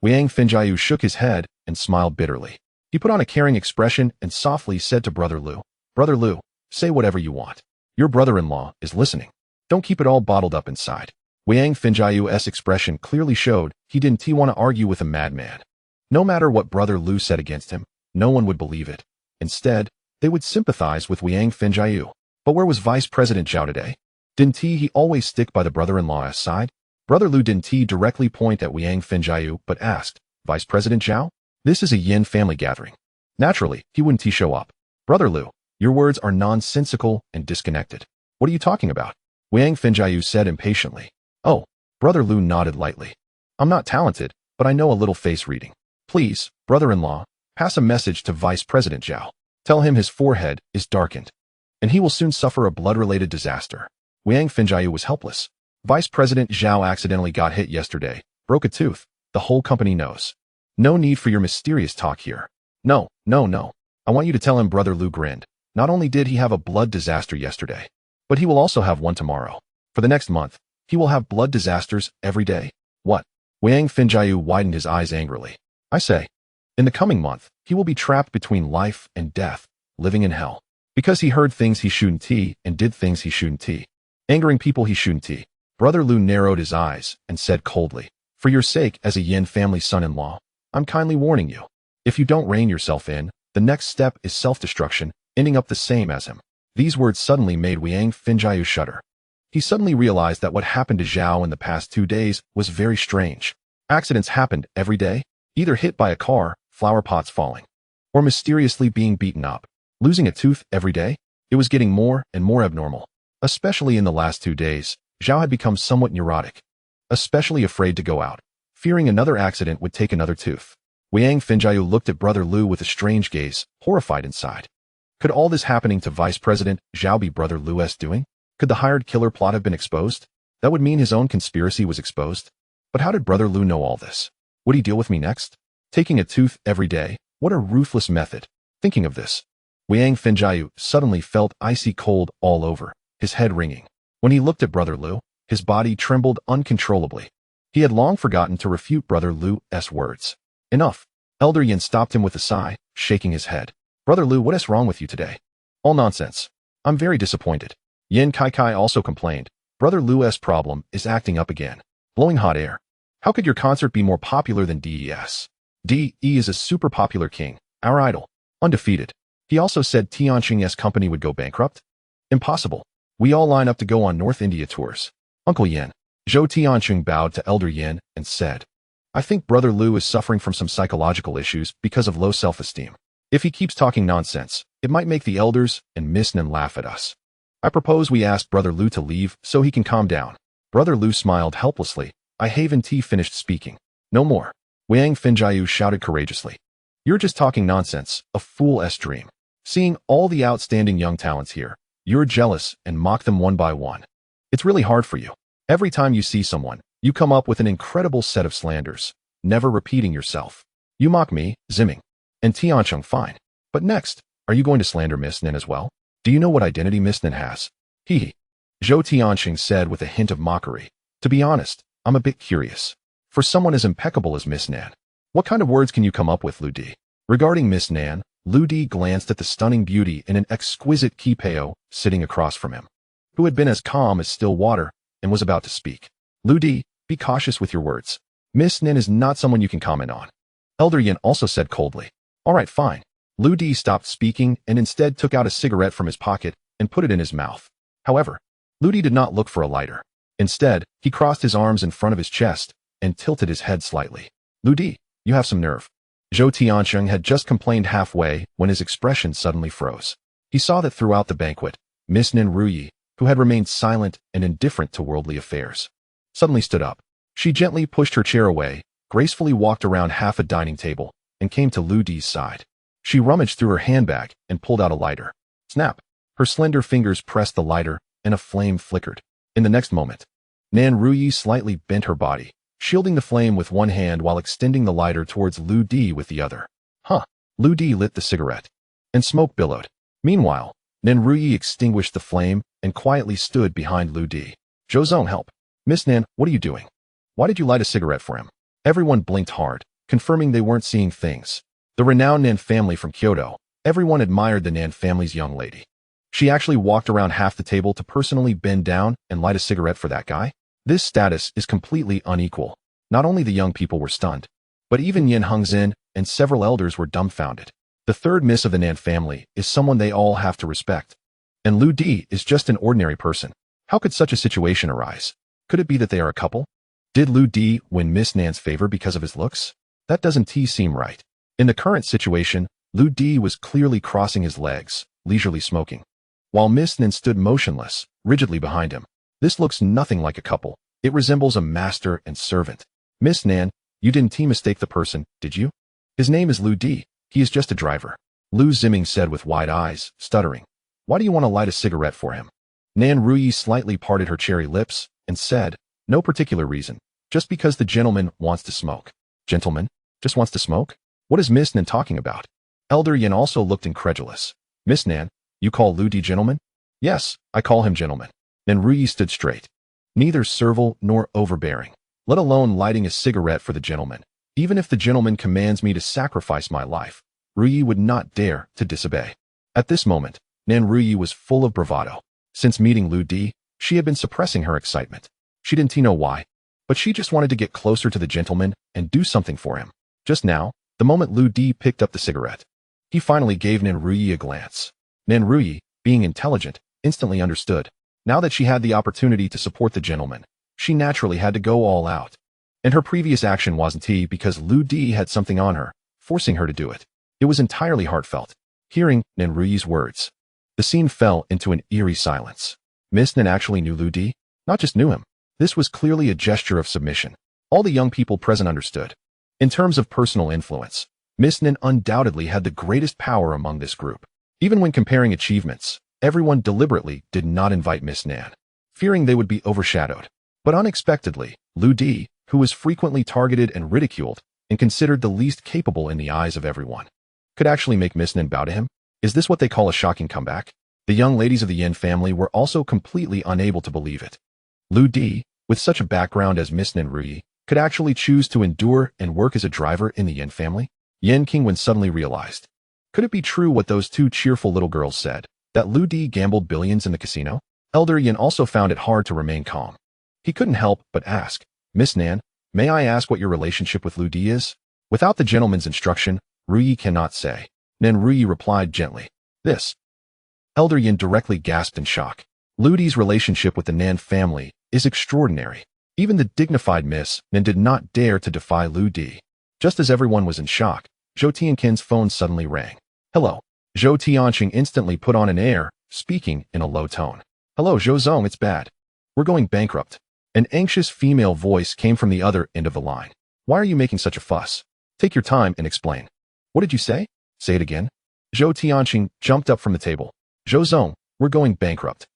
Wiang Fenjiu shook his head and smiled bitterly. He put on a caring expression and softly said to Brother Lu, Brother Lu, say whatever you want. Your brother-in-law is listening. Don't keep it all bottled up inside. Wiang Fenjiu's expression clearly showed he didn't want to argue with a madman. No matter what Brother Lu said against him, no one would believe it. Instead, they would sympathize with Wiang Fenjiu. But where was Vice President Zhao today? Didn't he always stick by the brother-in-law's side? Brother Lu didn't directly point at Wang Fengjiu, but asked, Vice President Zhao? This is a Yin family gathering. Naturally, he wouldn't show up. Brother Lu, your words are nonsensical and disconnected. What are you talking about? Wang Fengjiu said impatiently. Oh, Brother Lu nodded lightly. I'm not talented, but I know a little face reading. Please, brother-in-law, pass a message to Vice President Zhao. Tell him his forehead is darkened, and he will soon suffer a blood-related disaster. Wang Fengjiu was helpless. Vice President Zhao accidentally got hit yesterday, broke a tooth. The whole company knows. No need for your mysterious talk here. No. I want you to tell him. Brother Lu grinned. Not only did he have a blood disaster yesterday, but he will also have one tomorrow. For the next month, he will have blood disasters every day. What? Wang Fengjiu widened his eyes angrily. I say, in the coming month, he will be trapped between life and death, living in hell. Because he heard things he shouldn't and did things he shouldn't angering people he shouldn't. Brother Lu narrowed his eyes and said coldly, for your sake as a Yin family son-in-law, I'm kindly warning you. If you don't rein yourself in, the next step is self-destruction, ending up the same as him. These words suddenly made Wang Fengjiu shudder. He suddenly realized that what happened to Zhao in the past 2 days was very strange. Accidents happened every day, either hit by a car, flower pots falling, or mysteriously being beaten up. Losing a tooth every day? It was getting more and more abnormal. Especially in the last 2 days, Zhao had become somewhat neurotic, especially afraid to go out, fearing another accident would take another tooth. Wang Fengjiu looked at Brother Lu with a strange gaze, horrified inside. Could all this happening to Vice President Zhao be Brother Lu's doing? Could the hired killer plot have been exposed? That would mean his own conspiracy was exposed. But how did Brother Lu know all this? Would he deal with me next? Taking a tooth every day? What a ruthless method. Thinking of this, Wang Fengjiu suddenly felt icy cold all over, his head ringing. When he looked at Brother Lu, his body trembled uncontrollably. He had long forgotten to refute Brother Lu's words. Enough. Elder Yin stopped him with a sigh, shaking his head. Brother Lu, what is wrong with you today? All nonsense. I'm very disappointed. Yin Kai also complained. Brother Lu's problem is acting up again. Blowing hot air. How could your concert be more popular than DES? DE is a super popular king, our idol. Undefeated. He also said Tianqing's company would go bankrupt? Impossible. We all line up to go on North India tours. Uncle Yin. Zhou Tianqing bowed to Elder Yin and said, I think Brother Lu is suffering from some psychological issues because of low self-esteem. If he keeps talking nonsense, it might make the elders and Miss Nen laugh at us. I propose we ask Brother Lu to leave so he can calm down. Brother Lu smiled helplessly. I haven't finished speaking. No more. Wang Fengjiu shouted courageously. You're just talking nonsense, a fool's dream. Seeing all the outstanding young talents here, you're jealous and mock them one by one. It's really hard for you. Every time you see someone, you come up with an incredible set of slanders, never repeating yourself. You mock me, Ziming, and Tianqing, fine. But next, are you going to slander Miss Nen as well? Do you know what identity Miss Nen has? Hee. Zhou Tianqing said with a hint of mockery. To be honest, I'm a bit curious. For someone as impeccable as Miss Nan, what kind of words can you come up with, Lu Di? Regarding Miss Nan, Lu Di glanced at the stunning beauty in an exquisite kipao sitting across from him, who had been as calm as still water and was about to speak. Lu Di, be cautious with your words. Miss Nin is not someone you can comment on. Elder Yin also said coldly. All right, fine. Lu Di stopped speaking and instead took out a cigarette from his pocket and put it in his mouth. However, Lu Di did not look for a lighter. Instead, he crossed his arms in front of his chest and tilted his head slightly. Lu Di, you have some nerve. Zhou Tianqing had just complained halfway when his expression suddenly froze. He saw that throughout the banquet, Miss Nin Ruyi, who had remained silent and indifferent to worldly affairs, suddenly stood up. She gently pushed her chair away, gracefully walked around half a dining table, and came to Lu Di's side. She rummaged through her handbag and pulled out a lighter. Snap! Her slender fingers pressed the lighter, and a flame flickered. In the next moment, Nan Ruyi slightly bent her body, shielding the flame with one hand while extending the lighter towards Lu Di with the other. Huh! Lu Di lit the cigarette, and smoke billowed. Meanwhile, Nan Ruyi extinguished the flame and quietly stood behind Lu Di. Zhou, help. Miss Nan, what are you doing? Why did you light a cigarette for him? Everyone blinked hard, confirming they weren't seeing things. The renowned Nan family from Kyoto, everyone admired the Nan family's young lady. She actually walked around half the table to personally bend down and light a cigarette for that guy? This status is completely unequal. Not only the young people were stunned, but even Yin Hengzin and several elders were dumbfounded. The third miss of the Nan family is someone they all have to respect. And Lu Di is just an ordinary person. How could such a situation arise? Could it be that they are a couple? Did Lu Di win Miss Nan's favor because of his looks? That doesn't seem right. In the current situation, Lu Di was clearly crossing his legs, leisurely smoking, while Miss Nan stood motionless, rigidly behind him. This looks nothing like a couple. It resembles a master and servant. Miss Nan, you didn't mistake the person, did you? His name is Lu Di. He is just a driver. Lu Ziming said with wide eyes, stuttering. Why do you want to light a cigarette for him? Nan Ruyi slightly parted her cherry lips and said, no particular reason, just because the gentleman wants to smoke. Gentleman? Just wants to smoke? What is Miss Nan talking about? Elder Yin also looked incredulous. Miss Nan, you call Lu Di gentleman? Yes, I call him gentleman. Nan Ruyi stood straight. Neither servile nor overbearing, let alone lighting a cigarette for the gentleman. Even if the gentleman commands me to sacrifice my life, Ruyi would not dare to disobey. At this moment, Nan Ruyi was full of bravado. Since meeting Lu Di, she had been suppressing her excitement. She didn't know why, but she just wanted to get closer to the gentleman and do something for him. Just now, the moment Lu Di picked up the cigarette, he finally gave Nan Ruyi a glance. Nan Ruyi, being intelligent, instantly understood. Now that she had the opportunity to support the gentleman, she naturally had to go all out. And her previous action wasn't because Lu Di had something on her, forcing her to do it. It was entirely heartfelt. Hearing Nan Ruyi's words, the scene fell into an eerie silence. Miss Nan actually knew Lu Di? Not just knew him. This was clearly a gesture of submission. All the young people present understood. In terms of personal influence, Miss Nan undoubtedly had the greatest power among this group. Even when comparing achievements, everyone deliberately did not invite Miss Nan, fearing they would be overshadowed. But unexpectedly, Lu Di, who was frequently targeted and ridiculed, and considered the least capable in the eyes of everyone, could actually make Miss Nan bow to him? Is this what they call a shocking comeback? The young ladies of the Yin family were also completely unable to believe it. Lu Di, with such a background as Miss Nan Ruyi, could actually choose to endure and work as a driver in the Yin family? Yin Qingwen suddenly realized. Could it be true what those two cheerful little girls said, that Lu Di gambled billions in the casino? Elder Yin also found it hard to remain calm. He couldn't help but ask, Miss Nan, may I ask what your relationship with Lu Di is? Without the gentleman's instruction, Ruyi cannot say. Nan Ruyi replied gently. This. Elder Yin directly gasped in shock. Lu Di's relationship with the Nan family is extraordinary. Even the dignified Miss Nan did not dare to defy Lu Di. Just as everyone was in shock, Zhou Tianqin's phone suddenly rang. Hello. Zhou Tianqing instantly put on an air, speaking in a low tone. Hello Zhou Zong, it's bad. We're going bankrupt. An anxious female voice came from the other end of the line. Why are you making such a fuss? Take your time and explain. What did you say? Say it again. Zhou Tianqing jumped up from the table. Zhou Zong, we're going bankrupt.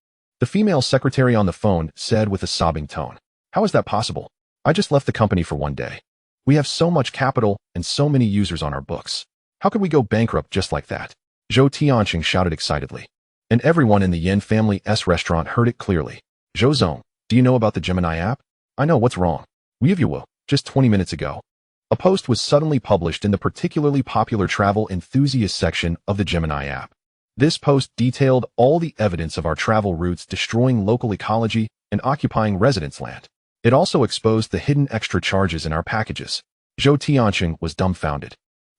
The female secretary on the phone said with a sobbing tone. How is that possible? I just left the company for one day. We have so much capital and so many users on our books. How could we go bankrupt just like that? Zhou Tianqing shouted excitedly. And everyone in the Yin family's restaurant heard it clearly. Zhou Zong, do you know about the Gemini app? I know what's wrong. Just 20 minutes ago. A post was suddenly published in the particularly popular travel enthusiast section of the Gemini app. This post detailed all the evidence of our travel routes destroying local ecology and occupying residence land. It also exposed the hidden extra charges in our packages. Zhou Tianqing was dumbfounded.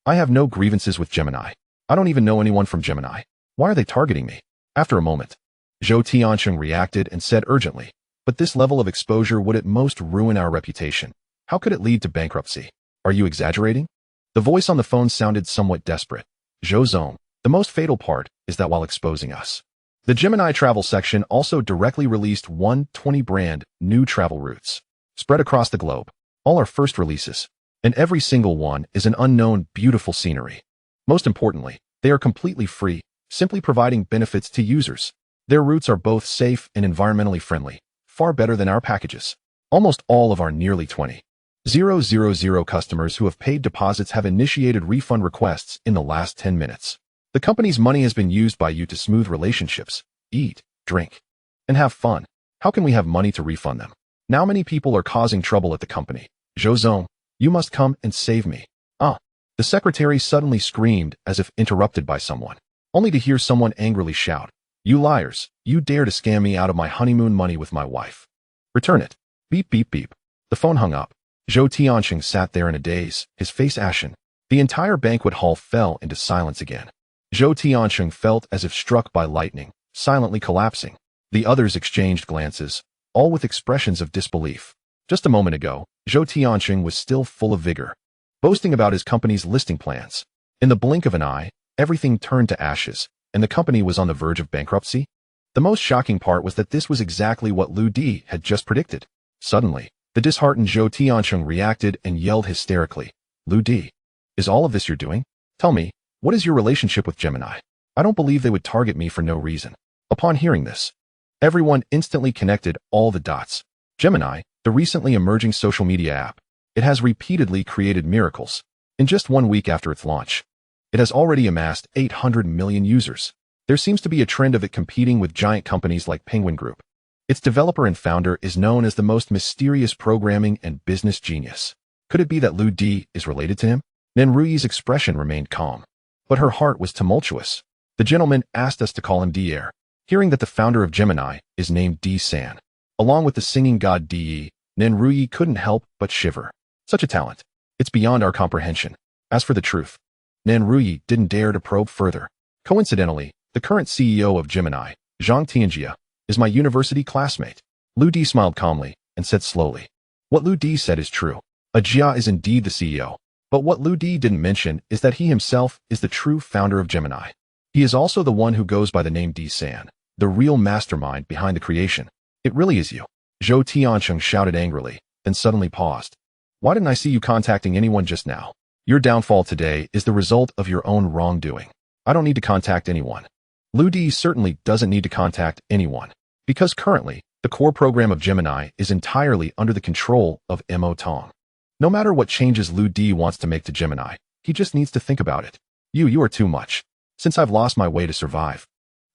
I have no grievances with Gemini. I don't even know anyone from Gemini. Why are they targeting me? After a moment, Zhou Tianqing reacted and said urgently, but this level of exposure would at most ruin our reputation. How could it lead to bankruptcy? Are you exaggerating? The voice on the phone sounded somewhat desperate. Zhou Zong, the most fatal part is that while exposing us, the Gemini travel section also directly released 120 brand new travel routes, spread across the globe. All are first releases, and every single one is an unknown beautiful scenery. Most importantly, they are completely free, simply providing benefits to users. Their routes are both safe and environmentally friendly, far better than our packages. Almost all of our nearly 20,000 customers who have paid deposits have initiated refund requests in the last 10 minutes. The company's money has been used by you to smooth relationships, eat, drink, and have fun. How can we have money to refund them? Now many people are causing trouble at the company. Zhou Zong, you must come and save me. The secretary suddenly screamed as if interrupted by someone, only to hear someone angrily shout, You liars, you dare to scam me out of my honeymoon money with my wife. Return it. Beep beep beep. The phone hung up. Zhou Tianqing sat there in a daze, his face ashen. The entire banquet hall fell into silence again. Zhou Tianqing felt as if struck by lightning, silently collapsing. The others exchanged glances, all with expressions of disbelief. Just a moment ago, Zhou Tianqing was still full of vigor, boasting about his company's listing plans. In the blink of an eye, everything turned to ashes, and the company was on the verge of bankruptcy. The most shocking part was that this was exactly what Lu Di had just predicted. Suddenly, the disheartened Zhou Tianqing reacted and yelled hysterically, "Lu Di, is all of this you're doing? Tell me, what is your relationship with Gemini? I don't believe they would target me for no reason." Upon hearing this, everyone instantly connected all the dots. Gemini, the recently emerging social media app, it has repeatedly created miracles. In just 1 week after its launch, it has already amassed 800 million users. There seems to be a trend of it competing with giant companies like Penguin Group. Its developer and founder is known as the most mysterious programming and business genius. Could it be that Lu Di is related to him? Nen Ruyi's expression remained calm, but her heart was tumultuous. The gentleman asked us to call him Di. Hearing that the founder of Gemini is named Di San, along with the singing god Di, Nen Ruyi couldn't help but shiver. Such a talent. It's beyond our comprehension. As for the truth, Nen Ruyi didn't dare to probe further. Coincidentally, the current CEO of Gemini, Zhang Tianjia, is my university classmate. Lu Di smiled calmly and said slowly, "What Lu Di said is true. Jia is indeed the CEO. But what Lu Di didn't mention is that he himself is the true founder of Gemini. He is also the one who goes by the name Di San, the real mastermind behind the creation. It really is you." Zhou Tianqing shouted angrily, then suddenly paused. "Why didn't I see you contacting anyone just now? Your downfall today is the result of your own wrongdoing. I don't need to contact anyone." Lu Di certainly doesn't need to contact anyone, because currently, the core program of Gemini is entirely under the control of Mo Tong. No matter what changes Lu Di wants to make to Gemini, he just needs to think about it. You are too much. Since I've lost my way to survive,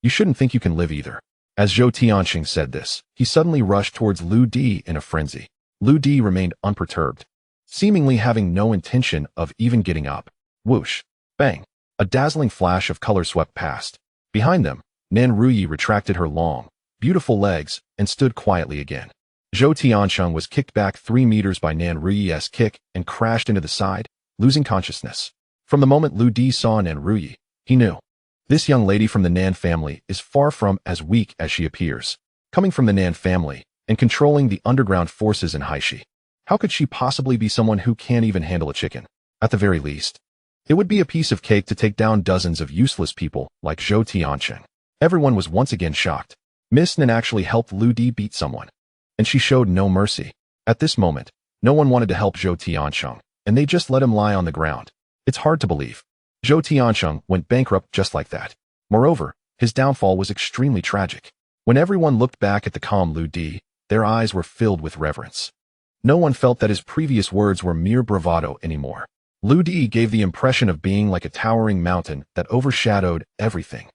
you shouldn't think you can live either." As Zhou Tianqing said this, he suddenly rushed towards Lu Di in a frenzy. Lu Di remained unperturbed, seemingly having no intention of even getting up. Whoosh! Bang! A dazzling flash of color swept past. Behind them, Nen Ruyi retracted her long, beautiful legs and stood quietly again. Zhou Tianqing was kicked back 3 meters by Nen Ruyi's kick and crashed into the side, losing consciousness. From the moment Lu Di saw Nen Ruyi, he knew. This young lady from the Nan family is far from as weak as she appears. Coming from the Nan family and controlling the underground forces in Haishi, how could she possibly be someone who can't even handle a chicken? At the very least, it would be a piece of cake to take down dozens of useless people like Zhou Tianqing. Everyone was once again shocked. Miss Nan actually helped Lu Di beat someone, and she showed no mercy. At this moment, no one wanted to help Zhou Tianqing, and they just let him lie on the ground. It's hard to believe. Zhou Tianqing went bankrupt just like that. Moreover, his downfall was extremely tragic. When everyone looked back at the calm Lu Di, their eyes were filled with reverence. No one felt that his previous words were mere bravado anymore. Lu Di gave the impression of being like a towering mountain that overshadowed everything.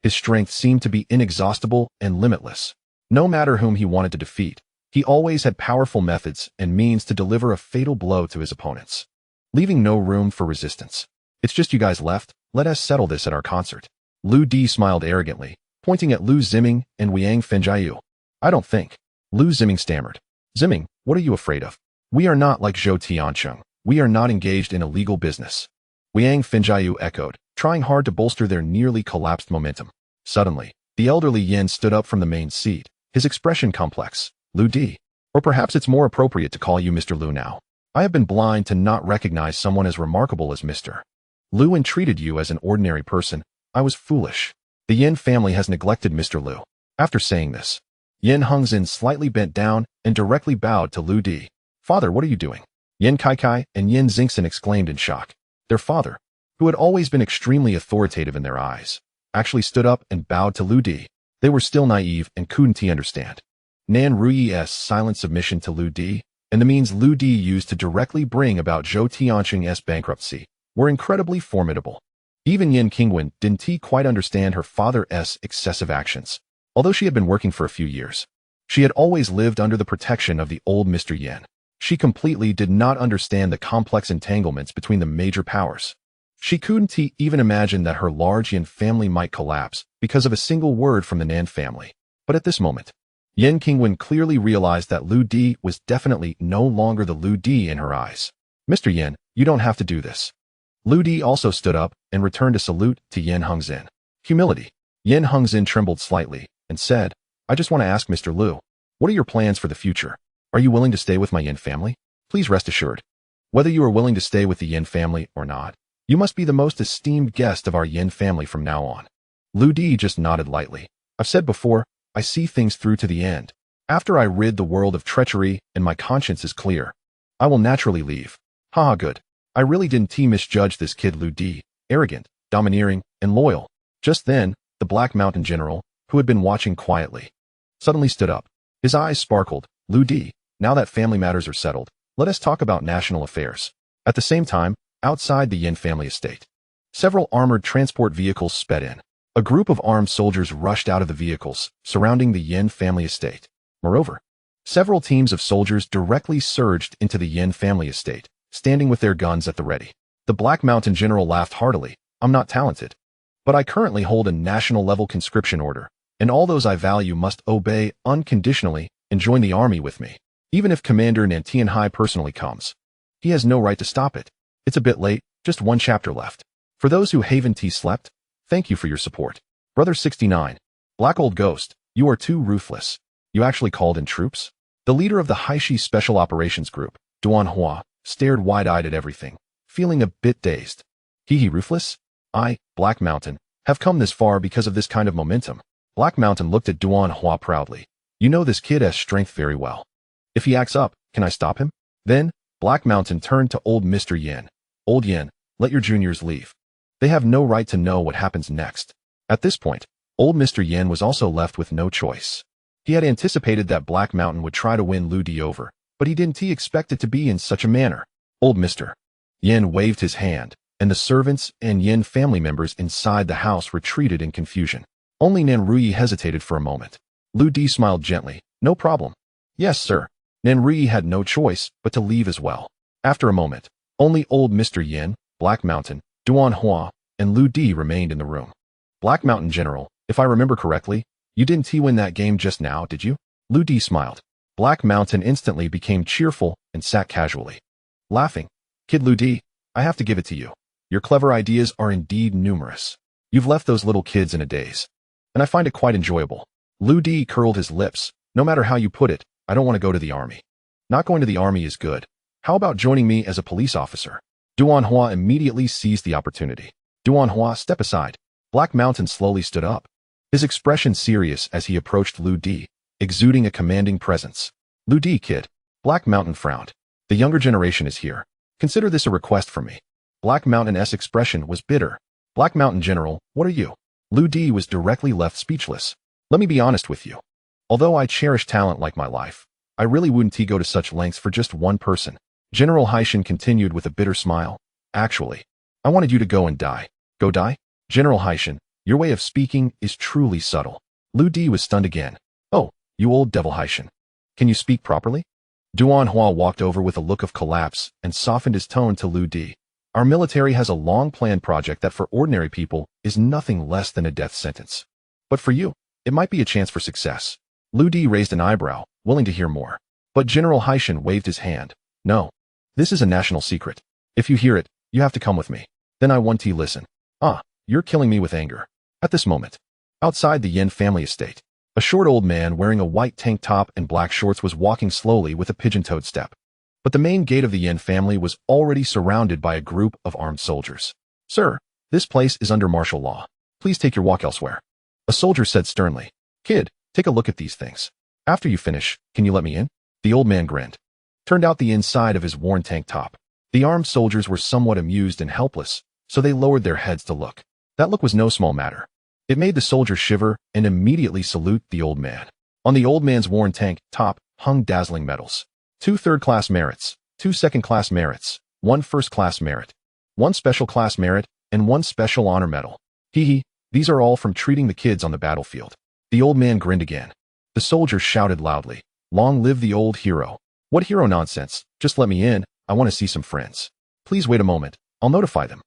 His strength seemed to be inexhaustible and limitless. No matter whom he wanted to defeat, he always had powerful methods and means to deliver a fatal blow to his opponents, leaving no room for resistance. "It's just you guys left. Let us settle this at our concert." Lu Di smiled arrogantly, pointing at Lu Ziming and Wiang Fengjiu. "I don't think." Lu Ziming stammered. "Ziming, what are you afraid of? We are not like Zhou Tianqing. We are not engaged in illegal business." Wiang Fengjiu echoed, trying hard to bolster their nearly collapsed momentum. Suddenly, the elderly Yin stood up from the main seat, his expression complex. "Lu Di. Or perhaps it's more appropriate to call you Mr. Lu now. I have been blind to not recognize someone as remarkable as Mr. Lu entreated you as an ordinary person. I was foolish. The Yin family has neglected Mr. Lu." After saying this, Yin Hengzhen slightly bent down and directly bowed to Lu Di. "Father, what are you doing?" Yin Kaikai and Yin Xingxin exclaimed in shock. Their father, who had always been extremely authoritative in their eyes, actually stood up and bowed to Lu Di. They were still naive and couldn't understand Nan Ruyi's silent submission to Lu Di, and the means Lu Di used to directly bring about Zhou Tianqing's bankruptcy were incredibly formidable. Even Yin Qingwen didn't quite understand her father's excessive actions. Although she had been working for a few years, she had always lived under the protection of the old Mr. Yin. She completely did not understand the complex entanglements between the major powers. She couldn't even imagine that her large Yin family might collapse because of a single word from the Nan family. But at this moment, Yin Qingwen clearly realized that Lu Di was definitely no longer the Lu Di in her eyes. "Mr. Yin, you don't have to do this." Lu Di also stood up and returned a salute to Yin Hengzhen. Humility. Yin Hengzhen trembled slightly and said, I just want to ask Mr. Liu, what are your plans for the future? Are you willing to stay with my Yin family? Please rest assured, whether you are willing to stay with the Yin family or not, you must be the most esteemed guest of our Yin family from now on. Lu Di just nodded lightly. I've said before, I see things through to the end. After I rid the world of treachery and my conscience is clear, I will naturally leave. Haha, good. I really didn't misjudge this kid Lu Di, arrogant, domineering, and loyal. Just then, the Black Mountain General, who had been watching quietly, suddenly stood up. His eyes sparkled. Lu Di, now that family matters are settled, let us talk about national affairs. At the same time, outside the Yin family estate, several armored transport vehicles sped in. A group of armed soldiers rushed out of the vehicles, surrounding the Yin family estate. Moreover, several teams of soldiers directly surged into the Yin family estate, standing with their guns at the ready. The Black Mountain General laughed heartily. I'm not talented, but I currently hold a national-level conscription order, and all those I value must obey unconditionally and join the army with me. Even if Commander Nantianhai personally comes, he has no right to stop it. It's a bit late, just one chapter left. For those who haven't slept, thank you for your support. Brother 69, Black Old Ghost, you are too ruthless. You actually called in troops? The leader of the Haishi Special Operations Group, Duan Hua, stared wide-eyed at everything, feeling a bit dazed. He ruthless? I, Black Mountain, have come this far because of this kind of momentum. Black Mountain looked at Duan Hua proudly. You know this kid has strength very well. If he acts up, can I stop him? Then, Black Mountain turned to old Mr. Yin. Old Yin, let your juniors leave. They have no right to know what happens next. At this point, old Mr. Yin was also left with no choice. He had anticipated that Black Mountain would try to win Lu Di over, but he didn't expect it to be in such a manner. Old Mr. Yin waved his hand, and the servants and Yin family members inside the house retreated in confusion. Only Nanruyi hesitated for a moment. Lu Di smiled gently. No problem. Yes, sir. Nanruyi had no choice but to leave as well. After a moment, only old Mr. Yin, Black Mountain, Duan Hua, and Lu Di remained in the room. Black Mountain General, if I remember correctly, you didn't win that game just now, did you? Lu Di smiled. Black Mountain instantly became cheerful and sat casually, laughing. Kid Lu Di, I have to give it to you. Your clever ideas are indeed numerous. You've left those little kids in a daze, and I find it quite enjoyable. Lu Di curled his lips. No matter how you put it, I don't want to go to the army. Not going to the army is good. How about joining me as a police officer? Duan Hua immediately seized the opportunity. Duan Hua, step aside. Black Mountain slowly stood up, his expression serious as he approached Lu Di, exuding a commanding presence. Lu Di, kid. Black Mountain frowned. The younger generation is here. Consider this a request from me. Black Mountain's expression was bitter. Black Mountain General, what are you? Lu Di was directly left speechless. Let me be honest with you. Although I cherish talent like my life, I really wouldn't go to such lengths for just one person. General Haishin continued with a bitter smile. Actually, I wanted you to go and die. Go die? General Haishin, your way of speaking is truly subtle. Lu Di was stunned again. Oh, you old devil Haishin. Can you speak properly? Duan Hua walked over with a look of collapse and softened his tone to Lu Di. Our military has a long-planned project that for ordinary people is nothing less than a death sentence. But for you, it might be a chance for success. Lu Di raised an eyebrow, willing to hear more. But General Haishin waved his hand. No. This is a national secret. If you hear it, you have to come with me. Then I want to listen. Ah, you're killing me with anger. At this moment, outside the Yin family estate, a short old man wearing a white tank top and black shorts was walking slowly with a pigeon-toed step. But the main gate of the Yin family was already surrounded by a group of armed soldiers. Sir, this place is under martial law. Please take your walk elsewhere. A soldier said sternly. Kid, take a look at these things. After you finish, can you let me in? The old man grinned. Turned out the inside of his worn tank top. The armed soldiers were somewhat amused and helpless, so they lowered their heads to look. That look was no small matter. It made the soldier shiver and immediately salute the old man. On the old man's worn tank top hung dazzling medals. 2 third-class merits, 2 second-class merits, 1 first-class merit, 1 special-class merit, and 1 special honor medal. These are all from treating the kids on the battlefield. The old man grinned again. The soldiers shouted loudly. Long live the old hero. What hero nonsense? Just let me in. I want to see some friends. Please wait a moment. I'll notify them.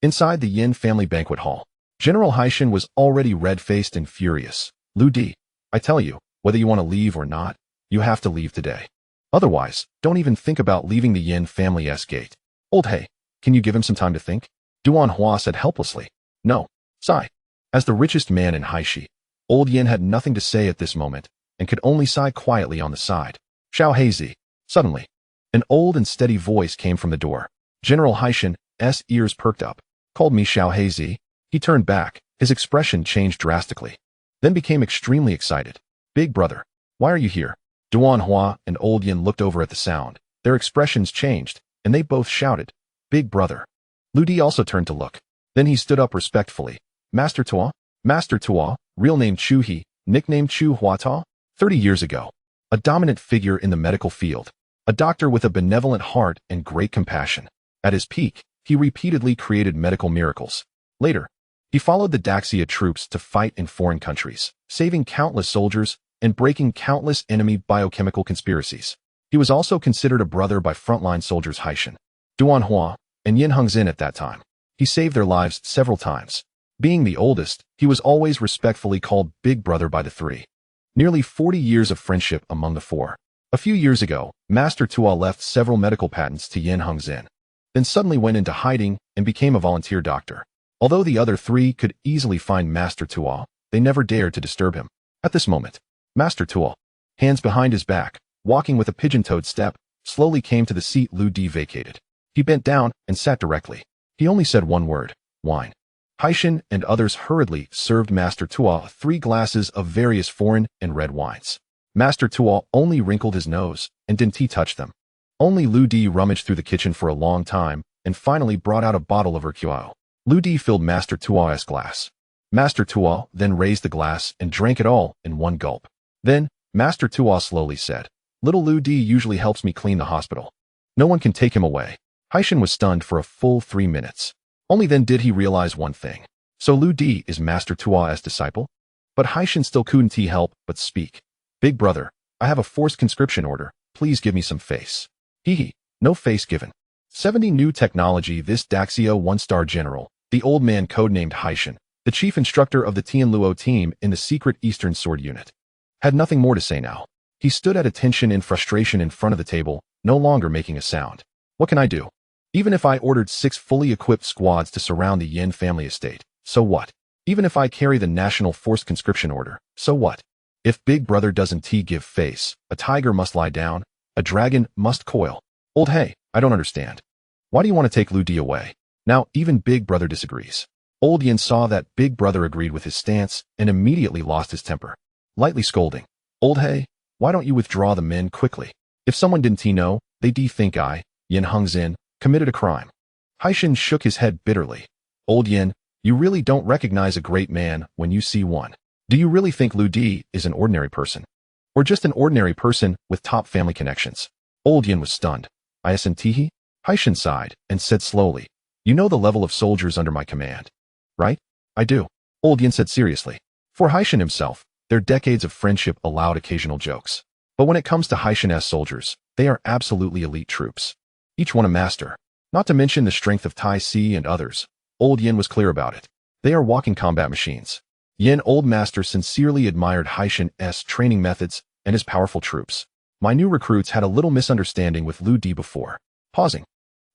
Inside the Yin family banquet hall, General Haishin was already red-faced and furious. Lu Di, I tell you, whether you want to leave or not, you have to leave today. Otherwise, don't even think about leaving the Yin family's gate. Old Hey, can you give him some time to think? Duan Hua said helplessly. No, sigh. As the richest man in Haishi, Old Yin had nothing to say at this moment, and could only sigh quietly on the side. Xiao Heizi. Suddenly, an old and steady voice came from the door. General Haishan's ears perked up. Called me Xiao Heizi? He turned back. His expression changed drastically, then became extremely excited. Big brother, why are you here? Duan Hua and Old Yin looked over at the sound. Their expressions changed, and they both shouted, Big brother. Lu Di also turned to look. Then he stood up respectfully. Master Tua? Master Tua, real name Chu He, nickname Chu Huata? 30 years ago, a dominant figure in the medical field, a doctor with a benevolent heart and great compassion. At his peak, he repeatedly created medical miracles. Later, he followed the Daxia troops to fight in foreign countries, saving countless soldiers and breaking countless enemy biochemical conspiracies. He was also considered a brother by frontline soldiers Haishan, Duan Hua, and Yin Hengzin at that time. He saved their lives several times. Being the oldest, he was always respectfully called Big Brother by the three. Nearly 40 years of friendship among the four. A few years ago, Master Tua left several medical patents to Yin Hengzin, then suddenly went into hiding and became a volunteer doctor. Although the other three could easily find Master Tua, they never dared to disturb him. At this moment, Master Tua, hands behind his back, walking with a pigeon-toed step, slowly came to the seat Lu Di vacated. He bent down and sat directly. He only said one word, wine. Haishan and others hurriedly served Master Tua 3 glasses of various foreign and red wines. Master Tua only wrinkled his nose and didn't touch them. Only Lu Di rummaged through the kitchen for a long time and finally brought out a bottle of Urquell. Lu Di filled Master Tua's glass. Master Tua then raised the glass and drank it all in one gulp. Then, Master Tua slowly said, Little Lu Di usually helps me clean the hospital. No one can take him away. Haishan was stunned for a full 3 minutes. Only then did he realize one thing. So Lu Di is Master Tua's disciple? But Haishan still couldn't help but speak. Big brother, I have a forced conscription order. Please give me some face. Hee, no face given. 70 new technology. This Daxio 1-star general, the old man codenamed Haishan, the chief instructor of the Tianluo team in the secret Eastern Sword Unit, had nothing more to say now. He stood at attention in frustration in front of the table, no longer making a sound. What can I do? Even if I ordered 6 fully equipped squads to surround the Yin family estate, so what? Even if I carry the national forced conscription order, so what? If Big Brother doesn't give face, a tiger must lie down, a dragon must coil. Old Hey, I don't understand. Why do you want to take Lu Di away? Now, even Big Brother disagrees. Old Yin saw that Big Brother agreed with his stance and immediately lost his temper, lightly scolding. Old Hey, why don't you withdraw the men quickly? If someone didn't know, they think I, Yin Hengzin, committed a crime. Haishan shook his head bitterly. Old Yin, you really don't recognize a great man when you see one. Do you really think Lu Di is an ordinary person? Or just an ordinary person with top family connections? Old Yin was stunned. Isn't? Haishan sighed and said slowly, You know the level of soldiers under my command, right? I do. Old Yin said seriously. For Haishan himself, their decades of friendship allowed occasional jokes. But when it comes to Haishan's soldiers, they are absolutely elite troops. Each one a master. Not to mention the strength of Tai Si and others. Old Yin was clear about it. They are walking combat machines. Yin Old Master sincerely admired Haishan's training methods and his powerful troops. My new recruits had a little misunderstanding with Lu Di before. Pausing.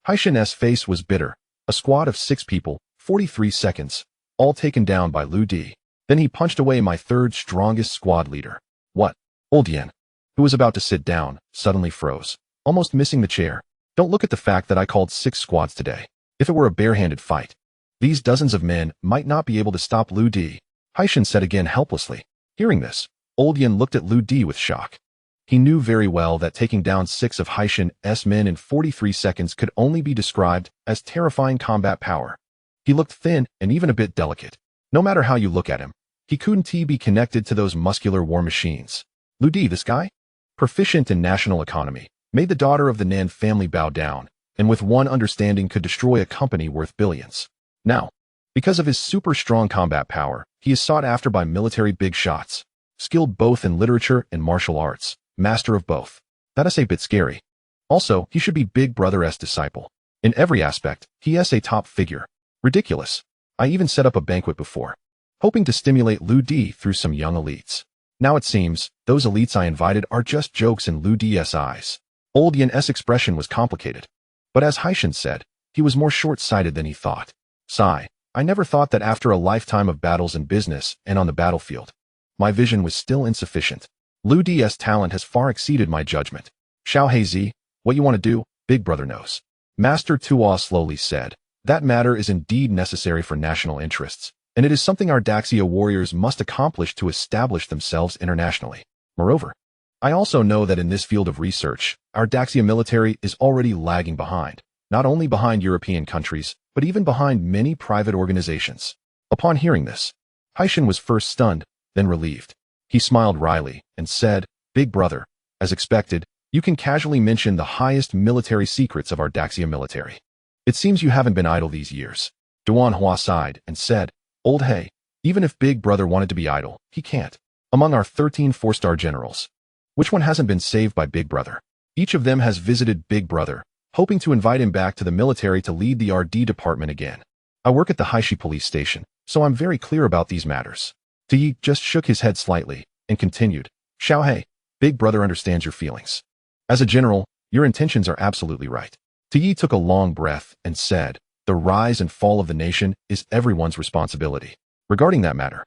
Haishan's face was bitter. A squad of 6 people, 43 seconds, all taken down by Lu Di. Then he punched away my 3rd strongest squad leader. What? Old Yin, who was about to sit down, suddenly froze, almost missing the chair. Don't look at the fact that I called 6 squads today. If it were a barehanded fight, these dozens of men might not be able to stop Lu Di. Haishan said again helplessly. Hearing this, Old Yin looked at Lu Di with shock. He knew very well that taking down 6 of Haishan's men in 43 seconds could only be described as terrifying combat power. He looked thin and even a bit delicate. No matter how you look at him, he couldn't be connected to those muscular war machines. Lu Di, this guy? Proficient in national economy, made the daughter of the Nan family bow down, and with one understanding could destroy a company worth billions. Now, because of his super strong combat power, he is sought after by military big shots, skilled both in literature and martial arts, master of both. That is a bit scary. Also, he should be Big Brother's disciple. In every aspect, he is a top figure. Ridiculous. I even set up a banquet before, hoping to stimulate Lu Di through some young elites. Now it seems, those elites I invited are just jokes in Lu Di's eyes. Old Yin's expression was complicated. But as Haishan said, he was more short-sighted than he thought. Sigh, I never thought that after a lifetime of battles in business and on the battlefield, my vision was still insufficient. Lu Di's talent has far exceeded my judgment. Xiao Heizi, what you want to do, Big Brother knows. Master Tua slowly said, that matter is indeed necessary for national interests, and it is something our Daxia warriors must accomplish to establish themselves internationally. Moreover, I also know that in this field of research, our Daxia military is already lagging behind, not only behind European countries, but even behind many private organizations. Upon hearing this, Haishan was first stunned, then relieved. He smiled wryly and said, Big Brother, as expected, you can casually mention the highest military secrets of our Daxia military. It seems you haven't been idle these years. Duan Hua sighed and said, Old Hay, even if Big Brother wanted to be idle, he can't. Among our 13 four-star generals, which one hasn't been saved by Big Brother? Each of them has visited Big Brother, hoping to invite him back to the military to lead the RD department again. I work at the Haishi police station, so I'm very clear about these matters. Yi just shook his head slightly and continued, Xiao Hei, Big Brother understands your feelings. As a general, your intentions are absolutely right. Yi took a long breath and said, the rise and fall of the nation is everyone's responsibility. Regarding that matter,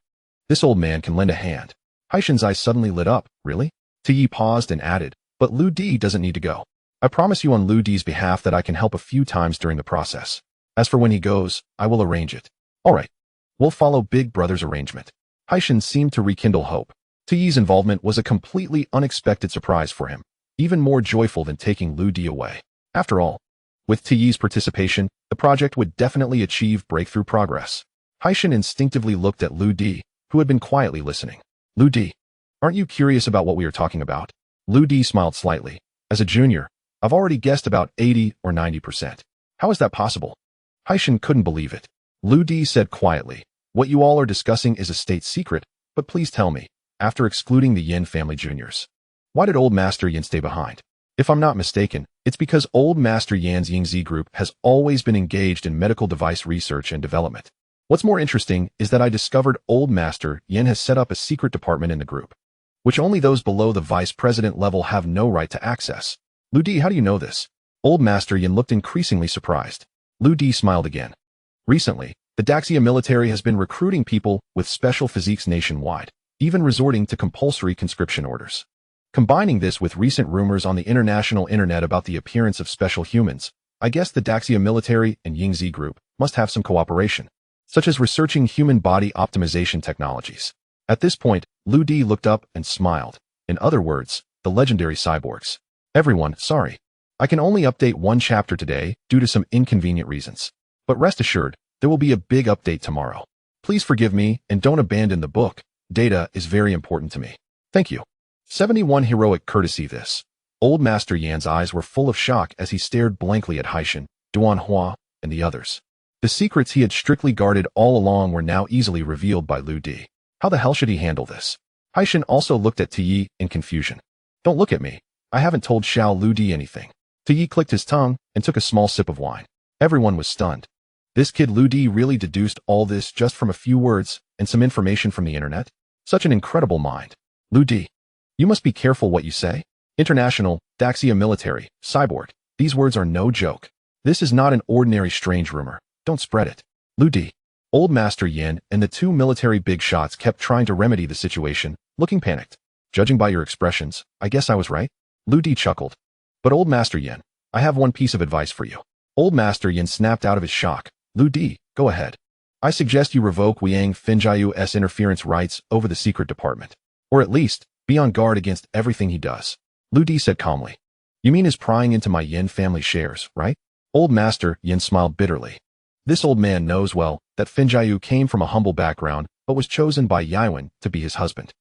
this old man can lend a hand. Haishan's eyes suddenly lit up. Really? Yi paused and added, but Lu Di doesn't need to go. I promise you on Lu Di's behalf that I can help a few times during the process. As for when he goes, I will arrange it. All right. We'll follow Big Brother's arrangement. Haishan seemed to rekindle hope. Yi's involvement was a completely unexpected surprise for him, even more joyful than taking Lu Di away. After all, with Yi's participation, the project would definitely achieve breakthrough progress. Haishan instinctively looked at Lu Di, who had been quietly listening. Lu Di, aren't you curious about what we are talking about? Lu Di smiled slightly. As a junior, I've already guessed about 80 or 90%. How is that possible? Haishan couldn't believe it. Lu Di said quietly, what you all are discussing is a state secret, but please tell me, after excluding the Yin family juniors, why did Old Master Yin stay behind? If I'm not mistaken, it's because Old Master Yan's Yingzi group has always been engaged in medical device research and development. What's more interesting is that I discovered Old Master Yin has set up a secret department in the group, which only those below the vice president level have no right to access. Lu Di, how do you know this? Old Master Yin looked increasingly surprised. Lu Di smiled again. Recently, the Daxia military has been recruiting people with special physiques nationwide, even resorting to compulsory conscription orders. Combining this with recent rumors on the international internet about the appearance of special humans, I guess the Daxia military and Yingzi group must have some cooperation, such as researching human body optimization technologies. At this point, Lu Di looked up and smiled. In other words, the legendary cyborgs. Everyone, sorry. I can only update one chapter today due to some inconvenient reasons. But rest assured, there will be a big update tomorrow. Please forgive me and don't abandon the book. Data is very important to me. Thank you. 71 heroic courtesy this. Old Master Yan's eyes were full of shock as he stared blankly at Haishan, Duan Hua, and the others. The secrets he had strictly guarded all along were now easily revealed by Lu Di. How the hell should he handle this? Haishan also looked at Yi in confusion. Don't look at me. I haven't told Xiao Lu Di anything. Yi clicked his tongue and took a small sip of wine. Everyone was stunned. This kid Lu Di really deduced all this just from a few words and some information from the internet? Such an incredible mind. Lu Di, you must be careful what you say. International, Daxia military, cyborg. These words are no joke. This is not an ordinary strange rumor. Don't spread it. Lu Di. Old Master Yin and the two military big shots kept trying to remedy the situation, looking panicked. Judging by your expressions, I guess I was right? Lu Di chuckled. But Old Master Yin, I have one piece of advice for you. Old Master Yin snapped out of his shock. Lu Di, go ahead. I suggest you revoke Wiang Finjiu's interference rights over the secret department. Or at least, be on guard against everything he does. Lu Di said calmly. You mean his prying into my Yin family shares, right? Old Master Yin smiled bitterly. This old man knows well that Finjiu came from a humble background but was chosen by Yaiwen to be his husband.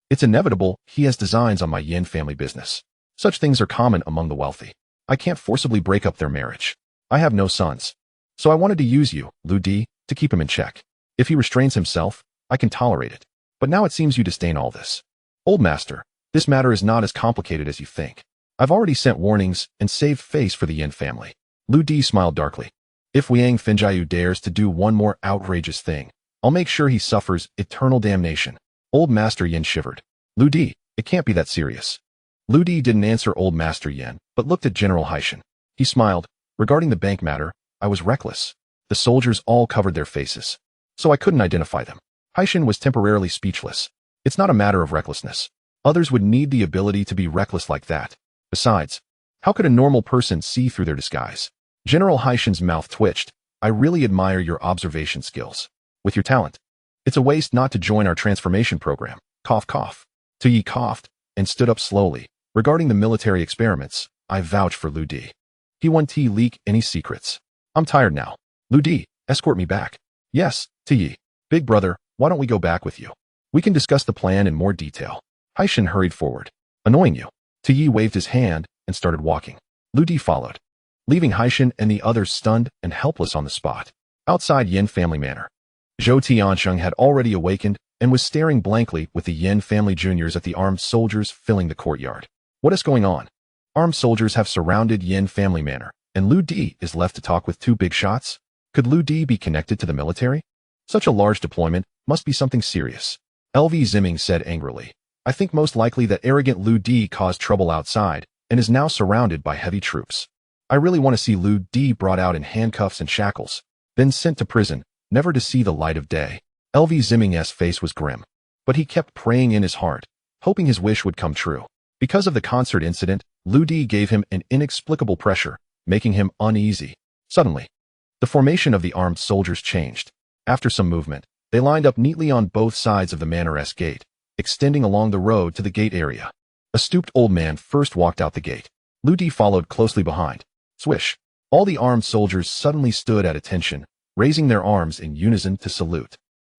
It's inevitable he has designs on my Yin family business. Such things are common among the wealthy. I can't forcibly break up their marriage. I have no sons. So I wanted to use you, Lu Di, to keep him in check. If he restrains himself, I can tolerate it. But now it seems you disdain all this. Old Master, this matter is not as complicated as you think. I've already sent warnings and saved face for the Yin family. Lu Di smiled darkly. If Wiang Finjiu dares to do one more outrageous thing, I'll make sure he suffers eternal damnation. Old Master Yin shivered. Lu Di, it can't be that serious. Lu Di didn't answer Old Master Yin, but looked at General Haishan. He smiled. Regarding the bank matter, I was reckless. The soldiers all covered their faces, so I couldn't identify them. Haishan was temporarily speechless. It's not a matter of recklessness. Others would need the ability to be reckless like that. Besides, how could a normal person see through their disguise? General Haishin's mouth twitched. I really admire your observation skills. With your talent, it's a waste not to join our transformation program. Cough, cough. Tuyi coughed and stood up slowly. Regarding the military experiments, I vouch for Lu Di. He won't leak any secrets. I'm tired now. Lu Di, escort me back. Yes, Tuyi. Big brother, why don't we go back with you? We can discuss the plan in more detail. Haishin hurried forward. Annoying you. Tuyi waved his hand and started walking. Lu Di followed, leaving Haishin and the others stunned and helpless on the spot. Outside Yin family manor, Zhou Tiansheng had already awakened and was staring blankly with the Yin family juniors at the armed soldiers filling the courtyard. What is going on? Armed soldiers have surrounded Yin family manor, and Lu Di is left to talk with two big shots? Could Lu Di be connected to the military? Such a large deployment must be something serious. LV Zimming said angrily. I think most likely that arrogant Lu Di caused trouble outside and is now surrounded by heavy troops. I really want to see Lu Di brought out in handcuffs and shackles, then sent to prison, never to see the light of day. LV Zimming's face was grim, but he kept praying in his heart, hoping his wish would come true. Because of the concert incident, Lu Di gave him an inexplicable pressure, making him uneasy. Suddenly, the formation of the armed soldiers changed. After some movement, they lined up neatly on both sides of the manor's gate, extending along the road to the gate area. A stooped old man first walked out the gate. Lu Di followed closely behind. Swish! All the armed soldiers suddenly stood at attention, raising their arms in unison to salute.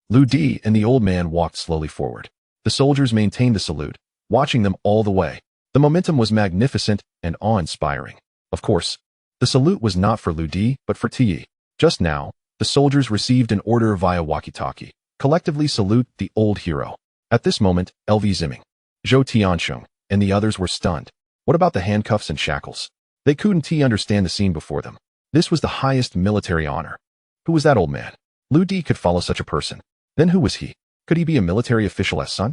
Lu Di and the old man walked slowly forward. The soldiers maintained the salute, watching them all the way. The momentum was magnificent and awe-inspiring. Of course, the salute was not for Lu Di, but for Tuyi. Just now, the soldiers received an order via walkie-talkie. Collectively salute the old hero. At this moment, LV Zimming, Zhou Tiansheng, and the others were stunned. What about the handcuffs and shackles? They couldn't understand the scene before them. This was the highest military honor. Who was that old man? Lu Di could follow such a person. Then who was he? Could he be a military official's son?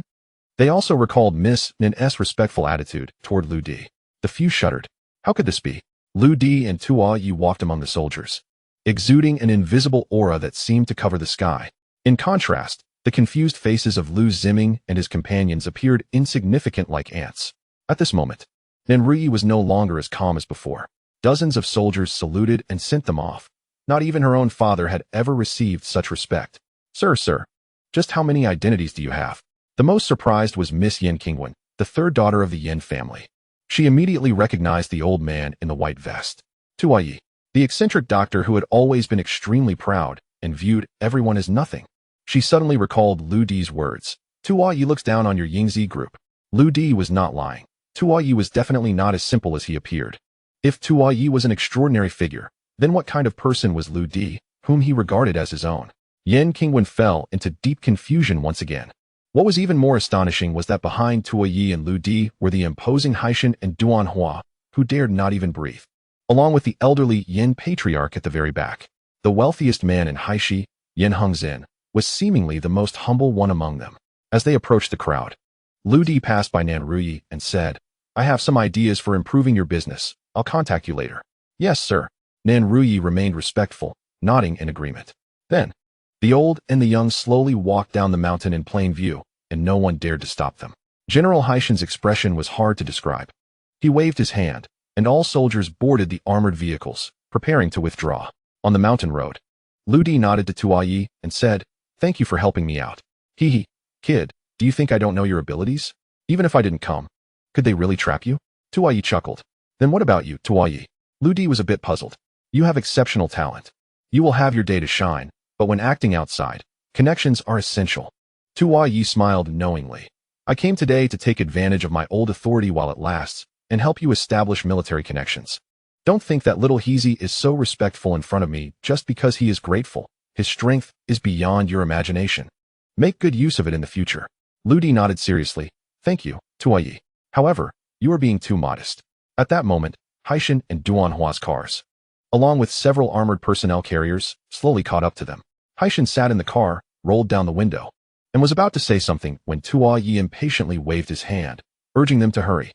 They also recalled Miss Nin's respectful attitude toward Lu Di. The few shuddered. How could this be? Lu Di and Tuyi walked among the soldiers, exuding an invisible aura that seemed to cover the sky. In contrast, the confused faces of Lu Zimming and his companions appeared insignificant like ants. At this moment, Nanruyi was no longer as calm as before. Dozens of soldiers saluted and sent them off. Not even her own father had ever received such respect. Sir, just how many identities do you have? The most surprised was Miss Yin Qingwen, the third daughter of the Yin family. She immediately recognized the old man in the white vest. Tuyi, the eccentric doctor who had always been extremely proud and viewed everyone as nothing. She suddenly recalled Lu Di's words. Tuyi looks down on your Yingzi group. Lu Di was not lying. Tuyi was definitely not as simple as he appeared. If Tuyi was an extraordinary figure, then what kind of person was Lu Di, whom he regarded as his own? Yin Qingwen fell into deep confusion once again. What was even more astonishing was that behind Tuyi and Lu Di were the imposing Haishin and Duanhua, who dared not even breathe, along with the elderly Yin patriarch at the very back. The wealthiest man in Haishi, Yin Hengzin, was seemingly the most humble one among them. As they approached the crowd, Lu Di passed by Nanruyi and said, I have some ideas for improving your business. I'll contact you later. Yes, sir. Nanruyi remained respectful, nodding in agreement. Then, the old and the young slowly walked down the mountain in plain view, and no one dared to stop them. General Haishin's expression was hard to describe. He waved his hand, and all soldiers boarded the armored vehicles, preparing to withdraw. On the mountain road, Lu Di nodded to Tuyi and said, Thank you for helping me out. Hee, kid, do you think I don't know your abilities? Even if I didn't come, could they really trap you? Tuyi chuckled. Then what about you, Tuyi? Lu Di was a bit puzzled. You have exceptional talent. You will have your day to shine, but when acting outside, connections are essential. Tuyi smiled knowingly. I came today to take advantage of my old authority while it lasts, and help you establish military connections. Don't think that little Heezy is so respectful in front of me just because he is grateful. His strength is beyond your imagination. Make good use of it in the future. Lu Di nodded seriously. Thank you, Tuyi. However, you are being too modest. At that moment, Haishin and Duanhua's cars, along with several armored personnel carriers, slowly caught up to them. Haishin sat in the car, rolled down the window, and was about to say something when Tuyi impatiently waved his hand, urging them to hurry.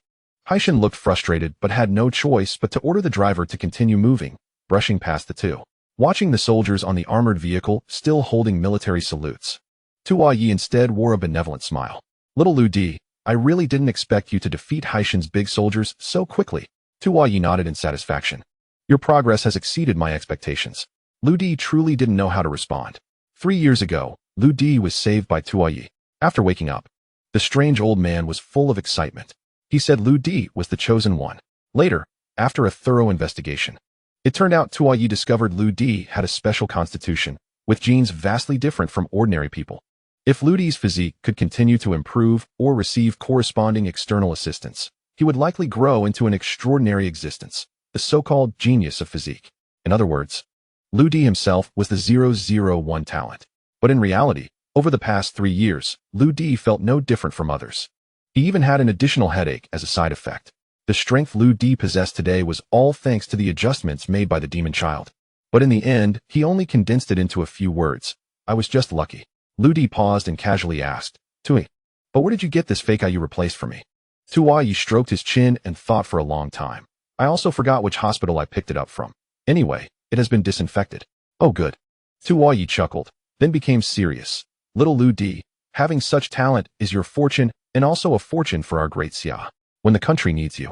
Haishin looked frustrated but had no choice but to order the driver to continue moving, brushing past the two, watching the soldiers on the armored vehicle still holding military salutes. Tuyi instead wore a benevolent smile. Little Lu Di, I really didn't expect you to defeat Haishan's big soldiers so quickly. Tuo Yi nodded in satisfaction. Your progress has exceeded my expectations. Lu Di truly didn't know how to respond. 3 years ago, Lu Di was saved by Tuo Yi. After waking up, the strange old man was full of excitement. He said Lu Di was the chosen one. Later, after a thorough investigation, it turned out Tuo Yi discovered Lu Di had a special constitution, with genes vastly different from ordinary people. If Lu Di's physique could continue to improve or receive corresponding external assistance, he would likely grow into an extraordinary existence, the so-called genius of physique. In other words, Lu Di himself was the 001 talent. But in reality, over the past 3 years, Lu Di felt no different from others. He even had an additional headache as a side effect. The strength Lu Di possessed today was all thanks to the adjustments made by the demon child. But in the end, he only condensed it into a few words. I was just lucky. Lu Di paused and casually asked, Tui, but where did you get this fake eye you replaced for me? Tuo Yi stroked his chin and thought for a long time. I also forgot which hospital I picked it up from. Anyway, it has been disinfected. Oh good. Tuo Yi chuckled, then became serious. Little Lu Di, having such talent is your fortune and also a fortune for our great Xia. When the country needs you,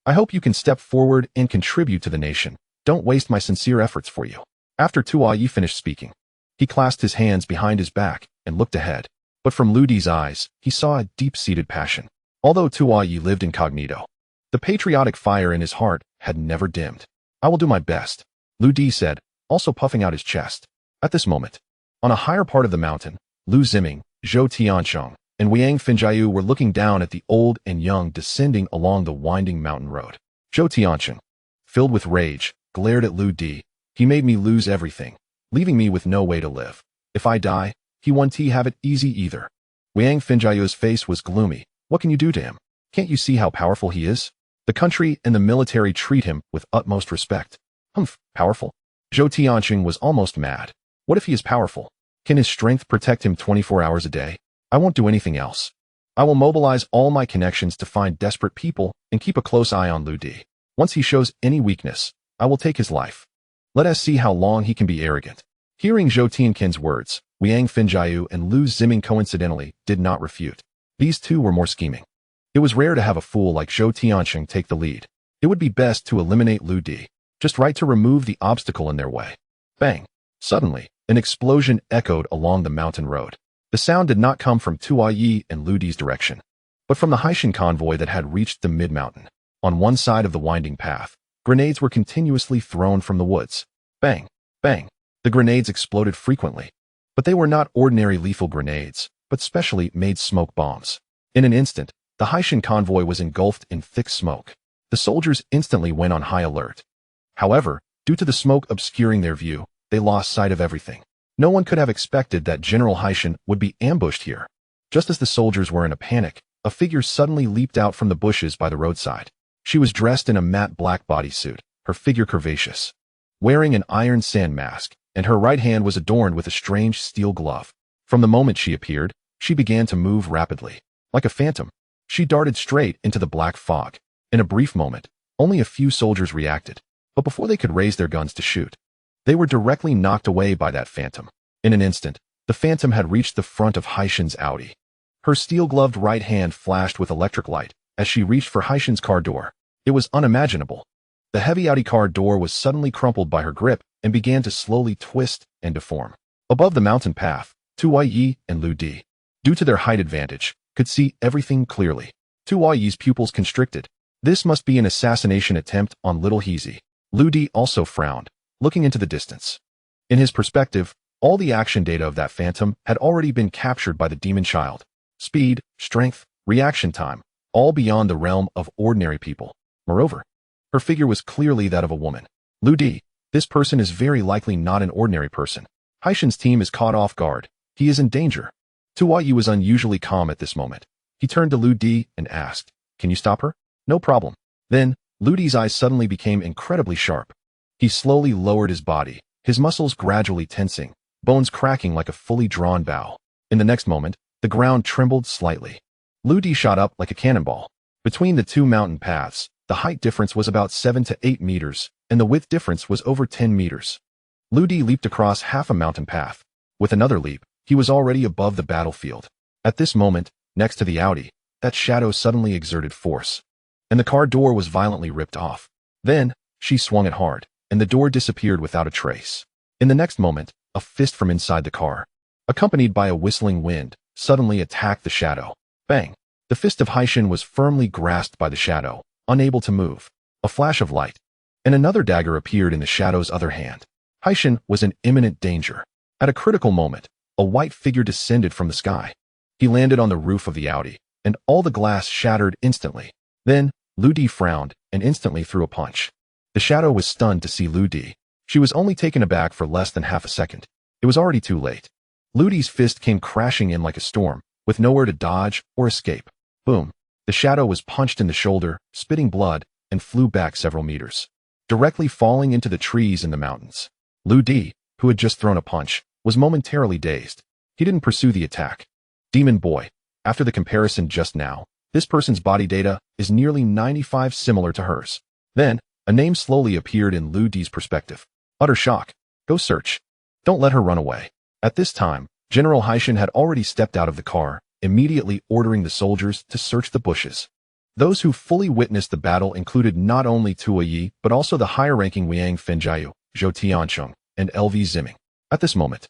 I hope you can step forward and contribute to the nation. Don't waste my sincere efforts for you. After Tuo Yi finished speaking, he clasped his hands behind his back and looked ahead. But from Lu Di's eyes, he saw a deep-seated passion. Although Tuo Yi lived incognito, the patriotic fire in his heart had never dimmed. I will do my best, Lu Di said, also puffing out his chest. At this moment, on a higher part of the mountain, Lu Ziming, Zhou Tiancheng, and Wang Finjiu were looking down at the old and young descending along the winding mountain road. Zhou Tiancheng, filled with rage, glared at Lu Di. He made me lose everything, leaving me with no way to live. If I die, he won't have it easy either. Wang Finjiu's face was gloomy. What can you do to him? Can't you see how powerful he is? The country and the military treat him with utmost respect. Powerful? Zhou Tiancheng was almost mad. What if he is powerful? Can his strength protect him 24 hours a day? I won't do anything else. I will mobilize all my connections to find desperate people and keep a close eye on Lu Di. Once he shows any weakness, I will take his life. Let us see how long he can be arrogant. Hearing Zhou Tiancheng's words, Wang Finjiu and Lu Ziming coincidentally did not refute. These two were more scheming. It was rare to have a fool like Zhou Tiancheng take the lead. It would be best to eliminate Lu Di, just right to remove the obstacle in their way. Bang! Suddenly, an explosion echoed along the mountain road. The sound did not come from Tuo Yi and Lu Di's direction, but from the Haishan convoy that had reached the mid-mountain. On one side of the winding path, grenades were continuously thrown from the woods. Bang! Bang! The grenades exploded frequently. But they were not ordinary lethal grenades, but specially made smoke bombs. In an instant, the Haishan convoy was engulfed in thick smoke. The soldiers instantly went on high alert. However, due to the smoke obscuring their view, they lost sight of everything. No one could have expected that General Haishan would be ambushed here. Just as the soldiers were in a panic, a figure suddenly leaped out from the bushes by the roadside. She was dressed in a matte black bodysuit, her figure curvaceous, wearing an iron sand mask, and her right hand was adorned with a strange steel glove. From the moment she appeared, she began to move rapidly. Like a phantom, she darted straight into the black fog. In a brief moment, only a few soldiers reacted, but before they could raise their guns to shoot, they were directly knocked away by that phantom. In an instant, the phantom had reached the front of Haishan's Audi. Her steel-gloved right hand flashed with electric light as she reached for Haishan's car door. It was unimaginable. The heavy Audi car door was suddenly crumpled by her grip and began to slowly twist and deform. Above the mountain path, Tuo Yi and Lu Di, due to their height advantage, could see everything clearly. Tuo Yi's pupils constricted. This must be an assassination attempt on little Heezy. Lu Di also frowned, looking into the distance. In his perspective, all the action data of that phantom had already been captured by the demon child. Speed, strength, reaction time, all beyond the realm of ordinary people. Moreover, her figure was clearly that of a woman. Lu Di, this person is very likely not an ordinary person. Haishan's team is caught off guard. He is in danger. Tuo Yi was unusually calm at this moment. He turned to Lu Di and asked, "Can you stop her?" "No problem." Then, Lu Di's eyes suddenly became incredibly sharp. He slowly lowered his body, his muscles gradually tensing, bones cracking like a fully drawn bow. In the next moment, the ground trembled slightly. Lu Di shot up like a cannonball. Between the two mountain paths, the height difference was about 7 to 8 meters, and the width difference was over 10 meters. Lu Di leaped across half a mountain path. With another leap, he was already above the battlefield. At this moment, Next to the Audi, that shadow suddenly exerted force, and the car door was violently ripped off. Then, she swung it hard, and the door disappeared without a trace. In the next moment, a fist from inside the car, accompanied by a whistling wind, suddenly attacked the shadow. Bang! The fist of Haishin was firmly grasped by the shadow, unable to move. A flash of light, and another dagger appeared in the shadow's other hand. Haishin was in imminent danger. At a critical moment, a white figure descended from the sky. He landed on the roof of the Audi, and all the glass shattered instantly. Then, Lu Di frowned and instantly threw a punch. The shadow was stunned to see Lu Di. She was only taken aback for less than half a second. It was already too late. Lu Di's fist came crashing in like a storm, with nowhere to dodge or escape. Boom! The shadow was punched in the shoulder, spitting blood, and flew back several meters, directly falling into the trees in the mountains. Lu Di, who had just thrown a punch, was momentarily dazed. He didn't pursue the attack. Demon Boy. After the comparison just now, this person's body data is nearly 95 similar to hers. Then, a name slowly appeared in Lu Di's perspective. Utter shock. Go search. Don't let her run away. At this time, General Haishin had already stepped out of the car, immediately ordering the soldiers to search the bushes. Those who fully witnessed the battle included not only Tua Yi, but also the higher-ranking Liang Fenjiu, Zhou Tiancheng, and L.V. Ziming. At this moment,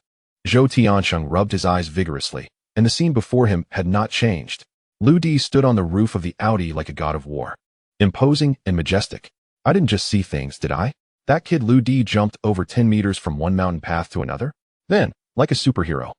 Zhou Tiancheng rubbed his eyes vigorously, and the scene before him had not changed. Lu Di stood on the roof of the Audi like a god of war. Imposing and majestic. I didn't just see things, did I? That kid Lu Di jumped over 10 meters from one mountain path to another. Then, like a superhero,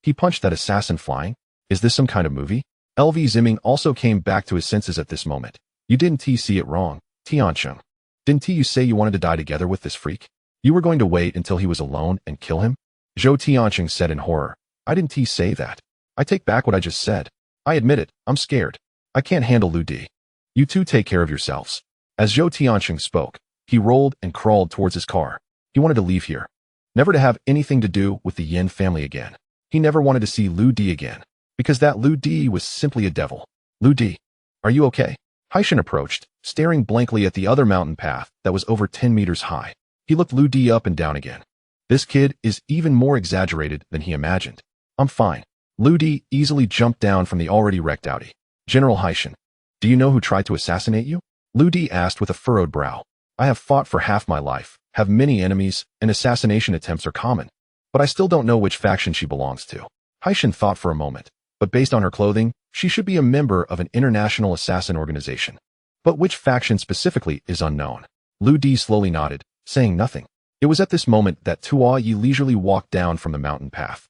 he punched that assassin flying. Is this some kind of movie? L.V. Ziming also came back to his senses at this moment. You didn't see it wrong, Tiancheng. Didn't you say you wanted to die together with this freak? You were going to wait until he was alone and kill him? Zhou Tiancheng said in horror. I didn't say that. I take back what I just said. I admit it, I'm scared. I can't handle Lu Di. You two take care of yourselves. As Zhou Tiancheng spoke, he rolled and crawled towards his car. He wanted to leave here. Never to have anything to do with the Yin family again. He never wanted to see Lu Di again, because that Lu Di was simply a devil. Lu Di, are you okay? Haishin approached, staring blankly at the other mountain path that was over 10 meters high. He looked Lu Di up and down again. This kid is even more exaggerated than he imagined. I'm fine. Lu Di easily jumped down from the already wrecked Audi. General Haishin, do you know who tried to assassinate you? Lu Di asked with a furrowed brow. I have fought for half my life, have many enemies, and assassination attempts are common. But I still don't know which faction she belongs to. Haishin thought for a moment, but based on her clothing, she should be a member of an international assassin organization. But which faction specifically is unknown. Lu Di slowly nodded, saying nothing. It was at this moment that Tua Yi leisurely walked down from the mountain path.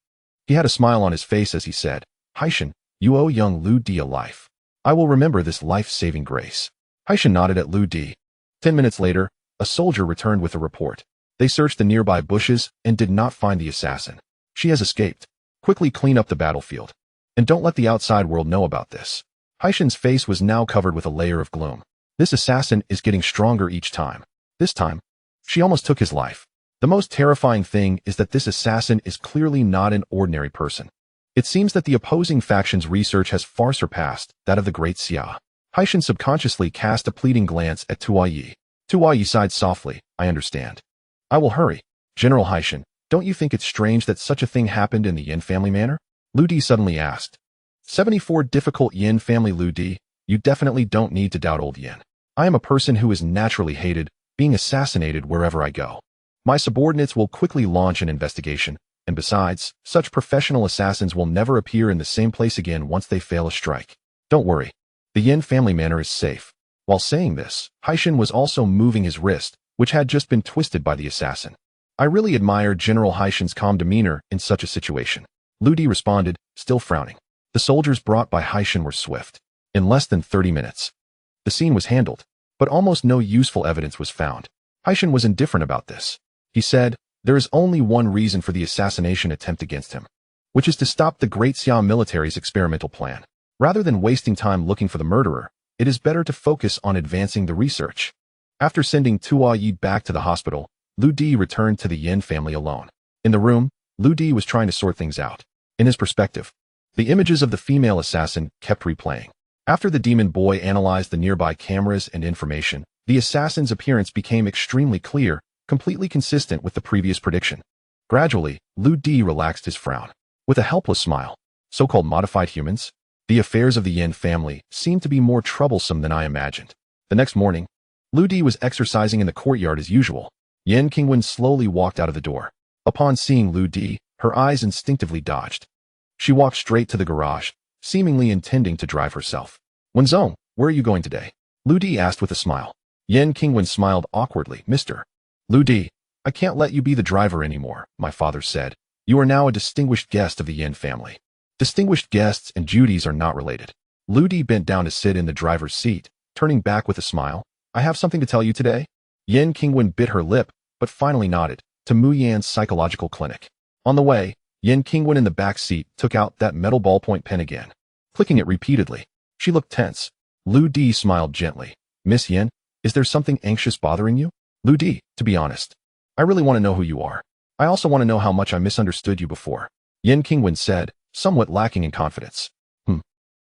He had a smile on his face as he said, Haishin, you owe young Lu Di a life. I will remember this life-saving grace. Haishin nodded at Lu Di. 10 minutes later, a soldier returned with a report. They searched the nearby bushes and did not find the assassin. She has escaped. Quickly clean up the battlefield. And don't let the outside world know about this. Haishin's face was now covered with a layer of gloom. This assassin is getting stronger each time. This time, she almost took his life. The most terrifying thing is that this assassin is clearly not an ordinary person. It seems that the opposing faction's research has far surpassed that of the great Xia. Haishin subconsciously cast a pleading glance at Tua Yi. Tua Yi sighed softly, I understand. I will hurry. General Haishin, don't you think it's strange that such a thing happened in the Yin family manner? Lu Di suddenly asked. 74 difficult Yin family Lu Di, you definitely don't need to doubt old Yin. I am a person who is naturally hated, being assassinated wherever I go. My subordinates will quickly launch an investigation, and besides, such professional assassins will never appear in the same place again once they fail a strike. Don't worry. The Yin family manor is safe. While saying this, Haishin was also moving his wrist, which had just been twisted by the assassin. I really admire General Haishin's calm demeanor in such a situation. Lu Di responded, still frowning. The soldiers brought by Haishin were swift. In less than 30 minutes, the scene was handled, but almost no useful evidence was found. Haishin was indifferent about this. He said, there is only one reason for the assassination attempt against him, which is to stop the Great Xia military's experimental plan. Rather than wasting time looking for the murderer, it is better to focus on advancing the research. After sending Tua Yi back to the hospital, Lu Di returned to the Yin family alone. In the room, Lu Di was trying to sort things out. In his perspective, the images of the female assassin kept replaying. After the demon boy analyzed the nearby cameras and information, the assassin's appearance became extremely clear, completely consistent with the previous prediction. Gradually, Lu Di relaxed his frown. With a helpless smile, so-called modified humans? The affairs of the Yin family seemed to be more troublesome than I imagined. The next morning, Lu Di was exercising in the courtyard as usual. Yin Qingwen slowly walked out of the door. Upon seeing Lu Di, her eyes instinctively dodged. She walked straight to the garage, seemingly intending to drive herself. Wenzong, where are you going today? Lu Di asked with a smile. Yin Qingwen smiled awkwardly. Mr. Lu Di, I can't let you be the driver anymore, my father said. You are now a distinguished guest of the Yin family. Distinguished guests and duties are not related. Lu Di bent down to sit in the driver's seat, turning back with a smile. I have something to tell you today. Yin Qingwen bit her lip, but finally nodded to Mu Yan's psychological clinic. On the way, Yin Qingwen in the back seat took out that metal ballpoint pen again, clicking it repeatedly. She looked tense. Lu Di smiled gently. Miss Yin, is there something anxious bothering you? Lu Di, to be honest, I really want to know who you are. I also want to know how much I misunderstood you before. Yin Qingwen said, somewhat lacking in confidence.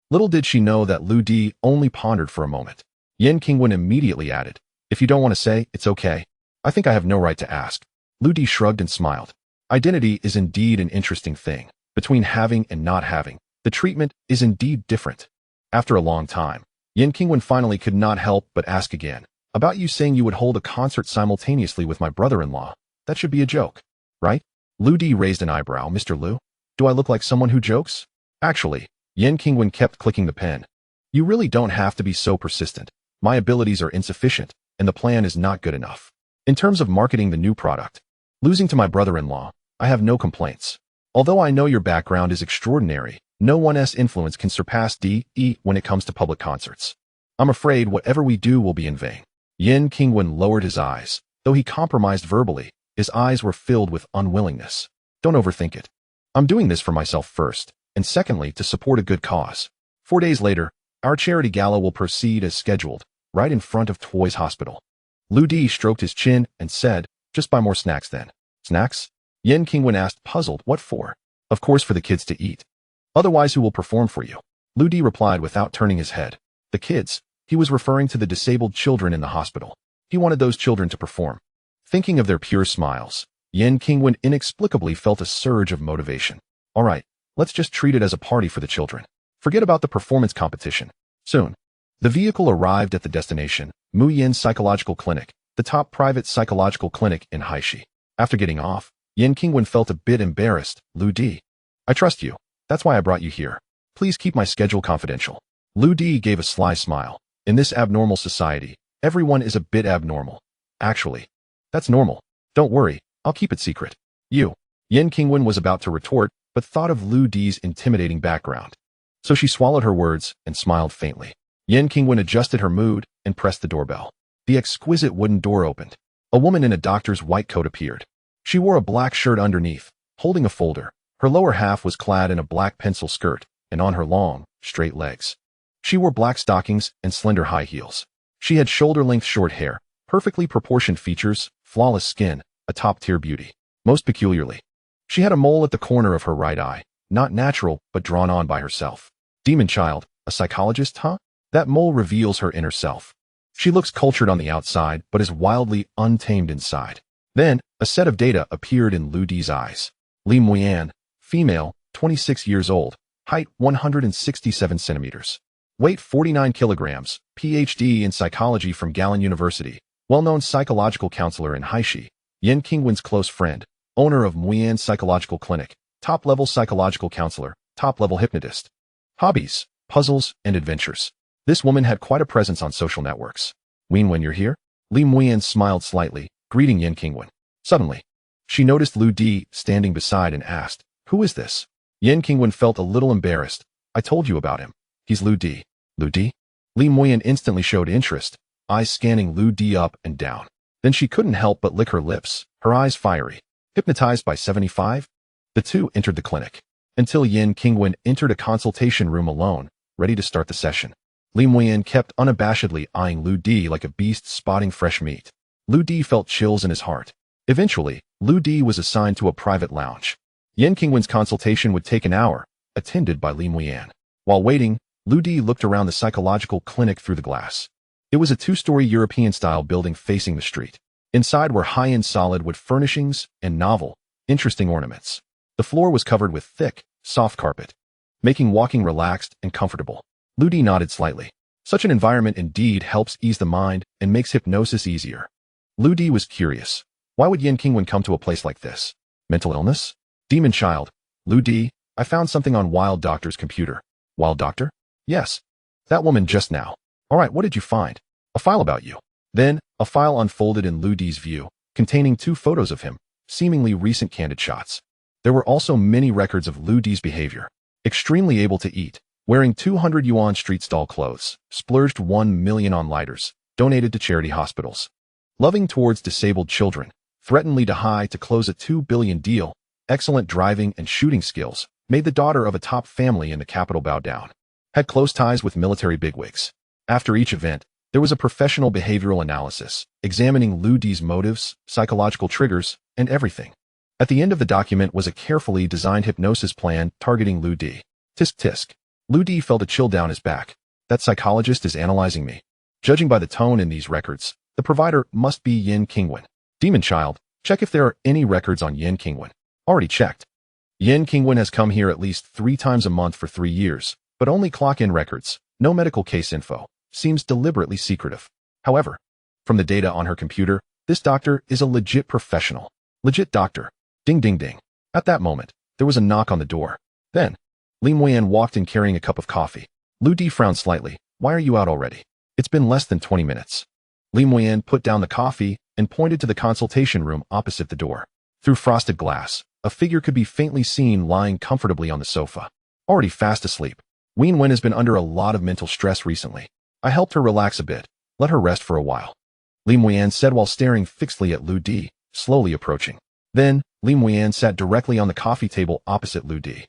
Little did she know that Lu Di only pondered for a moment. Yin Qingwen immediately added, if you don't want to say, it's okay. I think I have no right to ask. Lu Di shrugged and smiled. Identity is indeed an interesting thing. Between having and not having, the treatment is indeed different. After a long time, Yin Qingwen finally could not help but ask again. About you saying you would hold a concert simultaneously with my brother-in-law. That should be a joke, right? Lu Di raised an eyebrow. Mr. Lu, do I look like someone who jokes? Actually, Yin Qingwen kept clicking the pen. You really don't have to be so persistent. My abilities are insufficient, and the plan is not good enough. In terms of marketing the new product, losing to my brother-in-law, I have no complaints. Although I know your background is extraordinary, no one's influence can surpass DE when it comes to public concerts. I'm afraid whatever we do will be in vain. Yin Qingwen lowered his eyes. Though he compromised verbally, his eyes were filled with unwillingness. Don't overthink it. I'm doing this for myself first, and secondly to support a good cause. 4 days later, our charity gala will proceed as scheduled, right in front of Toys Hospital. Lu Di stroked his chin and said, just buy more snacks then. Snacks? Yin Qingwen asked, puzzled. What for? Of course for the kids to eat. Otherwise who will perform for you? Lu Di replied without turning his head. The kids. He was referring to the disabled children in the hospital. He wanted those children to perform. Thinking of their pure smiles, Yin Qingwen inexplicably felt a surge of motivation. All right, let's just treat it as a party for the children. Forget about the performance competition. Soon, the vehicle arrived at the destination, Mu Yin Psychological Clinic, the top private psychological clinic in Haishi. After getting off, Yin Qingwen felt a bit embarrassed. Lu Di, I trust you. That's why I brought you here. Please keep my schedule confidential. Lu Di gave a sly smile. In this abnormal society, everyone is a bit abnormal. Actually, that's normal. Don't worry, I'll keep it secret. You. Yin Qingwen was about to retort, but thought of Lu Di's intimidating background. So she swallowed her words and smiled faintly. Yin Qingwen adjusted her mood and pressed the doorbell. The exquisite wooden door opened. A woman in a doctor's white coat appeared. She wore a black shirt underneath, holding a folder. Her lower half was clad in a black pencil skirt, and on her long, straight legs, she wore black stockings and slender high heels. She had shoulder-length short hair, perfectly proportioned features, flawless skin, a top-tier beauty. Most peculiarly, she had a mole at the corner of her right eye, not natural, but drawn on by herself. Demon child, a psychologist, huh? That mole reveals her inner self. She looks cultured on the outside, but is wildly untamed inside. Then, a set of data appeared in Lu Di's eyes. Li Muyan, female, 26 years old, height 167 centimeters. Weight 49 kilograms, PhD in psychology from Gallen University, well-known psychological counselor in Haishi, Yin Qingwen's close friend, owner of Muyan Psychological Clinic, top-level psychological counselor, top-level hypnotist. Hobbies, puzzles, and adventures. This woman had quite a presence on social networks. When you're here? Li Muyan smiled slightly, greeting Yin Qingwen. Suddenly, she noticed Lu Di standing beside and asked, who is this? Yin Qingwen felt a little embarrassed. I told you about him. He's Lu Di. Lu Di? Li Muyan instantly showed interest, eyes scanning Lu Di up and down. Then she couldn't help but lick her lips, her eyes fiery. Hypnotized by 75? The two entered the clinic. Until Yin Qingwen entered a consultation room alone, ready to start the session. Li Muyan kept unabashedly eyeing Lu Di like a beast spotting fresh meat. Lu Di felt chills in his heart. Eventually, Lu Di was assigned to a private lounge. Yin Qingwen's consultation would take an hour, attended by Li Muyan. While waiting, Lu Di looked around the psychological clinic through the glass. It was a two-story European-style building facing the street. Inside were high-end solid wood furnishings and novel, interesting ornaments. The floor was covered with thick, soft carpet. making walking relaxed and comfortable. Lu Di nodded slightly. Such an environment indeed helps ease the mind and makes hypnosis easier. Lu Di was curious. Why would Yin Qingwen come to a place like this? Mental illness? Demon child. Lu Di, I found something on Wild Doctor's computer. Wild Doctor? Yes. That woman just now. Alright, what did you find? A file about you. Then, a file unfolded in Lu Di's view, containing 2 photos of him, seemingly recent candid shots. There were also many records of Lu Di's behavior. Extremely able to eat, wearing 200 yuan street stall clothes, splurged 1 million on lighters, donated to charity hospitals. Loving towards disabled children, threateningly to high to close a 2 billion deal, excellent driving and shooting skills, made the daughter of a top family in the capital bow down. Had close ties with military bigwigs. After each event, there was a professional behavioral analysis, examining Lu Di's motives, psychological triggers, and everything. At the end of the document was a carefully designed hypnosis plan targeting Lu Di. Tisk tisk. Lu Di felt a chill down his back. That psychologist is analyzing me. Judging by the tone in these records, the provider must be Yin Qingwen. Demon child, check if there are any records on Yin Qingwen. Already checked. Yin Qingwen has come here at least 3 times a month for 3 years, but only clock-in records, no medical case info. Seems deliberately secretive. However, from the data on her computer, this doctor is a legit professional. Legit doctor. Ding ding ding. At that moment, there was a knock on the door. Then, Li Muyan walked in carrying a cup of coffee. Lu Di frowned slightly. Why are you out already? It's been less than 20 minutes. Li Muyan put down the coffee and pointed to the consultation room opposite the door. Through frosted glass, a figure could be faintly seen lying comfortably on the sofa. Already fast asleep. Ween Wen has been under a lot of mental stress recently. I helped her relax a bit. Let her rest for a while. Li Muyan said while staring fixedly at Lu Di, slowly approaching. Then, Li Muyan sat directly on the coffee table opposite Lu Di.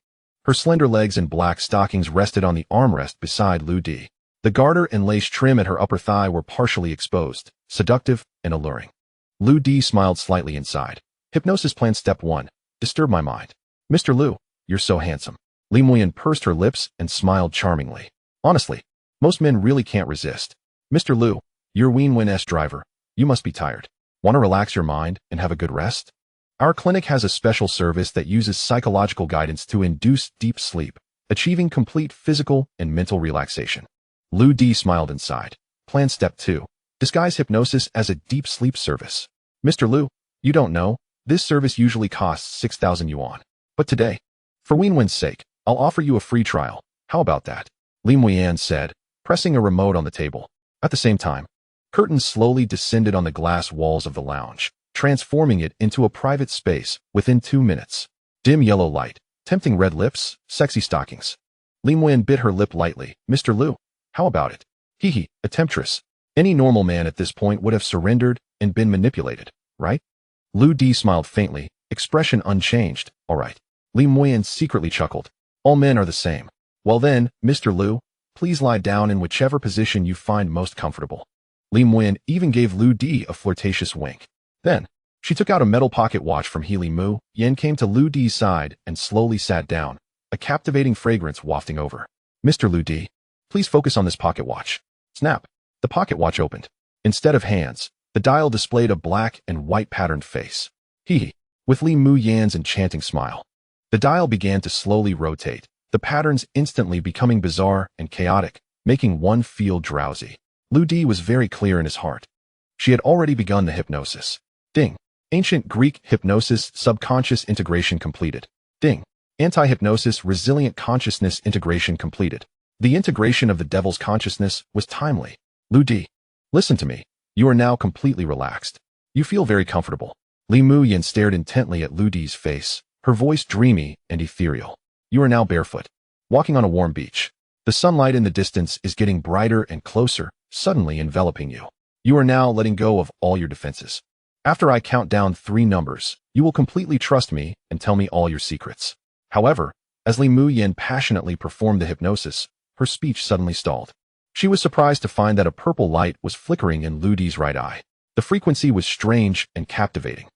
Her slender legs and black stockings rested on the armrest beside Lu Di. The garter and lace trim at her upper thigh were partially exposed, seductive and alluring. Lu Di smiled slightly inside. Hypnosis plan step 1. Disturb my mind. Mr. Lu, you're so handsome. Li Muyan pursed her lips and smiled charmingly. Honestly, most men really can't resist. Mr. Lu, you're Ween Wen's driver. You must be tired. Want to relax your mind and have a good rest? Our clinic has a special service that uses psychological guidance to induce deep sleep, achieving complete physical and mental relaxation. Lu Di smiled inside. Plan step 2. Disguise hypnosis as a deep sleep service. Mr. Lu, you don't know, this service usually costs 6,000 yuan. But today, for Ween Wen's sake, I'll offer you a free trial. How about that? Li Muyan said, pressing a remote on the table. At the same time, curtains slowly descended on the glass walls of the lounge, transforming it into a private space within 2 minutes. Dim yellow light, tempting red lips, sexy stockings. Li Muyan bit her lip lightly. Mr. Lu, how about it? Hee, a temptress. Any normal man at this point would have surrendered and been manipulated, right? Lu Di smiled faintly, expression unchanged. All right. Li Muyan secretly chuckled. All men are the same. Well then, Mr. Lu, please lie down in whichever position you find most comfortable. Li Muyan even gave Lu Di a flirtatious wink. Then, she took out a metal pocket watch from Healy Mu. Yen came to Lu Di's side and slowly sat down, a captivating fragrance wafting over. Mr. Lu Di, please focus on this pocket watch. Snap. The pocket watch opened. Instead of hands, the dial displayed a black and white patterned face. Hee, with Li Mu Yan's enchanting smile. The dial began to slowly rotate, the patterns instantly becoming bizarre and chaotic, making one feel drowsy. Lu Di was very clear in his heart. She had already begun the hypnosis. Ding. Ancient Greek hypnosis subconscious integration completed. Ding. Anti-hypnosis resilient consciousness integration completed. The integration of the devil's consciousness was timely. Lu Di, listen to me. You are now completely relaxed. You feel very comfortable. Li Mu Yan stared intently at Lu Di's face, her voice dreamy and ethereal. You are now barefoot, walking on a warm beach. The sunlight in the distance is getting brighter and closer, suddenly enveloping you. You are now letting go of all your defenses. After I count down 3 numbers, you will completely trust me and tell me all your secrets. However, as Li Mu Yan passionately performed the hypnosis, her speech suddenly stalled. She was surprised to find that a purple light was flickering in Lu Di's right eye. The frequency was strange and captivating.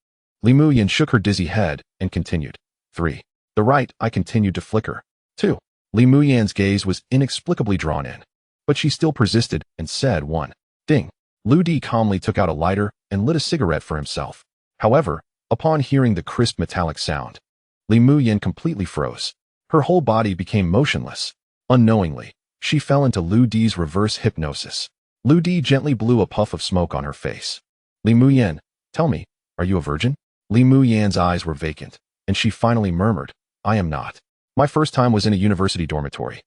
Li Mu Yan shook her dizzy head and continued. 3. The right eye continued to flicker. 2. Li Mu Yan's gaze was inexplicably drawn in. But she still persisted and said 1. Ding. Lu Di calmly took out a lighter and lit a cigarette for himself. However, upon hearing the crisp metallic sound, Li Mu Yan completely froze. Her whole body became motionless. Unknowingly, she fell into Lu Di's reverse hypnosis. Lu Di gently blew a puff of smoke on her face. Li Muyan, tell me, are you a virgin? Li Muyan's eyes were vacant, and she finally murmured, I am not. My first time was in a university dormitory.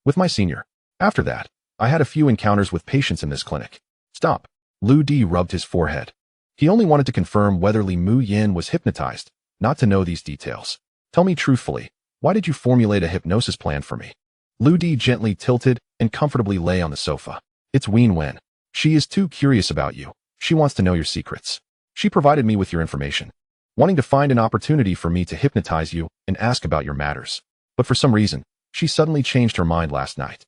With my senior. After that, I had a few encounters with patients in this clinic. Stop. Lu Di rubbed his forehead. He only wanted to confirm whether Li Muyan was hypnotized, not to know these details. Tell me truthfully, why did you formulate a hypnosis plan for me? Lu Di gently tilted and comfortably lay on the sofa. It's Wen Wen. She is too curious about you. She wants to know your secrets. She provided me with your information, wanting to find an opportunity for me to hypnotize you and ask about your matters. But for some reason, she suddenly changed her mind last night.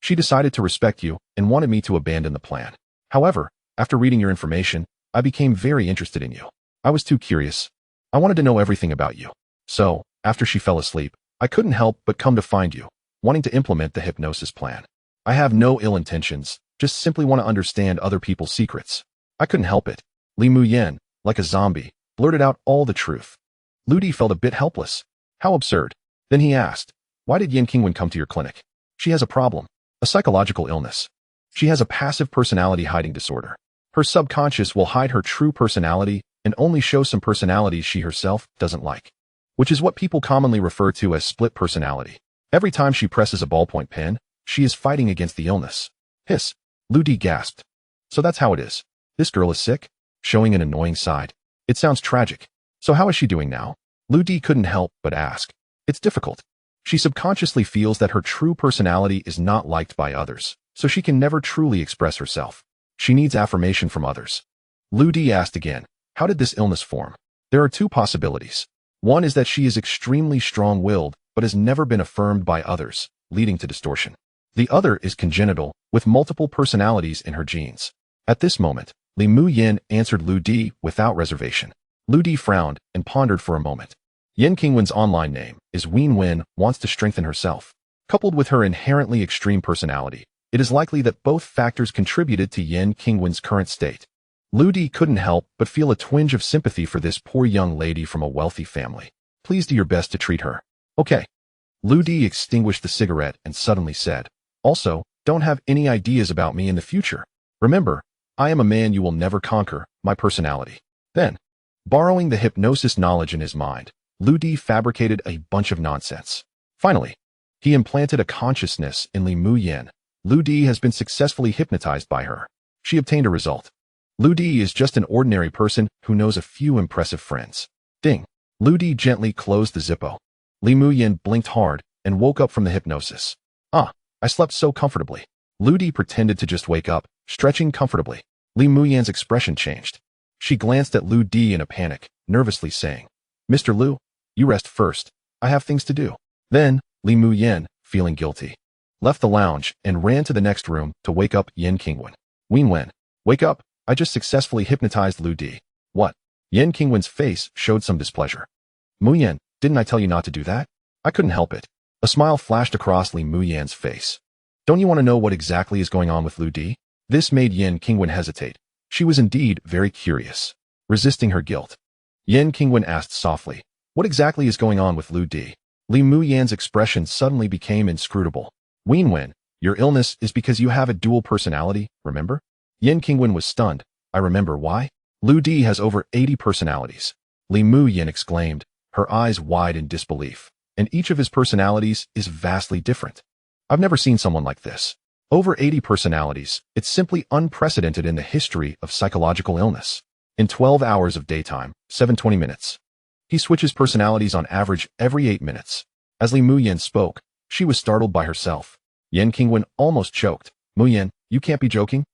She decided to respect you and wanted me to abandon the plan. However, after reading your information, I became very interested in you. I was too curious. I wanted to know everything about you. So, after she fell asleep, I couldn't help but come to find you, wanting to implement the hypnosis plan. I have no ill intentions, just simply want to understand other people's secrets. I couldn't help it. Li Muyan, like a zombie, blurted out all the truth. Lu Di felt a bit helpless. How absurd. Then he asked, why did Yan Qingwen come to your clinic? She has a problem. A psychological illness. She has a passive personality hiding disorder. Her subconscious will hide her true personality and only show some personalities she herself doesn't like, which is what people commonly refer to as split personality. Every time she presses a ballpoint pen, she is fighting against the illness. Hiss. Lu Di gasped. So that's how it is. This girl is sick, showing an annoying side. It sounds tragic. So how is she doing now? Lu Di couldn't help but ask. It's difficult. She subconsciously feels that her true personality is not liked by others, so she can never truly express herself. She needs affirmation from others. Lu Di asked again, how did this illness form? There are two possibilities. One is that she is extremely strong-willed, but has never been affirmed by others, leading to distortion. The other is congenital, with multiple personalities in her genes. At this moment, Li Muyan answered Lu Di without reservation. Lu Di frowned and pondered for a moment. Yan Qingwen's online name is Wen Wen wants to strengthen herself. Coupled with her inherently extreme personality, it is likely that both factors contributed to Yan Qingwen's current state. Lu Di couldn't help but feel a twinge of sympathy for this poor young lady from a wealthy family. Please do your best to treat her. Okay. Lu Di extinguished the cigarette and suddenly said, also, don't have any ideas about me in the future. Remember, I am a man you will never conquer, my personality. Then, borrowing the hypnosis knowledge in his mind, Lu Di fabricated a bunch of nonsense. Finally, he implanted a consciousness in Li Muyan. Lu Di has been successfully hypnotized by her. She obtained a result. Lu Di is just an ordinary person who knows a few impressive friends. Ding. Lu Di gently closed the Zippo. Li Muyan blinked hard and woke up from the hypnosis. Ah, I slept so comfortably. Lu Di pretended to just wake up, stretching comfortably. Li Muyan's expression changed. She glanced at Lu Di in a panic, nervously saying, Mr. Lu, you rest first. I have things to do. Then, Li Muyan, feeling guilty, left the lounge and ran to the next room to wake up Yan Qingwen. Wen Wen, wake up. I just successfully hypnotized Lu Di. What? Yan Qingwen's face showed some displeasure. Muyan, didn't I tell you not to do that? I couldn't help it. A smile flashed across Li Muyan's face. Don't you want to know what exactly is going on with Lu Di? This made Yan Qingwen hesitate. She was indeed very curious. Resisting her guilt, Yan Qingwen asked softly, what exactly is going on with Lu Di? Li Muyan's expression suddenly became inscrutable. Wen Wen, your illness is because you have a dual personality, remember? Yan Qingwen was stunned. I remember why? Lu Di has over 80 personalities. Li Muyan exclaimed, her eyes wide in disbelief. And each of his personalities is vastly different. I've never seen someone like this. Over 80 personalities, it's simply unprecedented in the history of psychological illness. In 12 hours of daytime, 7:20 minutes. He switches personalities on average every 8 minutes. As Li Muyan spoke, she was startled by herself. Yan Qingwen almost choked. Muyan, you can't be joking?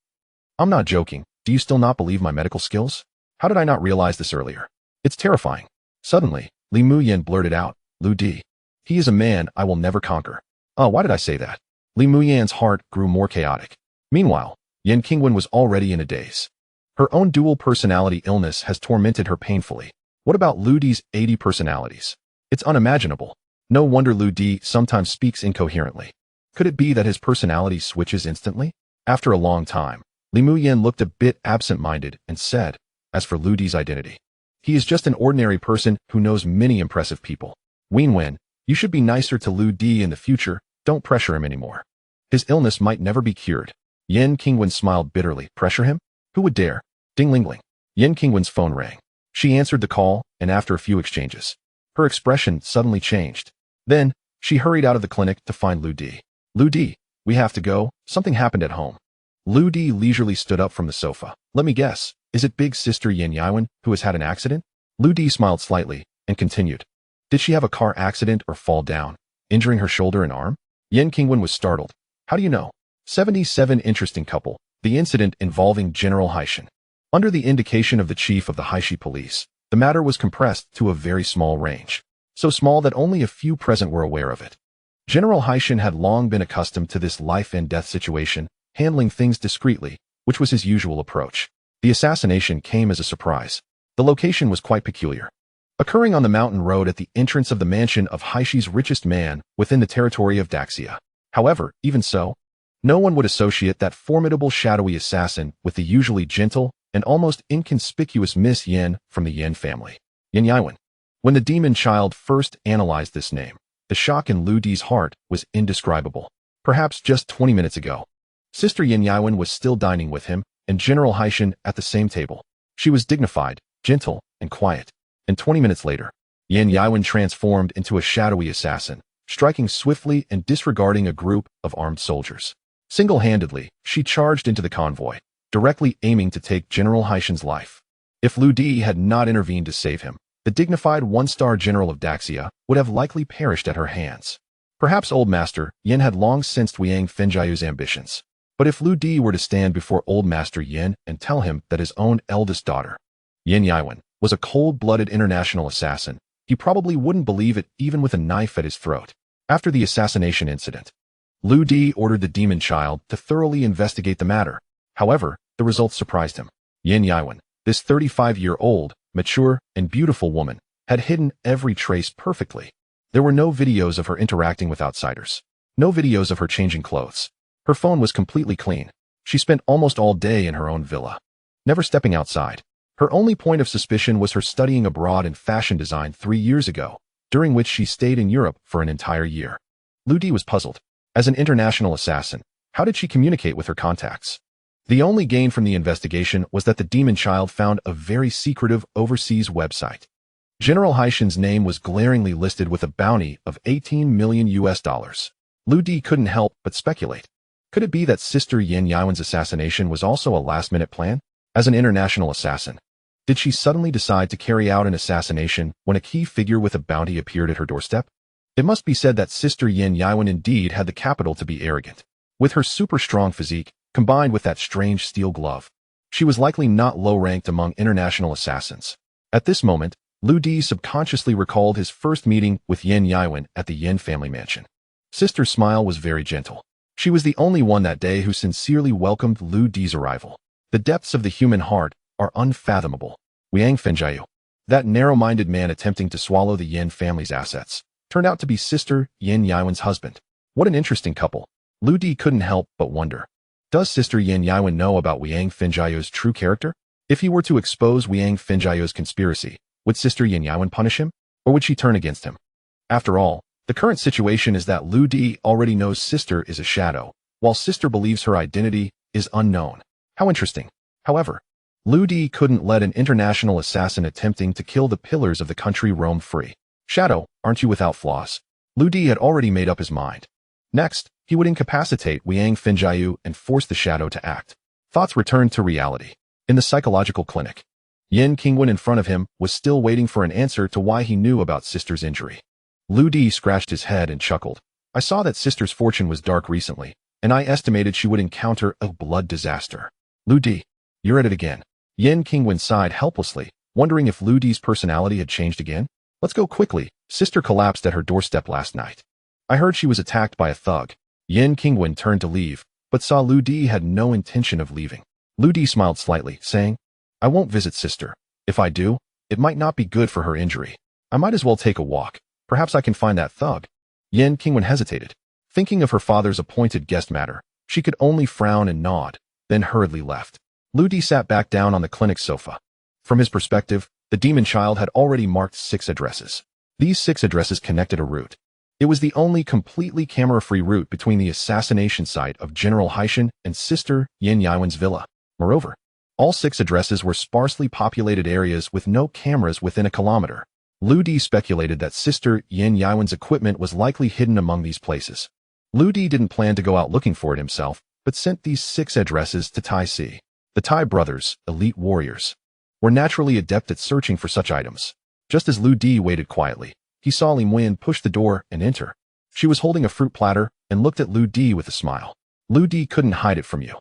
I'm not joking. Do you still not believe my medical skills? How did I not realize this earlier? It's terrifying. Suddenly, Li Muyan blurted out, Lu Di. He is a man I will never conquer. Oh, why did I say that? Li Muyan's heart grew more chaotic. Meanwhile, Yan Qingwen was already in a daze. Her own dual personality illness has tormented her painfully. What about Lu Di's 80 personalities? It's unimaginable. No wonder Lu Di sometimes speaks incoherently. Could it be that his personality switches instantly? After a long time, Li Muyan looked a bit absent-minded and said, as for Lu Di's identity, he is just an ordinary person who knows many impressive people. Wen Wen, You should be nicer to Lu Di in the future. Don't pressure him anymore. His illness might never be cured. Yan Qingwen smiled bitterly. Pressure him? Who would dare? Ding-ling-ling. Yan Qingwen's phone rang. She answered the call, and after a few exchanges, her expression suddenly changed. Then, she hurried out of the clinic to find Lu Di. Lu Di, we have to go. Something happened at home. Lu Di leisurely stood up from the sofa. Let me guess. Is it big sister Yan Yiwen who has had an accident? Lu Di smiled slightly and continued. Did she have a car accident or fall down, injuring her shoulder and arm? Yan Qingwen was startled. How do you know? 77 Interesting couple. The incident involving General Haishan. Under the indication of the chief of the Haishi police, the matter was compressed to a very small range. So small that only a few present were aware of it. General Haishan had long been accustomed to this life-and-death situation, handling things discreetly, which was his usual approach. The assassination came as a surprise. The location was quite peculiar. Occurring on the mountain road at the entrance of the mansion of Haishi's richest man within the territory of Daxia. However, even so, no one would associate that formidable shadowy assassin with the usually gentle and almost inconspicuous Miss Yen from the Yen family. Yan Yiwen. When the demon child first analyzed this name, the shock in Lu Di's heart was indescribable. Perhaps just 20 minutes ago, Sister Yan Yiwen was still dining with him and General Haishan at the same table. She was dignified, gentle, and quiet. And 20 minutes later, Yan Yiwen transformed into a shadowy assassin, striking swiftly and disregarding a group of armed soldiers. Single-handedly, she charged into the convoy, directly aiming to take General Haishan's life. If Lu Di had not intervened to save him, the dignified one-star general of Daxia would have likely perished at her hands. Perhaps Old Master Yen had long sensed Wiang Fenjiu's ambitions. But if Lu Di were to stand before Old Master Yen and tell him that his own eldest daughter, Yan Yiwen, was a cold-blooded international assassin, he probably wouldn't believe it even with a knife at his throat. After the assassination incident, Lu Di ordered the demon child to thoroughly investigate the matter. However, the results surprised him. Yan Yiwen, this 35-year-old, mature, and beautiful woman, had hidden every trace perfectly. There were no videos of her interacting with outsiders. No videos of her changing clothes. Her phone was completely clean. She spent almost all day in her own villa, never stepping outside. Her only point of suspicion was her studying abroad in fashion design 3 years ago, during which she stayed in Europe for an entire year. Lu Di was puzzled. As an international assassin, how did she communicate with her contacts? The only gain from the investigation was that the demon child found a very secretive overseas website. General Haishan's name was glaringly listed with a bounty of $18 million. Lu Di couldn't help but speculate. Could it be that Sister Yan Yiwen's assassination was also a last-minute plan? As an international assassin, did she suddenly decide to carry out an assassination when a key figure with a bounty appeared at her doorstep? It must be said that Sister Yan Yiwen indeed had the capital to be arrogant. With her super-strong physique, combined with that strange steel glove, she was likely not low-ranked among international assassins. At this moment, Lu Di subconsciously recalled his first meeting with Yan Yiwen at the Yen family mansion. Sister's smile was very gentle. She was the only one that day who sincerely welcomed Lu Di's arrival. The depths of the human heart are unfathomable. Wiang Fenjiu, that narrow-minded man attempting to swallow the Yen family's assets, turned out to be Sister Yan Yiwen's husband. What an interesting couple. Lu Di couldn't help but wonder. Does Sister Yan Yiwen know about Wiang Fenjiu's true character? If he were to expose Wiang Fenjiu's conspiracy, would Sister Yan Yiwen punish him? Or would she turn against him? After all, the current situation is that Lu Di already knows Sister is a shadow, while Sister believes her identity is unknown. How interesting. However, Lu Di couldn't let an international assassin attempting to kill the pillars of the country roam free. Shadow, aren't you without flaws? Lu Di had already made up his mind. Next, he would incapacitate Wiang Fenjiu and force the shadow to act. Thoughts returned to reality. In the psychological clinic, Yan Qingwen in front of him was still waiting for an answer to why he knew about Sister's injury. Lu Di scratched his head and chuckled. I saw that Sister's fortune was dark recently, and I estimated she would encounter a blood disaster. Lu Di, you're at it again. Yan Qingwen sighed helplessly, wondering if Lu Di's personality had changed again. Let's go quickly. Sister collapsed at her doorstep last night. I heard she was attacked by a thug. Yan Qingwen turned to leave, but saw Lu Di had no intention of leaving. Lu Di smiled slightly, saying, I won't visit Sister. If I do, it might not be good for her injury. I might as well take a walk. Perhaps I can find that thug. Yan Qingwen hesitated. Thinking of her father's appointed guest matter, she could only frown and nod, then hurriedly left. Lu Di sat back down on the clinic sofa. From his perspective, the demon child had already marked 6 addresses. These 6 addresses connected a route. It was the only completely camera-free route between the assassination site of General Haishan and Sister Yin Yaiwen's villa. Moreover, all 6 addresses were sparsely populated areas with no cameras within a kilometer. Liu Di speculated that Sister Yin Yaiwen's equipment was likely hidden among these places. Liu Di didn't plan to go out looking for it himself, but sent these 6 addresses to Tai Si. The Tai brothers, elite warriors, were naturally adept at searching for such items. Just as Liu Di waited quietly, he saw Lim Nguyen push the door and enter. She was holding a fruit platter and looked at Liu Di with a smile. Liu Di couldn't hide it from you.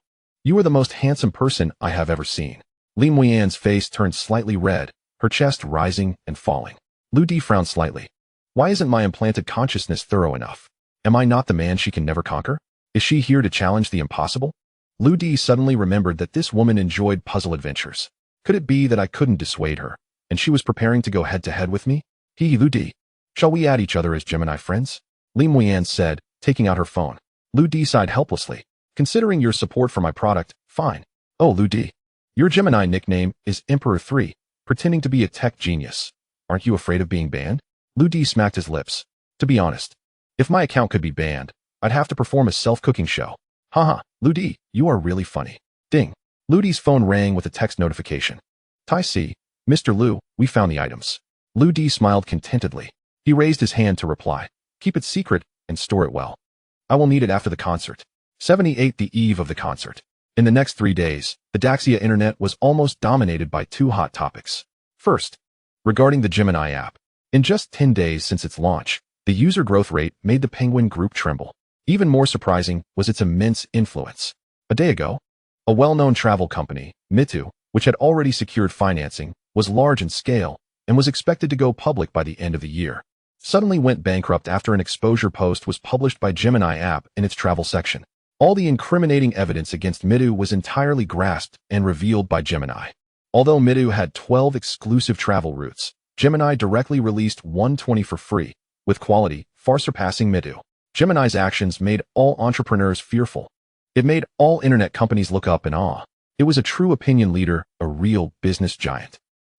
You are the most handsome person I have ever seen. Lim Nguyen's face turned slightly red, her chest rising and falling. Liu Di frowned slightly. Why isn't my implanted consciousness thorough enough? Am I not the man she can never conquer? Is she here to challenge the impossible? Liu Di suddenly remembered that this woman enjoyed puzzle adventures. Could it be that I couldn't dissuade her, and she was preparing to go head-to-head with me? Liu Di. Shall we add each other as Gemini friends? Lim Nguyen said, taking out her phone. Liu Di sighed helplessly. Considering your support for my product, fine. Oh, Liu Di. Your Gemini nickname is Emperor 3, pretending to be a tech genius. Aren't you afraid of being banned? Liu Di smacked his lips. To be honest, if my account could be banned, I'd have to perform a self-cooking show. Haha, Liu Di, you are really funny. Ding. Liu Di's phone rang with a text notification. Tai Si, Mr. Liu, we found the items. Liu Di smiled contentedly. He raised his hand to reply. Keep it secret and store it well. I will need it after the concert. 78 The eve of the concert. In the next 3 days, the Daxia internet was almost dominated by 2 hot topics. First, regarding the Gemini app. In just 10 days since its launch, the user growth rate made the Penguin Group tremble. Even more surprising was its immense influence. A day ago, a well-known travel company, Mitu, which had already secured financing, was large in scale, and was expected to go public by the end of the year, suddenly went bankrupt after an exposure post was published by Gemini app in its travel section. All the incriminating evidence against Mitu was entirely grasped and revealed by Gemini. Although Mitu had 12 exclusive travel routes, Gemini directly released 120 for free, with quality far surpassing Mitu. Gemini's actions made all entrepreneurs fearful. It made all internet companies look up in awe. It was a true opinion leader, a real business giant.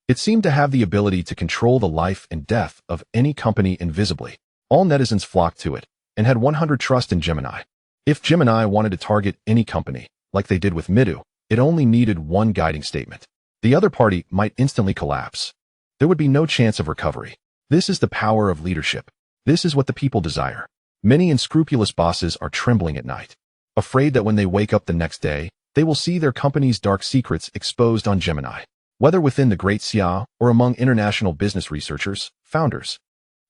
It seemed to have the ability to control the life and death of any company invisibly. All netizens flocked to it, and had 100 trust in Gemini. If Gemini wanted to target any company, like they did with Mitu, it only needed one guiding statement. The other party might instantly collapse. There would be no chance of recovery. This is the power of leadership. This is what the people desire. Many unscrupulous bosses are trembling at night, afraid that when they wake up the next day, they will see their company's dark secrets exposed on Gemini. Whether within the Great Xia or among international business researchers, founders,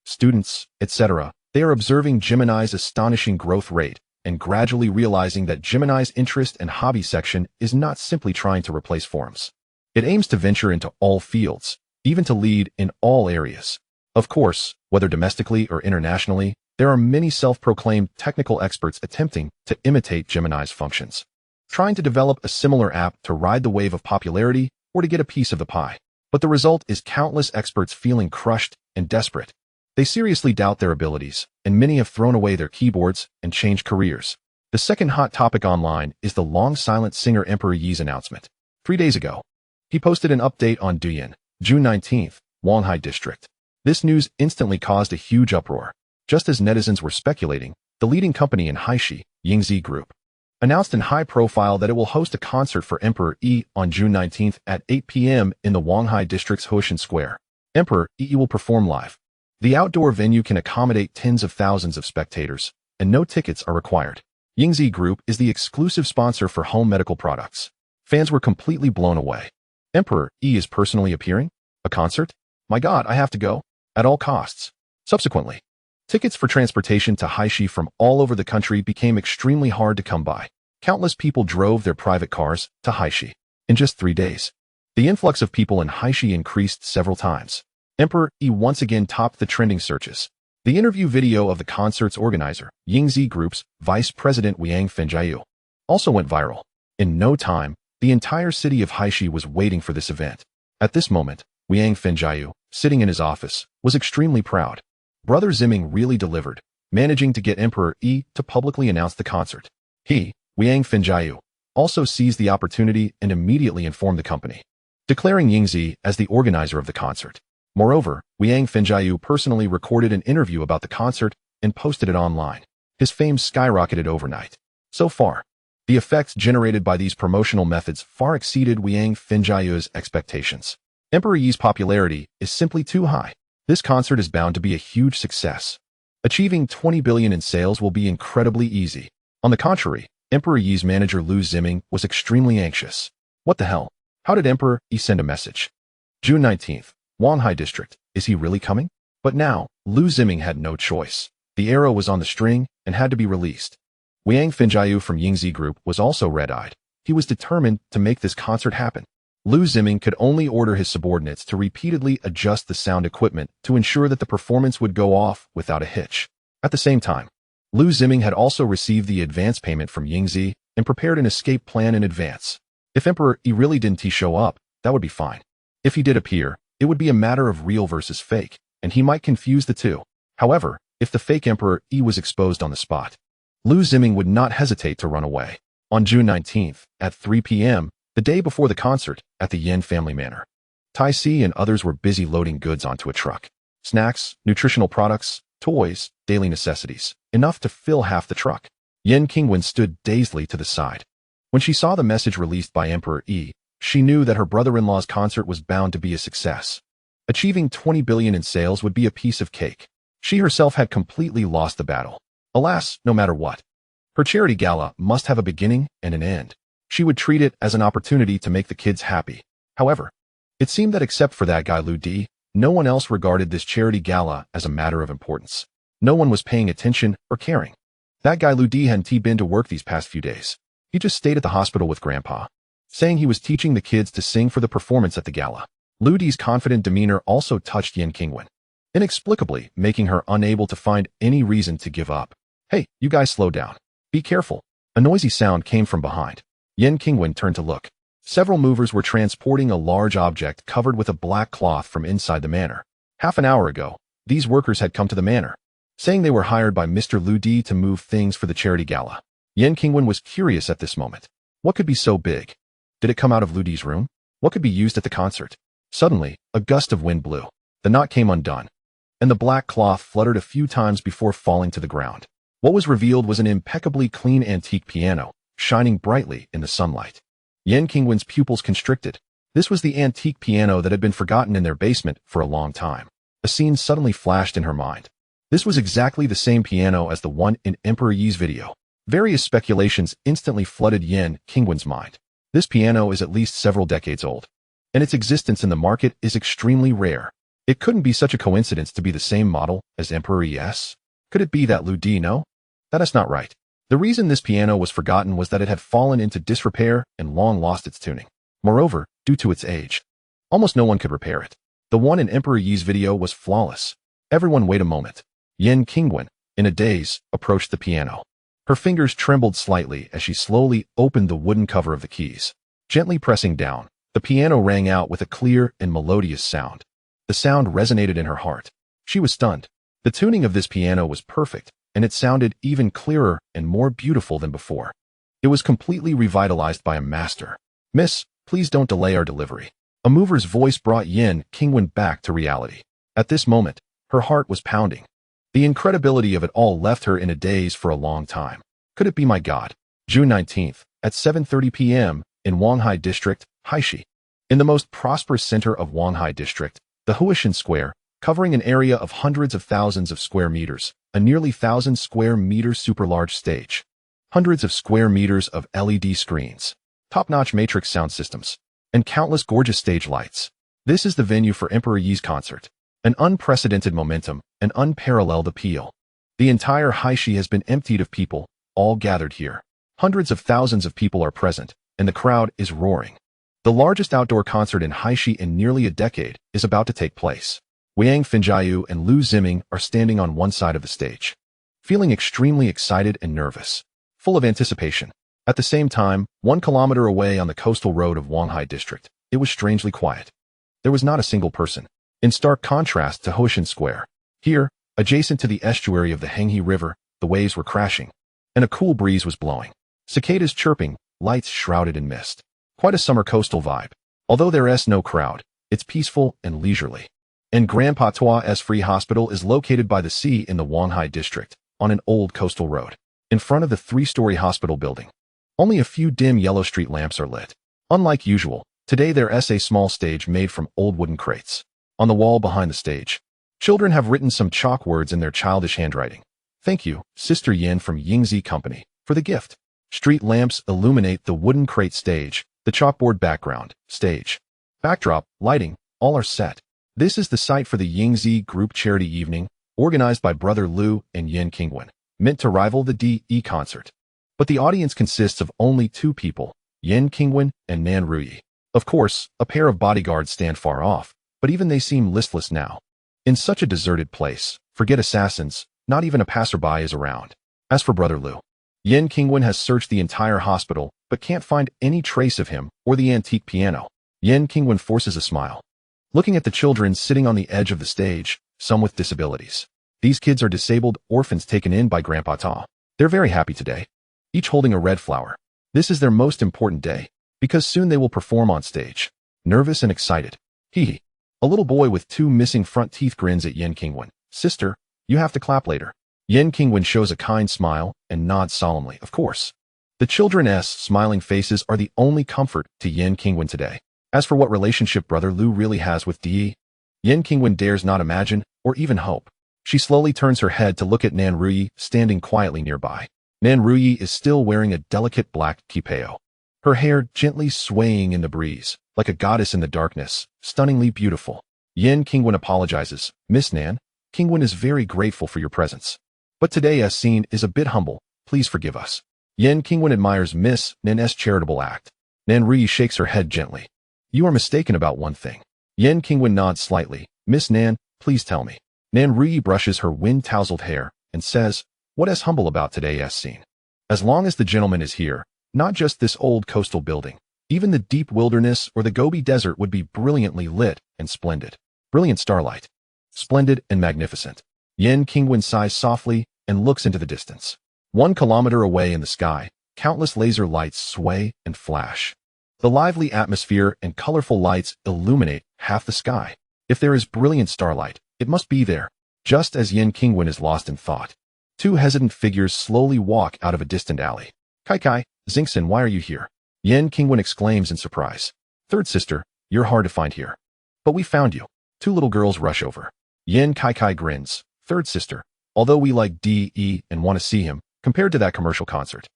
students, etc., they are observing Gemini's astonishing growth rate and gradually realizing that Gemini's interest and hobby section is not simply trying to replace forums. It aims to venture into all fields, even to lead in all areas. Of course, whether domestically or internationally, there are many self-proclaimed technical experts attempting to imitate Gemini's functions, trying to develop a similar app to ride the wave of popularity or to get a piece of the pie. But the result is countless experts feeling crushed and desperate. They seriously doubt their abilities, and many have thrown away their keyboards and changed careers. The second hot topic online is the long-silent singer Emperor Yi's announcement. 3 days ago, he posted an update on Duyan, June 19th, Wanhai District. This news instantly caused a huge uproar. Just as netizens were speculating, the leading company in Haishi, Yingzi Group, announced in high profile that it will host a concert for Emperor Yi on June 19th at 8 p.m. in the Wanhai District's Hoshan Square. Emperor Yi will perform live. The outdoor venue can accommodate tens of thousands of spectators, and no tickets are required. Yingzi Group is the exclusive sponsor for home medical products. Fans were completely blown away. Emperor Yi is personally appearing? A concert? My God, I have to go. At all costs. Subsequently, tickets for transportation to Haishi from all over the country became extremely hard to come by. Countless people drove their private cars to Haishi. In just 3 days, the influx of people in Haishi increased several times. Emperor Yi once again topped the trending searches. The interview video of the concert's organizer, Yingzi Group's Vice President Liang Fenjiu, also went viral. In no time, the entire city of Haishi was waiting for this event. At this moment, Liang Fenjiu, sitting in his office, was extremely proud. Brother Ziming really delivered, managing to get Emperor Yi to publicly announce the concert. He, Liang Fenjiu, also seized the opportunity and immediately informed the company, declaring Yingzi as the organizer of the concert. Moreover, Liang Fenjiu personally recorded an interview about the concert and posted it online. His fame skyrocketed overnight. So far, the effects generated by these promotional methods far exceeded Wang Finjiao's expectations. Emperor Yi's popularity is simply too high. This concert is bound to be a huge success. Achieving 20 billion in sales will be incredibly easy. On the contrary, Emperor Yi's manager Lu Ziming was extremely anxious. What the hell? How did Emperor Yi send a message? June 19th, Wanhai District. Is he really coming? But now, Lu Ziming had no choice. The arrow was on the string and had to be released. Wang Finjiao from Yingzi Group was also red-eyed. He was determined to make this concert happen. Lu Ziming could only order his subordinates to repeatedly adjust the sound equipment to ensure that the performance would go off without a hitch. At the same time, Lu Ziming had also received the advance payment from Yingzi and prepared an escape plan in advance. If Emperor Yi really didn't show up, that would be fine. If he did appear, it would be a matter of real versus fake, and he might confuse the two. However, if the fake Emperor Yi was exposed on the spot, Lu Ziming would not hesitate to run away. On June 19th, at 3 p.m., the day before the concert, at the Yen family manor, Tai Si and others were busy loading goods onto a truck. Snacks, nutritional products, toys, daily necessities, enough to fill half the truck. Yen Qingwen stood dazedly to the side. When she saw the message released by Emperor Yi, she knew that her brother-in-law's concert was bound to be a success. Achieving 20 billion in sales would be a piece of cake. She herself had completely lost the battle. Alas, no matter what, her charity gala must have a beginning and an end. She would treat it as an opportunity to make the kids happy. However, it seemed that except for that guy Lu Di, no one else regarded this charity gala as a matter of importance. No one was paying attention or caring. That guy Lu Di hadn't been to work these past few days. He just stayed at the hospital with Grandpa, saying he was teaching the kids to sing for the performance at the gala. Lu Di's confident demeanor also touched Yen Qingwen, inexplicably making her unable to find any reason to give up. Hey, you guys slow down. Be careful. A noisy sound came from behind. Yen Qingwen turned to look. Several movers were transporting a large object covered with a black cloth from inside the manor. Half an hour ago, these workers had come to the manor, saying they were hired by Mr. Lu Di to move things for the charity gala. Yen Qingwen was curious at this moment. What could be so big? Did it come out of Lu Di's room? What could be used at the concert? Suddenly, a gust of wind blew. The knot came undone, and the black cloth fluttered a few times before falling to the ground. What was revealed was an impeccably clean antique piano, shining brightly in the sunlight. Yen Qingwen's pupils constricted. This was the antique piano that had been forgotten in their basement for a long time. A scene suddenly flashed in her mind. This was exactly the same piano as the one in Emperor Yi's video. Various speculations instantly flooded Yen Qingwen's mind. This piano is at least several decades old, and its existence in the market is extremely rare. It couldn't be such a coincidence to be the same model as Emperor Yi's. Could it be that Lu Di no? That is not right. The reason this piano was forgotten was that it had fallen into disrepair and long lost its tuning. Moreover, due to its age, almost no one could repair it. The one in Emperor Yi's video was flawless. Everyone wait a moment. Yen Qingwen, in a daze, approached the piano. Her fingers trembled slightly as she slowly opened the wooden cover of the keys. Gently pressing down, the piano rang out with a clear and melodious sound. The sound resonated in her heart. She was stunned. The tuning of this piano was perfect, and it sounded even clearer and more beautiful than before. It was completely revitalized by a master. Miss, please don't delay our delivery. A mover's voice brought Yen Qingwen back to reality. At this moment, her heart was pounding. The incredibility of it all left her in a daze for a long time. Could it be my God? June 19th, at 7:30 p.m., in Wanhai District, Haishi. In the most prosperous center of Wanhai District, the Huishan Square, covering an area of hundreds of thousands of square meters, a nearly 1,000 square meter super-large stage, hundreds of square meters of LED screens, top-notch matrix sound systems, and countless gorgeous stage lights. This is the venue for Emperor Yi's concert. An unprecedented momentum, an unparalleled appeal. The entire Haishi has been emptied of people, all gathered here. Hundreds of thousands of people are present, and the crowd is roaring. The largest outdoor concert in Haishi in nearly a decade is about to take place. Wang Finjiao and Lu Ziming are standing on one side of the stage, feeling extremely excited and nervous, full of anticipation. At the same time, 1 kilometer away on the coastal road of Wanhai District, it was strangely quiet. There was not a single person. In stark contrast to Huishan Square, here, adjacent to the estuary of the Henghe River, the waves were crashing, and a cool breeze was blowing. Cicadas chirping, lights shrouded in mist. Quite a summer coastal vibe. Although there's no crowd, it's peaceful and leisurely. And Grandpa Tua's free hospital is located by the sea in the Wanghai district, on an old coastal road, in front of the 3-story hospital building. Only a few dim yellow street lamps are lit. Unlike usual, today there is a small stage made from old wooden crates. On the wall behind the stage, children have written some chalk words in their childish handwriting. Thank you, Sister Yin from Yingzi Company, for the gift. Street lamps illuminate the wooden crate stage, the chalkboard background, stage, backdrop, lighting, all are set. This is the site for the Yingzi Group Charity Evening, organized by Brother Liu and Yin Qingwen, meant to rival the DE concert. But the audience consists of only 2 people, Yin Qingwen and Nan Ruyi. Of course, a pair of bodyguards stand far off, but even they seem listless now. In such a deserted place, forget assassins, not even a passerby is around. As for Brother Liu, Yin Qingwen has searched the entire hospital, but can't find any trace of him or the antique piano. Yin Qingwen forces a smile, looking at the children sitting on the edge of the stage, some with disabilities. These kids are disabled orphans taken in by Grandpa Ta. They're very happy today, each holding a red flower. This is their most important day, because soon they will perform on stage. Nervous and excited. Hee. A little boy with 2 missing front teeth grins at Yin Qingwen. Sister, you have to clap later. Yin Qingwen shows a kind smile and nods solemnly. Of course. The children's smiling faces are the only comfort to Yin Qingwen today. As for what relationship Brother Liu really has with Di, Yin Qingwen dares not imagine or even hope. She slowly turns her head to look at Nan Ruyi standing quietly nearby. Nan Ruyi is still wearing a delicate black kipao, her hair gently swaying in the breeze, like a goddess in the darkness, stunningly beautiful. Yin Qingwen apologizes. Miss Nan, Qingwen is very grateful for your presence. But today's scene is a bit humble, please forgive us. Yin Qingwen admires Miss Nan's charitable act. Nan Ruyi shakes her head gently. You are mistaken about one thing. Yin Qingwen nods slightly. Miss Nan, please tell me. Nan Ruyi brushes her wind-tousled hair and says, what is humble about today's scene? As long as the gentleman is here, not just this old coastal building, even the deep wilderness or the Gobi Desert would be brilliantly lit and splendid. Brilliant starlight. Splendid and magnificent. Yin Qingwen sighs softly and looks into the distance. 1 kilometer away in the sky, countless laser lights sway and flash. The lively atmosphere and colorful lights illuminate half the sky. If there is brilliant starlight, it must be there. Just as Yin Qingwen is lost in thought, 2 hesitant figures slowly walk out of a distant alley. Kai, Xingxin, why are you here? Yin Qingwen exclaims in surprise. Third sister, you're hard to find here. But we found you. 2 little girls rush over. Yin Kai grins. Third sister, although we like DE and want to see him, compared to that commercial concert,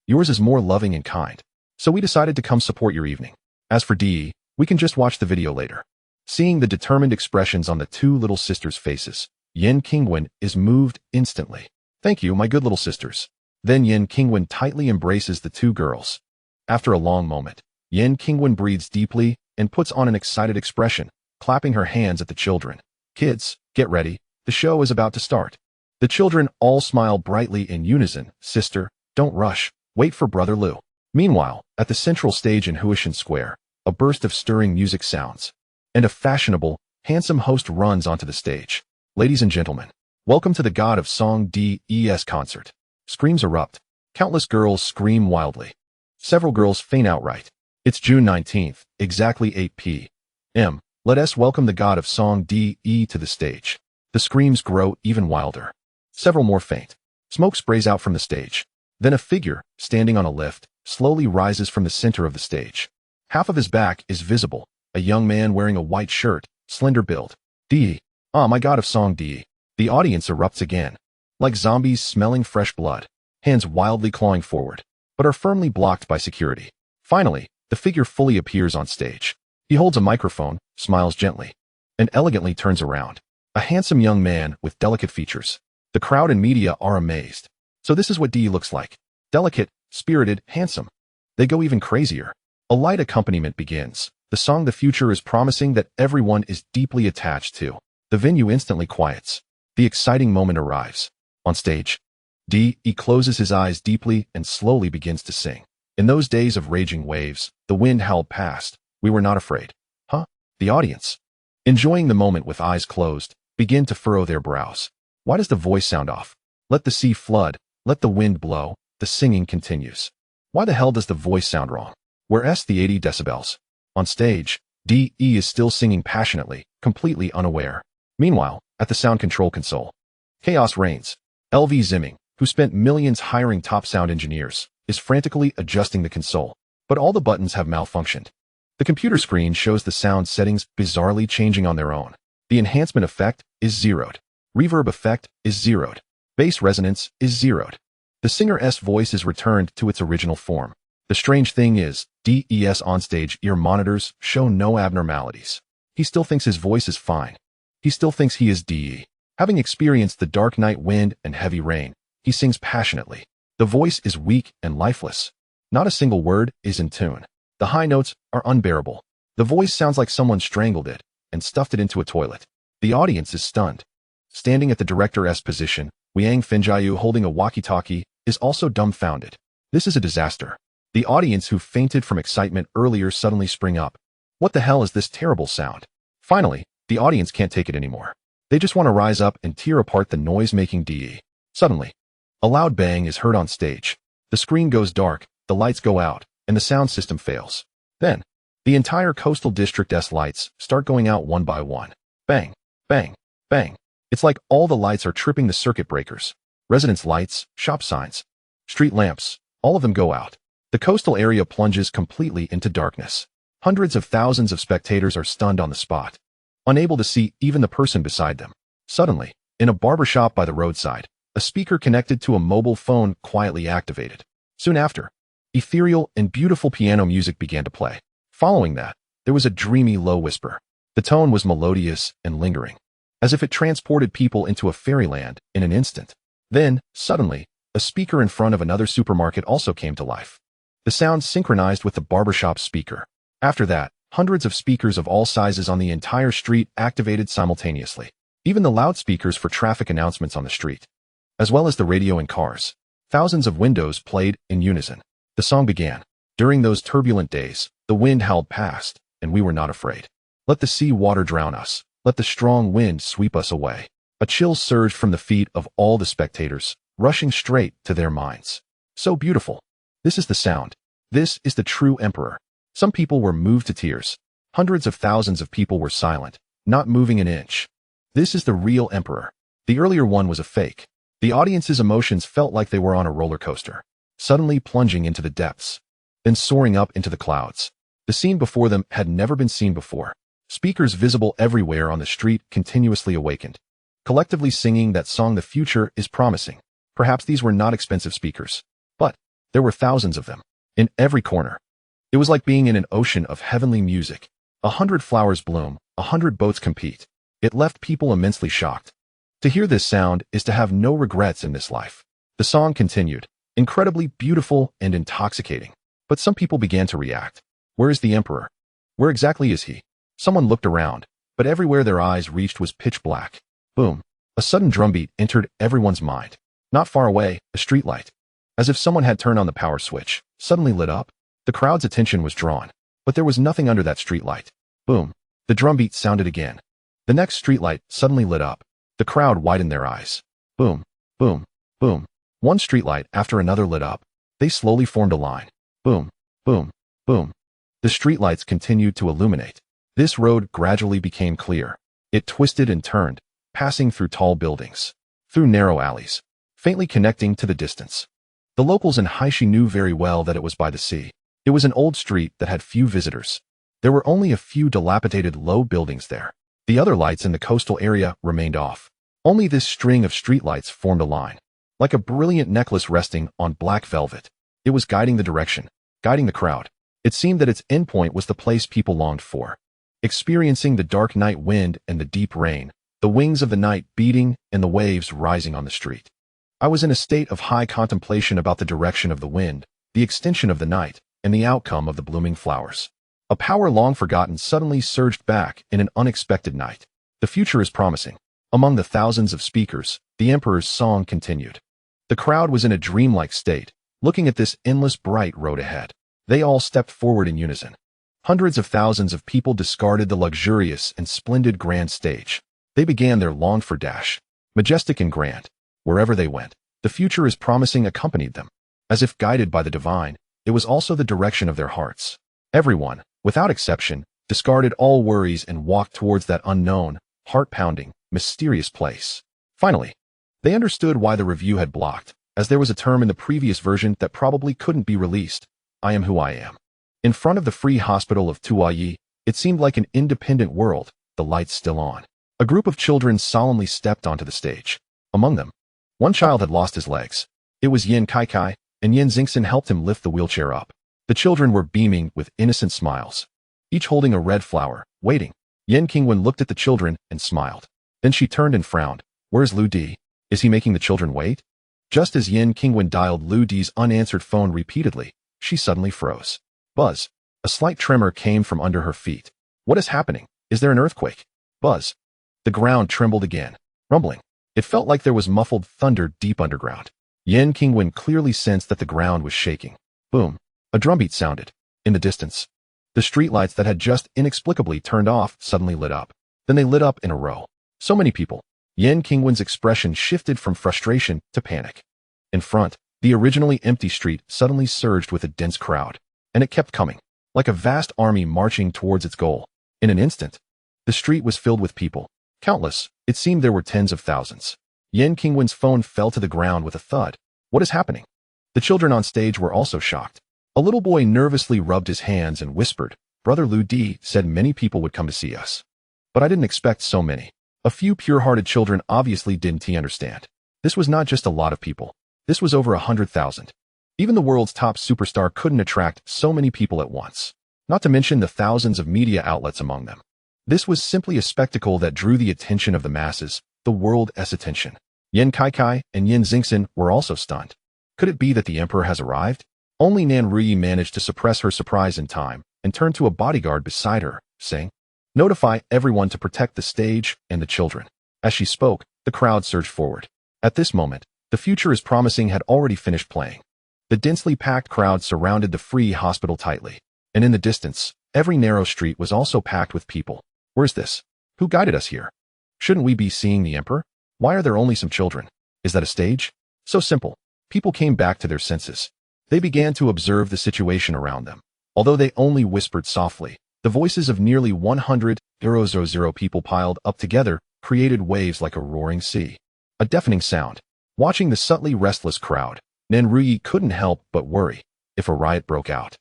yours is more loving and kind. So we decided to come support your evening. As for DE, we can just watch the video later. Seeing the determined expressions on the 2 little sisters' faces, Yin Qingwen is moved instantly. Thank you, my good little sisters. Then Yin Qingwen tightly embraces the 2 girls. After a long moment, Yin Qingwen breathes deeply and puts on an excited expression, clapping her hands at the children. Kids, get ready, the show is about to start. The children all smile brightly in unison. Sister, don't rush, wait for Brother Liu. Meanwhile, at the central stage in Huishan Square, a burst of stirring music sounds, and a fashionable, handsome host runs onto the stage. Ladies and gentlemen, welcome to the God of Song DE's concert. Screams erupt. Countless girls scream wildly. Several girls faint outright. It's June 19th, exactly 8 p.m. Let us welcome the God of Song DE to the stage. The screams grow even wilder. Several more faint. Smoke sprays out from the stage. Then a figure, standing on a lift, slowly rises from the center of the stage. Half of his back is visible, a young man wearing a white shirt, slender build. DE. Ah, my God of Song DE. The audience erupts again. Like zombies smelling fresh blood, hands wildly clawing forward, but are firmly blocked by security. Finally, the figure fully appears on stage. He holds a microphone, smiles gently, and elegantly turns around. A handsome young man with delicate features. The crowd and media are amazed. So this is what DE looks like. Delicate, spirited, handsome. They go even crazier. A light accompaniment begins. The song The Future is promising that everyone is deeply attached to. The venue instantly quiets. The exciting moment arrives. On stage, DE closes his eyes deeply and slowly begins to sing. In those days of raging waves, the wind howled past. We were not afraid. Huh? The audience, enjoying the moment with eyes closed, begin to furrow their brows. Why does the voice sound off? Let the sea flood, let the wind blow, the singing continues. Why the hell does the voice sound wrong? Where's the 80 decibels? On stage, DE is still singing passionately, completely unaware. Meanwhile, at the sound control console, chaos reigns. LV Zimming, who spent millions hiring top sound engineers, is frantically adjusting the console, but all the buttons have malfunctioned. The computer screen shows the sound settings bizarrely changing on their own. The enhancement effect is zeroed. Reverb effect is zeroed. Bass resonance is zeroed. The singer's voice is returned to its original form. The strange thing is, DE's onstage ear monitors show no abnormalities. He still thinks his voice is fine. He still thinks he is DE. Having experienced the dark night wind and heavy rain, he sings passionately. The voice is weak and lifeless. Not a single word is in tune. The high notes are unbearable. The voice sounds like someone strangled it and stuffed it into a toilet. The audience is stunned. Standing at the director's position, Wiang Finjiu holding a walkie-talkie is also dumbfounded. This is a disaster. The audience who fainted from excitement earlier suddenly spring up. What the hell is this terrible sound? Finally, the audience can't take it anymore. They just want to rise up and tear apart the noise-making DE. Suddenly, a loud bang is heard on stage. The screen goes dark, the lights go out, and the sound system fails. Then, the entire coastal district's lights start going out one by one. Bang, bang, bang. It's like all the lights are tripping the circuit breakers. Residence lights, shop signs, street lamps, all of them go out. The coastal area plunges completely into darkness. Hundreds of thousands of spectators are stunned on the spot, unable to see even the person beside them. Suddenly, in a barbershop by the roadside, a speaker connected to a mobile phone quietly activated. Soon after, ethereal and beautiful piano music began to play. Following that, there was a dreamy low whisper. The tone was melodious and lingering, as if it transported people into a fairyland in an instant. Then, suddenly, a speaker in front of another supermarket also came to life. The sound synchronized with the barbershop speaker. After that, hundreds of speakers of all sizes on the entire street activated simultaneously. Even the loudspeakers for traffic announcements on the street, as well as the radio in cars. Thousands of windows played in unison. The song began. During those turbulent days, the wind howled past, and we were not afraid. Let the sea water drown us. Let the strong wind sweep us away. A chill surged from the feet of all the spectators, rushing straight to their minds. So beautiful. This is the sound. This is the true emperor. Some people were moved to tears. Hundreds of thousands of people were silent, not moving an inch. This is the real emperor. The earlier one was a fake. The audience's emotions felt like they were on a roller coaster, suddenly plunging into the depths, then soaring up into the clouds. The scene before them had never been seen before. Speakers visible everywhere on the street continuously awakened, collectively singing that song the future is promising. Perhaps these were not expensive speakers, but there were thousands of them, in every corner. It was like being in an ocean of heavenly music. 100 flowers bloom, 100 boats compete. It left people immensely shocked. To hear this sound is to have no regrets in this life. The song continued, incredibly beautiful and intoxicating. But some people began to react. Where is the emperor? Where exactly is he? Someone looked around, but everywhere their eyes reached was pitch black. Boom. A sudden drumbeat entered everyone's mind. Not far away, a streetlight, as if someone had turned on the power switch, suddenly lit up. The crowd's attention was drawn, but there was nothing under that streetlight. Boom. The drumbeat sounded again. The next streetlight suddenly lit up. The crowd widened their eyes. Boom, boom, boom. One streetlight after another lit up. They slowly formed a line. Boom, boom, boom. The streetlights continued to illuminate. This road gradually became clear. It twisted and turned, passing through tall buildings, through narrow alleys, faintly connecting to the distance. The locals in Haishi knew very well that it was by the sea. It was an old street that had few visitors. There were only a few dilapidated low buildings there. The other lights in the coastal area remained off. Only this string of streetlights formed a line, like a brilliant necklace resting on black velvet. It was guiding the direction, guiding the crowd. It seemed that its endpoint was the place people longed for. Experiencing the dark night wind and the deep rain, the wings of the night beating and the waves rising on the street. I was in a state of high contemplation about the direction of the wind, the extension of the night, and the outcome of the blooming flowers. A power long forgotten suddenly surged back in an unexpected night. The future is promising. Among the thousands of speakers, the emperor's song continued. The crowd was in a dreamlike state, looking at this endless bright road ahead. They all stepped forward in unison. Hundreds of thousands of people discarded the luxurious and splendid grand stage. They began their longed-for dash. Majestic and grand. Wherever they went, the future is promising accompanied them. As if guided by the divine, it was also the direction of their hearts. Everyone, without exception, discarded all worries and walked towards that unknown, heart-pounding, mysterious place. Finally, they understood why the review had blocked, as there was a term in the previous version that probably couldn't be released. I am who I am. In front of the free hospital of Tuayi, it seemed like an independent world, the lights still on. A group of children solemnly stepped onto the stage. Among them, one child had lost his legs. It was Yin Kai, and Yin Xingxin helped him lift the wheelchair up. The children were beaming with innocent smiles, each holding a red flower, waiting. Yin Qingwen looked at the children and smiled. Then she turned and frowned. Where's Lu Di? Is he making the children wait? Just as Yin Qingwen dialed Lu Di's unanswered phone repeatedly, she suddenly froze. Buzz. A slight tremor came from under her feet. What is happening? Is there an earthquake? Buzz. The ground trembled again, rumbling. It felt like there was muffled thunder deep underground. Yin Qingwen clearly sensed that the ground was shaking. Boom. A drumbeat sounded. In the distance, the streetlights that had just inexplicably turned off suddenly lit up. Then they lit up in a row. So many people. Yin Qingwen's expression shifted from frustration to panic. In front, the originally empty street suddenly surged with a dense crowd. And it kept coming, like a vast army marching towards its goal. In an instant, the street was filled with people. Countless. It seemed there were tens of thousands. Yin Qingwen's phone fell to the ground with a thud. What is happening? The children on stage were also shocked. A little boy nervously rubbed his hands and whispered, Brother Lu Di said many people would come to see us. But I didn't expect so many. A few pure-hearted children obviously didn't understand. This was not just a lot of people. This was over 100,000. Even the world's top superstar couldn't attract so many people at once. Not to mention the thousands of media outlets among them. This was simply a spectacle that drew the attention of the masses, the world's attention. Yin Kai and Yin Xingxin were also stunned. Could it be that the emperor has arrived? Only Nan Ruyi managed to suppress her surprise in time and turned to a bodyguard beside her, saying, Notify everyone to protect the stage and the children. As she spoke, the crowd surged forward. At this moment, The Future is Promising had already finished playing. The densely packed crowd surrounded the free hospital tightly, and in the distance, every narrow street was also packed with people. Where's this? Who guided us here? Shouldn't we be seeing the emperor? Why are there only some children? Is that a stage? So simple. People came back to their senses. They began to observe the situation around them. Although they only whispered softly, the voices of nearly 100,000 people piled up together created waves like a roaring sea. A deafening sound. Watching the subtly restless crowd, Nan Ruyi couldn't help but worry. If a riot broke out,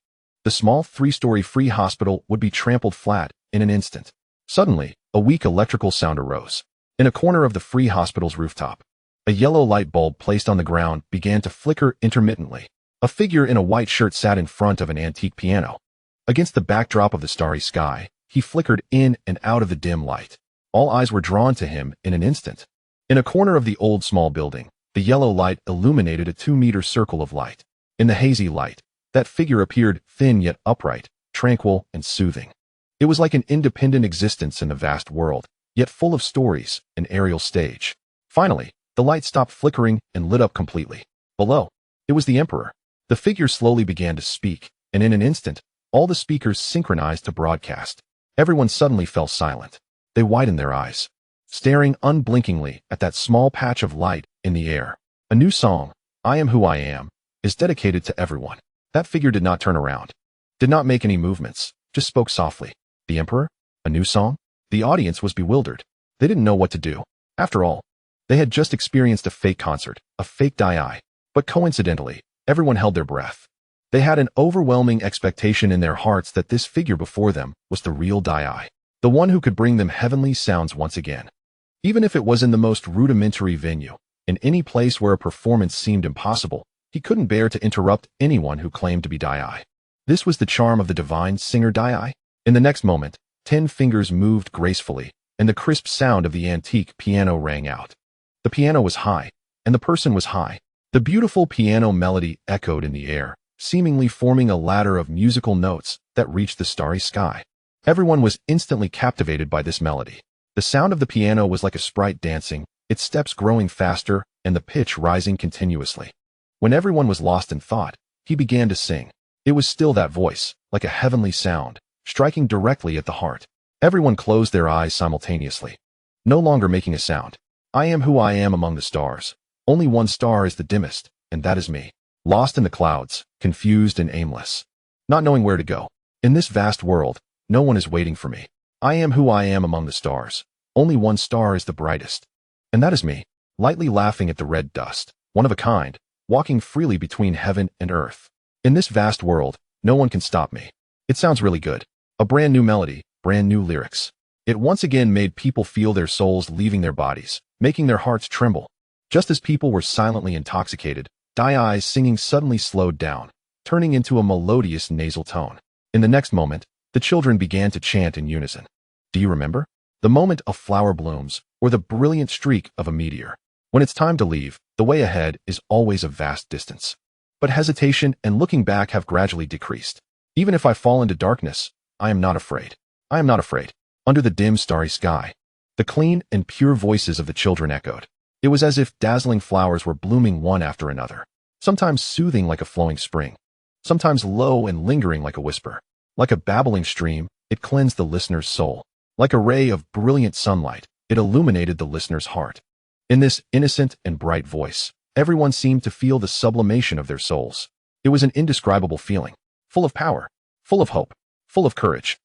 the small 3-story free hospital would be trampled flat in an instant. Suddenly, a weak electrical sound arose. In a corner of the free hospital's rooftop, a yellow light bulb placed on the ground began to flicker intermittently. A figure in a white shirt sat in front of an antique piano. Against the backdrop of the starry sky, he flickered in and out of the dim light. All eyes were drawn to him in an instant. In a corner of the old small building, the yellow light illuminated a 2-meter circle of light. In the hazy light, that figure appeared thin yet upright, tranquil and soothing. It was like an independent existence in the vast world, yet full of stories, an aerial stage. Finally, the light stopped flickering and lit up completely. Below, it was the emperor. The figure slowly began to speak, and in an instant, all the speakers synchronized to broadcast. Everyone suddenly fell silent. They widened their eyes, staring unblinkingly at that small patch of light in the air. A new song, I Am Who I Am, is dedicated to everyone. That figure did not turn around, did not make any movements, just spoke softly. The emperor? A new song? The audience was bewildered. They didn't know what to do. After all, they had just experienced a fake concert, a fake Dai. But coincidentally, everyone held their breath. They had an overwhelming expectation in their hearts that this figure before them was the real Dai, the one who could bring them heavenly sounds once again. Even if it was in the most rudimentary venue, in any place where a performance seemed impossible, he couldn't bear to interrupt anyone who claimed to be Dai. This was the charm of the divine singer Dai. In the next moment, 10 fingers moved gracefully, and the crisp sound of the antique piano rang out. The piano was high, and the person was high. The beautiful piano melody echoed in the air, seemingly forming a ladder of musical notes that reached the starry sky. Everyone was instantly captivated by this melody. The sound of the piano was like a sprite dancing, its steps growing faster and the pitch rising continuously. When everyone was lost in thought, he began to sing. It was still that voice, like a heavenly sound, striking directly at the heart. Everyone closed their eyes simultaneously, no longer making a sound. I am who I am among the stars. Only one star is the dimmest, and that is me. Lost in the clouds, confused and aimless. Not knowing where to go. In this vast world, no one is waiting for me. I am who I am among the stars. Only one star is the brightest. And that is me, lightly laughing at the red dust, one of a kind, walking freely between heaven and earth. In this vast world, no one can stop me. It sounds really good. A brand new melody, brand new lyrics. It once again made people feel their souls leaving their bodies, making their hearts tremble. Just as people were silently intoxicated, Dai's singing suddenly slowed down, turning into a melodious nasal tone. In the next moment, the children began to chant in unison. Do you remember? The moment a flower blooms, or the brilliant streak of a meteor. When it's time to leave, the way ahead is always a vast distance. But hesitation and looking back have gradually decreased. Even if I fall into darkness, I am not afraid. I am not afraid. Under the dim, starry sky, the clean and pure voices of the children echoed. It was as if dazzling flowers were blooming one after another, sometimes soothing like a flowing spring, sometimes low and lingering like a whisper. Like a babbling stream, it cleansed the listener's soul. Like a ray of brilliant sunlight, it illuminated the listener's heart. In this innocent and bright voice, everyone seemed to feel the sublimation of their souls. It was an indescribable feeling, full of power, full of hope, full of courage.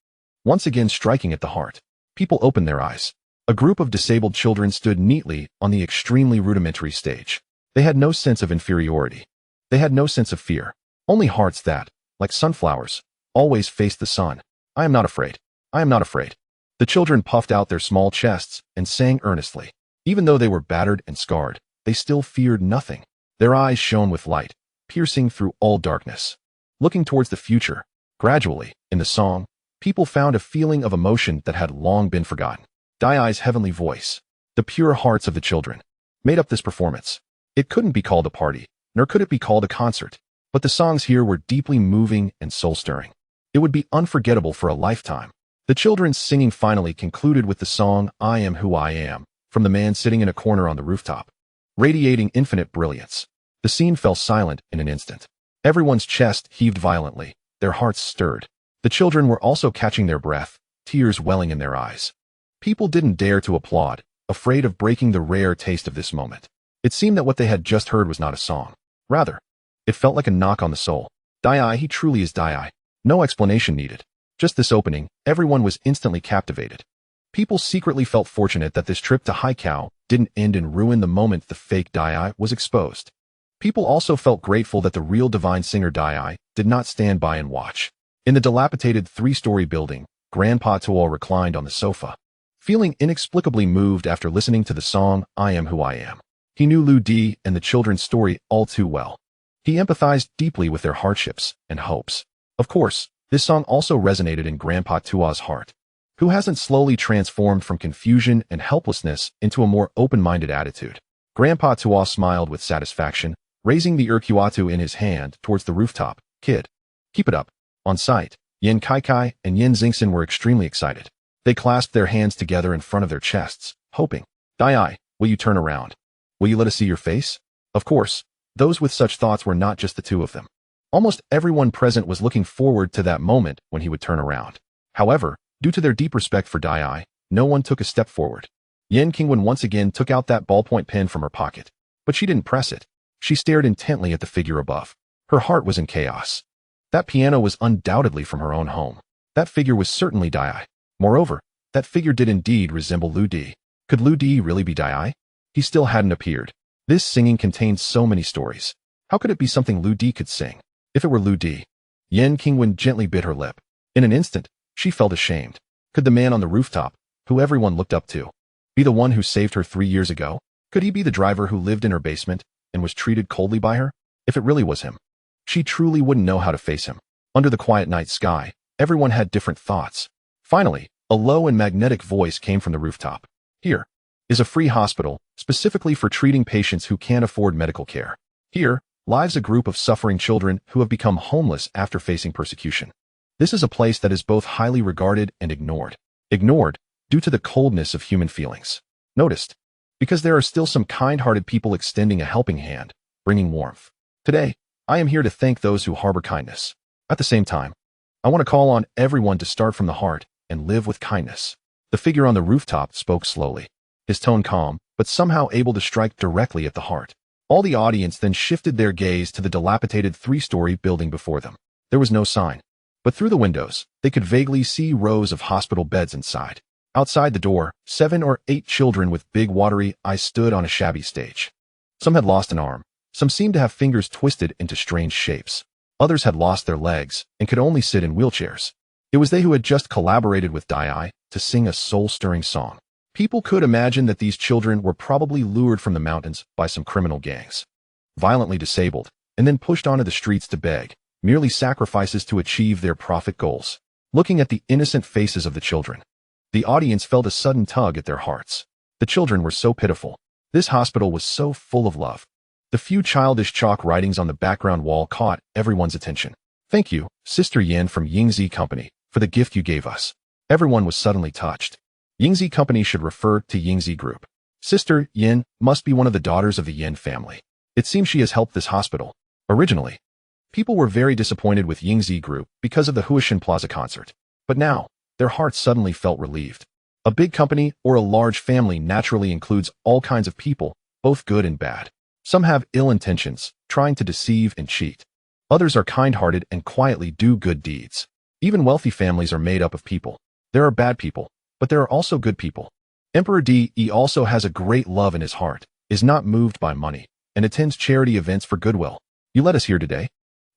Once again striking at the heart, people opened their eyes. A group of disabled children stood neatly on the extremely rudimentary stage. They had no sense of inferiority. They had no sense of fear, only hearts that, like sunflowers, always faced the sun. I am not afraid. I am not afraid. The children puffed out their small chests and sang earnestly. Even though they were battered and scarred, they still feared nothing. Their eyes shone with light, piercing through all darkness. Looking towards the future, gradually, in the song, people found a feeling of emotion that had long been forgotten. Dai's heavenly voice, the pure hearts of the children, made up this performance. It couldn't be called a party, nor could it be called a concert, but the songs here were deeply moving and soul-stirring. It would be unforgettable for a lifetime. The children's singing finally concluded with the song, I Am Who I Am, from the man sitting in a corner on the rooftop. Radiating infinite brilliance, the scene fell silent in an instant. Everyone's chest heaved violently, their hearts stirred. The children were also catching their breath, tears welling in their eyes. People didn't dare to applaud, afraid of breaking the rare taste of this moment. It seemed that what they had just heard was not a song. Rather, it felt like a knock on the soul. Dai, he truly is Dai. No explanation needed. Just this opening, everyone was instantly captivated. People secretly felt fortunate that this trip to Haikau didn't end in ruin the moment the fake Dai was exposed. People also felt grateful that the real divine singer Dai did not stand by and watch. In the dilapidated three-story building, Grandpa Tuo reclined on the sofa, feeling inexplicably moved after listening to the song, I Am Who I Am. He knew Lu Di and the children's story all too well. He empathized deeply with their hardships and hopes. Of course, this song also resonated in Grandpa Tua's heart, who hasn't slowly transformed from confusion and helplessness into a more open-minded attitude. Grandpa Tua smiled with satisfaction, raising the Urkuatu in his hand towards the rooftop. Kid, keep it up. On sight, Yen Kaikai and Yen Xingxin were extremely excited. They clasped their hands together in front of their chests, hoping. Dai, will you turn around? Will you let us see your face? Of course, those with such thoughts were not just the two of them. Almost everyone present was looking forward to that moment when he would turn around. However, due to their deep respect for Dai, no one took a step forward. Yen Qingwen once again took out that ballpoint pen from her pocket, but she didn't press it. She stared intently at the figure above. Her heart was in chaos. That piano was undoubtedly from her own home. That figure was certainly Dai. Moreover, that figure did indeed resemble Lu Di. Could Lu Di really be Dai? He still hadn't appeared. This singing contained so many stories. How could it be something Lu Di could sing? If it were Lu Di. Yen Qingwen gently bit her lip. In an instant, she felt ashamed. Could the man on the rooftop, who everyone looked up to, be the one who saved her 3 years ago? Could he be the driver who lived in her basement and was treated coldly by her? If it really was him, she truly wouldn't know how to face him. Under the quiet night sky, everyone had different thoughts. Finally, a low and magnetic voice came from the rooftop. Here is a free hospital, specifically for treating patients who can't afford medical care. Here lives a group of suffering children who have become homeless after facing persecution. This is a place that is both highly regarded and ignored. Ignored due to the coldness of human feelings. Noticed because there are still some kind-hearted people extending a helping hand, bringing warmth. Today, I am here to thank those who harbor kindness. At the same time, I want to call on everyone to start from the heart and live with kindness. The figure on the rooftop spoke slowly, his tone calm, but somehow able to strike directly at the heart. All the audience then shifted their gaze to the dilapidated three-story building before them. There was no sign, but through the windows, they could vaguely see rows of hospital beds inside. Outside the door, 7 or 8 children with big watery eyes stood on a shabby stage. Some had lost an arm. Some seemed to have fingers twisted into strange shapes. Others had lost their legs and could only sit in wheelchairs. It was they who had just collaborated with Dai to sing a soul-stirring song. People could imagine that these children were probably lured from the mountains by some criminal gangs, violently disabled, and then pushed onto the streets to beg, merely sacrifices to achieve their profit goals. Looking at the innocent faces of the children, the audience felt a sudden tug at their hearts. The children were so pitiful. This hospital was so full of love. The few childish chalk writings on the background wall caught everyone's attention. Thank you, Sister Yin from Yingzi Company, for the gift you gave us. Everyone was suddenly touched. Yingzi Company should refer to Yingzi Group. Sister Yin must be one of the daughters of the Yin family. It seems she has helped this hospital. Originally, people were very disappointed with Yingzi Group because of the Huishan Plaza concert. But now, their hearts suddenly felt relieved. A big company or a large family naturally includes all kinds of people, both good and bad. Some have ill intentions, trying to deceive and cheat. Others are kind-hearted and quietly do good deeds. Even wealthy families are made up of people. There are bad people, but there are also good people. Emperor Di also has a great love in his heart, is not moved by money, and attends charity events for goodwill. You led us here today,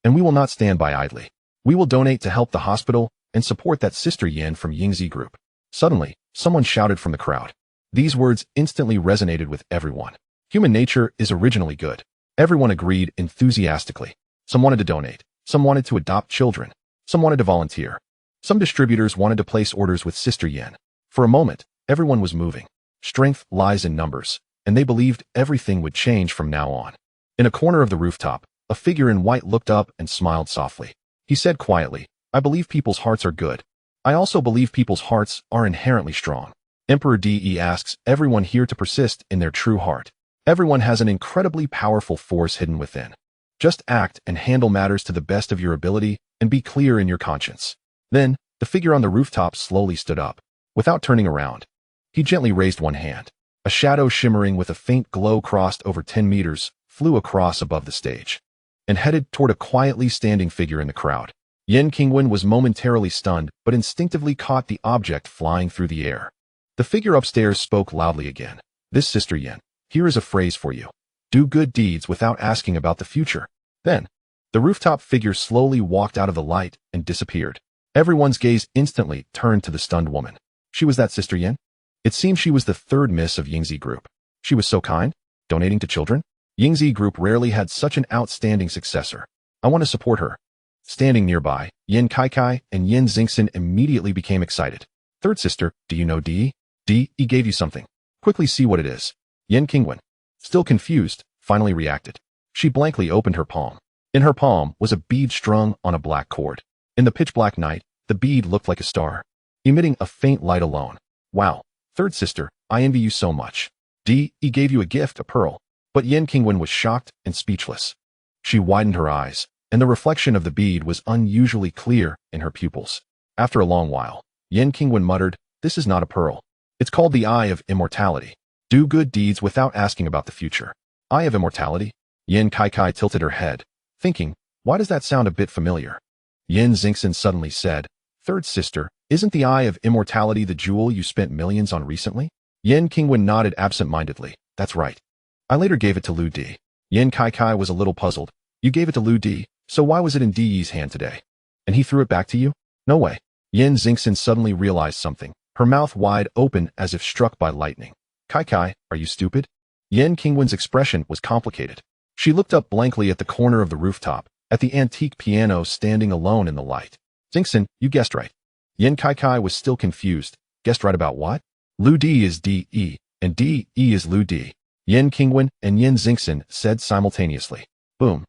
and we will not stand by idly. We will donate to help the hospital and support that Sister Yin from Yingzi Group. Suddenly, someone shouted from the crowd. These words instantly resonated with everyone. Human nature is originally good. Everyone agreed enthusiastically. Some wanted to donate. Some wanted to adopt children. Some wanted to volunteer. Some distributors wanted to place orders with Sister Yin. For a moment, everyone was moving. Strength lies in numbers, and they believed everything would change from now on. In a corner of the rooftop, a figure in white looked up and smiled softly. He said quietly, I believe people's hearts are good. I also believe people's hearts are inherently strong. Emperor Di asks everyone here to persist in their true heart. Everyone has an incredibly powerful force hidden within. Just act and handle matters to the best of your ability and be clear in your conscience. Then, the figure on the rooftop slowly stood up. Without turning around, he gently raised one hand. A shadow shimmering with a faint glow crossed over 10 meters, flew across above the stage, and headed toward a quietly standing figure in the crowd. Yin Qingwen was momentarily stunned, but instinctively caught the object flying through the air. The figure upstairs spoke loudly again. This Sister Yin, here is a phrase for you. Do good deeds without asking about the future. Then, the rooftop figure slowly walked out of the light and disappeared. Everyone's gaze instantly turned to the stunned woman. She was that Sister Yin? It seemed she was the third miss of Yingzi Group. She was so kind, donating to children. Yingzi Group rarely had such an outstanding successor. I want to support her. Standing nearby, Yin Kaikai and Yin Xingxin immediately became excited. Third sister, do you know Di? Di gave you something. Quickly see what it is. Yin Qingwen, still confused, finally reacted. She blankly opened her palm. In her palm was a bead strung on a black cord. In the pitch-black night, the bead looked like a star, emitting a faint light alone. Wow, third sister, I envy you so much. Di gave you a gift, a pearl. But Yin Qingwen was shocked and speechless. She widened her eyes, and the reflection of the bead was unusually clear in her pupils. After a long while, Yin Qingwen muttered, this is not a pearl. It's called the Eye of Immortality. Do good deeds without asking about the future. Eye of Immortality? Yin Kaikai tilted her head, thinking, why does that sound a bit familiar? Yin Xingxin suddenly said, third sister, isn't the Eye of Immortality the jewel you spent millions on recently? Yin Qingwen nodded absent-mindedly. That's right. I later gave it to Lu Di. Yin Kaikai was a little puzzled. You gave it to Lu Di, so why was it in Di's hand today? And he threw it back to you? No way. Yin Xingxin suddenly realized something, her mouth wide open as if struck by lightning. Kaikai, are you stupid? Yin Qingwen's expression was complicated. She looked up blankly at the corner of the rooftop, at the antique piano standing alone in the light. Xingxin, you guessed right. Yin Kaikai was still confused. Guessed right about what? Lu Di is Di, and Di is Lu Di. Yin Qingwen and Yin Xingxin said simultaneously. Boom.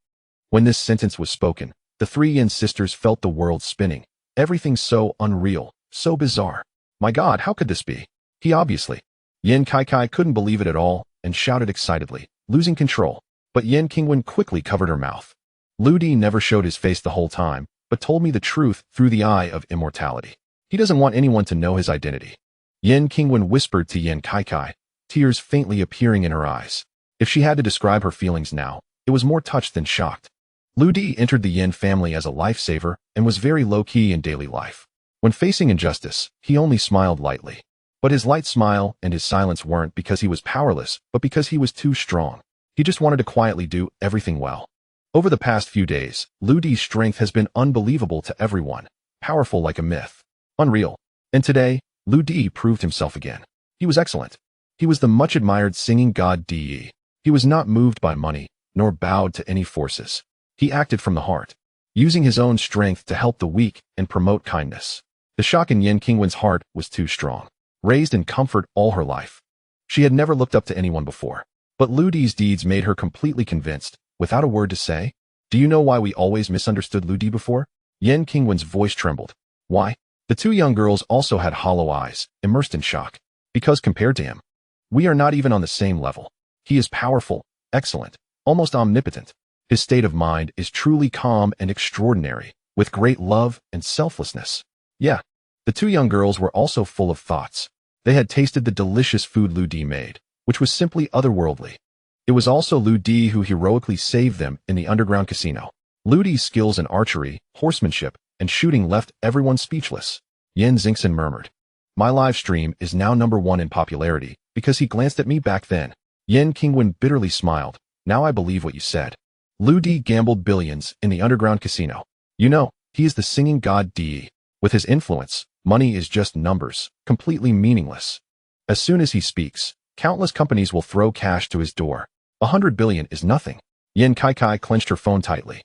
When this sentence was spoken, the three Yin sisters felt the world spinning. Everything so unreal, so bizarre. My God, how could this be? He obviously. Yin Kaikai couldn't believe it at all and shouted excitedly, losing control. But Yin Qingwen quickly covered her mouth. Lu Di never showed his face the whole time, but told me the truth through the Eye of Immortality. He doesn't want anyone to know his identity. Yin Qingwen whispered to Yin Kaikai, tears faintly appearing in her eyes. If she had to describe her feelings now, it was more touched than shocked. Lu Di entered the Yin family as a lifesaver and was very low-key in daily life. When facing injustice, he only smiled lightly. But his light smile and his silence weren't because he was powerless, but because he was too strong. He just wanted to quietly do everything well. Over the past few days, Lu Di's strength has been unbelievable to everyone, powerful like a myth. Unreal. And today, Lu Di proved himself again. He was excellent. He was the much-admired singing god Di. He was not moved by money, nor bowed to any forces. He acted from the heart, using his own strength to help the weak and promote kindness. The shock in Yan Qingwen's heart was too strong. Raised in comfort all her life, she had never looked up to anyone before. But Lu Di's deeds made her completely convinced, without a word to say. Do you know why we always misunderstood Lu Di before? Yan Qingwen's voice trembled. Why? The two young girls also had hollow eyes, immersed in shock. Because compared to him, we are not even on the same level. He is powerful, excellent, almost omnipotent. His state of mind is truly calm and extraordinary, with great love and selflessness. Yeah, the two young girls were also full of thoughts. They had tasted the delicious food Lu Di made, which was simply otherworldly. It was also Lu Di who heroically saved them in the underground casino. Lu Di's skills in archery, horsemanship, and shooting left everyone speechless. Yen Xingxin murmured. My live stream is now #1 in popularity because he glanced at me back then. Yan Qingwen bitterly smiled. Now I believe what you said. Lu Di gambled billions in the underground casino. You know, he is the singing god Di. With his influence, money is just numbers, completely meaningless. As soon as he speaks, countless companies will throw cash to his door. 100 billion is nothing. Yin Kai clenched her phone tightly.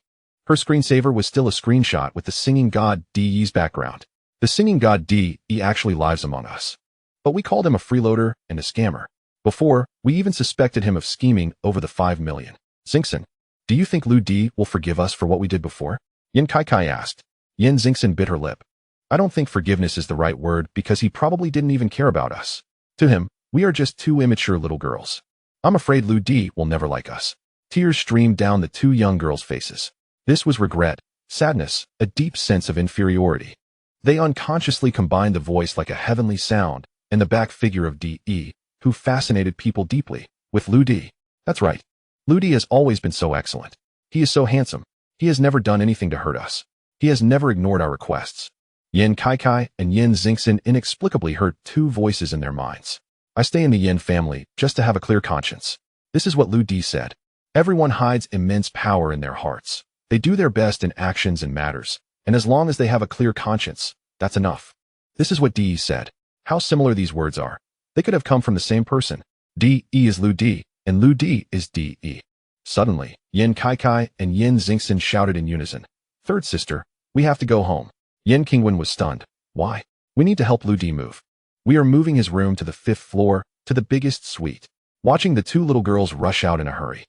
Her screensaver was still a screenshot with the singing god Di's background. The singing god Di actually lives among us. But we called him a freeloader and a scammer. Before, we even suspected him of scheming over the 5 million. Xingxin, do you think Lu Di will forgive us for what we did before? Yin Kai asked. Yin Xingxin bit her lip. I don't think forgiveness is the right word because he probably didn't even care about us. To him, we are just two immature little girls. I'm afraid Lu Di will never like us. Tears streamed down the two young girls' faces. This was regret, sadness, a deep sense of inferiority. They unconsciously combined the voice like a heavenly sound and the back figure of Di, who fascinated people deeply, with Lu Di. That's right. Lu Di has always been so excellent. He is so handsome. He has never done anything to hurt us. He has never ignored our requests. Yin Kai and Yin Xingxin inexplicably heard two voices in their minds. I stay in the Yin family just to have a clear conscience. This is what Lu Di said. Everyone hides immense power in their hearts. They do their best in actions and matters, and as long as they have a clear conscience, that's enough. This is what Di said. How similar these words are. They could have come from the same person. Di is Lu Di, and Lu Di is Di. Suddenly, Yin Kai and Yin Xingxin shouted in unison. Third sister, we have to go home. Yan Qingwen was stunned. Why? We need to help Lu Di move. We are moving his room to the 5th floor, to the biggest suite. Watching the two little girls rush out in a hurry.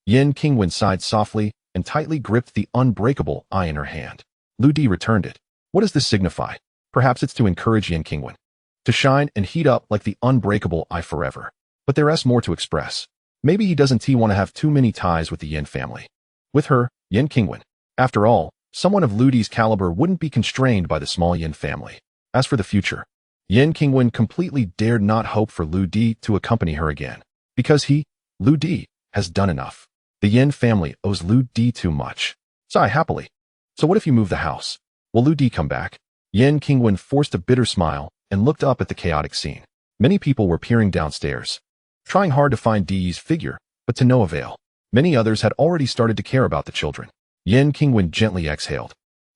Yan Qingwen sighed softly and tightly gripped the unbreakable eye in her hand. Lu Di returned it. What does this signify? Perhaps it's to encourage Yan Qingwen to shine and heat up like the unbreakable eye forever. But there is more to express. Maybe he doesn't want to have too many ties with the Yin family. With her, Yan Qingwen. After all, someone of Lu Di's caliber wouldn't be constrained by the small Yin family. As for the future, Yan Qingwen completely dared not hope for Lu Di to accompany her again. Because he, Lu Di, has done enough. The Yin family owes Lu Di too much. Sigh happily. So what if you move the house? Will Lu Di come back? Yan Qingwen forced a bitter smile and looked up at the chaotic scene. Many people were peering downstairs, trying hard to find Di's figure, but to no avail. Many others had already started to care about the children. Yan Qingwen gently exhaled.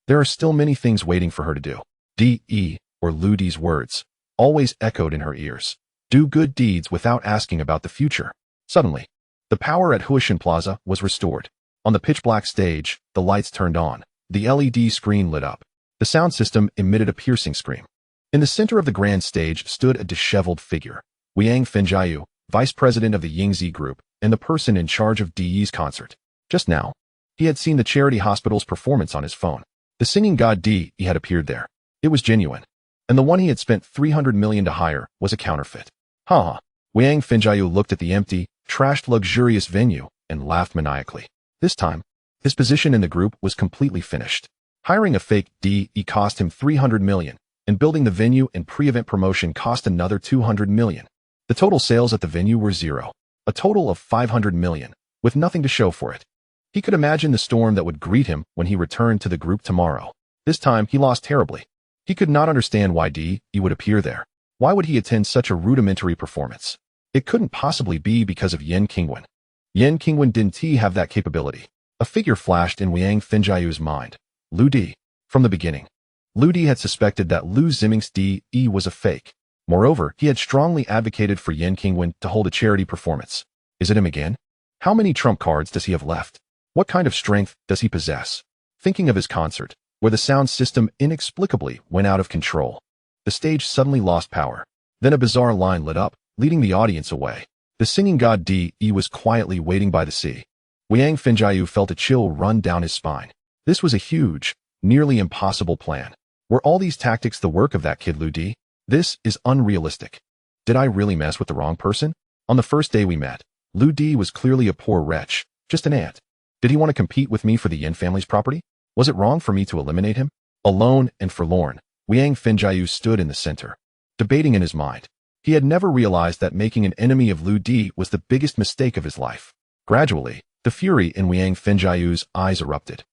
There are still many things waiting for her to do. Di, or Lu Di's words, always echoed in her ears. Do good deeds without asking about the future. Suddenly, the power at Huishan Plaza was restored. On the pitch-black stage, the lights turned on. The LED screen lit up. The sound system emitted a piercing scream. In the center of the grand stage stood a disheveled figure. Wiang Fenjiu, vice president of the Yingzi Group, and the person in charge of Di's concert. Just now, he had seen the charity hospital's performance on his phone. The singing god Di had appeared there. It was genuine. And the one he had spent 300 million to hire was a counterfeit. Ha! Wiang Fenjiu looked at the empty, trashed luxurious venue and laughed maniacally. This time, his position in the group was completely finished. Hiring a fake Di cost him 300 million, and building the venue and pre-event promotion cost another 200 million. The total sales at the venue were 0. A total of 500 million, with nothing to show for it. He could imagine the storm that would greet him when he returned to the group tomorrow. This time, he lost terribly. He could not understand why Di would appear there. Why would he attend such a rudimentary performance? It couldn't possibly be because of Yen Qingwen. Yen Qingwen didn't have that capability. A figure flashed in Wang Fenjiu's mind. Lu Di. From the beginning, Lu Di had suspected that Lu Ziming's DE was a fake. Moreover, he had strongly advocated for Yen Qingwen to hold a charity performance. Is it him again? How many trump cards does he have left? What kind of strength does he possess? Thinking of his concert, where the sound system inexplicably went out of control, the stage suddenly lost power. Then a bizarre line lit up, leading the audience away. The singing god DE was quietly waiting by the sea. Wang Fenjiu felt a chill run down his spine. This was a huge, nearly impossible plan. Were all these tactics the work of that kid Lu Di? This is unrealistic. Did I really mess with the wrong person? On the first day we met, Lu Di was clearly a poor wretch, just an ant. Did he want to compete with me for the Yin family's property? Was it wrong for me to eliminate him? Alone and forlorn, Wang Fenjiu stood in the center, debating in his mind. He had never realized that making an enemy of Lu Di was the biggest mistake of his life. Gradually, the fury in Wang Fenjiu's eyes erupted.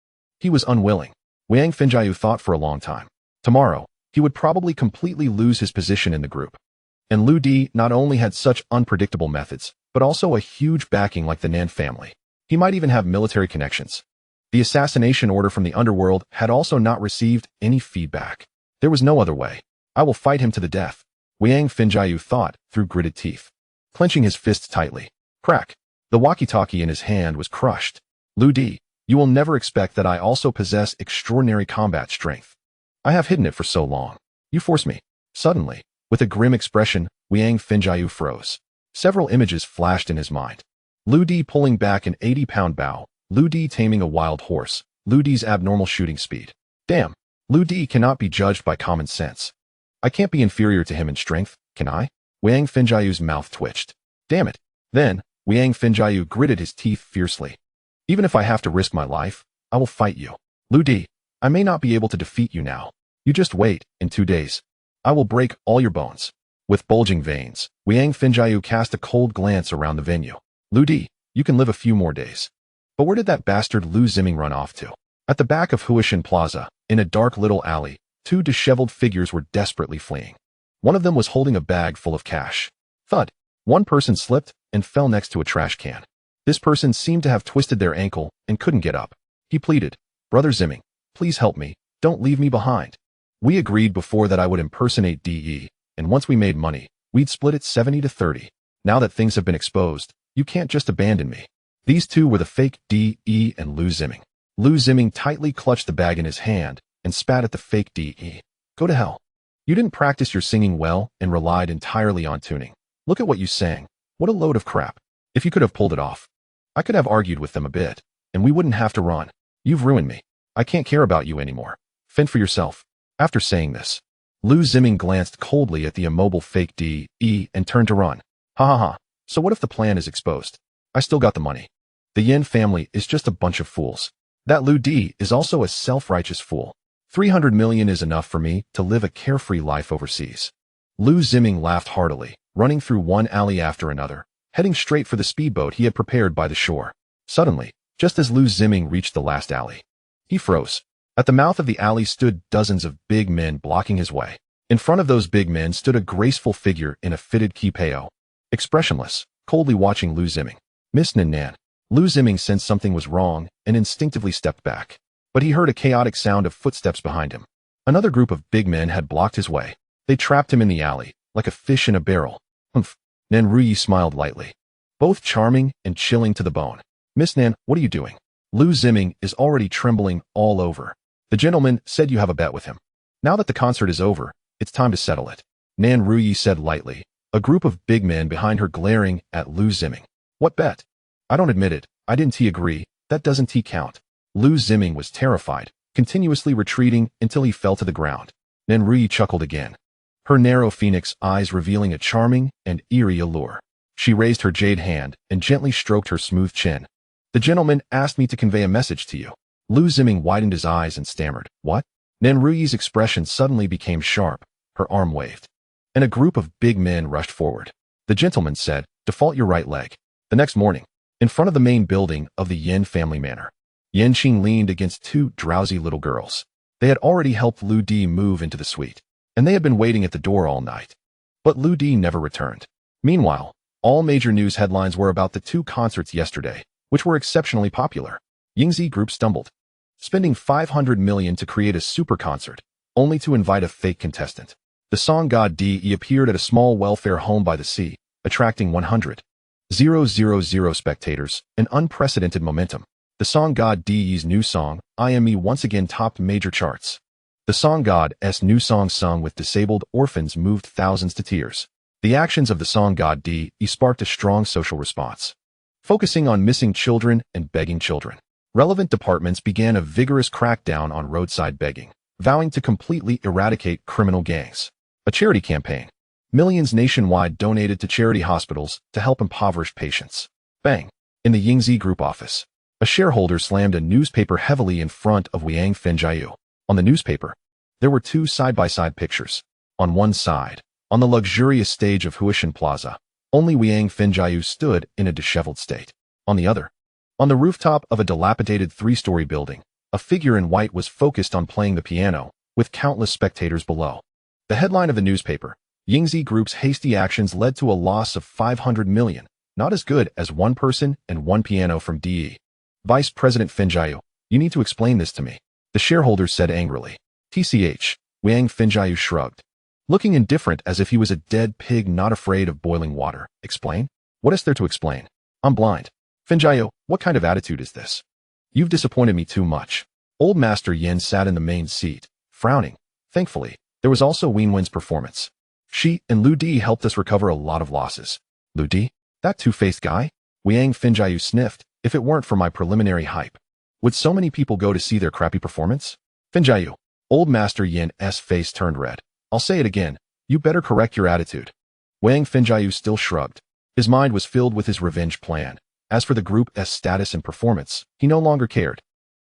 He was unwilling. Wang Fenjiu thought for a long time. Tomorrow, he would probably completely lose his position in the group. And Lu Di not only had such unpredictable methods, but also a huge backing like the Nan family. He might even have military connections. The assassination order from the underworld had also not received any feedback. There was no other way. I will fight him to the death, Wang Fenjiu thought through gritted teeth. Clenching his fists tightly. Crack. The walkie-talkie in his hand was crushed. Lu Di, you will never expect that I also possess extraordinary combat strength. I have hidden it for so long. You force me. Suddenly, with a grim expression, Wang Fenjiu froze. Several images flashed in his mind. Lu Di pulling back an 80-pound bow, Lu Di taming a wild horse, Lu Di's abnormal shooting speed. Damn, Lu Di cannot be judged by common sense. I can't be inferior to him in strength, can I? Wang Fenjiu's mouth twitched. Damn it. Then, Wang Fenjiu gritted his teeth fiercely. Even if I have to risk my life, I will fight you. Lu Di, I may not be able to defeat you now. You just wait, in 2 days. I will break all your bones. With bulging veins, Wang Fenjiu cast a cold glance around the venue. Lu Di, you can live a few more days. But where did that bastard Lu Ziming run off to? At the back of Huishan Plaza, in a dark little alley, 2 disheveled figures were desperately fleeing. One of them was holding a bag full of cash. Thud. One person slipped and fell next to a trash can. This person seemed to have twisted their ankle and couldn't get up. He pleaded, Brother Ziming, please help me, don't leave me behind. We agreed before that I would impersonate DE, and once we made money, we'd split it 70-30. Now that things have been exposed, you can't just abandon me. These two were the fake DE and Lu Ziming. Lu Ziming tightly clutched the bag in his hand and spat at the fake DE. Go to hell. You didn't practice your singing well and relied entirely on tuning. Look at what you sang. What a load of crap. If you could have pulled it off, I could have argued with them a bit, and we wouldn't have to run. You've ruined me. I can't care about you anymore. Fend for yourself. After saying this, Lu Ziming glanced coldly at the immobile fake DE and turned to run. Ha ha ha. So what if the plan is exposed? I still got the money. The Yin family is just a bunch of fools. That Lu Di is also a self-righteous fool. 300 million is enough for me to live a carefree life overseas. Lu Ziming laughed heartily, running through one alley after another, heading straight for the speedboat he had prepared by the shore. Suddenly, just as Lu Ziming reached the last alley, he froze. At the mouth of the alley stood dozens of big men blocking his way. In front of those big men stood a graceful figure in a fitted kipao, expressionless, coldly watching Lu Ziming. Miss Nan. Lu Ziming sensed something was wrong and instinctively stepped back. But he heard a chaotic sound of footsteps behind him. Another group of big men had blocked his way. They trapped him in the alley, like a fish in a barrel. Humph. Nan Ruyi smiled lightly. Both charming and chilling to the bone. Miss Nan, what are you doing? Lu Ziming is already trembling all over. The gentleman said you have a bet with him. Now that the concert is over, it's time to settle it. Nan Ruyi said lightly, a group of big men behind her glaring at Lu Ziming. What bet? I don't admit it. I didn't agree. That doesn't count. Lu Ziming was terrified, continuously retreating until he fell to the ground. Nan Ruyi chuckled again, her narrow phoenix eyes revealing a charming and eerie allure. She raised her jade hand and gently stroked her smooth chin. The gentleman asked me to convey a message to you. Lu Ziming widened his eyes and stammered, what? Nan Ruyi's expression suddenly became sharp. Her arm waved, and a group of big men rushed forward. The gentleman said, default your right leg. The next morning, in front of the main building of the Yin family manor, Yanqing leaned against 2 drowsy little girls. They had already helped Lu Di move into the suite, and they had been waiting at the door all night. But Lu Di never returned. Meanwhile, all major news headlines were about the 2 concerts yesterday, which were exceptionally popular. Yingzi Group stumbled, spending 500 million to create a super concert, only to invite a fake contestant. The song God De appeared at a small welfare home by the sea, attracting 100,000 spectators, an unprecedented momentum. The song God De's new song, I Am Me, once again topped major charts. The song God's new song, sung with disabled orphans, moved thousands to tears. The actions of the song God De sparked a strong social response, focusing on missing children and begging children. Relevant departments began a vigorous crackdown on roadside begging, vowing to completely eradicate criminal gangs. A charity campaign. Millions nationwide donated to charity hospitals to help impoverished patients. Bang! In the Yingzi Group office, a shareholder slammed a newspaper heavily in front of Wang Fengjiu. On the newspaper, there were 2 side-by-side pictures. On one side, on the luxurious stage of Huishan Plaza, only Wang Fengjiu stood in a disheveled state. On the other, on the rooftop of a dilapidated 3-story building, a figure in white was focused on playing the piano, with countless spectators below. The headline of the newspaper, Yingzi Group's hasty actions led to a loss of 500 million, not as good as 1 person and 1 piano from DE. Vice President Fengjiu, you need to explain this to me, the shareholders said angrily. TCH, Wang Fengjiu shrugged, looking indifferent as if he was a dead pig not afraid of boiling water. Explain? What is there to explain? I'm blind. Fengjiu, what kind of attitude is this? You've disappointed me too much. Old Master Yin sat in the main seat, frowning. Thankfully, there was also Wenwen's performance. She and Lu Di helped us recover a lot of losses. Lu Di? That two-faced guy? Wang Fengjiu sniffed. If it weren't for my preliminary hype, would so many people go to see their crappy performance? Fengjiu. Old Master Yin's face turned red. I'll say it again. You better correct your attitude. Wang Fengjiu still shrugged. His mind was filled with his revenge plan. As for the group's status and performance, he no longer cared.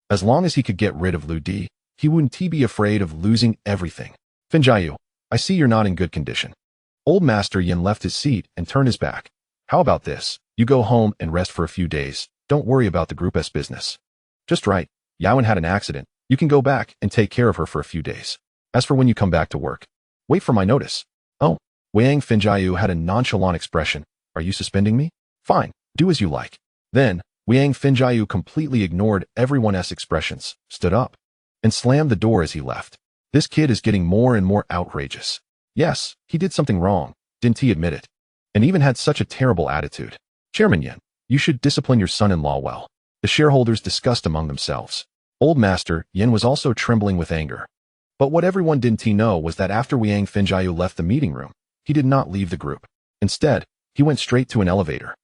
As long as he could get rid of Lu Di, he wouldn't be afraid of losing everything. Fengjiu, I see you're not in good condition. Old Master Yin left his seat and turned his back. How about this? You go home and rest for a few days. Don't worry about the group's business. Just right. Yawen had an accident. You can go back and take care of her for a few days. As for when you come back to work, wait for my notice. Oh, Wang Fengjiu had a nonchalant expression. Are you suspending me? Fine, do as you like. Then, Wang Fengjiu completely ignored everyone's expressions, stood up, and slammed the door as he left. This kid is getting more and more outrageous. Yes, he did something wrong, didn't he admit it? And even had such a terrible attitude. Chairman Yin, you should discipline your son-in-law well. The shareholders discussed among themselves. Old Master Yin was also trembling with anger. But what everyone didn't know was that after Wang Fengjiu left the meeting room, he did not leave the group. Instead, he went straight to an elevator.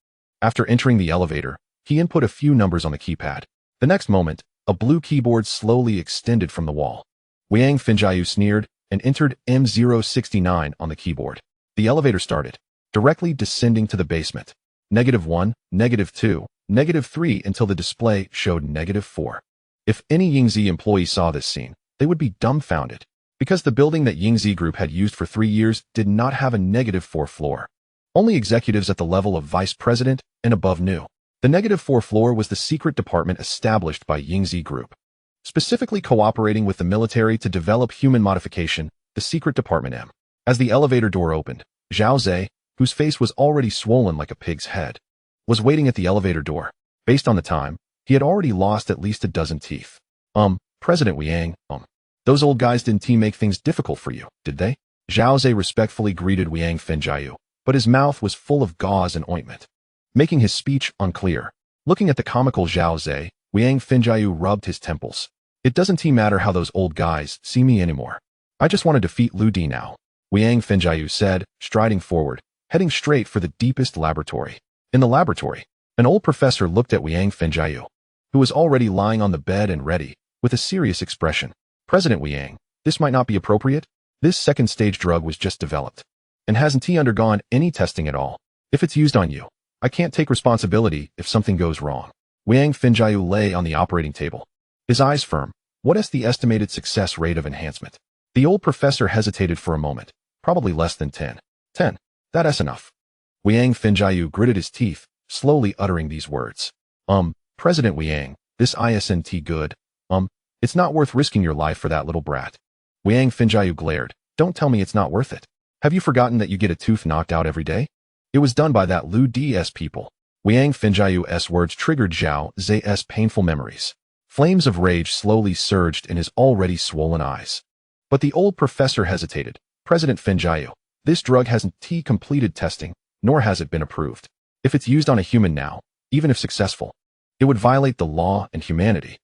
After entering the elevator, he input a few numbers on the keypad. The next moment, a blue keyboard slowly extended from the wall. Wang Fengjiu sneered and entered M069 on the keyboard. The elevator started, directly descending to the basement. -1, -2, -3 until the display showed -4. If any Yingzi employee saw this scene, they would be dumbfounded, because the building that Yingzi Group had used for 3 years did not have a -4 floor. Only executives at the level of vice president and above knew. The -4 floor was the secret department established by Yingzi Group, specifically cooperating with the military to develop human modification, the secret department M. As the elevator door opened, Zhao Zhe, whose face was already swollen like a pig's head, was waiting at the elevator door. Based on the time, he had already lost at least a dozen teeth. President Wang, those old guys didn't make things difficult for you, did they? Zhao Zhe respectfully greeted Wang Fengjiu, but his mouth was full of gauze and ointment, making his speech unclear. Looking at the comical Zhao Zhe, Wang Fengjiu rubbed his temples. It doesn't matter how those old guys see me anymore. I just want to defeat Lu Di now, Wang Fengjiu said, striding forward, heading straight for the deepest laboratory. In the laboratory, an old professor looked at Wang Fengjiu, who was already lying on the bed and ready, with a serious expression. President Wang, this might not be appropriate. This second-stage drug was just developed, and hasn't undergone any testing at all. If it's used on you, I can't take responsibility if something goes wrong. Wang Fengjiu lay on the operating table, his eyes firm. What is the estimated success rate of enhancement? The old professor hesitated for a moment. Probably less than 10. 10. That's enough. Wang Fengjiu gritted his teeth, slowly uttering these words. President Wang, this isn't good. It's not worth risking your life for that little brat. Wang Fengjiu glared. Don't tell me it's not worth it. Have you forgotten that you get a tooth knocked out every day? It was done by that Lu D's people. Wang Fenjiu's words triggered Zhao Zai's painful memories. Flames of rage slowly surged in his already swollen eyes. But the old professor hesitated. President Fenjiu, this drug hasn't completed testing, nor has it been approved. If it's used on a human now, even if successful, it would violate the law and humanity.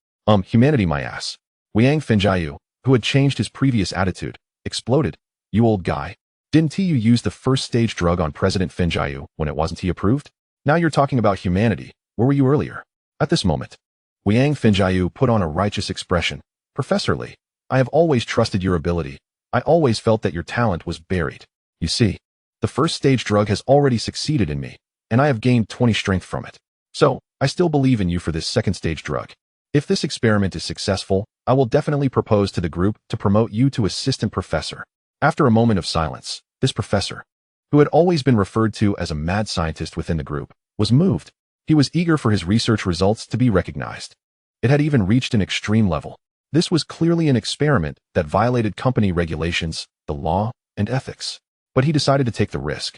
Humanity my ass. Wang Fenjiu, who had changed his previous attitude, exploded. You old guy. Didn't you use the first stage drug on President Fenjiu when it wasn't approved? Now you're talking about humanity. Where were you earlier? At this moment, Wang Fenjiu put on a righteous expression. Professor Li, I have always trusted your ability. I always felt that your talent was buried. You see, the first stage drug has already succeeded in me, and I have gained 20 strength from it. So, I still believe in you for this second stage drug. If this experiment is successful, I will definitely propose to the group to promote you to assistant professor. After a moment of silence, this professor, who had always been referred to as a mad scientist within the group, was moved. He was eager for his research results to be recognized. It had even reached an extreme level. This was clearly an experiment that violated company regulations, the law, and ethics. But he decided to take the risk.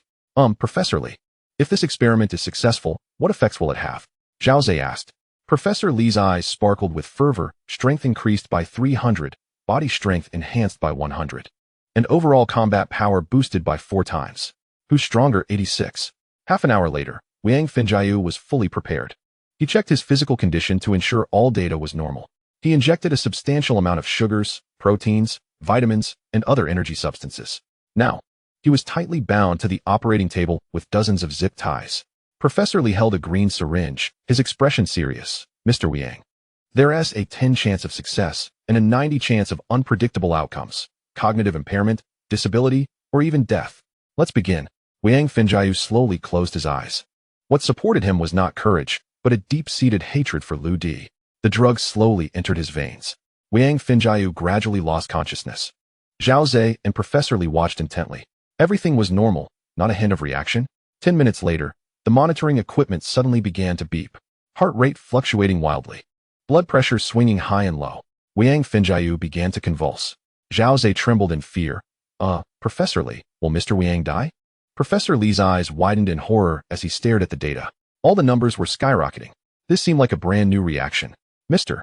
Professor Li, if this experiment is successful, what effects will it have? Zhao Zai asked. Professor Li's eyes sparkled with fervor, strength increased by 300, body strength enhanced by 100, and overall combat power boosted by 4 times. Who's stronger? 86. Half an hour later, Wang Fenjiu was fully prepared. He checked his physical condition to ensure all data was normal. He injected a substantial amount of sugars, proteins, vitamins, and other energy substances. Now, he was tightly bound to the operating table with dozens of zip ties. Professor Li held a green syringe, his expression serious. Mr. Wang, there's a 10 chance of success and a 90 chance of unpredictable outcomes, cognitive impairment, disability, or even death. Let's begin. Wang Fenjiu slowly closed his eyes. What supported him was not courage, but a deep-seated hatred for Lu Di. The drug slowly entered his veins. Wang Fenjiu gradually lost consciousness. Zhao Zai and Professor Li watched intently. Everything was normal, not a hint of reaction. 10 minutes later, the monitoring equipment suddenly began to beep, heart rate fluctuating wildly, blood pressure swinging high and low. Wang Fenjiu began to convulse. Zhao Zai trembled in fear. Professor Li, will Mr. Wang die? Professor Li's eyes widened in horror as he stared at the data. All the numbers were skyrocketing. This seemed like a brand new reaction. Mr.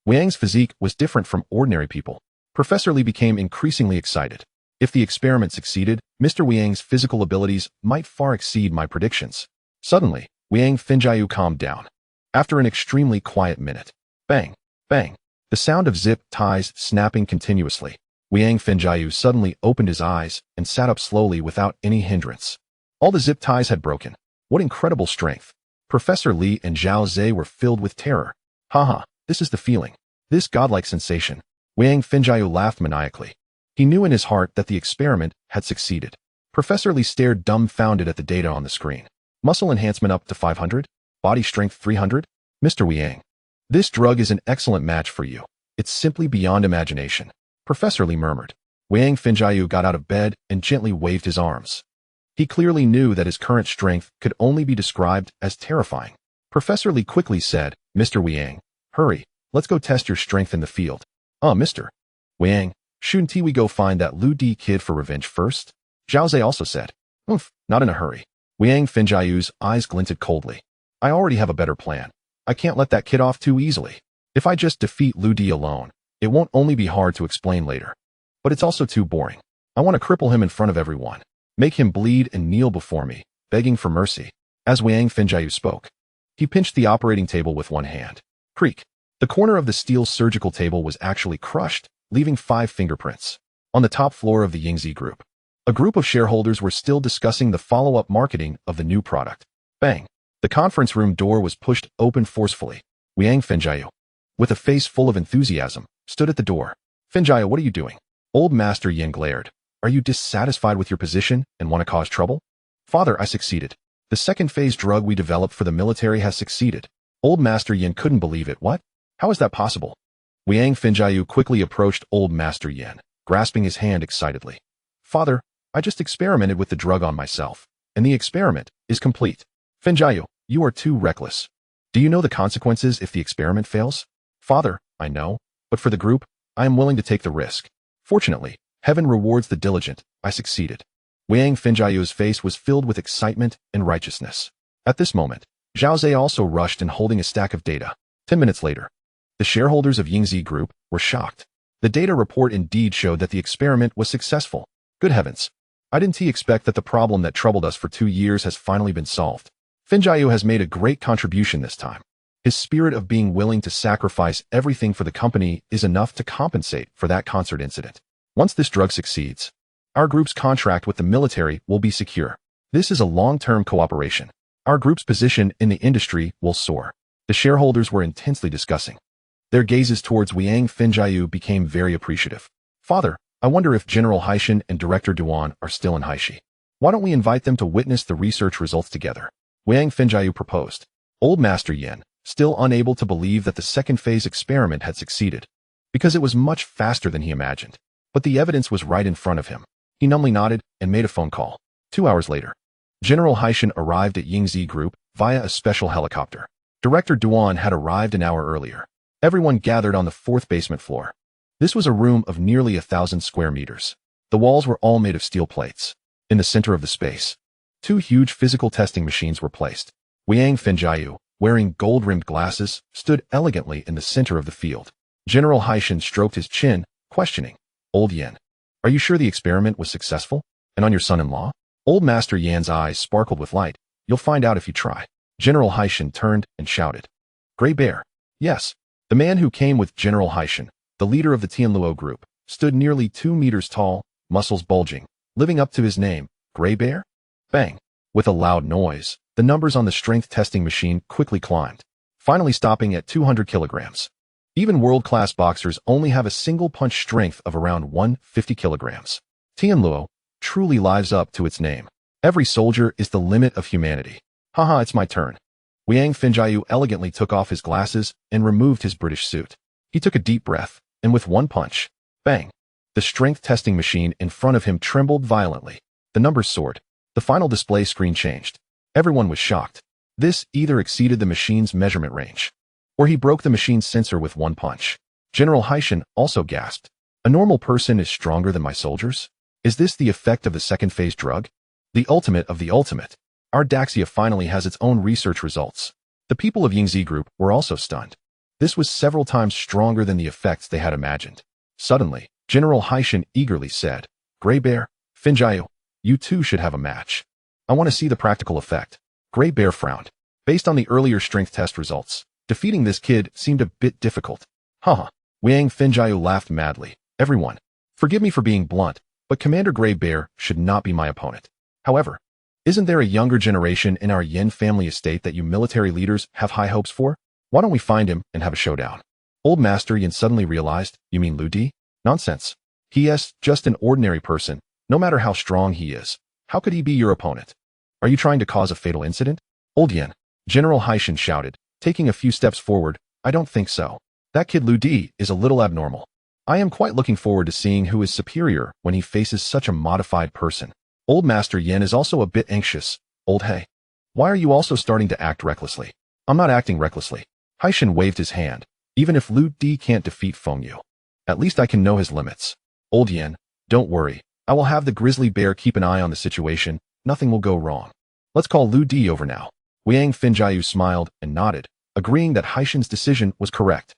Wang's physique was different from ordinary people. Professor Li became increasingly excited. If the experiment succeeded, Mr. Wang's physical abilities might far exceed my predictions. Suddenly, Wang Fenjiu calmed down. After an extremely quiet minute, bang, bang, the sound of zip ties snapping continuously. Wang Fenjiu suddenly opened his eyes and sat up slowly without any hindrance. All the zip ties had broken. What incredible strength! Professor Li and Zhao Zai were filled with terror. Haha, this is the feeling. This godlike sensation. Wang Fenjiu laughed maniacally. He knew in his heart that the experiment had succeeded. Professor Li stared dumbfounded at the data on the screen. Muscle enhancement up to 500, body strength 300. Mr. Wang, this drug is an excellent match for you. It's simply beyond imagination. Professor Li murmured. Wang Fenjiu got out of bed and gently waved his arms. He clearly knew that his current strength could only be described as terrifying. Professor Li quickly said, Mr. Wang, hurry, let's go test your strength in the field. Mr. Wang, shouldn't we go find that Lu Di kid for revenge first? Zhao Zai also said. Not in a hurry. Wang Fenjiu's eyes glinted coldly. I already have a better plan. I can't let that kid off too easily. If I just defeat Lu Di alone, it won't only be hard to explain later. But it's also too boring. I want to cripple him in front of everyone. Make him bleed and kneel before me, begging for mercy. As Wang Fenjiu spoke, he pinched the operating table with one hand. Creak. The corner of the steel surgical table was actually crushed, leaving 5 fingerprints. On the top floor of the Yingzi group, a group of shareholders were still discussing the follow-up marketing of the new product. Bang. The conference room door was pushed open forcefully. Wang Fenjiu, with a face full of enthusiasm, stood at the door. Fenjiu, what are you doing? Old Master Yin glared. Are you dissatisfied with your position and want to cause trouble? Father, I succeeded. The second phase drug we developed for the military has succeeded. Old Master Yin couldn't believe it. What? How is that possible? Wang Fenjiu quickly approached Old Master Yin, grasping his hand excitedly. Father, I just experimented with the drug on myself, and the experiment is complete. Fenjiu, you are too reckless. Do you know the consequences if the experiment fails? Father, I know, but for the group, I am willing to take the risk. Fortunately, heaven rewards the diligent. I succeeded. Wang Finjiu's face was filled with excitement and righteousness. At this moment, Zhao Zhe also rushed in holding a stack of data. 10 minutes later, the shareholders of Yingzi Group were shocked. The data report indeed showed that the experiment was successful. Good heavens. I didn't expect that the problem that troubled us for 2 years has finally been solved. Finjiu has made a great contribution this time. His spirit of being willing to sacrifice everything for the company is enough to compensate for that concert incident. Once this drug succeeds, our group's contract with the military will be secure. This is a long-term cooperation. Our group's position in the industry will soar. The shareholders were intensely discussing. Their gazes towards Wang Finjiu became very appreciative. Father, I wonder if General Haishan and Director Duan are still in Haishi. Why don't we invite them to witness the research results together? Wang Finjiu proposed. Old Master Yen, still unable to believe that the second phase experiment had succeeded, because it was much faster than he imagined. But the evidence was right in front of him. He numbly nodded and made a phone call. 2 hours later, General Haishan arrived at Yingzi Group via a special helicopter. Director Duan had arrived an hour earlier. Everyone gathered on the 4th basement floor. This was a room of nearly 1,000 square meters. The walls were all made of steel plates. In the center of the space, 2 huge physical testing machines were placed. Wang Finjiu, wearing gold-rimmed glasses, stood elegantly in the center of the field. General Haishan stroked his chin, questioning. Old Yen, are you sure the experiment was successful? And on your son-in-law? Old Master Yan's eyes sparkled with light. You'll find out if you try. General Haishan turned and shouted. Gray Bear. Yes. The man who came with General Haishan, the leader of the Tianluo group, stood nearly 2 meters tall, muscles bulging, living up to his name. Gray Bear? Bang. With a loud noise, the numbers on the strength testing machine quickly climbed, finally stopping at 200 kilograms. Even world-class boxers only have a single punch strength of around 150 kilograms. Tianluo truly lives up to its name. Every soldier is the limit of humanity. Haha, it's my turn. Wang Finjiu elegantly took off his glasses and removed his British suit. He took a deep breath, and with one punch, bang, the strength testing machine in front of him trembled violently. The numbers soared. The final display screen changed. Everyone was shocked. This either exceeded the machine's measurement range, or he broke the machine's sensor with one punch. General Haishan also gasped. A normal person is stronger than my soldiers? Is this the effect of the second phase drug? The ultimate of the ultimate. Our Daxia finally has its own research results. The people of Yingzi Group were also stunned. This was several times stronger than the effects they had imagined. Suddenly, General Haishan eagerly said, Gray Bear, Finjiu, you two should have a match. I want to see the practical effect. Gray Bear frowned. Based on the earlier strength test results, defeating this kid seemed a bit difficult. Haha. Wang Finjiu laughed madly. Everyone, forgive me for being blunt, but Commander Gray Bear should not be my opponent. However, isn't there a younger generation in our Yen family estate that you military leaders have high hopes for? Why don't we find him and have a showdown? Old Master Yen suddenly realized, you mean Lu Di? Nonsense. He is just an ordinary person, no matter how strong he is. How could he be your opponent? Are you trying to cause a fatal incident? Old Yen, General Haishan shouted, taking a few steps forward. I don't think so. That kid Lu Di is a little abnormal. I am quite looking forward to seeing who is superior when he faces such a modified person. Old Master Yen is also a bit anxious. Old Hey, why are you also starting to act recklessly? I'm not acting recklessly. Haishan waved his hand. Even if Lu Di can't defeat Feng Yu, at least I can know his limits. Old Yen, don't worry. I will have the grizzly bear keep an eye on the situation. Nothing will go wrong. Let's call Lu Di over now. Wang Finjiu smiled and nodded, agreeing that Haishan's decision was correct.